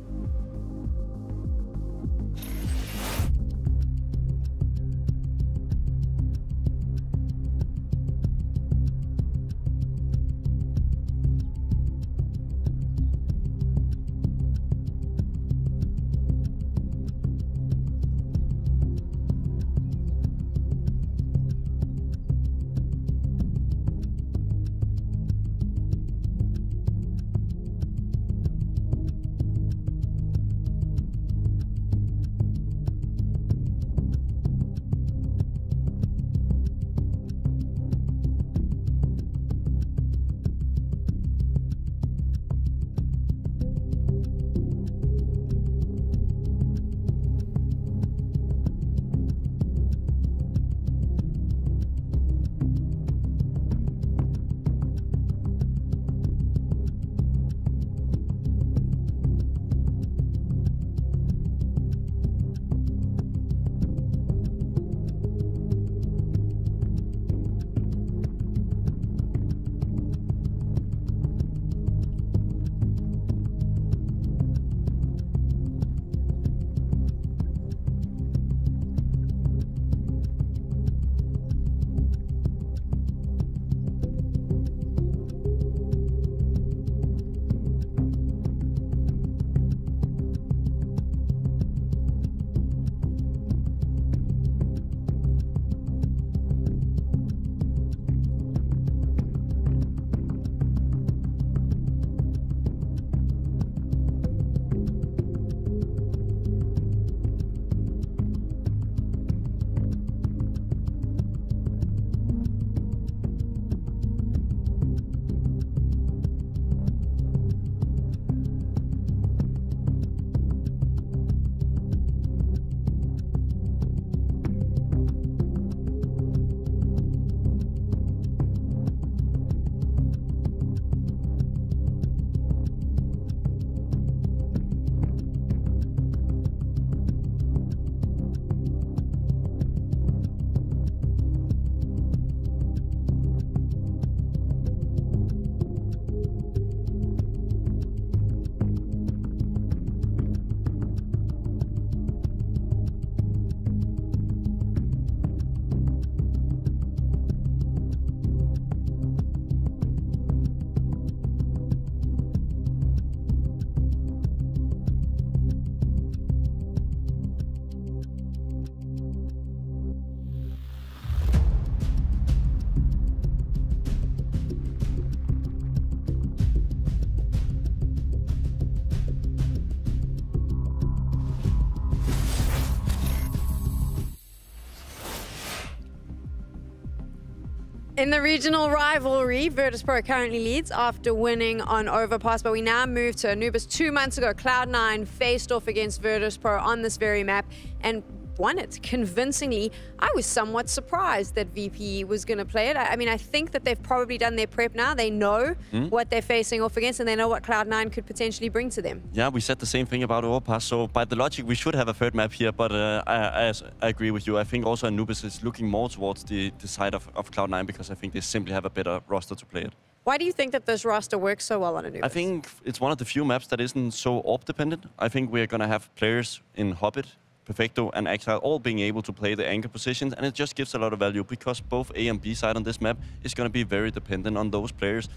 In the regional rivalry, Virtus.pro currently leads after winning on Overpass, but we now move to Anubis. 2 months ago, Cloud9 faced off against Virtus.pro on this very map and won it convincingly. I was somewhat surprised that VP was going to play it. I mean, I think that they've probably done their prep now. They know what they're facing off against, and they know what Cloud9 could potentially bring to them. Yeah, we said the same thing about Overpass, so by the logic, we should have a third map here, but I agree with you. I think also Anubis is looking more towards the side of Cloud9 because I think they simply have a better roster to play it. Why do you think that this roster works so well on Anubis? I think it's one of the few maps that isn't so AWP-dependent. I think we're going to have players in Hobbit, Perfecto and Exile all being able to play the anchor positions, and it just gives a lot of value because both A and B side on this map is going to be very dependent on those players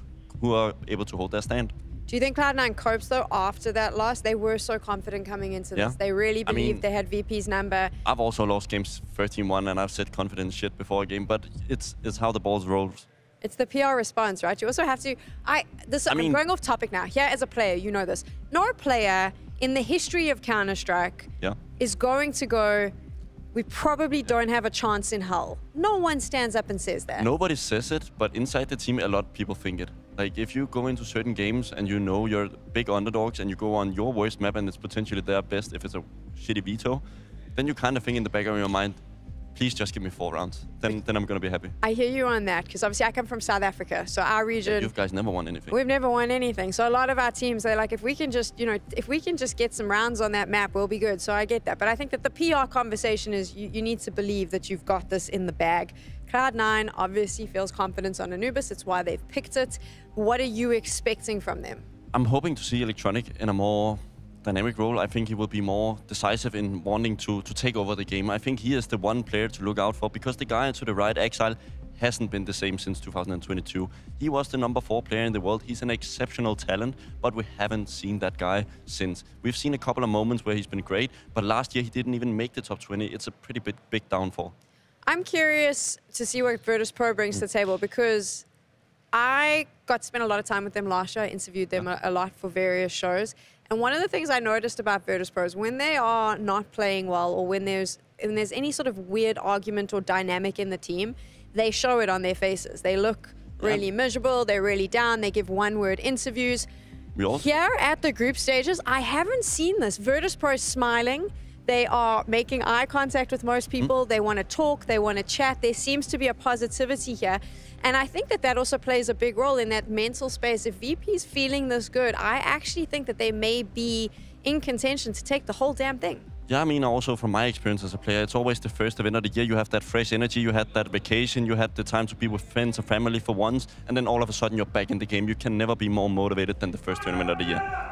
who are able to hold their stand. Do you think Cloud9 copes though after that loss? They were so confident coming into this. They really believed they had VP's number. I've also lost games 13-1 and I've said confident shit before a game, but it's how the balls rolls. It's the PR response, right? You also have to... I'm going off topic now. Here as a player, you know this. No player in the history of Counter-Strike is going to go, we probably don't have a chance in hell. No one stands up and says that. Nobody says it, but inside the team, a lot of people think it. Like, if you go into certain games and you know you're big underdogs and you go on your worst map and it's potentially their best if it's a shitty veto, then you kind of think in the back of your mind, please just give me 4 rounds. Then I'm going to be happy. I hear you on that, because obviously I come from South Africa, so our region... You guys never won anything. We've never won anything. So a lot of our teams, they're like, if we can just, if we can just get some rounds on that map, we'll be good. So I get that. But I think that the PR conversation is you need to believe that you've got this in the bag. Cloud9 obviously feels confidence on Anubis. It's why they've picked it. What are you expecting from them? I'm hoping to see Electronic in a more dynamic role. I think he will be more decisive in wanting to take over the game. I think he is the one player to look out for because the guy to the right, Exile, hasn't been the same since 2022. He was the number 4 player in the world. He's an exceptional talent, but we haven't seen that guy since. We've seen a couple of moments where he's been great, but last year he didn't even make the top 20. It's a pretty big downfall. I'm curious to see what Virtus.pro brings to the table because I got to spend a lot of time with them last year. I interviewed them a lot for various shows. And one of the things I noticed about Virtus.pro is when they are not playing well or when there's any sort of weird argument or dynamic in the team, they show it on their faces. They look really miserable, they're really down, they give one-word interviews. Here at the group stages, I haven't seen this. Virtus.pro is smiling. They are making eye contact with most people. They want to talk, they want to chat. There seems to be a positivity here. And I think that that also plays a big role in that mental space. If VP's feeling this good, I actually think that they may be in contention to take the whole damn thing. Yeah, I mean, also from my experience as a player, it's always the first event of the year. You have that fresh energy, you had that vacation, you had the time to be with friends or family for once, and then all of a sudden you're back in the game. You can never be more motivated than the first tournament of the year.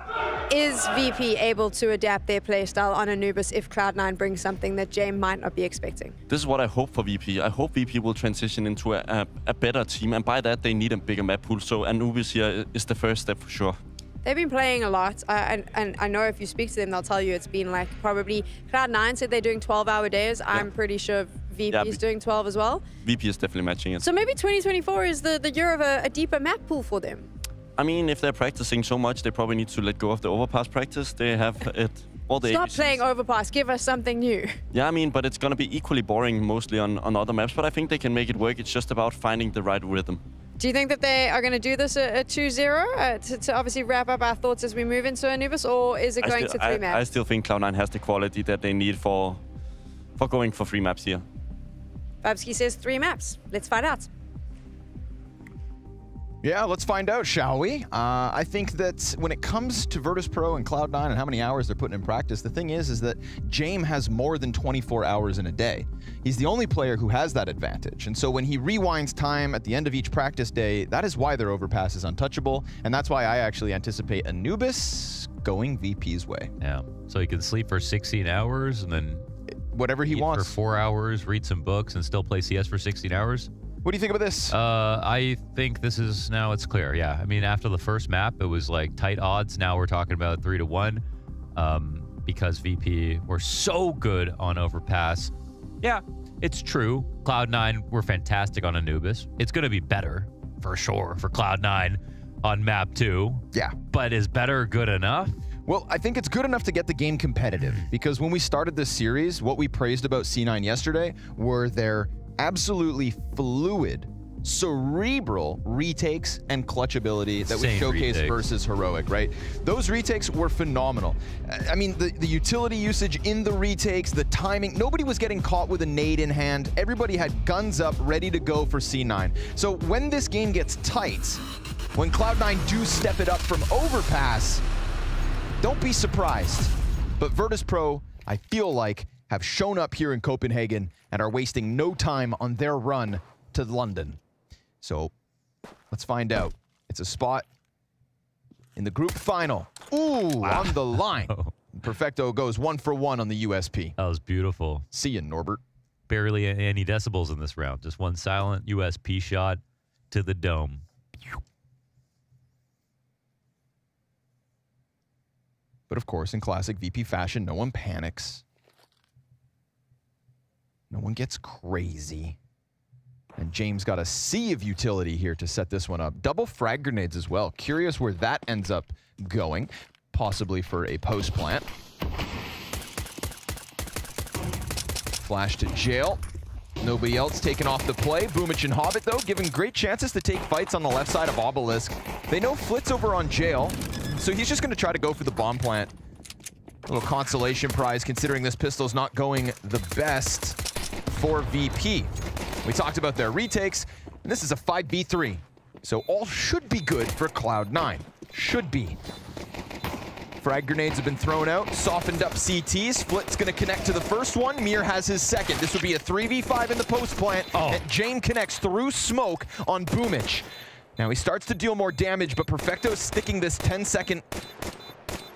Is VP able to adapt their playstyle on Anubis if Cloud9 brings something that Jame might not be expecting? This is what I hope for VP. I hope VP will transition into a better team, and by that they need a bigger map pool, so Anubis here is the first step for sure. They've been playing a lot, and I know if you speak to them, they'll tell you it's been like probably... Cloud9 said they're doing 12-hour days. I'm pretty sure VP is doing 12 as well. VP is definitely matching it. So maybe 2024 is the year of a deeper map pool for them. I mean, if they're practicing so much, they probably need to let go of the overpass practice. They have it all the Stop ABCs. playing overpass. Give us something new. Yeah, I mean, but it's going to be equally boring mostly on other maps, but I think they can make it work. It's just about finding the right rhythm. Do you think that they are going to do this at 2-0 to obviously wrap up our thoughts as we move into Anubis, or is it going to 3 maps? I still think Cloud9 has the quality that they need for going for 3 maps here. Babsky says 3 maps. Let's find out. Yeah, let's find out, shall we? I think that when it comes to Virtus.pro and Cloud9 and how many hours they're putting in practice, the thing is that Jame has more than 24 hours in a day. He's the only player who has that advantage. And so when he rewinds time at the end of each practice day, that is why their overpass is untouchable. And that's why I actually anticipate Anubis going VP's way. Yeah, so he can sleep for 16 hours and then whatever he wants. For 4 hours, read some books, and still play CS for 16 hours. What do you think about this? I think this is, now it's clear, yeah. I mean, after the first map, it was like tight odds. Now we're talking about 3-1 because VP were so good on Overpass. Yeah, it's true. Cloud9 were fantastic on Anubis. It's going to be better, for sure, for Cloud9 on map 2. Yeah. But is better good enough? Well, I think it's good enough to get the game competitive because when we started this series, what we praised about C9 yesterday were their absolutely fluid cerebral retakes and clutch ability that we Insane showcased retakes. versus Heroic, right? Those retakes were phenomenal. I mean, the utility usage in the retakes, the timing, nobody was getting caught with a nade in hand. Everybody had guns up, ready to go for C9. So when this game gets tight, when Cloud9 do step it up from overpass, don't be surprised. But Virtus.pro, I feel like, have shown up here in Copenhagen and are wasting no time on their run to London. So let's find out. It's a spot in the group final. Ooh, wow. On the line. Perfecto goes 1 for 1 on the USP. That was beautiful. See you, Norbert. Barely any decibels in this round. Just one silent USP shot to the dome. But of course, in classic VP fashion, no one panics. No one gets crazy. And James got a sea of utility here to set this one up. Double frag grenades as well. Curious where that ends up going. Possibly for a post plant. Flash to jail. Nobody else taking off the play. Boomich and Hobbit, though, given great chances to take fights on the left side of Obelisk. They know Flit's over on jail, so he's just going to try to go for the bomb plant. A little consolation prize, considering this pistol's not going the best for VP. We talked about their retakes, and this is a 5v3. So all should be good for Cloud9. Should be. Frag grenades have been thrown out, softened up CTs. Flit's gonna connect to the first one. Mir has his second. This would be a 3v5 in the post plant. And Jane connects through smoke on Boomich. Now he starts to deal more damage, but Perfecto's sticking this 10-second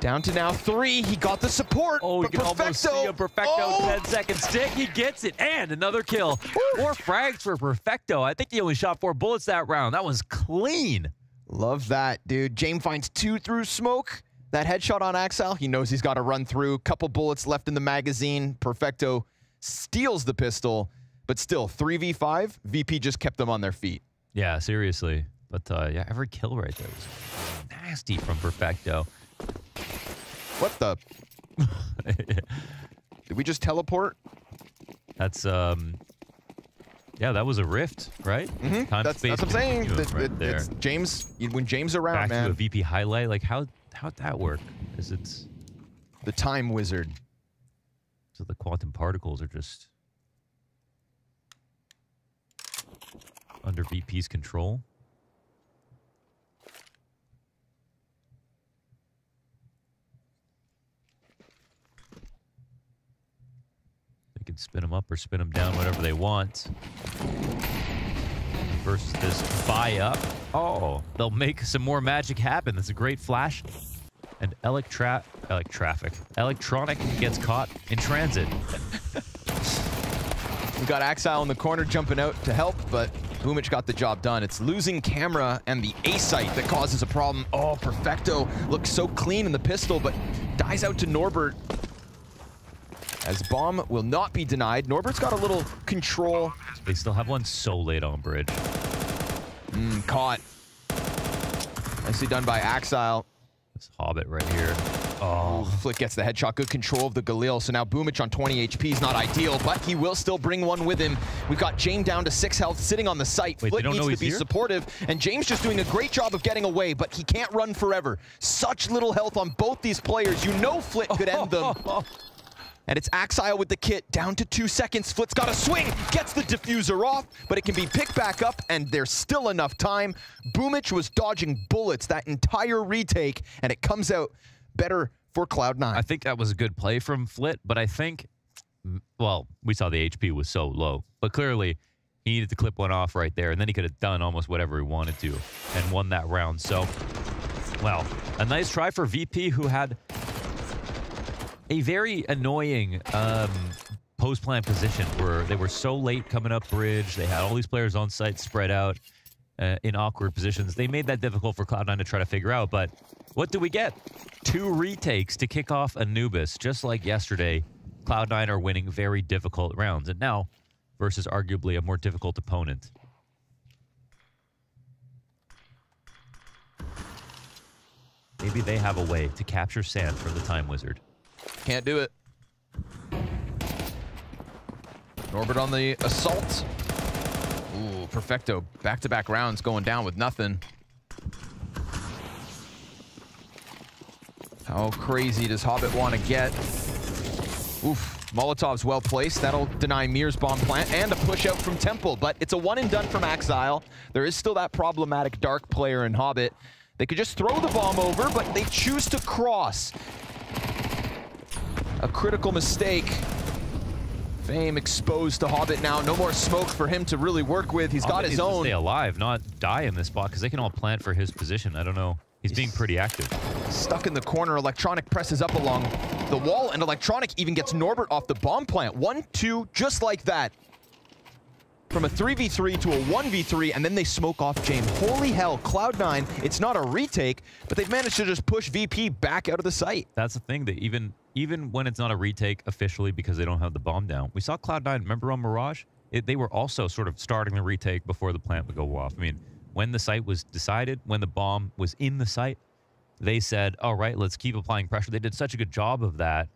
down to now 3. He got the support. Oh, you can almost see a Perfecto 10-second stick. He gets it, and another kill. 4 frags for Perfecto. I think he only shot 4 bullets that round. That was clean. Love that, dude. James finds 2 through smoke. That headshot on Axel, he knows he's got to run through. Couple bullets left in the magazine. Perfecto steals the pistol, but still 3v5. VP just kept them on their feet. Yeah, seriously. But yeah, every kill right there was nasty from Perfecto. What the? Did we just teleport? That's yeah, that was a rift, right? Mm-hmm. That's what I'm saying. It's James, when James around, back man. to a VP highlight, like how'd that work? Is it the time wizard? So the quantum particles are just under VP's control. They can spin them up or spin them down, whatever they want. Versus this buy up. Oh, they'll make some more magic happen. That's a great flash. And Electronic gets caught in transit. We got Axile in the corner jumping out to help, but Boomich got the job done. It's losing camera and the A-site that causes a problem. Oh, Perfecto looks so clean in the pistol, but dies out to Norbert. As bomb will not be denied. Norbert's got a little control. They still have one so late on bridge. Caught. Nicely done by Axile. This Hobbit right here. Oh. Flick gets the headshot. Good control of the Galil. So now Boomich on 20 HP is not ideal, but he will still bring one with him. We've got James down to 6 health, sitting on the site. Wait, Flick needs to be here? supportive, and James just doing a great job of getting away, but he can't run forever. Such little health on both these players. You know Flick could end them. And it's Axile with the kit, down to 2 seconds. Flit's got a swing, gets the diffuser off, but it can be picked back up, and there's still enough time. Boomich was dodging bullets that entire retake, and it comes out better for Cloud9. I think that was a good play from Flit, but I think, well, we saw the HP was so low, but clearly he needed to clip one off right there, and then he could have done almost whatever he wanted to and won that round. So, well, a nice try for VP, who had a very annoying post-plant position where they were so late coming up bridge. They had all these players on site spread out in awkward positions. They made that difficult for Cloud9 to try to figure out, but what do we get? 2 retakes to kick off Anubis. Just like yesterday, Cloud9 are winning very difficult rounds, and now versus arguably a more difficult opponent. Maybe they have a way to capture sand from the Time Wizard. Can't do it. Norbert on the assault. Ooh, Perfecto, back-to-back rounds going down with nothing. How crazy does Hobbit want to get? Oof. Molotov's well placed. That'll deny Mir's bomb plant and a push out from Temple, but it's a one and done from Axile. There is still that problematic Dark player in Hobbit. They could just throw the bomb over, but they choose to cross. A critical mistake. Fame exposed to Hobbit now. No more smoke for him to really work with. He's got his own. Stay alive, not die in this spot, because they can all plant for his position. I don't know. He's being pretty active. Stuck in the corner. Electronic presses up along the wall, and Electronic even gets Norbert off the bomb plant. 1-2, just like that. From a 3v3 to a 1v3, and then they smoke off James. Holy hell, Cloud9, it's not a retake, but they've managed to just push VP back out of the site. That's the thing, that even when it's not a retake officially because they don't have the bomb down. We saw Cloud9, remember on Mirage? They were also sort of starting the retake before the plant would go off. I mean, when the site was decided, when the bomb was in the site, they said, all right, let's keep applying pressure. They did such a good job of that.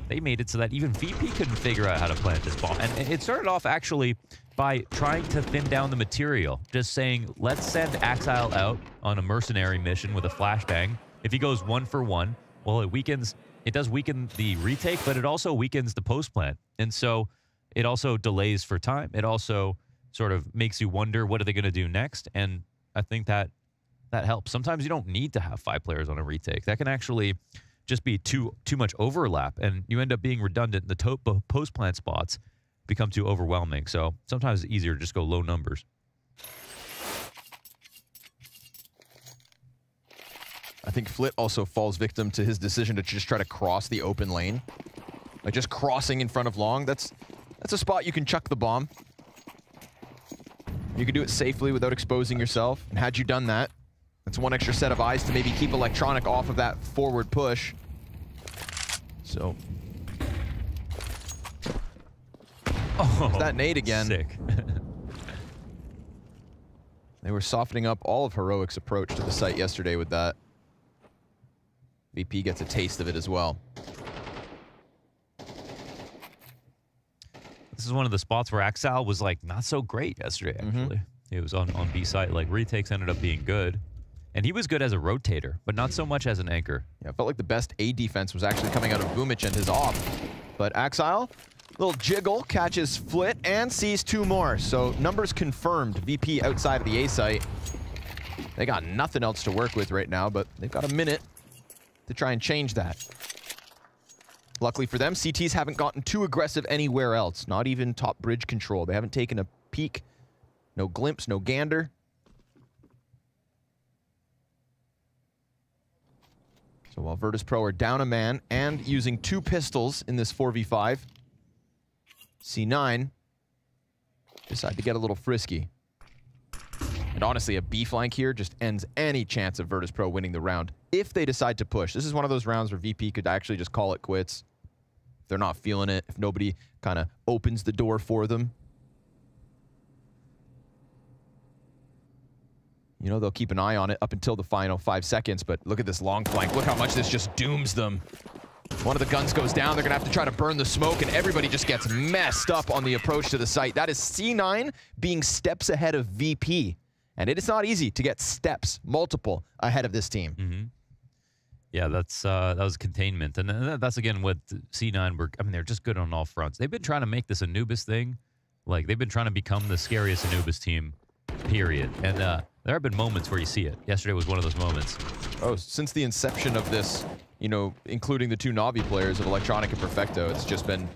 They made it so that even VP couldn't figure out how to plant this bomb. And it started off actually by trying to thin down the material. Just saying, let's send Axile out on a mercenary mission with a flashbang. If he goes 1 for 1, well, it does weaken the retake, but it also weakens the post plant. And so it also delays for time. It also sort of makes you wonder, what are they going to do next? And I think that helps. Sometimes you don't need to have 5 players on a retake. That can actually just be too much overlap, and you end up being redundant. The post plant spots become too overwhelming. So sometimes it's easier to just go low numbers. I think Flit also falls victim to his decision to just try to cross the open lane. Like just crossing in front of Long. That's a spot you can chuck the bomb. You can do it safely without exposing yourself. And had you done that, that's one extra set of eyes to maybe keep Electronic off of that forward push. So. Oh, that nade again. Sick. They were softening up all of Heroic's approach to the site yesterday with that. VP gets a taste of it as well. This is one of the spots where Axile was like not so great yesterday, actually. He was on B site. Like retakes ended up being good. And he was good as a rotator, but not so much as an anchor. Yeah, it felt like the best A defense was actually coming out of Boomich and his off. But Axile, little jiggle, catches Flit and sees 2 more. So numbers confirmed. VP outside of the A site. They got nothing else to work with right now, but they've got a minute to try and change that. Luckily for them, CTs haven't gotten too aggressive anywhere else. Not even top bridge control. They haven't taken a peek. No glimpse, no gander. So while Virtus.pro are down a man and using 2 pistols in this 4v5, C9 decide to get a little frisky. And honestly, a B flank here just ends any chance of Virtus.pro winning the round if they decide to push. This is one of those rounds where VP could actually just call it quits. If they're not feeling it, if nobody kind of opens the door for them. You know, they'll keep an eye on it up until the final 5 seconds, but look at this long flank. Look how much this just dooms them. One of the guns goes down. They're going to have to try to burn the smoke, and everybody just gets messed up on the approach to the site. That is C9 being steps ahead of VP. And it is not easy to get steps, multiple, ahead of this team. Yeah, that was containment. And that's, again, what C9 were. I mean, they're just good on all fronts. They've been trying to make this Anubis thing. Like, they've been trying to become the scariest Anubis team, period. And there have been moments where you see it. Yesterday was one of those moments. Oh, since the inception of this, you know, including the 2 Navi players of Electronic and Perfecto, it's just been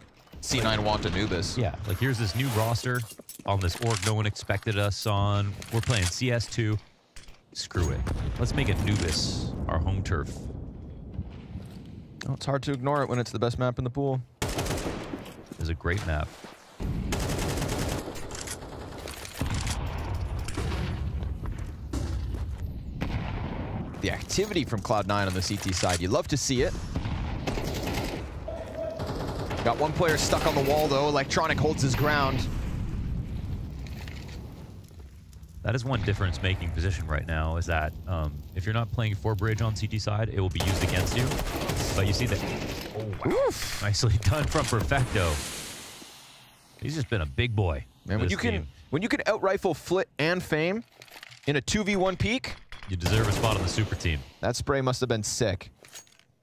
C9 want Anubis. Yeah, like here's this new roster on this org no one expected us on. We're playing CS2. Screw it. Let's make Anubis our home turf. Oh, it's hard to ignore it when it's the best map in the pool. It's a great map. The activity from Cloud9 on the CT side, you love to see it. Got 1 player stuck on the wall, though. Electronic holds his ground. That is one difference-making position right now, is that if you're not playing 4-bridge on CT side, it will be used against you. But you see that... Oh, wow. Nicely done from Perfecto. He's just been a big boy. Man, when you can When you can out-rifle Flit and Fame in a 2v1 peak, you deserve a spot on the super team. That spray must have been sick.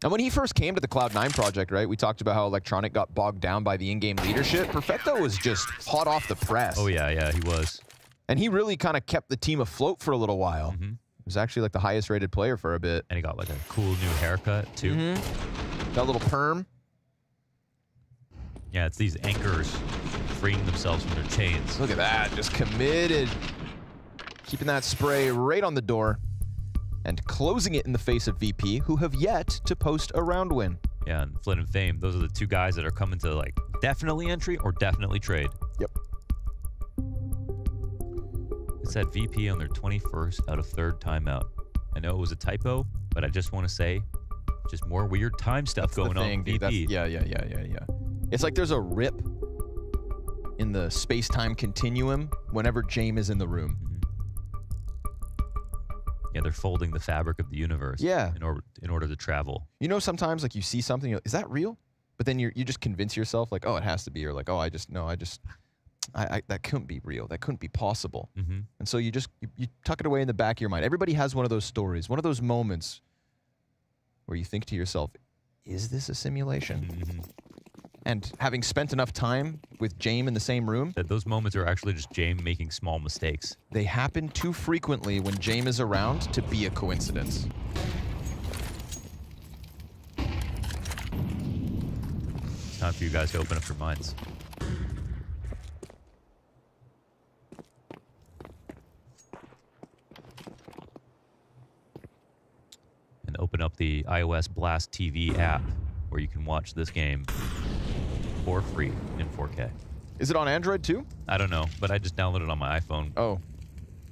And when he first came to the Cloud9 project, right, we talked about how Electronic got bogged down by the in-game leadership. Perfecto was just hot off the press. Oh, yeah, he was. And he really kind of kept the team afloat for a little while. Mm-hmm. He was actually like the highest rated player for a bit. And he got like a cool new haircut, too. Mm-hmm. Got a little perm. Yeah, it's these anchors freeing themselves from their chains. Look at that, just committed. Keeping that spray right on the door. And closing it in the face of VP, who have yet to post a round win. Yeah, and Flit and Fame, those are the two guys that are coming to like definitely entry or definitely trade. Yep. It said VP on their 21st out of 3rd timeout. I know it was a typo, but I just want to say, just more weird time stuff going on with VP. Yeah. It's like there's a rip in the space-time continuum whenever Jame is in the room. Yeah, they're folding the fabric of the universe. Yeah. In order to travel. You know, sometimes like you see something, you're like, is that real? But then you just convince yourself like, oh, it has to be, or like, oh, that couldn't be real. That couldn't be possible. Mm-hmm. And so you tuck it away in the back of your mind. Everybody has one of those stories, one of those moments where you think to yourself, is this a simulation? Mm-hmm. And having spent enough time with Jame in the same room, that those moments are actually just Jame making small mistakes. They happen too frequently when Jame is around to be a coincidence. It's time for you guys to open up your minds. And open up the iOS Blast TV app where you can watch this game for free in 4K. Is it on Android too? I don't know, but I just downloaded it on my iPhone. Oh.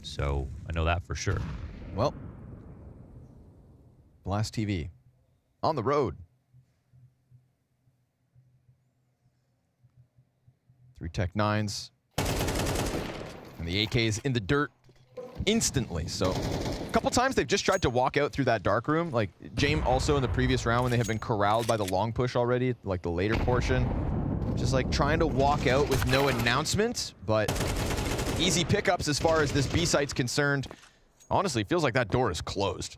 So I know that for sure. Well, Blast TV. On the road. 3 Tech 9s. And the AK's in the dirt instantly. So a couple times they've just tried to walk out through that dark room. Like Jame also in the previous round when they have been corralled by the long push already, like the later portion. Just like trying to walk out with no announcement, but easy pickups as far as this B site's concerned. Honestly, it feels like that door is closed.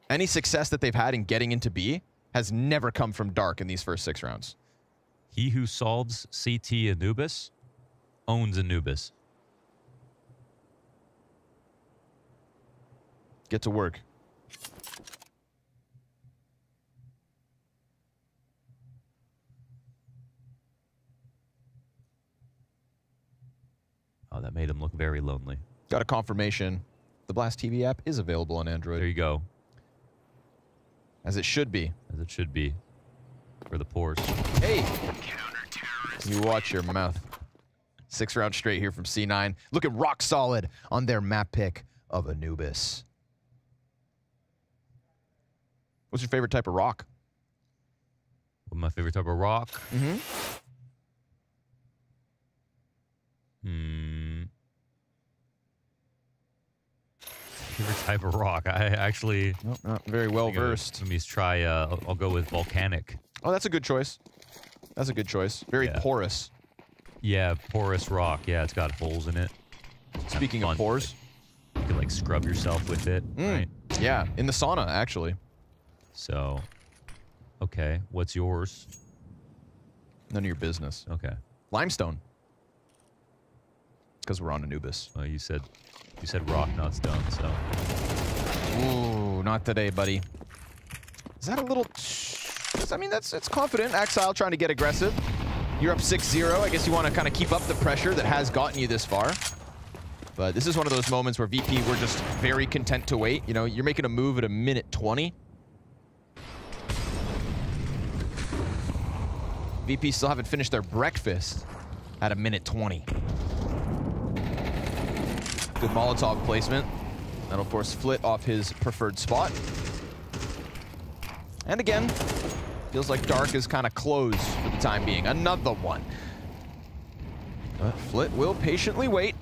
Any success that they've had in getting into B has never come from dark in these first 6 rounds. He who solves CT Anubis owns Anubis. Get to work. Oh, that made him look very lonely. Got a confirmation. The Blast TV app is available on Android. There you go. As it should be. As it should be. For the pores. Hey! You watch your mouth. 6 rounds straight here from C9. Looking rock solid on their map pick of Anubis. What's your favorite type of rock? What's my favorite type of rock? Mm-hmm. Favorite type of rock? I actually... Nope, not very well versed. Let me try, I'll go with volcanic. Oh, that's a good choice. That's a good choice. Very porous. Yeah, porous rock. Yeah, it's got holes in it. Speaking of pores. You can like scrub yourself with it, right? Yeah, in the sauna, actually. So, okay. What's yours? None of your business. Okay. Limestone. Because we're on Anubis. Well, you said rock, not stone, so. Ooh, not today, buddy. Is that a little... I mean, it's confident. Axile trying to get aggressive. You're up 6-0. I guess you want to kind of keep up the pressure that has gotten you this far. But this is one of those moments where VP were just very content to wait. You know, you're making a move at a minute 20. VP still haven't finished their breakfast at a minute 20. Good Molotov placement. That'll force Flit off his preferred spot. And again, feels like Dark is kind of closed for the time being. Another one. But Flit will patiently wait.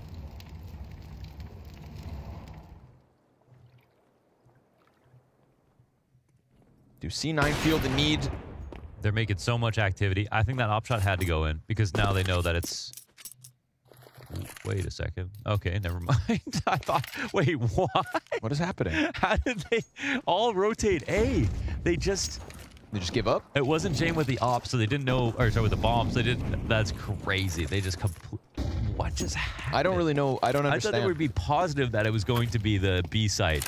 Do C9 feel the need? They're making so much activity. I think that op shot had to go in because now they know that it's Wait a second. Okay, never mind. I thought, wait, what? What is happening? How did they all rotate A? They just give up? It wasn't Jane with the op, so they didn't know, or sorry, with the bombs. They didn't. That's crazy. They just what just happened? I don't really know. I don't understand. I thought they would be positive that it was going to be the B site.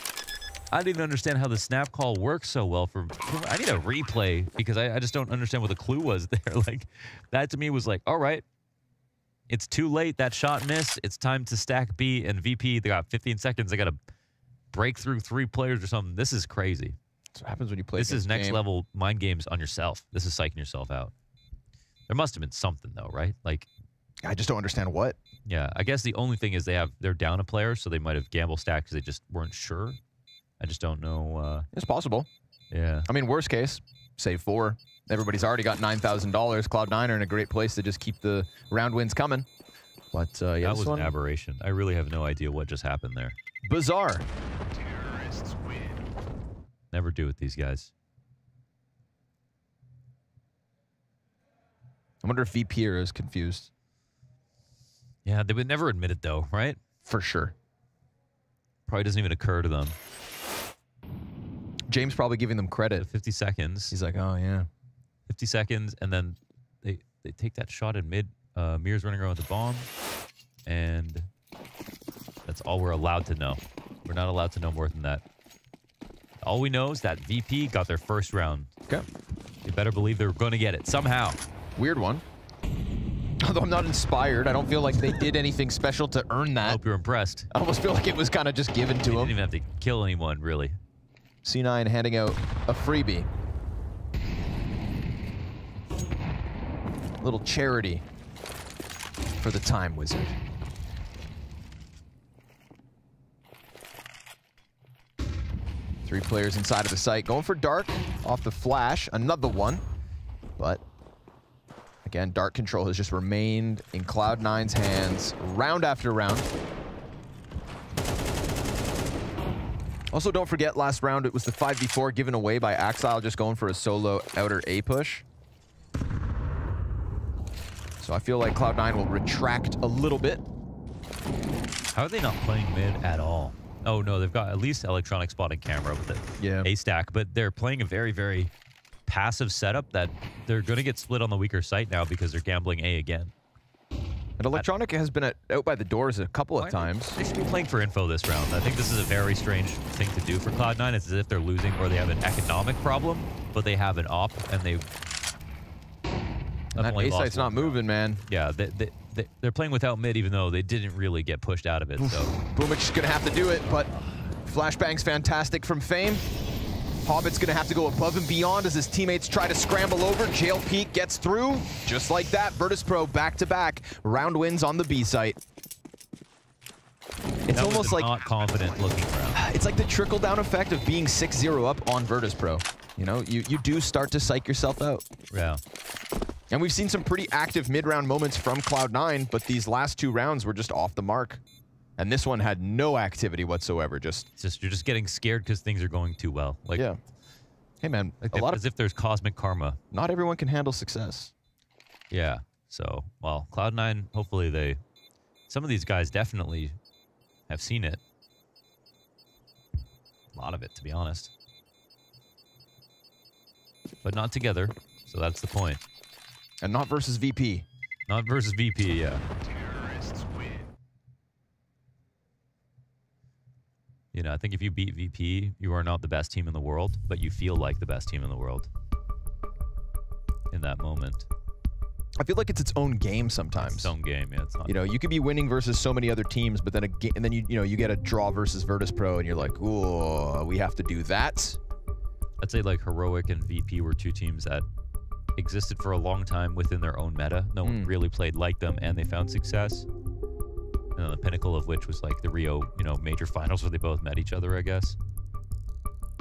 I didn't even understand how the snap call works so well. I need a replay because I just don't understand what the clue was there. Like, that to me was like, all right, it's too late. That shot missed. It's time to stack B and VP. They got 15 seconds. They got to break through 3 players or something. This is crazy. That's what happens when you play. This is next level mind games on yourself. This is psyching yourself out. There must have been something though, right? Like, I just don't understand what. Yeah, I guess the only thing is they're down a player, so they might have gamble stacked because they just weren't sure. I just don't know. It's possible. Yeah. I mean, worst case, save 4. Everybody's already got $9,000. Cloud9 are in a great place to just keep the round wins coming. But yeah, that was an aberration. I really have no idea what just happened there. Bizarre. Never do with these guys. I wonder if VP is confused. Yeah, they would never admit it though, right? For sure. Probably doesn't even occur to them. James probably giving them credit. 50 seconds. He's like, oh yeah. 50 seconds, and then they take that shot in mid. Mir's running around with the bomb, and that's all we're allowed to know. We're not allowed to know more than that. All we know is that VP got their first round. Okay. You better believe they're going to get it somehow. Weird one. Although I'm not inspired, I don't feel like they did anything special to earn that. I hope you're impressed. I almost feel like it was kind of just given to them. Didn't even have to kill anyone, really. C9 handing out a freebie. Little charity for the Time Wizard. Three players inside of the site. Going for Dark off the flash. Another one. But again, Dark control has just remained in Cloud9's hands round after round. Also, don't forget, last round it was the 5v4 given away by Axile, just going for a solo outer A push. So I feel like Cloud9 will retract a little bit. How are they not playing mid at all? Oh no, they've got at least electronic spotting camera with it. A stack, but they're playing a very, very passive setup that they're going to get split on the weaker site now because they're gambling A again. And Electronic has been out by the doors a couple of times. They should be playing for info this round. I think this is a very strange thing to do for Cloud9. It's as if they're losing or they have an economic problem, but they have an op and they... And that A site's not moving, man. Yeah, they're playing without mid even though they didn't really get pushed out of it. So Boomich is going to have to do it, but Flashbang's fantastic from Fame. Hobbit's going to have to go above and beyond as his teammates try to scramble over. Jail Peak gets through. Just like that, Virtus.pro back-to-back. Round wins on the B site. It's almost like not confident looking round. It's like the trickle-down effect of being 6-0 up on Virtus.pro. You know, you do start to psych yourself out. Yeah. And we've seen some pretty active mid-round moments from Cloud9, but these last 2 rounds were just off the mark. And this one had no activity whatsoever. You're just getting scared because things are going too well. Like, yeah. Hey man, as if there's cosmic karma. Not everyone can handle success. Yeah. So, well, Cloud9, hopefully some of these guys definitely have seen it. A lot of it, to be honest. But not together. So that's the point. And not versus VP. Not versus VP, yeah. You know, I think if you beat VP, you are not the best team in the world, but you feel like the best team in the world in that moment. I feel like it's its own game sometimes. It's its own game, yeah. It's not. You know, you could be winning versus so many other teams, but then and then you get a draw versus Virtus.pro, and you're like, ooh, we have to do that. I'd say like Heroic and VP were 2 teams that existed for a long time within their own meta. No one really played like them, and they found success. And then the pinnacle of which was like the Rio, major finals where they both met each other, I guess.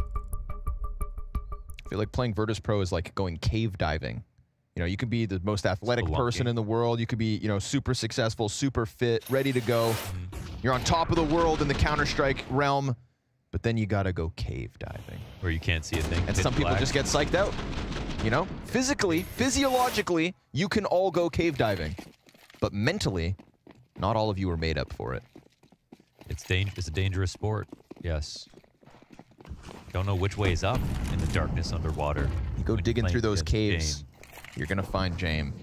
I feel like playing Virtus.pro is like going cave diving. You know, you could be the most athletic person in the world. You could be, super successful, super fit, ready to go. You're on top of the world in the Counter-Strike realm, but then you gotta go cave diving. Where you can't see a thing. And some people just get psyched out. You know, physically, physiologically, you can all go cave diving. But mentally, Not all of you are made up for it. It's a dangerous sport. Yes. Don't know which way is up in the darkness underwater. You go digging through those caves, you're gonna find James.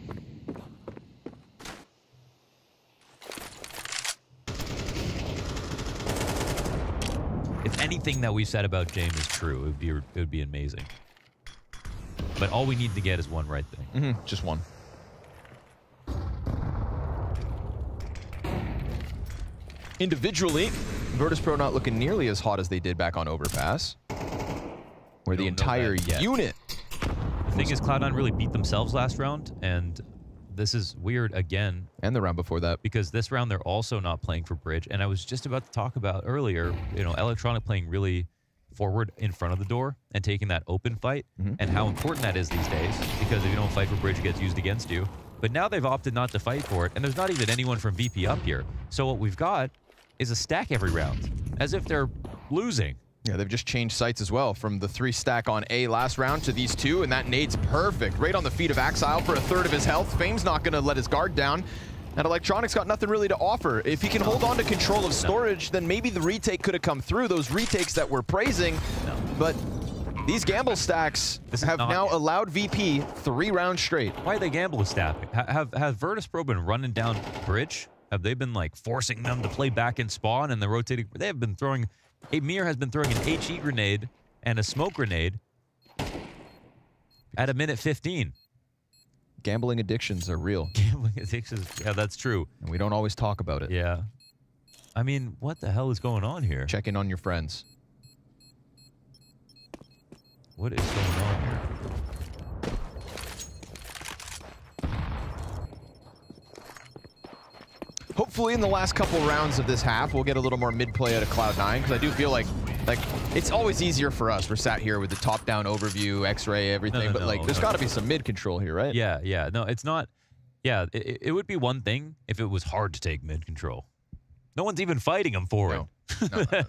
If anything that we said about James is true, it would be amazing. But all we need to get is one right thing. Just one. Individually, Virtus.pro not looking nearly as hot as they did back on Overpass, where the entire unit. The thing is, Cloud9 really beat themselves last round, and this is weird again. And the round before that. Because this round, they're also not playing for Bridge. And I was just about to talk about earlier, you know, Electronic playing really forward in front of the door and taking that open fight, and how important that is these days, because if you don't fight for Bridge, it gets used against you. But now they've opted not to fight for it, and there's not even anyone from VP up here. So what we've got is a stack every round, as if they're losing. Yeah, they've just changed sites as well, from the 3 stack on A last round to these 2, and that nade's perfect. Right on the feet of Axile for a third of his health. Fame's not going to let his guard down, and Electronic's got nothing really to offer. If he can hold on to control of storage, then maybe the retake could have come through, those retakes that we're praising, but these gamble stacks have now allowed VP 3 rounds straight. Why are they gamble stacking? Have Virtus.pro been running down Bridge? Have they been like forcing them to play back in spawn and the rotating? They have been throwing. Amir has been throwing an HE grenade and a smoke grenade at a minute 15. Gambling addictions are real. Gambling addictions, yeah, that's true. And we don't always talk about it. Yeah. I mean, what the hell is going on here? Check in on your friends. What is going on here? Hopefully in the last couple rounds of this half, we'll get a little more mid-play out of Cloud9, because I do feel like it's always easier for us. We're sat here with the top-down overview, X-ray, everything, but there's got to be some mid-control here, right? Yeah, yeah. No, it's not. Yeah, it would be one thing if it was hard to take mid-control. No one's even fighting them for it.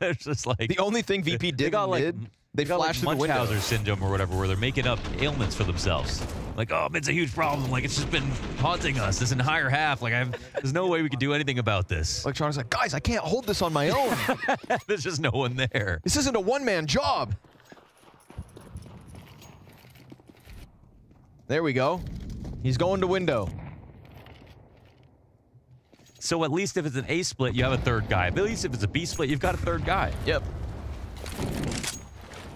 It's just like the only thing VP did got mid, they flashed through the window. Munchausen syndrome or whatever, where they're making up ailments for themselves. Like, oh, mid's a huge problem. Like, it's just been haunting us this entire half. Like, there's no way we could do anything about this. Electronic's like, guys, I can't hold this on my own. There's just no one there. This isn't a one-man job. There we go. He's going to window. So at least if it's an A split, you have a third guy. But at least if it's a B split, you've got a third guy. Yep.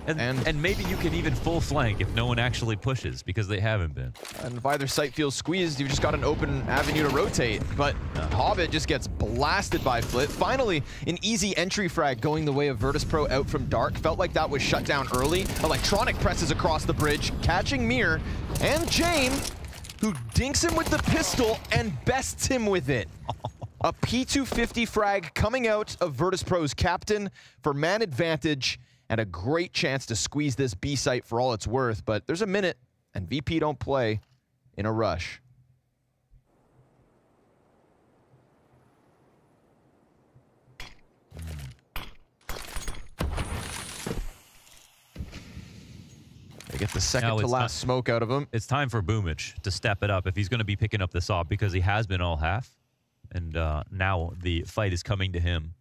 And maybe you can even full flank if no one actually pushes, because they haven't been. And if either site feels squeezed, you've just got an open avenue to rotate. But Hobbit just gets blasted by Flit. Finally, an easy entry frag going the way of Virtus.pro out from Dark. Felt like that was shut down early. Electronic presses across the bridge, catching Mir and Jane, who dinks him with the pistol and bests him with it. A P250 frag coming out of Virtus.pro's captain for man advantage, and a great chance to squeeze this B site for all it's worth. But there's a minute, and VP don't play in a rush. They get the second to last smoke out of him. It's time for Boomich to step it up if he's going to be picking up this op, because he has been all half. And now the fight is coming to him.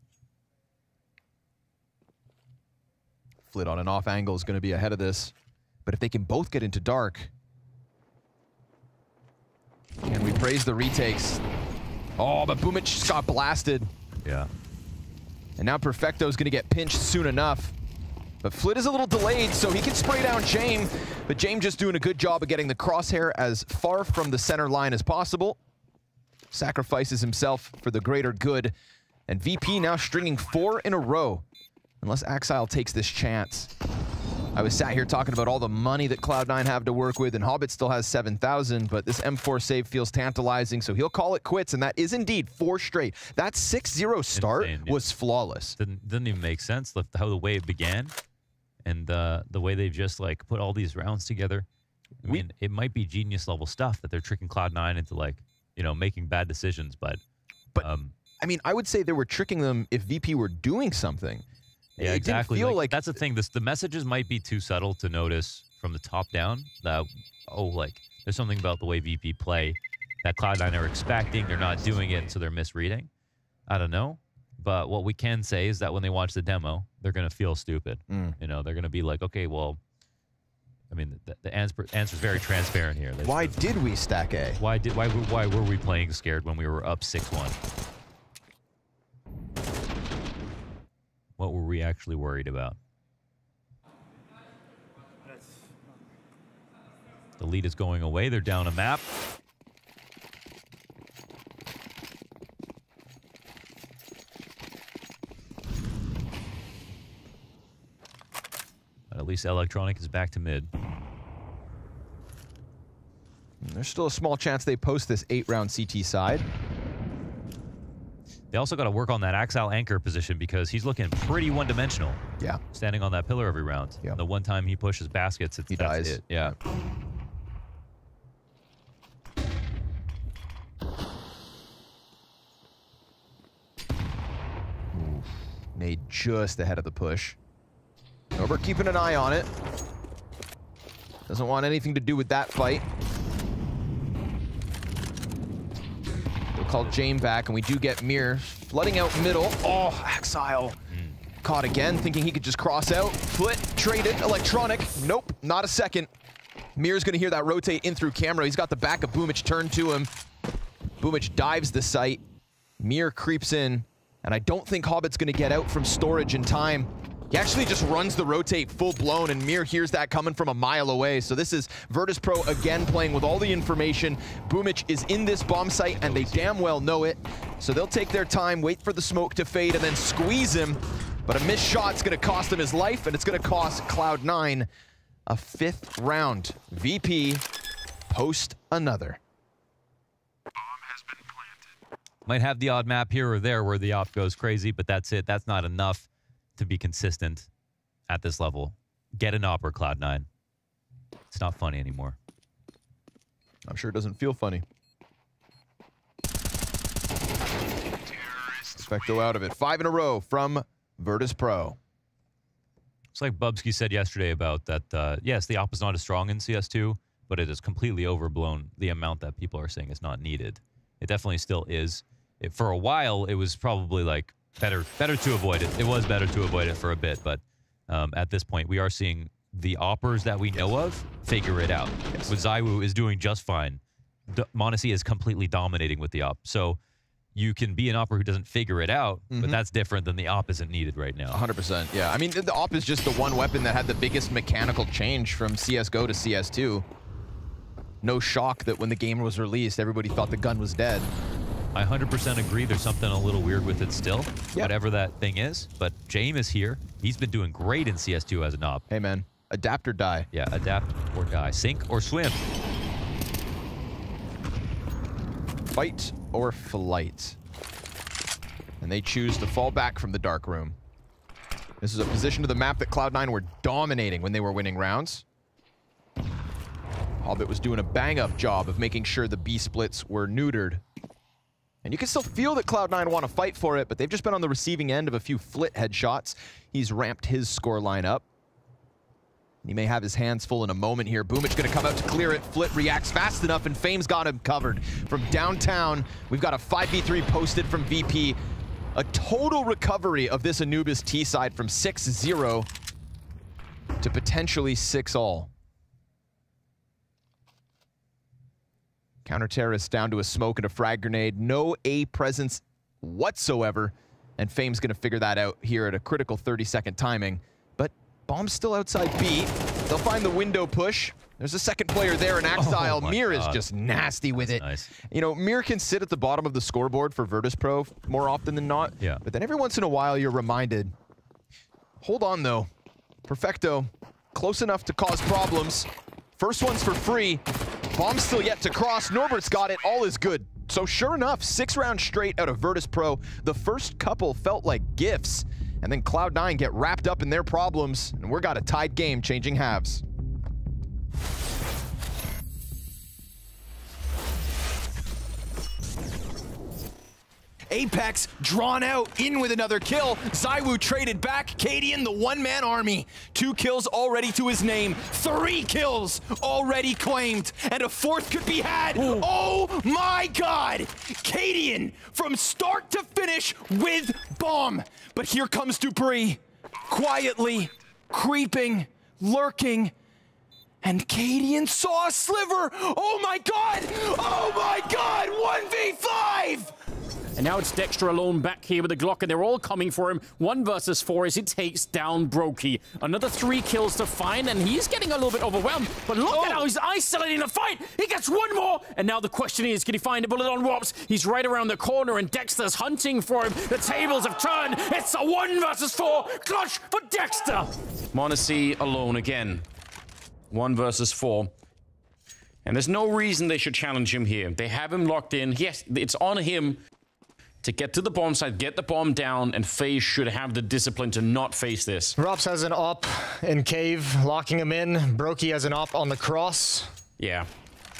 Flit on an off angle is going to be ahead of this. But if they can both get into Dark, and we praise the retakes. Oh, but Boomich just got blasted. Yeah. And now Perfecto's going to get pinched soon enough. But Flit is a little delayed, so he can spray down Jame. But Jame just doing a good job of getting the crosshair as far from the center line as possible. Sacrifices himself for the greater good. And VP now stringing 4 in a row. Unless Axile takes this chance. I was sat here talking about all the money that Cloud9 have to work with, and Hobbit still has 7,000, but this M4 save feels tantalizing, so he'll call it quits, and that is indeed 4 straight. That 6-0 start was flawless. Didn't even make sense, how the way it began, and the way they've just like put all these rounds together. I mean, it might be genius level stuff that they're tricking Cloud9 into, like, you know, making bad decisions, but I mean, I would say they were tricking them if VP were doing something. Yeah, exactly. Didn't feel like that's the thing. The messages might be too subtle to notice from the top down. That there's something about the way VP play that Cloud9 are expecting. They're not doing it, so they're misreading. I don't know. But what we can say is that when they watch the demo, they're going to feel stupid. You know, they're going to be like, okay, well, I mean, the answer is very transparent here. Why did we stack A? Why were we playing scared when we were up 6-1? What were we actually worried about? The lead is going away. They're down a map. But at least Electronic is back to mid. There's still a small chance they post this 8-round CT side. They also got to work on that Axile anchor position because he's looking pretty one-dimensional. Yeah. Standing on that pillar every round. Yeah. The one time he pushes baskets, he dies. It. Yeah. Nade just ahead of the push. Norbert keeping an eye on it. Doesn't want anything to do with that fight. They'll call Jame back, and we do get Mir flooding out middle. Oh, Axile. Caught again, thinking he could just cross out. Flit, traded, Electronic. Nope, not a second. Mir's gonna hear that rotate in through camera. He's got the back of Boomich turned to him. Boomich dives the site. Mir creeps in, and I don't think Hobbit's gonna get out from storage in time. He actually just runs the rotate full blown, and Mir hears that coming from a mile away. So this is Virtus.pro again playing with all the information. Boomich is in this bomb site, and they damn well know it. So they'll take their time, wait for the smoke to fade, and then squeeze him. But a missed shot's gonna cost him his life, and it's gonna cost Cloud9 a 5th round. VP post another. Might have the odd map here or there where the op goes crazy, but that's it. That's not enough to be consistent at this level. Get an op or Cloud9. It's not funny anymore. I'm sure it doesn't feel funny. Specto out of it. 5 in a row from Virtus.pro. It's like Bubsky said yesterday about that, yes, the op is not as strong in CS2, but it is completely overblown the amount that people are saying is not needed. It definitely still is. For a while, it was probably like better to avoid it. It was better to avoid it for a bit, but at this point, we are seeing the oppers that we know of figure it out. Yes. With Zywoo is doing just fine. m0NESY is completely dominating with the op. So you can be an opper who doesn't figure it out, but that's different than the op isn't needed right now. 100%, yeah. I mean, the op is just the one weapon that had the biggest mechanical change from CSGO to CS2. No shock that when the game was released, everybody thought the gun was dead. I 100% agree. There's something a little weird with it still, whatever that thing is. But Jame is here. He's been doing great in CS2 as an op. Hey, man. Adapt or die. Yeah, adapt or die. Sink or swim. Fight or flight. And they choose to fall back from the dark room. This is a position of the map that Cloud9 were dominating when they were winning rounds. Hobbit was doing a bang-up job of making sure the B splits were neutered. And you can still feel that Cloud9 want to fight for it, but they've just been on the receiving end of a few Flit headshots. He's ramped his scoreline up. He may have his hands full in a moment here. Boomich gonna come out to clear it. Flit reacts fast enough, and Fame's got him covered. From downtown, we've got a 5v3 posted from VP. A total recovery of this Anubis T side from 6-0 to potentially 6-all. Counter-terrorist down to a smoke and a frag grenade. No A presence whatsoever. And Fame's gonna figure that out here at a critical 30-second timing. But bomb's still outside B. They'll find the window push. There's a second player there in Axile. Mir is just nasty with it. Nice. You know, Mir can sit at the bottom of the scoreboard for Virtus.pro more often than not. Yeah. But then every once in a while you're reminded, hold on though. Perfecto, close enough to cause problems. First one's for free. Bomb's still yet to cross. Norbert's got it. All is good. So sure enough, 6 rounds straight out of Virtus.pro. The first couple felt like gifts. And then Cloud9 get wrapped up in their problems. And we're got a tied game changing halves. Apex drawn out, in with another kill. ZywOo traded back. Cadian, the one-man army. 2 kills already to his name. 3 kills already claimed. And a 4th could be had. Ooh. Oh my God! Cadian from start to finish with bomb. But here comes Dupree. Quietly, creeping, lurking. And Cadian saw a sliver. Oh my God! Oh my God! 1v5! And now it's Dexter alone back here with the Glock, and they're all coming for him. 1 versus 4 as he takes down Brokey. Another 3 kills to find, and he's getting a little bit overwhelmed. But look at how he's isolating the fight. He gets 1 more. And now the question is, can he find a bullet on Wops? He's right around the corner, and Dexter's hunting for him. The tables have turned. It's a 1 versus 4 clutch for Dexter. m0NESY alone again. 1 versus 4. And there's no reason they should challenge him here. They have him locked in. Yes, it's on him to get to the bomb site, get the bomb down, and FaZe should have the discipline to not face this. Rops has an op in cave, locking him in. Brokey has an op on the cross. Yeah.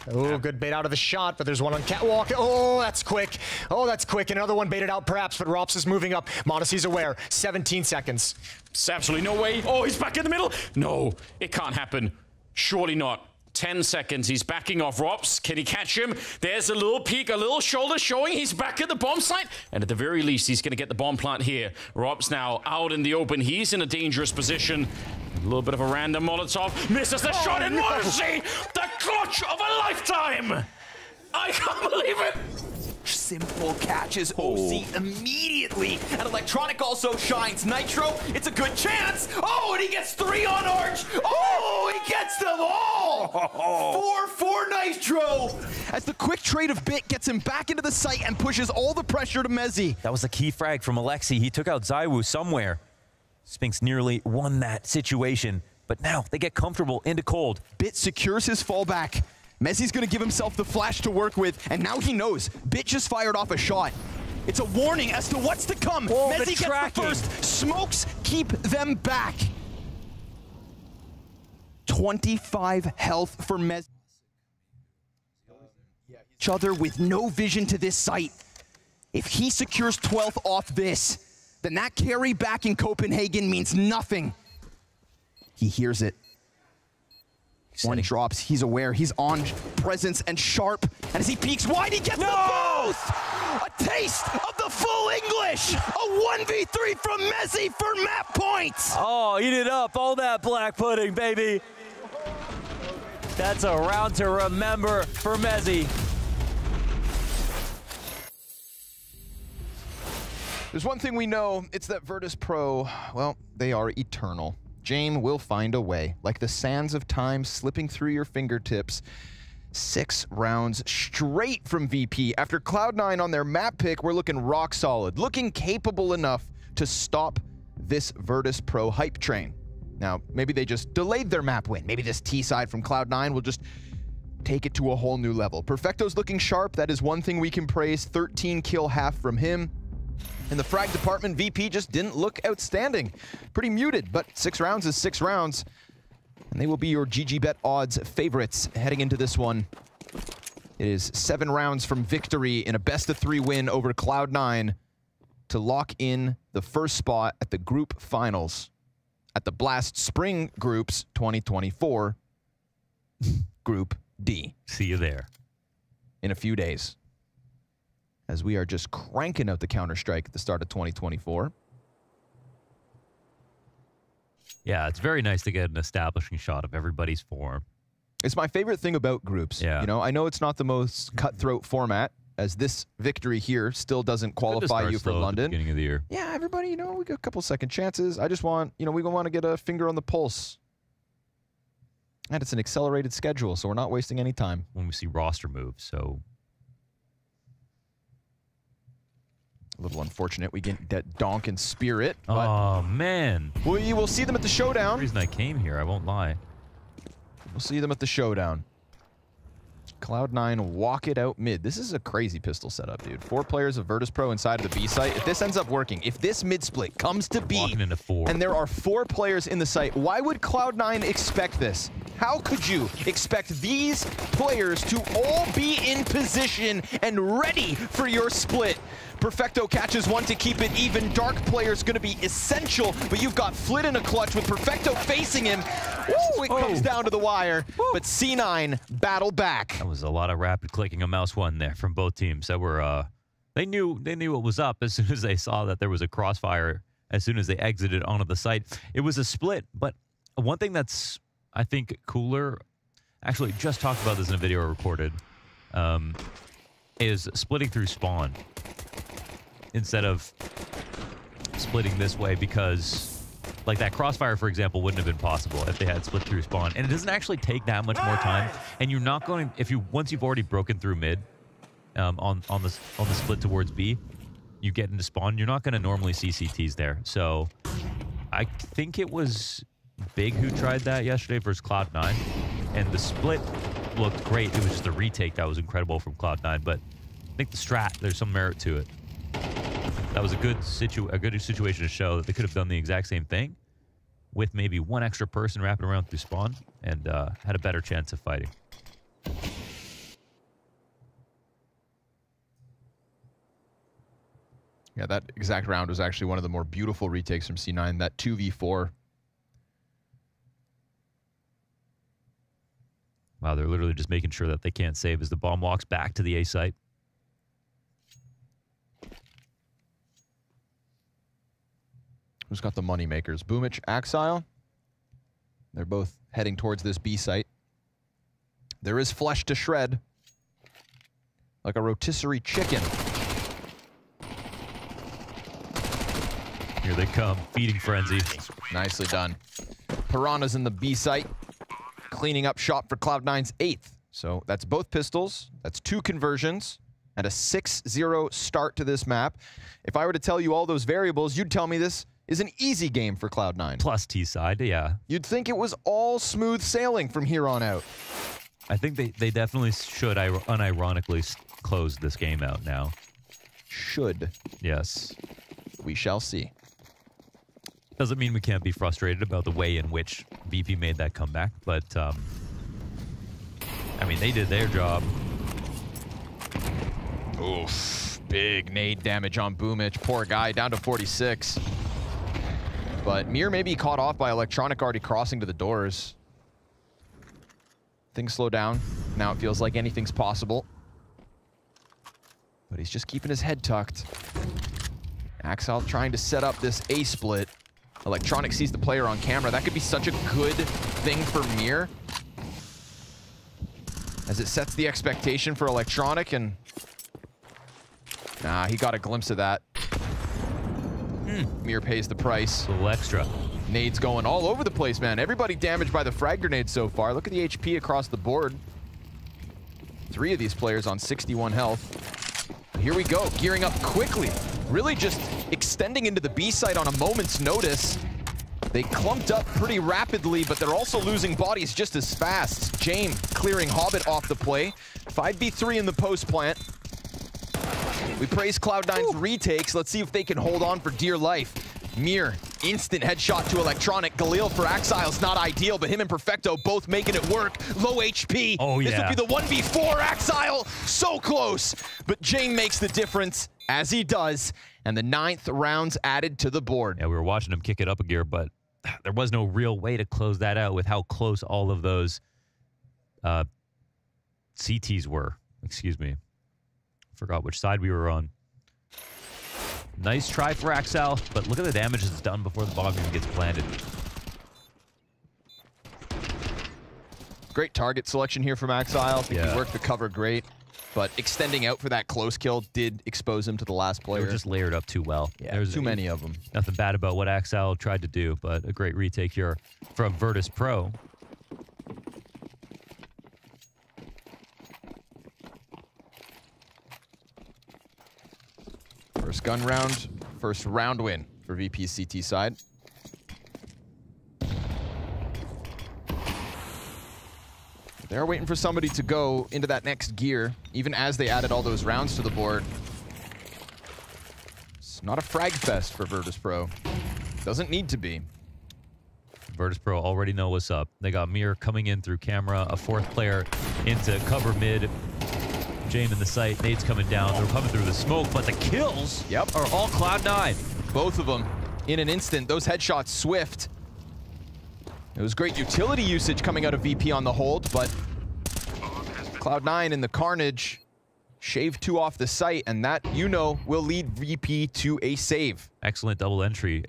Oh, good bait out of the shot, but there's one on catwalk. Oh, that's quick. Oh, that's quick. Another one baited out perhaps, but Rops is moving up. m0NESY's aware. 17 seconds. It's absolutely no way. Oh, he's back in the middle. No, it can't happen. Surely not. 10 seconds, he's backing off. Rops, can he catch him? There's a little peek, a little shoulder showing he's back at the bomb site. And at the very least, he's going to get the bomb plant here. Rops now out in the open. He's in a dangerous position. A little bit of a random Molotov. Misses the shot, and m0NESY, the clutch of a lifetime! I can't believe it! Simple catches OC immediately, and Electronic also shines. Nitro, it's a good chance. Oh, and he gets 3 on Arch. Oh, he gets them all. 4 for Nitro. As the quick trade of Bit gets him back into the site and pushes all the pressure to m0NESY. That was a key frag from Alexi. He took out ZywOo somewhere. Spinks nearly won that situation, but now they get comfortable into cold. Bit secures his fallback. m0NESY's gonna give himself the flash to work with, and now he knows. Bit just fired off a shot. It's a warning as to what's to come. Oh, m0NESY gets the first. Smokes keep them back. 25 health for m0NESY. Each other with no vision to this site. If he secures 12th off this, then that carry back in Copenhagen means nothing. He hears it. One drops, he's aware, he's on presence and sharp, and as he peeks wide, he gets them both! A taste of the full English! A 1v3 from m0NESY for map points! Oh, eat it up, all that black pudding, baby! That's a round to remember for m0NESY. There's one thing we know, it's that Virtus.pro, well, they are eternal. Jame will find a way, like the sands of time slipping through your fingertips. 6 rounds straight from VP. After Cloud9 on their map pick, we're looking rock solid, looking capable enough to stop this Virtus.pro hype train. Now, maybe they just delayed their map win. Maybe this T-side from Cloud9 will just take it to a whole new level. Perfecto's looking sharp. That is one thing we can praise. 13 kill half from him. In the frag department, VP just didn't look outstanding. Pretty muted, but 6 rounds is 6 rounds. And they will be your GG Bet odds favorites heading into this one. It is 7 rounds from victory in a best-of-3 win over Cloud9 to lock in the first spot at the group finals at the Blast Spring Groups 2024 Group D. See you there. In a few days. As we are just cranking out the Counter-Strike at the start of 2024. Yeah, it's very nice to get an establishing shot of everybody's form. It's my favorite thing about groups. Yeah. You know, I know it's not the most cutthroat format, as this victory here still doesn't qualify you for London. At the beginning of the year. Yeah, everybody, you know, we got a couple second chances. I just want, you know, we want to get a finger on the pulse. And it's an accelerated schedule, so we're not wasting any time. When we see roster moves, so... A little unfortunate we get that donk and spirit. Oh, man. We will see them at the showdown. The reason I came here, I won't lie. We'll see them at the showdown. Cloud9 walk it out mid. This is a crazy pistol setup, dude. 4 players of Virtus.pro inside of the B site. If this ends up working, if this mid split comes to B, walking into 4, and there are 4 players in the site, why would Cloud9 expect this? How could you expect these players to all be in position and ready for your split? Perfecto catches one to keep it even. Dark player's gonna be essential, but you've got Flit in a clutch with Perfecto facing him. Ooh, it comes down to the wire, but C9 battle back. That was a lot of rapid clicking of mouse one there from both teams. That were they knew what was up as soon as they saw that there was a crossfire. As soon as they exited onto the site, it was a split. But one thing that's I think cooler, actually just talked about this in a video I recorded, is splitting through spawn instead of splitting this way, because like that crossfire, for example, wouldn't have been possible if they had split through spawn. And it doesn't actually take that much more time. And you're not going, once you've already broken through mid on the split towards B, you get into spawn, you're not going to normally see CTs there. So I think it was Big who tried that yesterday versus Cloud9, and the split looked great. It was just the retake that was incredible from Cloud9, but I think the strat, there's some merit to it. That was a good situation to show that they could have done the exact same thing with maybe one extra person wrapping around through spawn and had a better chance of fighting. Yeah, that exact round was actually one of the more beautiful retakes from C9, that 2v4. Wow, they're literally just making sure that they can't save as the bomb walks back to the A site. Who's got the money makers? Boomich, Axile. They're both heading towards this B site. There is flesh to shred, like a rotisserie chicken. Here they come, feeding frenzy. Nicely done. Piranha's in the B site, cleaning up shop for Cloud9's 8th. So that's both pistols, that's 2 conversions, and a 6-0 start to this map. If I were to tell you all those variables, you'd tell me this is an easy game for Cloud9. Plus T side, yeah. You'd think it was all smooth sailing from here on out. I think they definitely should unironically close this game out now. Should. Yes. We shall see. Doesn't mean we can't be frustrated about the way in which VP made that comeback, but I mean, they did their job. Oof. Big nade damage on Boomich. Poor guy, down to 46. But Mir may be caught off by Electronic already crossing to the doors. Things slow down. Now it feels like anything's possible. But he's just keeping his head tucked. Axel trying to set up this A split. Electronic sees the player on camera. That could be such a good thing for Mir, as it sets the expectation for Electronic, and nah, he got a glimpse of that. Mir pays the price. A little extra. Nades going all over the place, man. Everybody damaged by the frag grenade so far. Look at the HP across the board. 3 of these players on 61 health. Here we go, gearing up quickly. Really just extending into the B site on a moment's notice. They clumped up pretty rapidly, but they're also losing bodies just as fast. Jame clearing Hobbit off the play. 5v3 in the post plant. We praise Cloud9's retakes. Let's see if they can hold on for dear life. Mir, instant headshot to Electronic. Galil for Axile's not ideal, but him and Perfecto both making it work. Low HP. Oh, yeah. This would be the 1v4. Axile, so close. But Jane makes the difference, as he does. And the 9th round's added to the board. Yeah, we were watching him kick it up a gear, but there was no real way to close that out with how close all of those CTs were. Excuse me. Forgot which side we were on. Nice try for Axel, but look at the damage it's done before the bomb even gets planted. Great target selection here from Axile. I think he worked the cover great, but extending out for that close kill did expose him to the last player. They were just layered up too well. Yeah, there's too many of them. Nothing bad about what Axel tried to do, but a great retake here from Virtus.pro. First gun round, first round win for VP's CT side. They're waiting for somebody to go into that next gear, even as they added all those rounds to the board. It's not a frag fest for Virtus.pro. Doesn't need to be. Virtus.pro already know what's up. They got Mir coming in through camera, a fourth player into cover mid. Jame in the site, nades coming down. They're coming through the smoke, but the kills are all Cloud9. Both of them in an instant. Those headshots swift. It was great utility usage coming out of VP on the hold, but Cloud9 in the carnage. Shave 2 off the site, and that, you know, will lead VP to a save. Excellent double entry.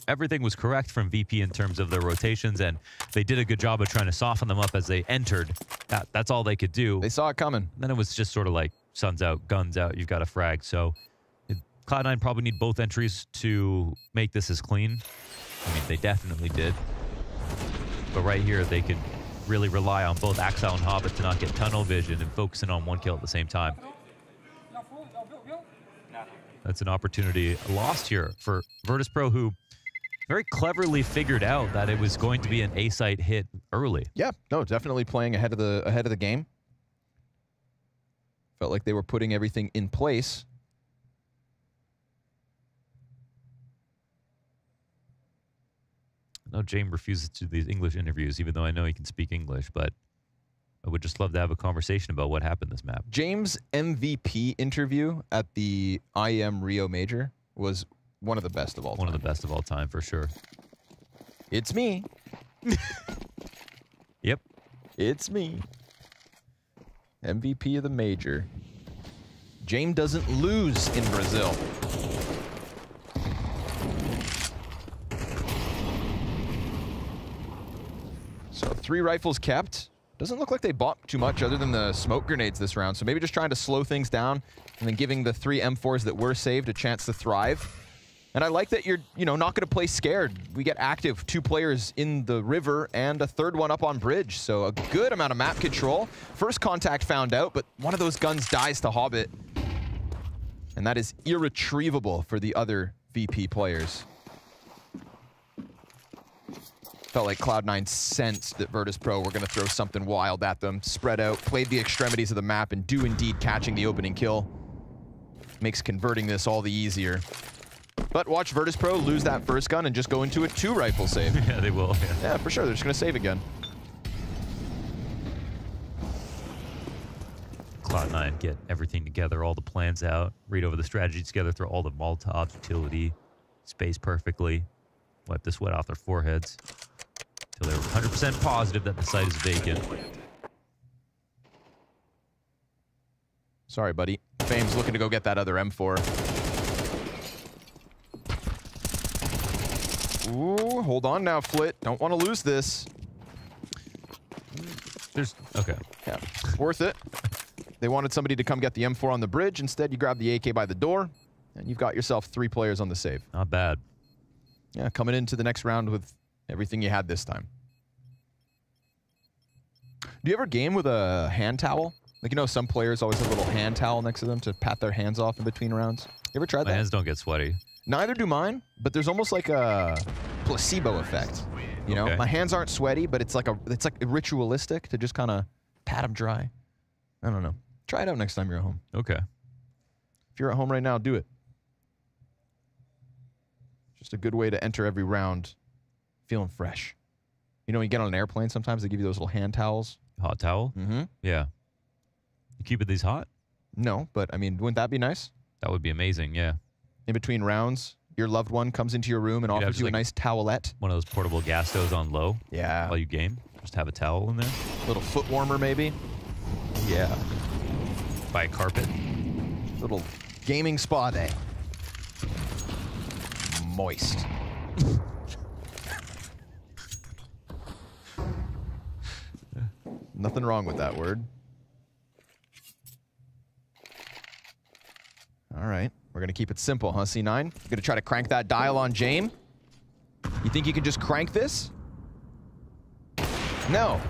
Everything was correct from VP in terms of their rotations, and they did a good job of trying to soften them up as they entered. That's all they could do. They saw it coming. Then it was just sort of like, sun's out, guns out, you've got a frag. So Cloud9 probably need both entries to make this as clean. I mean, they definitely did. But right here, they can really rely on both Axile and Hobbit to not get tunnel vision and focusing on one kill at the same time. That's an opportunity lost here for Virtus.pro, who very cleverly figured out that it was going to be an A-site hit early. Yeah, no, definitely playing ahead of the game. Felt like they were putting everything in place. I know Jame refuses to do these English interviews, even though I know he can speak English, but I would just love to have a conversation about what happened this map. James' MVP interview at the IEM Rio Major was one of the best of all time. One of the best of all time, for sure. It's me. Yep. It's me. MVP of the Major. James doesn't lose in Brazil. So 3 rifles kept. Doesn't look like they bought too much other than the smoke grenades this round. So maybe just trying to slow things down and then giving the 3 M4s that were saved a chance to thrive. And I like that you're, not going to play scared. We get active 2 players in the river and a 3rd one up on bridge. So a good amount of map control. First contact found out, but one of those guns dies to Hobbit. And that is irretrievable for the other VP players. Felt like Cloud9 sensed that Virtus.pro were going to throw something wild at them. Spread out, played the extremities of the map, and do indeed catching the opening kill. Makes converting this all the easier. But watch Virtus.pro lose that first gun and just go into a 2 rifle save. Yeah, they will. Yeah, for sure. They're just going to save again. Cloud9 get everything together, all the plans out, read over the strategy together, throw all the Molotovs, utility, space perfectly, wipe the sweat off their foreheads until they were 100% positive that the site is vacant. Sorry, buddy. Fame's looking to go get that other M4. Ooh, hold on now, Flit. Don't want to lose this. Okay. Yeah, worth it. They wanted somebody to come get the M4 on the bridge. Instead, you grab the AK by the door, and you've got yourself 3 players on the save. Not bad. Yeah, coming into the next round with everything you had this time. Do you ever game with a hand towel? Like, some players always have a little hand towel next to them to pat their hands off in between rounds. You ever tried that? My hands don't get sweaty. Neither do mine, but there's almost like a placebo effect. Okay. My hands aren't sweaty, but it's like ritualistic to just kind of pat them dry. I don't know. Try it out next time you're at home. Okay. If you're at home right now, do it. Just a good way to enter every round feeling fresh. You get on an airplane, sometimes they give you those little hand towels. Hot towel? Mm-hmm. Yeah. You keeping these hot? No, but I mean, wouldn't that be nice? That would be amazing, yeah. In between rounds, your loved one comes into your room and offers you a nice towelette. One of those portable gas stoves on low. Yeah. While you game. Just have a towel in there. A little foot warmer, maybe. Yeah. Buy a carpet. Little gaming spa day. Moist. Nothing wrong with that word. All right. We're going to keep it simple, huh, C9? You're going to try to crank that dial on Jame? You think you can just crank this? No.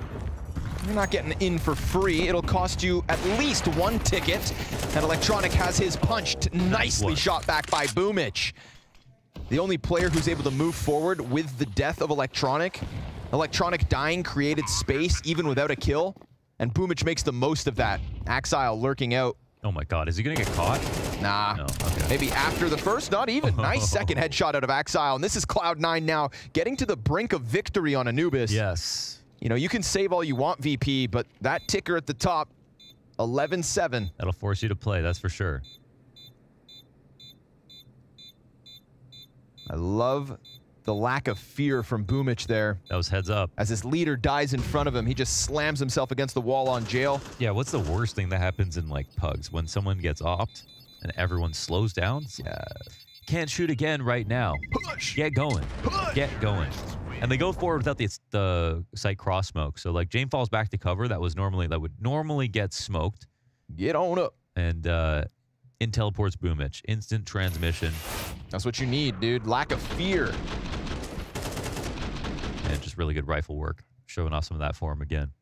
You're not getting in for free. It'll cost you at least 1 ticket. And Electronic has his punched nicely shot back by Boomich. The only player who's able to move forward with the death of Electronic. Electronic dying created space even without a kill. And Boomich makes the most of that. Axile lurking out Oh my God, is he gonna get caught? Nah. No, okay. Maybe after the first, not even. Nice second headshot out of Axile, and this is Cloud9 now getting to the brink of victory on Anubis. Yes. You know, you can save all you want, VP, but that ticker at the top, 11-7. That'll force you to play, that's for sure. I love the lack of fear from Boomich there. That was heads up. As his leader dies in front of him, he just slams himself against the wall on jail. Yeah, what's the worst thing that happens in like pugs? When someone gets opt and everyone slows down? Yeah. Can't shoot again right now. Push! Get going. Push! Get going. And they go forward without the site cross smoke. So like Jane falls back to cover that would normally get smoked. Get on up. And in teleports Boomich. Instant transmission. That's what you need, dude. Lack of fear. And just really good rifle work. Showing off some of that for him again.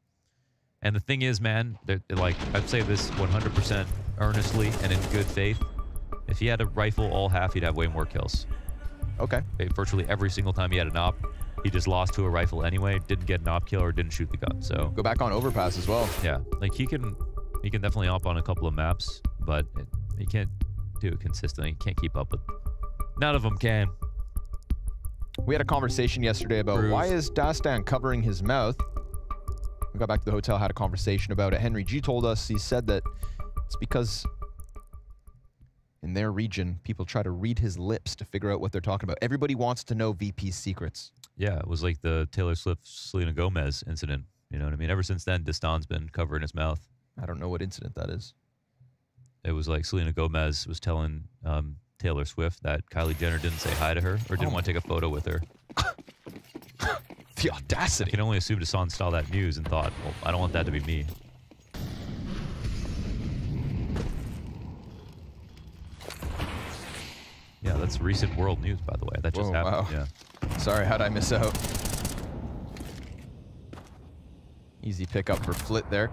And the thing is, man, like I'd say this 100% earnestly and in good faith. If he had a rifle all half, he'd have way more kills. Okay. Virtually every single time he had an op, he just lost to a rifle anyway, didn't get an op kill or didn't shoot the gun. So go back on overpass as well. Yeah, like he can definitely op on a couple of maps, but he can't do it consistently. He can't keep up with. None of them can. We had a conversation yesterday about why is Dastan covering his mouth. We got back to the hotel, had a conversation about it. Henry G told us, he said that it's because in their region, people try to read his lips to figure out what they're talking about. Everybody wants to know VP's secrets. Yeah, it was like the Taylor Swift, Selena Gomez incident. You know what I mean? Ever since then, Dastan's been covering his mouth. I don't know what incident that is. It was like Selena Gomez was telling Taylor Swift that Kylie Jenner didn't say hi to her or didn't want to take a photo with her. The audacity. I can only assume Dastan saw that news and thought, well, I don't want that to be me. Yeah, that's recent world news, by the way. That just happened. Wow. Yeah. Sorry, how'd I miss out? Easy pickup for Flit there.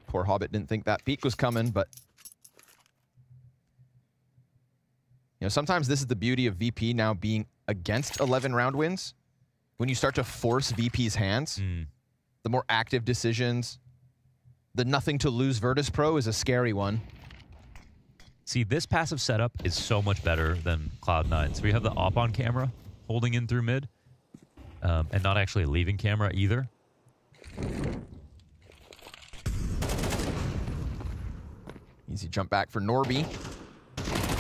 Poor Hobbit didn't think that peak was coming, but you know, sometimes this is the beauty of VP now being against 11 round wins. When you start to force VP's hands, the more active decisions, the nothing to lose Virtus.pro is a scary one. See, this passive setup is so much better than Cloud9. So we have the op on camera holding in through mid and not actually leaving camera either. Easy jump back for Norby.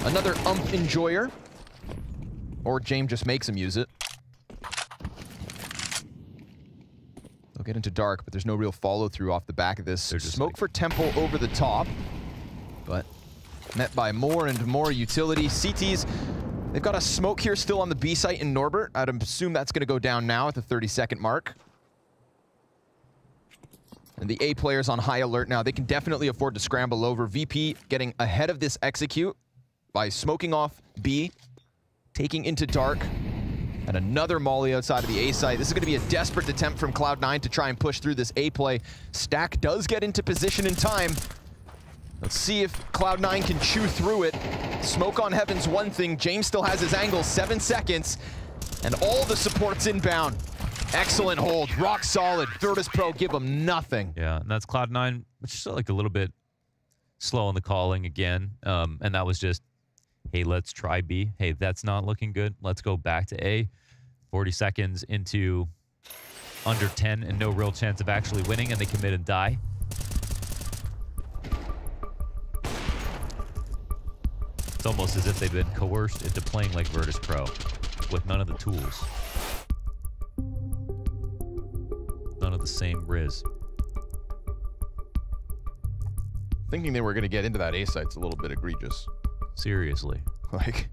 Another enjoyer. Or James just makes him use it. They'll get into dark, but there's no real follow-through off the back of this. Smoke like for Temple over the top, but met by more and more utility. CTs, they've got a smoke here still on the B site in Norbert. I'd assume that's going to go down now at the 30-second mark. And the A players on high alert now. They can definitely afford to scramble over. VP getting ahead of this execute by smoking off B, taking into dark, and another molly outside of the A site. This is going to be a desperate attempt from Cloud9 to try and push through this A play. Stack does get into position in time. Let's see if Cloud9 can chew through it. Smoke on Heaven's one thing. James still has his angle, 7 seconds, and all the supports inbound. Excellent hold, rock solid. Virtus.pro give them nothing. Yeah, and that's Cloud9, which is like a little bit slow on the calling again. And that was just, hey, let's try B. Hey, that's not looking good. Let's go back to A. 40 seconds into under 10 and no real chance of actually winning, and they commit and die. It's almost as if they've been coerced into playing like Virtus.pro with none of the tools. None of the same Riz. Thinking they were going to get into that A site's a little bit egregious. Seriously. Like,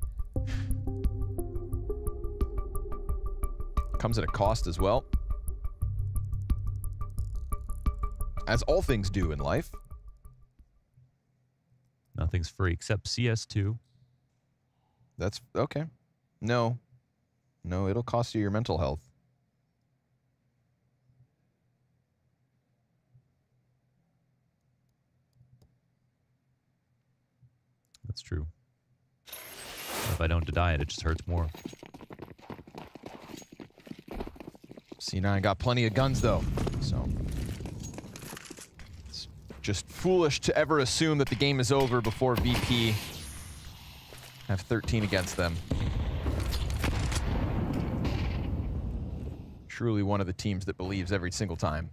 comes at a cost as well. As all things do in life. Nothing's free except CS2. That's okay. No. No, it'll cost you your mental health. That's true. If I don't deny it, it just hurts more. C9 got plenty of guns, though. So Just foolish to ever assume that the game is over before VP have 13 against them. Truly one of the teams that believes every single time.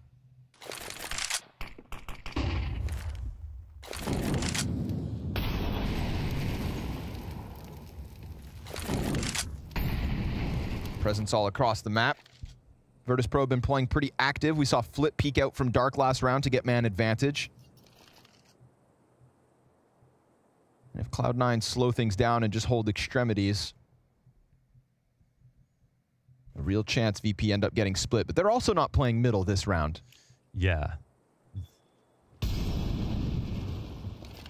Presence all across the map. Virtus.pro have been playing pretty active. We saw Flip peek out from Dark last round to get man advantage. And if Cloud9 slow things down and just hold extremities, a real chance VP end up getting split. But they're also not playing middle this round. Yeah.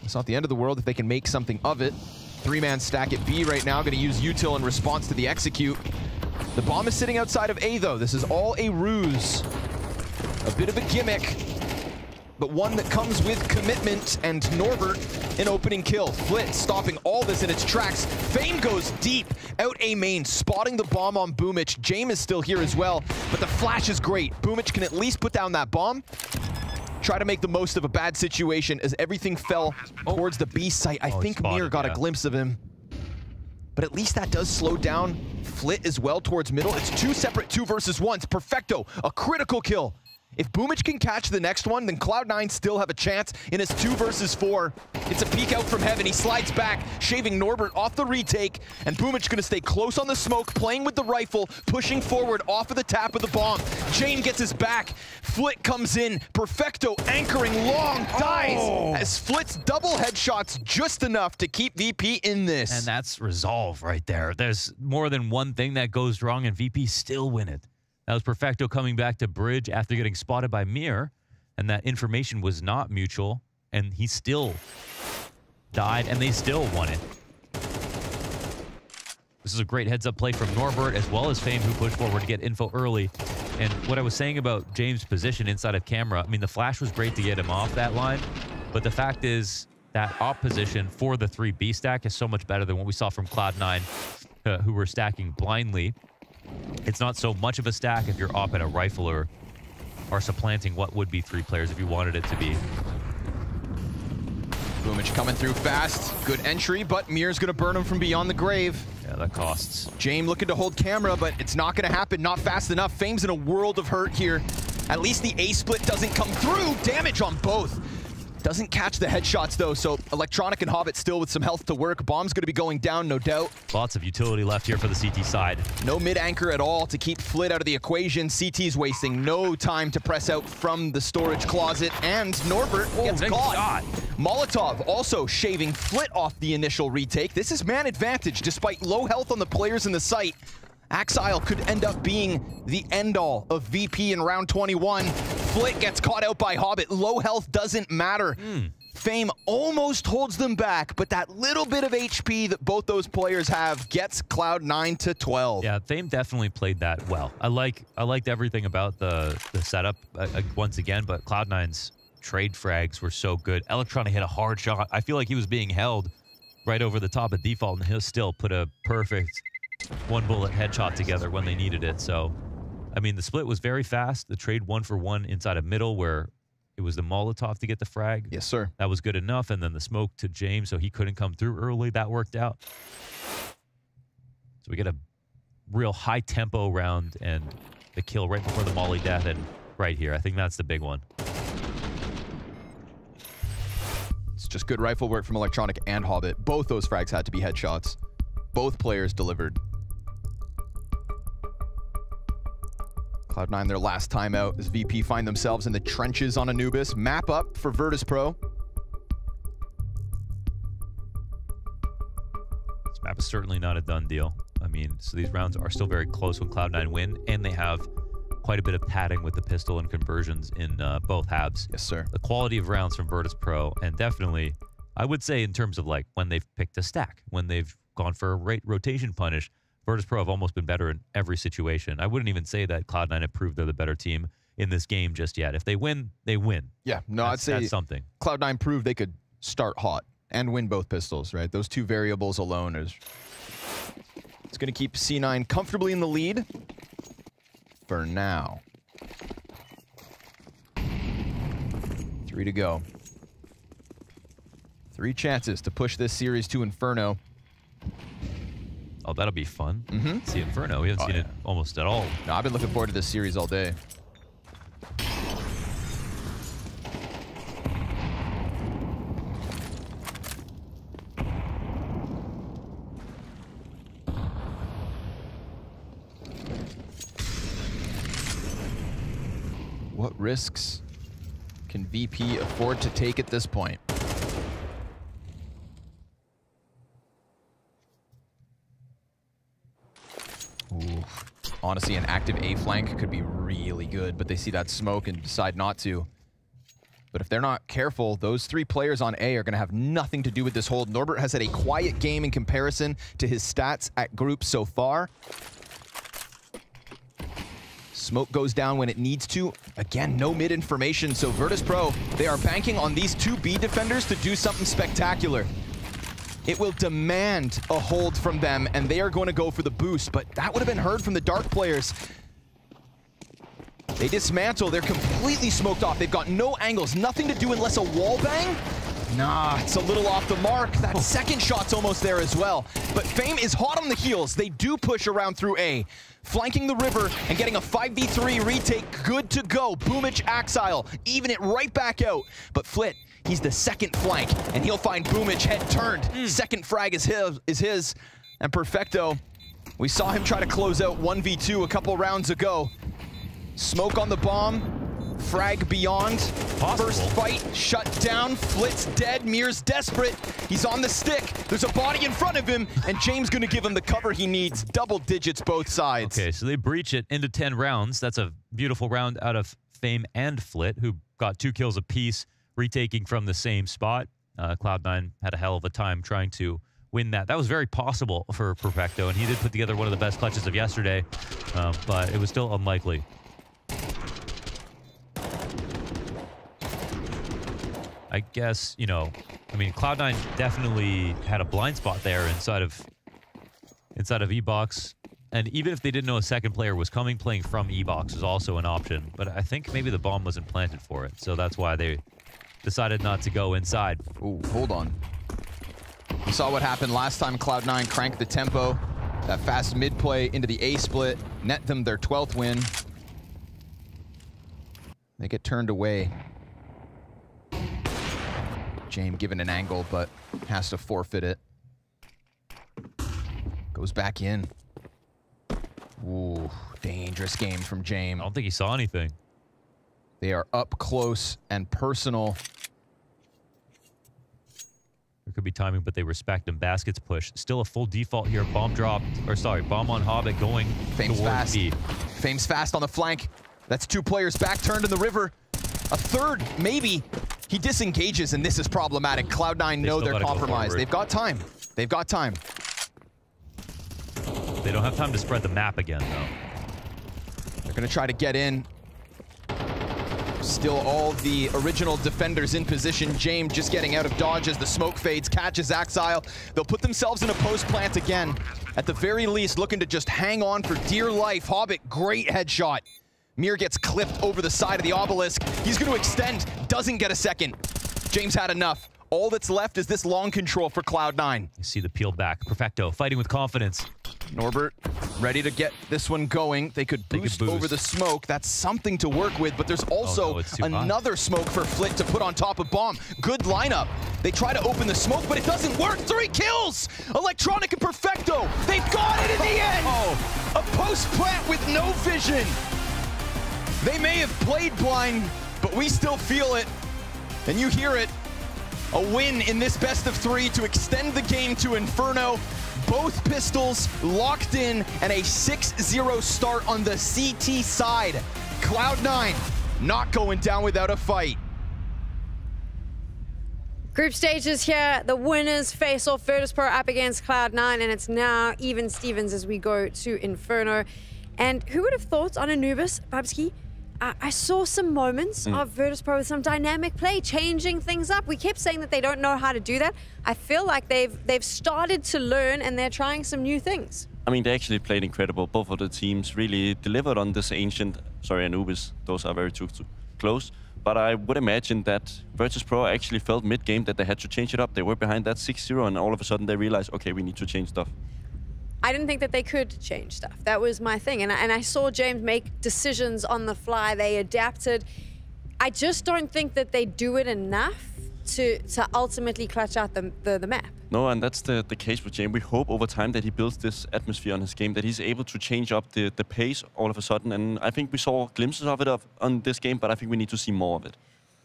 It's not the end of the world if they can make something of it. Three-man stack at B right now. Going to use util in response to the execute. The bomb is sitting outside of A, though. This is all a ruse. A bit of a gimmick, but one that comes with commitment, and Norbert an opening kill. Flit stopping all this in its tracks. FaZe goes deep, out A main, spotting the bomb on Boomich. James is still here as well, but the flash is great. Boomich can at least put down that bomb. Try to make the most of a bad situation as everything fell towards the B site. I think Mir got a glimpse of him. But at least that does slow down Flit as well towards middle. It's two separate 2 versus 1s. Perfecto, a critical kill. If Boomich can catch the next one, then Cloud9 still have a chance in his 2 versus 4. It's a peek out from heaven. He slides back, shaving Norbert off the retake, and Boomich gonna stay close on the smoke, playing with the rifle, pushing forward off of the tap of the bomb. Jane gets his back. Flit comes in. Perfecto anchoring long, dies as Flit's double headshots just enough to keep VP in this. And that's resolve right there. There's more than one thing that goes wrong, and VP still win it. That was Perfecto coming back to bridge after getting spotted by Mir, and that information was not mutual, and he still died, and they still won it. This is a great heads-up play from Norbert, as well as Fame, who pushed forward to get info early. And what I was saying about James' position inside of camera, I mean, the flash was great to get him off that line, but the fact is that op position for the 3B stack is so much better than what we saw from Cloud9, who were stacking blindly. It's not so much of a stack if your op and a rifler are supplanting what would be 3 players if you wanted it to be. Boomich coming through fast. Good entry, but Mir's going to burn him from beyond the grave. Yeah, that costs. James looking to hold camera, but it's not going to happen. Not fast enough. Fame's in a world of hurt here. At least the A-split doesn't come through. Damage on both. Doesn't catch the headshots, though, so Electronic and Hobbit still with some health to work. Bomb's going to be going down, no doubt. Lots of utility left here for the CT side. No mid-anchor at all to keep Flit out of the equation. CT's wasting no time to press out from the storage closet, and Norbert gets caught. Molotov also shaving Flit off the initial retake. This is man advantage, despite low health on the players in the site. Axile could end up being the end-all of VP in round 21. Flit gets caught out by Hobbit. Low health doesn't matter. Fame almost holds them back, but that little bit of HP that both those players have gets Cloud9 to 12. Yeah, Fame definitely played that well. I liked everything about the setup once again, but Cloud9's trade frags were so good. Electronic hit a hard shot. I feel like he was being held right over the top of default, and he'll still put a perfect 1-bullet headshot together when they needed it. So, I mean, the split was very fast. The trade 1-for-1 inside of middle, where it was the Molotov to get the frag. Yes, sir. That was good enough. And then the smoke to James, so he couldn't come through early. That worked out. So we get a real high tempo round and the kill right before the molly death, and right here. I think that's the big one. It's just good rifle work from Electronic and Hobbit. Both those frags had to be headshots. Both players delivered. Cloud9 their last time out as VP find themselves in the trenches on Anubis. Map up for Virtus.pro. This map is certainly not a done deal. I mean, so these rounds are still very close when Cloud9 win, and they have quite a bit of padding with the pistol and conversions in both halves. Yes, sir. The quality of rounds from Virtus.pro, and definitely, I would say in terms of like when they've picked a stack, when they've gone for a rotation punish, Virtus.pro have almost been better in every situation. I wouldn't even say that Cloud9 have proved they're the better team in this game just yet. If they win, they win. Yeah, no, I'd say that's something. Cloud9 proved they could start hot and win both pistols, right? Those two variables alone is... It's going to keep C9 comfortably in the lead for now. 3 to go. 3 chances to push this series to Inferno. Oh, that'll be fun. Mm-hmm. See Inferno. We haven't seen it almost at all. No, I've been looking forward to this series all day. What risks can VP afford to take at this point? Ooh. Honestly, an active A flank could be really good, but they see that smoke and decide not to. But if they're not careful, those 3 players on A are going to have nothing to do with this hold. Norbert has had a quiet game in comparison to his stats at group so far. Smoke goes down when it needs to. Again, no mid information, so Virtus.pro, they are banking on these 2 B defenders to do something spectacular. It will demand a hold from them, and they are going to go for the boost, but that would have been heard from the Dark players. They dismantle, they're completely smoked off. They've got no angles, nothing to do unless a wall bang. Nah, it's a little off the mark. That second shot's almost there as well. But FaZe is hot on the heels. They do push around through A, flanking the river and getting a 5v3 retake. Good to go. Boomich, Axile, even it right back out. But Flit, he's the second flank, and he'll find Boomich head turned. Second frag is his. And Perfecto, we saw him try to close out 1v2 a couple rounds ago. Smoke on the bomb. Frag beyond. First fight shut down. Flit's dead. Mir's desperate. He's on the stick. There's a body in front of him, and James gonna give him the cover he needs. Double digits both sides. Okay, so they breach it into 10 rounds. That's a beautiful round out of FaZe and Flit, who got 2 kills apiece, retaking from the same spot. Cloud9 had a hell of a time trying to win that. That was very possible for Perfecto, and he did put together one of the best clutches of yesterday, but it was still unlikely. I guess, you know, I mean, Cloud9 definitely had a blind spot there inside of E-Box. And even if they didn't know a second player was coming, playing from E-Box was also an option. But I think maybe the bomb wasn't planted for it. So that's why they decided not to go inside. Ooh, hold on. We saw what happened last time Cloud9 cranked the tempo. That fast mid play into the A split, net them their 12th win. They get turned away. James given an angle, but has to forfeit it. Goes back in. Ooh, dangerous game from James. I don't think he saw anything. They are up close and personal. There could be timing, but they respect him. Baskets push. Still a full default here. Bomb drop, or sorry, bomb on Hobbit going Fame's towards fast. B. Fame's fast on the flank. That's 2 players back turned in the river. A third, maybe. He disengages, and this is problematic. Cloud9 know they're compromised. They've got time. They've got time. They don't have time to spread the map again, though. They're going to try to get in. Still all the original defenders in position. James just getting out of dodge as the smoke fades, catches Axile. They'll put themselves in a post plant again. At the very least, looking to just hang on for dear life. Hobbit, great headshot. Mir gets clipped over the side of the obelisk. He's going to extend, doesn't get a second. James had enough. All that's left is this long control for Cloud9. You see the peel back. Perfecto, fighting with confidence. Norbert, ready to get this one going. They could boost over the smoke. That's something to work with, but there's also another smoke for Flit to put on top of bomb. Good lineup. They try to open the smoke, but it doesn't work. 3 kills! Electronic and Perfecto. They've got it in the end! A post plant with no vision. They may have played blind, but we still feel it. And you hear it. A win in this best of 3 to extend the game to Inferno. Both pistols locked in, and a 6-0 start on the CT side. Cloud9 not going down without a fight. Group stages here. The winners face off. Virtus.pro up against Cloud9, and it's now even Stevens as we go to Inferno. And who would have thought on Anubis, Babski? I saw some moments of Virtus.pro with some dynamic play, changing things up. We kept saying that they don't know how to do that. I feel like they've started to learn, and they're trying some new things. I mean, they actually played incredible. Both of the teams really delivered on this Ancient, sorry, Anubis. Those are very too close. But I would imagine that Virtus.pro actually felt mid-game that they had to change it up. They were behind that 6-0, and all of a sudden they realized, okay, we need to change stuff. I didn't think that they could change stuff. That was my thing. And I saw James make decisions on the fly. They adapted. I just don't think that they do it enough to ultimately clutch out the map. No, and that's the case with James. We hope over time that he builds this atmosphere on his game, that he's able to change up the pace all of a sudden. And I think we saw glimpses of it on this game, but I think we need to see more of it.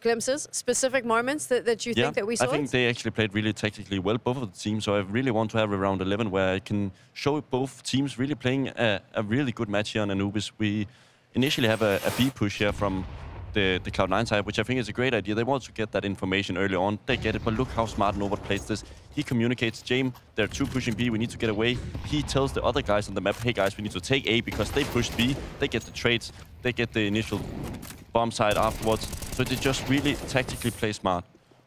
Glimpses, specific moments that you think that we saw? I think they actually played really tactically well, both of the teams. So I really want to have a round 11 where I can show both teams really playing a really good match here on Anubis. We initially have a B push here from the Cloud9 side, which I think is a great idea. They want to get that information early on. They get it, but look how smart Nova plays this. He communicates, James, there are 2 pushing B, we need to get away. He tells the other guys on the map, hey guys, we need to take A because they pushed B. They get the trades, they get the initial bomb side afterwards. So they just really tactically play smart.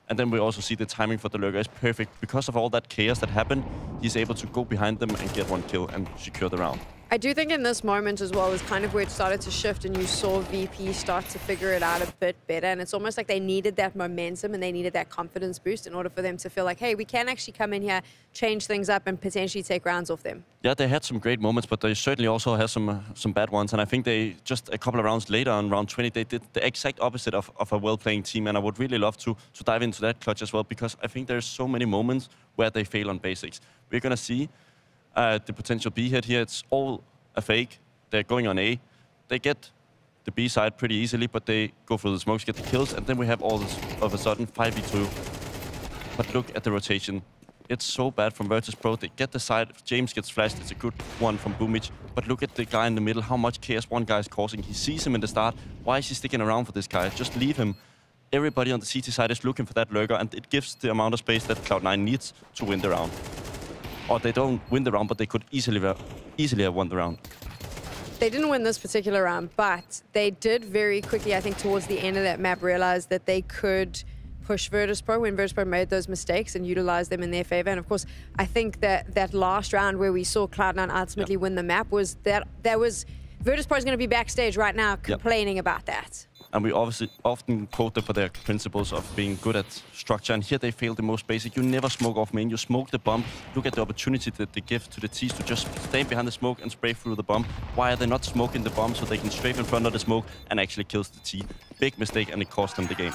And then we also see the timing for the lurker is perfect. Because of all that chaos that happened, he's able to go behind them and get 1 kill and secure the round. I do think in this moment as well is kind of where it started to shift and you saw VP start to figure it out a bit better. And it's almost like they needed that momentum and they needed that confidence boost in order for them to feel like, hey, we can actually come in here, change things up and potentially take rounds off them. Yeah, they had some great moments, but they certainly also had some bad ones. And I think they just a couple of rounds later on round 20, they did the exact opposite of a well-playing team. And I would really love to dive into that clutch as well, because I think there's so many moments where they fail on basics. We're going to see the potential B hit here. It's all a fake. They're going on A. They get the B side pretty easily, but they go through the smokes, get the kills, and then we have all this of a sudden 5v2. But look at the rotation. It's so bad from Virtus.pro. They get the side. James gets flashed. It's a good one from Boomich. But look at the guy in the middle, how much chaos one guy is causing. He sees him in the start. Why is he sticking around for this guy? Just leave him. Everybody on the CT side is looking for that lurker, and it gives the amount of space that Cloud9 needs to win the round. Or they don't win the round, but they could easily have won the round. They didn't win this particular round, but they did very quickly, I think, towards the end of that map, realize that they could push Virtus.pro when Virtus.pro made those mistakes and utilize them in their favor. And of course, I think that last round where we saw Cloud9 ultimately win the map was that Virtus.pro is going to be backstage right now complaining about that. And we obviously often quote them for their principles of being good at structure. And here they fail the most basic. You never smoke off main. You smoke the bomb. Look at the opportunity that they give to the T's to just stand behind the smoke and spray through the bomb. Why are they not smoking the bomb so they can strafe in front of the smoke and actually kills the T? Big mistake, and it cost them the game.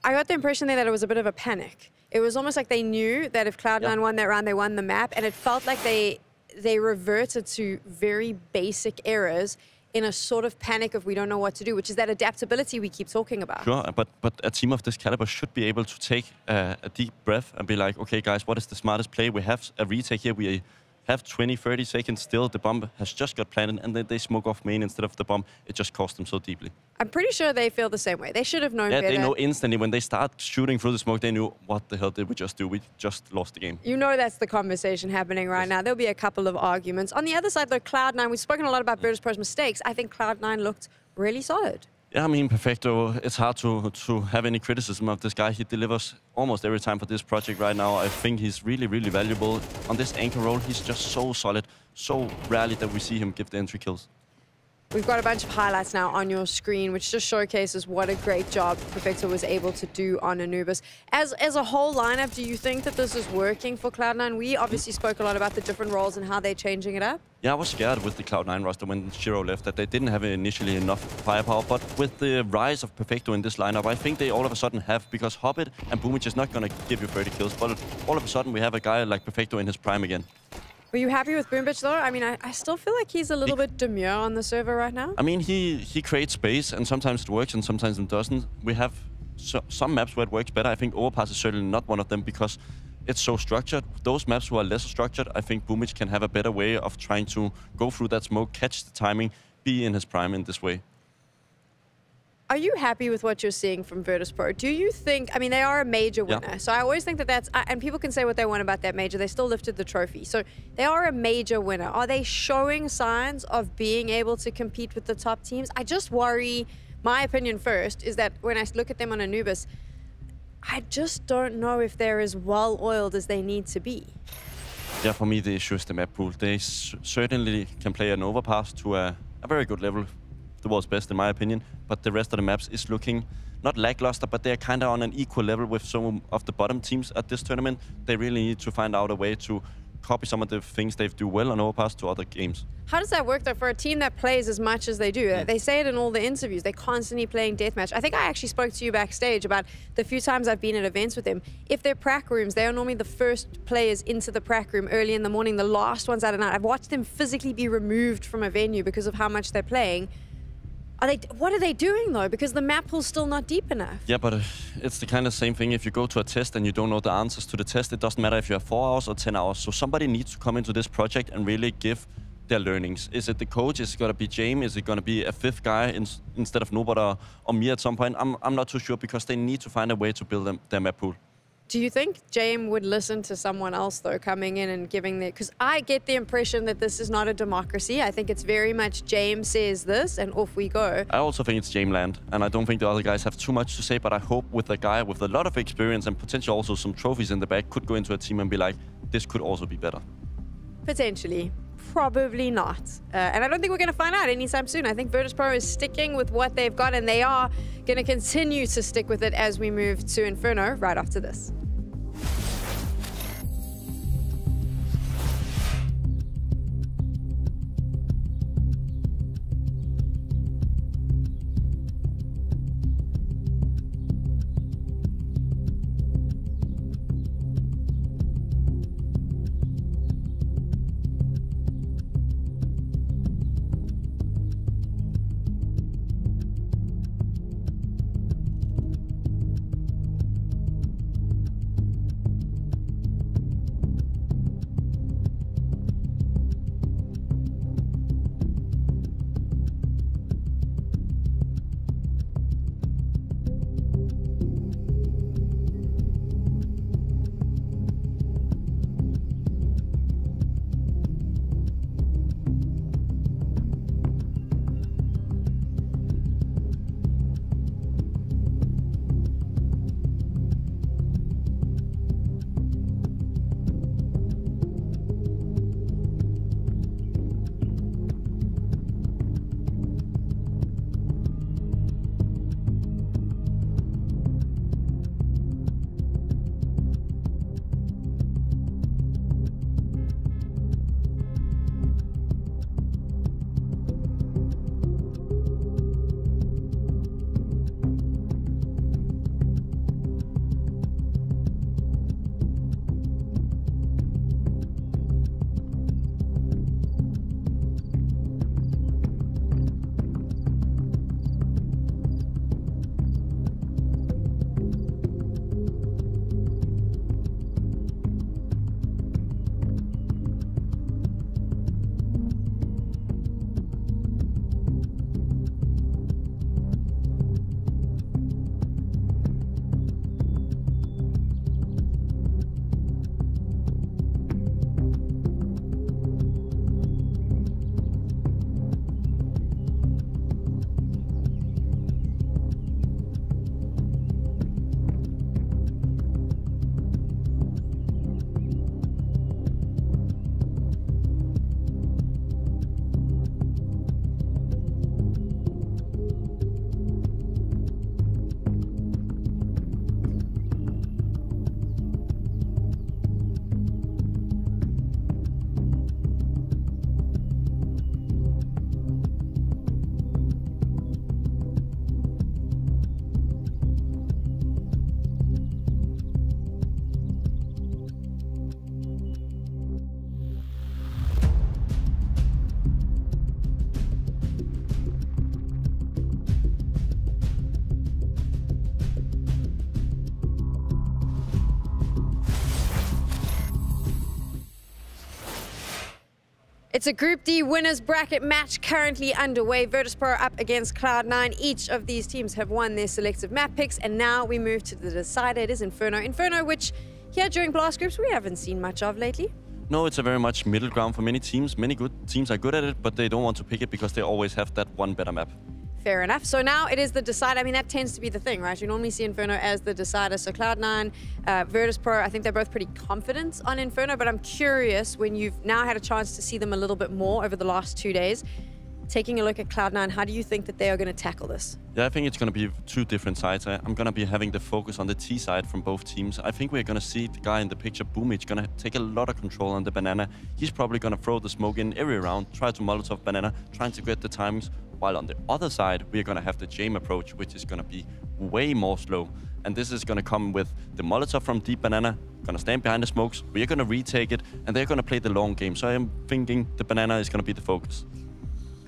I got the impression there that it was a bit of a panic. It was almost like they knew that if Cloud9 won that round, they won the map. And it felt like they reverted to very basic errors in a sort of panic of we don't know what to do, which is that adaptability we keep talking about. Sure, but a team of this caliber should be able to take a deep breath and be like, okay, guys, what is the smartest play? We have a retake here. We have 20, 30 seconds still. The bomb has just got planted, and then they smoke off main instead of the bomb. It just cost them so deeply. I'm pretty sure they feel the same way. They should have known better. Yeah, they know instantly. When they start shooting through the smoke, they knew, what the hell did we just do? We just lost the game. You know that's the conversation happening right now. There'll be a couple of arguments. On the other side, though, Cloud9, we've spoken a lot about Virtus.pro's mistakes. I think Cloud9 looked really solid. Yeah, I mean, Perfecto, it's hard to have any criticism of this guy. He delivers almost every time for this project right now. I think he's really, really valuable. On this anchor role, he's just so solid. So rarely that we see him give the entry kills. We've got a bunch of highlights now on your screen, which just showcases what a great job Perfecto was able to do on Anubis. As a whole lineup, do you think that this is working for Cloud9? We obviously spoke a lot about the different roles and how they're changing it up. Yeah, I was scared with the Cloud9 roster when Shiro left that they didn't have initially enough firepower, but with the rise of Perfecto in this lineup, I think they all of a sudden have, because Hobbit and Boomich is not going to give you 30 kills, but all of a sudden we have a guy like Perfecto in his prime again. Were you happy with Boomich, though? I mean, I still feel like he's a little bit demure on the server right now. I mean, he creates space, and sometimes it works, and sometimes it doesn't. We have some maps where it works better. I think Overpass is certainly not one of them, because it's so structured. Those maps who are less structured, I think Boomich can have a better way of trying to go through that smoke, catch the timing, be in his prime in this way. Are you happy with what you're seeing from Virtus.pro? Do you think, I mean, they are a major winner, so I always think that that's, and people can say what they want about that major, they still lifted the trophy. So they are a major winner. Are they showing signs of being able to compete with the top teams? I just worry, my opinion first, is that when I look at them on Anubis, I just don't know if they're as well-oiled as they need to be. Yeah, for me, the issue is the map pool. They certainly can play an overpass to a very good level. the world's best in my opinion, but the rest of the maps is looking not lackluster, but they're kind of on an equal level with some of the bottom teams at this tournament. They really need to find out a way to copy some of the things they do well on Overpass to other games. How does that work though for a team that plays as much as they do? Yeah. They say it in all the interviews. They're constantly playing deathmatch. I think I actually spoke to you backstage about the few times I've been at events with them. If they're prac rooms, they are normally the first players into the prac room early in the morning, the last ones out at night. I've watched them physically be removed from a venue because of how much they're playing. What are they doing though? Because the map pool's still not deep enough. Yeah, but it's the kind of same thing. If you go to a test and you don't know the answers to the test, it doesn't matter if you have 4 hours or 10 hours. So somebody needs to come into this project and really give their learnings. Is it the coach? Is it going to be James? Is it going to be a 5th guy instead of nobody or me at some point? I'm not too sure, because they need to find a way to build their map pool. Do you think James would listen to someone else, though, coming in and giving the... Because I get the impression that this is not a democracy. I think it's very much James says this and off we go. I also think it's James land, and I don't think the other guys have too much to say, but I hope with a guy with a lot of experience and potentially also some trophies in the back could go into a team and be like, this could also be better. Potentially. Probably not. And I don't think we're going to find out anytime soon. I think Virtus.pro is sticking with what they've got, and they are going to continue to stick with it as we move to Inferno right after this. It's a Group D winners bracket match currently underway. Virtus.pro up against Cloud9. Each of these teams have won their selective map picks, and now we move to the decider. It is Inferno. Inferno, which here during Blast Groups we haven't seen much of lately. No, it's a very much middle ground for many teams. Many good teams are good at it, but they don't want to pick it because they always have that one better map. Fair enough. So now it is the decider. I mean, that tends to be the thing, right? You normally see Inferno as the decider. So Cloud9, Virtus.pro, I think they're both pretty confident on Inferno, but I'm curious, when you've now had a chance to see them a little bit more over the last 2 days, taking a look at Cloud9, how do you think that they are going to tackle this? Yeah, I think it's going to be two different sides. I'm going to be having the focus on the T side from both teams. I think we're going to see the guy in the picture, Boomich, going to take a lot of control on the banana. He's probably going to throw the smoke in every round, try to Molotov banana, trying to get the timings. While on the other side, we're going to have the Jame approach, which is going to be way more slow. And this is going to come with the Molotov from deep banana, going to stand behind the smokes. We're going to retake it, and they're going to play the long game. So I'm thinking the banana is going to be the focus.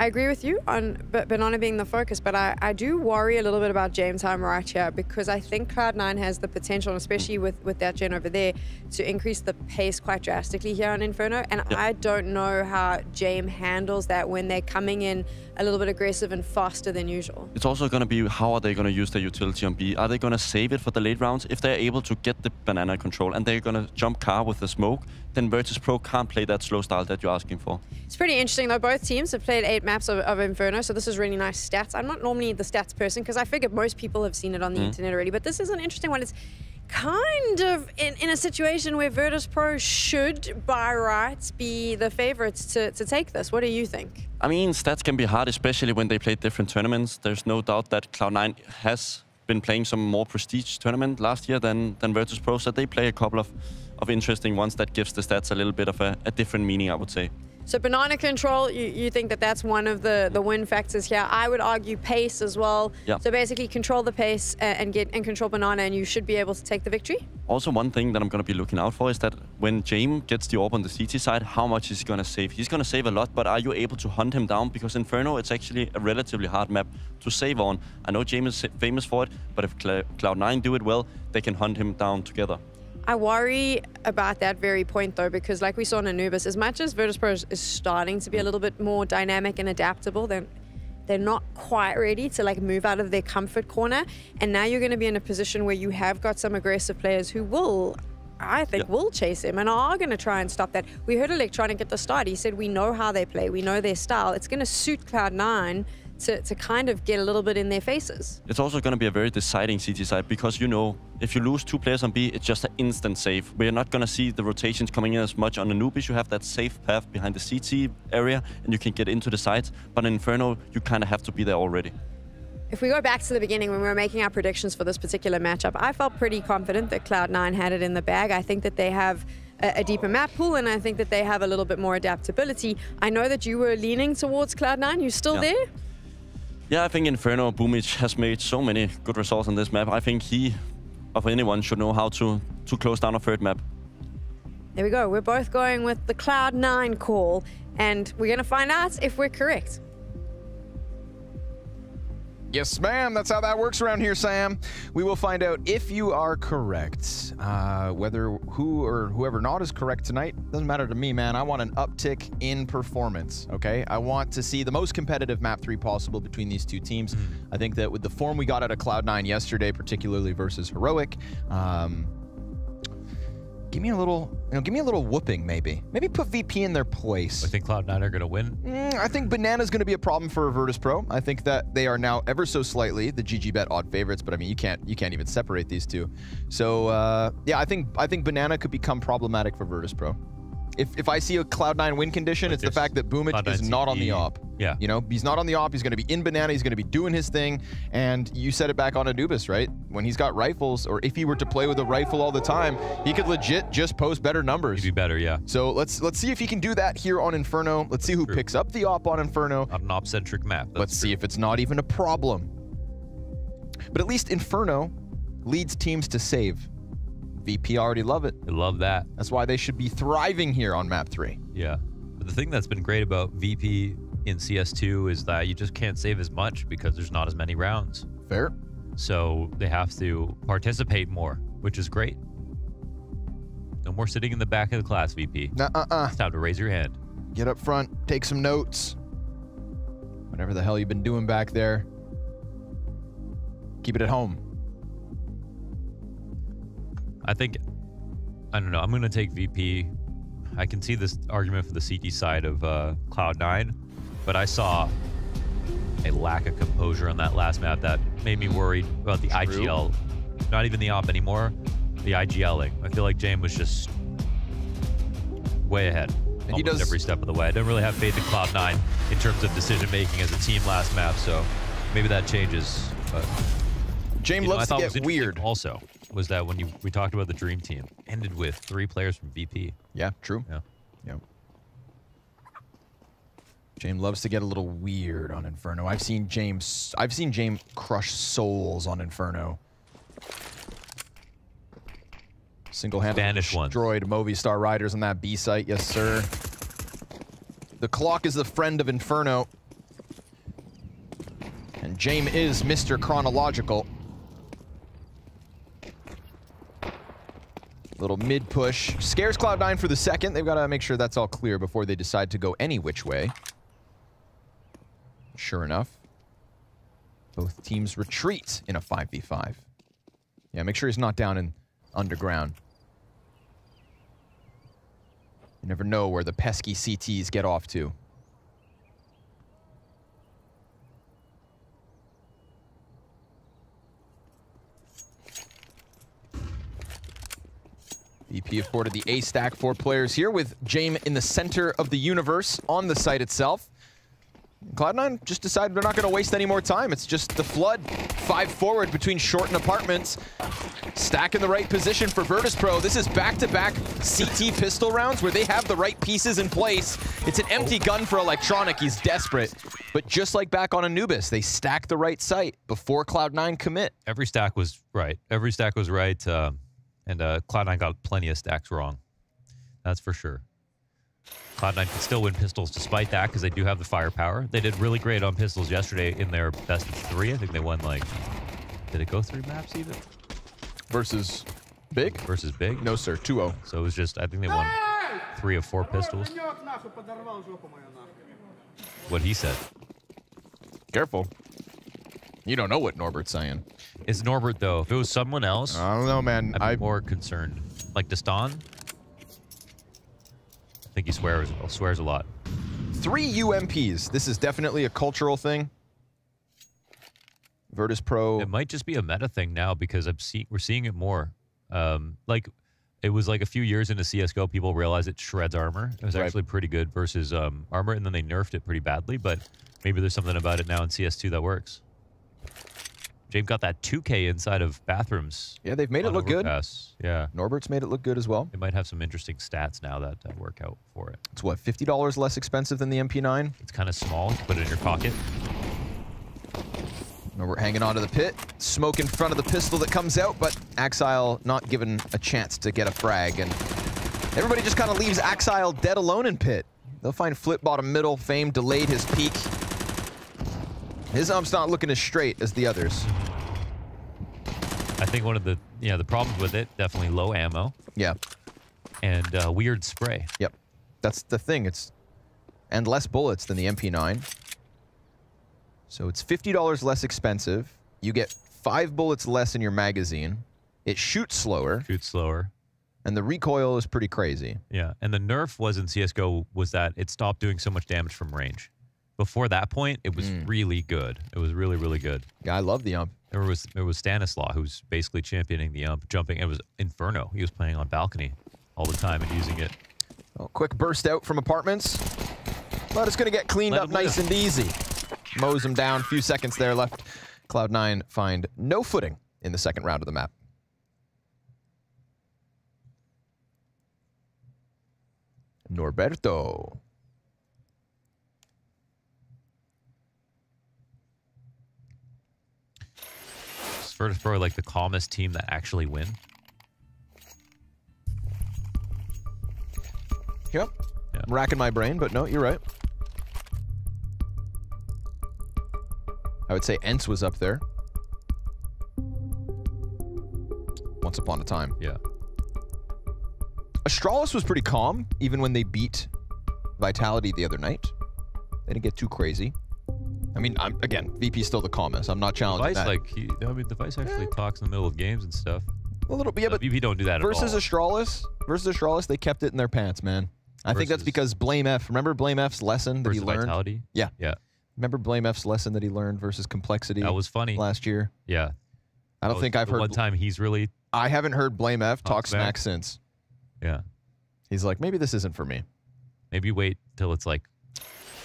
I agree with you on banana being the focus, but I do worry a little bit about James time right here, because I think Cloud9 has the potential, and especially with that gen over there, to increase the pace quite drastically here on Inferno. And I don't know how James handles that when they're coming in a little bit aggressive and faster than usual. It's also going to be how are they going to use their utility on B? Are they going to save it for the late rounds? If they're able to get the banana control and they're going to jump car with the smoke, then Virtus.pro can't play that slow style that you're asking for. It's pretty interesting though. Both teams have played 8 maps of Inferno, so this is really nice stats. I'm not normally the stats person because I figured most people have seen it on the internet already, but this is an interesting one. It's kind of in a situation where Virtus.pro should, by rights, be the favorites to take this. What do you think? I mean, stats can be hard, especially when they play different tournaments. There's no doubt that Cloud9 has been playing some more prestige tournament last year than Virtus.pro, so they play a couple of interesting ones that gives the stats a little bit of a different meaning, I would say. So banana control, you think that that's one of the win factors here. I would argue pace as well. Yeah. So basically control the pace and control banana, and you should be able to take the victory. Also, one thing that I'm going to be looking out for is that when Jame gets the AWP on the CT side, how much is he going to save? He's going to save a lot, but are you able to hunt him down? Because Inferno, it's actually a relatively hard map to save on. I know Jame is famous for it, but if Cloud9 do it well, they can hunt him down together. I worry about that very point though, because like we saw in Anubis, as much as Virtus.pro is starting to be a little bit more dynamic and adaptable, they're not quite ready to like move out of their comfort corner. And now you're going to be in a position where you have got some aggressive players who will, I think, will chase him and are going to try and stop that. We heard Electronic at the start. He said, we know how they play. We know their style. It's going to suit Cloud9 to kind of get a little bit in their faces. It's also going to be a very deciding CT side because, you know, if you lose 2 players on B, it's just an instant save. We're not going to see the rotations coming in as much on Anubis. You have that safe path behind the CT area and you can get into the sides. But in Inferno, you kind of have to be there already. If we go back to the beginning when we were making our predictions for this particular matchup, I felt pretty confident that Cloud9 had it in the bag. I think that they have a deeper map pool, and I think that they have a little bit more adaptability. I know that you were leaning towards Cloud9. You still there? Yeah, I think Inferno Boomich has made so many good results on this map. I think he, of anyone, should know how to close down a third map. There we go. We're both going with the Cloud9 call, and we're going to find out if we're correct. Yes, ma'am. That's how that works around here, Sam. We will find out if you are correct. Whether whoever not is correct tonight, doesn't matter to me, man. I want an uptick in performance, okay? I want to see the most competitive map 3 possible between these two teams. I think that with the form we got out of Cloud9 yesterday, particularly versus Heroic, give me a little, give me a little whooping, maybe. Maybe put VP in their place. I think Cloud9 are going to win. I think Banana's going to be a problem for Virtus.pro. I think that they are now ever so slightly the GGBet odd favorites, but I mean, you can't even separate these two. So yeah, I think Banana could become problematic for Virtus.pro. If I see a Cloud9 win condition, it's the fact that Boomich is not on the op. Yeah. You know, he's not on the op. He's going to be in Banana. He's going to be doing his thing. And you said it back on Anubis, right? When he's got rifles, or if he were to play with a rifle all the time, he could legit just post better numbers. He'd be better, yeah. So let's see if he can do that here on Inferno. Let's see who picks up the op on Inferno. Not an op-centric map. Let's see if it's not even a problem. But at least Inferno leads teams to save. VP already love it. They love that. That's why they should be thriving here on map 3. Yeah. But the thing that's been great about VP in CS2 is that you just can't save as much because there's not as many rounds. Fair. So they have to participate more, which is great. No more sitting in the back of the class, VP. It's time to raise your hand. Get up front, take some notes. Whatever the hell you've been doing back there, keep it at home. I don't know, I'm going to take VP. I can see this argument for the CT side of Cloud9, but I saw a lack of composure on that last map that made me worried about the IGL. Not even the op anymore, the IGLing. I feel like Jame was just way ahead. He does every step of the way. I don't really have faith in Cloud9 in terms of decision making as a team last map, so maybe that changes. But James loves to get weird. Also, was that when we talked about the Dream Team ended with 3 players from VP. Yeah, true. Yeah. James loves to get a little weird on Inferno. I've seen James crush souls on Inferno. Single-handedly destroyed Movistar Riders on that B site, yes sir. The clock is the friend of Inferno. And James is Mr. Chronological. Little mid-push. Scares Cloud9 for the second. They've got to make sure that's all clear before they decide to go any which way. Sure enough, both teams retreat in a 5v5. Yeah, make sure he's not down in underground. You never know where the pesky CTs get off to. VP afforded the A stack, 4 players here with James in the center of the universe on the site itself. Cloud9 just decided they're not going to waste any more time. It's just the flood. 5 forward between short and apartments. Stack in the right position for Virtus.pro. This is back-to-back CT pistol rounds where they have the right pieces in place. It's an empty gun for Electronic. He's desperate. But just like back on Anubis, they stack the right site before Cloud9 commit. Every stack was right. Every stack was right. And Cloud9 got plenty of stacks wrong. That's for sure. Cloud9 can still win pistols despite that because they do have the firepower. They did really great on pistols yesterday in their best of 3. I think they won like, did it go 3 maps even? Versus Big? Versus Big? No, sir. 2-0. So it was just, I think they won 3 of 4 pistols. What he said. Careful. You don't know what Norbert's saying. It's Norbert, though. If it was someone else, I don't know, man. I'd be more concerned. Like Deston, I think he swears a lot. 3 UMPs. This is definitely a cultural thing. Virtus.pro. It might just be a meta thing now because we're seeing it more. Like it was like a few years into CS:GO, people realized it shreds armor. It was actually pretty good versus armor, and then they nerfed it pretty badly. But maybe there's something about it now in CS2 that works. James got that 2K inside of bathrooms. Yeah, they've made it look good. Yeah. Norbert's made it look good as well. It might have some interesting stats now that work out for it. It's what, $50 less expensive than the MP9? It's kind of small. You can put it in your pocket. Norbert hanging onto the pit. Smoke in front of the pistol that comes out, but Axile not given a chance to get a frag. And everybody just kind of leaves Axile dead alone in pit. They'll find Flip bottom middle. Fame delayed his peak. His ump's not looking as straight as the others. I think one of the problems with it, definitely low ammo. Yeah. And weird spray. Yep. That's the thing. And less bullets than the MP9. So it's $50 less expensive. You get 5 bullets less in your magazine. It shoots slower. And the recoil is pretty crazy. Yeah. And the nerf was in CSGO was that it stopped doing so much damage from range. Before that point, it was really good. It was really, really good. Yeah, I love the ump. There was Stanislaw, who's basically championing the ump, jumping. It was Inferno. He was playing on balcony all the time and using it. Oh, quick burst out from apartments. But it's going to get cleaned up nice and easy. Mows him down. Few seconds there left. Cloud9 find no footing in the second round of the map. Norberto. Virtus.pro like the calmest team that actually win. Yep. Yeah. I'm racking my brain, but no, you're right. I would say Ents was up there. Once upon a time. Yeah. Astralis was pretty calm, even when they beat Vitality the other night. They didn't get too crazy. I mean, again, VP's still the calmest. I'm not challenging that. The Vice actually talks in the middle of games and stuff. A little bit, yeah, but VP don't do that at all. Versus Astralis, they kept it in their pants, man. I think that's because Blame F. Remember Blame F's lesson that he learned? Vitality? Yeah. Yeah. Remember Blame F's lesson that he learned versus Complexity? That was funny. Last year. Yeah. I don't think I've heard. One time he's really. I haven't heard Blame F talk smack since. Yeah. He's like, maybe this isn't for me. Maybe wait till it's like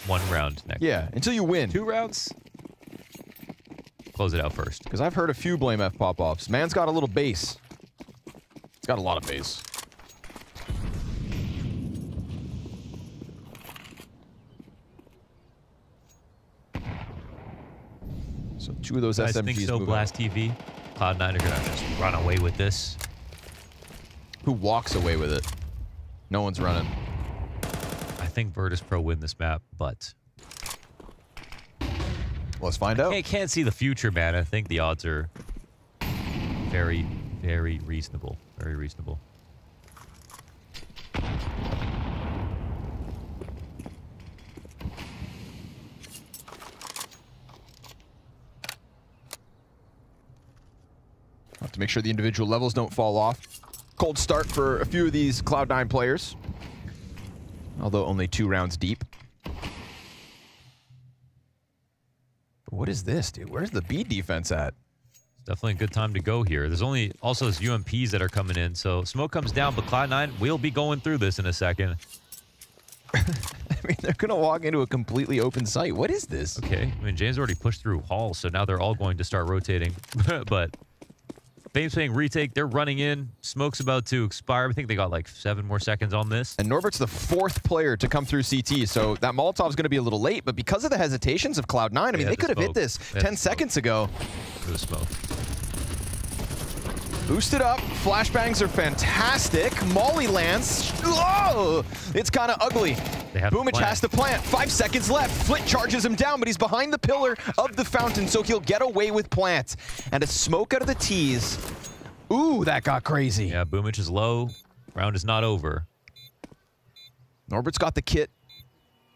1 round next. Yeah, until you win. 2 rounds? Close it out first. Because I've heard a few Blame F pop-offs. Man's got a little base. It's got a lot of base. So 2 of those Guys SMGs think so, move Blast out. TV? Cloud9 are going to just run away with this. Who walks away with it? No one's running. I think Virtus.pro win this map, but... Let's find out. I can't see the future, man. I think the odds are very, very reasonable. Very reasonable. Have to make sure the individual levels don't fall off. Cold start for a few of these Cloud9 players. Although only 2 rounds deep. But what is this, dude? Where's the B defense at? It's definitely a good time to go here. There's only also those UMPs that are coming in. So smoke comes down, but Cloud9 will be going through this in a second. I mean, they're going to walk into a completely open site. What is this? Okay. I mean, James already pushed through Hall, so now they're all going to start rotating. But Fame's saying retake. They're running in. Smoke's about to expire. I think they got like 7 more seconds on this. And Norbert's the 4th player to come through CT, so that Molotov's going to be a little late. But because of the hesitations of Cloud9, I mean, they could have hit this 10 seconds ago. It was smoke. Boosted up. Flashbangs are fantastic. Molly lands. Oh, it's kind of ugly. Boomich has to plant. 5 seconds left. Flit charges him down, but he's behind the pillar of the fountain, so he'll get away with plant. And a smoke out of the tees. Ooh, that got crazy. Yeah, Boomich is low. Round is not over. Norbert's got the kit.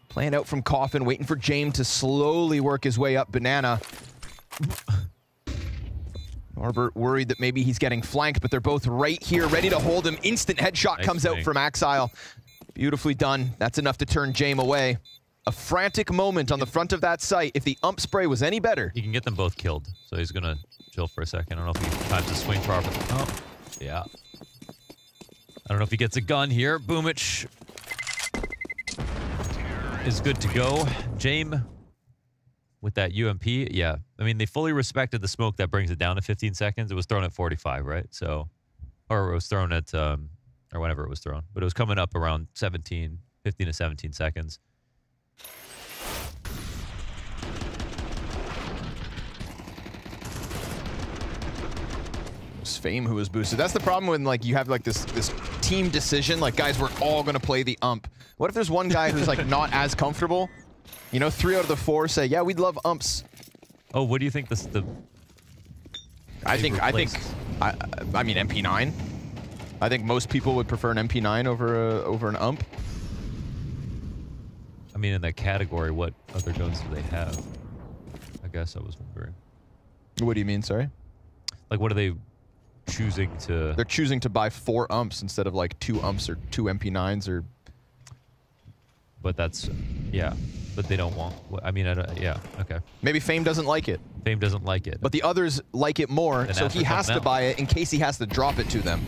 Playing out from Coffin, waiting for James to slowly work his way up Banana. Norbert worried that maybe he's getting flanked, but they're both right here, ready to hold him. Instant headshot comes out from Axile. Beautifully done. That's enough to turn James away. A frantic moment on the front of that site. If the ump spray was any better. He can get them both killed, so he's going to chill for a second. I don't know if he times the swing properly. Oh, yeah. I don't know if he gets a gun here. Boomich is good to go. James with that UMP, yeah. I mean, they fully respected the smoke that brings it down to 15 seconds. It was thrown at 45, right? So, or it was thrown at, or whenever it was thrown. But it was coming up around 15 to 17 seconds. It was Fame who was boosted. That's the problem when like you have like this team decision. Like, guys, we're all going to play the ump. What if there's one guy who's like not as comfortable? You know, 3 out of the 4 say, yeah, we'd love umps. Oh, what do you think I mean, MP9. I think most people would prefer an MP9 over an ump. I mean, in that category, what other guns do they have? I guess I was wondering. What do you mean, sorry? Like, what are they choosing to... They're choosing to buy 4 umps instead of like 2 umps or 2 MP9s or... But that's... Yeah. But they don't want... I mean, yeah, okay. Maybe Fame doesn't like it. Fame doesn't like it. But the others like it more, so he has to buy it in case he has to drop it to them.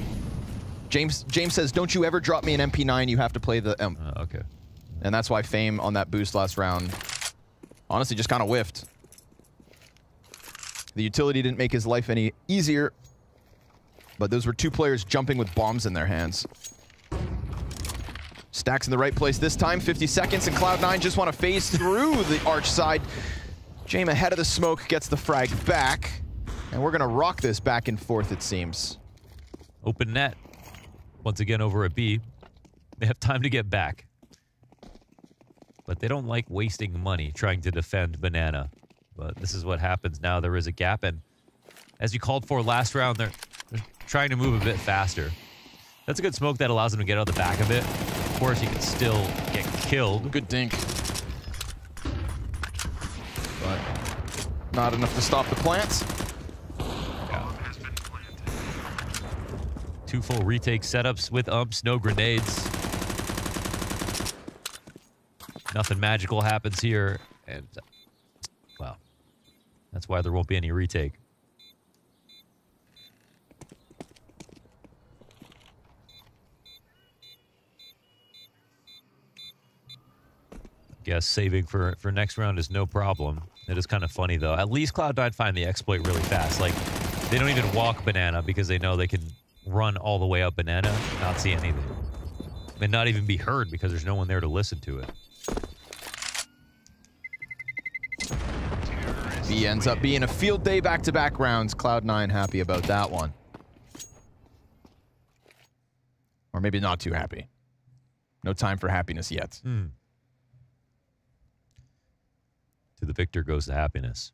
James says, don't you ever drop me an MP9, you have to play the ump. Okay. And that's why Fame on that boost last round honestly just kind of whiffed. The utility didn't make his life any easier, but those were 2 players jumping with bombs in their hands. Stacks in the right place this time, 50 seconds, and Cloud9 just want to phase through the arch side. James ahead of the smoke gets the frag back, and we're going to rock this back and forth, it seems. Open net. Once again over at B. They have time to get back. But they don't like wasting money trying to defend Banana. But this is what happens now. There is a gap, and as you called for last round, they're trying to move a bit faster. That's a good smoke that allows them to get out the back of it. Of course, you can still get killed. Good dink. But not enough to stop the plants. Yeah. 2 full retake setups with umps, no grenades. Nothing magical happens here, and well, that's why there won't be any retake. guess saving for next round is no problem. It is kind of funny, though. At least Cloud9 find the exploit really fast. Like, they don't even walk banana because they know they can run all the way up banana and not see anything. And not even be heard because there's no one there to listen to it. B ends up being a field day back-to-back rounds. Cloud9 happy about that one. Or maybe not too happy. No time for happiness yet. To the victor goes the happiness.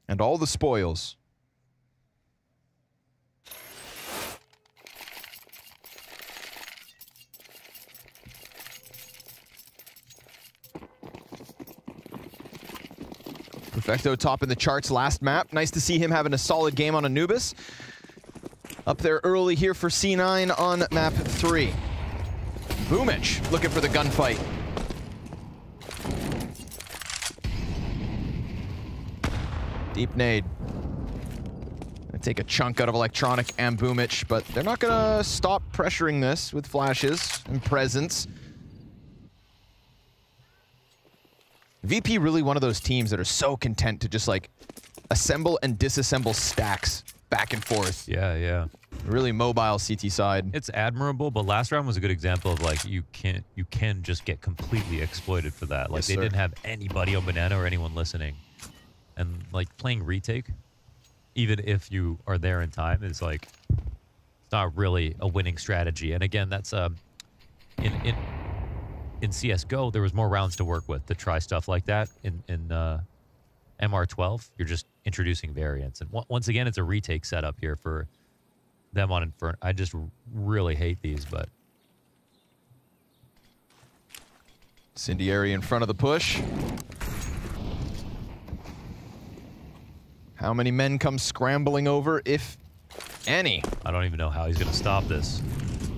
And all the spoils. Perfecto top in the charts last map. Nice to see him having a solid game on Anubis. Up there early here for C9 on map 3. Boomich looking for the gunfight. Deep nade. Gonna take a chunk out of Electronic and Boomich, but they're not gonna stop pressuring this with flashes and presence. VP really one of those teams that are so content to just like assemble and disassemble stacks back and forth. Yeah, yeah. Really mobile CT side. It's admirable, but last round was a good example of like you can just get completely exploited for that. Like Yes, they sir. didn't have anybody on banana or anyone listening. And like playing retake, even if you are there in time, is like it's not really a winning strategy. And again, that's in CS:GO, there was more rounds to work with to try stuff like that. In MR12, you're just introducing variants. And once again, it's a retake setup here for them on Inferno. I just really hate these, but... Incendiary in front of the push. How many men come scrambling over, if any? I don't even know how he's going to stop this.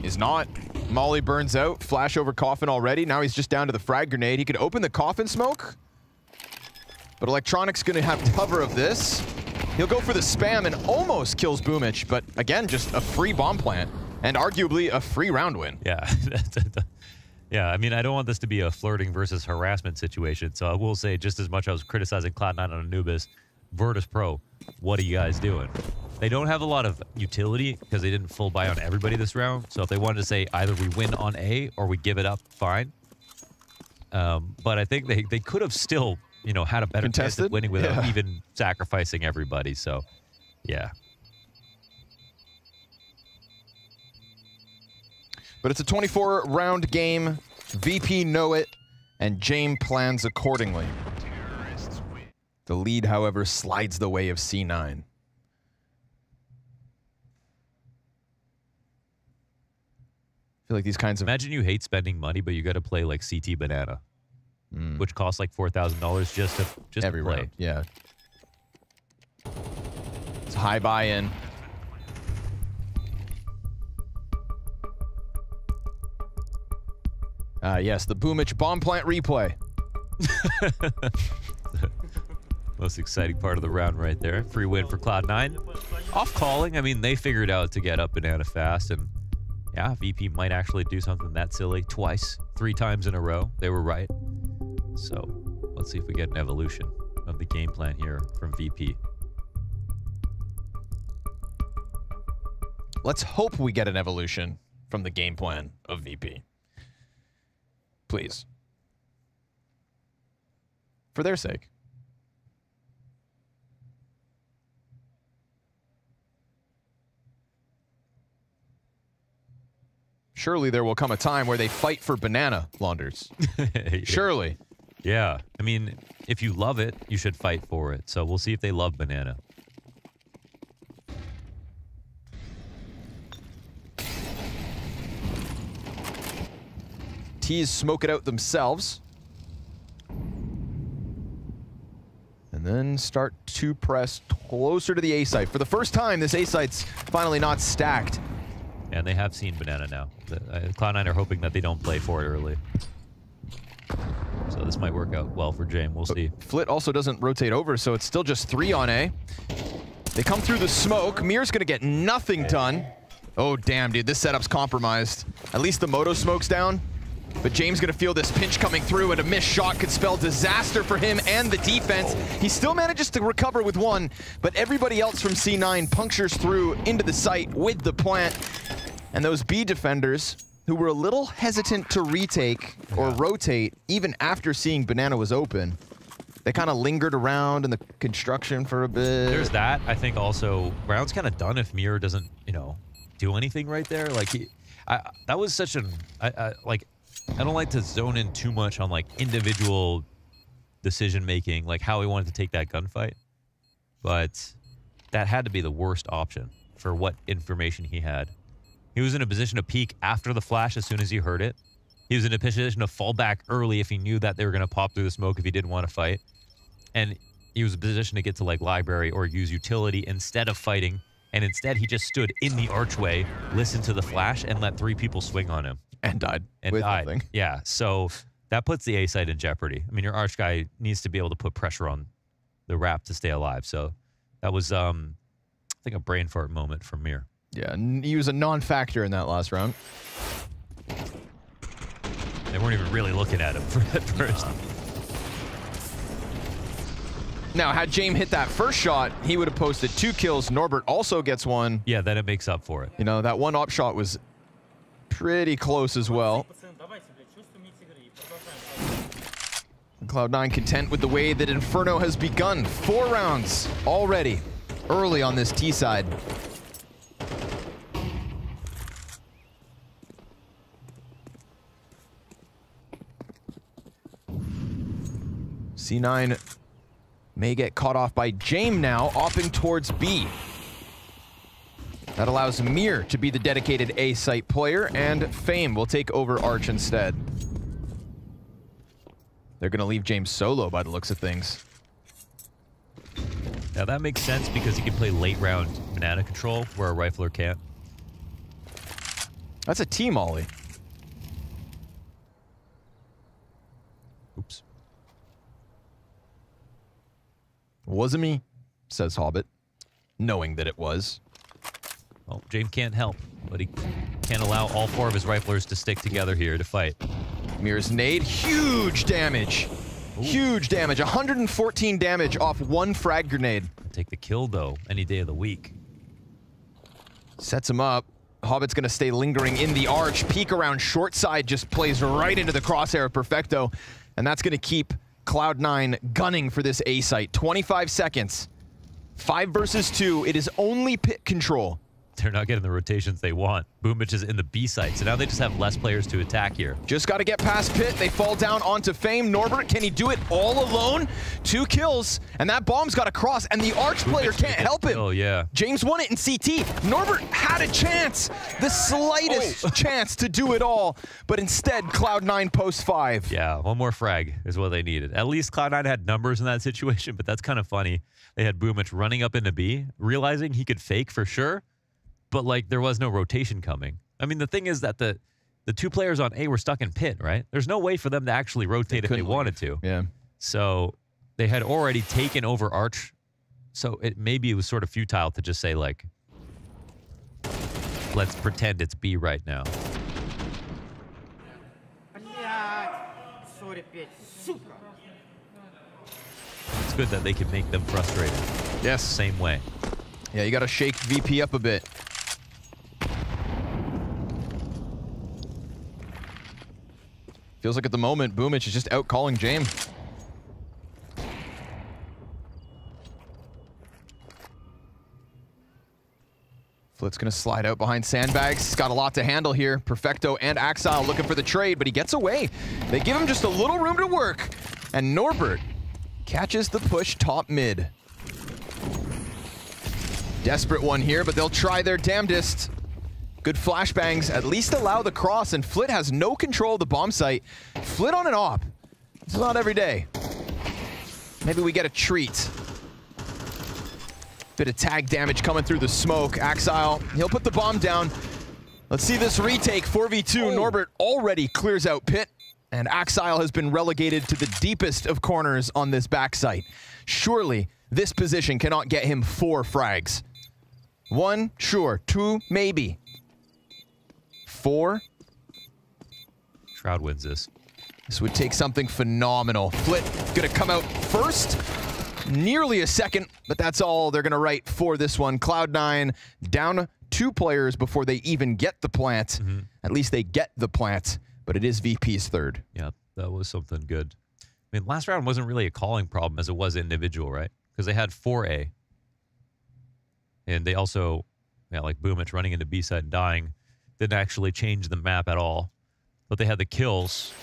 Is not. Molly burns out. Flash over Coffin already. Now he's just down to the frag grenade. He could open the Coffin smoke. But Electronic's going to have cover of this. He'll go for the spam and almost kills Boomich. But again, just a free bomb plant. And arguably a free round win. Yeah. Yeah, I mean, I don't want this to be a flirting versus harassment situation. So I will say, just as much I was criticizing Cloud9 on Anubis, Virtus.pro, what are you guys doing? They don't have a lot of utility because they didn't full buy on everybody this round. So if they wanted to say either we win on A or we give it up, fine. But I think they could have still, you know, had a better chance of winning without even sacrificing everybody. So, yeah. But it's a 24-round game. VP know it, and Jame plans accordingly. The lead, however, slides the way of C9. I feel like these kinds of... Imagine you hate spending money, but you got to play like CT Banana, which costs like $4,000 just every to play. round. Yeah. It's high buy-in. Yes, the Boomich bomb plant replay. Most exciting part of the round right there. Free win for Cloud9. Off calling, I mean, they figured out to get up banana fast, and yeah, VP might actually do something that silly twice, 3 times in a row. They were right. So let's see if we get an evolution of the game plan here from VP. Let's hope we get an evolution from the game plan of VP. Please. For their sake. Surely there will come a time where they fight for banana, Launders. Surely. Yeah. I mean, if you love it, you should fight for it. So we'll see if they love banana. T's smoke it out themselves. And then start to press closer to the A site. For the first time, this A site's finally not stacked. And they have seen banana now. Cloud9 are hoping that they don't play for it early. So this might work out well for Jame. We'll see. Flit also doesn't rotate over, so it's still just 3 on A. They come through the smoke. Mir's going to get nothing done. Oh, damn, dude. This setup's compromised. At least the Moto smoke's down. But James gonna feel this pinch coming through, and a missed shot could spell disaster for him and the defense. He still manages to recover with one, but everybody else from C9 punctures through into the site with the plant. And those B defenders, who were a little hesitant to retake or rotate even after seeing Banana was open, they kind of lingered around in the construction for a bit. There's that. I think also round's kind of done if Mirror doesn't, you know, do anything right there. Like that was such an like. I don't like to zone in too much on like individual decision making, like how he wanted to take that gunfight, but that had to be the worst option for what information he had. He was in a position to peek after the flash as soon as he heard it. He was in a position to fall back early if he knew that they were going to pop through the smoke if he didn't want to fight. And he was in a position to get to like library or use utility instead of fighting. And instead he just stood in the archway, listened to the flash, and let 3 people swing on him. And died. And with died. Nothing. Yeah, so that puts the A site in jeopardy. I mean, your arch guy needs to be able to put pressure on the Wrap to stay alive. So that was, I think, a brain fart moment from Mir. Yeah, he was a non-factor in that last round. They weren't even really looking at him for at first. Now, had James hit that first shot, he would have posted 2 kills. Norbert also gets 1. Yeah, then it makes up for it. You know, that one op shot was pretty close as well. Cloud9 content with the way that Inferno has begun. 4 rounds already early on this T side. C9 may get caught off by James now, offing towards B. That allows Mir to be the dedicated A site player, and Fame will take over Arch instead. They're going to leave James solo by the looks of things. Now that makes sense because he can play late round banana control where a rifler can't. That's a team ollie. Oops. Wasn't me, says Hobbit, knowing that it was. Well, James can't help, but he can't allow all 4 of his riflers to stick together here to fight. Mir's nade, huge damage. Ooh. Huge damage, 114 damage off 1 frag grenade. Take the kill though, any day of the week. Sets him up. Hobbit's gonna stay lingering in the arch. Peek around short side, just plays right into the crosshair of Perfecto. And that's gonna keep Cloud9 gunning for this A site. 25 seconds. 5 versus 2. It is only pit control. They're not getting the rotations they want. Boomich is in the B site, so now they just have less players to attack here. Just got to get past pit. They fall down onto Fame. Norbert, can he do it all alone? 2 kills, and that bomb's got to cross, and the Arch player can't help him. Oh, yeah. James won it in CT. Norbert had a chance, the slightest chance to do it all, but instead, Cloud9 posts 5. Yeah, 1 more frag is what they needed. At least Cloud9 had numbers in that situation, but that's kind of funny. They had Boomich running up into B, realizing he could fake for sure, but like there was no rotation coming. I mean, the thing is that the 2 players on A were stuck in pit, right? There's no way for them to actually rotate if they wanted to. Yeah. So they had already taken over Arch. So maybe it was sort of futile to just say like, let's pretend it's B right now. It's good that they can make them frustrated. Yes. Same way. Yeah, you got to shake VP up a bit. Feels like at the moment, Boomich is just out calling James. Flit's gonna slide out behind sandbags. He's got a lot to handle here. Perfecto and Axile looking for the trade, but he gets away. They give him just a little room to work. And Norbert catches the push top mid. Desperate one here, but they'll try their damnedest. Good flashbangs, at least allow the cross, and Flit has no control of the bomb site. Flit on an op. It's not every day. Maybe we get a treat. Bit of tag damage coming through the smoke. Axile, he'll put the bomb down. Let's see this retake, 4v2. Norbert already clears out pit, and Axile has been relegated to the deepest of corners on this backside. Surely, this position cannot get him 4 frags. 1, sure. 2, maybe. 4. Crowd wins this. This would take something phenomenal. Flit gonna come out first. Nearly a second, but that's all they're gonna write for this one. Cloud9 down 2 players before they even get the plant. At least they get the plant, but it is VP's third. Yeah, that was something good. I mean, last round wasn't really a calling problem as it was individual, right? Because they had 4A. And they also, yeah, like Boomich running into B side and dying, didn't actually change the map at all. But they had the kills.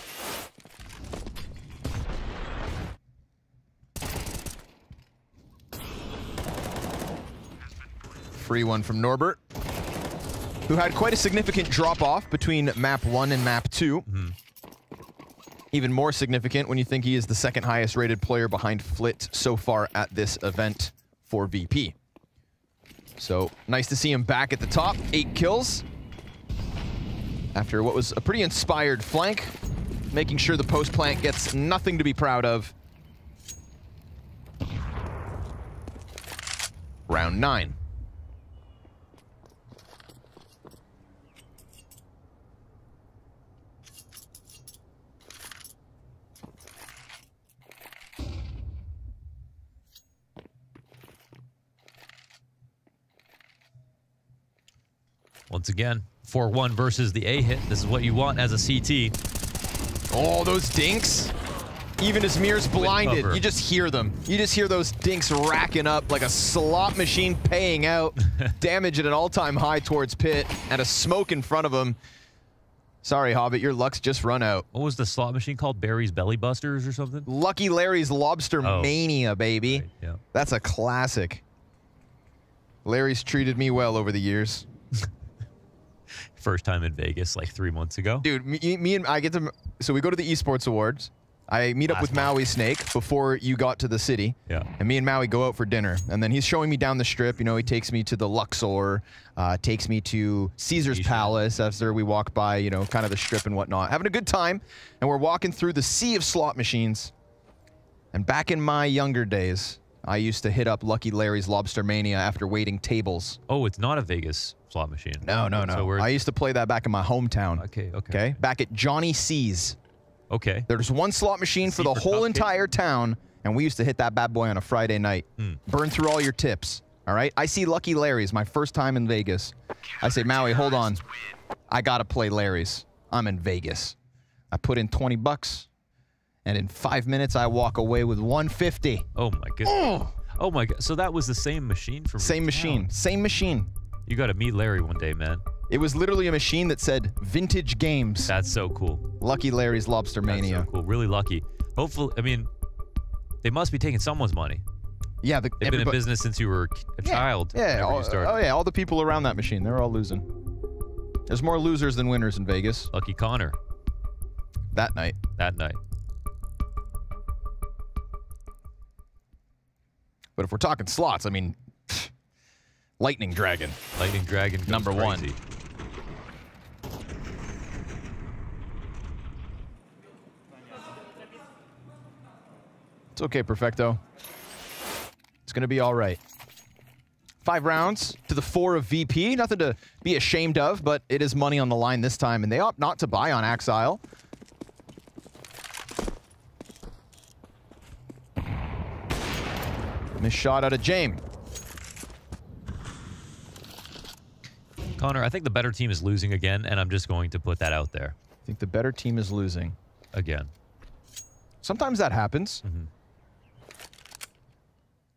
Free one from Norbert, who had quite a significant drop-off between map 1 and map 2. Even more significant when you think he is the second highest rated player behind Flit so far at this event for VP. So nice to see him back at the top. 8 kills. After what was a pretty inspired flank, making sure the post plant gets nothing to be proud of. Round 9. Once again, 4-1 versus the A hit. This is what you want as a CT. Oh, those dinks. Even as Mir's blinded, you just hear them. You just hear those dinks racking up like a slot machine paying out. Damage at an all-time high towards Pit and a smoke in front of him. Sorry, Hobbit, your luck's just run out. What was the slot machine called? Barry's Belly Busters or something? Lucky Larry's Lobster Mania, baby. Right, yeah. That's a classic. Larry's treated me well over the years. First time in Vegas like 3 months ago. Dude, me and I get to, so we go to the esports awards. I meet up with Maui Snake before you got to the city. Yeah. And me and Maui go out for dinner. And then he's showing me down the strip. You know, he takes me to the Luxor, takes me to Caesar's Palace after we walk by, you know, kind of the strip and whatnot. Having a good time. And we're walking through the sea of slot machines. And back in my younger days, I used to hit up Lucky Larry's Lobster Mania after waiting tables. Oh, it's not a Vegas slot machine. No. So I used to play that back in my hometown. Okay. Back at Johnny C's. Okay. There's one slot machine for the whole entire town, and we used to hit that bad boy on a Friday night. Burn through all your tips, all right? I see Lucky Larry's, my first time in Vegas. I say, Maui, hold on. I got to play Larry's. I'm in Vegas. I put in 20 bucks, and in 5 minutes, I walk away with 150. Oh, my goodness. Oh, my God. So that was the same machine from Same machine. Same machine. You got to meet Larry one day, man. It was literally a machine that said Vintage Games. That's so cool. Lucky Larry's Lobster Mania. That's so cool. Really lucky. Hopefully, I mean, they must be taking someone's money. Yeah. They've been in business since you were a child. Yeah. All the people around that machine, they're all losing. There's more losers than winners in Vegas. Lucky Connor. That night. But if we're talking slots, I mean, Lightning Dragon. Lightning Dragon goes number crazy. 1. It's okay, Perfecto. It's going to be all right. 5 rounds to the 4 of VP. Nothing to be ashamed of, but it is money on the line this time, and they opt not to buy on Axile. Missed shot out of James. Connor, I think the better team is losing again, and I'm just going to put that out there. I think the better team is losing. Again. Sometimes that happens.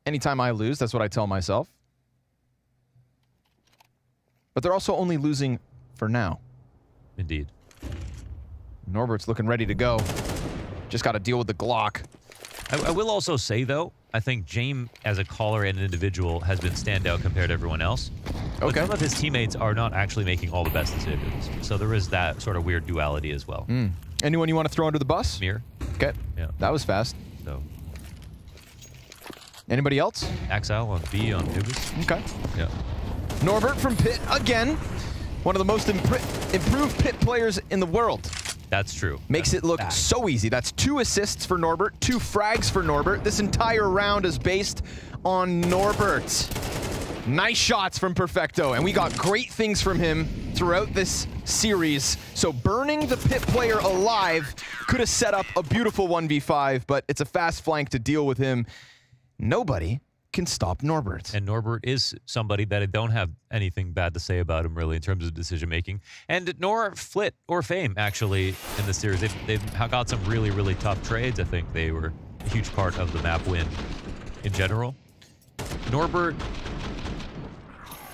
Anytime I lose, that's what I tell myself. But they're also only losing for now. Indeed. Norbert's looking ready to go. Just got to deal with the Glock. I will also say, though, I think James, as a caller and an individual, has been standout compared to everyone else. But some of his teammates are not actually making all the best decisions. So there is that sort of weird duality as well. Anyone you want to throw under the bus? Mir. Okay. Yeah. That was fast. So. Anybody else? Axel on B on Nubis. Okay. Yeah. Norbert from Pit again. One of the most improved Pit players in the world. That's true. Makes it look so easy. That's 2 assists for Norbert, 2 frags for Norbert. This entire round is based on Norbert. Nice shots from Perfecto, and we got great things from him throughout this series. So burning the pit player alive could have set up a beautiful 1v5, but it's a fast flank to deal with him. Nobody can stop Norbert. And Norbert is somebody that I don't have anything bad to say about him, really, in terms of decision-making. And nor Flit or Fame, actually, in the series. They've got some really, really tough trades. I think they were a huge part of the map win in general. Norbert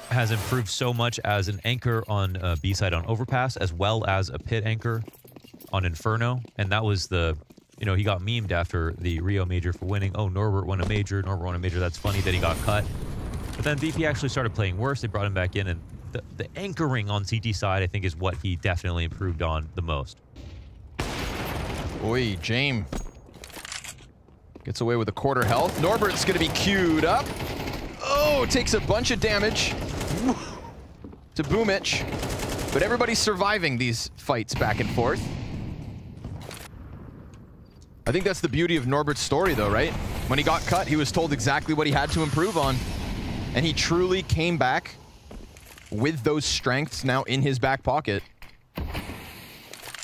has improved so much as an anchor on B-side on Overpass, as well as a pit anchor on Inferno. And that was the... You know, he got memed after the Rio Major for winning. Oh, Norbert won a Major. Norbert won a Major. That's funny. Then he got cut. But then VP actually started playing worse. They brought him back in. And the anchoring on CT side, I think, is what he definitely improved on the most. Oi, James gets away with a quarter health. Norbert's going to be queued up. Oh, takes a bunch of damage to Boomich. But everybody's surviving these fights back and forth. I think that's the beauty of Norbert's story, though, right? When he got cut, he was told exactly what he had to improve on. And he truly came back with those strengths now in his back pocket.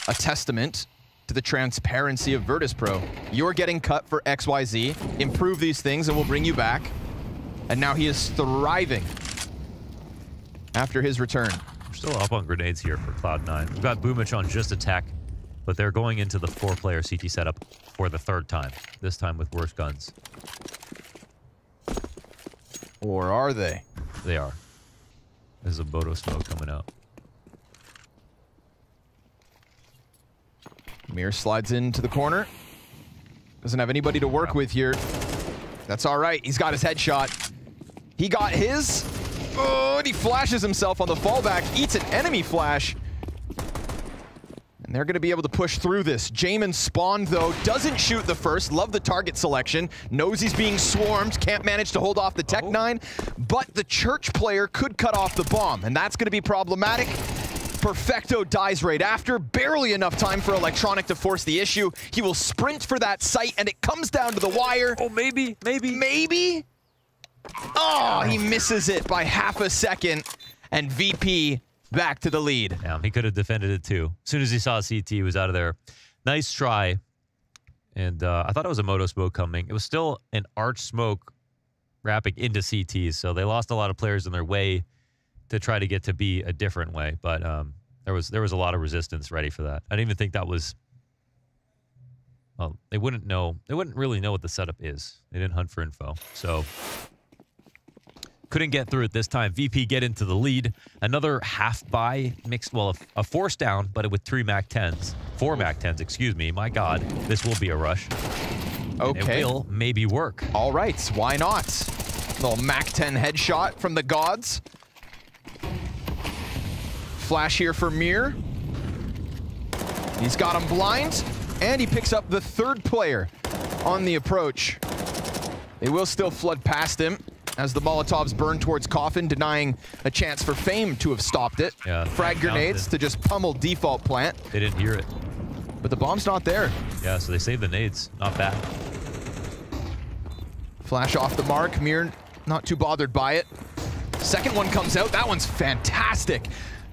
A testament to the transparency of Virtus.pro. You're getting cut for XYZ. Improve these things and we'll bring you back. And now he is thriving after his return. We're still up on grenades here for Cloud9. We've got Boomich on just attack, but they're going into the 4-player CT setup for the 3rd time, this time with worse guns. Or are they? They are. There's a Bodo smoke coming out. Mir slides into the corner. Doesn't have anybody to work with here. That's all right. He's got his headshot. He got his. Oh, and he flashes himself on the fallback. Eats an enemy flash. And they're going to be able to push through this. Jamin spawned, though. Doesn't shoot the first. Love the target selection. Knows he's being swarmed. Can't manage to hold off the Tech-9. But the Church player could cut off the bomb. And that's going to be problematic. Perfecto dies right after. Barely enough time for Electronic to force the issue. He will sprint for that site, and it comes down to the wire. Oh, maybe. Maybe? Oh, he misses it by half a second. And VP back to the lead. Yeah, he could have defended it too. As soon as he saw CT, he was out of there. Nice try. And I thought it was a Moto smoke coming. It was still an arch smoke wrapping into CTs, so they lost a lot of players in their way to try to get to B a different way. But there was a lot of resistance ready for that. I didn't even think that was... Well, they wouldn't know. They wouldn't really know what the setup is. They didn't hunt for info. So... couldn't get through it this time. VP get into the lead. Another half buy mixed, well, a force down, but with 3 MAC-10s. 4 MAC-10s, excuse me. My God, this will be a rush. Okay. It will maybe work. All right, why not? Little MAC-10 headshot from the gods. Flash here for Mir. He's got him blind, and he picks up the 3rd player on the approach. They will still flood past him as the Molotovs burn towards Coffin, denying a chance for Fame to have stopped it. Yeah, frag grenades to just pummel default plant. They didn't hear it. But the bomb's not there. Yeah, so they saved the nades. Not bad. Flash off the mark. Mir not too bothered by it. Second one comes out. That one's fantastic.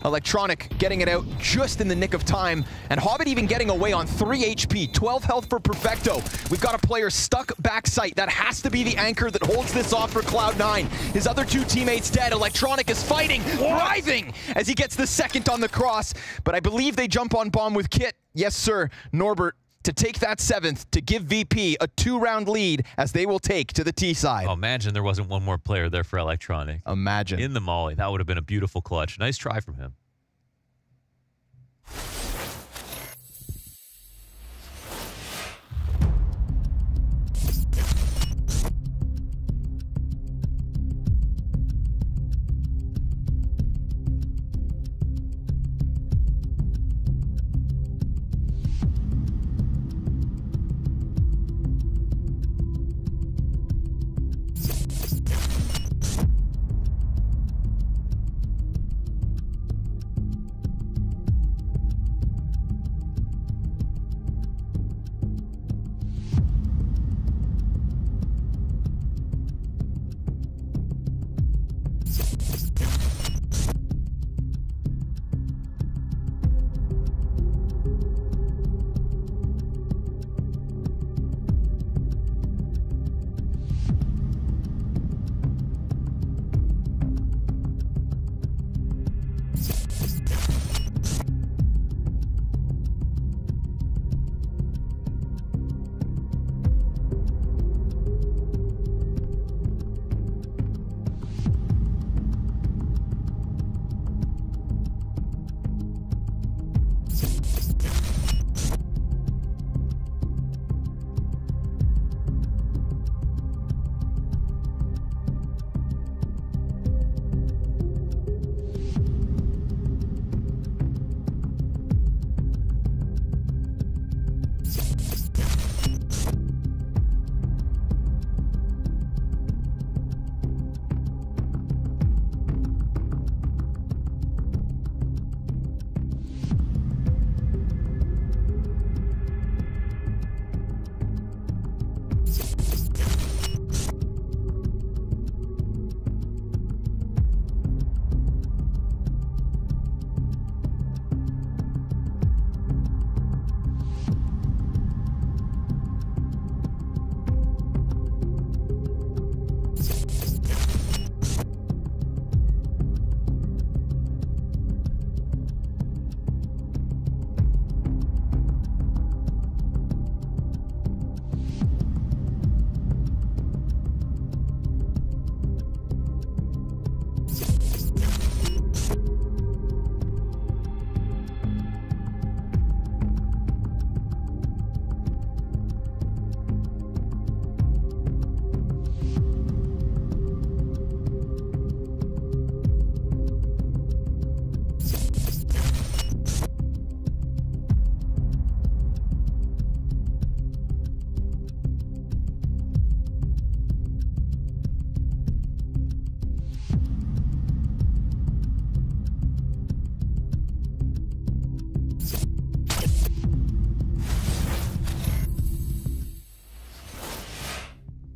Electronic getting it out just in the nick of time. And Hobbit even getting away on 3 HP, 12 health for Perfecto. We've got a player stuck backside. That has to be the anchor that holds this off for Cloud9. His other 2 teammates dead. Electronic is fighting, writhing as he gets the second on the cross. But I believe they jump on bomb with Kit. Yes, sir. Norbert to take that 7th, to give VP a 2-round lead as they will take to the T side. Oh, imagine there wasn't one more player there for Electronic. Imagine. In the molly. That would have been a beautiful clutch. Nice try from him.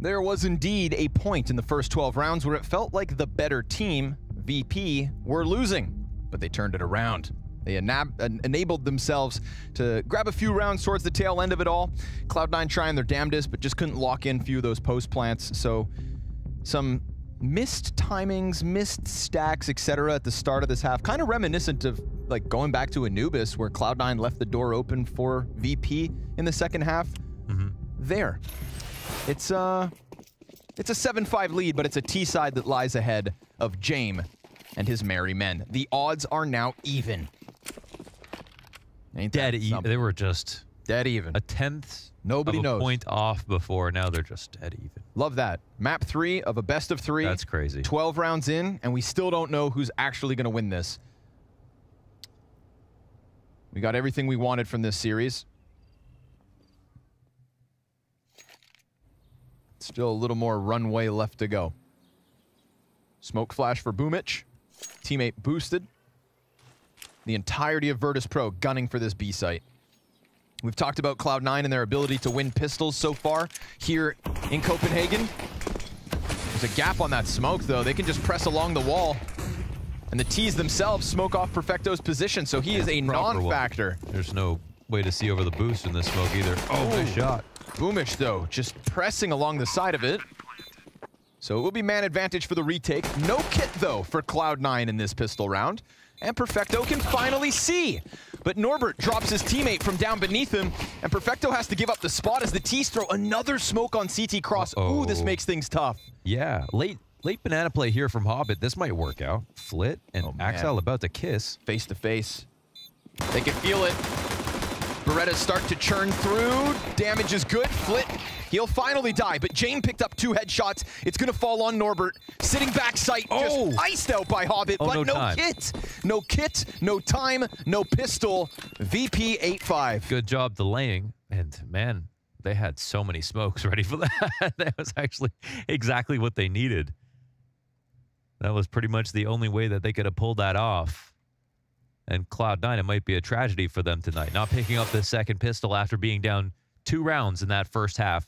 There was indeed a point in the first 12 rounds where it felt like the better team, VP, were losing, but they turned it around. They enabled themselves to grab a few rounds towards the tail end of it all. Cloud9 trying their damnedest, but just couldn't lock in a few of those post plants. So some missed timings, missed stacks, etc. at the start of this half. Kind of reminiscent of like going back to Anubis, where Cloud9 left the door open for VP in the second half. There. It's a 7-5 lead, but it's a T side that lies ahead of Jame and his merry men. The odds are now even. Ain't dead even. They were just dead even. A tenth Nobody of a knows. point off before. Now they're just dead even. Love that. Map 3 of a best of 3. That's crazy. 12 rounds in, and we still don't know who's actually going to win this. We got everything we wanted from this series. Still a little more runway left to go. Smoke flash for Boomich. Teammate boosted. The entirety of Virtus.pro gunning for this B site. We've talked about Cloud9 and their ability to win pistols so far here in Copenhagen. There's a gap on that smoke, though. They can just press along the wall. And the T's themselves smoke off Perfecto's position, so he is a non-factor. There's no way to see over the boost in this smoke either. Oh, nice shot. Boomich, though, just pressing along the side of it. So it will be man advantage for the retake. No kit, though, for Cloud9 in this pistol round. And Perfecto can finally see. But Norbert drops his teammate from down beneath him, and Perfecto has to give up the spot as the T's throw another smoke on CT cross. Ooh, this makes things tough. Yeah, late banana play here from Hobbit. This might work out. Flit and Axel about to kiss. Face to face. They can feel it. Berettas start to churn through. Damage is good. Flit, he'll finally die, but Jane picked up 2 headshots. It's gonna fall on Norbert. Sitting back sight, just iced out by Hobbit, but no kit. No kit, no time, no pistol. VP 8-5. Good job delaying, and man, they had so many smokes ready for that. That was actually exactly what they needed. That was pretty much the only way that they could have pulled that off. And Cloud9, it might be a tragedy for them tonight, not picking up the second pistol after being down 2 rounds in that first half.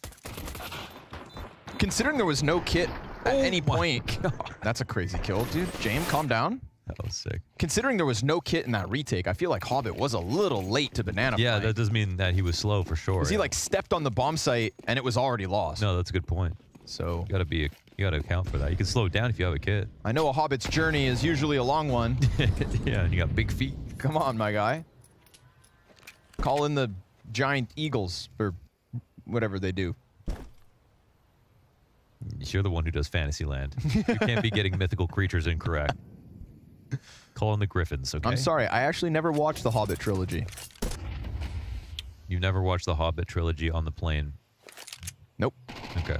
Considering there was no kit at any point. That's a crazy kill, dude. James, calm down. That was sick. Considering there was no kit in that retake, I feel like Hobbit was a little late to banana Yeah, play. that does mean that he was slow for sure. Because he like stepped on the bomb site and it was already lost. No, that's a good point. So you gotta account for that. You can slow it down if you have a kit. I know a Hobbit's journey is usually a long one. Yeah, and you got big feet. Come on, my guy. Call in the giant eagles for whatever they do. You're the one who does Fantasyland. You can't be getting mythical creatures incorrect. Call in the griffins, okay? I'm sorry, I actually never watched the Hobbit trilogy. You've never watched the Hobbit trilogy on the plane? Nope. Okay.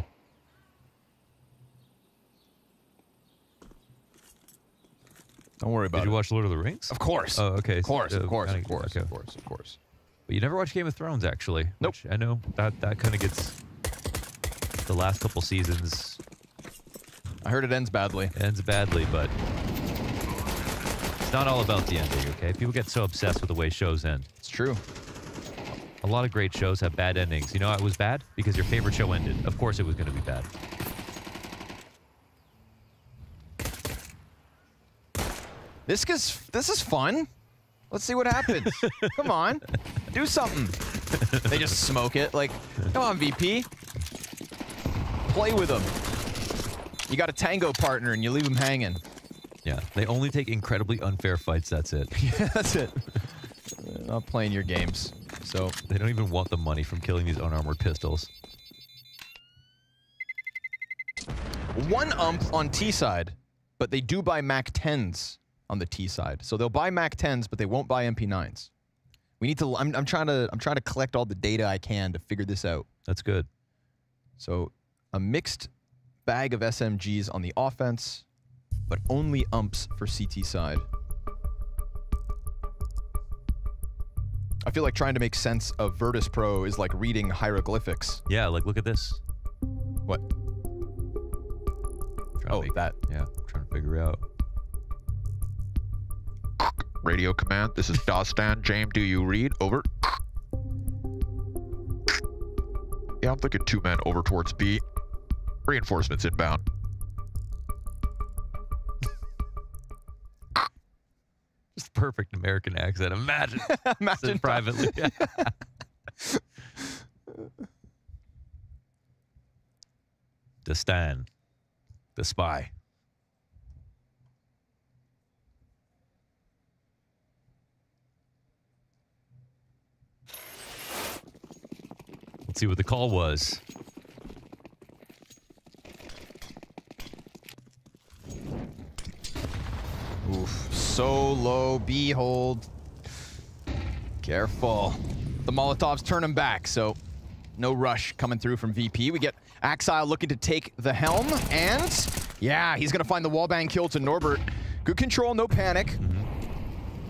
Don't worry about it. Did you watch Lord of the Rings? Of course. Oh, okay. Of course, of course, kinda- of course, okay. of course, of course. But you never watched Game of Thrones, actually. Nope. Which I know that kind of gets the last couple seasons. I heard it ends badly. It ends badly, but it's not all about the ending, okay? People get so obsessed with the way shows end. It's true. A lot of great shows have bad endings. You know why it was bad? Because your favorite show ended. Of course it was going to be bad. This is fun. Let's see what happens. Come on. Do something. They just smoke it. Like, come on, VP. Play with them. You got a tango partner and you leave them hanging. Yeah, they only take incredibly unfair fights, that's it. Yeah, that's it. Not playing your games. So they don't even want the money from killing these unarmored pistols. 1 on T side, but they do buy Mac 10s on the T side. So they'll buy Mac 10s, but they won't buy MP9s. We need to. I'm trying to collect all the data I can to figure this out. That's good. So a mixed bag of SMGs on the offense, but only umps for CT side. I feel like trying to make sense of Virtus.pro is like reading hieroglyphics. Yeah, like look at this. What? That. Yeah, I'm trying to figure out. Radio command, this is Dostan. James, do you read? Over. Yeah, I'm thinking 2 men over towards B. Reinforcements inbound. Just perfect American accent. Imagine. Imagine privately. The Stan. The spy. Let's see what the call was. Oof. So low. Behold. Careful. The Molotovs turn him back, so no rush coming through from VP. We get Axile looking to take the helm, and yeah, he's gonna find the wallbang kill to Norbert. Good control, no panic.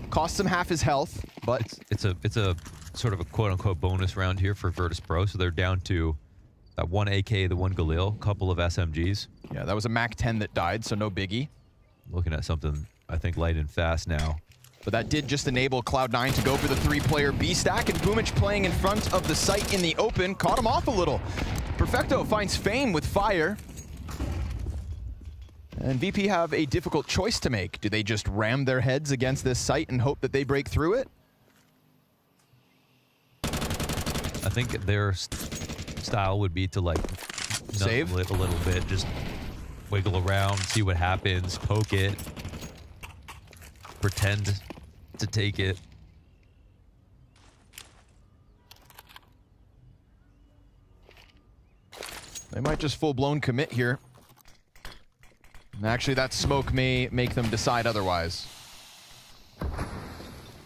Costs him half his health, but it's a sort of a quote-unquote bonus round here for Virtus.pro, so they're down to that one AK, the one Galil, couple of SMGs. Yeah, that was a MAC-10 that died, so no biggie. Looking at something, I think, light and fast now. But that did just enable Cloud9 to go for the 3-player B-stack, and Boomich playing in front of the site in the open caught him off a little. Perfecto finds Fame with fire. And VP have a difficult choice to make. Do they just ram their heads against this site and hope that they break through it? I think their style would be to, like, save a little bit, just wiggle around, see what happens, poke it, pretend to take it. They might just full-blown commit here. And actually, that smoke may make them decide otherwise.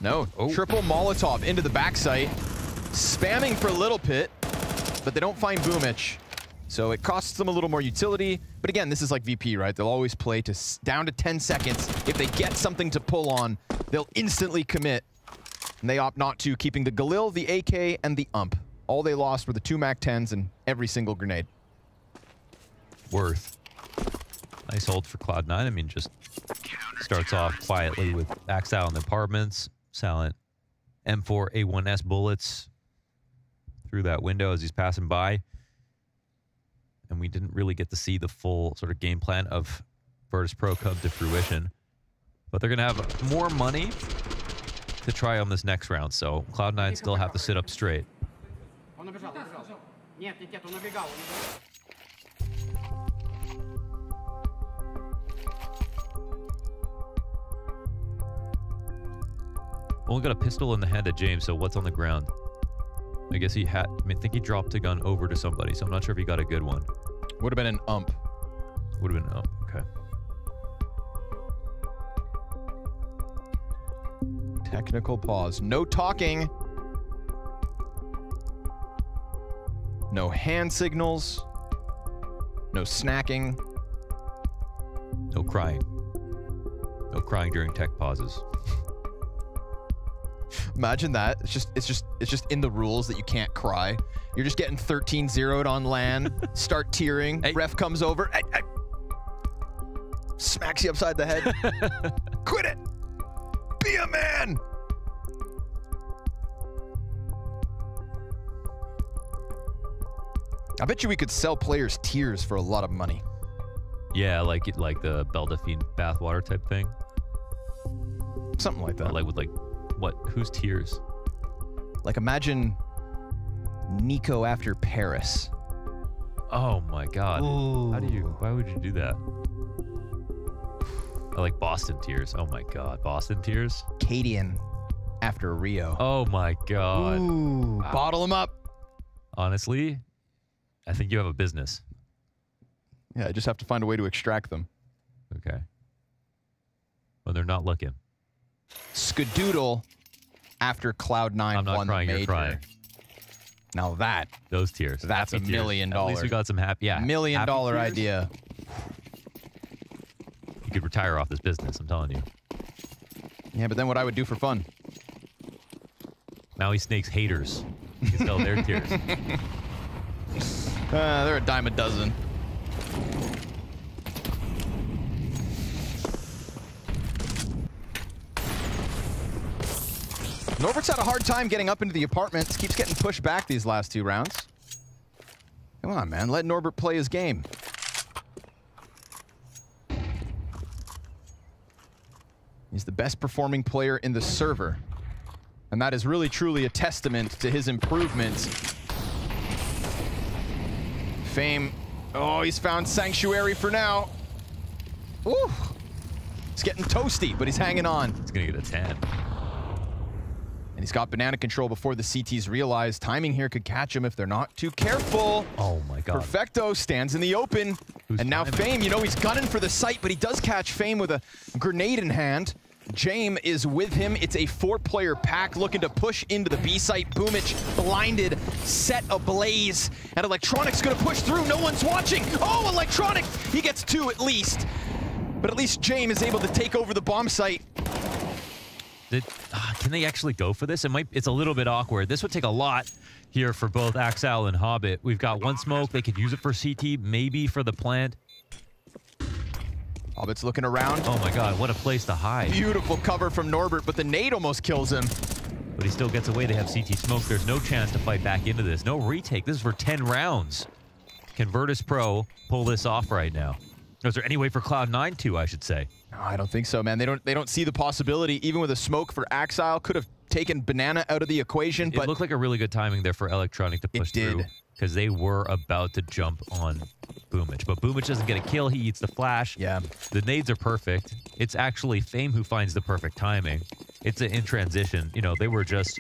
No, triple Molotov into the backside, spamming for Little Pit, but they don't find Boomich. So it costs them a little more utility. But again, this is like VP, right? They'll always play to down to 10 seconds. If they get something to pull on, they'll instantly commit. And they opt not to, keeping the Galil, the AK, and the UMP. All they lost were the 2 MAC-10s and every single grenade. Worth. Nice hold for Cloud9. I mean, just starts off quietly with Axile in the apartments. Silent M4 A1S bullets through that window as he's passing by. And we didn't really get to see the full sort of game plan of Virtus.pro come to fruition. But they're going to have more money to try on this next round. So Cloud9 still have to sit up straight. Only got a pistol in the hand at James, so what's on the ground? I guess he had, I think he dropped a gun over to somebody, so I'm not sure if he got a good one. Would have been an UMP. Would have been an UMP, okay. Technical pause. No talking. No hand signals. No snacking. No crying. No crying during tech pauses. Imagine that. It's just in the rules that you can't cry. You're just getting 13-0'd on LAN. Start tearing. Hey. Ref comes over. Hey. Smacks you upside the head. Quit it. Be a man. I bet you we could sell players tears for a lot of money. Yeah, like the Beldafine bathwater type thing. Something like that. But like with like what? Whose tears? Like imagine Nico after Paris. Oh my God! Ooh. Why would you do that? I like Boston tears. Oh my God, Boston tears. Cadian after Rio. Oh my God! Ooh, wow. Bottle him up. Honestly, I think you have a business. Yeah, I just have to find a way to extract them. Okay. Well, they're not looking. Skadoodle after Cloud9 I'm not won crying, the major. You're crying. Now those tears. That's happy $1 million. At least we got some happy. Yeah, $1 million tears. idea. You could retire off this business. I'm telling you. Yeah, but then what I would do for fun? Now he snakes haters. He can sell their tears. They're a dime a dozen. Norbert's had a hard time getting up into the apartments. Keeps getting pushed back these last 2 rounds. Come on, man. Let Norbert play his game. He's the best performing player in the server. And that is really truly a testament to his improvements. FaZe, oh, he's found Sanctuary for now. Ooh. He's getting toasty, but he's hanging on. He's gonna get a 10. And he's got banana control before the CTs realize timing here could catch him if they're not too careful. Oh my god. Perfecto stands in the open. And now FaZe, you know, he's gunning for the site, but he does catch FaZe with a grenade in hand. Jame is with him. It's a 4-player pack looking to push into the B site. Boomich blinded, set ablaze. And Electronic's gonna push through. No one's watching. Oh, Electronic! He gets 2 at least. But at least Jame is able to take over the bomb site. Can they actually go for this? It's a little bit awkward. This would take a lot here for both Axel and Hobbit. We've got one smoke. They could use it for CT, maybe for the plant. Hobbit's looking around. Oh my god, what a place to hide. Beautiful cover from Norbert, but the nade almost kills him. But he still gets away. They have CT smoke. There's no chance to fight back into this. No retake. This is for 10 rounds. Can Virtus.pro pull this off right now? Is there any way for Cloud9 to, I should say? No, I don't think so, man. They don't see the possibility. Even with a smoke for Axile, could have taken Banana out of the equation. But it looked like a really good timing there for Electronic to push through. Because they were about to jump on Boomich. But Boomich doesn't get a kill. He eats the flash. Yeah. The nades are perfect. It's actually FaZe who finds the perfect timing. It's in transition. You know, they were just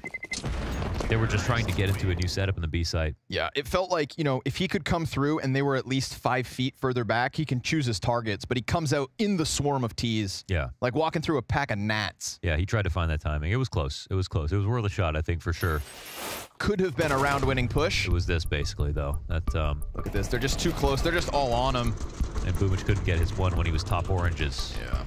trying to get into a new setup in the B site. Yeah, it felt like, you know, if he could come through and they were at least 5 feet further back, he can choose his targets, but he comes out in the swarm of T's. Yeah. Like walking through a pack of gnats. Yeah, he tried to find that timing. It was close. It was close. It was worth a shot, I think, for sure. Could have been a round-winning push. It was this, basically, though. That, look at this. They're just too close. They're just all on him. And Boomich couldn't get his one when he was top oranges. Yeah.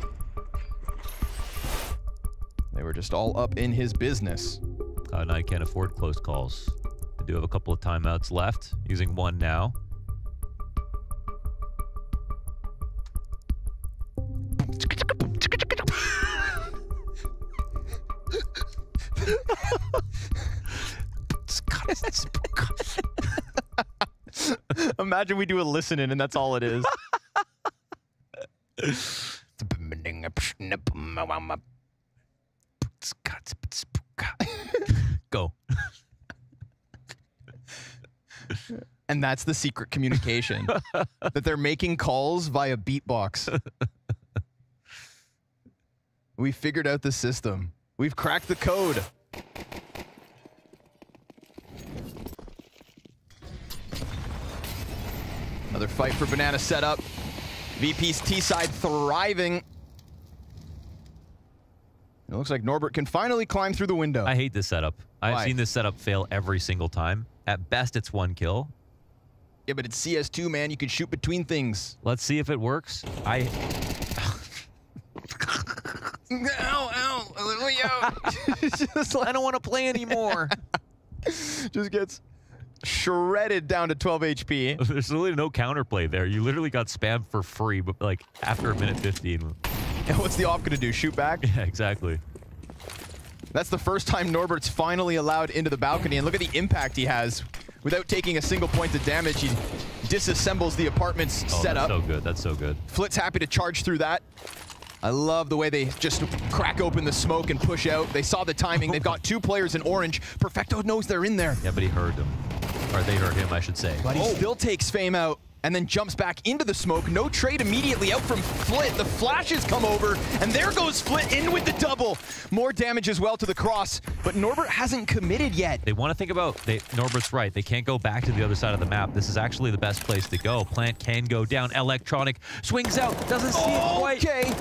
They were just all up in his business. Cloud9 can't afford close calls. They do have a couple of timeouts left, using one now. Imagine we do a listen-in and that's all it is. Go. And that's the secret communication. That they're making calls via beatbox. We figured out the system. We've cracked the code. Another fight for Banana setup. VP's T-side thriving. It looks like Norbert can finally climb through the window. I hate this setup. Why? I've seen this setup fail every single time. At best, it's 1 kill. Yeah, but it's CS2, man. You can shoot between things. Let's see if it works. Ow, ow. I don't want to play anymore. Just gets shredded down to 12 HP. There's really no counterplay there. You literally got spammed for free, but like after a minute 15. And what's the off gonna do? Shoot back? Yeah, exactly. That's the first time Norbert's finally allowed into the balcony, and look at the impact he has. Without taking a single point of damage, he disassembles the apartment's setup. That's so good. That's so good. Flit's happy to charge through that. I love the way they just crack open the smoke and push out. They saw the timing. They've got 2 players in orange. Perfecto knows they're in there. Yeah, but he heard them. Or they heard him, I should say. But he still takes FaZe out and then jumps back into the smoke. No trade immediately out from Flit. The flashes come over, and there goes Flit in with the double. More damage as well to the cross, but Norbert hasn't committed yet. They want to think about, Norbert's right, they can't go back to the other side of the map. This is actually the best place to go. Plant can go down. Electronic swings out, doesn't see it quite. Okay,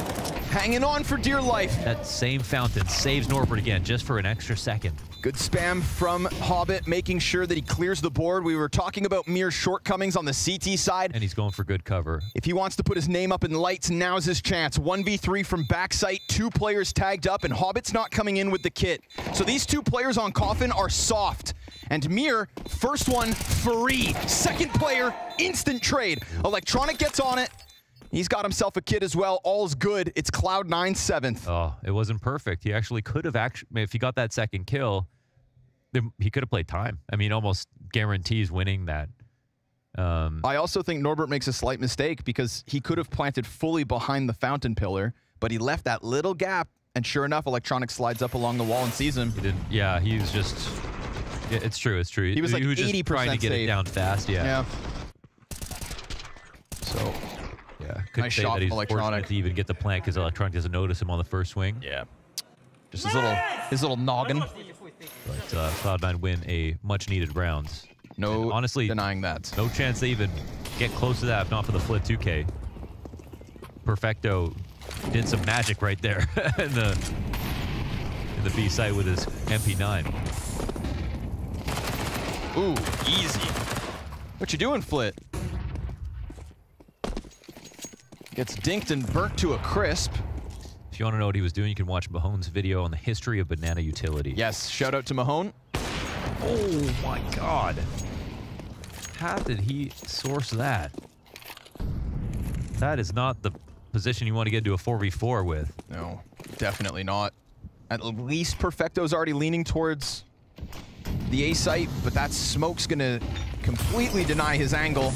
hanging on for dear life. That same fountain saves Norbert again, just for an extra second. Good spam from Hobbit, making sure that he clears the board. We were talking about Mir's shortcomings on the CT side. And he's going for good cover. If he wants to put his name up in lights, now's his chance. 1v3 from backside, 2 players tagged up, and Hobbit's not coming in with the kit. So these 2 players on Coffin are soft. And Mir, first one, free. Second player, instant trade. Electronic gets on it. He's got himself a kit as well. All's good. It's Cloud9 7th. Oh, it wasn't perfect. He actually could have if he got that second kill, then he could have played time. I mean, almost guarantees winning that. I also think Norbert makes a slight mistake because he could have planted fully behind the fountain pillar, but he left that little gap And sure enough, Electronic slides up along the wall and sees him. He didn't. Yeah, he was just. Yeah, it's true. It's true. He was like 80% just trying to get safe. it down fast. Yeah. So. Yeah. Couldn't Nice say shot that he's from Electronic. fortunate to even get the plant because Electronic doesn't notice him on the first swing. Yeah. Just his little noggin. But Cloud9 win a much-needed round. No, and honestly, denying that. No chance they even get close to that, if not for the Flit 2K. Perfecto did some magic right there in the B site with his MP9. Ooh, easy. What you doing, Flit? Gets dinked and burnt to a crisp. If you want to know what he was doing, you can watch Mahone's video on the history of banana utility. Yes, shout out to Mahone. Oh my God. How did he source that? That is not the position you want to get into a 4v4 with. No, definitely not. At least Perfecto's already leaning towards the A site, but that smoke's gonna completely deny his angle.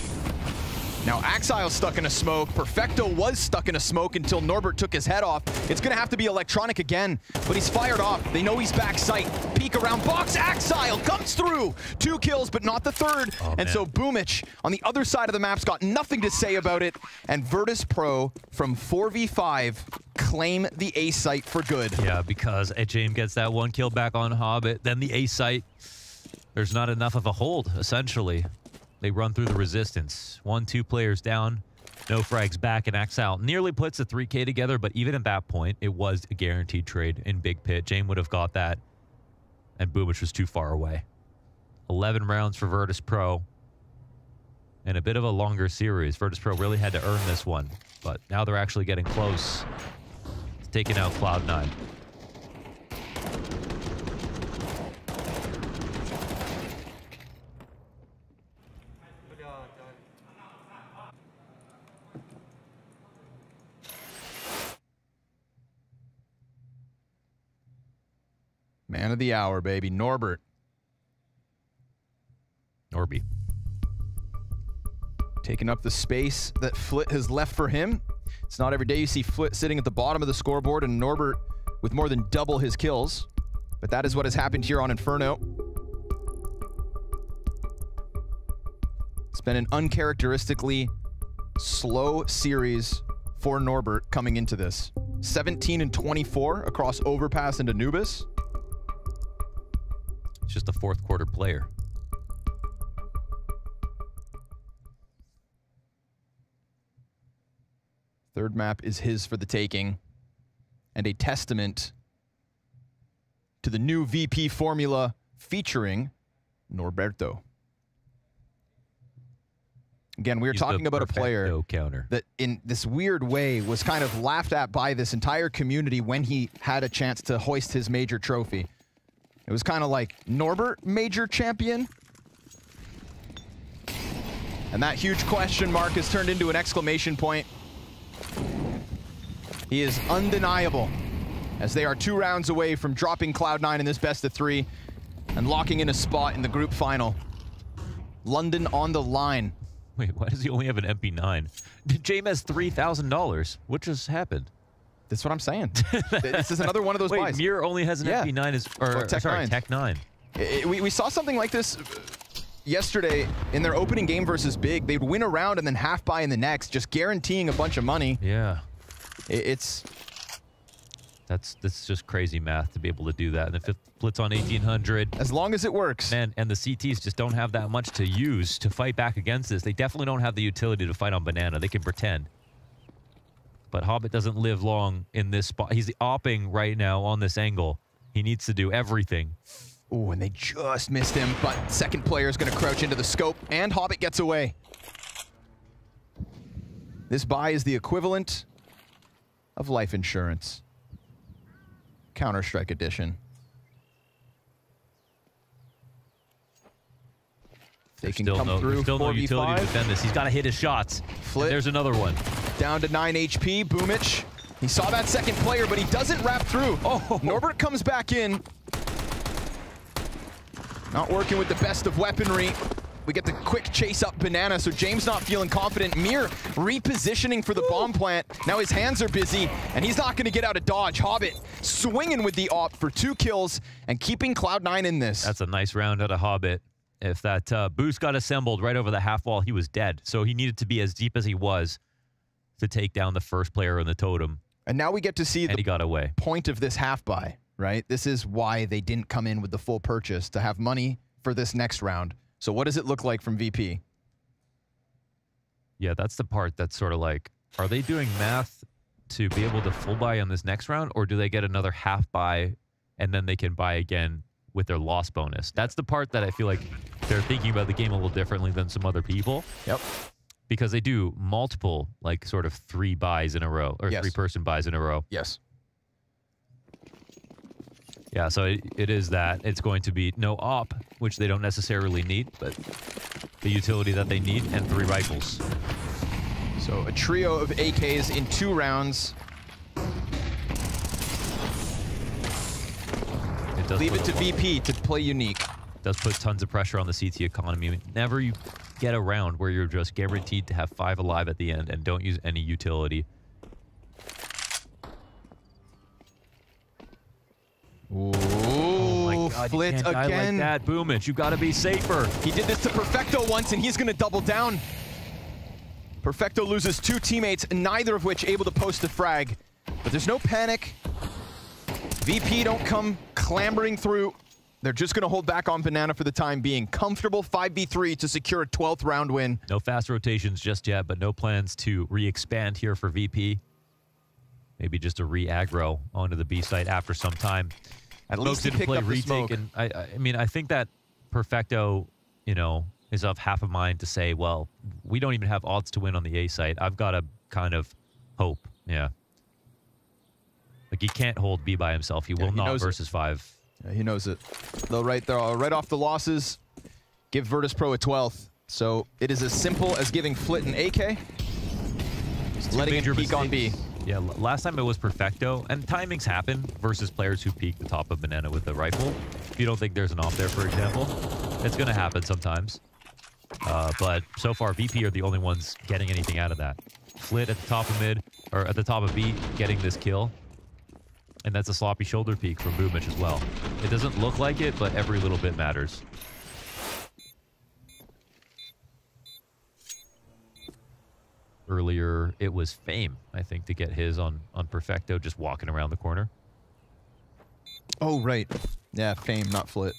Now Axile's stuck in a smoke. Perfecto was stuck in a smoke until Norbert took his head off. It's gonna have to be Electronic again, but he's fired off. They know he's back sight. Peek around box, Axile comes through. 2 kills, but not the third. And so Boomich on the other side of the map's got nothing to say about it. And Virtus.pro from 4v5 claim the A site for good. Yeah, because at.CET gets that 1 kill back on Hobbit, then the A site. There's not enough of a hold, essentially. They run through the resistance. 1-2 players down. No frags back, and Axile nearly puts the 3K together, but even at that point, it was a guaranteed trade in Big Pit. Jame would have got that, and Boomich was too far away. 11 rounds for Virtus.pro, and a bit of a longer series. Virtus.pro really had to earn this one, but now they're actually getting close to taking out Cloud9. Man of the hour, baby. Norbert. Norby. Taking up the space that Flit has left for him. It's not every day you see Flit sitting at the bottom of the scoreboard and Norbert with more than double his kills. But that is what has happened here on Inferno. It's been an uncharacteristically slow series for Norbert coming into this. 17 and 24 across Overpass and Anubis. It's just a fourth quarter player. Third map is his for the taking, and a testament to the new VP formula featuring Norberto. Again, we were talking about a player that in this weird way was kind of laughed at by this entire community when he had a chance to hoist his major trophy. It was kind of like, Norbert, major champion? And that huge question mark has turned into an exclamation point. He is undeniable, as they are 2 rounds away from dropping Cloud9 in this best of 3 and locking in a spot in the group final. London on the line. Wait, why does he only have an MP9? Jame has $3,000. What just happened? That's what I'm saying. This is another one of those Wait, buys. Mir only has an MP9, or Tech 9. We saw something like this yesterday in their opening game versus Big. They'd win a round and then half buy in the next, just guaranteeing a bunch of money. Yeah. That's just crazy math to be able to do that. And if it splits on 1800, as long as it works. Man, and the CTs just don't have that much to use to fight back against this. They definitely don't have the utility to fight on Banana. They can pretend. But Hobbit doesn't live long in this spot. He's opping right now on this angle. He needs to do everything. Oh, and they just missed him, but second player is going to crouch into the scope, and Hobbit gets away. This buy is the equivalent of life insurance. Counter-Strike edition. They can come through. Still no utility to defend this. He's got to hit his shots. Flit. There's another one. Down to 9 HP. Boomich. He saw that second player, but he doesn't wrap through. Oh, Norbert comes back in. Not working with the best of weaponry. We get the quick chase up Banana, so James not feeling confident. Mir repositioning for the bomb plant. Now his hands are busy, and he's not going to get out of dodge. Hobbit swinging with the op for 2 kills and keeping Cloud9 in this. That's a nice round out of Hobbit. If that boost got assembled right over the half wall, he was dead. So he needed to be as deep as he was to take down the first player in the totem. And now we get to see he got away. Point of this half buy, right? This is why they didn't come in with the full purchase, to have money for this next round. So what does it look like from VP? Yeah, that's the part that's sort of like, are they doing math to be able to full buy on this next round, or do they get another half buy and then they can buy again with their loss bonus? That's the part that I feel like they're thinking about the game a little differently than some other people. Yep. Because they do multiple, like, sort of 3 buys in a row, or 3-person buys in a row. Yes. Yeah, so it is that. It's going to be no op, which they don't necessarily need, but the utility that they need, and 3 rifles. So a trio of AKs in 2 rounds. It does Leave it to VP to play unique. Does put tons of pressure on the CT economy. I mean, never you get a round where you're just guaranteed to have 5 alive at the end and don't use any utility. Ooh, oh my God, Flit you can't die again. like that, Boomich. You've got to be safer. He did this to Perfecto once, and he's going to double down. Perfecto loses 2 teammates, neither of which able to post a frag. But there's no panic. VP don't come clambering through. They're just going to hold back on Banana for the time being. Comfortable 5v3 to secure a 12th round win. No fast rotations just yet, but no plans to re-expand here for VP. Maybe just a re-aggro onto the B site after some time. At least he picked up the smoke. And I mean, I think that Perfecto, you know, is of half a mind to say, well, we don't even have odds to win on the A site. I've got to kind of hope. Yeah. Like, he can't hold B by himself. He will not versus 5. Yeah, he knows it. Though right off the losses, give Virtus.pro a 12th. So it is as simple as giving Flit an AK, letting him peek on B. Yeah, last time it was Perfecto, and timings happen versus players who peek the top of Banana with the rifle. If you don't think there's an off there, for example, it's going to happen sometimes. But so far, VP are the only ones getting anything out of that. Flit at the top of mid, or at the top of B, getting this kill. And that's a sloppy shoulder peek from Boomich as well. It doesn't look like it, but every little bit matters. Earlier, it was Fame, I think, to get his on Perfecto, just walking around the corner. Oh, right. Yeah, Fame, not Flit.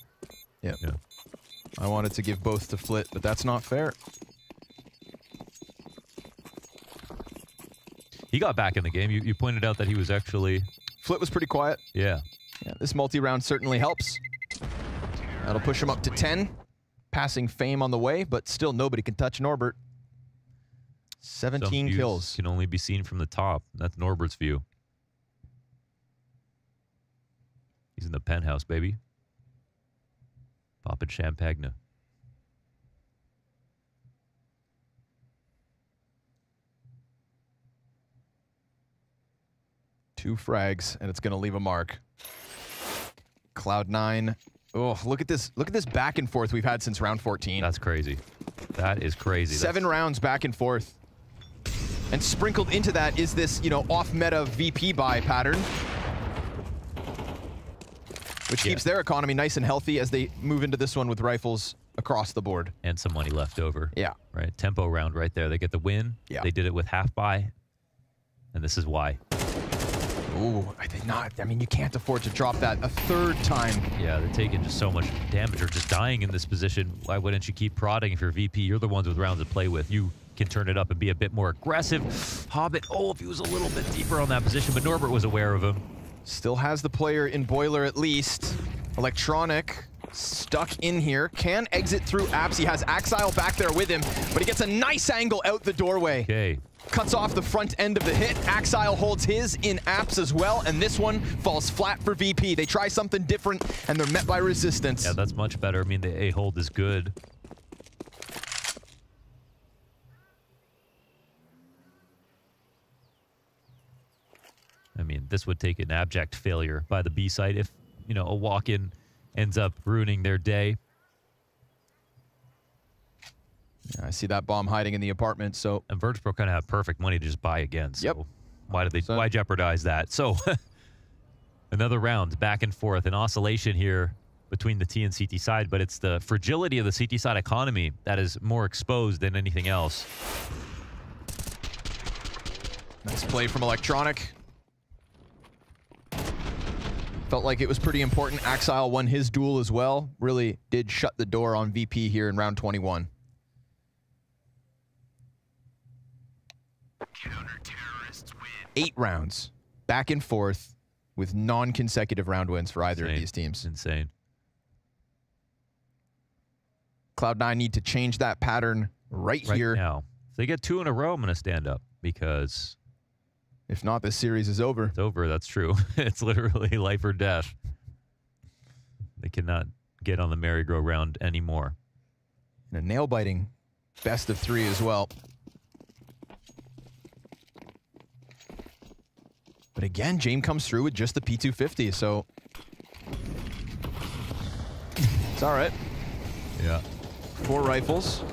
Yep. Yeah. I wanted to give both to Flit, but that's not fair. He got back in the game. You pointed out that he was actually... Flit was pretty quiet. Yeah. Yeah, this multi-round certainly helps. That'll push him up to 10. Passing Fame on the way, but still nobody can touch Norbert. 17 kills. Can only be seen from the top. That's Norbert's view. He's in the penthouse, baby. Poppin' Champagne. Two frags, and it's going to leave a mark. Cloud9. Oh, look at this back and forth we've had since round 14. That's crazy. That is crazy. 7 rounds back and forth. And sprinkled into that is this, you know, off-meta VP buy pattern, which keeps their economy nice and healthy as they move into this one with rifles across the board. And some money left over. Yeah. Right, tempo round right there. They get the win. Yeah. They did it with half buy. And this is why. Ooh, I did not. I mean, you can't afford to drop that a 3rd time. Yeah, they're taking just so much damage or just dying in this position. Why wouldn't you keep prodding if you're VP? You're the ones with rounds to play with. You can turn it up and be a bit more aggressive. Hobbit, oh, if he was a little bit deeper on that position, but Norbert was aware of him. Still has the player in Boiler at least. Electronic stuck in here. Can exit through apps. He has Axile back there with him, but he gets a nice angle out the doorway. Okay. Cuts off the front end of the hit. Axile holds his in apps as well, and this one falls flat for VP. They try something different, and they're met by resistance. Yeah, that's much better. I mean, the A hold is good. I mean, this would take an abject failure by the B side if, you know, a walk-in ends up ruining their day. Yeah, I see that bomb hiding in the apartment, so... And Virtus.pro kind of have perfect money to just buy again, so why jeopardize that? So, another round, back and forth, an oscillation here between the T and CT side, but it's the fragility of the CT side economy that is more exposed than anything else. Nice play from Electronic. Felt like it was pretty important. Axile won his duel as well. Really did shut the door on VP here in round 21. 8 rounds, back and forth, with non-consecutive round wins for either of these teams. Insane. Cloud9 need to change that pattern right here. Now. If they get 2 in a row, I'm going to stand up, because... if not, this series is over. It's over, that's true. It's literally life or death. They cannot get on the merry-go-round anymore. And a nail-biting best of 3 as well. But again, James comes through with just the P250, so it's all right. Yeah. 4 rifles.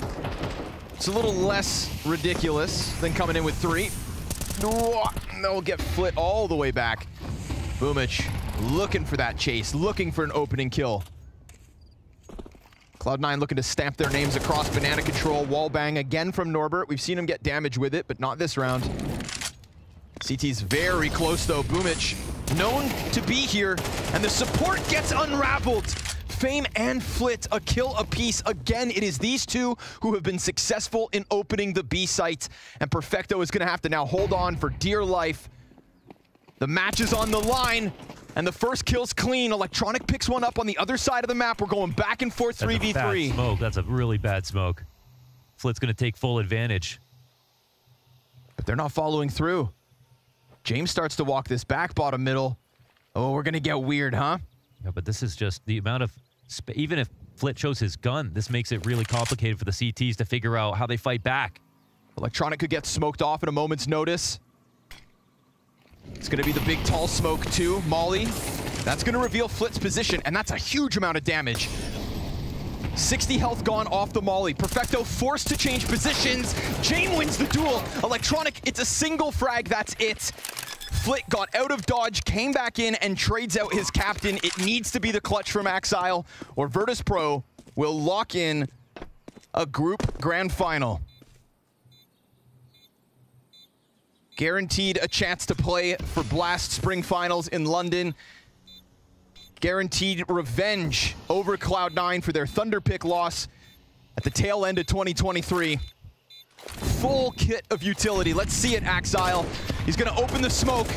It's a little less ridiculous than coming in with 3. They'll get flit all the way back. Boomich looking for that chase, looking for an opening kill. Cloud9 looking to stamp their names across banana control. Wall bang again from Norbert. We've seen him get damage with it, but not this round. CT's very close though. Boomich known to be here, and the support gets unraveled. Fame and Flit, a kill apiece. Again, it is these two who have been successful in opening the B site, and Perfecto is gonna have to now hold on for dear life. The match is on the line, and the first kill's clean. Electronic picks one up on the other side of the map. We're going back and forth 3v3. That's a bad smoke. That's a really bad smoke. Flit's gonna take full advantage. But they're not following through. James starts to walk this back bottom middle. Oh, we're gonna get weird, huh? Yeah, but this is just the amount of... even if Flit shows his gun, this makes it really complicated for the CTs to figure out how they fight back. Electronic could get smoked off at a moment's notice. It's gonna be the big tall smoke too, Molly. That's gonna reveal Flit's position, and that's a huge amount of damage. 60 health gone off the Molly. Perfecto forced to change positions. Jame wins the duel. Electronic, it's a single frag, that's it. Flit got out of dodge, came back in, and trades out his captain. It needs to be the clutch from Axile, or Virtus.pro will lock in a group grand final. Guaranteed a chance to play for Blast Spring Finals in London. Guaranteed revenge over Cloud9 for their Thunder Pick loss at the tail end of 2023. Full kit of utility. Let's see it, Axile. He's gonna open the smoke.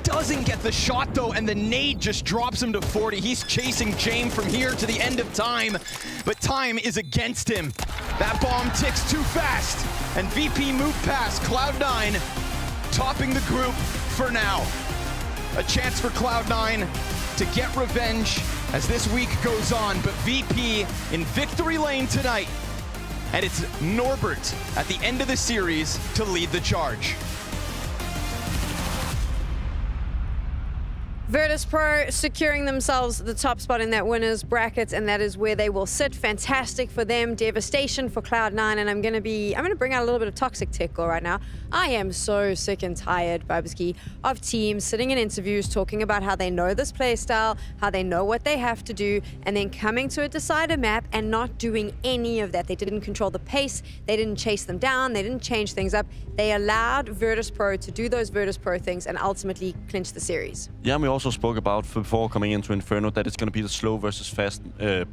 Doesn't get the shot though, and the nade just drops him to 40. He's chasing James from here to the end of time, but time is against him. That bomb ticks too fast, and VP moved past Cloud9, topping the group for now. A chance for Cloud9 to get revenge as this week goes on, but VP in victory lane tonight. And it's Norbert at the end of the series to lead the charge. Virtus.pro securing themselves the top spot in that winners bracket, and that is where they will sit. Fantastic for them. Devastation for Cloud9, and I'm gonna bring out a little bit of toxic tickle right now. I am so sick and tired, Babsky, of teams sitting in interviews talking about how they know this play style, how they know what they have to do, and then coming to a decider map and not doing any of that. They didn't control the pace, they didn't chase them down, they didn't change things up. They allowed Virtus.pro to do those Virtus.pro things and ultimately clinch the series. Yeah, we also spoke about before coming into Inferno that it's going to be the slow versus fast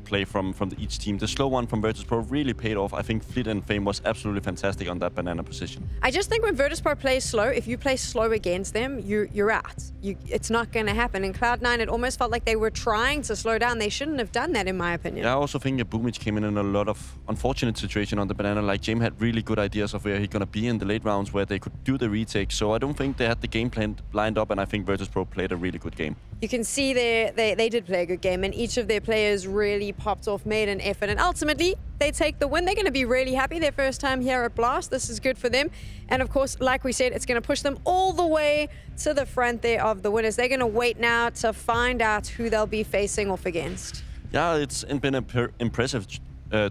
play from each team. The slow one from Virtus.pro really paid off. I think Flit and Fame was absolutely fantastic on that banana position. I just think when Virtus.pro plays slow, if you play slow against them, you're out. It's not going to happen. In Cloud9, it almost felt like they were trying to slow down. They shouldn't have done that, in my opinion. Yeah, I also think that Boomich came in a lot of unfortunate situation on the banana. Like, James had really good ideas of where he's going to be in the late rounds where they could do the retake. So I don't think they had the game plan lined up, and I think Virtus.pro played a really good game. You can see they did play a good game, and each of their players really popped off, made an effort, and ultimately they take the win. They're going to be really happy their first time here at Blast. This is good for them. And of course, like we said, it's going to push them all the way to the front there of the winners. They're going to wait now to find out who they'll be facing off against. Yeah, it's been impressive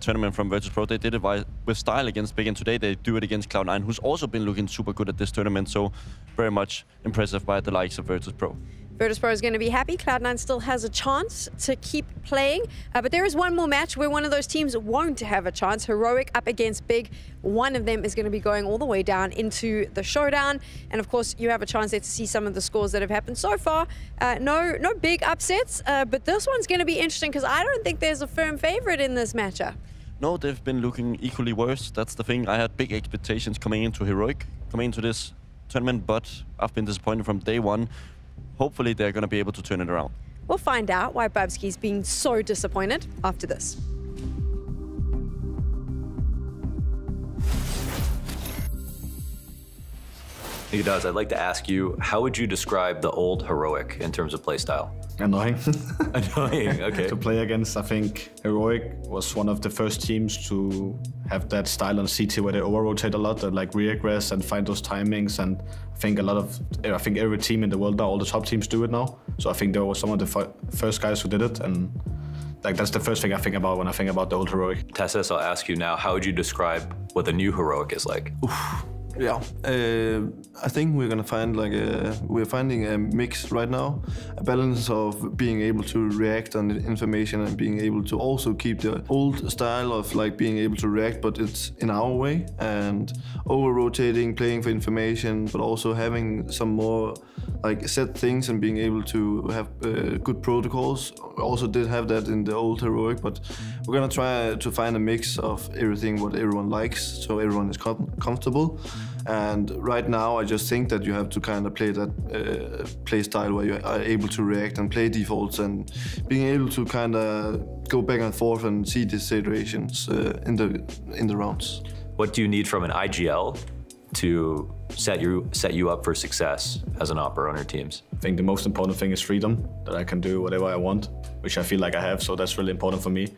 tournament from Virtus.pro. They did it with style against Big, and today they do it against Cloud9, who's also been looking super good at this tournament. So very much impressive by the likes of Virtus.pro. Virtus.pro is going to be happy. Cloud9 still has a chance to keep playing. But there is one more match where one of those teams won't have a chance. Heroic up against Big. One of them is going to be going all the way down into the showdown. And of course, you have a chance there to see some of the scores that have happened so far. No big upsets, but this one's going to be interesting because I don't think there's a firm favorite in this matchup. No, they've been looking equally worse. That's the thing. I had big expectations coming into Heroic, coming into this tournament, but I've been disappointed from day one. Hopefully they're going to be able to turn it around. We'll find out why Bubsky's being so disappointed after this. Nicodas, I'd like to ask you, how would you describe the old Heroic in terms of playstyle? Annoying. Annoying, okay. To play against, I think Heroic was one of the first teams to have that style on CT where they over-rotate a lot, that like re-aggress and find those timings. And I think every team in the world now, all the top teams do it now. So I think they were some of the first guys who did it. And like that's the first thing I think about when I think about the old Heroic. Tessus, I'll ask you now, how would you describe what the new Heroic is like? Oof. Yeah, I think we're gonna find we're finding a mix right now, a balance of being able to react on the information and being able to also keep the old style of like being able to react, but it's in our way, and over-rotating, playing for information, but also having some more like set things and being able to have good protocols. Also did have that in the old Heroic, but we're gonna try to find a mix of everything what everyone likes, so everyone is comfortable. And right now, I just think that you have to kind of play that play style where you are able to react and play defaults and being able to kind of go back and forth and see the situations in the rounds. What do you need from an IGL to set you up for success as an opera on your teams? I think the most important thing is freedom, that I can do whatever I want, which I feel like I have, so that's really important for me.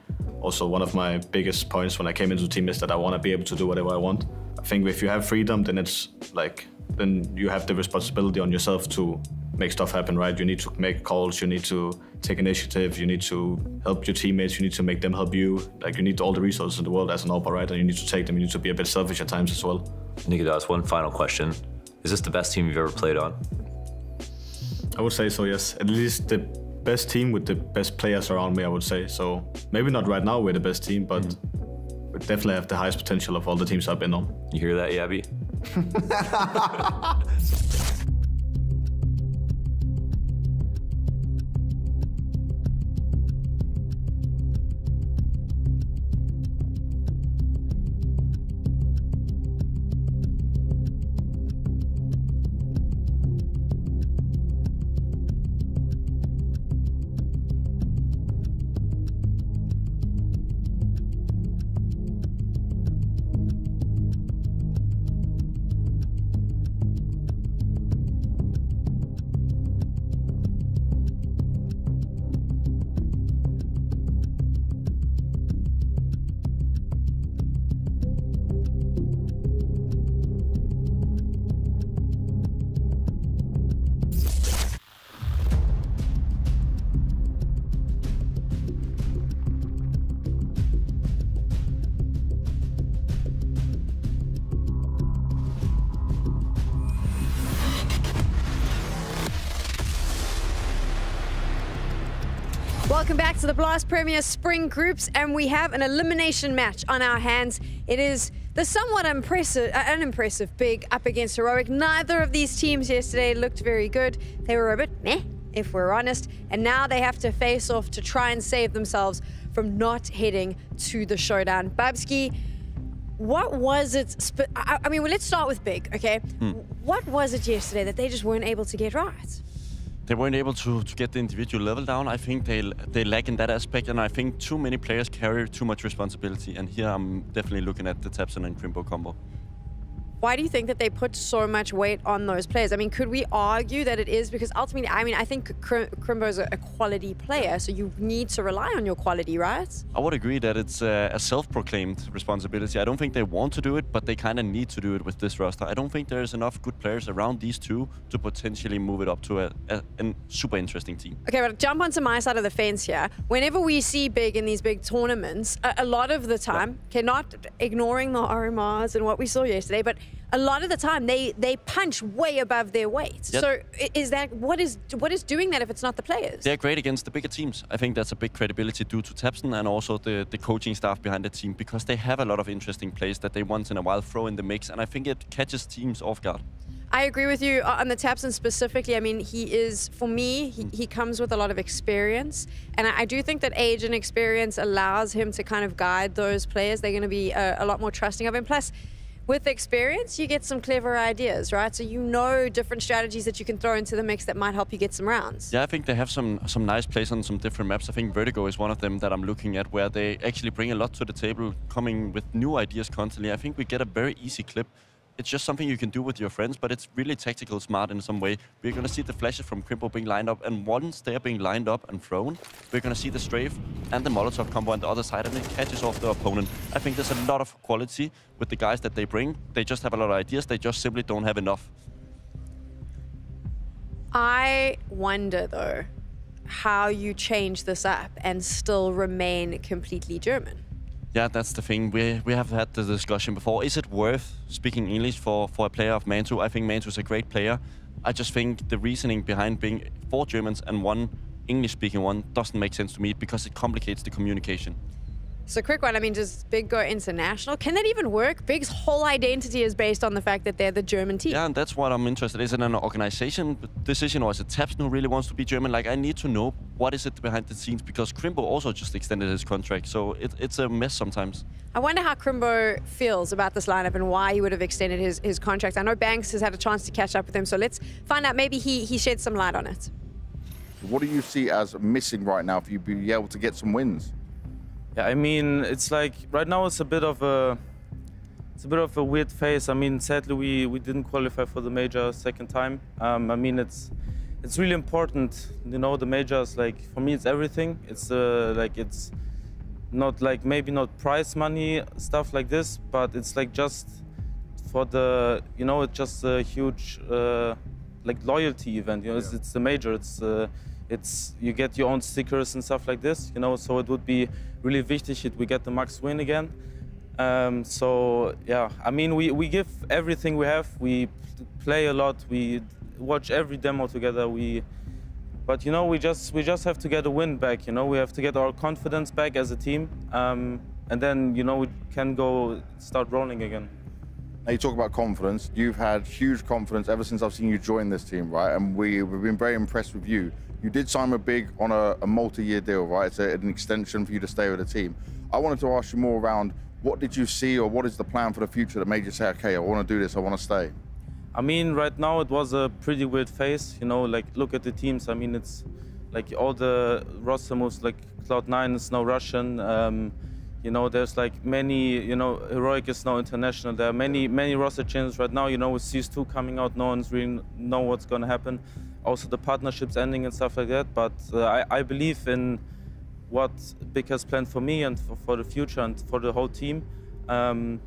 Also, one of my biggest points when I came into the team is that I want to be able to do whatever I want. I think if you have freedom, then it's like, then you have the responsibility on yourself to make stuff happen, right? You need to make calls, you need to take initiative, you need to help your teammates, you need to make them help you. Like, you need all the resources in the world as an opera, right? And you need to take them, you need to be a bit selfish at times as well. Nicodas, one final question. Is this the best team you've ever played on? I would say so, yes. At least the best team with the best players around me, I would say. So maybe not right now we're the best team, but we definitely have the highest potential of all the teams I've been on. You hear that, Yabby? Welcome back to the Blast Premier Spring Groups, and we have an elimination match on our hands. It is the somewhat unimpressive Big up against Heroic. Neither of these teams yesterday looked very good. They were a bit meh, if we're honest, and now they have to face off to try and save themselves from not heading to the showdown. Bubsky, what was it? I mean, well, let's start with Big, okay? What was it yesterday that they just weren't able to get right? They weren't able to get the individual level down. I think they lack in that aspect, and I think too many players carry too much responsibility. And here I'm definitely looking at the Tapson and Crimbo combo. Why do you think that they put so much weight on those players? I mean, could we argue that it is because ultimately, I mean, I think Crimbo is a quality player, so you need to rely on your quality, right? I would agree that it's a self-proclaimed responsibility. I don't think they want to do it, but they kind of need to do it with this roster. I don't think there's enough good players around these two to potentially move it up to a super interesting team. Okay, but jump onto my side of the fence here. Whenever we see big in these big tournaments, a lot of the time, okay, not ignoring the RMRs and what we saw yesterday, but a lot of the time they punch way above their weight. Yep. So is that what is doing that if it's not the players? They're great against the bigger teams. I think that's a big credibility due to Tabson and also the coaching staff behind the team, because they have a lot of interesting plays that they once in a while throw in the mix, and I think it catches teams off guard. I agree with you on the Tabson specifically. I mean, he is, for me, he comes with a lot of experience. And I do think that age and experience allows him to kind of guide those players. They're going to be a lot more trusting of him. Plus, with experience, you get some clever ideas, right? So you know different strategies that you can throw into the mix that might help you get some rounds. Yeah, I think they have some nice plays on some different maps. I think Vertigo is one of them that I'm looking at, where they actually bring a lot to the table, coming with new ideas constantly. I think we get a very easy clip. It's just something you can do with your friends, but it's really tactical smart in some way. We're going to see the flashes from Crimbo being lined up, and once they're being lined up and thrown, we're going to see the strafe and the Molotov combo on the other side, and it catches off the opponent. I think there's a lot of quality with the guys that they bring. They just have a lot of ideas. They just simply don't have enough. I wonder, though, how you change this up and still remain completely German. Yeah, that's the thing. We have had the discussion before. Is it worth speaking English for a player of Mantu? I think Mantu is a great player. I just think the reasoning behind being 4 Germans and 1 English-speaking one doesn't make sense to me, because it complicates the communication. So quick one, I mean, does Big go international? Can that even work? Big's whole identity is based on the fact that they're the German team. Yeah, and that's what I'm interested in. Is it an organization decision, or is it Tabson who really wants to be German? Like, I need to know what is it behind the scenes, because Crimbo also just extended his contract, so it's a mess sometimes. I wonder how Crimbo feels about this lineup and why he would have extended his contract. I know Banks has had a chance to catch up with him, so let's find out. Maybe he shed some light on it. What do you see as missing right now for you to be able to get some wins? Yeah, I mean, it's like right now it's a bit of a weird phase. I mean, sadly we didn't qualify for the major second time. I mean, it's really important, you know. The majors, like, for me, it's everything. It's like, it's not like, maybe not prize money stuff like this, but it's like just for the, you know, it's just a huge like loyalty event. You know, it's the major. It's you get your own stickers and stuff like this, you know. So it would be really wichtig if we get the max win again. So yeah, I mean, we give everything we have. We play a lot. We watch every demo together. But you know, we just have to get a win back. You know, we have to get our confidence back as a team, and then, you know, we can go start rolling again. Now, you talk about confidence. You've had huge confidence ever since I've seen you join this team, right? And we've been very impressed with you. You did sign with Big on a multi-year deal, right? It's an extension for you to stay with the team. I wanted to ask you more around, what did you see, or what is the plan for the future that made you say, okay, I want to do this, I want to stay? I mean, right now it was a pretty weird phase, you know, like, look at the teams. I mean, it's like all the roster moves, like Cloud9 is now Russian. You know, there's like many, you know, Heroic is now international. There are many roster changes right now, you know, with CS2 coming out, no one's really know what's going to happen. Also the partnerships ending and stuff like that. But I believe in what Big has planned for me and for the future and for the whole team. And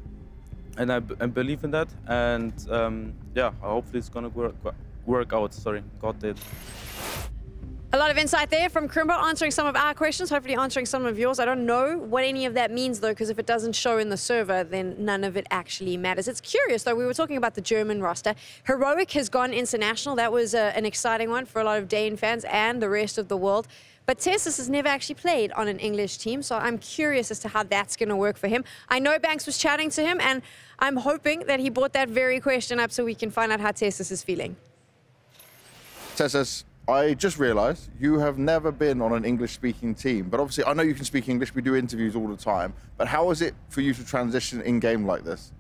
I believe in that. And yeah, hopefully it's going to work out. Sorry, got it. A lot of insight there from Crimbo, answering some of our questions, hopefully answering some of yours. I don't know what any of that means, though, because if it doesn't show in the server, then none of it actually matters. It's curious, though. We were talking about the German roster. Heroic has gone international. That was an exciting one for a lot of Dane fans and the rest of the world. But Tessus has never actually played on an English team, so I'm curious as to how that's going to work for him. I know Banks was chatting to him, and I'm hoping that he brought that very question up so we can find out how Tessus is feeling. Tessus, I just realized you have never been on an English-speaking team, but obviously I know you can speak English. We do interviews all the time, but how is it for you to transition in-game like this?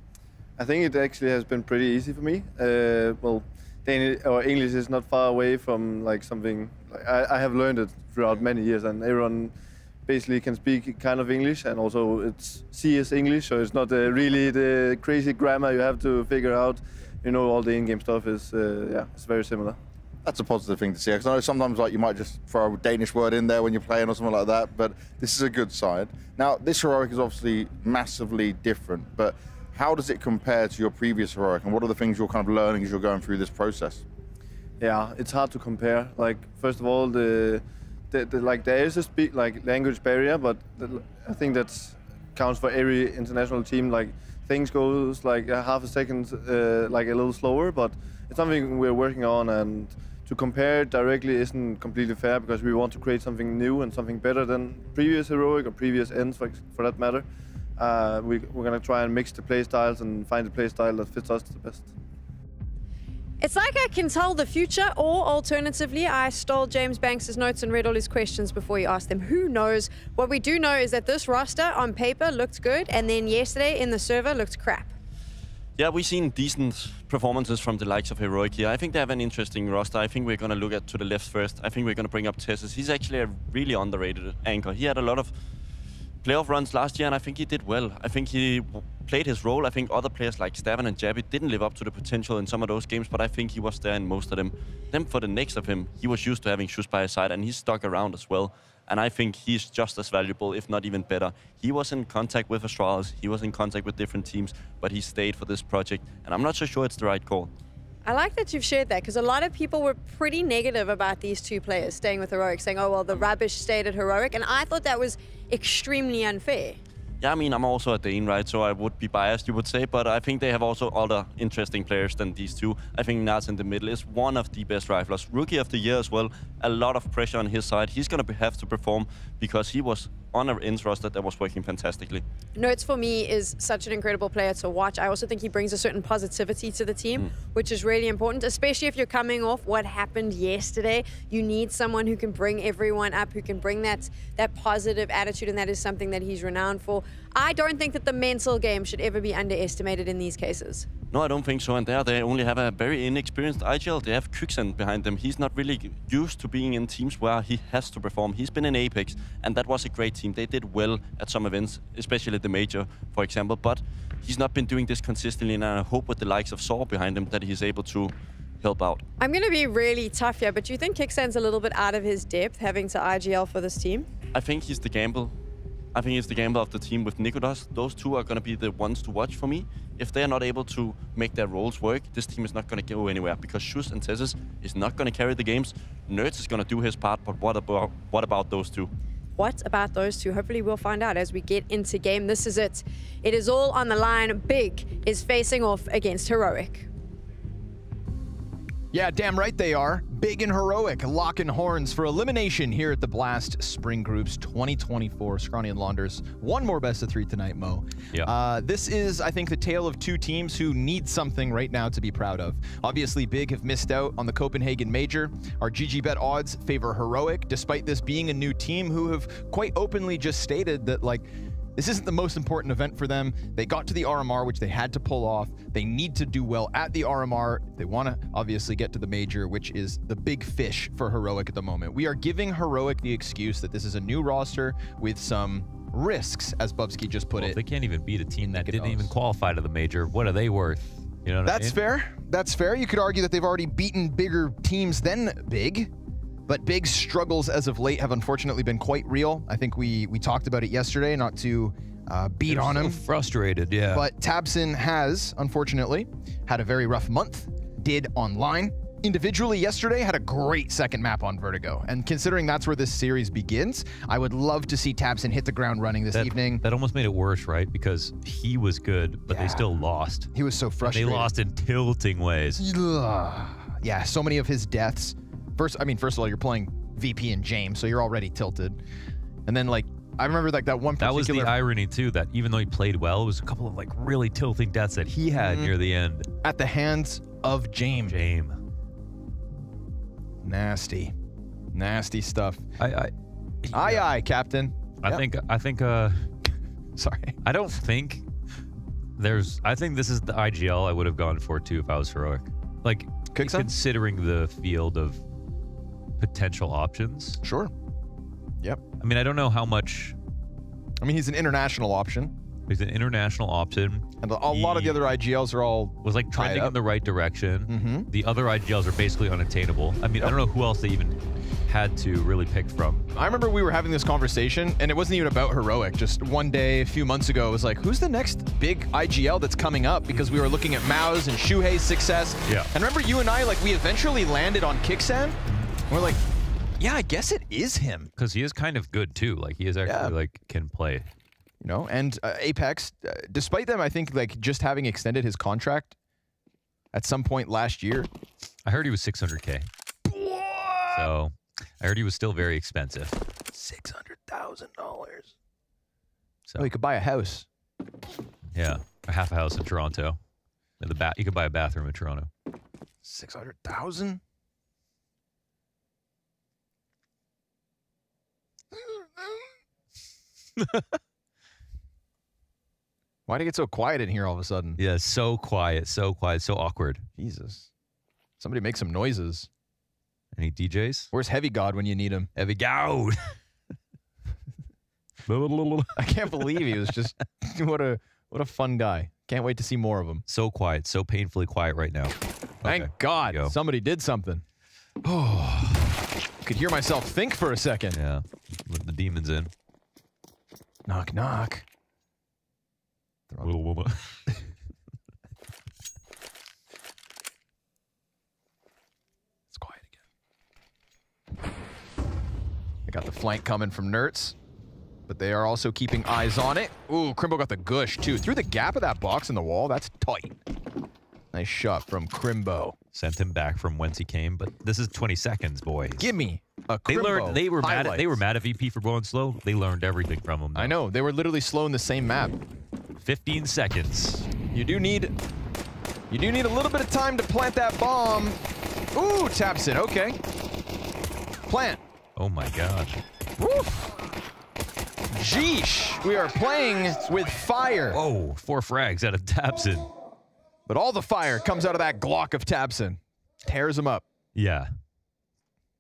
I think it actually has been pretty easy for me. Well, English is not far away from like something, like I have learned it throughout many years, and everyone basically can speak kind of English, and also it's CS English, so it's not really the crazy grammar you have to figure out. You know, all the in-game stuff is, yeah, it's very similar. That's a positive thing to see, because I know sometimes like you might just throw a Danish word in there when you're playing or something like that, but this is a good side. Now, this heroic is obviously massively different, but how does it compare to your previous heroic, and what are the things you're kind of learning as you're going through this process? Yeah, it's hard to compare. Like, first of all, like there is a language barrier, but I think that counts for every international team. Like, things goes like half a second, like a little slower, but it's something we're working on, and to compare it directly isn't completely fair, because we want to create something new and something better than previous heroic or previous ends, for that matter. We're gonna try and mix the play styles and find the play style that fits us the best. It's like I can tell the future, or alternatively, I stole James Banks' notes and read all his questions before he asked them. Who knows? What we do know is that this roster on paper looked good, and then yesterday in the server looked crap. Yeah, we've seen decent performances from the likes of Heroic here. I think they have an interesting roster. I think we're going to look at to the left first. I think we're going to bring up Tessus. He's actually a really underrated anchor. He had a lot of playoff runs last year, and I think he did well. I think he played his role. I think other players like Stavan and Jabby didn't live up to the potential in some of those games, but I think he was there in most of them. Then for the next of him, he was used to having Shush by his side, and he's stuck around as well. And I think he's just as valuable, if not even better. He was in contact with Astralis, he was in contact with different teams, but he stayed for this project, and I'm not so sure it's the right call. I like that you've shared that, because a lot of people were pretty negative about these two players staying with Heroic, saying, oh, well, the rubbish stayed at Heroic, and I thought that was extremely unfair. Yeah, I mean, I'm also a Dane, right? So I would be biased, you would say, but I think they have also other interesting players than these two. I think Nats in the middle is one of the best riflers. Rookie of the year as well. A lot of pressure on his side. He's going to have to perform because he was on an ins roster that was working fantastically. Notes for me is such an incredible player to watch. I also think he brings a certain positivity to the team, which is really important, especially if you're coming off what happened yesterday. You need someone who can bring everyone up, who can bring that positive attitude, and that is something that he's renowned for. I don't think that the mental game should ever be underestimated in these cases. No, I don't think so. And there they only have a very inexperienced IGL. They have Kyksen behind them. He's not really used to being in teams where he has to perform. He's been in Apex, and that was a great team. They did well at some events, especially the Major, for example. But he's not been doing this consistently, and I hope with the likes of Saw behind him that he's able to help out. I'm going to be really tough here, but do you think Kyksen's a little bit out of his depth having to IGL for this team? I think he's the gamble. I think he's the gambler of the team with Nikodas. Those two are going to be the ones to watch for me. If they're not able to make their roles work, this team is not going to go anywhere, because Shush and Tessus is not going to carry the games. Nerds is going to do his part, but what about those two? What about those two? Hopefully we'll find out as we get into game. This is it. It is all on the line. Big is facing off against Heroic. Yeah, damn right they are. Big and Heroic locking horns for elimination here at the Blast Spring Groups 2024. Scrawny and Launders, one more best of 3 tonight, Mo. Yeah. This is, I think, the tale of two teams who need something right now to be proud of. Obviously, Big have missed out on the Copenhagen Major. Our GG Bet odds favor Heroic, despite this being a new team who have quite openly just stated that, like, this isn't the most important event for them. They got to the RMR, which they had to pull off. They need to do well at the RMR. They want to obviously get to the Major, which is the big fish for Heroic at the moment. We are giving Heroic the excuse that this is a new roster with some risks, as Bubsky just put it. They can't even beat a team that didn't even qualify to the Major. What are they worth? You know what I mean? That's fair. That's fair. You could argue that they've already beaten bigger teams than Big. But Big's struggles as of late have unfortunately been quite real. I think we talked about it yesterday, not to beat on him. Frustrated, yeah. But Tabson has, unfortunately, had a very rough month. Did online. Individually yesterday, had a great second map on Vertigo. And considering that's where this series begins, I would love to see Tabson hit the ground running this evening. That almost made it worse, right? Because he was good, but they still lost. He was so frustrated. They lost in tilting ways. Yeah, so many of his deaths. First of all, you're playing VP and James, so you're already tilted. And then, like, I remember like that one particular... That was the irony, too, that even though he played well, it was a couple of, like, really tilting deaths that he had near the end. At the hands of James. Nasty. Nasty stuff. Aye, Captain. I think, sorry. I don't think I think this is the IGL I would have gone for, too, if I was Heroic. Like, considering the field of potential options. Sure. Yep. I mean, I don't know how much. I mean, he's an international option. He's an international option. And a lot of the other IGLs are all was like trending in the right direction. Mm-hmm. The other IGLs are basically unattainable. I mean, I don't know who else they even had to really pick from. I remember we were having this conversation, and it wasn't even about Heroic. Just one day, a few months ago, it was like, who's the next big IGL that's coming up? Because we were looking at Mao's and Shuhei's success. Yeah. And remember you and I, like, we eventually landed on Kicksan, and we're like, yeah, I guess it is him. Because he is kind of good, too. Like, he is actually, like, can play. You know, and Apex, despite them, I think, like, just having extended his contract at some point last year. I heard he was 600K. So, I heard he was still very expensive. $600,000. So you could buy a house. Yeah, a half a house in Toronto. And you could buy a bathroom in Toronto. 600,000. Why'd it get so quiet in here all of a sudden? Yeah, so quiet, so awkward. Jesus. Somebody make some noises. Any DJs? Where's Heavy God when you need him? Heavy God. I can't believe he was just what a fun guy. Can't wait to see more of him. So quiet, so painfully quiet right now. Thank God somebody did something. Oh, could hear myself think for a second. Yeah, let the demons in. Knock, knock. Little woman. It's quiet again. They got the flank coming from Nertz, but they are also keeping eyes on it. Ooh, Crimbo got the gush too. Through the gap of that box in the wall, that's tight. Nice shot from Crimbo. Sent him back from whence he came, but this is 20 seconds, boys. Give me a Crimbo. They were mad at VP for going slow. They learned everything from him. Though. I know. They were literally slow in the same map. 15 seconds. You do need a little bit of time to plant that bomb. Ooh, taps it. Okay. Plant. Oh my God. Woof. Jeesh. We are playing with fire. Oh, 4 frags out of Tabson. But all the fire comes out of that Glock of Tabson. Tears him up. Yeah.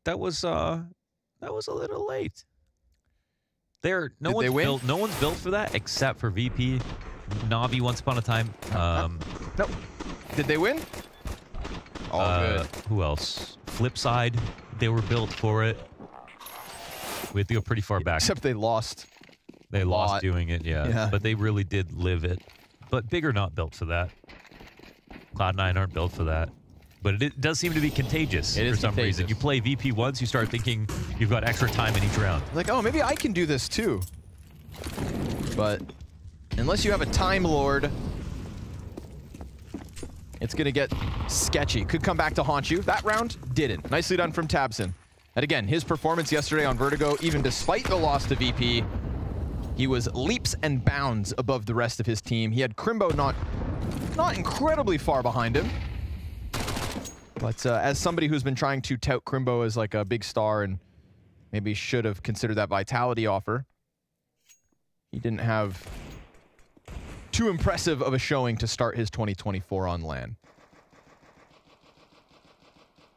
That was a little late. No one's built for that except for VP. Navi once upon a time. No. Did they win? All good. Who else? Flipside. They were built for it. We have to go pretty far back. Except they lost. They lost doing it, yeah. But they really did live it. But Big are not built for that. Cloud9 aren't built for that. But it does seem to be contagious for some reason. You play VP once, you start thinking you've got extra time in each round. Like, oh, maybe I can do this too. But unless you have a Time Lord, it's going to get sketchy. Could come back to haunt you. That round didn't. Nicely done from Tabson. And again, his performance yesterday on Vertigo, even despite the loss to VP, he was leaps and bounds above the rest of his team. He had Crimbo not incredibly far behind him. But as somebody who's been trying to tout Crimbo as like a big star and maybe should have considered that Vitality offer, he didn't have too impressive of a showing to start his 2024 on LAN.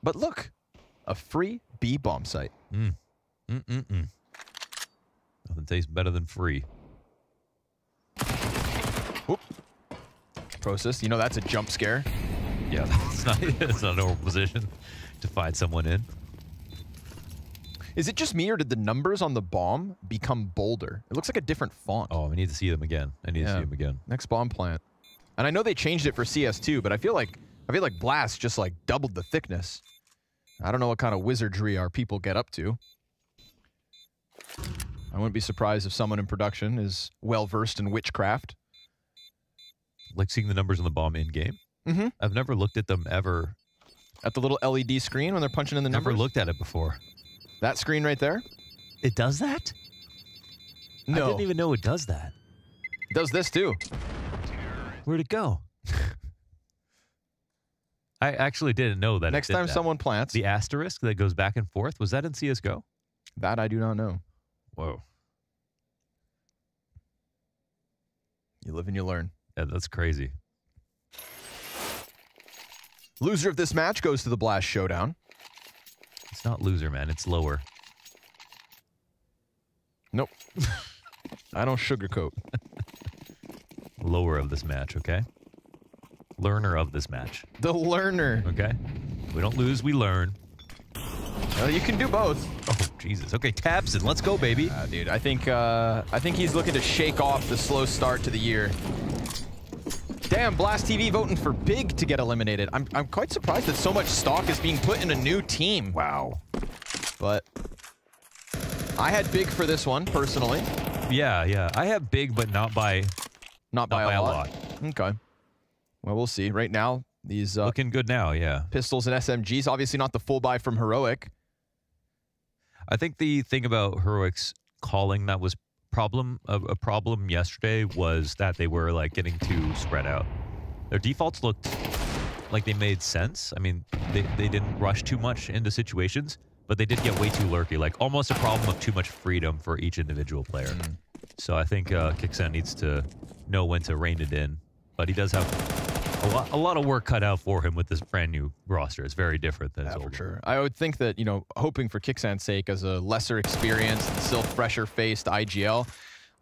But look, a free B bomb site. Nothing tastes better than free. Whoop. Process, you know that's a jump scare. Yeah, it's not a normal position to find someone in. Is it just me, or did the numbers on the bomb become bolder? It looks like a different font. Oh, we need to see them again. I need to see them again. Next bomb plant. And I know they changed it for CS2, but I feel like Blast just like doubled the thickness. I don't know what kind of wizardry our people get up to. I wouldn't be surprised if someone in production is well-versed in witchcraft. Like seeing the numbers on the bomb in-game? Mm-hmm. I've never looked at them ever. At the little LED screen when they're punching in the numbers? Never looked at it before. That screen right there? It does that? No. I didn't even know it does that. It does this too. Where'd it go? I actually didn't know that. Next time someone plants. The asterisk that goes back and forth, was that in CSGO? That I do not know. Whoa. You live and you learn. Yeah, that's crazy. Loser of this match goes to the Blast Showdown. It's not loser, man. It's lower. Nope. I don't sugarcoat. Lower of this match, okay? Learner of this match. The learner. Okay. We don't lose, we learn. Well, you can do both. Oh, Jesus. Okay, Tabson, let's go, baby. Dude, I think he's looking to shake off the slow start to the year. Damn, Blast TV voting for Big to get eliminated. I'm quite surprised that so much stock is being put in a new team. Wow. But I had Big for this one, personally. Yeah. I have Big, but not by a lot. Okay. Well, we'll see. Right now, these looking good now, yeah. Pistols and SMGs, obviously not the full buy from Heroic. I think the thing about Heroic's calling that was a problem yesterday was that they were like getting too spread out. Their defaults looked like they made sense. I mean, they didn't rush too much into situations, but they did get way too lurky, like almost a problem of too much freedom for each individual player. So I think Kixan needs to know when to rein it in, but he does have a lot of work cut out for him with this brand new roster. It's very different than his old. For sure. I would think that, you know, hoping for Kixan's sake as a lesser experienced, still fresher faced IGL,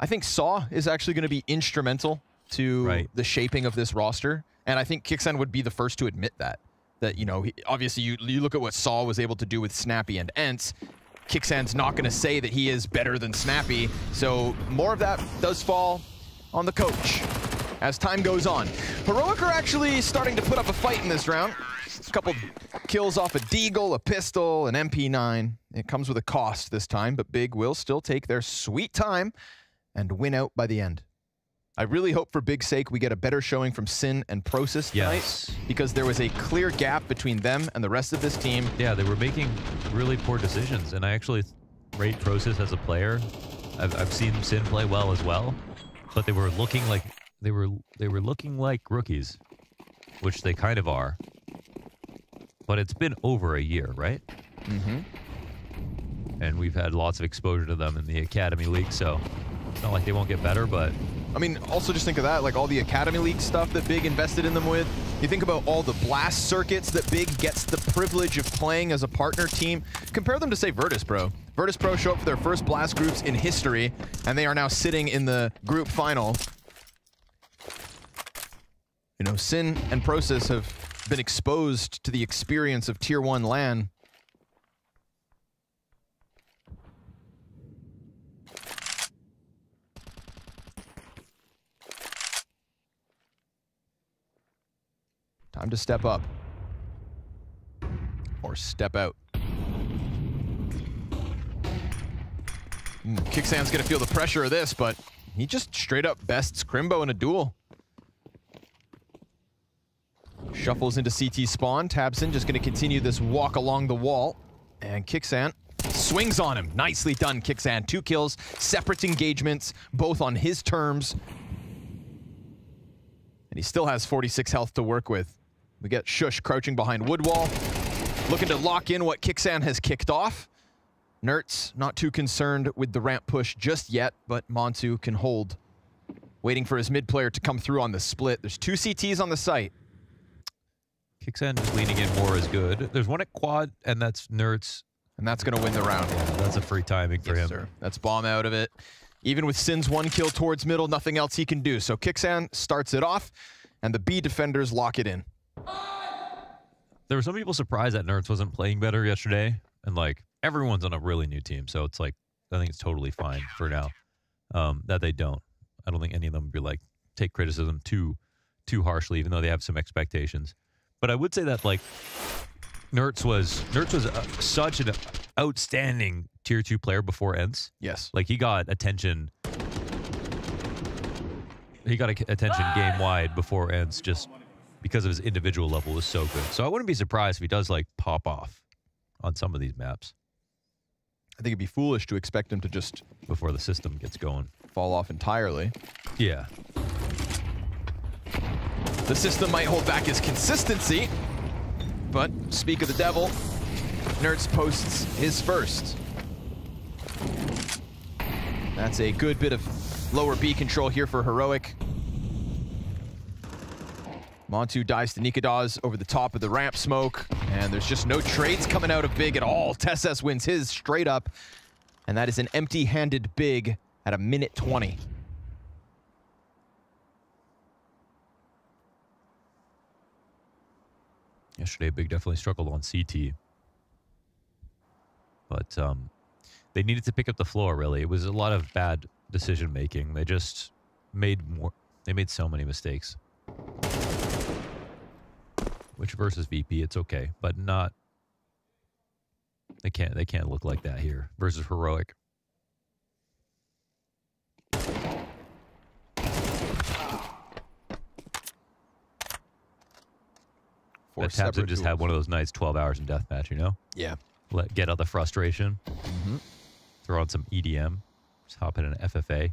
I think Saw is actually going to be instrumental to the shaping of this roster. And I think Kixan would be the first to admit that. That, you know, obviously you look at what Saw was able to do with Snappy and Ents. Kixan's not going to say that he is better than Snappy. So more of that does fall on the coach as time goes on. Heroic are actually starting to put up a fight in this round. A couple kills off a Deagle, a pistol, an MP9. It comes with a cost this time, but Big will still take their sweet time and win out by the end. I really hope for Big's sake we get a better showing from Sin and Prosus tonight, because there was a clear gap between them and the rest of this team. Yeah, they were making really poor decisions, and I actually rate Prosus as a player. I've seen Sin play well as well, but they were looking like they were looking like rookies, which they kind of are. But it's been over a year, right? And we've had lots of exposure to them in the Academy League, so it's not like they won't get better, but I mean, also just think of that, like all the Academy League stuff that Big invested in them with. You think about all the blast circuits that Big gets the privilege of playing as a partner team. Compare them to, say, Virtus.pro. Virtus.pro show up for their first blast groups in history, and they are now sitting in the group final. You know, Sin and Prosus have been exposed to the experience of Tier 1 LAN. Time to step up. Or step out. Kixan's gonna feel the pressure of this, but he just straight up bests Crimbo in a duel. Shuffles into CT spawn. Tabson just gonna continue this walk along the wall. And Kixan swings on him. Nicely done, Kixan. 2 kills, separate engagements, both on his terms. And he still has 46 health to work with. We get Shush crouching behind wood wall, looking to lock in what Kixan has kicked off. Nertz not too concerned with the ramp push just yet, but Montu can hold. Waiting for his mid player to come through on the split. There's 2 CTs on the site. Kixan just leaning in more is good. There's one at quad, and that's Nertz. And that's going to win the round. Yeah, that's a free timing for him. Sir. That's bomb out of it. Even with Sin's 1 kill towards middle, nothing else he can do. So Kixan starts it off, and the B defenders lock it in. There were some people surprised that Nertz wasn't playing better yesterday, and like everyone's on a really new team, so it's like I think it's totally fine for now that they don't. I don't think any of them would be like take criticism too harshly, even though they have some expectations. But I would say that like Nertz was such an outstanding Tier 2 player before Ents. Yes, like he got attention. He got attention game wide before Ents just because of his individual level was so good. So I wouldn't be surprised if he does like pop off on some of these maps. I think it'd be foolish to expect him to just before the system gets going fall off entirely. Yeah. The system might hold back his consistency, but speak of the devil, Nertz posts his first. That's a good bit of lower B control here for Heroic. Montu dives to Nikadaz over the top of the ramp smoke, and there's just no trades coming out of Big at all. Tesses wins his straight up. And that is an empty-handed big at a minute 20. Yesterday, Big definitely struggled on CT. But they needed to pick up the floor, really. It was a lot of bad decision-making. They just made so many mistakes. Which versus VP, it's okay, but not... They can't look like that here. Versus Heroic. That Tabson just had one of those nights, 12 hours in deathmatch, you know? Yeah. Get out the frustration. Throw on some EDM. Just hop in an FFA.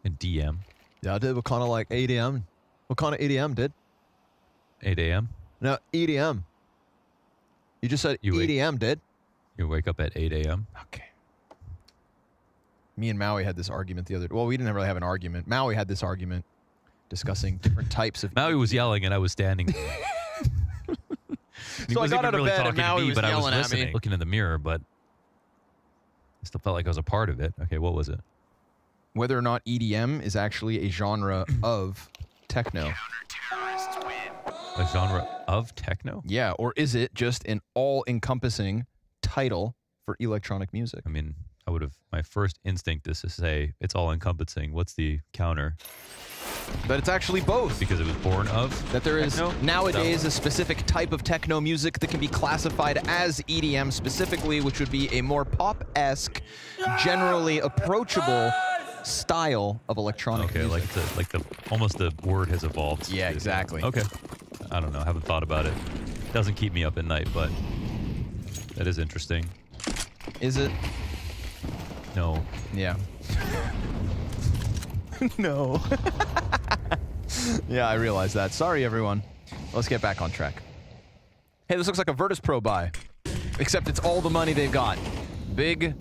And DM. Yeah, I did what kind of like EDM. What kind of EDM did? 8 a.m.? No, EDM. You just said EDM, did? You wake up at 8 a.m.? Okay. Me and Maui had this argument the other day. Well, we didn't really have an argument. Maui had this argument discussing different types of... Maui was yelling and I was standing. So I got out of bed and Maui was yelling at me. Looking in the mirror, but I still felt like I was a part of it. Okay, what was it? Whether or not EDM is actually a genre of techno. A genre of techno? Yeah, or is it just an all-encompassing title for electronic music? I mean, my first instinct is to say it's all-encompassing. What's the counter? But it's actually both. Because it was born of that there is techno? nowadays a specific type of techno music that can be classified as EDM specifically, which would be a more pop-esque, generally approachable style of electronic music. Almost the word has evolved. Yeah, exactly. Okay. I don't know. I haven't thought about it. Doesn't keep me up at night, but that is interesting. Is it? No. Yeah. No. Yeah, I realize that. Sorry, everyone. Let's get back on track. Hey, this looks like a Virtus.pro buy. Except it's all the money they've got. Big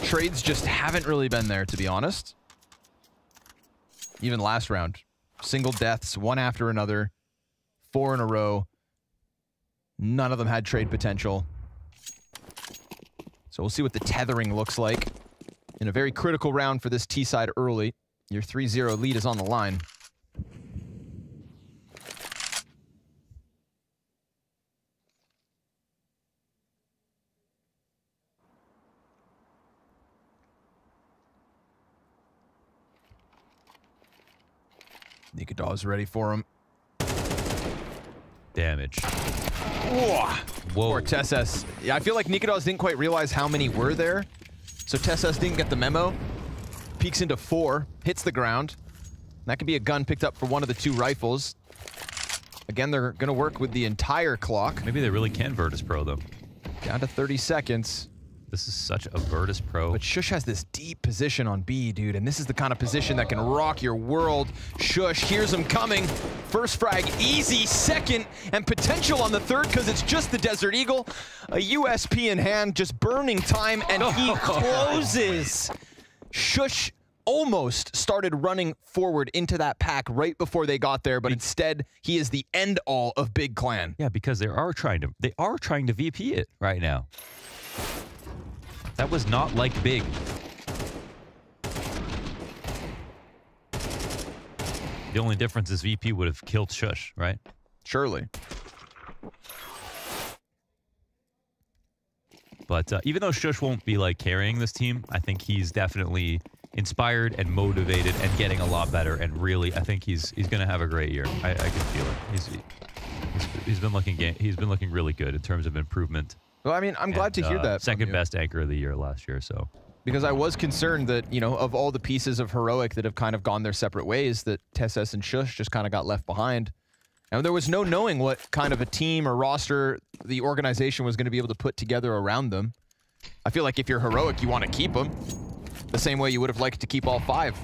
trades just haven't really been there, to be honest. Even last round. Single deaths, one after another. 4 in a row. None of them had trade potential. So we'll see what the tethering looks like in a very critical round for this T-side early. Your 3-0 lead is on the line. Nikadaw's ready for him. Damage. Whoa. Poor TeSS. Yeah, I feel like Nikadaws didn't quite realize how many were there. So TeSS didn't get the memo. Peeks into 4, hits the ground. That could be a gun picked up for one of the 2 rifles. Again, they're going to work with the entire clock. Maybe they really can Virtus.pro them. Down to 30 seconds. This is such a Virtus.pro. But Shush has this deep position on B, dude, and this is the kind of position that can rock your world. Shush hears him coming. First frag, easy. Second, and potential on the third because it's just the Desert Eagle. A USP in hand, just burning time, and he closes. Shush almost started running forward into that pack right before they got there, but instead he is the end all of Big Clan. Yeah, because they are trying to VP it right now. That was not like Big. The only difference is VP would have killed Shush, right? Surely. But even though Shush won't be like carrying this team, I think he's definitely inspired and motivated and getting a lot better. And really, I think he's going to have a great year. I can feel it. He's been looking really good in terms of improvement. Well, I mean, I'm glad to hear that. Second best anchor of the year last year, so. Because I was concerned that, you know, of all the pieces of Heroic that have kind of gone their separate ways, that TeSS and Shush just kind of got left behind. And there was no knowing what kind of a team or roster the organization was going to be able to put together around them. I feel like if you're Heroic, you want to keep them the same way you would have liked to keep all 5.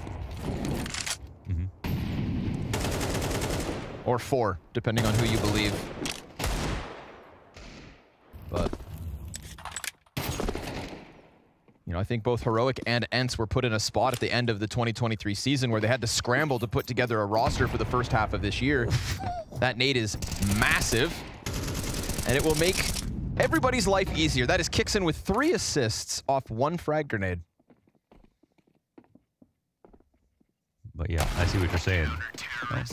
Or 4, depending on who you believe. But, you know, I think both Heroic and ENCE were put in a spot at the end of the 2023 season where they had to scramble to put together a roster for the first half of this year. That nade is massive, and it will make everybody's life easier. That is Kixen with 3 assists off 1 frag grenade. But yeah, I see what you're saying. Oh.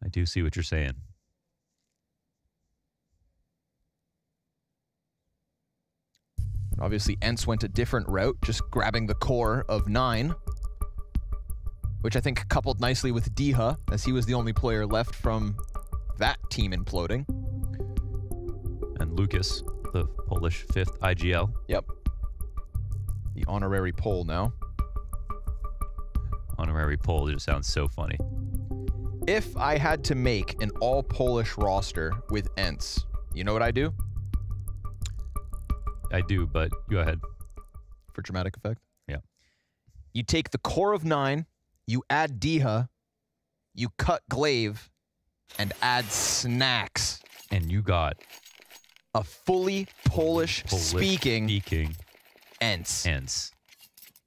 I do see what you're saying. Obviously, ENCE went a different route, just grabbing the core of 9, which I think coupled nicely with Diha, as he was the only player left from that team imploding. And Lucas, the Polish 5th IGL. Yep. The honorary Pole now. Honorary Pole just sounds so funny. If I had to make an all-Polish roster with ENCE, you know what I do? I do, but go ahead. For dramatic effect? Yeah. You take the core of 9, you add Diha, you cut Glaive, and add Snacks. And you got a fully Polish-speaking ENCE. ENCE.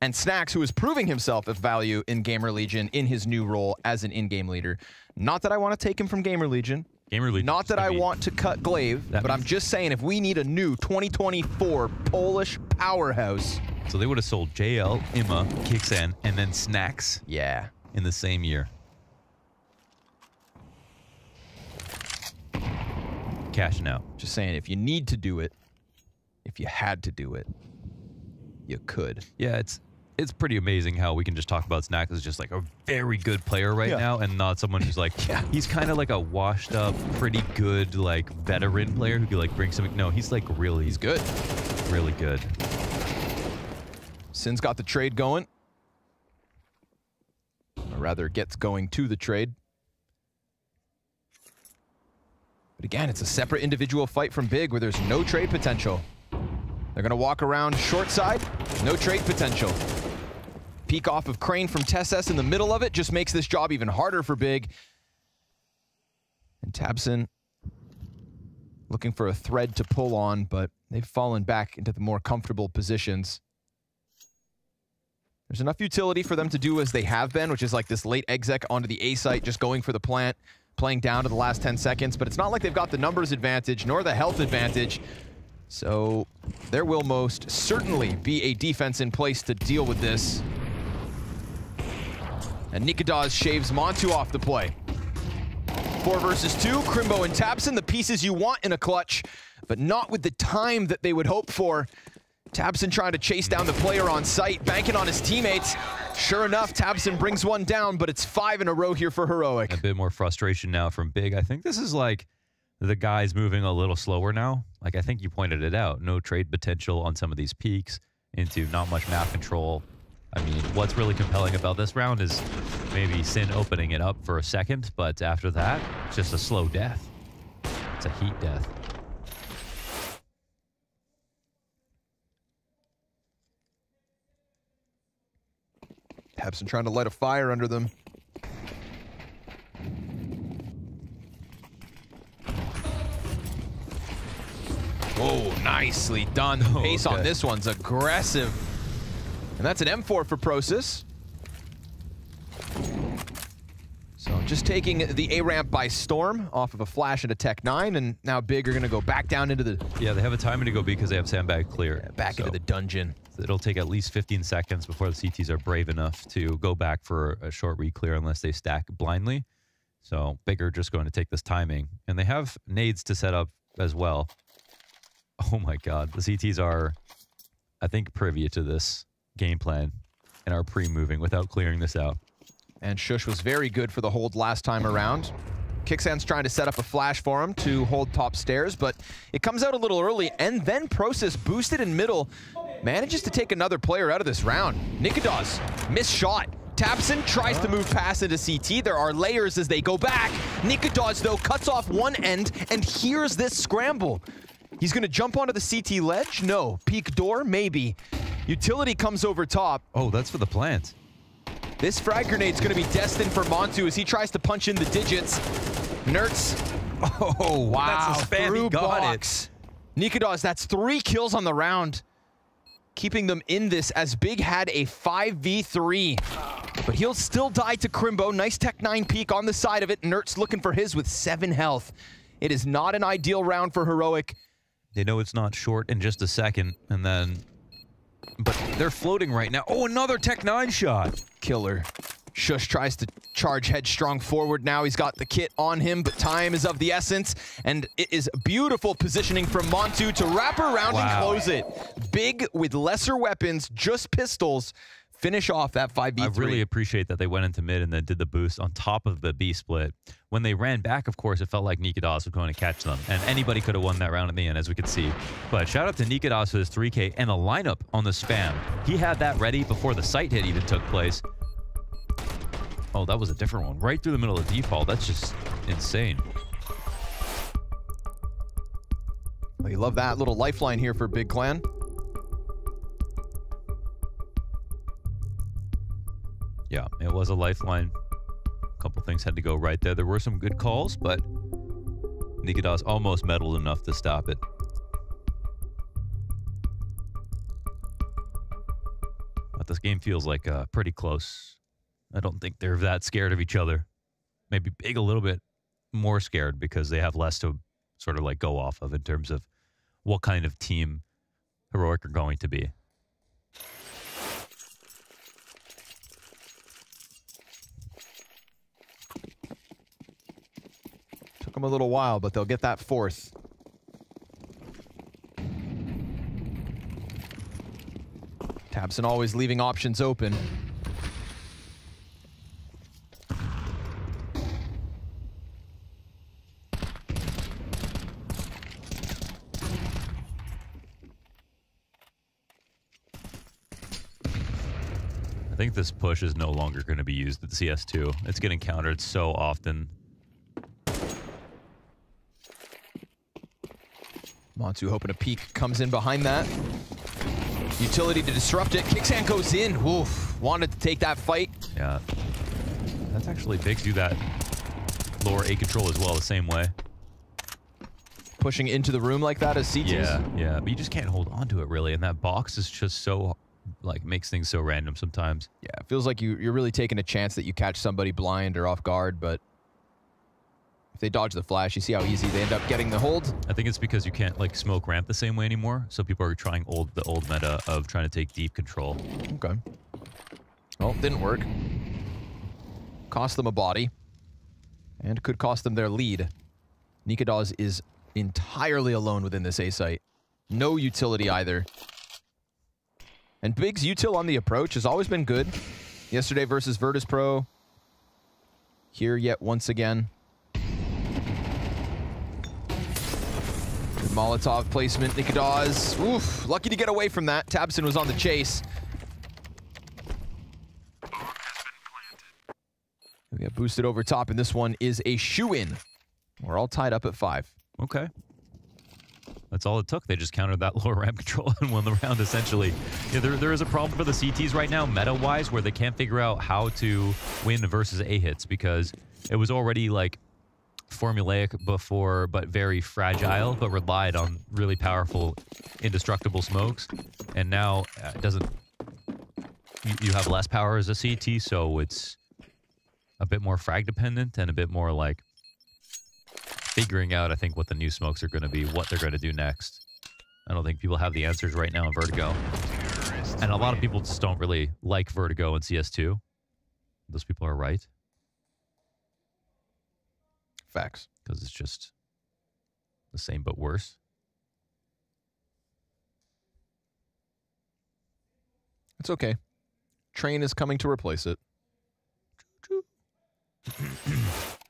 And Snacks, who is proving himself of value in GamerLegion in his new role as an in-game leader. Not that I want to take him from GamerLegion. Not that I want to cut Glaive, but I'm just saying if we need a new 2024 Polish powerhouse. So they would have sold JL, Imma, Kixen, and then Snacks. Yeah. In the same year. Cashing out. Just saying, if you need to do it, if you had to do it, you could. Yeah, it's pretty amazing how we can just talk about Snacks as just like a very good player right now, and not someone who's like, he's kind of like a washed up, pretty good, like veteran player who could like bring something. No, he's like really, he's good, really good. Sin's got the trade going, or rather gets going to the trade. But again, it's a separate individual fight from Big where there's no trade potential. They're gonna walk around short side, no trade potential. Peek off of Crane from TeSS in the middle of it just makes this job even harder for Big. And tabseN looking for a thread to pull on, but they've fallen back into the more comfortable positions. There's enough utility for them to do as they have been, which is like this late exec onto the A site, just going for the plant, playing down to the last 10 seconds, but it's not like they've got the numbers advantage nor the health advantage. So there will most certainly be a defense in place to deal with this. And Nikadaz shaves Montu off the play. 4 versus 2, Crimbo and tabseN, the pieces you want in a clutch, but not with the time that they would hope for. tabseN trying to chase down the player on site, banking on his teammates. Sure enough, tabseN brings one down, but it's 5 in a row here for Heroic. A bit more frustration now from Big. I think this is like the guys moving a little slower now. Like, I think you pointed it out. No trade potential on some of these peaks into not much map control. I mean, what's really compelling about this round is maybe Sin opening it up for a second, but after that, it's just a slow death. It's a heat death. tabseN trying to light a fire under them. Oh, nicely done. The pace on this one's aggressive. And that's an M4 for Prosus. So just taking the A ramp by storm off of a flash into Tech 9, and now Big are going to go back down into the... Yeah, they have a timing to go B because they have sandbag clear. Yeah, back into the dungeon. So it'll take at least 15 seconds before the CTs are brave enough to go back for a short re-clear unless they stack blindly. So Big are just going to take this timing. And they have nades to set up as well. Oh my god, the CTs are, I think, privy to this game plan and are pre-moving without clearing this out. And Shush was very good for the hold last time around. Kixan's trying to set up a flash for him to hold top stairs, but it comes out a little early, and then Prosus, boosted in middle, manages to take another player out of this round. Nikadaz, missed shot. tabseN tries to move past into CT. There are layers as they go back. Nikadaz, though, cuts off one end, and here's this scramble. He's going to jump onto the CT ledge? No. Peak door? Maybe. Utility comes over top. Oh, that's for the plant. This frag grenade's going to be destined for Montu as he tries to punch in the digits. Nertz. Oh, wow. That's a spam. Through He got blocks. Nikadaz, that's 3 kills on the round. Keeping them in this as Big had a 5v3. But he'll still die to Crimbo. Nice Tech 9 peek on the side of it. Nertz looking for his with 7 health. It is not an ideal round for Heroic. They know it's not short in just a second, and then... But they're floating right now. Oh, another Tech-9 shot. Killer. Shush tries to charge headstrong forward now. He's got the kit on him, but time is of the essence. And it is beautiful positioning from Montu to wrap around and close it. Big with lesser weapons, just pistols. Finish off that 5v3. I really appreciate that they went into mid and then did the boost on top of the B split. When they ran back, of course, it felt like Nikados was going to catch them. And anybody could have won that round in the end, as we could see. But shout out to Nikados for his 3K and a lineup on the spam. He had that ready before the sight hit even took place. Oh, that was a different one. Right through the middle of default. That's just insane. Well, you love that little lifeline here for Big Clan. Yeah, it was a lifeline. A couple things had to go right there. There were some good calls, but Nikados almost meddled enough to stop it. But this game feels like pretty close. I don't think they're that scared of each other. Maybe Big a little bit more scared because they have less to sort of like go off of in terms of what kind of team Heroic are going to be. Took them a little while, but they'll get that fourth. tabseN always leaving options open. I think this push is no longer going to be used at CS2. It's getting countered so often. Montu hoping a peek comes in behind that. Utility to disrupt it. Kicksand goes in. Oof. Wanted to take that fight. Yeah. That's actually Big do that lower A control as well, the same way. Pushing into the room like that as CTs? Yeah. But you just can't hold on to it, really. And that box is just so, like, makes things so random sometimes. Yeah, it feels like you're really taking a chance that you catch somebody blind or off guard, but if they dodge the flash, you see how easy they end up getting the hold. I think it's because you can't like smoke ramp the same way anymore. So people are trying the old meta of trying to take deep control. Okay. Well, didn't work. Cost them a body. And could cost them their lead. Nikados is entirely alone within this A site. No utility either. And Big's util on the approach has always been good. Yesterday versus Virtus.pro. Here yet once again. Good Molotov placement, Nikados. Oof, lucky to get away from that. tabseN was on the chase. We got boosted over top, and this one is a shoe-in. We're all tied up at 5. Okay. That's all it took. They just countered that lower ramp control and won the round, essentially. Yeah, there is a problem for the CTs right now, meta-wise, where they can't figure out how to win versus A hits because it was already, like, formulaic before, but very fragile, but relied on really powerful, indestructible smokes. And now it doesn't... You have less power as a CT, so it's a bit more frag-dependent and a bit more, like, figuring out, I think, what the new smokes are going to be, what they're going to do next. I don't think people have the answers right now in Vertigo. And a lot of people just don't really like Vertigo in CS2. Those people are right. Facts. Because it's just the same but worse. It's okay. Train is coming to replace it. Choo-choo.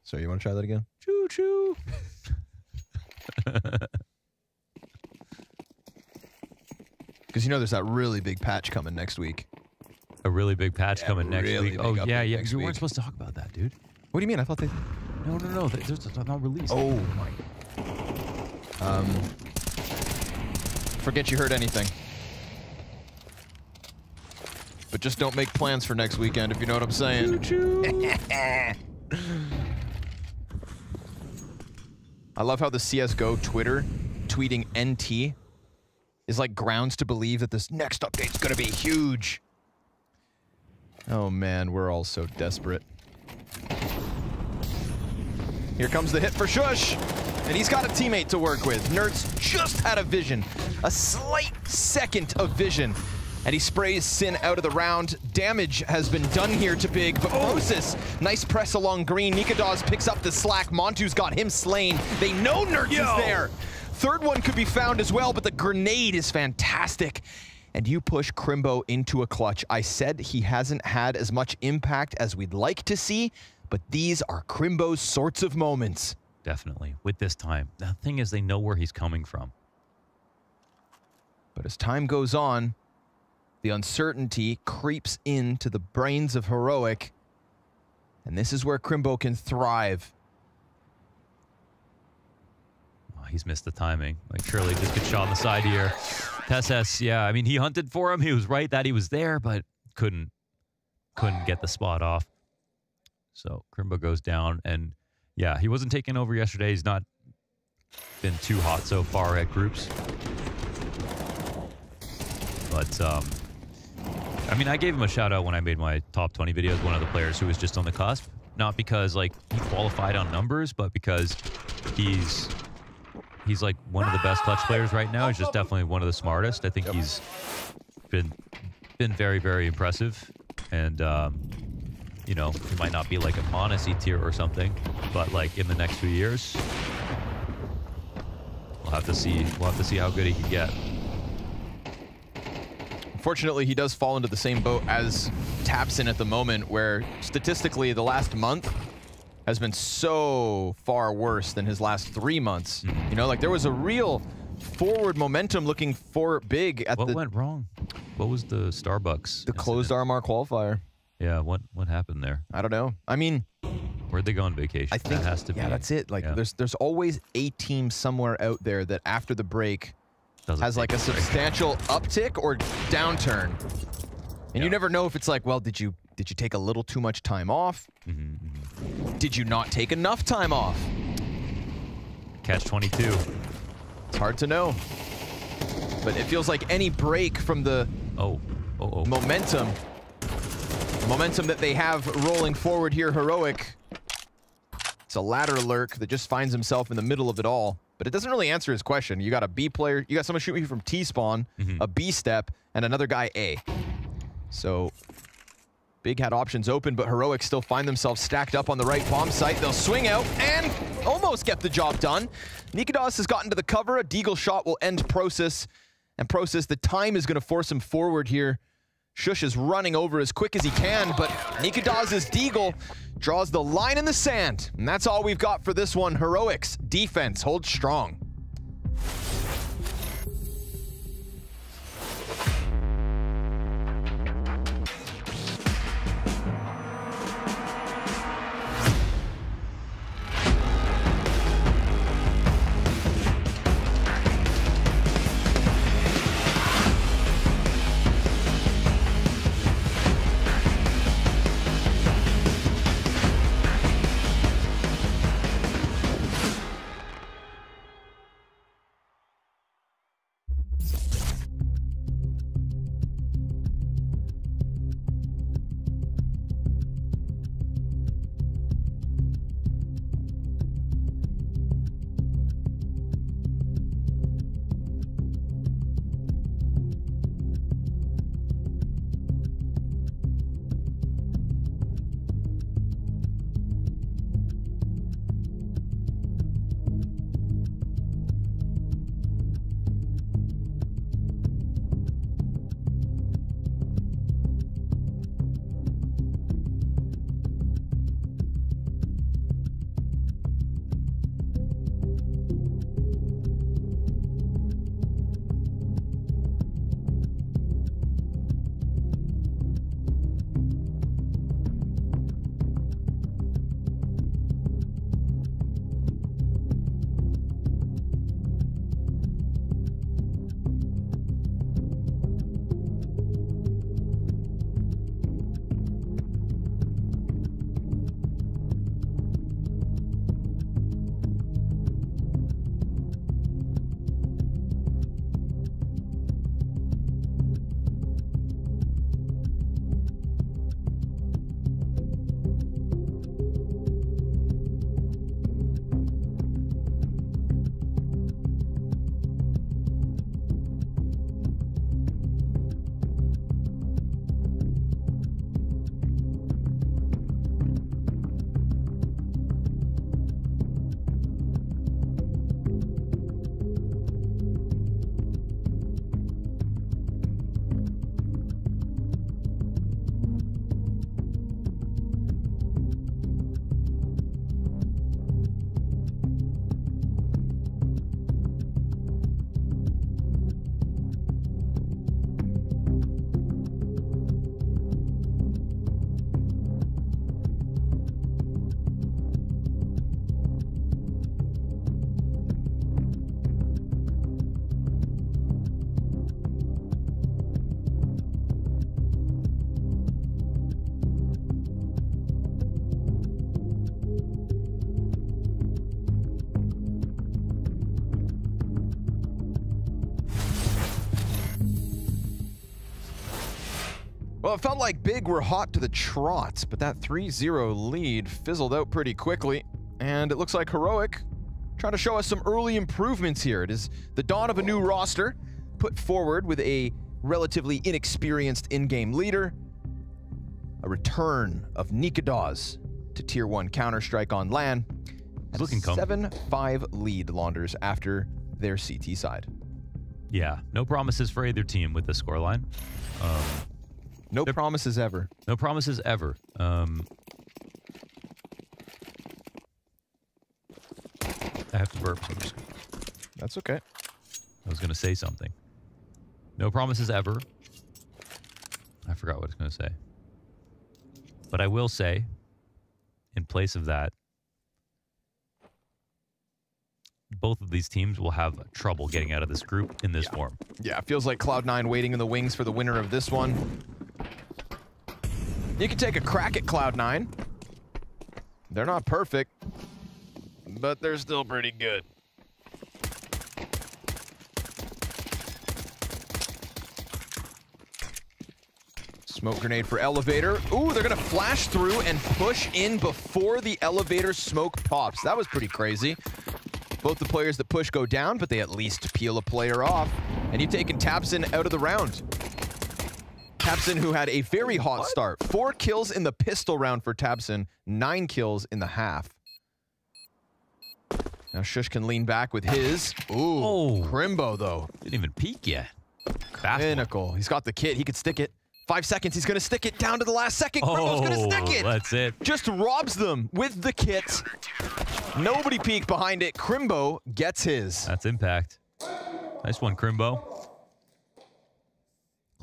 So you want to try that again? Choo-choo. Because you know there's that really big patch coming next week. A really big patch coming next really week. Oh, yeah. You week. weren't supposed to talk about that, dude. What do you mean? I thought they... No. They're not released. Oh, my... Forget you heard anything. But just don't make plans for next weekend, if you know what I'm saying. Choo-choo. I love how the CSGO Twitter tweeting NT is like grounds to believe that this next update's gonna be huge. Oh man, we're all so desperate. Here comes the hit for Shush. And he's got a teammate to work with. Nerds just had a vision, a slight second of vision. And he sprays Sin out of the round. Damage has been done here to Big, but Moses, nice press along green. Nikadaz picks up the slack. Montu's got him slain. They know Nerds is there. Third one could be found as well, but the grenade is fantastic. And you push Crimbo into a clutch. I said he hasn't had as much impact as we'd like to see, but these are Crimbo's sorts of moments. Definitely, with this time. The thing is, they know where he's coming from. But as time goes on, the uncertainty creeps into the brains of Heroic, and this is where Crimbo can thrive. Oh, he's missed the timing. Like, surely just get shot on the side here. TeSS, yeah, I mean, he hunted for him. He was right that he was there, but couldn't get the spot off. So Crimbo goes down, and yeah, he wasn't taking over yesterday. He's not been too hot so far at groups. But, I mean, I gave him a shout out when I made my top 20 videos, one of the players who was just on the cusp. Not because, like, he qualified on numbers, but because he's like one of the best clutch players right now. He's just definitely one of the smartest. I think he's been very, very impressive. And, you know, he might not be like a Monacy tier or something, but like in the next few years, we'll have to see how good he can get. Unfortunately, he does fall into the same boat as Tapsin at the moment, where statistically the last month has been so far worse than his last 3 months. You know, like there was a real forward momentum looking for Big at What went wrong? What was the Starbucks? The closed RMR qualifier. Yeah, what happened there? I don't know. I mean, where'd they go on vacation? I think that has to be. Yeah, that's it. Like yeah. there's always a team somewhere out there that after the break has like a substantial uptick or downturn. And you never know if it's like, well, did you take a little too much time off? Did you not take enough time off? Catch 22. It's hard to know. But it feels like any break from the momentum that they have rolling forward here, Heroic. It's a ladder lurk that just finds himself in the middle of it all. But it doesn't really answer his question. You got a B player, you got someone shooting you from T-spawn, a B step, and another guy A. So Big had options open, but Heroic still find themselves stacked up on the right bomb site. They'll swing out and almost get the job done. Nikadaz has gotten to the cover. A Deagle shot will end Process. And Process, the time is going to force him forward here. Shush is running over as quick as he can, but Nikadaz's Deagle draws the line in the sand. And that's all we've got for this one. Heroic's defense holds strong. Well, it felt like Big were hot to the trot, but that 3-0 lead fizzled out pretty quickly. And it looks like Heroic trying to show us some early improvements here. It is the dawn of a new roster, put forward with a relatively inexperienced in-game leader. A return of Nikadoz to Tier 1 Counter-Strike on LAN. It's looking comfortable. 7-5 lead, Launders, after their CT side. Yeah, no promises for either team with the scoreline. No promises ever. No promises ever. I have to burp. So I'm just... That's okay. I was going to say something. No promises ever. I forgot what I was going to say. But I will say, in place of that, both of these teams will have trouble getting out of this group in this form. Yeah, it feels like Cloud9 waiting in the wings for the winner of this one. You can take a crack at Cloud9. They're not perfect, but they're still pretty good. Smoke grenade for Elevator. Ooh, they're gonna flash through and push in before the Elevator smoke pops. That was pretty crazy. Both the players that push go down, but they at least peel a player off. And you've taken tabseN out of the round. tabseN, who had a very hot start. 4 kills in the pistol round for tabseN, 9 kills in the half. Now Shush can lean back with his. Ooh, Crimbo though. Didn't even peek yet. Pinnacle. He's got the kit. He could stick it. 5 seconds. He's going to stick it down to the last second. Crimbo's going to stick it. That's it. Just robs them with the kit. Nobody peeked behind it. Crimbo gets his. That's impact. Nice one, Crimbo.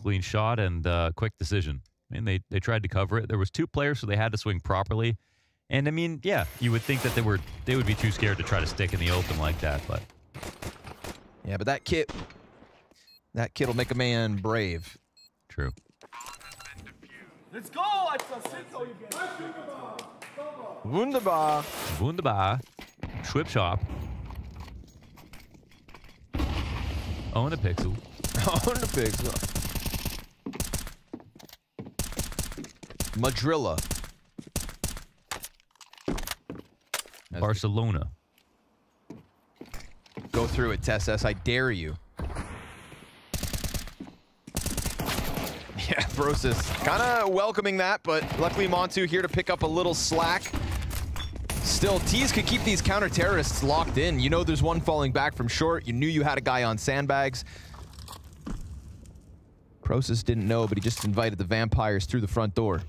Clean shot and quick decision. I mean, they tried to cover it. There was 2 players, so they had to swing properly. And I mean, yeah, you would think that they would be too scared to try to stick in the open like that, but yeah, but that kit will make a man brave. True. Let's go! Wunderbar. Wunderbar. Schwip shop. Own a pixel. Own a pixel. Madrilla. Barcelona. Go through it, Tesses. I dare you. Yeah, Brosis kind of welcoming that, but luckily Montu here to pick up a little slack. Still, Tease could keep these counter-terrorists locked in. You know there's one falling back from short. You knew you had a guy on sandbags. Brosis didn't know, but he just invited the vampires through the front door.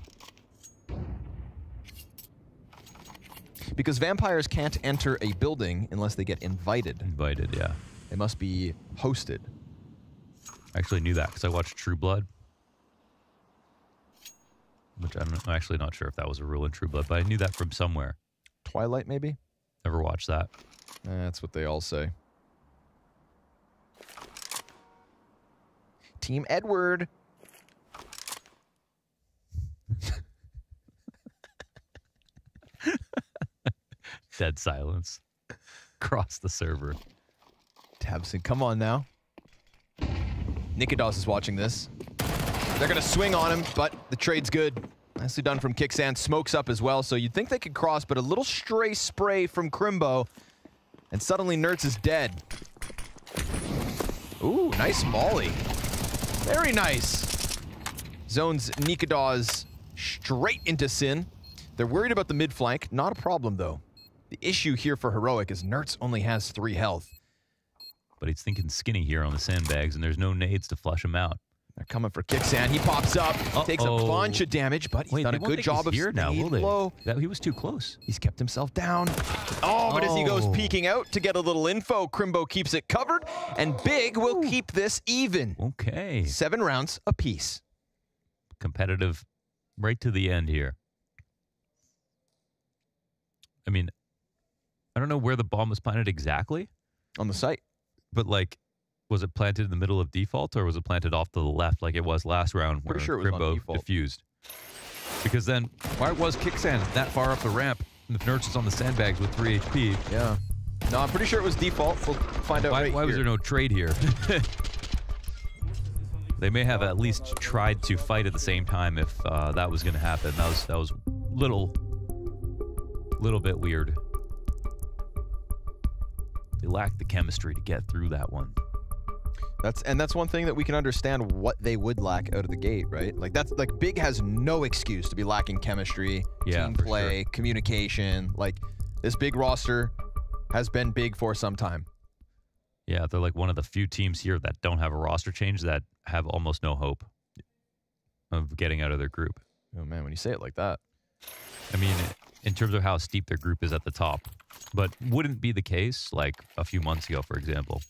Because vampires can't enter a building unless they get invited. Invited, yeah. They must be hosted. I actually knew that because I watched True Blood. Which I'm actually not sure if that was a rule in True Blood, but I knew that from somewhere. Twilight, maybe? Never watched that. That's what they all say. Team Edward. Dead silence. Across the server. tabseN, come on now. Nikadoz is watching this. They're going to swing on him, but the trade's good. Nicely done from Kixan. Smokes up as well, so you'd think they could cross, but a little stray spray from Crimbo, and suddenly Nertz is dead. Ooh, nice molly. Very nice. Zones Nikadoz straight into Sin. They're worried about the mid flank. Not a problem, though. The issue here for Heroic is Nertz only has 3 health. But he's thinking skinny here on the sandbags, and there's no nades to flush him out. They're coming for Kixan. He pops up, takes a bunch of damage, but he's done a good job of here now, will they? Low. He was too close. He's kept himself down. Oh, but as he goes peeking out to get a little info, Crimbo keeps it covered, and Big will keep this even. Okay. 7 rounds apiece. Competitive right to the end here. I mean, I don't know where the bomb was planted exactly. On the site. But, like, was it planted in the middle of default, or was it planted off to the left like it was last round where Crimbo diffused? Because then, why was Kixan that far up the ramp and the Nertz is on the sandbags with 3 HP? Yeah. No, I'm pretty sure it was default. We'll find out Why was there no trade here? They may have at least tried to fight at the same time if that was going to happen. That was little bit weird. They lacked the chemistry to get through that one. That's one thing that we can understand what they would lack out of the gate, right? Like Big has no excuse to be lacking chemistry, team play, communication. Like this Big roster has been big for some time. Yeah, they're like one of the few teams here that don't have a roster change that have almost no hope of getting out of their group. Oh man, when you say it like that. I mean, in terms of how steep their group is at the top, but wouldn't be the case like a few months ago, for example.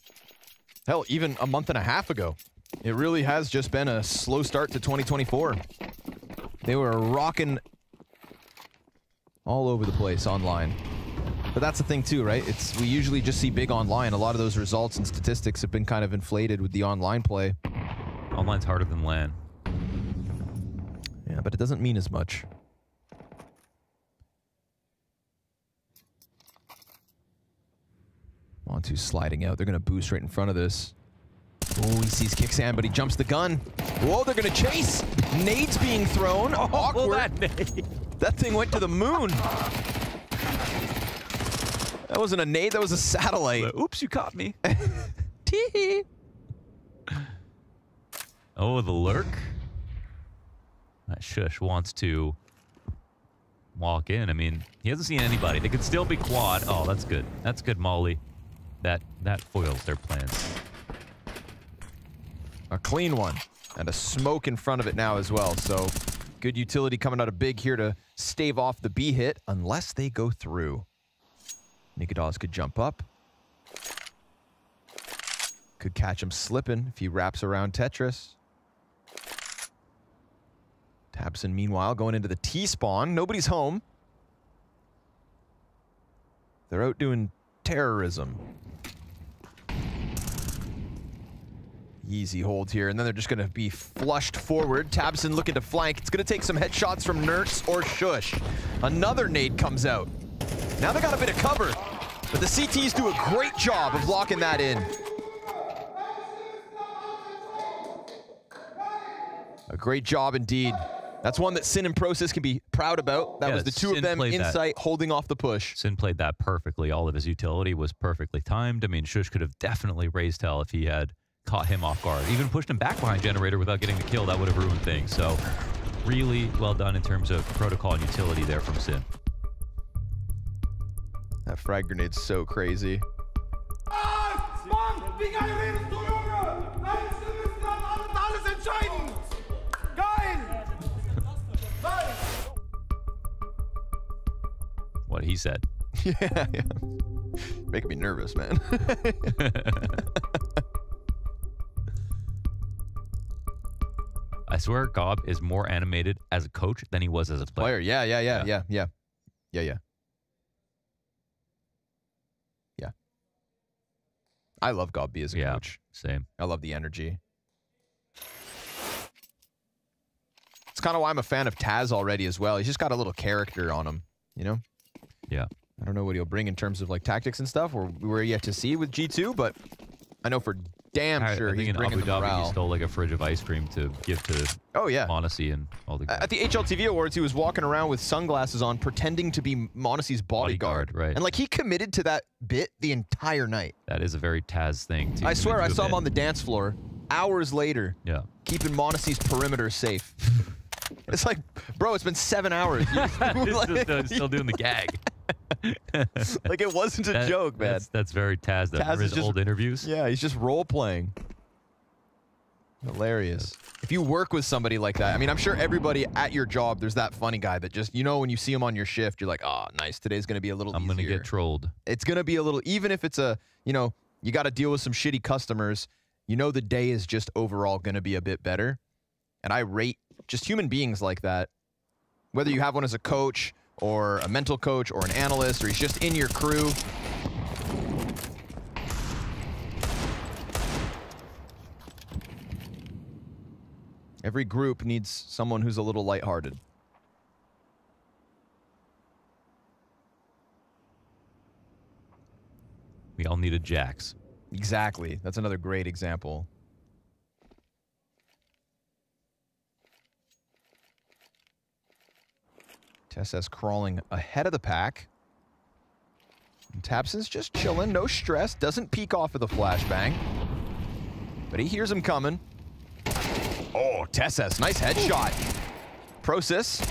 Hell, even a month and a half ago. It really has just been a slow start to 2024. They were rocking all over the place online. But that's the thing too, right? We usually just see Big online. A lot of those results and statistics have been kind of inflated with the online play. Online's harder than LAN. Yeah, but it doesn't mean as much. Montu's sliding out. They're going to boost right in front of this. Oh, he sees Kicksand, but he jumps the gun. Whoa, they're going to chase. Nades being thrown. Oh, awkward. That thing went to the moon. That wasn't a nade, that was a satellite. Oops, you caught me. Tee. Oh, the lurk. That Shush wants to walk in. I mean, he hasn't seen anybody. They could still be quad. Oh, that's good. That's good, Molly. That foils their plans. A clean one. And a smoke in front of it now as well. So good utility coming out of Big here to stave off the B hit unless they go through. Nicodas could jump up. Could catch him slipping if he wraps around Tetris. tabseN, meanwhile, going into the T-spawn. Nobody's home. They're out doing terrorism. Easy hold here, and then they're just going to be flushed forward. tabseN looking to flank. It's going to take some headshots from Nerds or Shush. Another nade comes out. Now they got a bit of cover, but the CTs do a great job of locking that in. A great job indeed. That's one that Sin and Process can be proud about. That was the two of them insight holding off the push. Sin played that perfectly. All of his utility was perfectly timed. I mean, Shush could have definitely raised hell if he had caught him off guard. Even pushed him back behind Generator without getting the kill. That would have ruined things. So really well done in terms of protocol and utility there from Sin. That frag grenade's so crazy. What he said. Yeah. Making me nervous, man. I swear Gob is more animated as a coach than he was as a player. Yeah. I love Gob as a coach. Same. I love the energy. It's kind of why I'm a fan of Taz already as well. He's just got a little character on him, you know? Yeah. I don't know what he'll bring in terms of like tactics and stuff, or we're yet to see with G2, but I know for damn sure he's bringing the morale. He stole like a fridge of ice cream to give to Monacy and all the guys. At the HLTV Awards, he was walking around with sunglasses on, pretending to be Monacy's bodyguard. Right. And like he committed to that bit the entire night. That is a very Taz thing. I swear I saw him on the dance floor hours later. Yeah. Keeping Monacy's perimeter safe. It's like, bro, it's been 7 hours. He's still doing the gag. Like it wasn't a joke, man. That's very Taz. That Taz his old interviews. Yeah, he's just role playing. Hilarious. If you work with somebody like that, I mean, I'm sure everybody at your job, there's that funny guy that just, you know, when you see him on your shift, you're like, oh, nice. Today's going to be a little easier. I'm going to get trolled. It's going to be a little, even if it's a, you know, you got to deal with some shitty customers, you know, the day is just overall going to be a bit better. And I rate just human beings like that, whether you have one as a coach or a mental coach or an analyst, or he's just in your crew. Every group needs someone who's a little lighthearted. We all needed Jax. Exactly. That's another great example. TSS crawling ahead of the pack. And tabseN's just chilling, no stress, doesn't peek off of the flashbang. But he hears him coming. Oh, TSS, nice headshot. Prosis,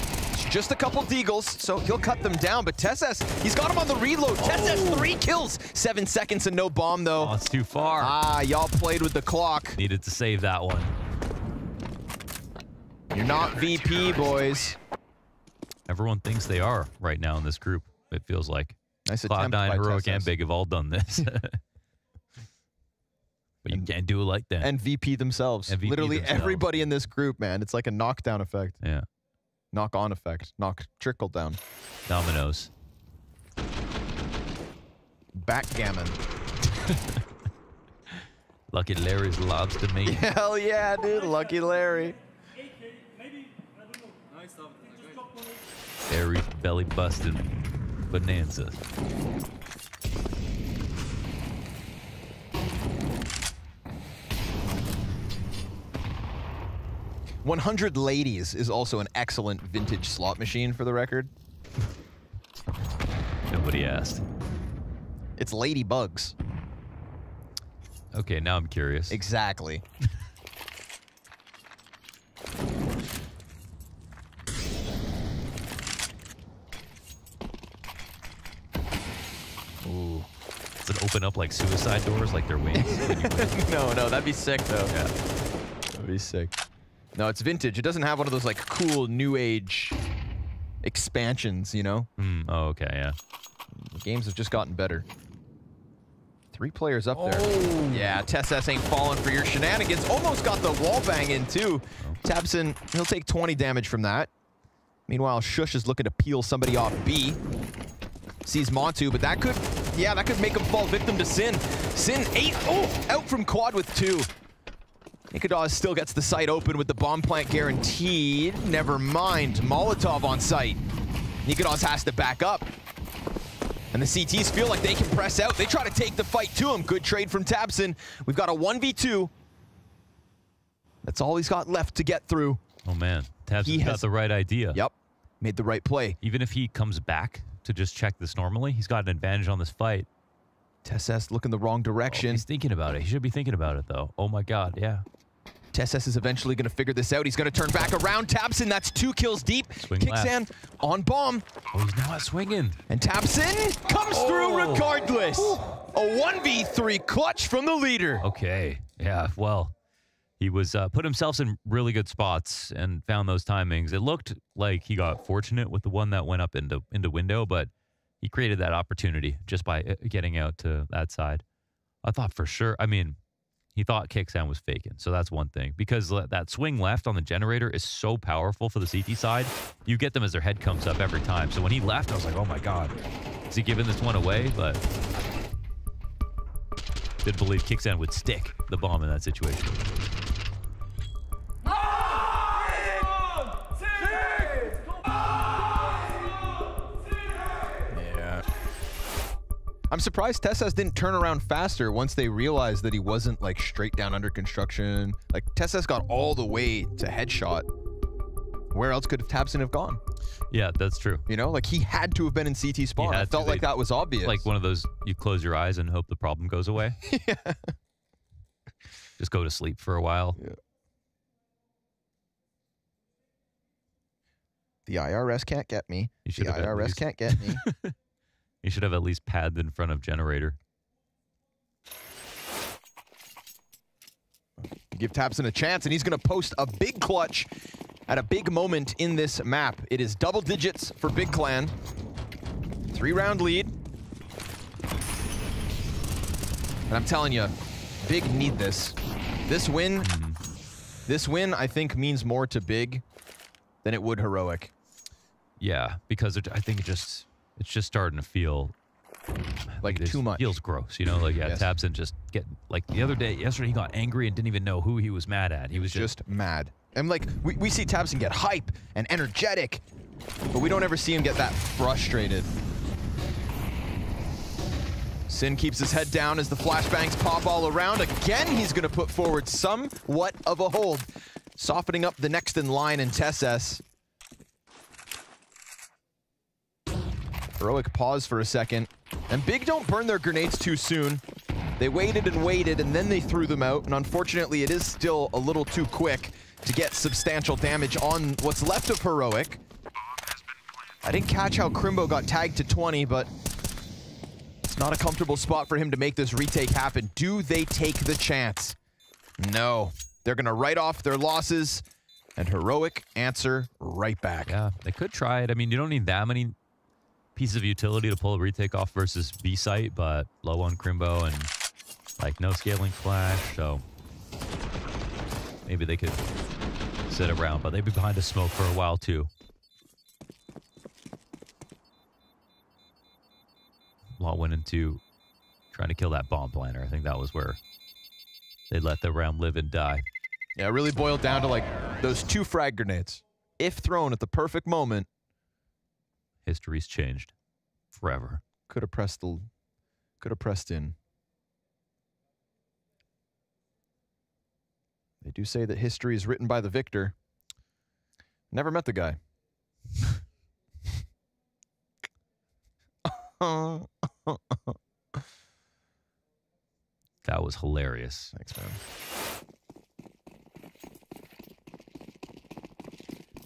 just a couple deagles, so he'll cut them down, but TSS, he's got him on the reload. TSS, 3 kills. 7 seconds and no bomb, though. Oh, it's too far. Ah, y'all played with the clock. Needed to save that one. You're not VP, boys. Everyone thinks they are right now in this group, it feels like. Nice attempt by Cloud9, Heroic, TSS. and Big have all done this. But you can't do it like that. And VP themselves. And VP Literally themselves. everybody in this group, man. It's like a knockdown effect. Yeah. Knock-on effect. Trickle down. Dominoes. Backgammon. Lucky Larry's lobster meat. Hell yeah, dude. Lucky Larry. Larry's belly busted bonanza. 100 Ladies is also an excellent vintage slot machine, for the record. Nobody asked. It's Ladybugs. Okay, now I'm curious. Exactly. Ooh. Does it open up like suicide doors, like their wings? when you win? No, that'd be sick, though. Yeah. That'd be sick. No, it's vintage. It doesn't have one of those, like, cool new age expansions, you know? Oh, okay, yeah. The games have just gotten better. 3 players up there. Yeah, TSS ain't falling for your shenanigans. Almost got the wall bang in, too. tabseN, he'll take 20 damage from that. Meanwhile, Shush is looking to peel somebody off B. Sees Montu, but that could make him fall victim to Sin. Sin 8, out from quad with 2. Nicodaz still gets the site open with the bomb plant guaranteed. Never mind, Molotov on site. Nicodaz has to back up. And the CTs feel like they can press out. They try to take the fight to him. Good trade from tabseN. We've got a 1v2. That's all he's got left to get through. Oh, man. tabseN's got the right idea. Yep. Made the right play. Even if he comes back to just check this normally, he's got an advantage on this fight. TSS looking the wrong direction. He's thinking about it. He should be thinking about it, though. Oh, my God. Yeah. TSS is eventually going to figure this out. He's going to turn back around. tabseN, that's 2 kills deep. Kicksan on bomb. Oh, he's not swinging. And tabseN comes through regardless. A 1v3 clutch from the leader. Okay. Yeah, well, he was put himself in really good spots and found those timings. It looked like he got fortunate with the one that went up into window, but he created that opportunity just by getting out to that side. I thought for sure, I mean, he thought Kicksan was faking, so that's one thing. Because that swing left on the generator is so powerful for the CT side. You get them as their head comes up every time. So when he left, I was like, oh my God, is he giving this one away? But didn't believe Kicksan would stick the bomb in that situation. I'm surprised TSS didn't turn around faster once they realized that he wasn't like straight down under construction. Like TSS got all the way to headshot. Where else could tabseN have gone? Yeah, that's true. You know, like he had to have been in CT spawn. I felt like that was obvious. Like one of those, you close your eyes and hope the problem goes away. Yeah. Just go to sleep for a while. Yeah. The IRS can't get me. The IRS can't get me. You should have at least pads in front of generator. Give tabseN a chance, and he's going to post a big clutch at a big moment in this map. It is double digits for Big Clan. 3-round lead. And I'm telling you, Big need this. This win, I think, means more to Big than it would Heroic. Yeah, because I think it's just starting to feel like too much. Feels gross, you know? Like, yeah, tabseN just getting, like, yesterday he got angry and didn't even know who he was mad at. He was just mad. And, like, we see tabseN get hype and energetic, but we don't ever see him get that frustrated. Sin keeps his head down as the flashbangs pop all around. Again, he's going to put forward somewhat of a hold, softening up the next in line in TSS. Heroic paused for a second. And Big don't burn their grenades too soon. They waited, and then they threw them out. And unfortunately, it is still a little too quick to get substantial damage on what's left of Heroic. I didn't catch how Crimbo got tagged to 20, but it's not a comfortable spot for him to make this retake happen. Do they take the chance? No. They're going to write off their losses, and Heroic answer right back. Yeah, they could try it. I mean, you don't need that many pieces of utility to pull a retake off versus B-site, but low on Crimbo and like no scaling flash, so maybe they could sit around, but they'd be behind a smoke for a while too. Law went into trying to kill that bomb planter. I think that was where they let the round live and die. Yeah, it really boiled down to like those 2 frag grenades. If thrown at the perfect moment, history's changed forever. Could have pressed in. They do say that history is written by the victor. Never met the guy. That was hilarious. Thanks, man.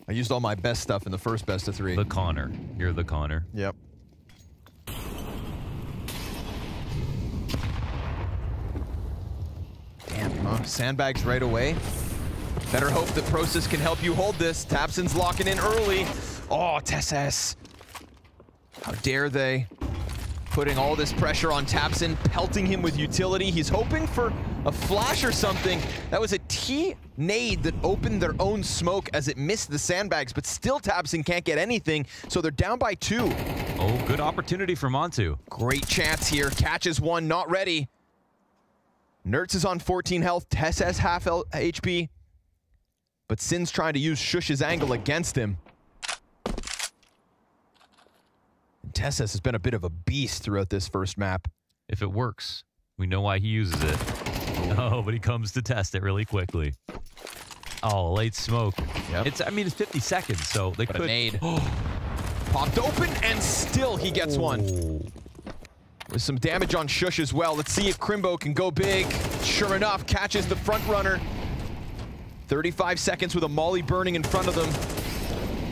I used all my best stuff in the first best of 3. The Connor. You're the Connor. Yep. Damn, sandbags right away. Better hope that Process can help you hold this. tabseN's locking in early. Oh, tabseN. How dare they? Putting all this pressure on tabseN, pelting him with utility. He's hoping for a flash or something. That was a T-nade that opened their own smoke as it missed the sandbags, but still tabseN can't get anything, so they're down by 2. Oh, good opportunity for Montu. Great chance here. Catches one, not ready. Nertz is on 14 health. Tess has half HP. But Sin's trying to use Shush's angle against him. Tesses has been a bit of a beast throughout this first map. If it works, we know why he uses it. Oh, but he comes to test it really quickly. Oh, late smoke. Yep. I mean, it's 50 seconds, so they could. A nade. Popped open, and still he gets one. With some damage on Shush as well. Let's see if Crimbo can go big. Sure enough, catches the front runner. 35 seconds with a molly burning in front of them.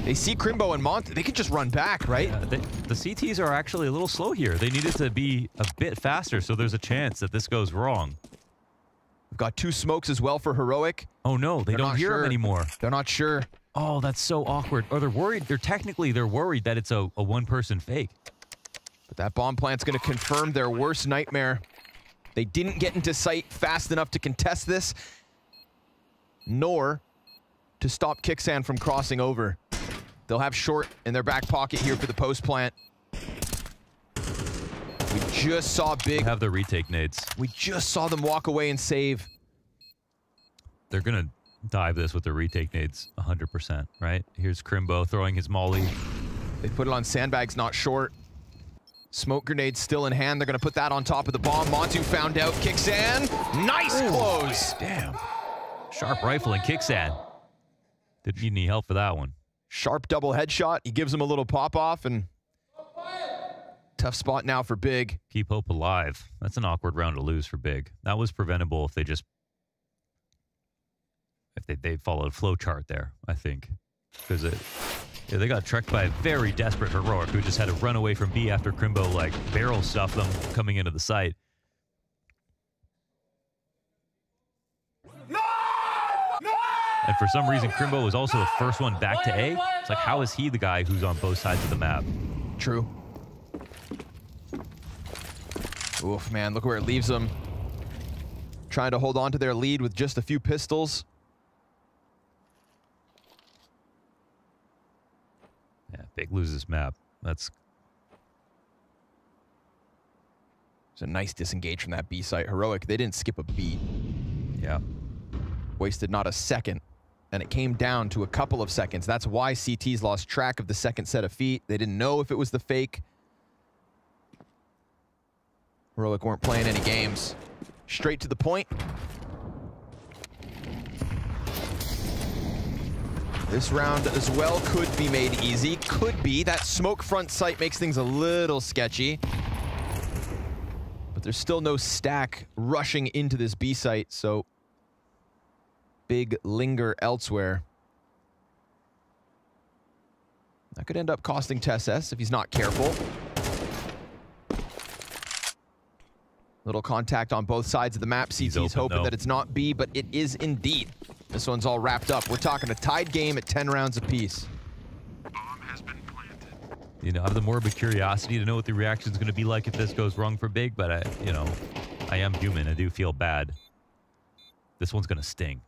They see Crimbo and Mont. They could just run back, right? The CTs are actually a little slow here. They needed to be a bit faster, so there's a chance that this goes wrong. We've got 2 smokes as well for Heroic. Oh no, they don't hear him anymore. They're not sure. Oh, that's so awkward. Or they're worried. They're worried that it's a one-person fake. But that bomb plant's going to confirm their worst nightmare. They didn't get into sight fast enough to contest this, nor to stop Kicksan from crossing over. They'll have short in their back pocket here for the post plant. We just saw Big have the retake nades. We just saw them walk away and save. They're gonna dive this with the retake nades 100%, right? Here's Crimbo throwing his molly. They put it on sandbags, not short. Smoke grenade still in hand. They're gonna put that on top of the bomb. Montu found out. Kicksan, nice close. Damn. Sharp rifle and Kicksan. Didn't need any help for that one. Sharp double headshot. He gives him a little pop off, and tough spot now for Big. Keep hope alive. That's an awkward round to lose for Big. That was preventable if they just they followed a flow chart there, I think, because they got trekked by a very desperate Heroic who just had to run away from B after Crimbo like barrel stuffed them coming into the site. And for some reason, Crimbo was also the first one back to A. It's like, how is he the guy who's on both sides of the map? True. Oof, man, look where it leaves them. Trying to hold on to their lead with just a few pistols. Yeah, Big loses map. It's a nice disengage from that B site. Heroic, they didn't skip a beat. Yeah. Wasted not a second. And it came down to a couple of seconds. That's why CT's lost track of the second set of feet. They didn't know if it was the fake. Heroic weren't playing any games. Straight to the point. This round as well could be made easy. Could be. That smoke front sight makes things a little sketchy. But there's still no stack rushing into this B site, so Big linger elsewhere. That could end up costing TeSS if he's not careful. Little contact on both sides of the map. CT's hoping that it's not B, but it is indeed. This one's all wrapped up. We're talking a tied game at 10 rounds apiece. You know, I have the morbid curiosity to know what the reaction is going to be like if this goes wrong for Big, but I am human. I do feel bad. This one's going to sting.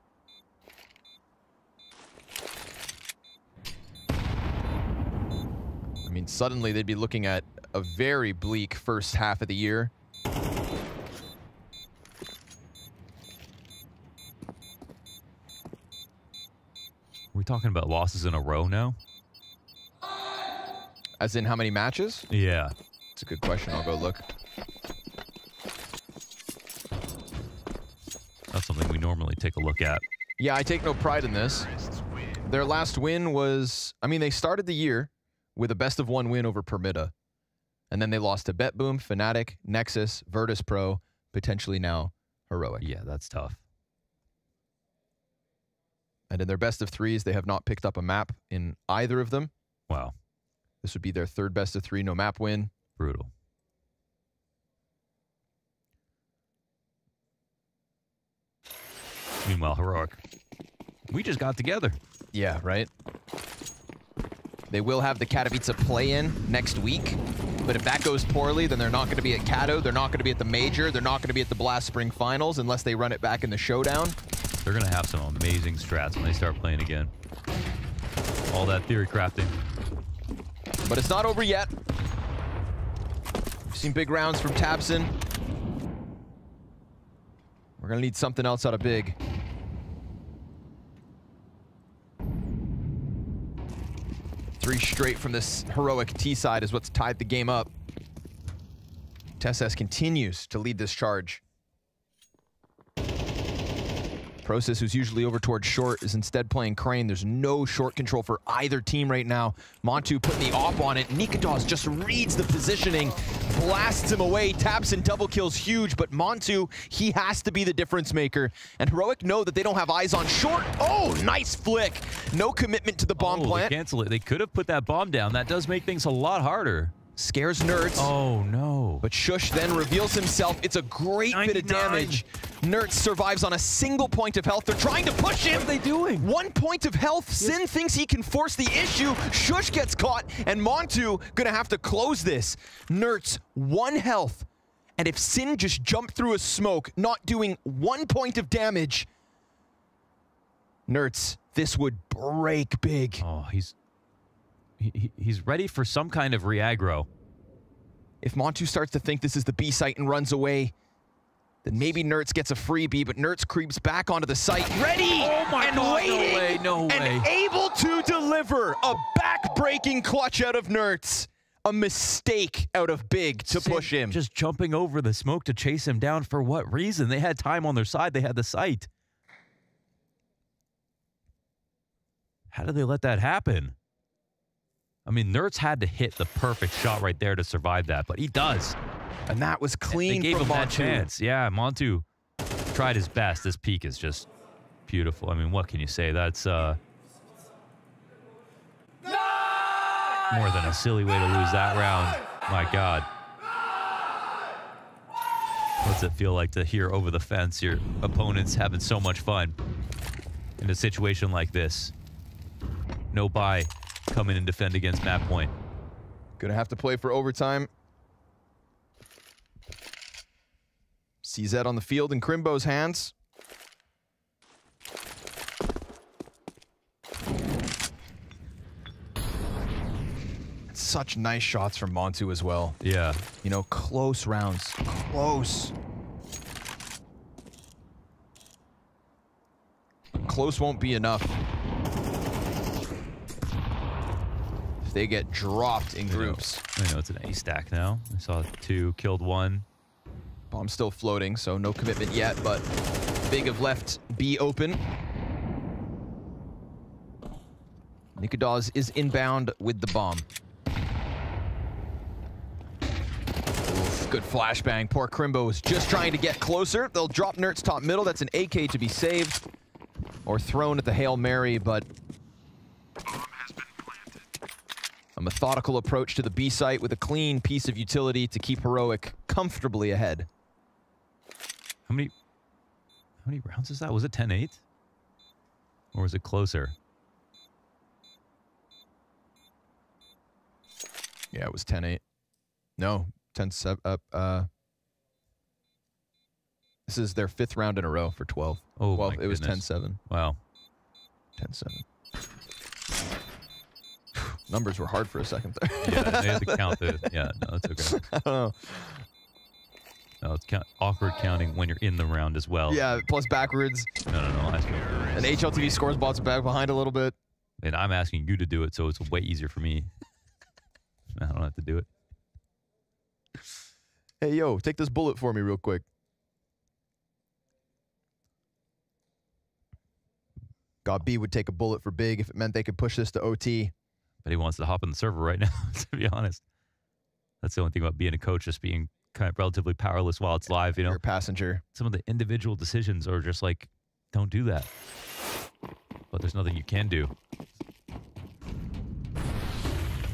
I mean, suddenly they'd be looking at a very bleak first half of the year. We're talking about losses in a row now? As in how many matches? Yeah. It's a good question. I'll go look. That's something we normally take a look at. Yeah, I take no pride in this. Their last win was, I mean, they started the year with a best-of-1 win over Permita. And then they lost to BetBoom, Fnatic, Nexus, Virtus.pro, potentially now Heroic. Yeah, that's tough. And in their best-of-3s, they have not picked up a map in either of them. Wow. This would be their third best-of-3 no map win. Brutal. Meanwhile, Heroic, we just got together. Yeah, right? They will have the Katowice play-in next week, but if that goes poorly, then they're not going to be at Kato, they're not going to be at the Major, they're not going to be at the Blast Spring Finals unless they run it back in the Showdown. They're going to have some amazing strats when they start playing again. All that theory crafting. But it's not over yet. We've seen big rounds from tabseN. We're going to need something else out of Big. Three straight from this Heroic T side is what's tied the game up. TeSS continues to lead this charge. Process, who's usually over towards short, is instead playing Crane. There's no short control for either team right now. Montu putting the op on it. Nikados just reads the positioning, blasts him away. tabseN double kills huge, but Montu, he has to be the difference maker. And Heroic know that they don't have eyes on short. Oh, nice flick. No commitment to the bomb plant. They cancel it. They could have put that bomb down. That does make things a lot harder. Scares Nerds. Oh, no. But Shush then reveals himself. It's a great 99. Bit of damage. Nerds survives on a single point of health. They're trying to push him. What are they doing? 1 point of health. Yes. Sin thinks he can force the issue. Shush gets caught, and Montu gonna have to close this. Nerds, 1 health. And if Sin just jumped through a smoke, not doing 1 point of damage, Nerds, this would break Big. Oh, he's ready for some kind of re-aggro. If Montu starts to think this is the B site and runs away, then maybe Nerds gets a freebie, but Nerds creeps back onto the site, ready and waiting, no way. And able to deliver a back-breaking clutch out of Nerds. A mistake out of Big to push him. Just jumping over the smoke to chase him down for what reason? They had time on their side. They had the site. How did they let that happen? I mean, Nerds had to hit the perfect shot right there to survive that, but he does. And that was clean. They gave from him Montu. that chance. Yeah, Montu tried his best. This peak is just beautiful. I mean, what can you say? That's more than a silly way to lose that round. My God. What's it feel like to hear over the fence your opponents having so much fun in a situation like this? No buy. Come in and defend against map point. Gonna have to play for overtime. CZ on the field in Crimbo's hands. Such nice shots from Montu as well. Yeah. You know, close rounds. Close. Close won't be enough. They get dropped in groups. I know it's an A stack now. I saw 2, killed 1. Bomb still floating, so no commitment yet, but Big have left B open. Nikudaz is inbound with the bomb. Oof, good flashbang. Poor Crimbo is just trying to get closer. They'll drop Nert's top middle. That's an AK to be saved or thrown at the Hail Mary, but a methodical approach to the B site with a clean piece of utility to keep Heroic comfortably ahead. How many rounds is that? Was it 10-8? Or was it closer? Yeah, it was 10-8. No, 10-7. This is their 5th round in a row for 12. Oh, well, my it was goodness. 10-7. Wow. 10-7. Numbers were hard for a second there. Yeah, they had to count the... Yeah, no, it's okay. I don't know. No, it's awkward counting when you're in the round as well. Yeah, plus backwards. No. And HLTV scores bots back behind a little bit. And I'm asking you to do it, so it's way easier for me. I don't have to do it. Hey, yo, take this bullet for me real quick. God, B would take a bullet for Big if it meant they could push this to OT. But he wants to hop on the server right now, to be honest. That's the only thing about being a coach, just being kind of relatively powerless while it's live, you know? You're a passenger. Some of the individual decisions are just like, don't do that. But there's nothing you can do.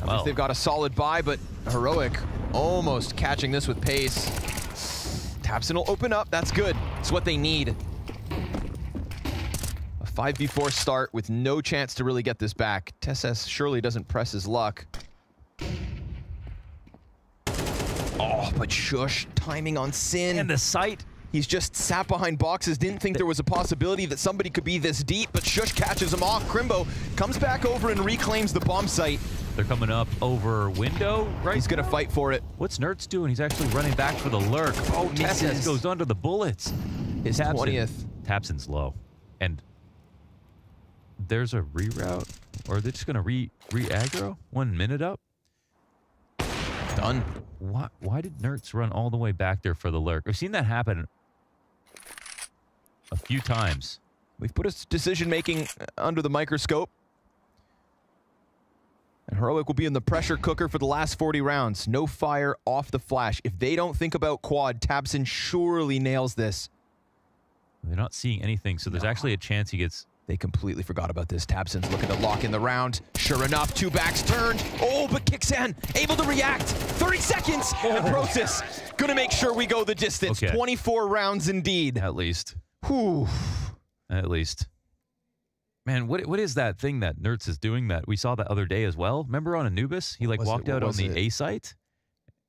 At least they've got a solid buy, but Heroic almost catching this with pace. tabseN will open up. That's good. It's what they need. A 5v4 start with no chance to really get this back. TeSS surely doesn't press his luck. Oh, but Shush timing on Sin. And the sight. He's just sat behind boxes, didn't think there was a possibility that somebody could be this deep, but Shush catches him off. Crimbo comes back over and reclaims the bomb site. They're coming up over window, right? He's going to fight for it. What's Nert's doing? He's actually running back for the lurk. Oh, TeSS goes under the bullets. His 20th. tabseN's low. And there's a reroute. Or are they just going to re-aggro? 1 minute up? Done. Why did Nert's run all the way back there for the lurk? I've seen that happen a few times. We've put his decision-making under the microscope. And Heroic will be in the pressure cooker for the last 40 rounds. No fire off the flash. If they don't think about quad, tabseN surely nails this. They're not seeing anything, so there's actually a chance he gets... They completely forgot about this. tabseN's looking to lock in the round. Sure enough, two backs turned. Oh, but Kixan able to react. 30 seconds. And Prosis gonna make sure we go the distance. Okay. 24 rounds indeed. At least. Whew. At least. Man, what is that thing that Nert's is doing that we saw the other day as well? Remember on Anubis? He like walked out on the A site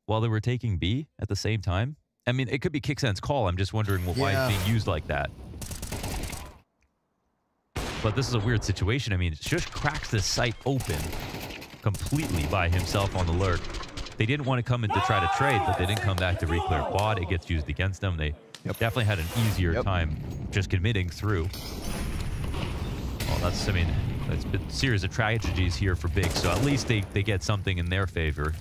while they were taking B at the same time. I mean, it could be Kixan's call. I'm just wondering why it's being used like that. But this is a weird situation. I mean, Shush cracks this site open completely by himself on the lurk. They didn't want to come in to try to trade, but they didn't come back to re-clear quad. It gets used against them. They definitely had an easier time just committing through. Well, that's, I mean, it's been a series of tragedies here for Big, so at least they get something in their favor.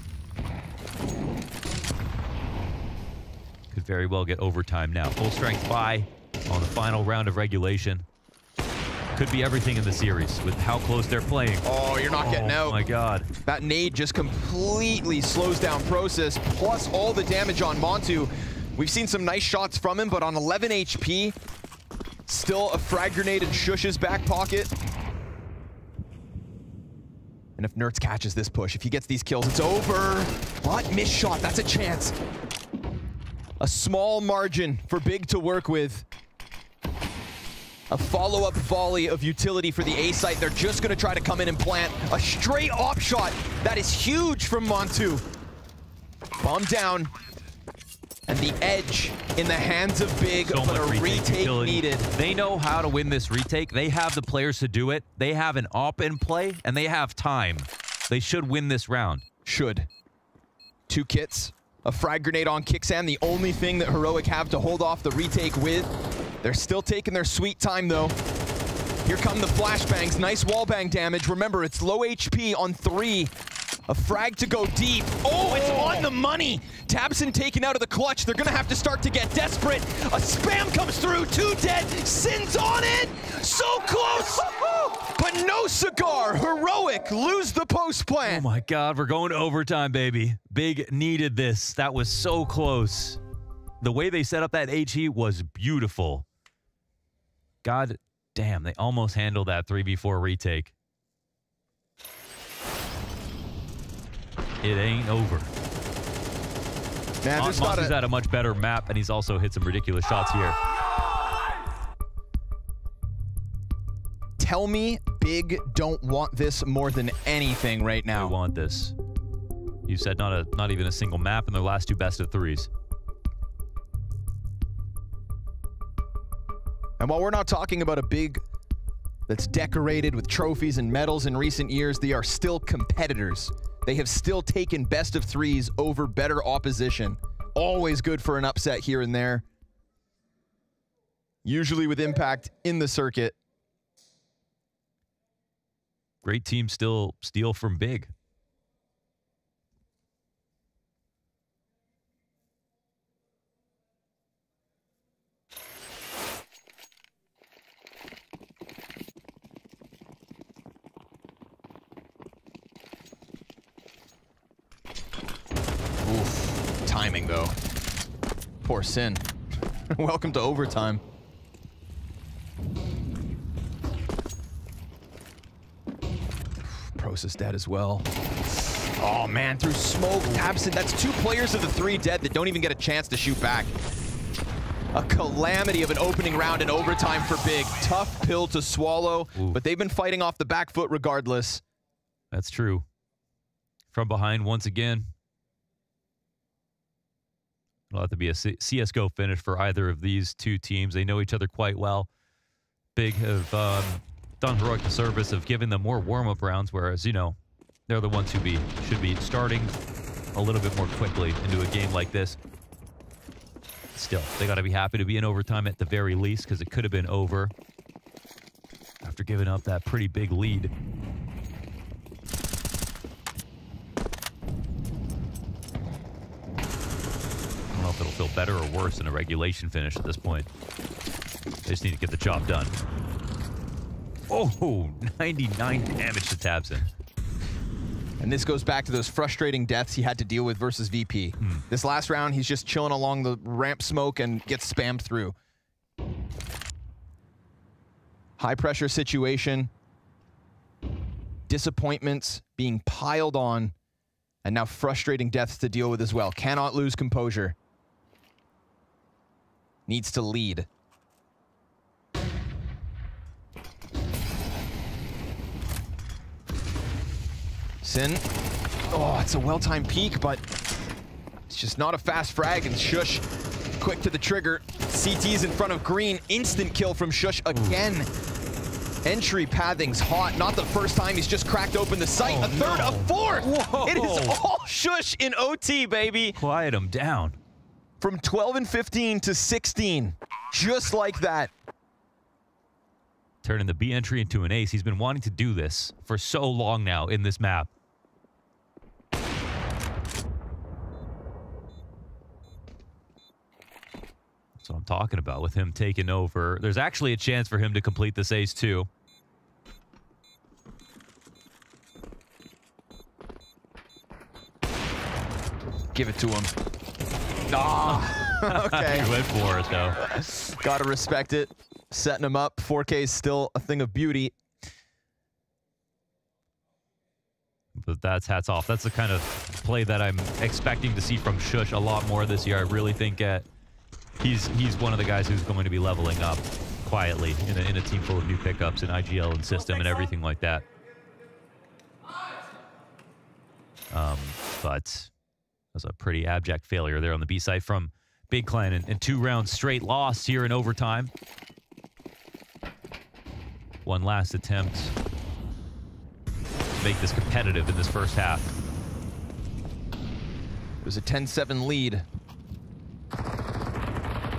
Could very well get overtime now. Full strength buy on the final round of regulation. Could be everything in the series with how close they're playing. Oh, you're not getting out. Oh my God. That nade just completely slows down Prosis, plus all the damage on Montu. We've seen some nice shots from him, but on 11 HP, still a frag grenade in Shush's back pocket. And if Nertz catches this push, if he gets these kills, it's over. But missed shot, that's a chance. A small margin for Big to work with. A follow-up volley of utility for the A site. They're just going to try to come in and plant a straight op shot. That is huge from Montu. Bomb down. And the edge in the hands of Big, So but much a retake utility. needed. They know how to win this retake. They have the players to do it. They have an op in play, and they have time. They should win this round. Should. 2 kits. A frag grenade on Kixan, the only thing that Heroic have to hold off the retake with. They're still taking their sweet time, though. Here come the flashbangs. Nice wallbang damage. Remember, it's low HP on 3. A frag to go deep. Oh, it's on the money. tabseN taken out of the clutch. They're going to have to start to get desperate. A spam comes through. 2 dead. Sin's on it. So close. But but no cigar. Heroic lose the post plant. Oh my God, we're going to overtime, baby. Big needed this. That was so close. The way they set up that HE was beautiful. God damn, they almost handled that 3v4 retake. It ain't over. Man, Monty's had a much better map, and he's also hit some ridiculous shots here. Tell me Big don't want this more than anything right now. They want this. You said not even a single map in their last 2 best of 3s. And while we're not talking about a Big that's decorated with trophies and medals in recent years, they are still competitors. They have still taken best of 3s over better opposition. Always good for an upset here and there. Usually with impact in the circuit. Great team still steal from Big. Oof, timing though. Poor Sin. Welcome to overtime. Pro's dead as well. Oh man, through smoke, absent. That's 2 players of the 3 dead that don't even get a chance to shoot back. A calamity of an opening round in overtime for Big. Tough pill to swallow, but they've been fighting off the back foot regardless. That's true. From behind once again. It'll have to be a CSGO finish for either of these 2 teams. They know each other quite well. Big have done heroic the service of giving them more warm-up rounds, whereas, you know, they're the ones who should be starting a little bit more quickly into a game like this. Still, they got to be happy to be in overtime at the very least, because it could have been over after giving up that pretty big lead. I don't know if it'll feel better or worse than a regulation finish at this point. They just need to get the job done. Oh, 99 damage to Tabson. And this goes back to those frustrating deaths he had to deal with versus VP. This last round, he's just chilling along the ramp smoke and gets spammed through. High pressure situation. Disappointments being piled on. And now frustrating deaths to deal with as well. Cannot lose composure. Needs to lead. Sin. Oh, it's a well-timed peek, but it's just not a fast frag, and Shush quick to the trigger. CT's in front of Green. Instant kill from Shush again. Entry pathing's hot. Not the first time he's just cracked open the site. A third, a fourth. Whoa. It is all Shush in OT, baby. Quiet him down. From 12 and 15 to 16. Just like that. Turning the B entry into an ace. He's been wanting to do this for so long now in this map. That's what I'm talking about with him taking over. There's actually a chance for him to complete this ace too. Give it to him. Ah, okay. He went for it though. Gotta respect it. Setting him up. 4K is still a thing of beauty. But that's hats off. That's the kind of play that I'm expecting to see from Shush a lot more this year. I really think he's one of the guys who's going to be leveling up quietly in a team full of new pickups in IGL and system and everything like that. But it was a pretty abject failure there on the B side from Big Clan, and 2 rounds straight lost here in overtime. One last attempt to make this competitive in this first half. It was a 10-7 lead.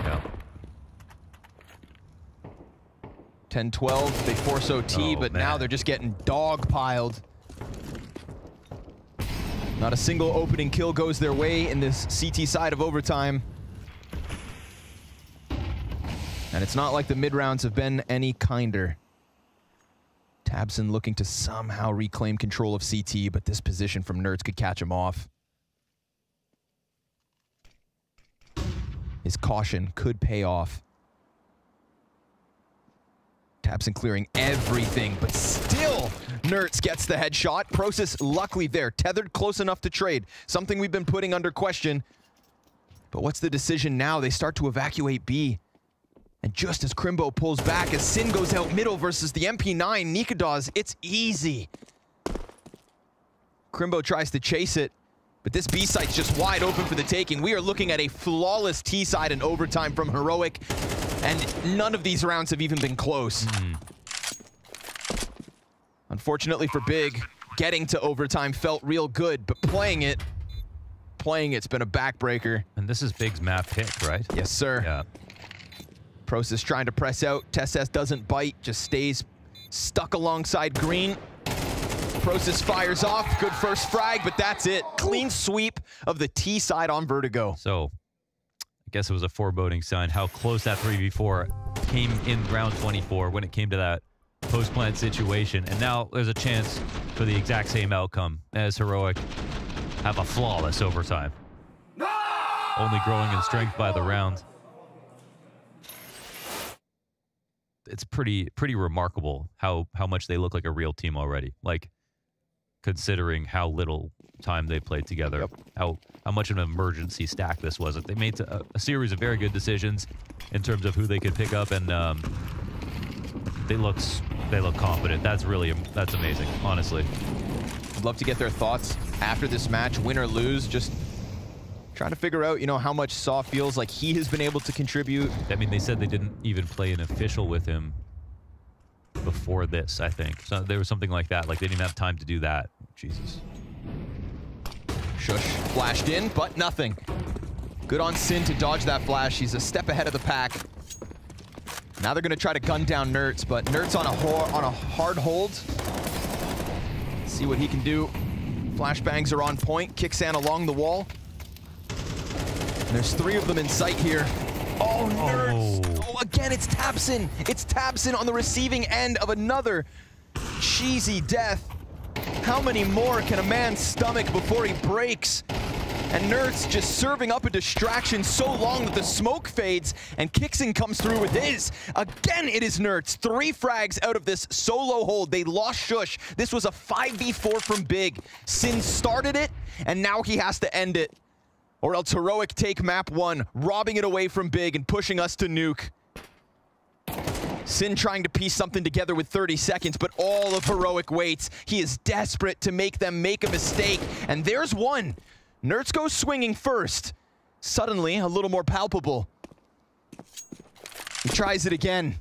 Yeah. 10-12, they force OT, but man. now they're just getting dog-piled. Not a single opening kill goes their way in this CT side of overtime. And it's not like the mid-rounds have been any kinder. tabseN looking to somehow reclaim control of CT, but this position from Nerds could catch him off. His caution could pay off. tabseN clearing everything, but still Nerds gets the headshot. Process luckily there, tethered close enough to trade. Something we've been putting under question. But what's the decision now? They start to evacuate B. And just as Crimbo pulls back, as Sin goes out middle versus the MP9, Nikados, it's easy. Crimbo tries to chase it, but this B site's just wide open for the taking. We are looking at a flawless T side in overtime from Heroic, and none of these rounds have even been close. Unfortunately for Big, getting to overtime felt real good, but playing it's been a backbreaker. And this is Big's map pick, right? Yes, sir. Yeah. Process trying to press out. Tesses doesn't bite, just stays stuck alongside Green. Process fires off. Good first frag, but that's it. Clean sweep of the T side on Vertigo. So, I guess it was a foreboding sign how close that 3v4 came in round 24 when it came to that post-plant situation. And now there's a chance for the exact same outcome as Heroic have a flawless overtime. No! Only growing in strength by the round. It's pretty remarkable how much they look like a real team already. Like, considering how little time they played together, how much of an emergency stack this was. They made a series of very good decisions in terms of who they could pick up, and they look confident. That's amazing, honestly. I'd love to get their thoughts after this match, win or lose. Just trying to figure out, how much Saw feels like he has been able to contribute. I mean, they said they didn't even play an official with him before this, I think. So there was something like that. Like, they didn't have time to do that. Jesus. Shush flashed in, but nothing. Good on Sin to dodge that flash. He's a step ahead of the pack. Now they're going to try to gun down Nerds, but Nerds on a hard hold. See what he can do. Flashbangs are on point. Kicksan along the wall. And there's 3 of them in sight here. Oh, Nerds! Oh, again, it's tabseN! It's tabseN on the receiving end of another cheesy death. How many more can a man stomach before he breaks? And Nerds just serving up a distraction so long that the smoke fades, and Kicksan comes through with his. Again, it is Nerds. 3 frags out of this solo hold. They lost Shush. This was a 5v4 from Big. Sin started it, and now he has to end it. Or else Heroic take map 1, robbing it away from Big and pushing us to nuke. Sin trying to piece something together with 30 seconds, but all of Heroic waits. He is desperate to make them make a mistake, and there's one. Nerds goes swinging first. Suddenly, a little more palpable. He tries it again.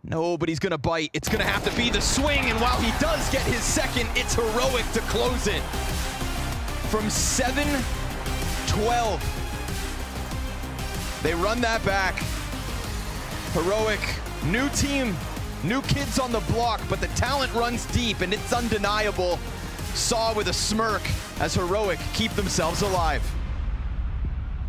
No, but he's gonna bite. It's gonna have to be the swing, and while he does get his second, it's Heroic to close it. From 7-12. They run that back. Heroic, new team, new kids on the block, but the talent runs deep, and it's undeniable. Saw with a smirk as Heroic keep themselves alive.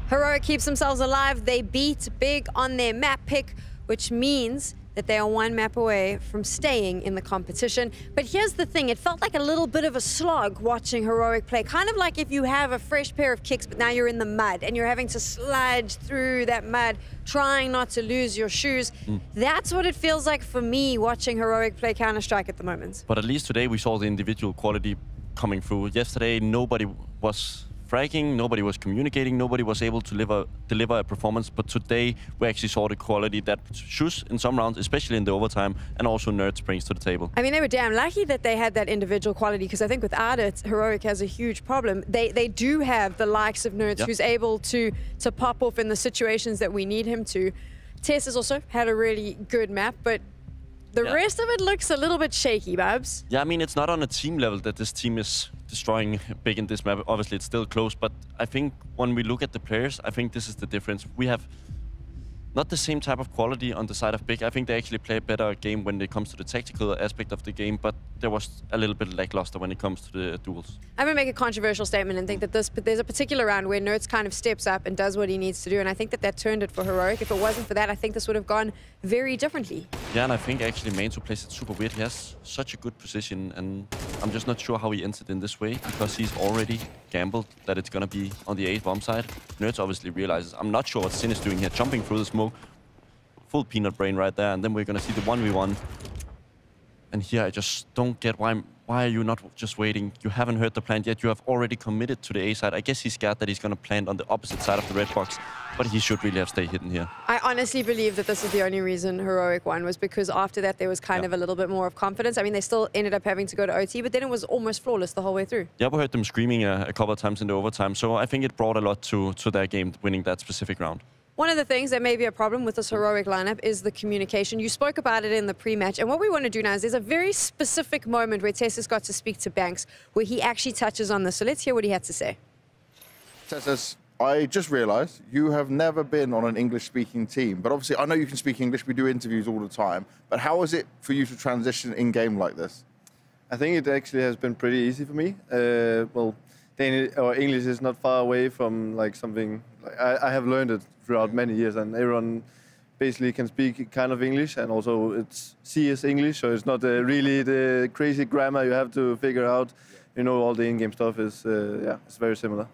Heroic keeps themselves alive. They beat Big on their map pick, which means that they are 1 map away from staying in the competition. But here's the thing, it felt like a little bit of a slog watching Heroic play. Kind of like if you have a fresh pair of kicks, but now you're in the mud and you're having to slide through that mud, trying not to lose your shoes. That's what it feels like for me watching Heroic play Counter-Strike at the moment. But at least today we saw the individual quality coming through. Yesterday, nobody was fragging, nobody was communicating, nobody was able to deliver a performance, but today we actually saw the quality that Shush in some rounds, especially in the overtime, and also Nerds brings to the table. I mean, they were damn lucky that they had that individual quality, because I think without it, Heroic has a huge problem. They do have the likes of Nerds who's able to pop off in the situations that we need him to. Tess has also had a really good map, but the rest of it looks a little bit shaky, Babs. Yeah, I mean, it's not on a team level that this team is destroying Big in this map. Obviously, it's still close, but I think when we look at the players, I think this is the difference. We have not the same type of quality on the side of Big. I think they actually play a better game when it comes to the tactical aspect of the game, but there was a little bit lackluster when it comes to the duels. I'm going to make a controversial statement and think that there's a particular round where Nerds kind of steps up and does what he needs to do, and I think that turned it for Heroic. If it wasn't for that, I think this would have gone very differently. Yeah, and I think actually Manto plays it super weird. He has such a good position, and I'm just not sure how he ends it in this way, because he's already gambled that it's going to be on the A bomb side. Nerds obviously realizes, I'm not sure what Sin is doing here, jumping through the smoke. Full peanut brain right there, and then we're going to see the 1v1. And here I just don't get why are you not just waiting? You haven't heard the plant yet. You have already committed to the A side. I guess he's scared that he's going to plant on the opposite side of the red box, but he should really have stayed hidden here. I honestly believe that this is the only reason Heroic won, was because after that there was kind of a little bit more of confidence. I mean, they still ended up having to go to OT, but then it was almost flawless the whole way through. Yeah, we heard them screaming a couple of times in the overtime, so I think it brought a lot to their game, winning that specific round. One of the things that may be a problem with this Heroic lineup is the communication. You spoke about it in the pre-match, and what we want to do now is there's a very specific moment where Tess got to speak to Banks, where he actually touches on this. So let's hear what he had to say. Tess, I just realised you have never been on an English-speaking team, but obviously I know you can speak English, we do interviews all the time, but how is it for you to transition in-game like this? I think it actually has been pretty easy for me. Well, English is not far away from like something, I have learned it throughout many years, and everyone basically can speak kind of English, and also it's CS English, so it's not really the crazy grammar you have to figure out. You know, all the in-game stuff is, yeah, it's very similar.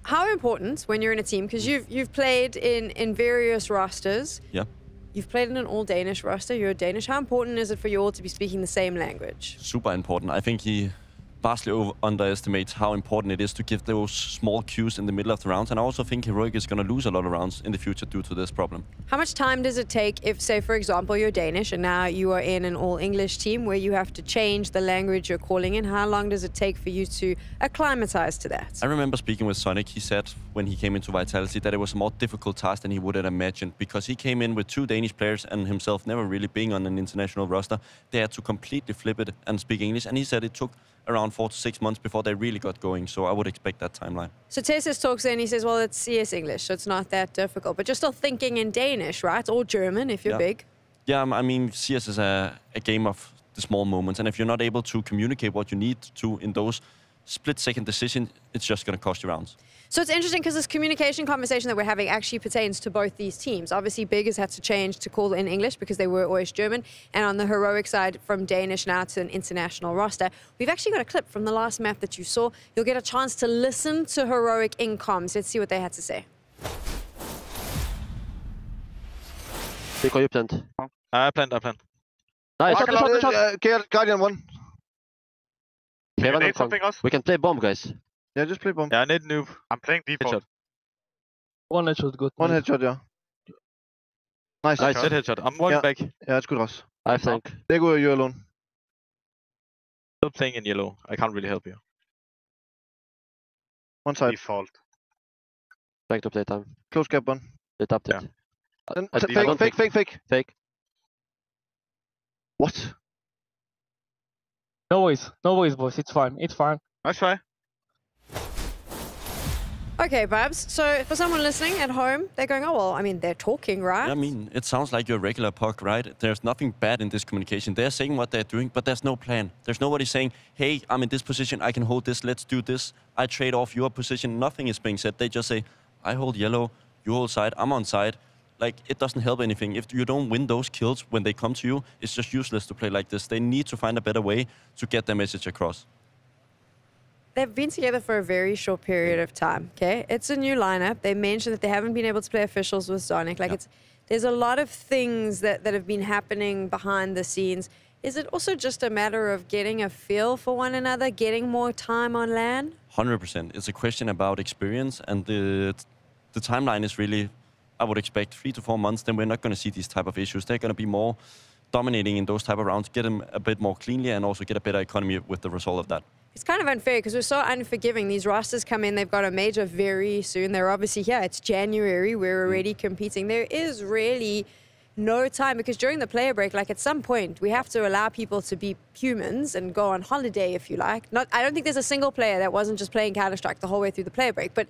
How important when you're in a team, because you've played in various rosters. Yeah. You've played in an all-Danish roster, you're Danish. How important is it for you all to be speaking the same language? Super important. I think he vastly underestimates how important it is to give those small cues in the middle of the rounds, and I also think Heroic is going to lose a lot of rounds in the future due to this problem. How much time does it take if, say, for example, you're Danish and now you are in an all-English team where you have to change the language you're calling in? How long does it take for you to acclimatize to that? I remember speaking with Sonic. He said when he came into Vitality that it was a more difficult task than he would have imagined, because he came in with 2 Danish players and himself never really being on an international roster. They had to completely flip it and speak English, and he said it took around 4 to 6 months before they really got going, so I would expect that timeline. So Tessus talks and he says, well, it's CS English, so it's not that difficult, but you're still thinking in Danish, right? Or German if you're big. Yeah, I mean, CS is a game of the small moments, and if you're not able to communicate what you need to in those split-second decisions, it's just going to cost you rounds. So it's interesting because this communication conversation that we're having actually pertains to both these teams. Obviously, Big has had to change to call in English because they were always German. And on the Heroic side, from Danish now to an international roster. We've actually got a clip from the last map that you saw. You'll get a chance to listen to Heroic in comms. Let's see what they had to say. Det går plant. I plant. Nice. Guardian 1. Need something else? We can play bomb, guys. Yeah, just play bomb. Yeah, I need noob. I'm playing default. Headshot. One headshot, good. One headshot, yeah. Nice. Good headshot. I'm one back. Yeah, it's good, Ross. I think. There go you alone. Still playing in yellow. I can't really help you. One side. Default. Back to playtime. Close gap one. They tapped it. Yeah. Fake. What? No worries, boys. It's fine. Nice try. Okay, Babs. So for someone listening at home, they're going, oh, well, I mean, they're talking, right? I mean, it sounds like you're a regular puck, right? There's nothing bad in this communication. They're saying what they're doing, but there's no plan. There's nobody saying, hey, I'm in this position, I can hold this, let's do this. I trade off your position. Nothing is being said. They just say, I hold yellow, you hold side, I'm on side. Like, it doesn't help anything. If you don't win those kills when they come to you, it's just useless to play like this. They need to find a better way to get their message across. They've been together for a very short period of time, okay? It's a new lineup. They mentioned that they haven't been able to play officials with Sonic. Like, there's a lot of things that have been happening behind the scenes. Is it also just a matter of getting a feel for one another, getting more time on LAN? 100%. It's a question about experience, and the timeline is really, I would expect 3 to 4 months, then we're not going to see these type of issues. They're going to be more dominating in those type of rounds, get them a bit more cleanly, and also get a better economy with the result of that. It's kind of unfair because we're so unforgiving. These rosters come in, they've got a major very soon. They're obviously here. It's January. We're already competing. There is really no time because during the player break, like at some point, we have to allow people to be humans and go on holiday, if you like. I don't think there's a single player that wasn't just playing Counter-Strike the whole way through the player break, but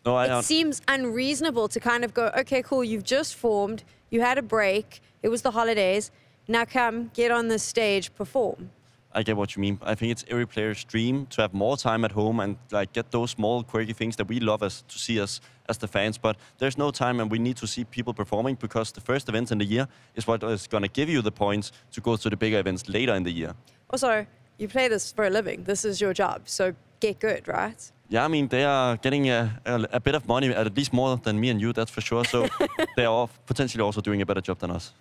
No, it seems unreasonable to kind of go, okay, cool, you've just formed, you had a break, it was the holidays, now come, get on this stage, perform. I get what you mean. I think it's every player's dream to have more time at home and like get those small quirky things that we love to see as the fans. But there's no time, and we need to see people performing because the first events in the year is what is going to give you the points to go to the bigger events later in the year. Also, you play this for a living. This is your job, so get good, right? Yeah, I mean, they are getting a bit of money, at least more than me and you, that's for sure. So they are potentially also doing a better job than us.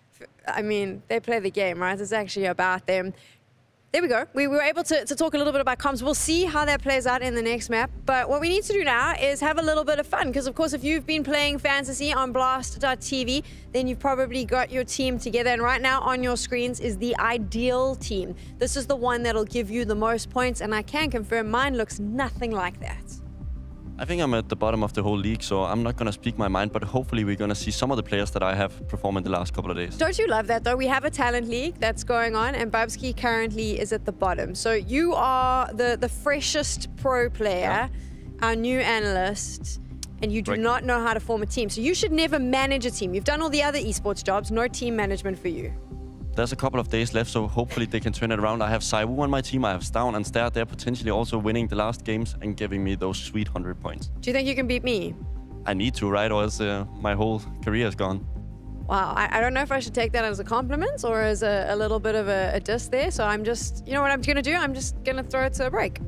I mean, they play the game, right? It's actually about them. There we go. We were able to talk a little bit about comms. We'll see how that plays out in the next map. But what we need to do now is have a little bit of fun. Because, of course, if you've been playing Fantasy on Blast.tv, then you've probably got your team together. And right now on your screens is the ideal team. This is the one that'll give you the most points. And I can confirm mine looks nothing like that. I think I'm at the bottom of the whole league, so I'm not going to speak my mind, but hopefully we're going to see some of the players that I have perform in the last couple of days. Don't you love that, though? We have a talent league that's going on, and Bubsky currently is at the bottom. So you are the freshest pro player, our new analyst, and you do not know how to form a team. So you should never manage a team. You've done all the other esports jobs, no team management for you. There's a couple of days left, so hopefully they can turn it around. I have Saiwu on my team, I have Stown and Stair. They're potentially also winning the last games and giving me those sweet 100 points. Do you think you can beat me? I need to, right? Or else my whole career is gone. Wow, I don't know if I should take that as a compliment or as a little bit of a diss there. So I'm just, you know what I'm going to do? I'm just going to throw it to a break.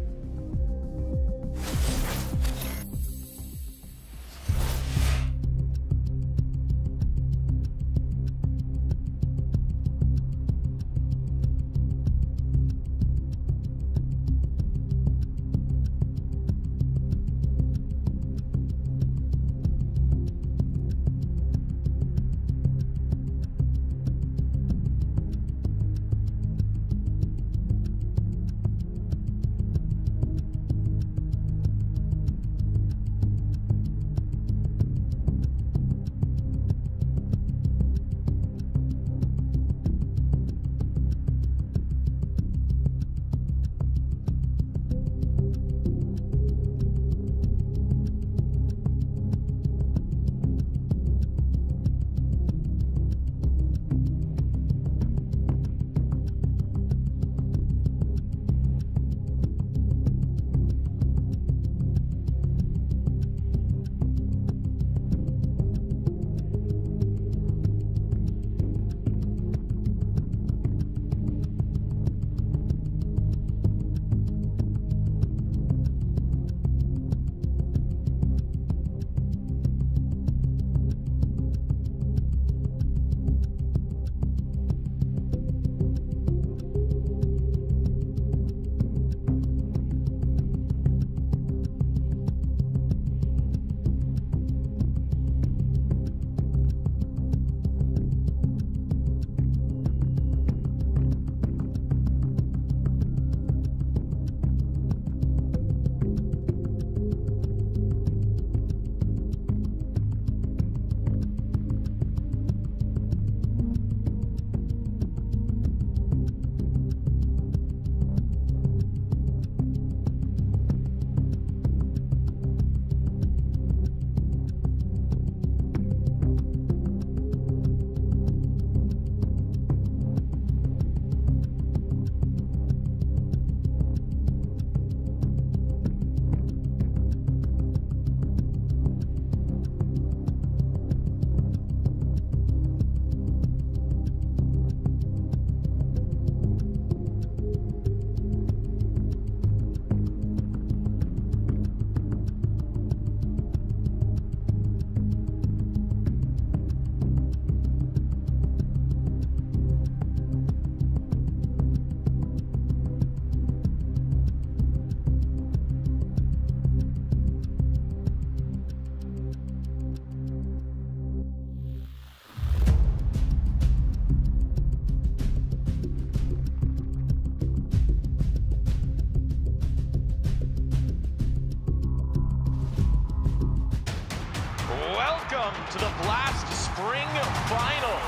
Welcome to the Blast Spring Final.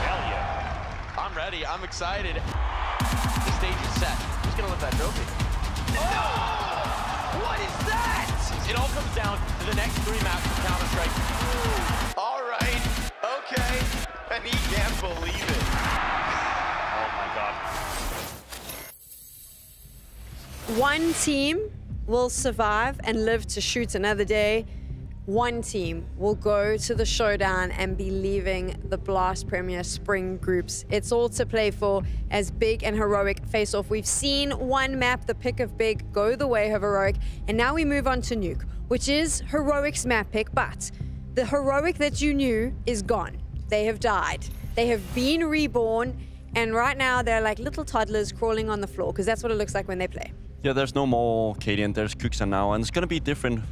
Hell yeah. I'm ready. I'm excited. stage is set. Who's gonna lift that trophy? Oh! What is that? It all comes down to the next 3 maps of Counter-Strike. All right. Okay. And he can't believe it. Oh my God. One team will survive and live to shoot another day. One team will go to the showdown and be leaving the Blast Premier Spring groups. It's all to play for as Big and Heroic face off. We've seen one map, the pick of Big, go the way of Heroic, and now we move on to Nuke, which is Heroic's map pick, but the Heroic that you knew is gone. They have died. They have been reborn, and right now they're like little toddlers crawling on the floor, because that's what it looks like when they play. Yeah, there's no more Cadian, there's Kuxa now, and it's gonna be different.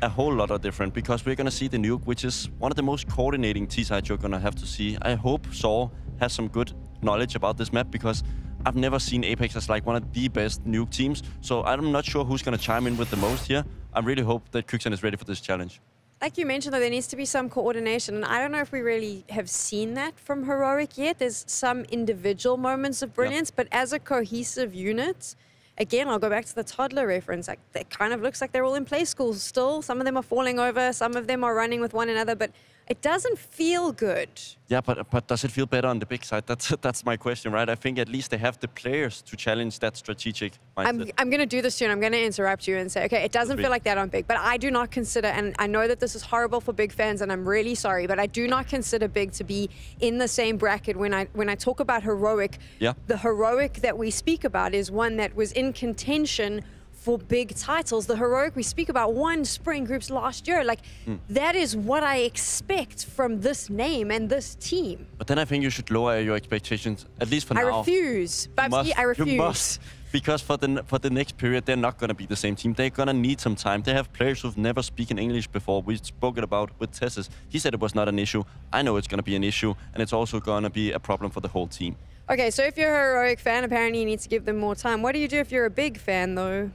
A whole lot of different, because we're gonna see the Nuke, which is one of the most coordinating T-sides you're gonna have to see. I hope Saw has some good knowledge about this map, because I've never seen Apex as like one of the best Nuke teams, so I'm not sure who's gonna chime in with the most here. I really hope that Kuxan is ready for this challenge. Like you mentioned, though, there needs to be some coordination, and I don't know if we really have seen that from Heroic yet. There's some individual moments of brilliance, but as a cohesive unit, again, I'll go back to the toddler reference. Like, it kind of looks like they're all in play schools still. Some of them are falling over, some of them are running with one another, but it doesn't feel good. Yeah, but does it feel better on the big side? That's my question, right? I think at least they have the players to challenge that strategic mindset. I'm going to do this soon. I'm going to interrupt you and say, okay, it doesn't feel like that on Big, but I do not consider, and I know that this is horrible for Big fans, and I'm really sorry, but I do not consider Big to be in the same bracket. When I talk about Heroic, the Heroic that we speak about is one that was in contention for big titles. The Heroic we speak about won Spring Groups last year. Like, that is what I expect from this name and this team. But then I think you should lower your expectations, at least for now. I refuse. Babsky, I refuse. You must, because for the next period, they're not going to be the same team. They're going to need some time. They have players who've never spoken English before. We spoke about with Tessus. He said it was not an issue. I know it's going to be an issue, and it's also going to be a problem for the whole team. Okay, so if you're a Heroic fan, apparently you need to give them more time. What do you do if you're a Big fan, though?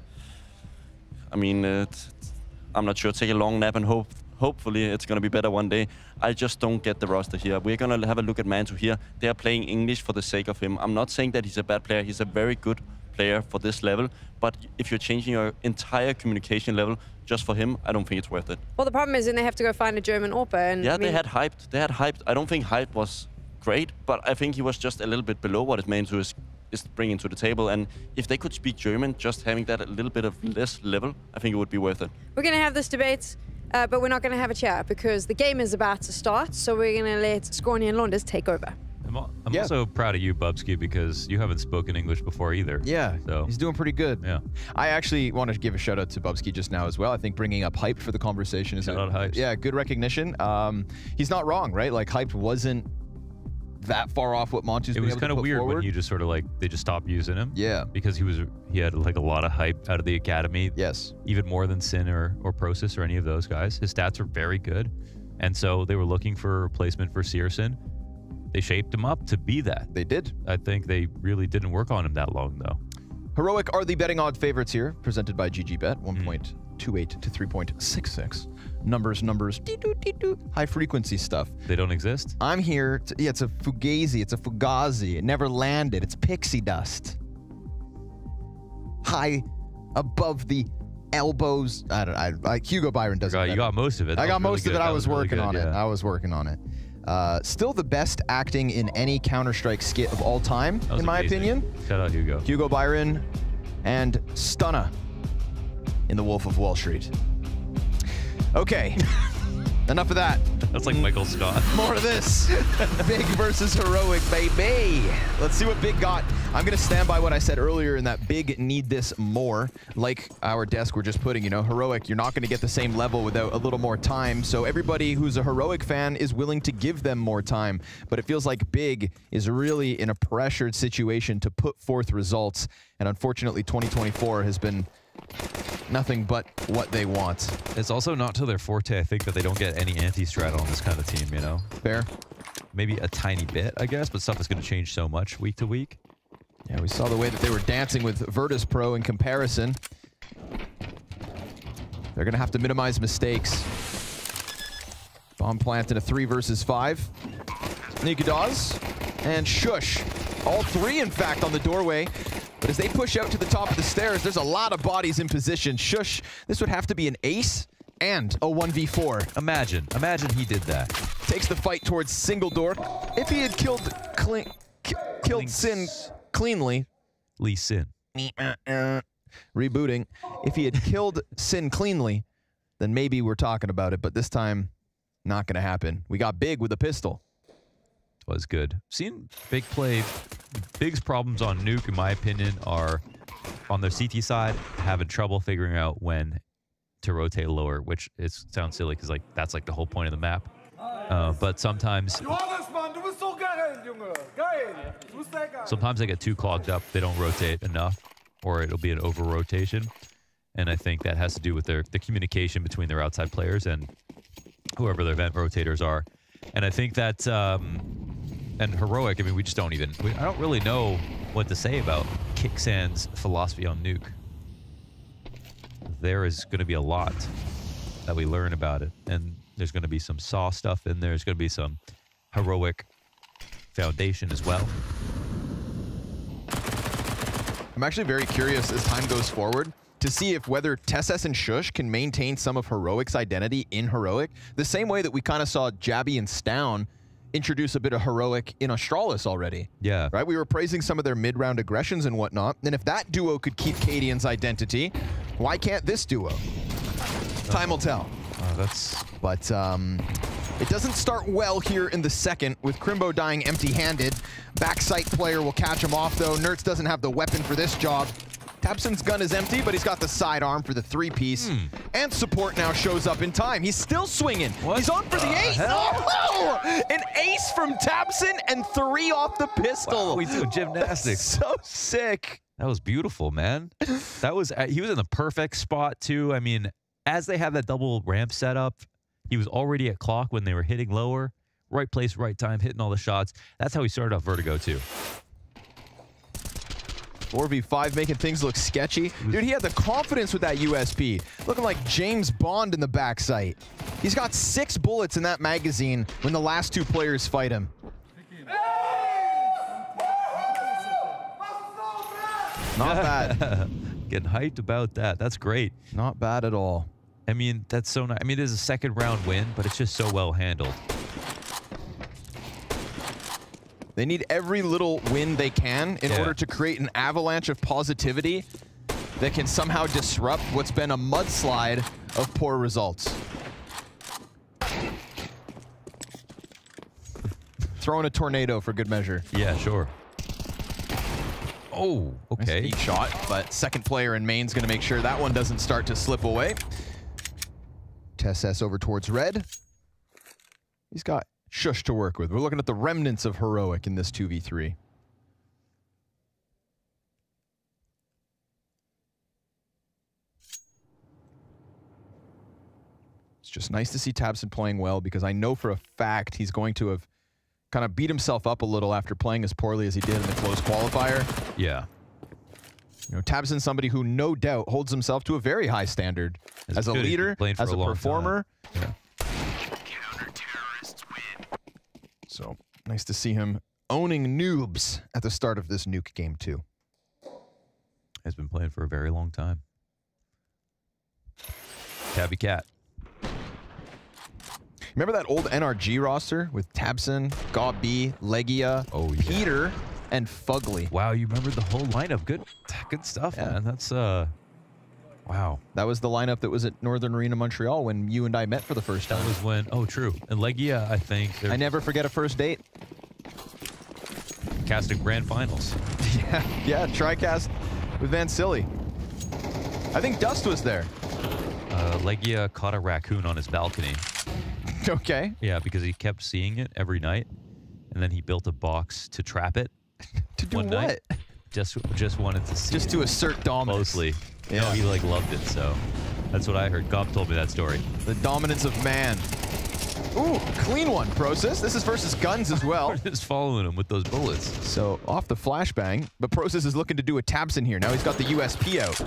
I mean, I'm not sure. Take a long nap and hopefully it's going to be better one day. I just don't get the roster here. We're going to have a look at Mantu here. They are playing English for the sake of him. I'm not saying that he's a bad player. He's a very good player for this level. But if you're changing your entire communication level just for him, I don't think it's worth it. Well, the problem is then they have to go find a German Orpa. And yeah, they had hyped. They had hyped. I don't think hype was great, but I think he was just a little bit below what his Mantu is bringing to the table, and if they could speak German, just having that a little bit of less level, I think it would be worth it. We're going to have this debate, but we're not going to have a chat because the game is about to start, so we're going to let Scorny and Launders take over. I'm also proud of you, Bubsky, because you haven't spoken English before either. Yeah, so he's doing pretty good. Yeah, I actually want to give a shout out to Bubsky just now as well. I think bringing up Hyped for the conversation is good recognition. He's not wrong, right? Like, Hyped wasn't that far off what Montu's been able to put forward. It was kind of weird when you just sort of like, they just stopped using him. Yeah. Because he had like a lot of hype out of the academy. Yes. Even more than Sin or Prosis or any of those guys. His stats are very good. And so they were looking for a replacement for Searson. They shaped him up to be that. They did. I think they really didn't work on him that long though. Heroic are the betting odd favorites here, presented by GGBet, 1.28 to 3.66. Numbers, high frequency stuff. They don't exist? I'm here to, it's a fugazi, it's a fugazi. It never landed, it's pixie dust. High above the elbows. Hugo Byron does it. You got most of it. I got most of it. I was working on it. I was working on it. Still the best acting in any Counter-Strike skit of all time, in my opinion. Shout out Hugo. Hugo Byron and Stunna in The Wolf of Wall Street. Okay, enough of that. That's like Michael Scott. More of this. Big versus Heroic, baby. Let's see what Big got. I'm going to stand by what I said earlier in that Big need this more. Like our desk we're just putting, you know, Heroic, you're not going to get the same level without a little more time. So everybody who's a Heroic fan is willing to give them more time. But it feels like Big is really in a pressured situation to put forth results. And unfortunately, 2024 has been nothing but what they want. It's also not to their forte, I think, that they don't get any anti-strat on this kind of team, you know? Fair. Maybe a tiny bit, I guess, but stuff is going to change so much week to week. Yeah, we saw the way that they were dancing with Virtus.pro in comparison. They're going to have to minimize mistakes. Bomb plant in a 3 versus 5. Nikadaz and Shush. All three, in fact, on the doorway. But But as they push out to the top of the stairs, there's a lot of bodies in position. Shush, this would have to be an ace and a 1v4. Imagine he did that. Takes the fight towards single door. If he had killed Sin cleanly. Lee Sin. Rebooting. If he had killed Sin cleanly, then maybe we're talking about it, but this time, not gonna happen. We got Big with a pistol. Was good. Seen Big play. Big's problems on Nuke, in my opinion, are on their CT side, having trouble figuring out when to rotate lower, which sounds silly because like that's like the whole point of the map. But sometimes they get too clogged up. They don't rotate enough, or it'll be an over rotation. And I think that has to do with the communication between their outside players and whoever their vent rotators are. And I think that, and Heroic, I mean, we just don't even, I don't really know what to say about Kicksand's philosophy on Nuke. There is going to be a lot that we learn about it. And there's going to be some Saw stuff in there. There's going to be some Heroic foundation as well. I'm actually very curious as time goes forward to see if whether TeSeS and Shush can maintain some of Heroic's identity in Heroic, the same way that we kind of saw Jabby and Stown introduce a bit of Heroic in Astralis already. Yeah. Right? We were praising some of their mid-round aggressions and whatnot, and if that duo could keep Cadian's identity, why can't this duo? Time will tell. But it doesn't start well here in the second, with Crimbo dying empty-handed. Backside player will catch him off, though. Nertz doesn't have the weapon for this job. Tabson's gun is empty, but he's got the sidearm for the three-piece. And support now shows up in time. He's still swinging. He's on for the ace. Oh, no! An ace from Tabson and 3 off the pistol. Wow, we do gymnastics. So sick. That was beautiful, man. That was, he was in the perfect spot, too. I mean, as they have that double ramp set up, he was already at clock when they were hitting lower. Right place, right time, hitting all the shots. That's how he started off Vertigo, too. 4v5 making things look sketchy. Dude, he had the confidence with that USP. Looking like James Bond in the backside. He's got 6 bullets in that magazine when the last 2 players fight him. Not bad. Getting hyped about that. That's great. Not bad at all. I mean, that's so nice. I mean, it is a second round win, but it's just so well handled. They need every little win they can in order to create an avalanche of positivity that can somehow disrupt what's been a mudslide of poor results. Throwing a tornado for good measure. Yeah, sure. Oh, okay. Nice shot, but second player in main's going to make sure that one doesn't start to slip away. TeSeS over towards red. He's got Shush to work with. We're looking at the remnants of Heroic in this 2v3. It's just nice to see Tabson playing well, because I know for a fact he's going to have kind of beat himself up a little after playing as poorly as he did in the close qualifier. Yeah. You know, Tabson's somebody who no doubt holds himself to a very high standard as a leader, as a performer. Yeah. So nice to see him owning noobs at the start of this Nuke game too. Has been playing for a very long time. Tabby Cat. Remember that old NRG roster with Tabson, Gobby, Legia, Peter, and Fugly? Wow, you remember the whole lineup. Good stuff, man. That's wow. That was the lineup that was at Northern Arena Montreal when you and I met for the first time. That was when, oh, true. And Legia, I think. I never forget a first date. Casting grand finals. Yeah, TriCast with Van Silly. I think Dust was there. Legia caught a raccoon on his balcony. Okay. Yeah, because he kept seeing it every night, and then he built a box to trap it. To do one what? Night. Just wanted to see. Just to assert dominance. Closely. Yeah. No, he like loved it, so that's what I heard. Gob told me that story. The dominance of man. Ooh, clean one, Process. This is versus guns as well. Just following him with those bullets. So off the flashbang, but Process is looking to do a Tabson here. Now he's got the USP out.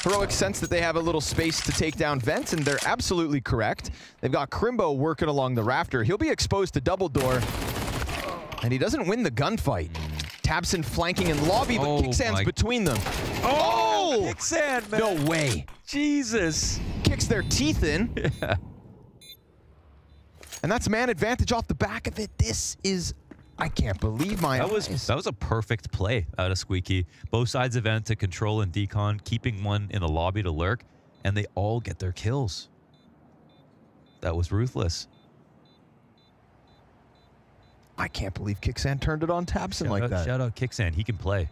Heroic sense that they have a little space to take down vents, and they're absolutely correct. They've got Crimbo working along the rafter. He'll be exposed to double door, and he doesn't win the gunfight. tabseN flanking in lobby, but Kicksan's between them. Oh! Kicksan, man. No way. Jesus. Kicks their teeth in. Yeah. And that's man advantage off the back of it. This is, I can't believe my eyes. That was a perfect play out of Squeaky. Both sides of Vent to control and decon, keeping one in the lobby to lurk, and they all get their kills. That was ruthless. I can't believe Kicksan turned it on tabseN like that. Shout out Kicksan. He can play.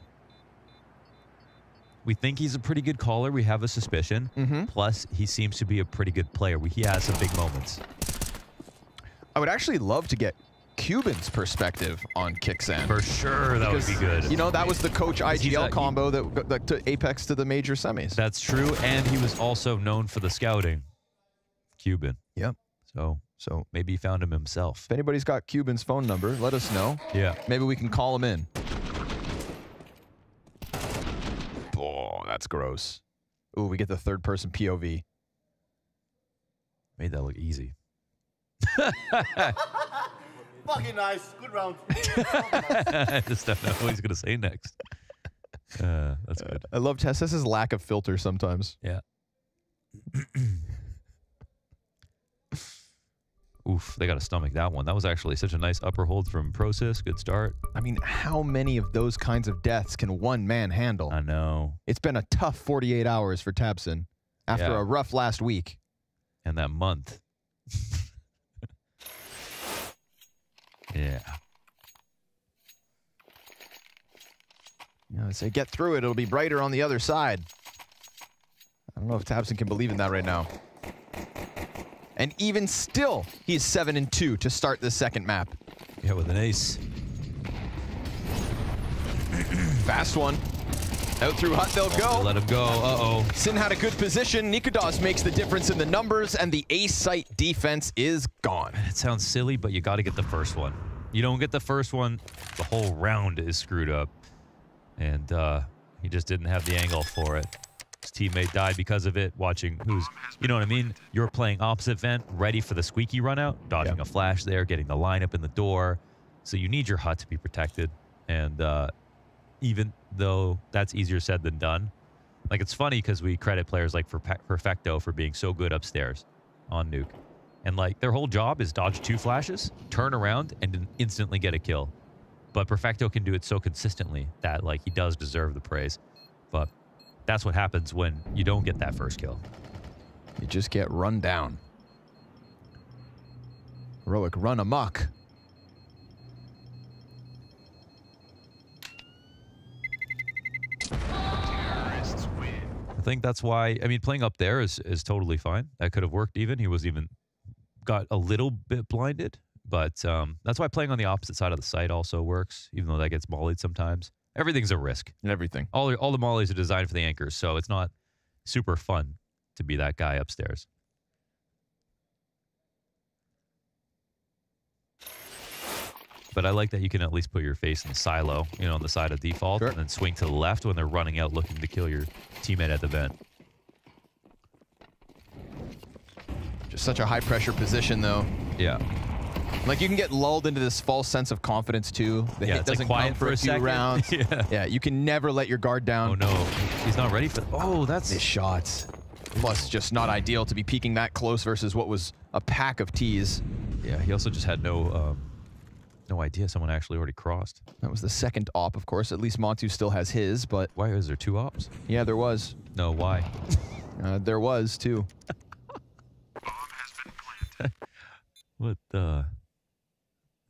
We think he's a pretty good caller. We have a suspicion. Plus, he seems to be a pretty good player. He has some big moments. I would actually love to get Cuban's perspective on Kicksan. For sure, that would be good. You know, that was the coach IGL combo that took Apex to the major semis. That's true, and he was also known for the scouting. Cuban. Yep. So maybe he found him himself. If anybody's got Cuban's phone number, let us know. Yeah. Maybe we can call him in. Oh, that's gross. Ooh, we get the third-person POV. Made that look easy. Fucking nice. Good round. I just don't know what he's going to say next. That's good. I love Tess's lack of filter sometimes. Yeah. Oof, they got to stomach that one. That was actually such a nice upper hold from Prosis. Good start. I mean, how many of those kinds of deaths can one man handle? I know. It's been a tough 48 hours for tabseN after a rough last week. And that month. Yeah. You know, say get through it. It'll be brighter on the other side. I don't know if tabseN can believe in that right now. And even still, he's 7-2 to start the second map. Yeah, with an ace. Fast one. Out through Hut they'll go. Let him go. Uh-oh. Sin had a good position. Nikodas makes the difference in the numbers, and the ace site defense is gone. It sounds silly, but you got to get the first one. You don't get the first one, the whole round is screwed up. And he just didn't have the angle for it. His teammate died because of it, watching who's, you know what I mean? You're playing opposite Vent, ready for the Squeaky run out, dodging a flash there, getting the lineup in the door. So you need your Hut to be protected. And even though that's easier said than done, like it's funny because we credit players like Perfecto for being so good upstairs on Nuke. And like their whole job is dodge 2 flashes, turn around, and then instantly get a kill. But Perfecto can do it so consistently that like he does deserve the praise. But that's what happens when you don't get that first kill. You just get run down. Heroic run amok. I think that's why, I mean, playing up there is totally fine. That could have worked even. He was even got a little bit blinded, but that's why playing on the opposite side of the site also works, even though that gets mollied sometimes. Everything's a risk. Everything. All the mollies are designed for the anchors, so it's not super fun to be that guy upstairs. But I like that you can at least put your face in the silo, you know, on the side of default, and then swing to the left when they're running out looking to kill your teammate at the vent. Just such a high pressure position though. Yeah. Like you can get lulled into this false sense of confidence too. The hit doesn't come for a few rounds. Yeah, you can never let your guard down. Oh no, he's not ready for. Oh, that's this shots. Plus, just not ideal to be peeking that close versus what was a pack of T's. Yeah, he also just had no idea someone actually already crossed. That was the second op, of course. At least Montu still has his, but why is there 2 ops? Yeah, there was. No, why? There was too. What the?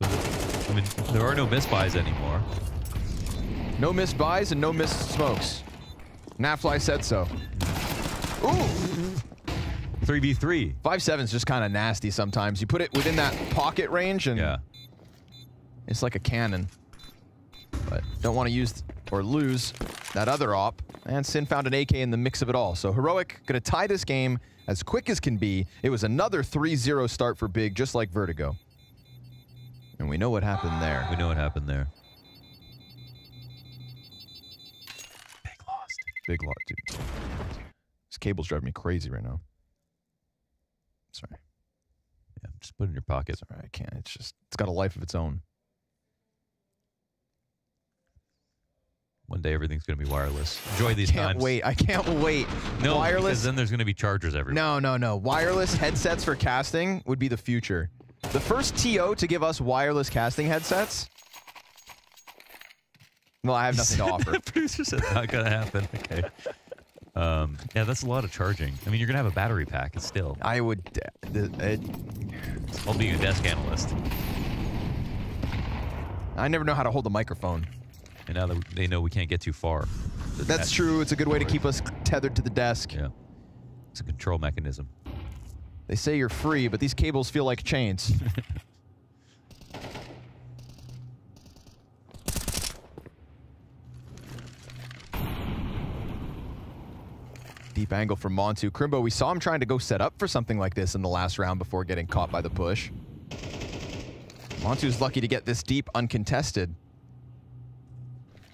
I mean, there are no misbuys anymore. No missed buys and no missed smokes. Nafly said so. Ooh! 3v3. 5-7's just kind of nasty sometimes. You put it within that pocket range and it's like a cannon. But don't want to use or lose that other op. And Sin found an AK in the mix of it all. So Heroic gonna tie this game as quick as can be. It was another 3-0 start for Big, just like Vertigo. And we know what happened there. We know what happened there. Big loss, dude. This cable's driving me crazy right now. Sorry. Yeah, just put it in your pocket. Sorry, I can't. It's got a life of its own. One day everything's going to be wireless. Enjoy these times. I can't wait. No, wireless. because then there's going to be chargers everywhere. No. Wireless headsets for casting would be the future. The first TO to give us wireless casting headsets. Well, I have nothing to offer. The producer said not going to happen. Okay. Yeah, that's a lot of charging. I mean, you're going to have a battery pack. It's still. I would. I'll be a desk analyst. I never know how to hold the microphone. And now that they know we can't get too far. That's true. It's a good way to keep us tethered to the desk. Yeah. It's a control mechanism. They say you're free, but these cables feel like chains. Deep angle from Montu. Crimbo, we saw him trying to go set up for something like this in the last round before getting caught by the push. Montu's lucky to get this deep uncontested.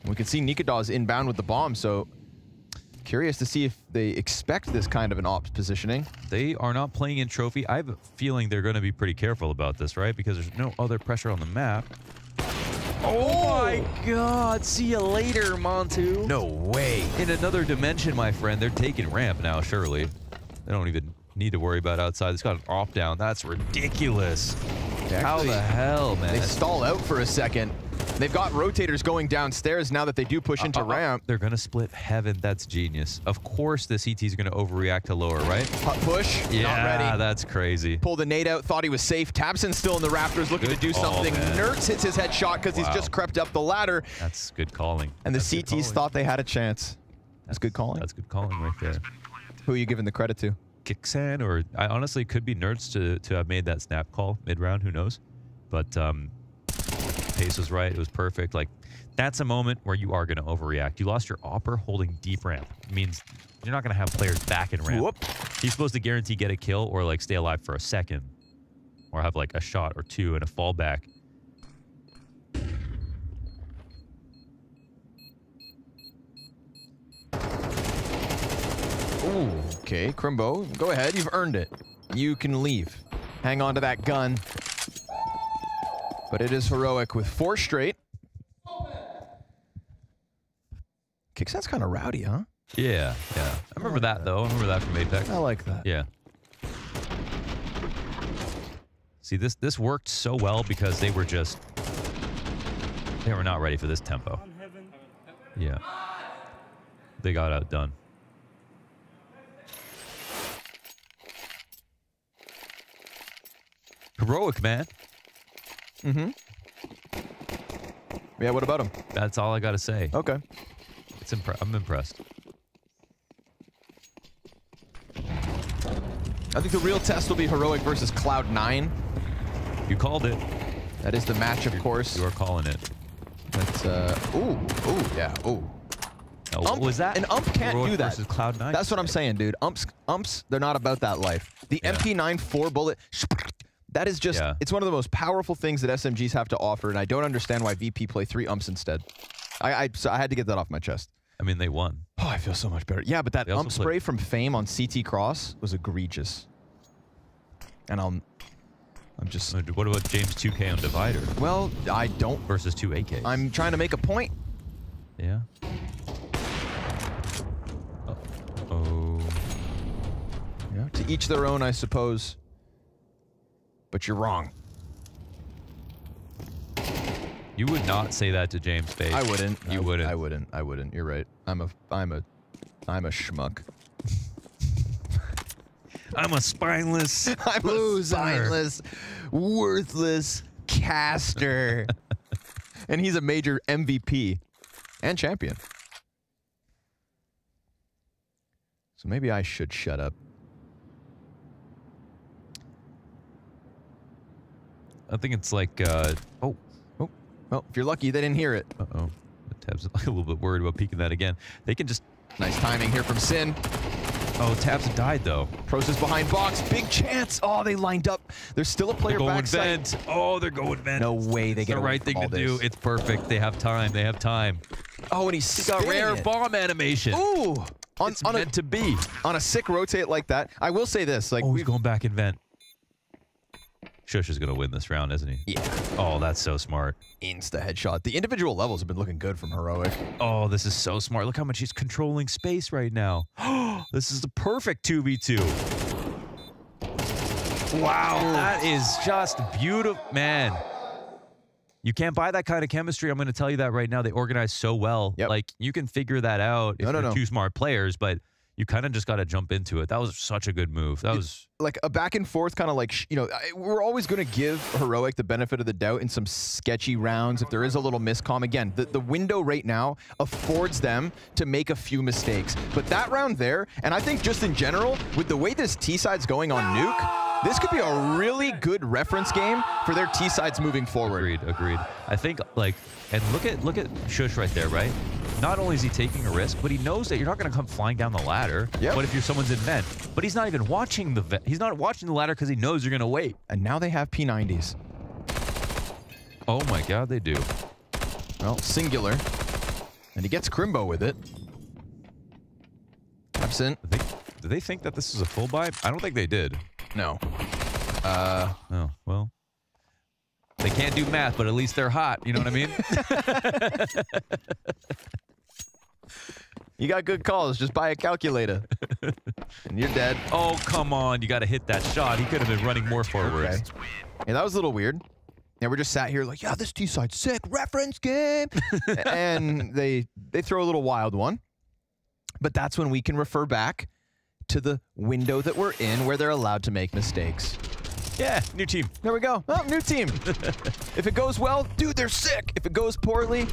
We can see Nikadaw's inbound with the bomb, so curious to see if they expect this kind of an ops positioning. They are not playing in trophy. I have a feeling they're going to be pretty careful about this, right? Because there's no other pressure on the map. Oh my God! See you later, Montu. No way. In another dimension, my friend, they're taking ramp now, surely. They don't even need to worry about outside. It's got an off down. That's ridiculous. How the hell, man? They stall out for a second. They've got rotators going downstairs now that they do push into ramp. They're going to split heaven. That's genius. Of course the CT is going to overreact to lower, right? Push. Yeah, not ready. That's crazy. Pulled the nade out, thought he was safe. Tabson's still in the rafters looking to do something. Man. Nertz hits his headshot because he's just crept up the ladder. That's good calling. And the CTs thought they had a chance. That's good calling. That's good calling right there. Who are you giving the credit to? Kixan, or I honestly could be Nertz to have made that snap call mid-round. Who knows? But pace was right. It was perfect. Like, that's a moment where you are going to overreact. You lost your opper holding deep ramp. It means you're not going to have players back in ramp. Whoop. He's supposed to guarantee get a kill or like stay alive for a second, or have like a shot or two and a fallback. Ooh, okay, Crimbo, go ahead. You've earned it. You can leave. Hang on to that gun. But it is heroic with 4 straight. Kicksan's kind of rowdy, huh? Yeah. I remember that, though. I remember that from Apex. I like that. Yeah. See, this worked so well because they were not ready for this tempo. Yeah. They got outdone. Heroic, man. Mm-hmm. Yeah, what about him? That's all I got to say. Okay. I'm impressed. I think the real test will be Heroic versus Cloud9. You called it. That is the match, of course. You are calling it. That's, yeah, ooh. Oh, what was that? An ump can't Heroic do that. versus Cloud9? That's what I'm saying, dude. Umps, they're not about that life. The MP9 4-bullet, that is just, it's one of the most powerful things that SMGs have to offer, and I don't understand why VP play 3 umps instead. So I had to get that off my chest. I mean, they won. Oh, I feel so much better. Yeah, but that ump spray from Fame on CT Cross was egregious. And I'm just... What about James 2K on Divider? Well, I don't... Versus 2 AKs. I'm trying to make a point. Yeah. Oh. Yeah, to each their own, I suppose. But you're wrong. You would not say that to James' face. I wouldn't. You wouldn't. I wouldn't. You're right. I'm a schmuck. I'm a spineless I'm loser. a spineless, worthless caster. And he's a major MVP and champion. So maybe I should shut up. I think it's like, Well, if you're lucky, they didn't hear it. Uh-oh. Tab's a little bit worried about peeking that again. They can just... Nice timing here from Sin. Oh, Tabs died, though. Pros is behind box. Big chance. Oh, they lined up. There's still a player backside. Vent. Oh, they're going vent. No way they get the right thing to do. It's perfect. They have time. They have time. Oh, and he's got rare bomb animation. Ooh. It's meant to be. On a sick rotate like that. I will say this. Like, he's going back in vent. Shush is going to win this round, isn't he? Yeah. Oh, that's so smart. Insta headshot. The individual levels have been looking good from Heroic. Oh, this is so smart. Look how much he's controlling space right now. This is the perfect 2v2. Wow, that is just beautiful. Man, you can't buy that kind of chemistry. I'm going to tell you that right now. They organize so well. Yep. Like, you can figure that out if you're two smart players, but you kind of just got to jump into it. That was such a good move. That was like a back and forth kind of like, you know, we're always going to give Heroic the benefit of the doubt in some sketchy rounds. If there is a little miscomm, again, the window right now affords them to make a few mistakes. But that round there, and I think just in general, with the way this T-side's going on Nuke, this could be a really good reference game for their T-sides moving forward. Agreed. I think, like, and look at Shush right there, right? Not only is he taking a risk, but he knows that you're not going to come flying down the ladder. Yep. But if you're someone's in vent, but he's not even watching the vent. He's not watching the ladder because he knows you're going to wait. And now they have P90s. Oh my God, they do. Well, singular. And he gets Crimbo with it. Absent. Did they think that this is a full buy? I don't think they did. No. Oh, well. They can't do math, but at least they're hot. You know what I mean? You got good calls. Just buy a calculator. And you're dead. Oh, come on. You got to hit that shot. He could have been running more forward. Okay. Yeah, that was a little weird. Yeah, we're just sat here like, yeah, this T-side's sick. Reference game. And they throw a little wild one. But that's when we can refer back to the window that we're in where they're allowed to make mistakes. Yeah, new team. There we go. Oh, new team. If it goes well, dude, they're sick. If it goes poorly,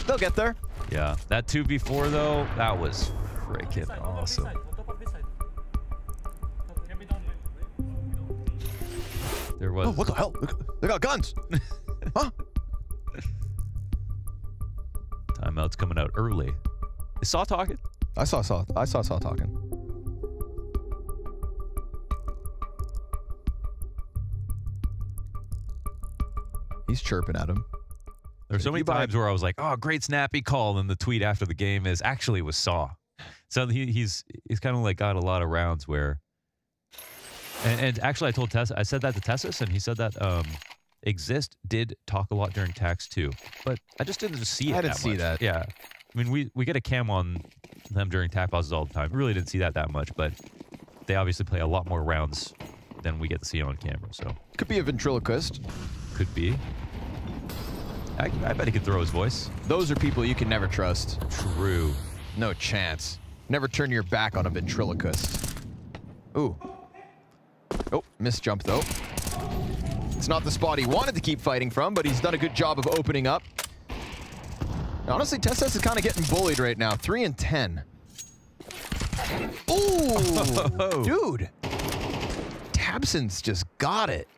they'll get there. Yeah, that 2v4 though, that was freaking awesome. There was. Oh, what the hell? They got guns. Huh? Timeout's coming out early. Is Saw talking? I saw Saw talking. He's chirping at him. There's so many times where I was like, oh, great snappy call. And the tweet after the game is actually it was Saw. So he's kind of like got a lot of rounds where. And actually I told Tessa, I said that to Tessus, and he said that Exist did talk a lot during tax too. But I just didn't see it. I didn't see that. Yeah. I mean, we get a cam on them during tac pauses all the time. We really didn't see that much, but they obviously play a lot more rounds than we get to see on camera. So could be a ventriloquist. Could be. I bet he could throw his voice. Those are people you can never trust. True. No chance. Never turn your back on a ventriloquist. Ooh. Oh, missed jump though. It's not the spot he wanted to keep fighting from, but he's done a good job of opening up. Honestly, Tessus is kind of getting bullied right now. 3 and 10. Ooh, dude. Tabson's just got it.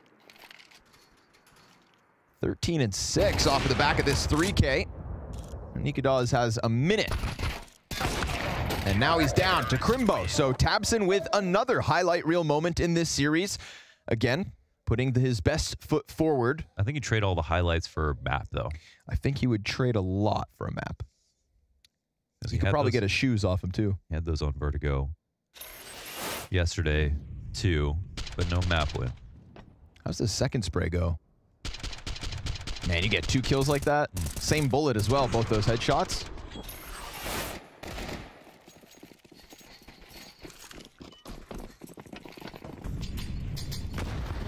13 and 6 off of the back of this 3K. And Nikadaz has a minute. And now he's down to Crimbo. So Tabson with another highlight reel moment in this series. Again, putting his best foot forward. I think he'd trade all the highlights for map, though. I think he would trade a lot for a map. He could probably get his shoes off him, too. He had those on Vertigo yesterday, too, but no map win. How's the second spray go? Man, you get 2 kills like that. Same bullet as well, both those headshots.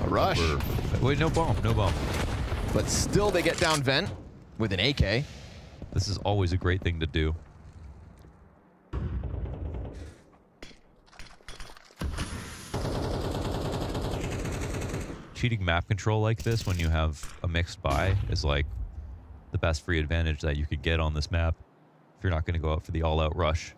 A rush. Wait, no bomb, no bomb. But still they get down vent with an AK. This is always a great thing to do. Cheating map control like this when you have a mixed buy is like the best free advantage that you could get on this map if you're not going to go out for the all-out rush.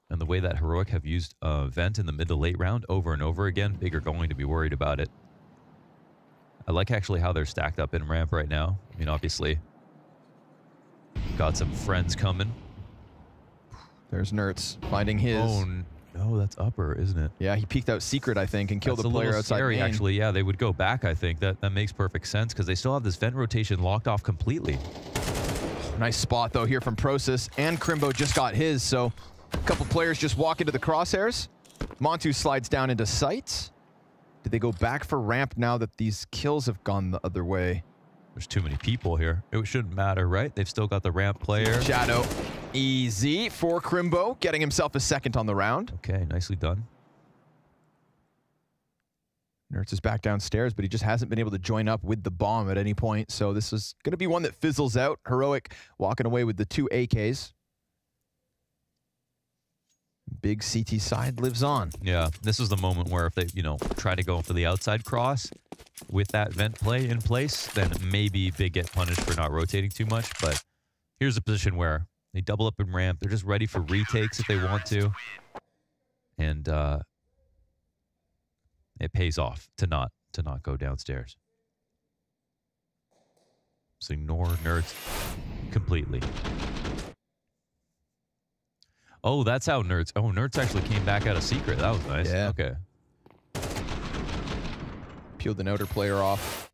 And the way that Heroic have used Vent in the mid to late round over and over again, Big are going to be worried about it. I like actually how they're stacked up in ramp right now. I mean, obviously, got some friends coming. There's Nertz finding his. Oh, no, that's upper, isn't it? Yeah, he peeked out secret, I think, and killed the player outside scary, main. actually. Yeah, they would go back, I think. That makes perfect sense because they still have this vent rotation locked off completely. Nice spot though here from Prosus, and Crimbo just got his, so a couple players just walk into the crosshairs. Montu slides down into sight. Did they go back for ramp now that these kills have gone the other way? There's too many people here. It shouldn't matter, right? They've still got the ramp player. Shadow. Easy for Crimbo, getting himself a second on the round. Okay, nicely done. Nertz is back downstairs, but he just hasn't been able to join up with the bomb at any point. So this is going to be one that fizzles out. Heroic walking away with the 2 AKs. Big CT side lives on. Yeah, this is the moment where if they, try to go for the outside cross with that vent play in place, then maybe Big get punished for not rotating too much. But here's a position where they double up in ramp. They're just ready for retakes if they want to. And it pays off to not go downstairs. So ignore Nerds completely. Oh, that's how Nerds. Oh, Nerds actually came back out of secret. That was nice. Yeah. Okay. Peeled an outer player off.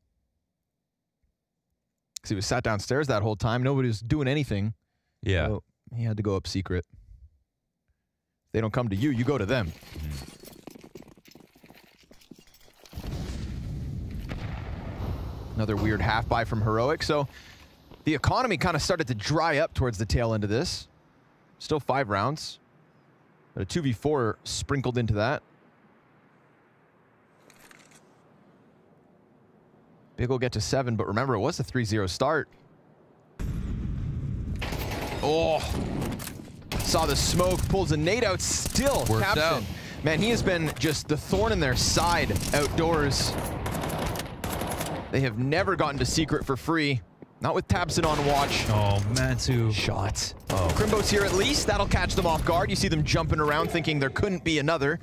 Because he was sat downstairs that whole time. Nobody was doing anything. Yeah. So he had to go up secret. If they don't come to you, you go to them. Another weird half buy from Heroic. So the economy kind of started to dry up towards the tail end of this. Still 5 rounds, but a 2v4 sprinkled into that. Big will get to 7, but remember, it was a 3-0 start. Oh, saw the smoke, pulls a nade out still. Worked out. Man, he has been just the thorn in their side outdoors. They have never gotten to secret for free. Not with Tabson on watch. Oh, Matu. Shot. Oh. Crimbo's here at least. That'll catch them off guard. You see them jumping around thinking there couldn't be another.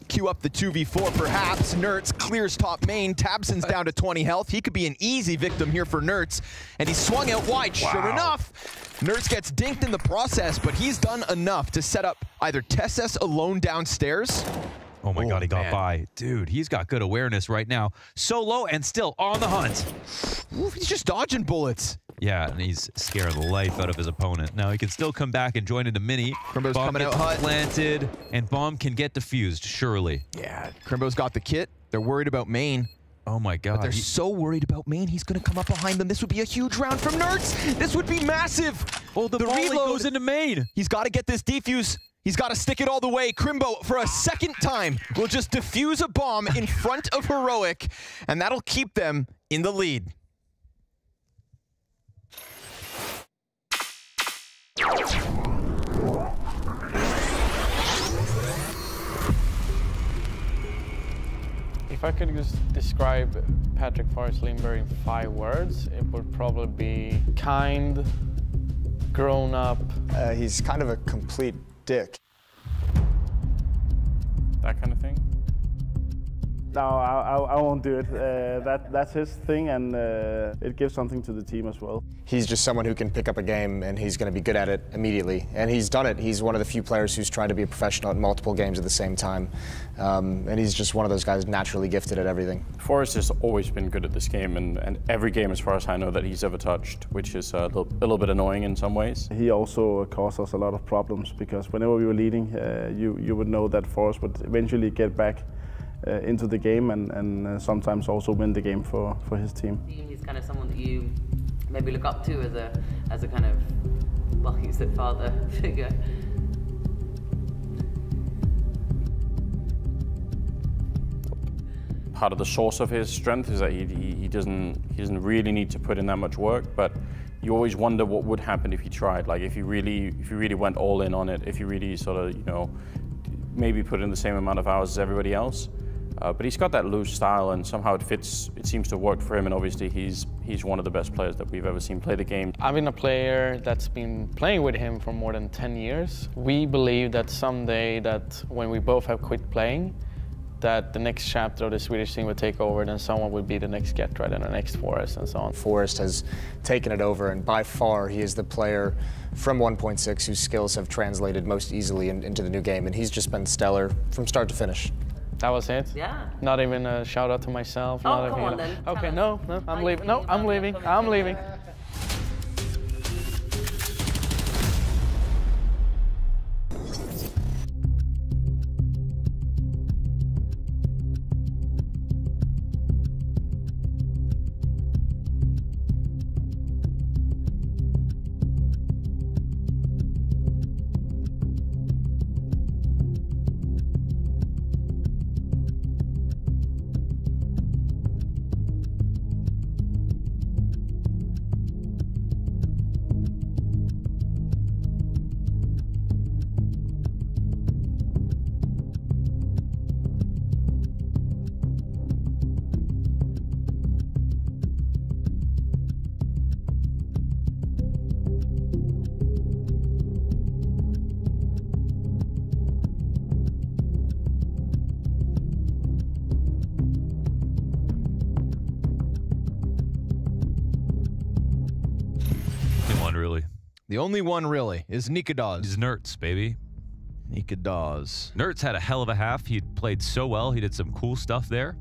Queue up the 2v4 perhaps. Nertz clears top main. Tabson's down to 20 health. He could be an easy victim here for Nertz. And he swung out wide. Wow. Sure enough, Nertz gets dinked in the process, but he's done enough to set up either Tesses alone downstairs. Oh my God, he got by. Dude, he's got good awareness right now. So low and still on the hunt. Oof, he's just dodging bullets. Yeah, and he's scaring the life out of his opponent. Now he can still come back and join into mini. Crimbo's bomb coming gets out hot. planted, and bomb can get defused, surely. Yeah, Crimbo's got the kit. They're worried about main. Oh my God. But they're so worried about main, he's going to come up behind them. This would be a huge round from Nertz. This would be massive. Oh, the volley goes into main. He's got to get this defuse. He's got to stick it all the way. Crimbo, for a second time, will just defuse a bomb in front of Heroic, and that'll keep them in the lead. If I could just describe Patrick Forrest Lindbergh in 5 words, it would probably be kind, grown up. He's kind of a complete dick. That kind of thing. No, I won't do it. That's his thing, and it gives something to the team as well. He's just someone who can pick up a game, and he's going to be good at it immediately. And he's done it. He's one of the few players who's tried to be a professional at multiple games at the same time. And he's just one of those guys naturally gifted at everything. Forrest has always been good at this game, and every game, as far as I know, that he's ever touched, which is a little bit annoying in some ways. He also caused us a lot of problems, because whenever we were leading, you would know that Forrest would eventually get back into the game and sometimes also win the game for his team. He's kind of someone that you maybe look up to as a kind of, well, he's a father figure. Part of the source of his strength is that he doesn't really need to put in that much work, but you always wonder what would happen if he tried. Like if you really went all in on it, if you really sort of, maybe put in the same amount of hours as everybody else. But he's got that loose style, and somehow it seems to work for him, and obviously he's one of the best players that we've ever seen play the game. I've been a player that's been playing with him for more than 10 years. We believe that someday that when we both have quit playing, that the next chapter of the Swedish team will take over, then someone will be the next Getright and the next Forrest and so on. Forrest has taken it over, and by far he is the player from 1.6 whose skills have translated most easily into the new game, and he's just been stellar from start to finish. That was it? Yeah. Not even a shout out to myself? Oh, not come even, on then. Okay, no, I'm leaving. No, I'm leaving. I'm leaving. really. The only one really is Nikadaz. He's Nerts, baby. Nikadaz. Nerts had a hell of a half. He played so well. He did some cool stuff there.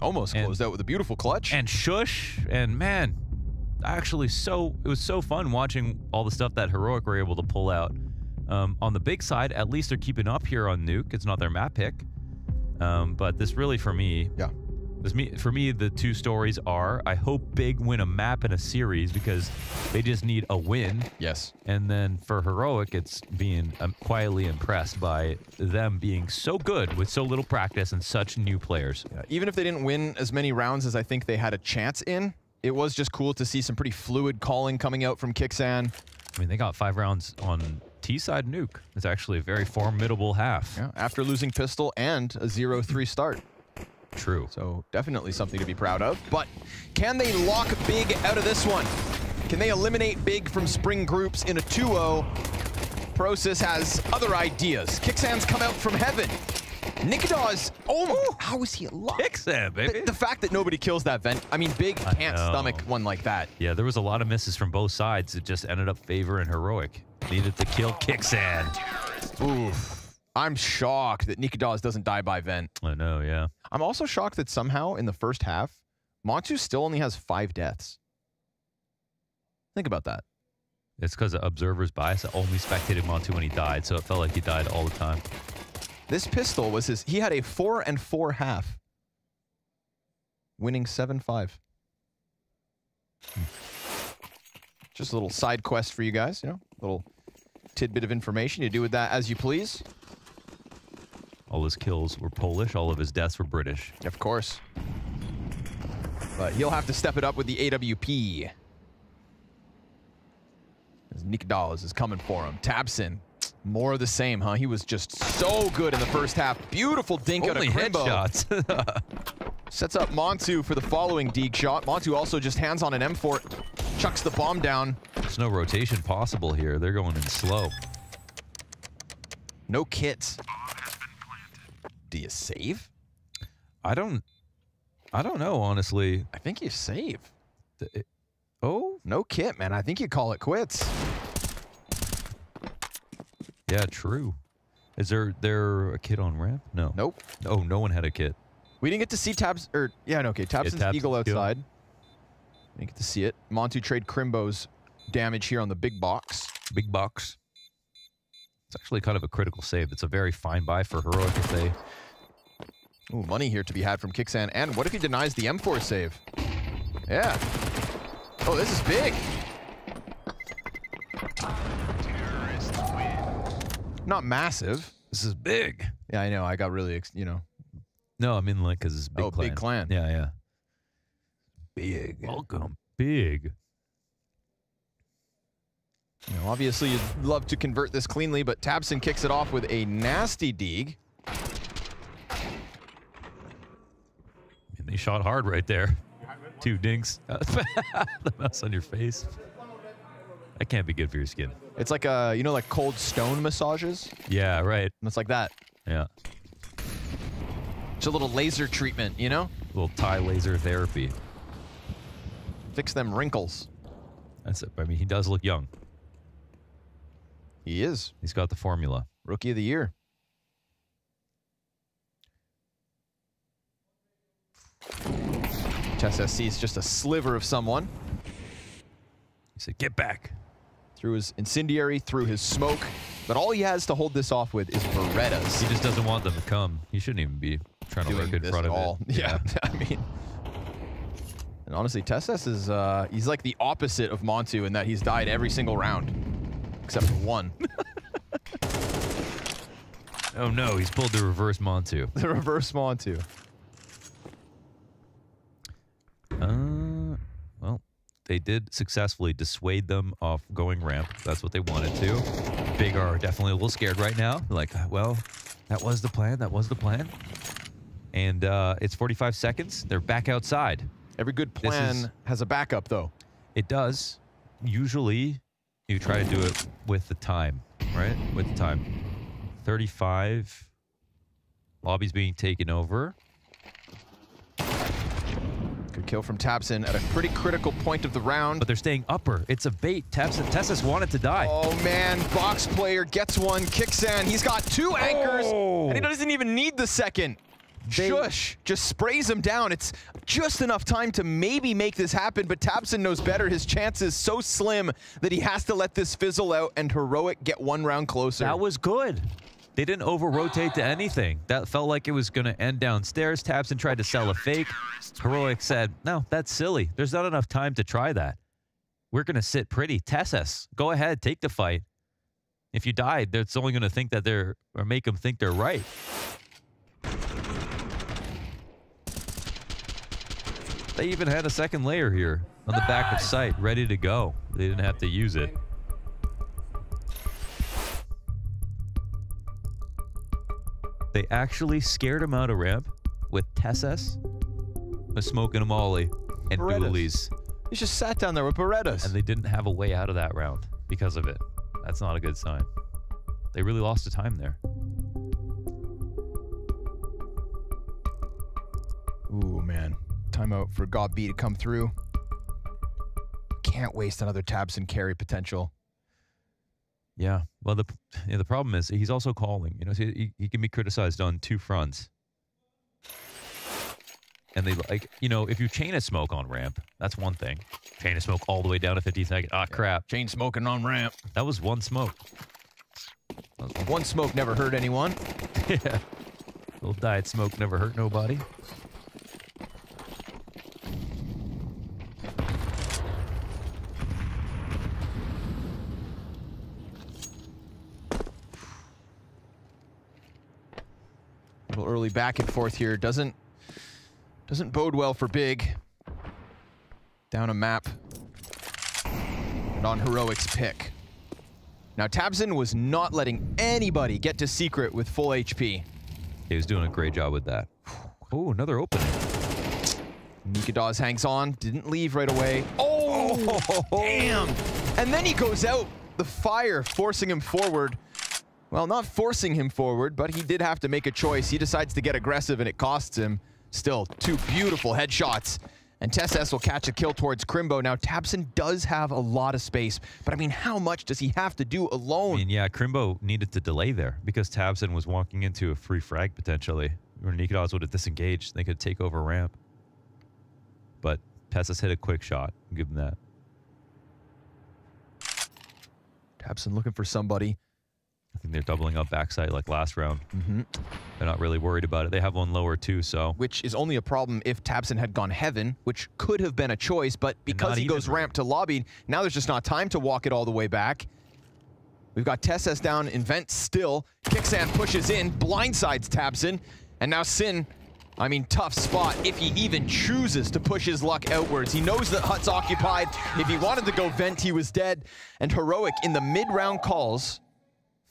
Almost closed out with a beautiful clutch. And Shush. And man, actually it was so fun watching all the stuff that Heroic were able to pull out. On the big side, at least they're keeping up here on Nuke. It's not their map pick. But this really, for me, for me, the two stories are, I hope Big win a map in a series because they just need a win. Yes. And then for Heroic, it's being quietly impressed by them being so good with so little practice and such new players. Yeah, even if they didn't win as many rounds as I think they had a chance in, it was just cool to see some pretty fluid calling coming out from Kixan. I mean, they got 5 rounds on T-side Nuke. It's actually a very formidable half. Yeah, after losing Pistol and a 0-3 start. True. So definitely something to be proud of. But can they lock Big out of this one? Can they eliminate Big from Spring Groups in a 2-0? Prosis has other ideas. Kixan's come out from heaven. Nikadaz, how is he alive? Kixan, baby. The fact that nobody kills that vent, I mean, Big can't stomach one like that. Yeah, there was a lot of misses from both sides. It just ended up favoring Heroic. Needed to kill Kixan. Oof. I'm shocked that Nikadaz doesn't die by vent. I know, yeah. I'm also shocked that somehow in the first half, Montu still only has 5 deaths. Think about that. It's because of Observer's bias. I only spectated Montu when he died, so it felt like he died all the time. This Pistol was he had a 4-4 half. Winning 7-5. Just a little side quest for you guys, you know, little tidbit of information. You do with that as you please. All his kills were Polish. All of his deaths were British. Of course. But he'll have to step it up with the AWP. As Nikadaz is coming for him. Tabson. More of the same, huh? He was just so good in the first half. Beautiful dink out of Crimbo. Headshots. Sets up Montu for the following deke shot. Montu also just hands on an M4. Chucks the bomb down. There's no rotation possible here. They're going in slow. No kits. Do you save? I don't know, honestly. I think you save. No kit, man. I think you call it quits. Yeah, true. Is there a kit on ramp? No. Nope. Oh, no one had a kit. We didn't get to see Tabs, okay, Tabson's Eagle outside. Didn't get to see it. Montu trade Crimbo's damage here on the big box. Big box. It's actually kind of a critical save. It's a very fine buy for Heroic if they... Ooh, money here to be had from Kixan. And what if he denies the M4 save? Yeah. Oh, this is big. Not massive. This is big. Yeah, I know. I got really, No, I mean like because it's big clan. Big clan. Yeah, yeah. Big. Welcome. Big. You know, obviously, you'd love to convert this cleanly, but Tabson kicks it off with a nasty deeg. And they shot hard right there. 2 dinks. The mouse on your face. That can't be good for your skin. It's like a, like cold stone massages? Yeah, right. It's like that. Yeah. It's a little laser treatment, you know? A little Thai laser therapy. Fix them wrinkles. That's it. I mean, he does look young. He is. He's got the formula. Rookie of the year. SSC is just a sliver of someone. He said, get back. Through his incendiary, through his smoke. But all he has to hold this off with is Berettas. He just doesn't want them to come. He shouldn't even be trying to lurk in front of it. Yeah, I mean... And honestly, Tesses is, he's like the opposite of Montu in that he's died every single round. Except for one. Oh no, he's pulled the reverse Montu. The reverse Montu. Well, they did successfully dissuade them off going ramp. That's what they wanted to. Big are definitely a little scared right now. Like, well, that was the plan. That was the plan. And it's 45 seconds. They're back outside. Every good plan has a backup, though. It does. Usually, you try to do it with the time, right? With the time. 35. Lobby's being taken over. Good Kill from tabseN at a pretty critical point of the round. But they're staying upper. It's a bait. tabseN wanted to die. Oh man, box player gets one. Kixan, he's got 2 anchors, and he doesn't even need the second. Shush just sprays him down. It's just enough time to maybe make this happen, but tabseN knows better. His chance is so slim that he has to let this fizzle out and Heroic get 1 round closer. That was good. They didn't over-rotate to anything. That felt like it was going to end downstairs. tabseN tried to sell a fake. Heroic said, no, that's silly. There's not enough time to try that. We're going to sit pretty. TeSeS, go ahead, take the fight. If you die, it's only going to think that they're, or make them think they're right. They even had a second layer here on the back of site, ready to go. They didn't have to use it. They actually scared him out of ramp with TeSeS, a smoke and a molly, and dualies. He just sat down there with Berettas. And they didn't have a way out of that round because of it. That's not a good sign. They really lost the time there. Ooh, man. Timeout for GobB to come through. Can't waste another tabseN carry potential. Yeah, well, the problem is he's also calling. You know, he can be criticized on 2 fronts. And they like, you know, if you chain a smoke on ramp, that's one thing. Chain a smoke all the way down to 50 seconds. Ah, crap. Chain smoking on ramp. That was 1 smoke. One smoke never hurt anyone. Yeah. Little diet smoke never hurt nobody. A little early back and forth here. Doesn't bode well for Big. Down a map. And on Heroic's pick. Now tabseN was not letting anybody get to secret with full HP. He was doing a great job with that. Oh, another opening. Nikadaz hangs on, didn't leave right away. Oh, damn! And then he goes out. The fire forcing him forward. Well, not forcing him forward, but he did have to make a choice. He decides to get aggressive, and it costs him. Still, 2 beautiful headshots. And TeSeS will catch a kill towards Crimbo. Now, tabseN does have a lot of space, but I mean, how much does he have to do alone? I mean, yeah, Crimbo needed to delay there because tabseN was walking into a free frag potentially, where Nikadaz would have disengaged. They could take over ramp. But TeSeS hit a quick shot. I'll give him that. tabseN looking for somebody. I think they're doubling up backside like last round. Mm-hmm. They're not really worried about it. They have one lower too, so. Which is only a problem if tabseN had gone heaven, which could have been a choice, but because he goes ramp to lobby, now there's just not time to walk it all the way back. We've got TeSeS down in vent still. Kixan pushes in, blindsides tabseN, and now Sin, I mean, tough spot if he even chooses to push his luck outwards. He knows that Hut's occupied. If he wanted to go vent, he was dead. And Heroic in the mid-round calls,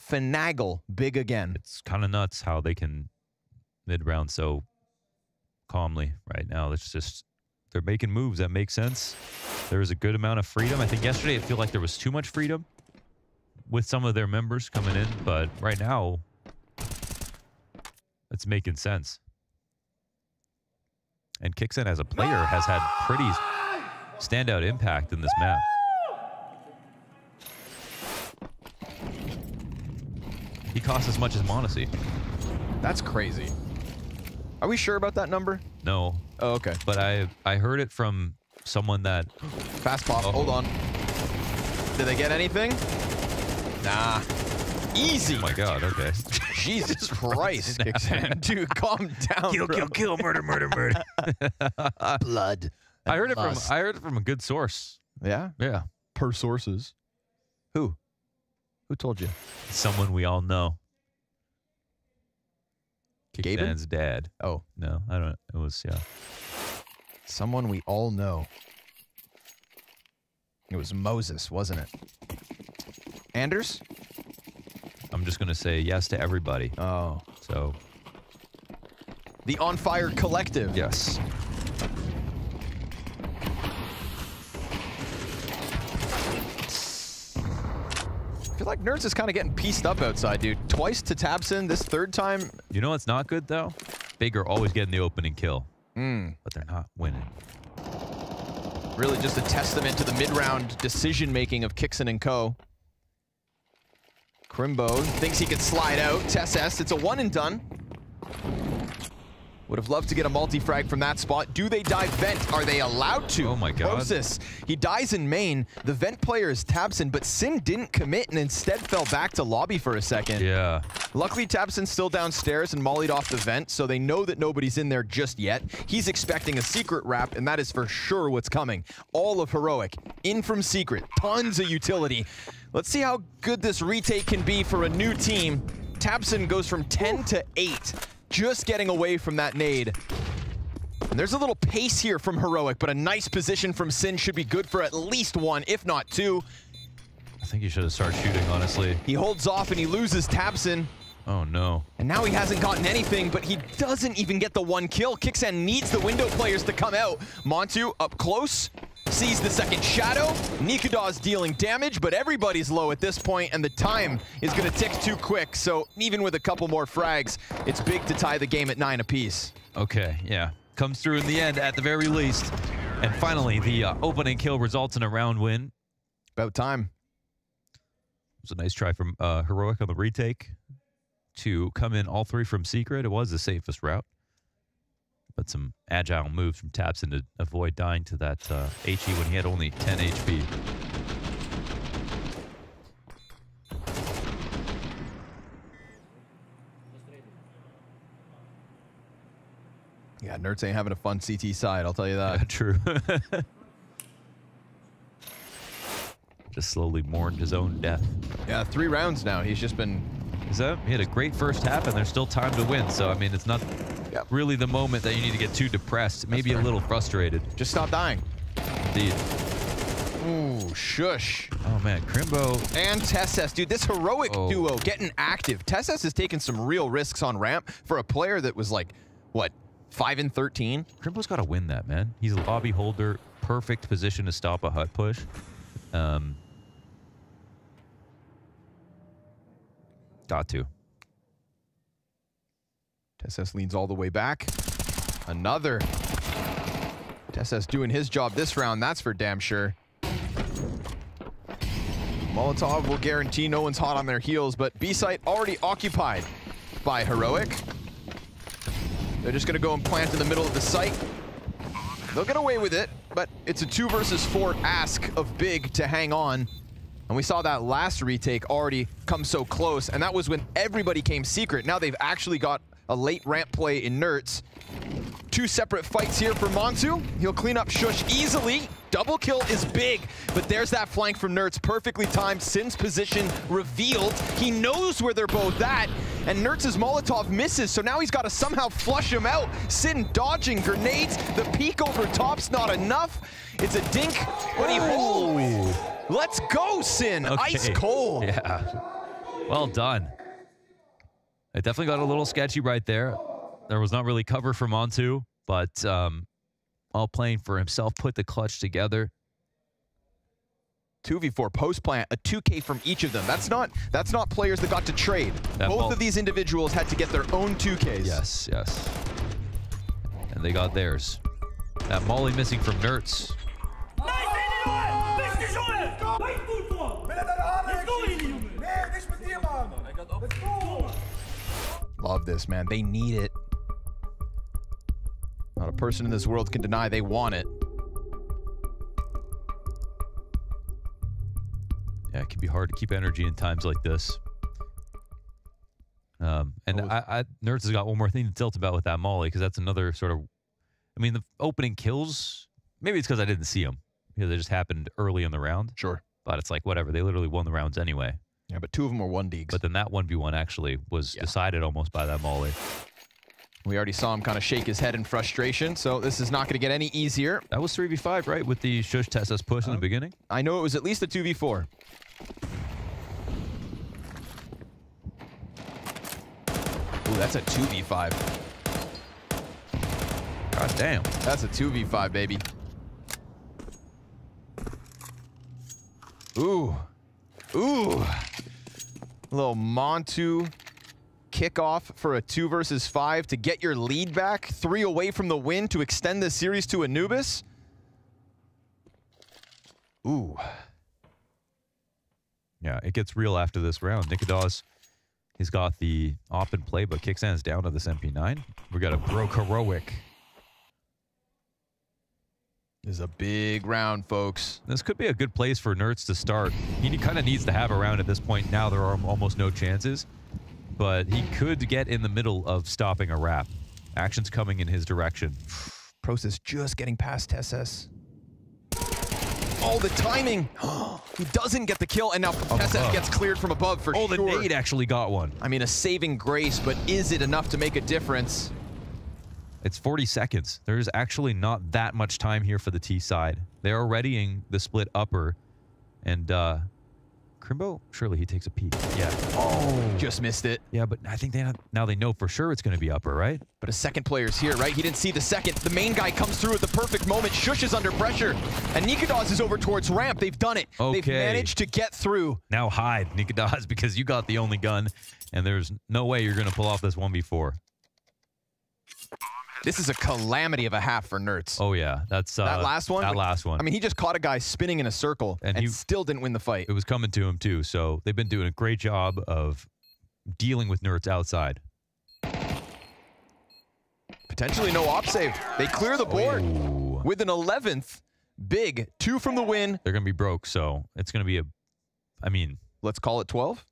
finagle Big again. It's kind of nuts how they can mid-round so calmly right now. It's just, they're making moves that make sense. There is a good amount of freedom. I think yesterday it felt like there was too much freedom with some of their members coming in, but right now it's making sense. And Kixan as a player has had pretty standout impact in this map. He costs as much as Monacy. That's crazy. Are we sure about that number? No. Oh, okay. But I heard it from someone that... Fast pop, hold on. Did they get anything? Nah. Easy. Oh my god, okay. Jesus Christ, Kixan. Dude, calm down, Kill, bro. kill, kill, murder, murder, murder. Blood. I heard it from a good source. Yeah? Yeah. Per sources. Who? Who told you? Someone we all know. Gaben? Kixan's dad. Oh. No, I don't. It was, yeah. Someone we all know. It was Moses, wasn't it? Anders? I'm just going to say yes to everybody. Oh. So. The On Fire Collective. Yes. I feel like Nerds is kind of getting pieced up outside, dude. Twice to tabseN, this third time. You know what's not good, though? Big are always getting the opening kill. But they're not winning. Really just a testament to the mid-round decision-making of Kixon and co. Crimbo thinks he could slide out. TeSS, it's a one and done. Would have loved to get a multi-frag from that spot. Do they dive vent? Are they allowed to? Oh my god. Process. He dies in main. The vent player is Tabson, but Sin didn't commit and instead fell back to lobby for a second. Yeah. Luckily, Tabson's still downstairs and mollied off the vent, so they know that nobody's in there just yet. He's expecting a secret wrap, and that is for sure what's coming. All of Heroic in from secret. Tons of utility. Let's see how good this retake can be for a new team. Tabson goes from 10 to 8. Just getting away from that nade. And there's a little pace here from Heroic, but a nice position from Sin should be good for at least one, if not two. I think he should have started shooting, honestly. He holds off and he loses Tabson. Oh no. And now he hasn't gotten anything, but he doesn't even get the one kill. Kixan needs the window players to come out. Montu up close, sees the second shadow. Nikudaw's dealing damage, but everybody's low at this point, and the time is gonna tick too quick. So even with a couple more frags, it's big to tie the game at 9 apiece. Okay, yeah. Comes through in the end at the very least. And finally, the opening kill results in a round win. About time. It was a nice try from Heroic on the retake to come in all three from secret. It was the safest route. But some agile moves from Tabson to avoid dying to that HE when he had only 10 HP. Yeah, Nerds ain't having a fun CT side, I'll tell you that. Yeah, true. Just slowly mourned his own death. Yeah, 3 rounds now. He's just been... He had a great first half, and there's still time to win. So, I mean, it's not really the moment that you need to get too depressed. Maybe a little frustrated. Just stop dying. Indeed. Ooh, shush. Oh, man. Crimbo. And TeSS. Dude, this Heroic duo getting active. TeSS has taken some real risks on ramp for a player that was like, what, 5 and 13? Crimbo's got to win that, man. He's a lobby holder. Perfect position to stop a hut push. Got to. TeSS leans all the way back. Another. TeSS doing his job this round, that's for damn sure. Molotov will guarantee no one's hot on their heels, but B-site already occupied by Heroic. They're just gonna go and plant in the middle of the site. They'll get away with it, but it's a 2 versus 4 ask of Big to hang on. And we saw that last retake already come so close, and that was when everybody came secret. Now they've actually got a late ramp play in Nerds. 2 separate fights here for Montu. He'll clean up Shush easily. Double kill is big, but there's that flank from Nerds. Perfectly timed. Sin's position revealed. He knows where they're both at, and Nerds' Molotov misses, so now he's got to somehow flush him out. Sin dodging grenades. The peek over top's not enough. It's a dink, but he holds. Let's go, Sin. Okay. Ice cold. Yeah. Well done. It definitely got a little sketchy right there. There was not really cover for Montu, but all playing for himself, put the clutch together. 2v4 post plant, a 2K from each of them. That's not players that got to trade. Both of these individuals had to get their own 2Ks. Yes, yes. And they got theirs. That molly missing from Nerds. Love this, man. They need it. Not a person in this world can deny they want it. Yeah, it can be hard to keep energy in times like this. And Nerds has got one more thing to tilt about with that molly, because that's another sort of... I mean, the opening kills, maybe it's because I didn't see them, because they just happened early in the round. Sure. But it's like, whatever. They literally won the rounds anyway. Yeah, but 2 of them were 1-deeks. But then that 1v1 actually was decided almost by that molly. We already saw him kind of shake his head in frustration, so this is not going to get any easier. That was 3v5, right? With the Shush TeSS push in the beginning? I know it was at least a 2v4. Ooh, that's a 2v5. God damn. That's a 2v5, baby. Ooh. Ooh. A little Montu kickoff for a 2 versus 5 to get your lead back. 3 away from the win to extend the series to Anubis. Ooh. Yeah, it gets real after this round. Nikodas, he's got the op and play, but Kicksands down to this MP9. We got a broke heroic. This is a big round, folks. This could be a good place for Nerds to start. He kind of needs to have a round at this point. Now there are almost no chances, but he could get in the middle of stopping a wrap. Action's coming in his direction. Process just getting past TeSS. Oh, the timing! He doesn't get the kill, and now TeSS gets cleared from above for sure. Oh, the nade actually got one. I mean, a saving grace, but is it enough to make a difference? It's 40 seconds. There's actually not that much time here for the T side. They're readying the split upper, and Crimbo, surely he takes a peek. Yeah. Oh, just missed it. Yeah, but I think now they know for sure it's going to be upper, right? But a second player's here, right? He didn't see the second. The main guy comes through at the perfect moment. Shush is under pressure, and Nikodas is over towards ramp. They've done it. Okay. They've managed to get through. Now hide, Nikodas, because you got the only gun, and there's no way you're going to pull off this 1v4. This is a calamity of a half for Nerds. Oh, yeah. That's that last one? That last one. I mean, he just caught a guy spinning in a circle and he still didn't win the fight. It was coming to him, too. So they've been doing a great job of dealing with Nerds outside. Potentially no op save. They clear the board with an 11th. Big. 2 from the win. They're going to be broke, so it's going to be a... I mean... Let's call it 12?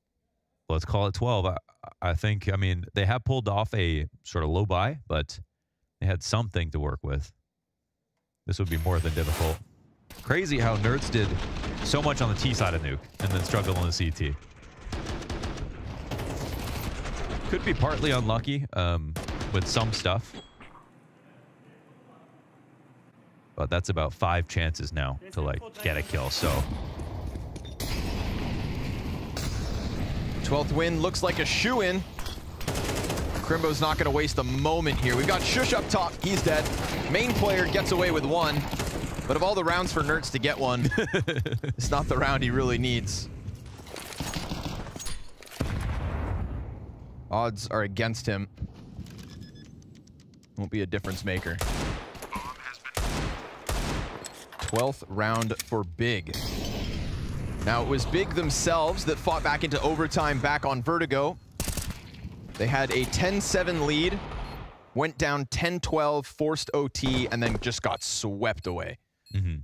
Let's call it 12. I think, I mean, they have pulled off a sort of low buy, but... They had something to work with. This would be more than difficult. Crazy how Nerds did so much on the T side of Nuke and then struggled on the CT. Could be partly unlucky with some stuff. But that's about 5 chances now to like get a kill, so. 12th win looks like a shoe-in. Crimbo's not going to waste a moment here. We've got Shush up top. He's dead. Main player gets away with 1. But of all the rounds for Nerds to get one, it's not the round he really needs. Odds are against him. Won't be a difference maker. 12th round for Big. Now, it was Big themselves that fought back into overtime back on Vertigo. They had a 10-7 lead, went down 10-12, forced OT, and then just got swept away. Mm-hmm.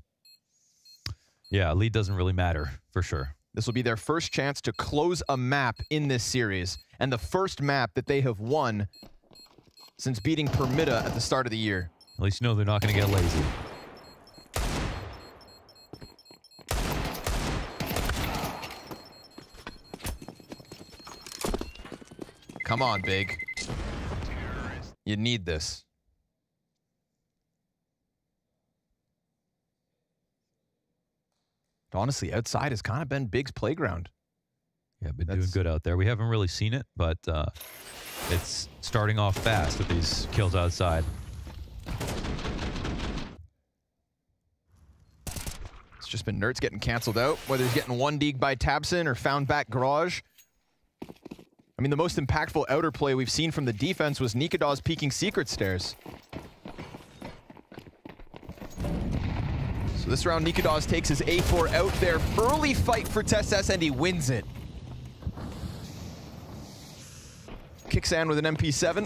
Yeah, lead doesn't really matter, for sure. This will be their first chance to close a map in this series, and the first map that they have won since beating Permita at the start of the year. At least you know they're not going to get lazy. Come on, Big. You need this. Honestly, outside has kind of been Big's playground. Yeah, been doing good out there. We haven't really seen it, but it's starting off fast with these kills outside. It's just been Nerds getting canceled out, whether he's getting 1D'd by Tabson or found back Garage. I mean, the most impactful outer play we've seen from the defense was Nikodas peeking secret stairs. So this round, Nikodas takes his A4 out there. Early fight for TeSS, and he wins it. Kicksan with an MP7.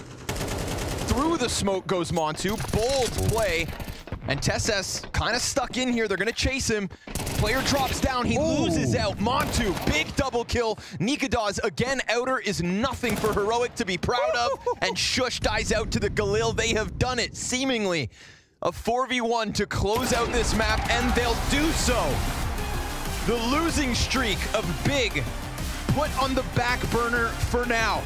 Through the smoke goes Montu. Bold play. And TeSS kind of stuck in here. They're going to chase him. Player drops down. He loses out. Montu, big double kill. Nikodas, again, outer is nothing for Heroic to be proud of. And Shush dies out to the Galil. They have done it, seemingly. A 4v1 to close out this map, and they'll do so. The losing streak of Big put on the back burner for now.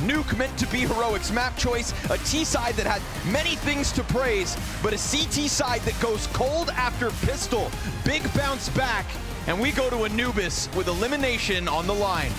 Nuke meant to be Heroic's map choice, a T side that had many things to praise, but a CT side that goes cold after pistol. Big bounce back, and we go to Anubis with elimination on the line.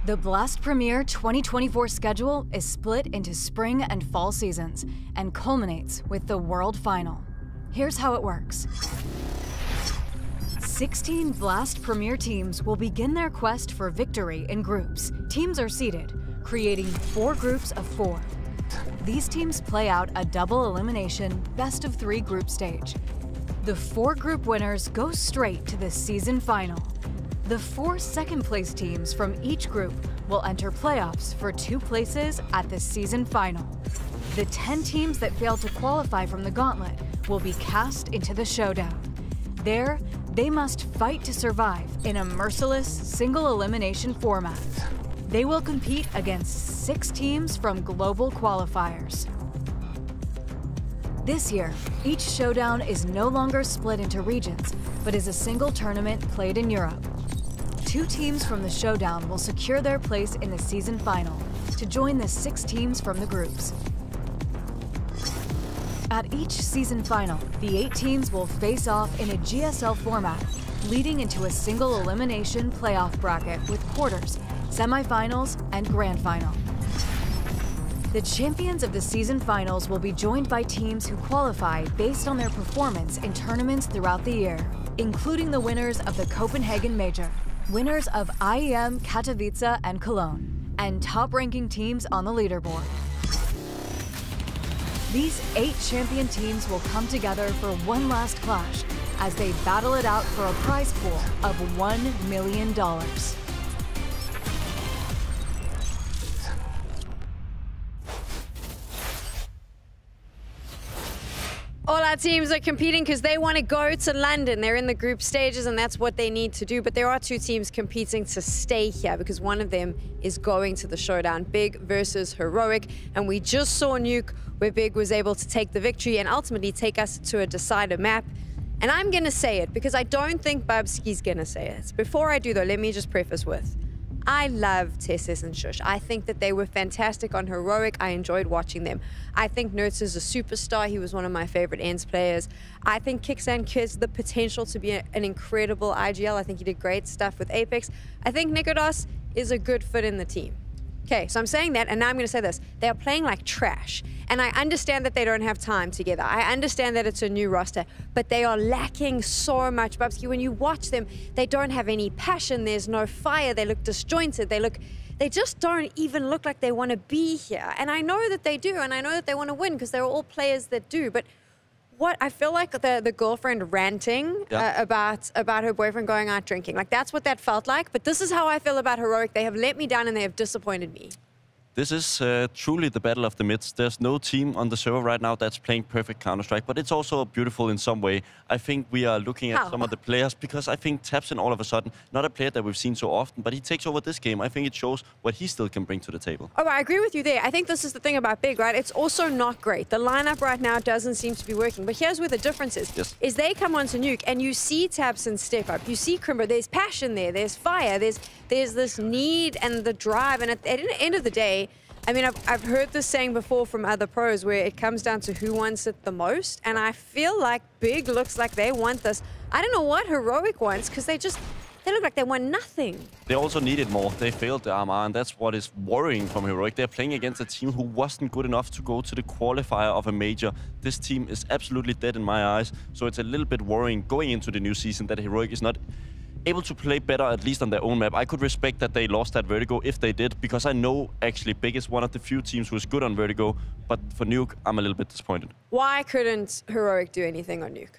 The Blast Premier 2024 schedule is split into spring and fall seasons and culminates with the World Final. Here's how it works. 16 Blast Premier teams will begin their quest for victory in groups. Teams are seeded, creating 4 groups of 4. These teams play out a double elimination best-of-3 group stage. The 4 group winners go straight to the season final. The 4 second-place teams from each group will enter playoffs for 2 places at the season final. The 10 teams that fail to qualify from the gauntlet will be cast into the showdown. There, they must fight to survive in a merciless single-elimination format. They will compete against 6 teams from global qualifiers. This year, each showdown is no longer split into regions, but is a single tournament played in Europe. 2 teams from the showdown will secure their place in the season final to join the 6 teams from the groups. At each season final, the 8 teams will face off in a GSL format, leading into a single elimination playoff bracket with quarters, semifinals, and grand final. The champions of the season finals will be joined by teams who qualify based on their performance in tournaments throughout the year, including the winners of the Copenhagen Major, winners of IEM Katowice and Cologne, and top-ranking teams on the leaderboard. These 8 champion teams will come together for one last clash as they battle it out for a prize pool of $1 million. All our teams are competing because they want to go to London. They're in the group stages, and that's what they need to do. But there are 2 teams competing to stay here because one of them is going to the showdown. Big versus Heroic. And we just saw Nuke, where Big was able to take the victory and ultimately take us to a decider map. And I'm going to say it because I don't think Bubsky's going to say it. Before I do, though, let me just preface with, I love TeSeS and Shush. I think that they were fantastic on Heroic. I enjoyed watching them. I think Nertz is a superstar. He was one of my favorite ENCE players. I think Kixan has the potential to be an incredible IGL. I think he did great stuff with Apex. I think Nikodos is a good fit in the team. Okay, so I'm saying that, and now I'm going to say this. They are playing like trash. And I understand that they don't have time together. I understand that it's a new roster, but they are lacking so much. Bubsky, when you watch them, they don't have any passion. There's no fire. They look disjointed. They just don't even look like they want to be here. And I know that they do, and I know that they want to win because they're all players that do. But what I feel like the girlfriend ranting about her boyfriend going out drinking, like that's what that felt like. But this is how I feel about Heroic. They have let me down and they have disappointed me. This is truly the battle of the mids. There's no team on the server right now that's playing perfect Counter-Strike, but it's also beautiful in some way. I think we are looking at some of the players because I think Tapsin all of a sudden, not a player that we've seen so often, but he takes over this game. I think it shows what he still can bring to the table. Oh, I agree with you there. I think this is the thing about Big, right? It's also not great. The lineup right now doesn't seem to be working, but here's where the difference is. Is they come onto Nuke and you see Tapsin step up. You see Crimber. There's passion there. There's fire. There's this need and the drive. And at the end of the day, I mean, I've heard this saying before from other pros where it comes down to who wants it the most. And I feel like Big looks like they want this. I don't know what Heroic wants because they look like they want nothing. They also needed more. They failed the RMR, and that's what is worrying from Heroic. They're playing against a team who wasn't good enough to go to the qualifier of a major. This team is absolutely dead in my eyes. So it's a little bit worrying going into the new season that Heroic is not able to play better, at least on their own map. I could respect that they lost that Vertigo if they did, because I know actually Big is one of the few teams who is good on Vertigo, but for Nuke, I'm a little bit disappointed. Why couldn't Heroic do anything on Nuke?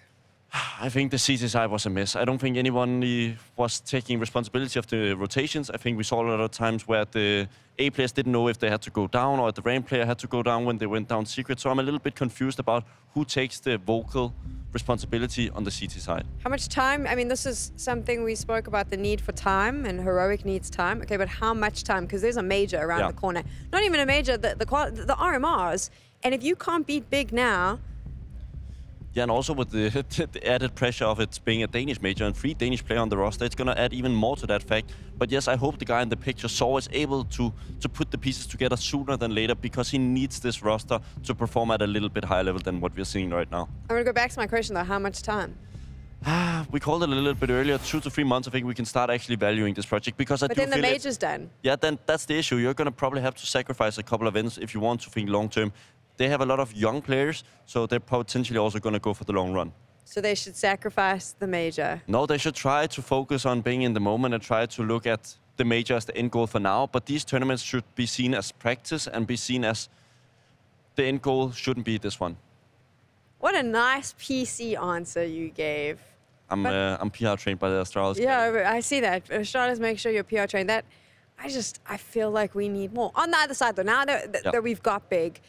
I think the CT side was a mess. I don't think anyone was taking responsibility of the rotations. I think we saw a lot of times where the A players didn't know if they had to go down or the rank player had to go down when they went down secret. So I'm a little bit confused about who takes the vocal responsibility on the CT side. How much time? I mean, this is something we spoke about, the need for time, and Heroic needs time. Okay, but how much time? Because there's a major around the corner. Not even a major, the RMRs. And if you can't beat Big now... Yeah, and also with the added pressure of it being a Danish major and 3 Danish players on the roster, it's going to add even more to that fact. But yes, I hope the guy in the picture Saw is able to put the pieces together sooner than later, because he needs this roster to perform at a little bit higher level than what we're seeing right now. I'm going to go back to my question, though. How much time? We called it a little bit earlier, 2 to 3 months, I think we can start actually valuing this project because I do feel But then the major's done. Yeah, then that's the issue. You're going to probably have to sacrifice a couple of events if you want to think long term. They have a lot of young players, so they're potentially also going to go for the long run. So they should sacrifice the major. No, they should try to focus on being in the moment and try to look at the major as the end goal for now. But these tournaments should be seen as practice and be seen as the end goal shouldn't be this one. What a nice PC answer you gave. I'm PR trained by the Astralis. Yeah, I see that. Astralis, make sure you're PR trained. That I feel like we need more. On the other side, though, now that we've got big,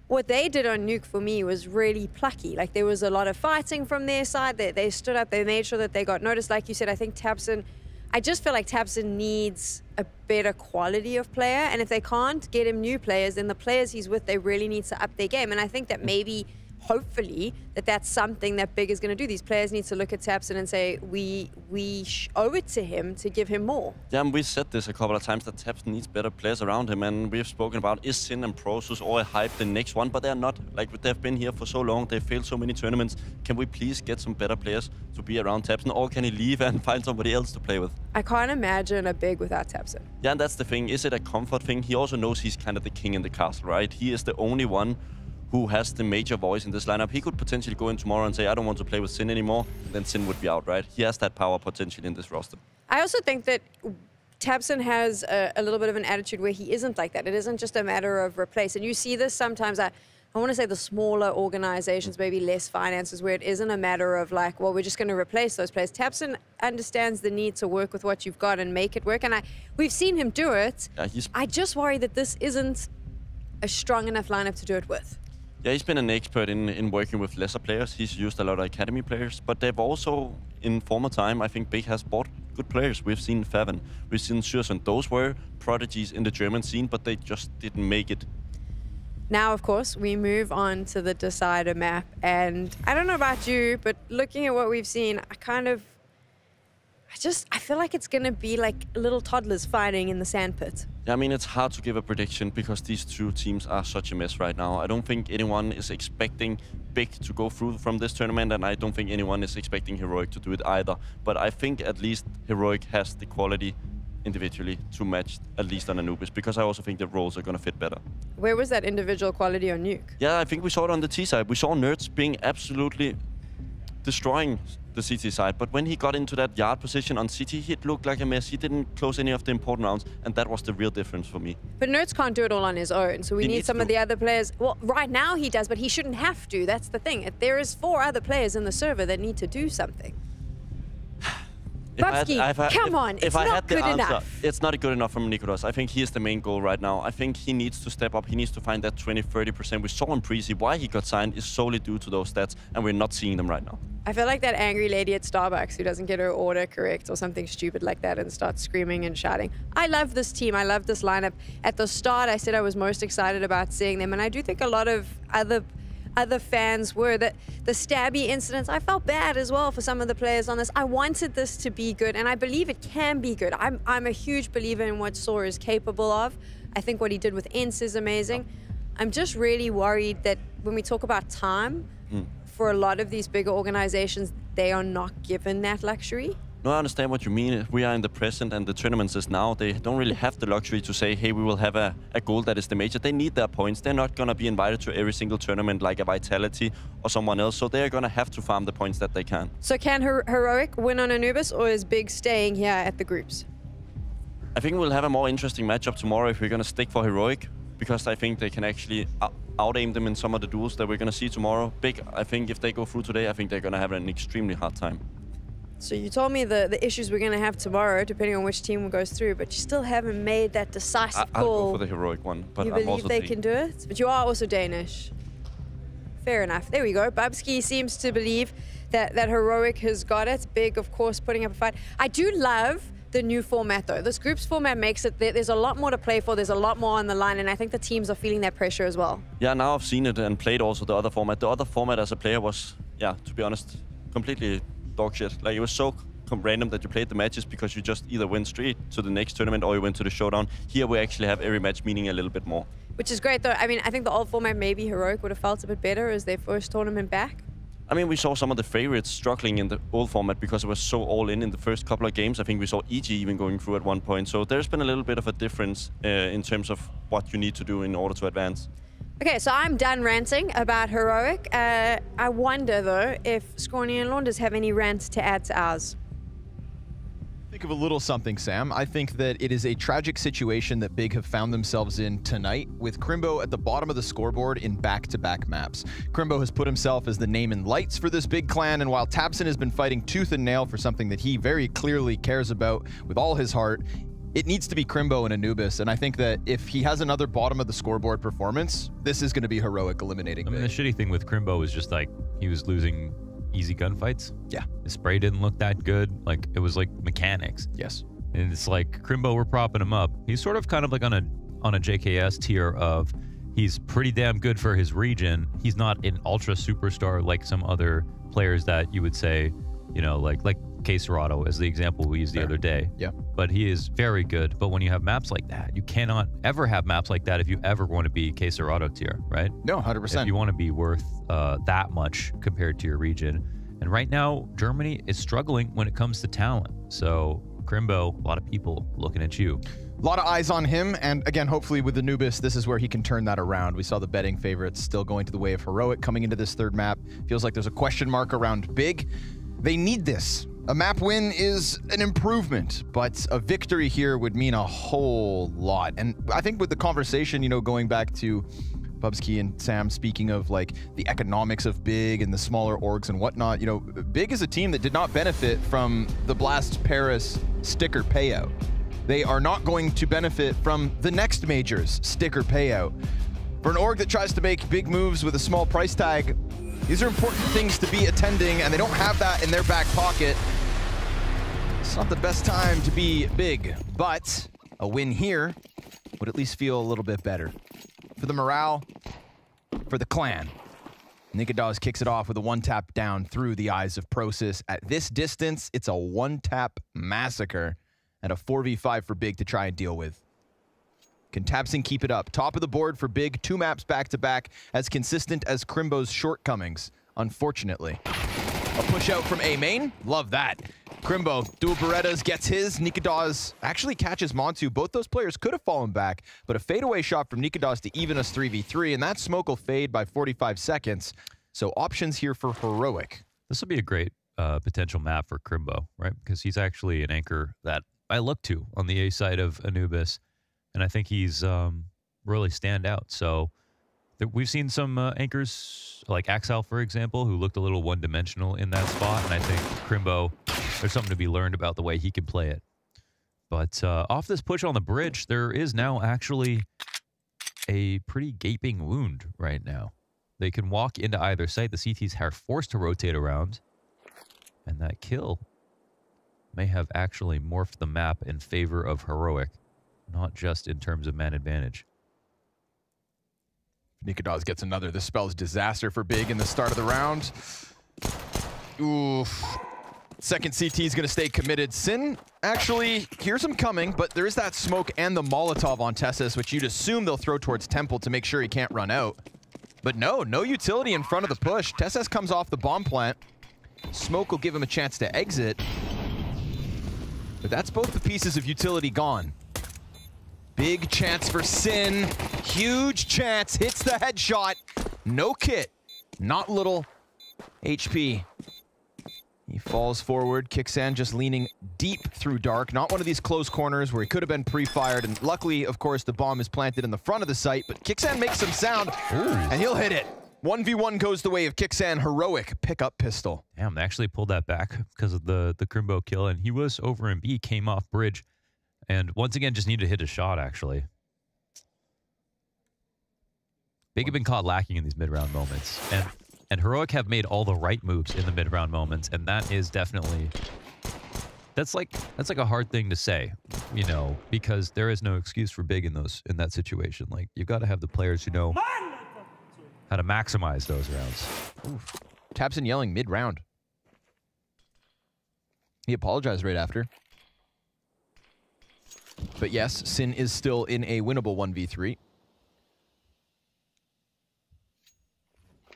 what they did on Nuke for me was really plucky. Like, there was a lot of fighting from their side. They stood up. They made sure that they got noticed. Like you said, I think tabseN, I just feel like tabseN needs a better quality of player. And if they can't get him new players, then the players he's with, they really need to up their game. And I think that maybe, hopefully, that's something that Big is going to do. These players need to look at tabseN and say, we owe it to him to give him more. Yeah, and we said this a couple of times that tabseN needs better players around him, and we've spoken about is Sin and Prosus all hype the next one, but they're not. Like, they've been here for so long, they've failed so many tournaments. Can we please get some better players to be around tabseN, or can he leave and find somebody else to play with? I can't imagine a Big without tabseN. Yeah, and that's the thing. Is it a comfort thing? He also knows he's kind of the king in the castle, right? He is the only one who has the major voice in this lineup. He could potentially go in tomorrow and say, I don't want to play with Sin anymore, then Sin would be out, right? He has that power potentially in this roster. I also think that tabseN has a little bit of an attitude where he isn't like that. It isn't just a matter of replace. And you see this sometimes, I want to say the smaller organizations, maybe less finances, where it isn't a matter of like, well, we're just going to replace those players. tabseN understands the need to work with what you've got and make it work. And we've seen him do it. Yeah, I just worry that this isn't a strong enough lineup to do it with. Yeah, he's been an expert in working with lesser players. He's used a lot of academy players, but they've also, in former time, I think Big has bought good players. We've seen faveN, we've seen surzN. Those were prodigies in the German scene, but they just didn't make it. Now, of course, we move on to the Decider map, and I don't know about you, but looking at what we've seen, I feel like it's going to be like little toddlers fighting in the sandpit. Yeah, I mean, it's hard to give a prediction because these two teams are such a mess right now. I don't think anyone is expecting Big to go through from this tournament, and I don't think anyone is expecting Heroic to do it either. But I think at least Heroic has the quality individually to match at least on Anubis, because I also think the roles are going to fit better. Where was that individual quality on Nuke? Yeah, I think we saw it on the T side. We saw Nerds being absolutely destroying the CT side, but when he got into that yard position on CT, it looked like a mess. He didn't close any of the important rounds, and that was the real difference for me. But Nerds can't do it all on his own, so we need some of the other players. Well, right now he does, but he shouldn't have to. That's the thing. There is 4 other players in the server that need to do something. Babsky, come on, it's not good enough. It's not good enough from Nicolas. I think he is the main goal right now. I think he needs to step up. He needs to find that 20-30%. We saw in Prezi. Why he got signed is solely due to those stats, and we're not seeing them right now. I feel like that angry lady at Starbucks who doesn't get her order correct or something stupid like that and starts screaming and shouting. I love this team. I love this lineup. At the start, I said I was most excited about seeing them, and I do think a lot of other fans were. The stabby incidents, I felt bad as well for some of the players on this. I wanted this to be good, and I believe it can be good. I'm a huge believer in what Soar is capable of. I think what he did with ENCE is amazing. I'm just really worried that when we talk about time, for a lot of these bigger organizations, they are not given that luxury. No, I understand what you mean. We are in the present, and the tournaments is now. They don't really have the luxury to say, hey, we will have a goal that is the major. They need their points. They're not going to be invited to every single tournament like a Vitality or someone else, so they're going to have to farm the points that they can. So can Heroic win on Anubis, or is Big staying here at the groups? I think we'll have a more interesting matchup tomorrow if we're going to stick for Heroic, because I think they can actually out-aim them in some of the duels that we're going to see tomorrow. Big, I think if they go through today, I think they're going to have an extremely hard time. So you told me the issues we're going to have tomorrow, depending on which team goes through, but you still haven't made that decisive call. I'll go for the Heroic one, but you believe they can do it? But you are also Danish. Fair enough. There we go. Babsky seems to believe that Heroic has got it. Big, of course, putting up a fight. I do love the new format, though. This groups format makes it, there's a lot more to play for, there's a lot more on the line, and I think the teams are feeling that pressure as well. Yeah, now I've seen it and played also the other format. The other format as a player was, yeah, to be honest, completely dog shit. Like, it was so random that you played the matches because you just either went straight to the next tournament or you went to the showdown. Here we actually have every match meaning a little bit more. Which is great, though. I mean, I think the old format, maybe Heroic would have felt a bit better as their first tournament back. I mean, we saw some of the favorites struggling in the old format because it was so all in the first couple of games. I think we saw EG even going through at one point. So there's been a little bit of a difference in terms of what you need to do in order to advance. Okay, so I'm done ranting about Heroic. I wonder, though, if Scorny and Launders have any rants to add to ours. Think of a little something, Sam. I think that it is a tragic situation that Big have found themselves in tonight, with Crimbo at the bottom of the scoreboard in back-to-back maps. Crimbo has put himself as the name in lights for this Big clan, and while tabseN has been fighting tooth and nail for something that he very clearly cares about with all his heart, it needs to be Crimbo and Anubis, and I think that if he has another bottom of the scoreboard performance, this is going to be Heroic eliminating I mean, Big. the shitty thing with Crimbo was just like he was losing easy gunfights. Yeah. His spray didn't look that good. Like, it was like mechanics. Yes. And it's like, Crimbo, we're propping him up. He's sort of kind of like on a JKS tier of he's pretty damn good for his region. He's not an ultra superstar like some other players that you would say, you know, like K-Serato as the example we used the other day. Yeah. But he is very good. But when you have maps like that, you cannot ever have maps like that if you ever want to be K-Serato tier, right? No, 100%. If you want to be worth that much compared to your region. And right now, Germany is struggling when it comes to talent. So, Crimbo, a lot of people looking at you. A lot of eyes on him, and again, hopefully with Anubis, this is where he can turn that around. We saw the betting favorites still going to the way of Heroic coming into this third map. Feels like there's a question mark around Big. They need this. A map win is an improvement, but a victory here would mean a whole lot. And I think with the conversation, you know, going back to Bubsky and Sam speaking of like the economics of Big and the smaller orgs and whatnot, you know, Big is a team that did not benefit from the Blast Paris sticker payout. They are not going to benefit from the next major's sticker payout. For an org that tries to make big moves with a small price tag, these are important things to be attending, and they don't have that in their back pocket. It's not the best time to be Big, but a win here would at least feel a little bit better. For the morale, for the clan. Nikadoz kicks it off with a one-tap down through the eyes of Prosis. At this distance, it's a one-tap massacre and a 4v5 for Big to try and deal with. Can tabseN keep it up? Top of the board for Big, 2 maps back-to-back, as consistent as Crimbo's shortcomings, unfortunately. A push out from A main, love that. Crimbo, dual Berettas, gets his. Nikadoz actually catches Montu. Both those players could have fallen back, but a fadeaway shot from Nikadoz to even us 3v3, and that smoke will fade by 45 seconds. So options here for Heroic. This will be a great potential map for Crimbo, right? Because he's actually an anchor that I look to on the A side of Anubis. And I think he's really stand out. So we've seen some anchors like Axel, for example, who looked a little one-dimensional in that spot. And I think Crimbo, there's something to be learned about the way he can play it. But off this push on the bridge, there is now actually a pretty gaping wound right now. They can walk into either site. The CTs are forced to rotate around. And that kill may have actually morphed the map in favor of Heroic. Not just in terms of man advantage. Nikadoz gets another. This spells disaster for Big in the start of the round. Oof. Second CT is going to stay committed. Sin actually hears him coming, but there is that smoke and the Molotov on Tessus, which you'd assume they'll throw towards Temple to make sure he can't run out. But no utility in front of the push. Tessus comes off the bomb plant. Smoke will give him a chance to exit. But that's both the pieces of utility gone. Big chance for Sin. Huge chance. Hits the headshot. No kit. Not little HP. He falls forward. Kixan just leaning deep through dark. Not one of these close corners where he could have been pre-fired. And luckily, of course, the bomb is planted in the front of the site. But Kixan makes some sound. Ooh. And he'll hit it. 1v1 goes the way of Kixan. Heroic pickup pistol. Damn, they actually pulled that back because of the Crimbo kill. And he was over in B, came off bridge. And once again, just needed to hit a shot, actually. Big have been caught lacking in these mid-round moments. And Heroic have made all the right moves in the mid-round moments. And that is definitely... That's like a hard thing to say, you know, because there is no excuse for Big in that situation. Like, you've got to have the players who know how to maximize those rounds. Oof. tabseN yelling mid-round. He apologized right after. But yes, Sin is still in a winnable 1v3.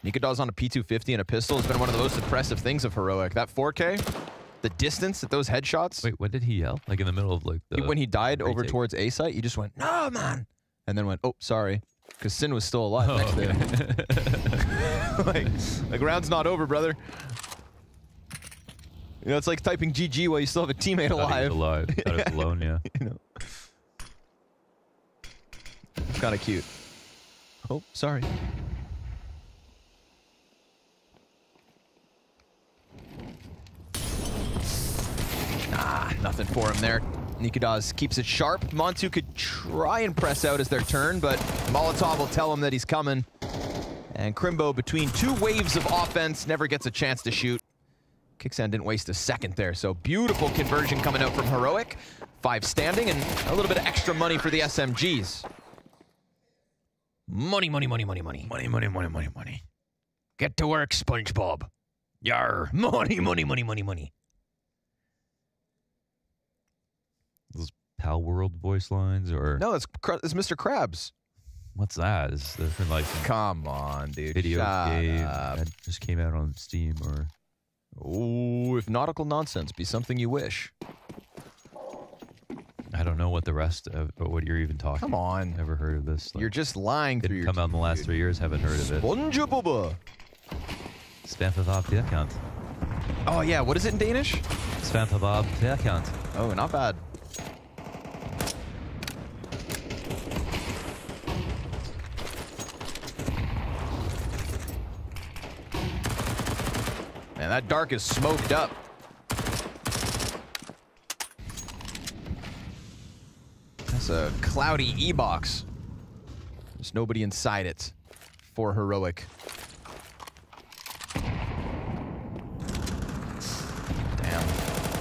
Nikadaz on a P250 and a pistol has been one of the most impressive things of Heroic. That 4K, the distance at those headshots. Wait, what did he yell? Like in the middle of like the... When he died over towards A site, he just went, "No, man!" And then went, "Oh, sorry." Because Sin was still alive next to him. like, round's not over, brother. You know, it's like typing GG while you still have a teammate alive. Thought he was alone, yeah. You know. It's kind of cute. Oh, sorry. Nothing for him there. Nikadaz keeps it sharp. Montu could try and press out as their turn, but Molotov will tell him that he's coming. And Crimbo, between two waves of offense, never gets a chance to shoot. Kicksan didn't waste a second there, so beautiful conversion coming out from Heroic. 5 standing and a little bit of extra money for the SMGs. Money, money, money, money, money. Money, money, money, money, money. Get to work, SpongeBob. Yar. Money, money, money, money, money. Those Pal World voice lines, or no, it's Mr. Krabs. What's that? Is there from like come on, dude? Video game up. that just came out on Steam, or oh, if nautical nonsense be something you wish. I don't know what the rest of what you're even talking. Come on, never heard of this. Like, you're just lying through your. Come out in the last 3 years. Haven't heard of it. SpongeBob. Spanfabab Tierkant. Oh yeah, what is it in Danish? Spanfabab Tierkant. Oh, not bad. Man, that dark is smoked up. That's a cloudy E-box. There's nobody inside it for Heroic. Damn.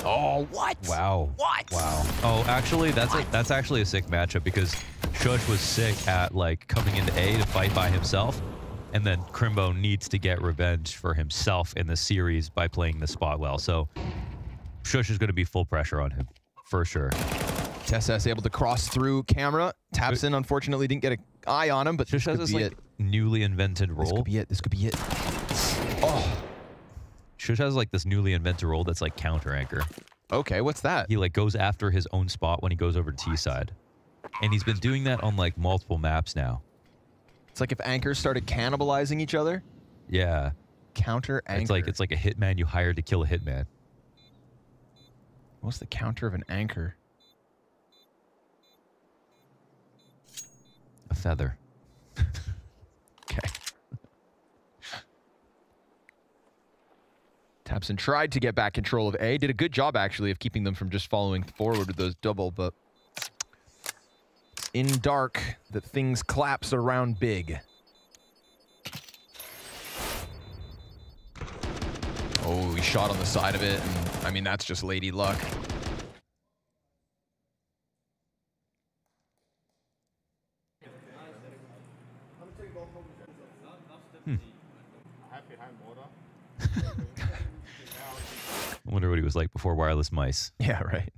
Oh, what? Wow. What? Wow. Oh, actually, that's actually a sick matchup because Shush was sick at like coming into A to fight by himself. And then Crimbo needs to get revenge for himself in the series by playing the spot well. So Shush is going to be full pressure on him, for sure. TSS able to cross through camera. Tapson, unfortunately, didn't get an eye on him, but Shush has this like newly invented role. This could be it. This could be it. Oh. Shush has like this newly invented role that's like counter anchor. Okay, what's that? He like goes after his own spot when he goes over to T side. And he's been doing that on like multiple maps now. It's like if anchors started cannibalizing each other. Yeah. Counter anchor. It's like a hitman you hired to kill a hitman. What's the counter of an anchor? A feather. Okay. Tapson tried to get back control of A. Did a good job, actually, of keeping them from just following forward with those double, but in dark, that things collapse around big. Oh, he shot on the side of it, and I mean, that's just lady luck. I wonder what he was like before wireless mice. Yeah, right.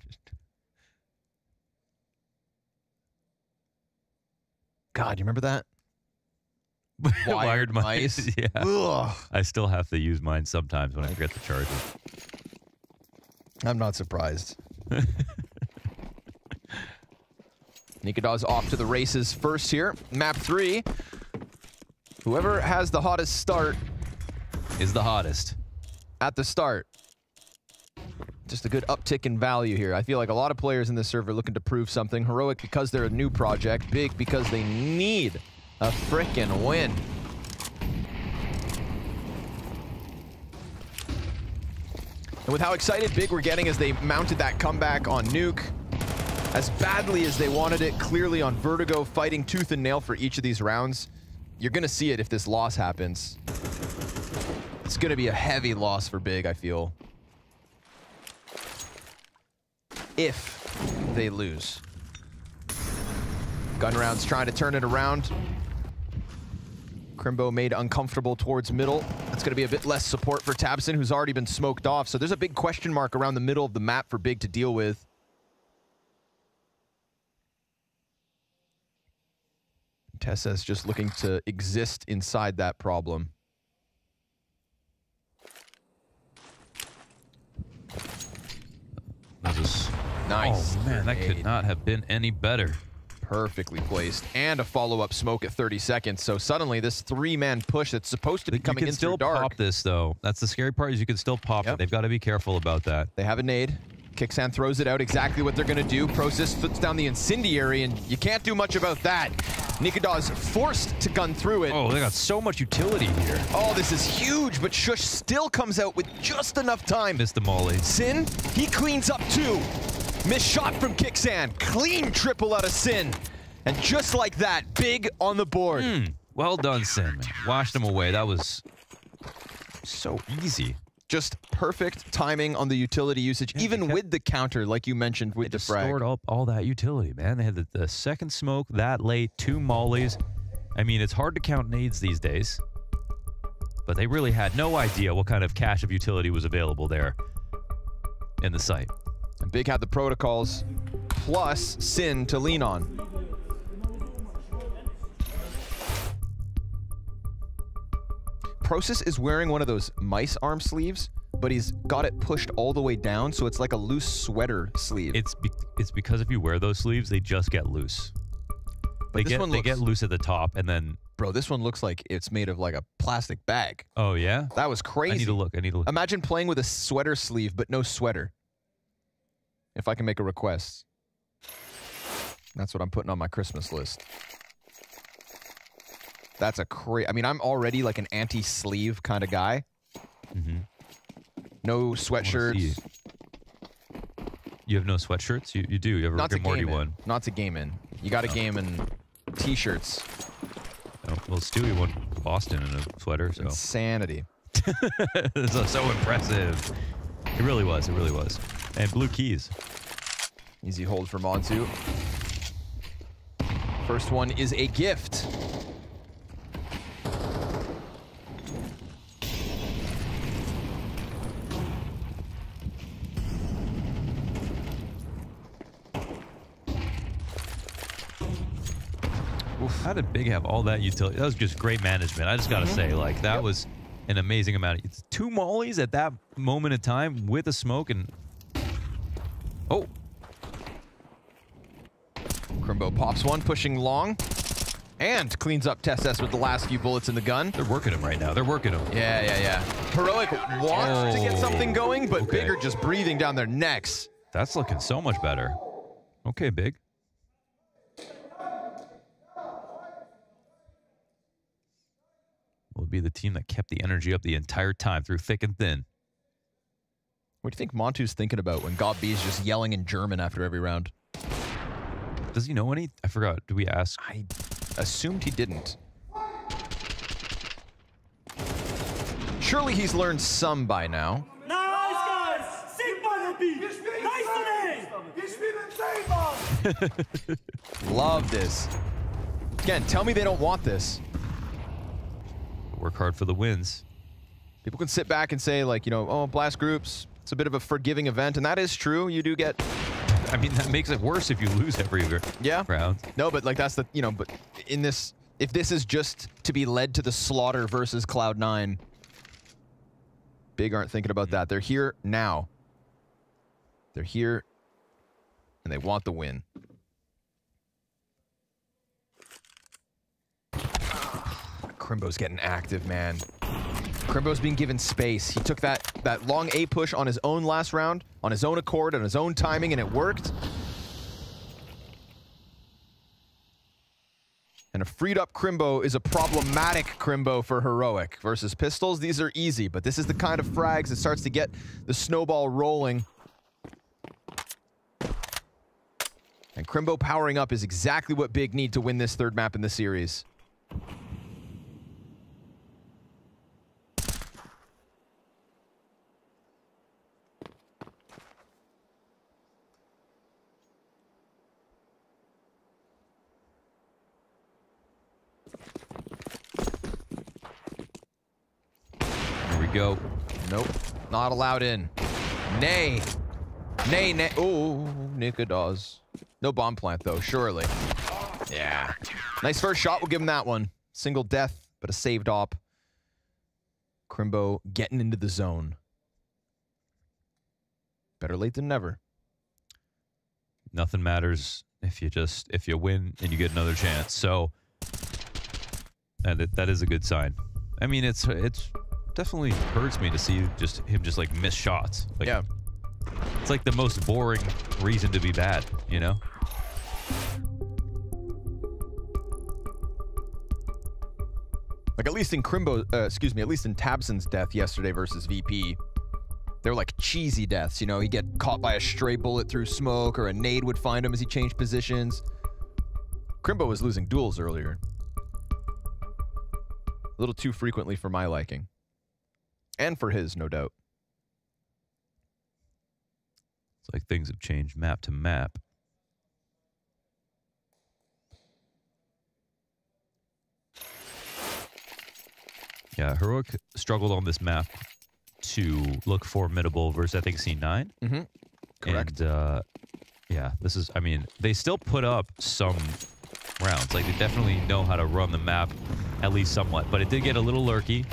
God, you remember that? Wired mice. Yeah. Ugh. I still have to use mine sometimes when I forget to charge it. I'm not surprised. Nikadaz off to the races first here. Map 3. Whoever has the hottest start is the hottest. At the start. Just a good uptick in value here. I feel like a lot of players in this server looking to prove something. Heroic because they're a new project. Big because they need a frickin' win. And with how excited Big were getting as they mounted that comeback on Nuke, as badly as they wanted it, clearly on Vertigo, fighting tooth and nail for each of these rounds, you're gonna see it if this loss happens. It's gonna be a heavy loss for Big, I feel. If they lose. Gun rounds trying to turn it around. Crimbo made uncomfortable towards middle. That's going to be a bit less support for Tabson, who's already been smoked off. So there's a big question mark around the middle of the map for Big to deal with. Tessa's just looking to exist inside that problem. Nice. Oh, man, that grenade. could not have been any better. Perfectly placed. And a follow-up smoke at 30 seconds. So suddenly this three-man push that's supposed to be coming in through You can still dark. pop this, though. That's the scary part, is you can still pop it. They've got to be careful about that. They have a nade. Kicksand throws it out, exactly what they're going to do. Process puts down the incendiary, and you can't do much about that. Nikadaz forced to gun through it. Oh, they got so much utility here. Oh, this is huge, but Shush still comes out with just enough time. Missed the molly. Sin, he cleans up too. Missed shot from Kicksand. Clean triple out of Sin. And just like that, big on the board. Well done, Sin. Washed him away. That was so easy. Just perfect timing on the utility usage, even with the counter, like you mentioned with the frag. Stored up all that utility, man. They had the second smoke that late, 2 mollies. I mean, it's hard to count nades these days, but they really had no idea what kind of cache of utility was available there in the site. And Big had the protocols plus Sin to lean on. Process is wearing one of those mice arm sleeves, but he's got it pushed all the way down, so it's like a loose sweater sleeve. It's because if you wear those sleeves, they just get loose. They get loose at the top, and then... Bro, this one looks like it's made of like a plastic bag. Oh, yeah? That was crazy. I need to look. Imagine playing with a sweater sleeve, but no sweater. If I can make a request. That's what I'm putting on my Christmas list. That's a I mean, I'm already like an anti-sleeve kind of guy. No sweatshirts. You have no sweatshirts? You do. You have a Rick and Morty one. Not to game in. You got to game in t-shirts. Oh, well, Stewie won Boston in a sweater, so. Insanity. This is so impressive. It really was. It really was. And blue keys. Easy hold for Montu. First one is a gift. How did Big have all that utility? That was just great management. I just got to say, like, that was an amazing amount. It's 2 mollies at that moment in time with a smoke and... Oh. Crimbo pops one, pushing long. And cleans up TeSS with the last few bullets in the gun. They're working him right now. They're working him. Yeah. Heroic wants to get something going, but Big are just breathing down their necks. That's looking so much better. Okay, Big. Will be the team that kept the energy up the entire time through thick and thin. What do you think Montu's thinking about when Gob B's just yelling in German after every round? Does he know any? I forgot. Did we ask? I assumed he didn't. Surely he's learned some by now. Nice, guys! Love this. Again, tell me they don't want this. Work hard for the wins. People can sit back and say, like, you know, oh, blast groups, it's a bit of a forgiving event, and that is true. You do get... I mean, that makes it worse if you lose every round. No, but like that's the, you know, but in this, if this is just to be led to the slaughter versus Cloud9, Big aren't thinking about that. They're here now. They're here, and they want the win. Crimbo's getting active, man. Crimbo's being given space. He took that long A push on his own last round, on his own accord, on his own timing, and it worked. And a freed up Crimbo is a problematic Crimbo for Heroic. Versus Pistols, these are easy, but this is the kind of frags that starts to get the snowball rolling. And Crimbo powering up is exactly what Big need to win this third map in the series. Go. Nope. Not allowed in. Nay. Nay, nay. Oh, Nikadaz. No bomb plant, though, surely. Yeah. Nice first shot. We'll give him that one. Single death, but a saved op. Crimbo getting into the zone. Better late than never. Nothing matters if you win and you get another chance. So that is a good sign. I mean, it's definitely hurts me to see him just like miss shots. Like, yeah. It's like the most boring reason to be bad, you know? Like, at least in at least in tabseN's death yesterday versus VP, they're like cheesy deaths, you know? He'd get caught by a stray bullet through smoke, or a nade would find him as he changed positions. Crimbo was losing duels earlier. A little too frequently for my liking. And for his, no doubt. It's like things have changed map to map. Yeah, Heroic struggled on this map to look formidable versus, I think, C9. Mm-hmm. Correct. And, yeah, this is, I mean, they still put up some rounds. Like, they definitely know how to run the map, at least somewhat. But it did get a little lurky.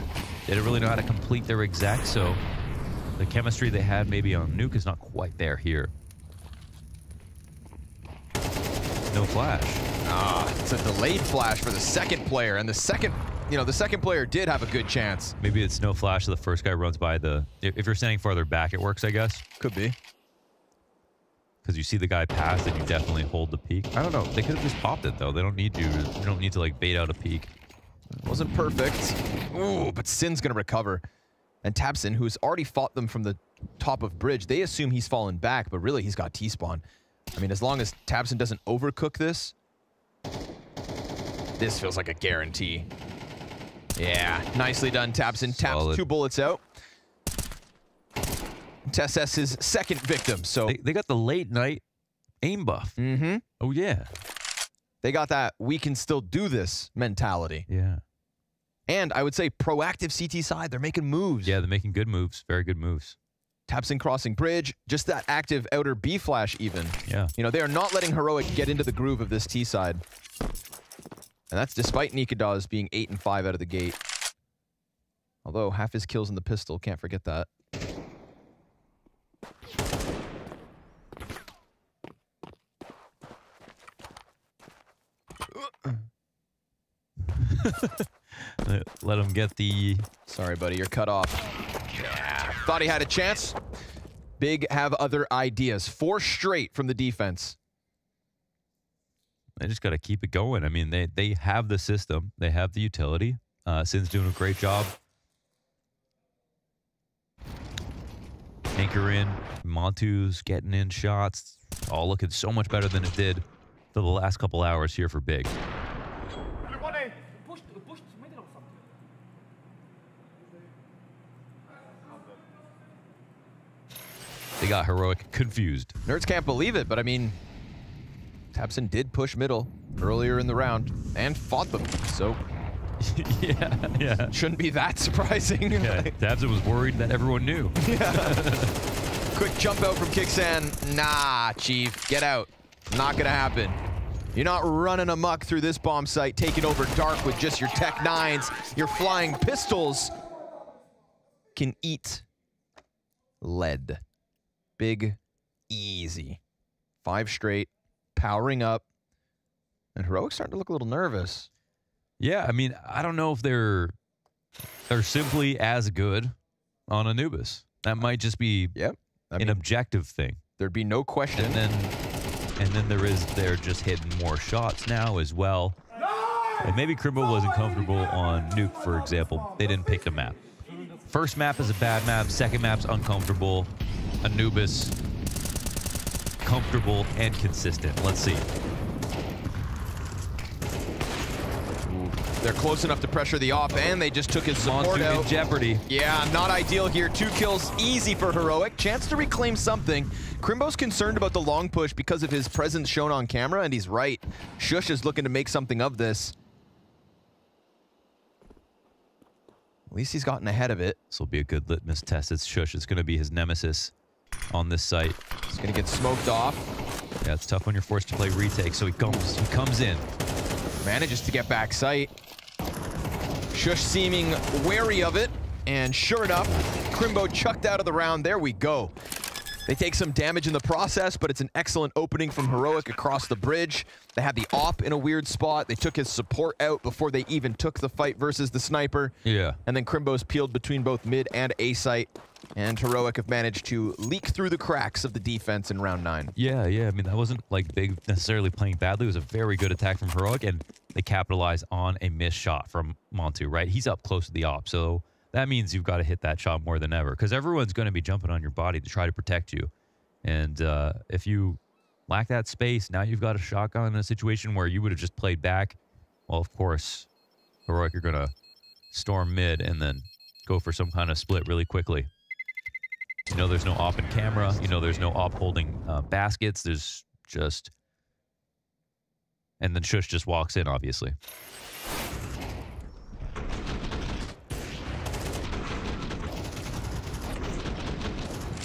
They didn't really know how to complete their exec, so the chemistry they had maybe on Nuke is not quite there here. No flash. Ah, it's a delayed flash for the second player, and the second player did have a good chance. Maybe it's no flash, so the first guy runs by the... If you're standing farther back, it works, I guess. Could be. Because you see the guy pass, and you definitely hold the peak. I don't know. They could have just popped it, though. They don't need to. You don't need to, like, bait out a peak. Wasn't perfect. Ooh, but Sin's going to recover. And tabseN, who's already fought them from the top of bridge, they assume he's fallen back, but really he's got T-spawn. I mean, as long as tabseN doesn't overcook this, this feels like a guarantee. Yeah, nicely done, tabseN. Taps 2 bullets out. TeSS his second victim, so... They got the late night aim buff. Mm-hmm. Oh, yeah. They got that we can still do this mentality. Yeah. And I would say proactive CT side. They're making moves. Yeah, they're making good moves. Very good moves. tabseN crossing bridge. Just that active outer B flash even. Yeah. You know, they are not letting Heroic get into the groove of this T side. And that's despite Nikadaz being 8 and 5 out of the gate. Although half his kills in the pistol, can't forget that. Let him get the... Sorry, buddy, you're cut off. Yeah, thought he had a chance. Big have other ideas. 4 straight from the defense. They just got to keep it going. I mean, they have the system. They have the utility. Sin's doing a great job. Anchor in. Montu's getting in shots. All looking so much better than it did for the last couple hours here for Big. They got Heroic confused. Nerds can't believe it, but I mean, tabseN did push middle earlier in the round and fought them, so yeah. Shouldn't be that surprising. Yeah, tabseN was worried that everyone knew. Yeah. Quick jump out from Kixan. Nah, Chief, get out. Not gonna happen. You're not running amok through this bomb site, taking over dark with just your Tech 9s. Your flying pistols can eat lead. Big, easy. 5 straight, powering up. And Heroic's starting to look a little nervous. Yeah, I mean, I don't know if they're simply as good on Anubis. That might just be an objective thing. There'd be no question. And then they're just hitting more shots now as well. And maybe Crimbo wasn't comfortable on Nuke, for example. They didn't pick the map. First map is a bad map. Second map's uncomfortable. Anubis, comfortable and consistent. Let's see. They're close enough to pressure the op, and they just took his support out. In jeopardy. Yeah, not ideal here. 2 kills, easy for Heroic. Chance to reclaim something. Crimbo's concerned about the long push because of his presence shown on camera, and he's right. Shush is looking to make something of this. At least he's gotten ahead of it. This will be a good litmus test. It's Shush. It's going to be his nemesis on this site. He's going to get smoked off. Yeah, it's tough when you're forced to play retake, so he comes in. Manages to get back sight. Shush seeming wary of it, and sure enough, Crimbo chucked out of the round. There we go. They take some damage in the process, but it's an excellent opening from Heroic across the bridge. They had the op in a weird spot. They took his support out before they even took the fight versus the sniper. Yeah. And then Crimbo's peeled between both mid and A site. And Heroic have managed to leak through the cracks of the defense in round 9. Yeah, yeah. I mean, that wasn't like Big necessarily playing badly. It was a very good attack from Heroic, and they capitalized on a missed shot from Montu, right? He's up close to the op, so that means you've got to hit that shot more than ever because everyone's going to be jumping on your body to try to protect you. And if you lack that space, now you've got a shotgun in a situation where you would have just played back. Well, of course, Heroic are going to storm mid and then go for some kind of split really quickly. You know there's no op in camera. You know there's no op holding baskets. There's just... And then Shush just walks in, obviously.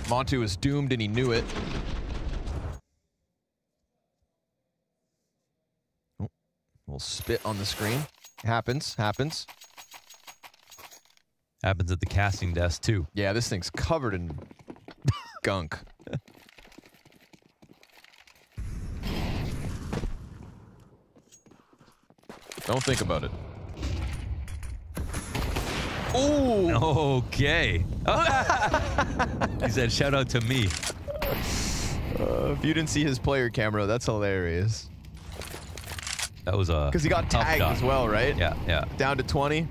Montu is doomed and he knew it. Oh, little spit on the screen. Happens. Happens at the casting desk, too. Yeah, this thing's covered in gunk. Don't think about it. Ooh! Okay. He said, shout out to me. If you didn't see his player camera, that's hilarious. That was a because he got tagged as well, right? Yeah, yeah. Down to 20.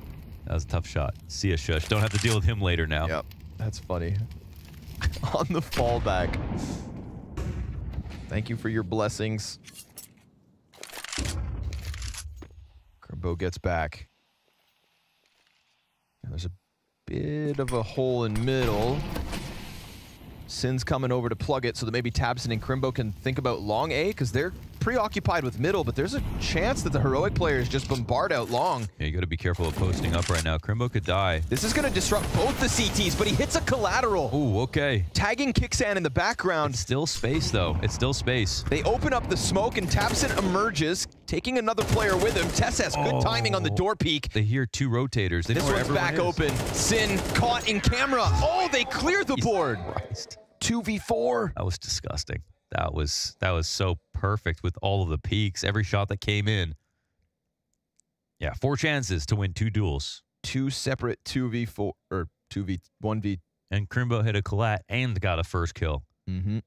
That was a tough shot. See ya, Shush. Don't have to deal with him later now. Yep, that's funny. On the fallback. Thank you for your blessings. Crimbo gets back. There's a bit of a hole in middle. Sin's coming over to plug it so that maybe Tabson and Crimbo can think about long A because they're preoccupied with middle, but there's a chance that the Heroic players just bombard out long. Yeah, you got to be careful of posting up right now. Crimbo could die. This is going to disrupt both the CTs, but he hits a collateral. Ooh, okay. Tagging Kicksan in the background. It's still space, though. It's still space. They open up the smoke, and Tabson emerges, taking another player with him. Tess good timing on the door peek. They hear two rotators. They this one's back open. Sin caught in camera. Oh, they cleared the board. Christ. 2v4. That was disgusting. That was so perfect with all of the peaks, every shot that came in. Yeah, 4 chances to win 2 duels. 2 separate 2v4 or 1v. And Crimbo hit a collat and got a first kill. Mm-hmm.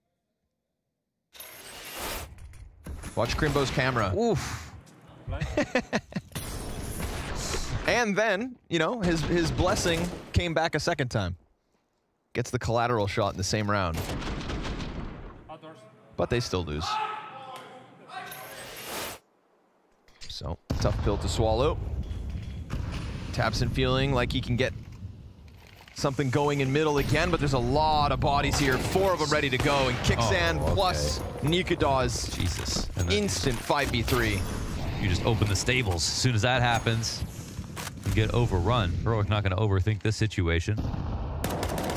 Watch Crimbo's camera. Oof. And then, you know, his blessing came back a second time. Gets the collateral shot in the same round. But they still lose. So, tough pill to swallow. Tabson feeling like he can get something going in middle again, but there's a lot of bodies here. 4 of them ready to go, and Kicksan plus Nikadaz. Jesus. Instant 5v3. You just open the stables. As soon as that happens, you get overrun. Heroic not going to overthink this situation.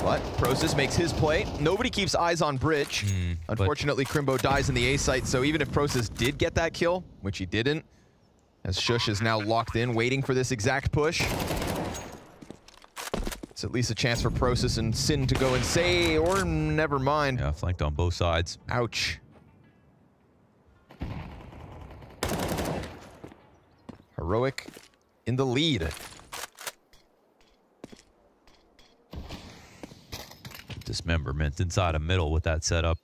But Prosis makes his play. Nobody keeps eyes on bridge. Unfortunately, Crimbo dies in the A site, so even if Prosis did get that kill, which he didn't, as Shush is now locked in, waiting for this exact push, it's at least a chance for Prosis and Sin to go and say, or never mind. Yeah, flanked on both sides. Ouch. Heroic in the lead. Dismemberment inside a middle with that setup.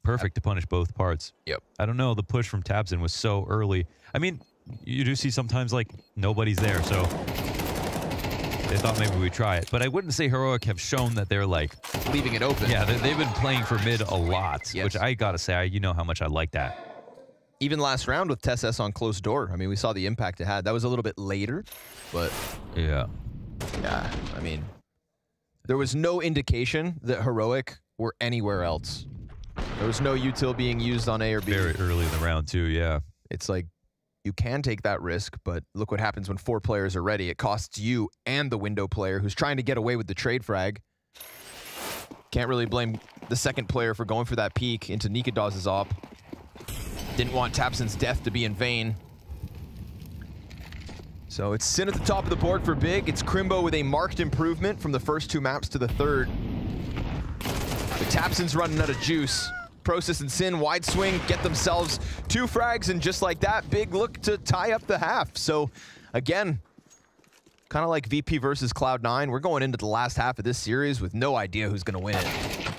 Perfect to punish both parts. Yep. I don't know, the push from Tabson was so early. I mean, you do see sometimes like nobody's there, so they thought maybe we'd try it. But I wouldn't say Heroic have shown that they're like leaving it open. Yeah, they've been playing for mid a lot, which I gotta say, you know how much I like that. Even last round with Tess on closed door, I mean, we saw the impact it had. That was a little bit later, but yeah, I mean, there was no indication that Heroic were anywhere else. There was no util being used on A or B. Very early in the round too, yeah. It's like, you can take that risk, but look what happens when 4 players are ready. It costs you and the window player who's trying to get away with the trade frag. Can't really blame the second player for going for that peek into Nikadaz's op. Didn't want Tabson's death to be in vain. So it's Sin at the top of the board for Big. It's Crimbo with a marked improvement from the first 2 maps to the third. But Tapson's running out of juice. Process and Sin, wide swing, get themselves 2 frags, and just like that, Big look to tie up the half. So, again, kind of like VP versus Cloud9, we're going into the last half of this series with no idea who's going to win it.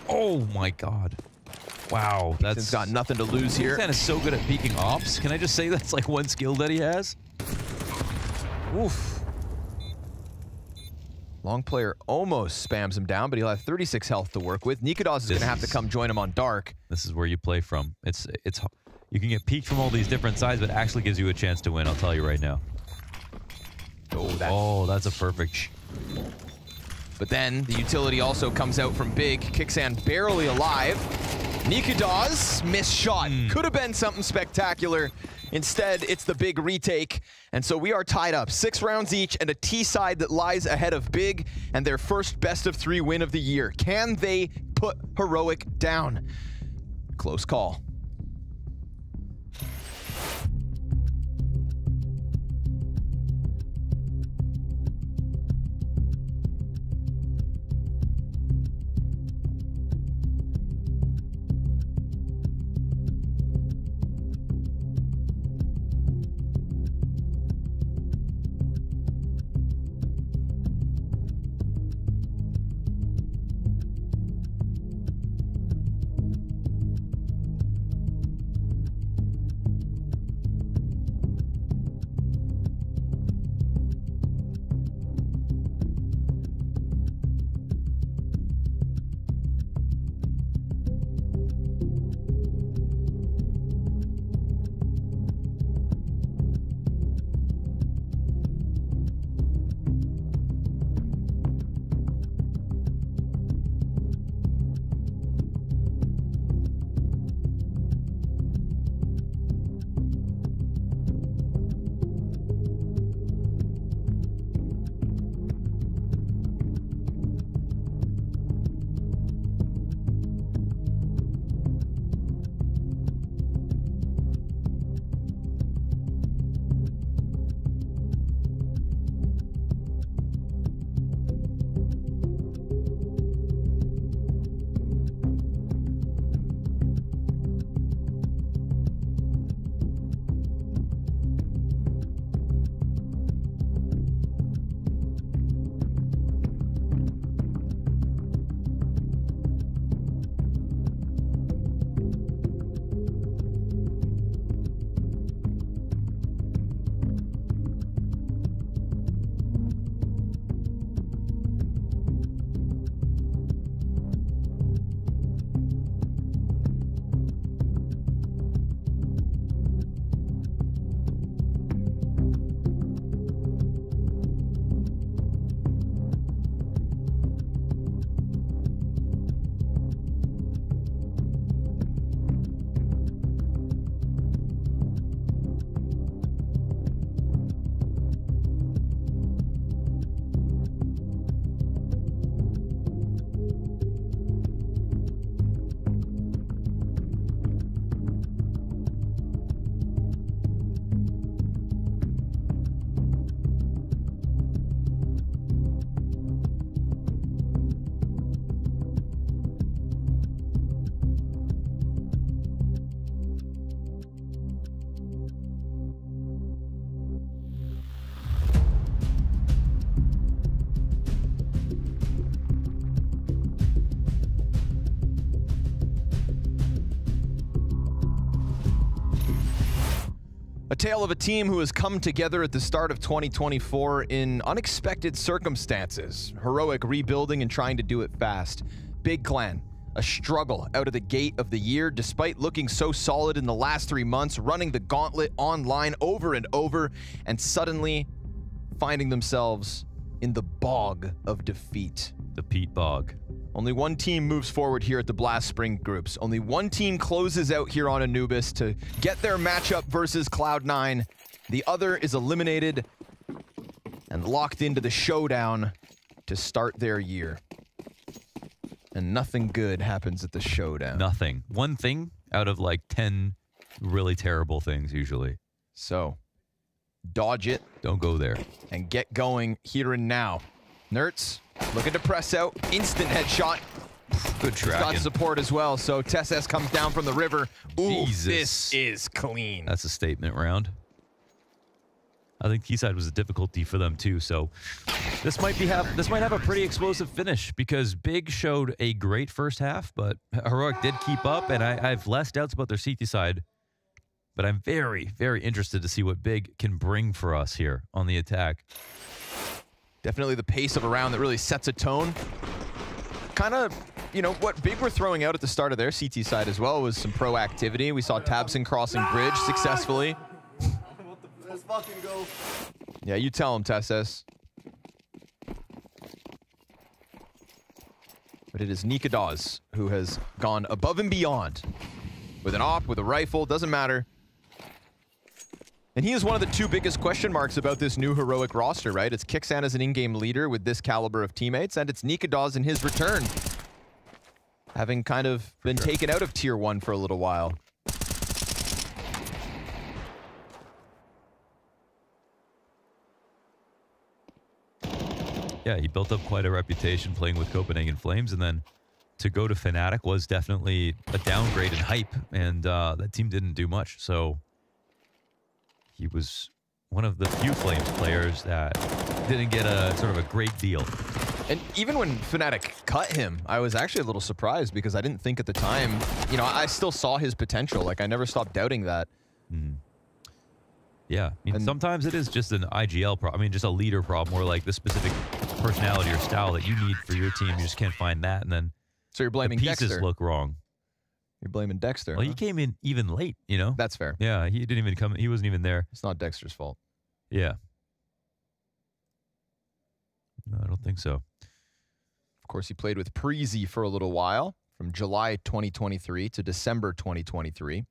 Oh my god. Wow, He's got nothing to lose here. Kixan is so good at peeking ops. Can I just say that's like one skill that he has? Oof. Long player almost spams him down, but he'll have 36 health to work with. Nikodos is going to have to come join him on Dark. This is where you play from. It's you can get peeked from all these different sides, but it actually gives you a chance to win. I'll tell you right now. Oh, that's a perfect. But then the utility also comes out from Big. Kixan barely alive. Nikodos, missed shot. Could have been something spectacular. Instead, it's the Big retake. And so we are tied up. 6 rounds each and a T side that lies ahead of Big and their first best of 3 win of the year. Can they put Heroic down? Close call. A tale of a team who has come together at the start of 2024 in unexpected circumstances. Heroic rebuilding and trying to do it fast. Big Clan, a struggle out of the gate of the year despite looking so solid in the last 3 months, running the gauntlet online over and over, and suddenly finding themselves in the bog of defeat. The Pete Bog. Only one team moves forward here at the Blast Spring Groups. Only one team closes out here on Anubis to get their matchup versus Cloud9. The other is eliminated and locked into the showdown to start their year. And nothing good happens at the showdown. Nothing. One thing out of like 10 really terrible things usually. So, dodge it. Don't go there. And get going here and now. Nerds looking to press out. Instant headshot. Good tracking. Got support as well, so TeSS comes down from the river. Ooh, Jesus. this is clean. That's a statement round. I think T-side was a difficulty for them too, so this might have a pretty explosive finish because Big showed a great first half, but Heroic did keep up, and I have less doubts about their CT side. But I'm very, very interested to see what Big can bring for us here on the attack. Definitely the pace of a round that really sets a tone. Kind of, you know, what Big were throwing out at the start of their CT side as well was some proactivity. We saw Tabson crossing bridge successfully. Let's fucking go. Yeah, you tell him, TeSS. But it is Nikadaz who has gone above and beyond. With an op, with a rifle, doesn't matter. And he is one of the two biggest question marks about this new Heroic roster, right? It's Kixan as an in-game leader with this caliber of teammates, and it's Nikadaz in his return. Having kind of been taken out of Tier 1 for a little while. Yeah, he built up quite a reputation playing with Copenhagen Flames, and then to go to Fnatic was definitely a downgrade in hype, and that team didn't do much. So he was one of the few Flames players that didn't get a sort of a great deal. And even when Fnatic cut him, I was actually a little surprised because I didn't think at the time, you know, I still saw his potential. Like, I never stopped doubting that. Yeah, I mean, sometimes it is just an IGL problem. I mean, just a leader problem, or like the specific personality or style that you need for your team. You just can't find that, and then so you're blaming the pieces Dexter. Look wrong. You're blaming Dexter. Well, he came in even late, you know? That's fair. Yeah, he didn't even come. He wasn't even there. It's not Dexter's fault. Yeah. No, I don't think so. Of course, he played with Preezy for a little while, from July 2023 to December 2023,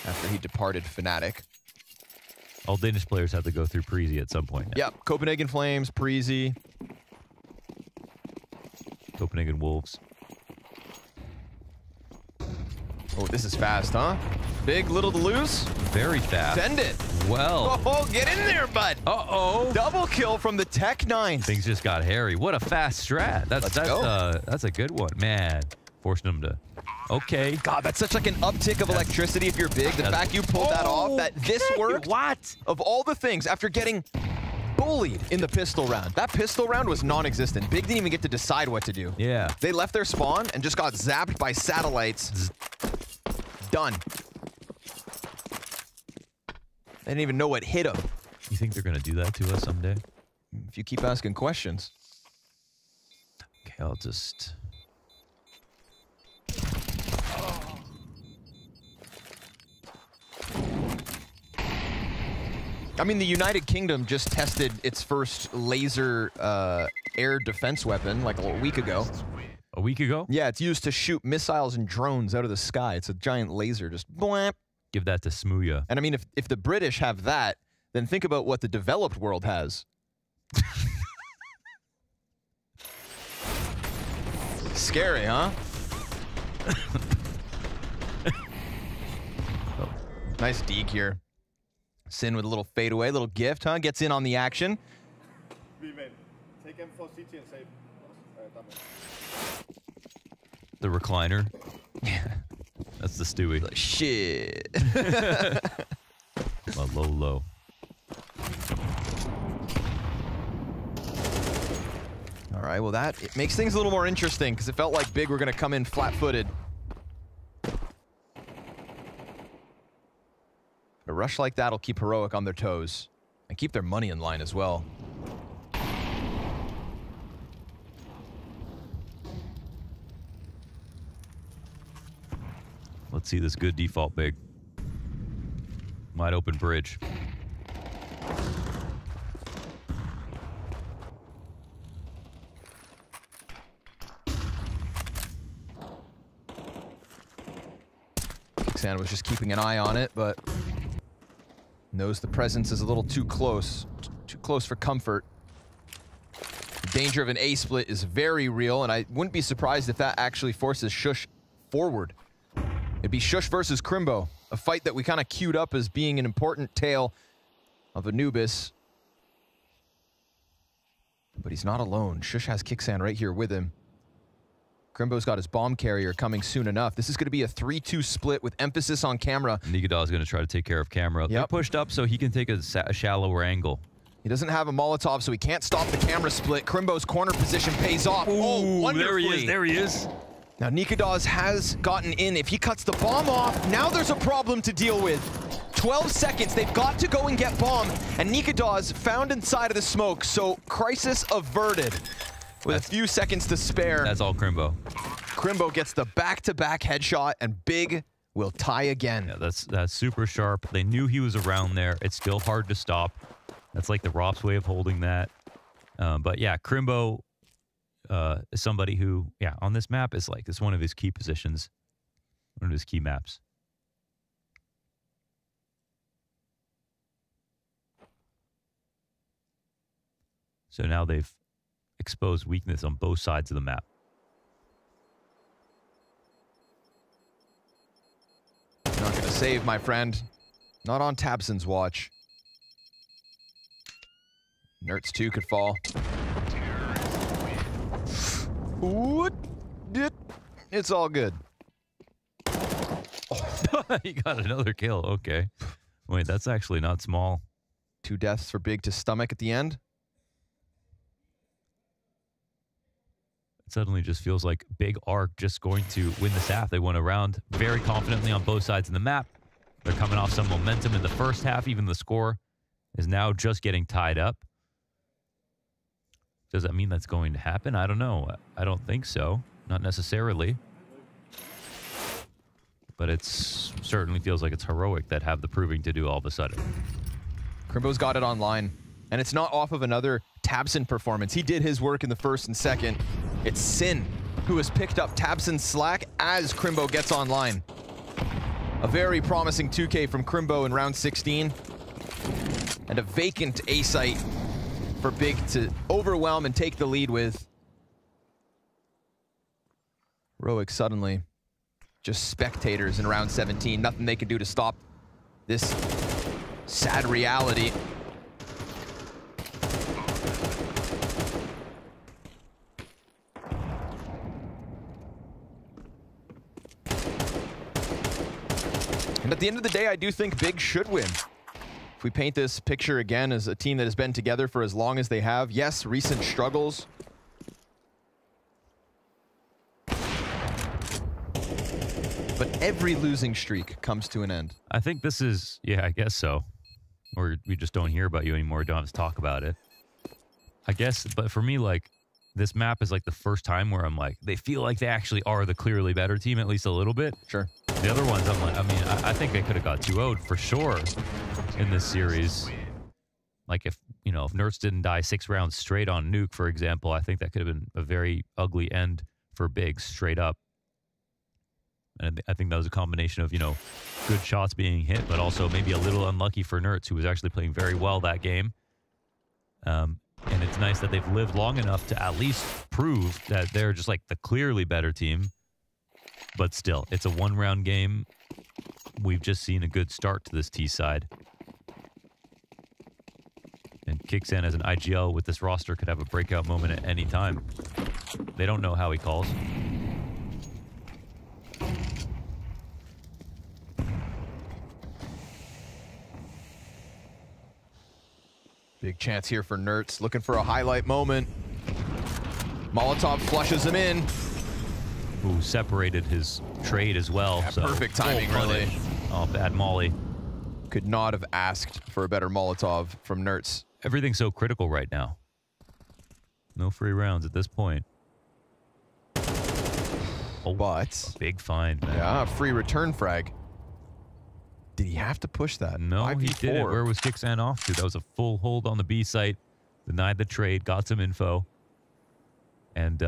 after he departed Fnatic. All Danish players have to go through Preezy at some point. Now. Yep, Copenhagen Flames, Preezy. Copenhagen Wolves. Oh, this is fast, huh? Big, little to lose. Very fast. Send it. Well. Oh, get in there, bud. Uh-oh. Double kill from the Tech-9. Things just got hairy. What a fast strat. That's a good one. Man, forcing them to... Okay. God, that's such like an uptick of electricity if you're Big. The fact you pulled that off, that this worked. What? Of all the things, after getting bullied in the pistol round. That pistol round was non-existent. Big didn't even get to decide what to do. Yeah. They left their spawn and just got zapped by satellites. Done. They didn't even know what hit them. You think they're going to do that to us someday? If you keep asking questions. Okay, I'll just... I mean, the United Kingdom just tested its first laser air defense weapon like a week ago. A week ago? Yeah, it's used to shoot missiles and drones out of the sky. It's a giant laser, just blamp. Give that to Smooya. And I mean, if the British have that, then think about what the developed world has. Scary, huh? Nice deke here. Sin with a little fadeaway, little gift, huh? Gets in on the action. Take M4 CT and save. The recliner. Yeah. That's the Stewie. Shit. Low. All right, well it makes things a little more interesting because it felt like Big were going to come in flat-footed. A rush like that will keep Heroic on their toes and keep their money in line as well. Let's see this good default Big. Wide open bridge. Kixan was just keeping an eye on it, but knows the presence is a little too close. Too close for comfort. The danger of an A split is very real, and I wouldn't be surprised if that actually forces Shush forward. It'd be Shush versus Crimbo, a fight that we kind of queued up as being an important tale of Anubis. But he's not alone. Shush has Kixan right here with him. Crimbo's got his bomb carrier coming soon enough. This is going to be a 3-2 split with emphasis on camera. Nikodal is going to try to take care of camera. Yep. They're pushed up so he can take a shallower angle. He doesn't have a Molotov, so he can't stop the camera split. Crimbo's corner position pays off. Ooh, oh, wonderfully. There he is. There he is. Now, Nikodal has gotten in. If he cuts the bomb off, now there's a problem to deal with. 12 seconds. They've got to go and get bomb. And Nikodal found inside of the smoke, so crisis averted. With a few seconds to spare. That's all Crimbo. Crimbo gets the back-to-back headshot, and Big will tie again. Yeah, that's super sharp. They knew he was around there. It's still hard to stop. That's like the Rop's way of holding that. But yeah, Crimbo is somebody who, yeah, on this map is like, it's one of his key positions, one of his key maps. So now they've exposed weakness on both sides of the map. Not going to save, my friend. Not on Tabson's watch. Nerds 2 could fall. It's all good. He got another kill. Okay. Wait, that's actually not small. 2 deaths for Big to stomach at the end. It suddenly just feels like Big Arc just going to win this half. They went around very confidently on both sides of the map. They're coming off some momentum in the first half. Even the score is now just getting tied up. Does that mean that's going to happen? I don't know. I don't think so. Not necessarily. But it certainly feels like it's heroic that have the proving to do all of a sudden. Crimbo's got it online. And it's not off of another Tabson performance. He did his work in the first and second. It's Sin who has picked up Tabson's slack as Crimbo gets online. A very promising 2K from Crimbo in round 16. And a vacant A site for Big to overwhelm and take the lead with. Heroic suddenly just spectators in round 17. Nothing they can do to stop this sad reality. And at the end of the day, I do think Big should win. If we paint this picture again as a team that has been together for as long as they have, yes, recent struggles. But every losing streak comes to an end. I think this is, yeah, I guess so. Or we just don't hear about you anymore, don't have to talk about it. I guess, but for me, like, this map is like the first time where I'm like, they feel like they actually are the clearly better team, at least a little bit. Sure. The other ones, I'm like, I mean, I think they could have got 2-0'd for sure in this series. Like if, you know, if Nerds didn't die 6 rounds straight on Nuke, for example, I think that could have been a very ugly end for Big straight up. And I think that was a combination of, you know, good shots being hit, but also maybe a little unlucky for Nerds, who was actually playing very well that game. And it's nice that they've lived long enough to at least prove that they're just like the clearly better team. But still, it's a 1-round game. We've just seen a good start to this T side. And Kixan as an IGL with this roster could have a breakout moment at any time. They don't know how he calls. Big chance here for Nerds, looking for a highlight moment. Molotov flushes him in. Who separated his trade as well. Yeah, so perfect timing, really. Oh, bad molly. Could not have asked for a better Molotov from Nerds. Everything's so critical right now. No free rounds at this point. Oh, but big find, man. Yeah, free return frag. Did he have to push that? No, 5v4. He didn't. Where was Kixan off to? That was a full hold on the B site. Denied the trade, got some info. And,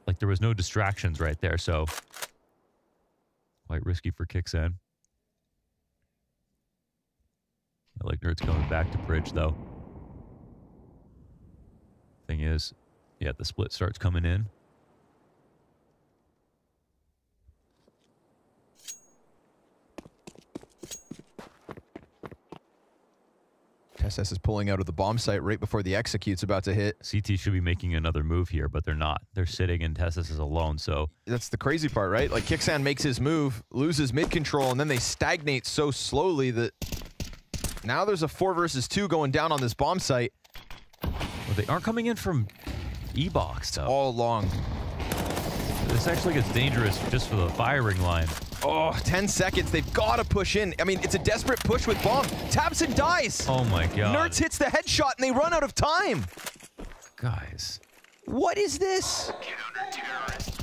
like, there was no distractions right there, so quite risky for Kixan. I like Nerds coming back to bridge, though. Thing is, yeah, the split starts coming in. TSS is pulling out of the bomb site right before the execute's about to hit. CT should be making another move here, but they're not. They're sitting and TSS is alone, so... That's the crazy part, right? Like, Kixan makes his move, loses mid-control, and then they stagnate so slowly that now there's a 4 versus 2 going down on this bomb site. Well, they aren't coming in from E-box, though. All along. This actually gets dangerous just for the firing line. Oh, 10 seconds. They've got to push in. I mean, it's a desperate push with bomb. tabseN dies. Oh my god. Nerds hits the headshot and they run out of time. Guys. What is this?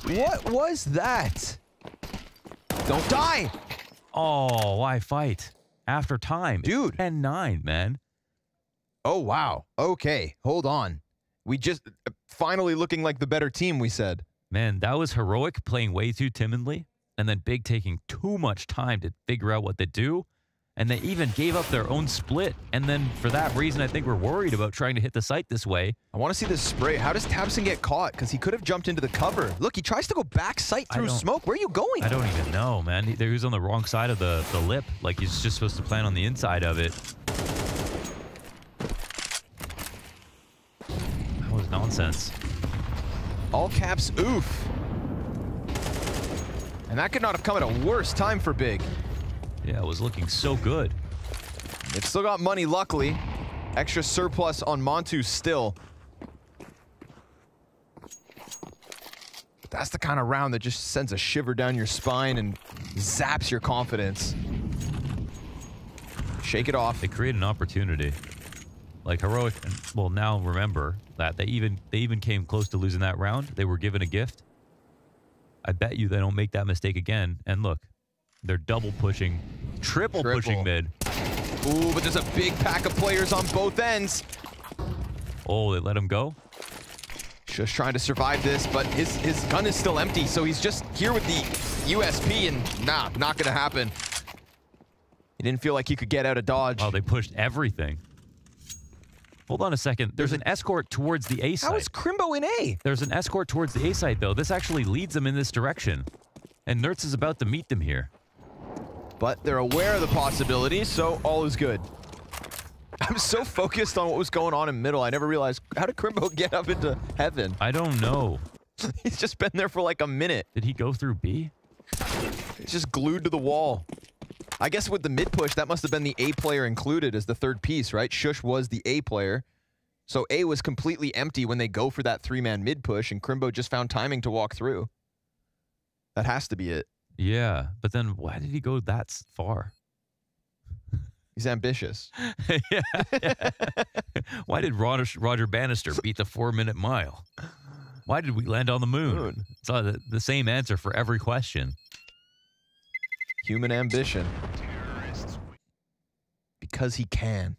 What was that? Don't die. Oh, why fight? After time. Dude. 10-9, man. Oh, wow. Okay, hold on. We just finally looking like the better team, we said. Man, that was Heroic playing way too timidly. And then Big taking too much time to figure out what to do. And they even gave up their own split. And then for that reason, I think we're worried about trying to hit the site this way. I want to see this spray. How does tabseN get caught? Because he could have jumped into the cover. Look, he tries to go back site through smoke. Where are you going? I don't even know, man. He was on the wrong side of the lip. Like, he's just supposed to plan on the inside of it. That was nonsense. All caps, oof. And that could not have come at a worse time for Big. Yeah, it was looking so good. They've still got money, luckily. Extra surplus on Montu still. That's the kind of round that just sends a shiver down your spine and zaps your confidence. Shake it off. They create an opportunity. Like Heroic, well, now remember that they even came close to losing that round. They were given a gift. I bet you they don't make that mistake again. And look, they're double pushing, triple pushing mid. Ooh, but there's a big pack of players on both ends. Oh, they let him go? Just trying to survive this, but his gun is still empty, so he's just here with the USP, and nah, not gonna happen. He didn't feel like he could get out of dodge. Oh, they pushed everything. Hold on a second. There's an escort towards the A site. How is Crimbo in A? There's an escort towards the A site, though. This actually leads them in this direction. And Nerds is about to meet them here. But they're aware of the possibilities, so all is good. I'm so focused on what was going on in middle, I never realized, how did Crimbo get up into heaven? I don't know. He's just been there for like a minute. Did he go through B? He's just glued to the wall. I guess with the mid push, that must have been the A player included as the third piece, right? Shush was the A player. So A was completely empty when they go for that 3-man mid push, and Crimbo just found timing to walk through. That has to be it. Yeah, but then why did he go that far? He's ambitious. Yeah. Why did Roger Bannister beat the 4-minute mile? Why did we land on the moon? It's the same answer for every question. Human ambition. Because he can.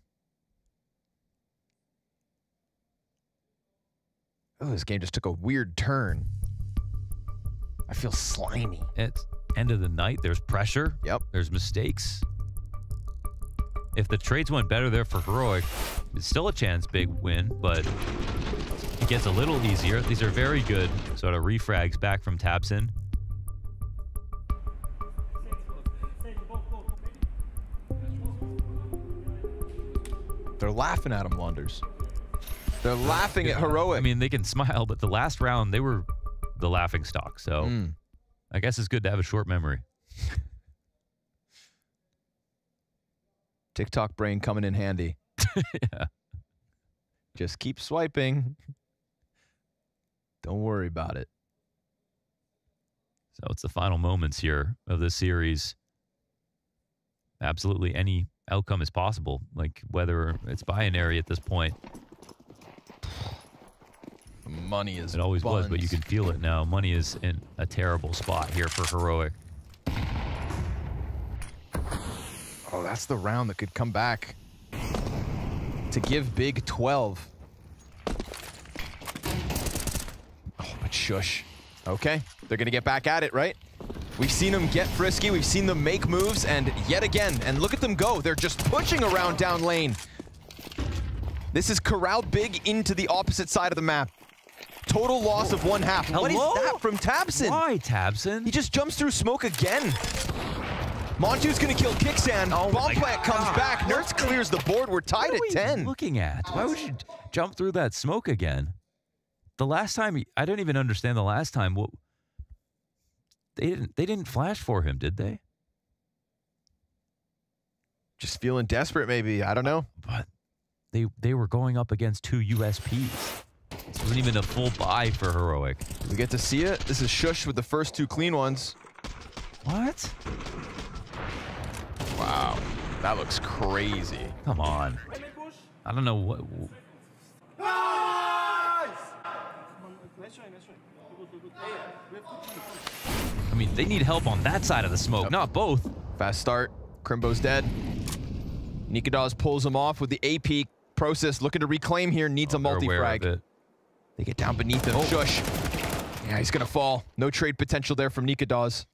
Oh, this game just took a weird turn. I feel slimy. It's end of the night. There's pressure. Yep. There's mistakes. If the trades went better there for Heroic, it's still a chance Big win, but it gets a little easier. These are very good sort of refrags back from tabseN. They're laughing at him, Launders. They're laughing at Heroic. I mean, they can smile, but the last round, they were the laughing stock. So I guess it's good to have a short memory. TikTok brain coming in handy. Yeah. Just keep swiping. Don't worry about it. So it's the final moments here of this series. Absolutely any outcome is possible, like whether it's binary at this point. Money is It always was, buns. but you can feel it now. Money is in a terrible spot here for Heroic. Oh, that's the round that could come back to give Big 12. Oh, but shush. Okay, they're going to get back at it, right? We've seen them get frisky. We've seen them make moves, and yet again, and look at them go. They're just pushing around down lane. This is corralled Big into the opposite side of the map. Total loss of 1/2. What is that from tabseN? Why tabseN? He just jumps through smoke again. Montu's gonna kill Kicksan. Bomb plant comes back. Nerds clears the board. We're tied at 10. Looking at? Why would you jump through that smoke again? The last time, I don't even understand the last time. What they didn't flash for him, did they? Just feeling desperate, maybe. I don't know. But they were going up against 2 USPs. It wasn't even a full buy for Heroic. We get to see it. This is Shush with the first 2 clean ones. What? Wow, that looks crazy. Come on. I don't know what. I mean, they need help on that side of the smoke, not both. Fast start. Crimbo's dead. Nikadaz pulls him off with the AP. Process looking to reclaim here. Needs a multi-frag. They get down beneath him. Shush. Yeah, he's going to fall. No trade potential there from Nikadaz.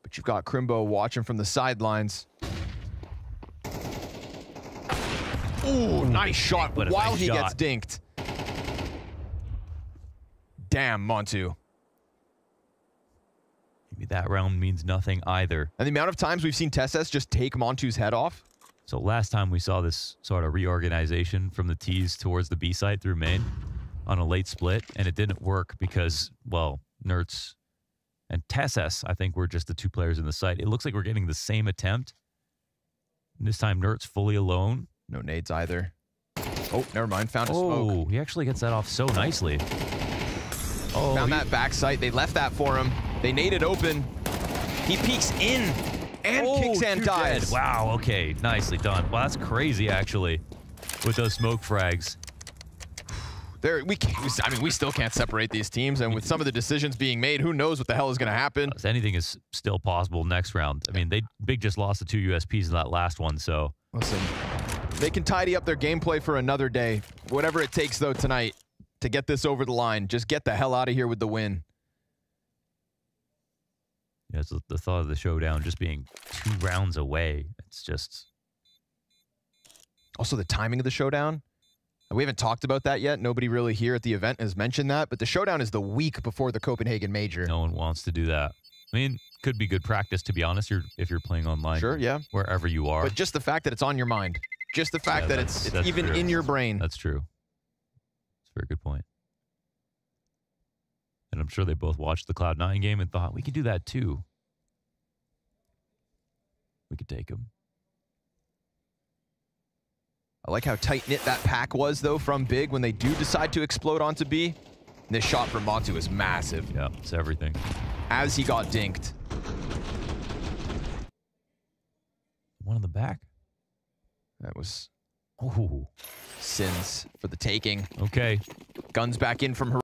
But you've got Crimbo watching from the sidelines. Ooh, nice shot while he gets dinked. Damn, Montu. Maybe that round means nothing either. And the amount of times we've seen TeSeS just take Montu's head off. So last time we saw this sort of reorganization from the T's towards the B side through main on a late split, and it didn't work because, well, Nerds and TeSeS, I think, were just the 2 players in the site. It looks like we're getting the same attempt. And this time, Nerds fully alone. No nades either. Oh, never mind. Found a smoke. Oh, he actually gets that off so nicely. Oh, found that back sight. They left that for him. They naded open. He peeks in and kicks and dies. Dead. Wow, okay. Nicely done. Wow, that's crazy, actually, with those smoke frags. We still can't separate these teams, and with some of the decisions being made, who knows what the hell is going to happen? Anything is still possible next round. I mean, Big just lost the 2 USPs in that last one, so. Listen, they can tidy up their gameplay for another day. Whatever it takes, though, tonight to get this over the line. Just get the hell out of here with the win. Yeah, so the thought of the showdown just being 2 rounds away, it's just. Also, the timing of the showdown. We haven't talked about that yet. Nobody really here at the event has mentioned that, but the showdown is the week before the Copenhagen Major. No one wants to do that. I mean, could be good practice, to be honest, if you're playing online. Sure, yeah. Wherever you are. But just the fact that it's on your mind. Just the fact that it's even true. in your brain. That's true. That's a very good point. And I'm sure they both watched the Cloud9 game and thought, we could do that too. We could take them. I like how tight-knit that pack was, though, from Big when they do decide to explode onto B. And this shot from Montu is massive. Yeah, it's everything. As he got dinked. One in the back. That was Sins for the taking. Okay. Guns back in from her.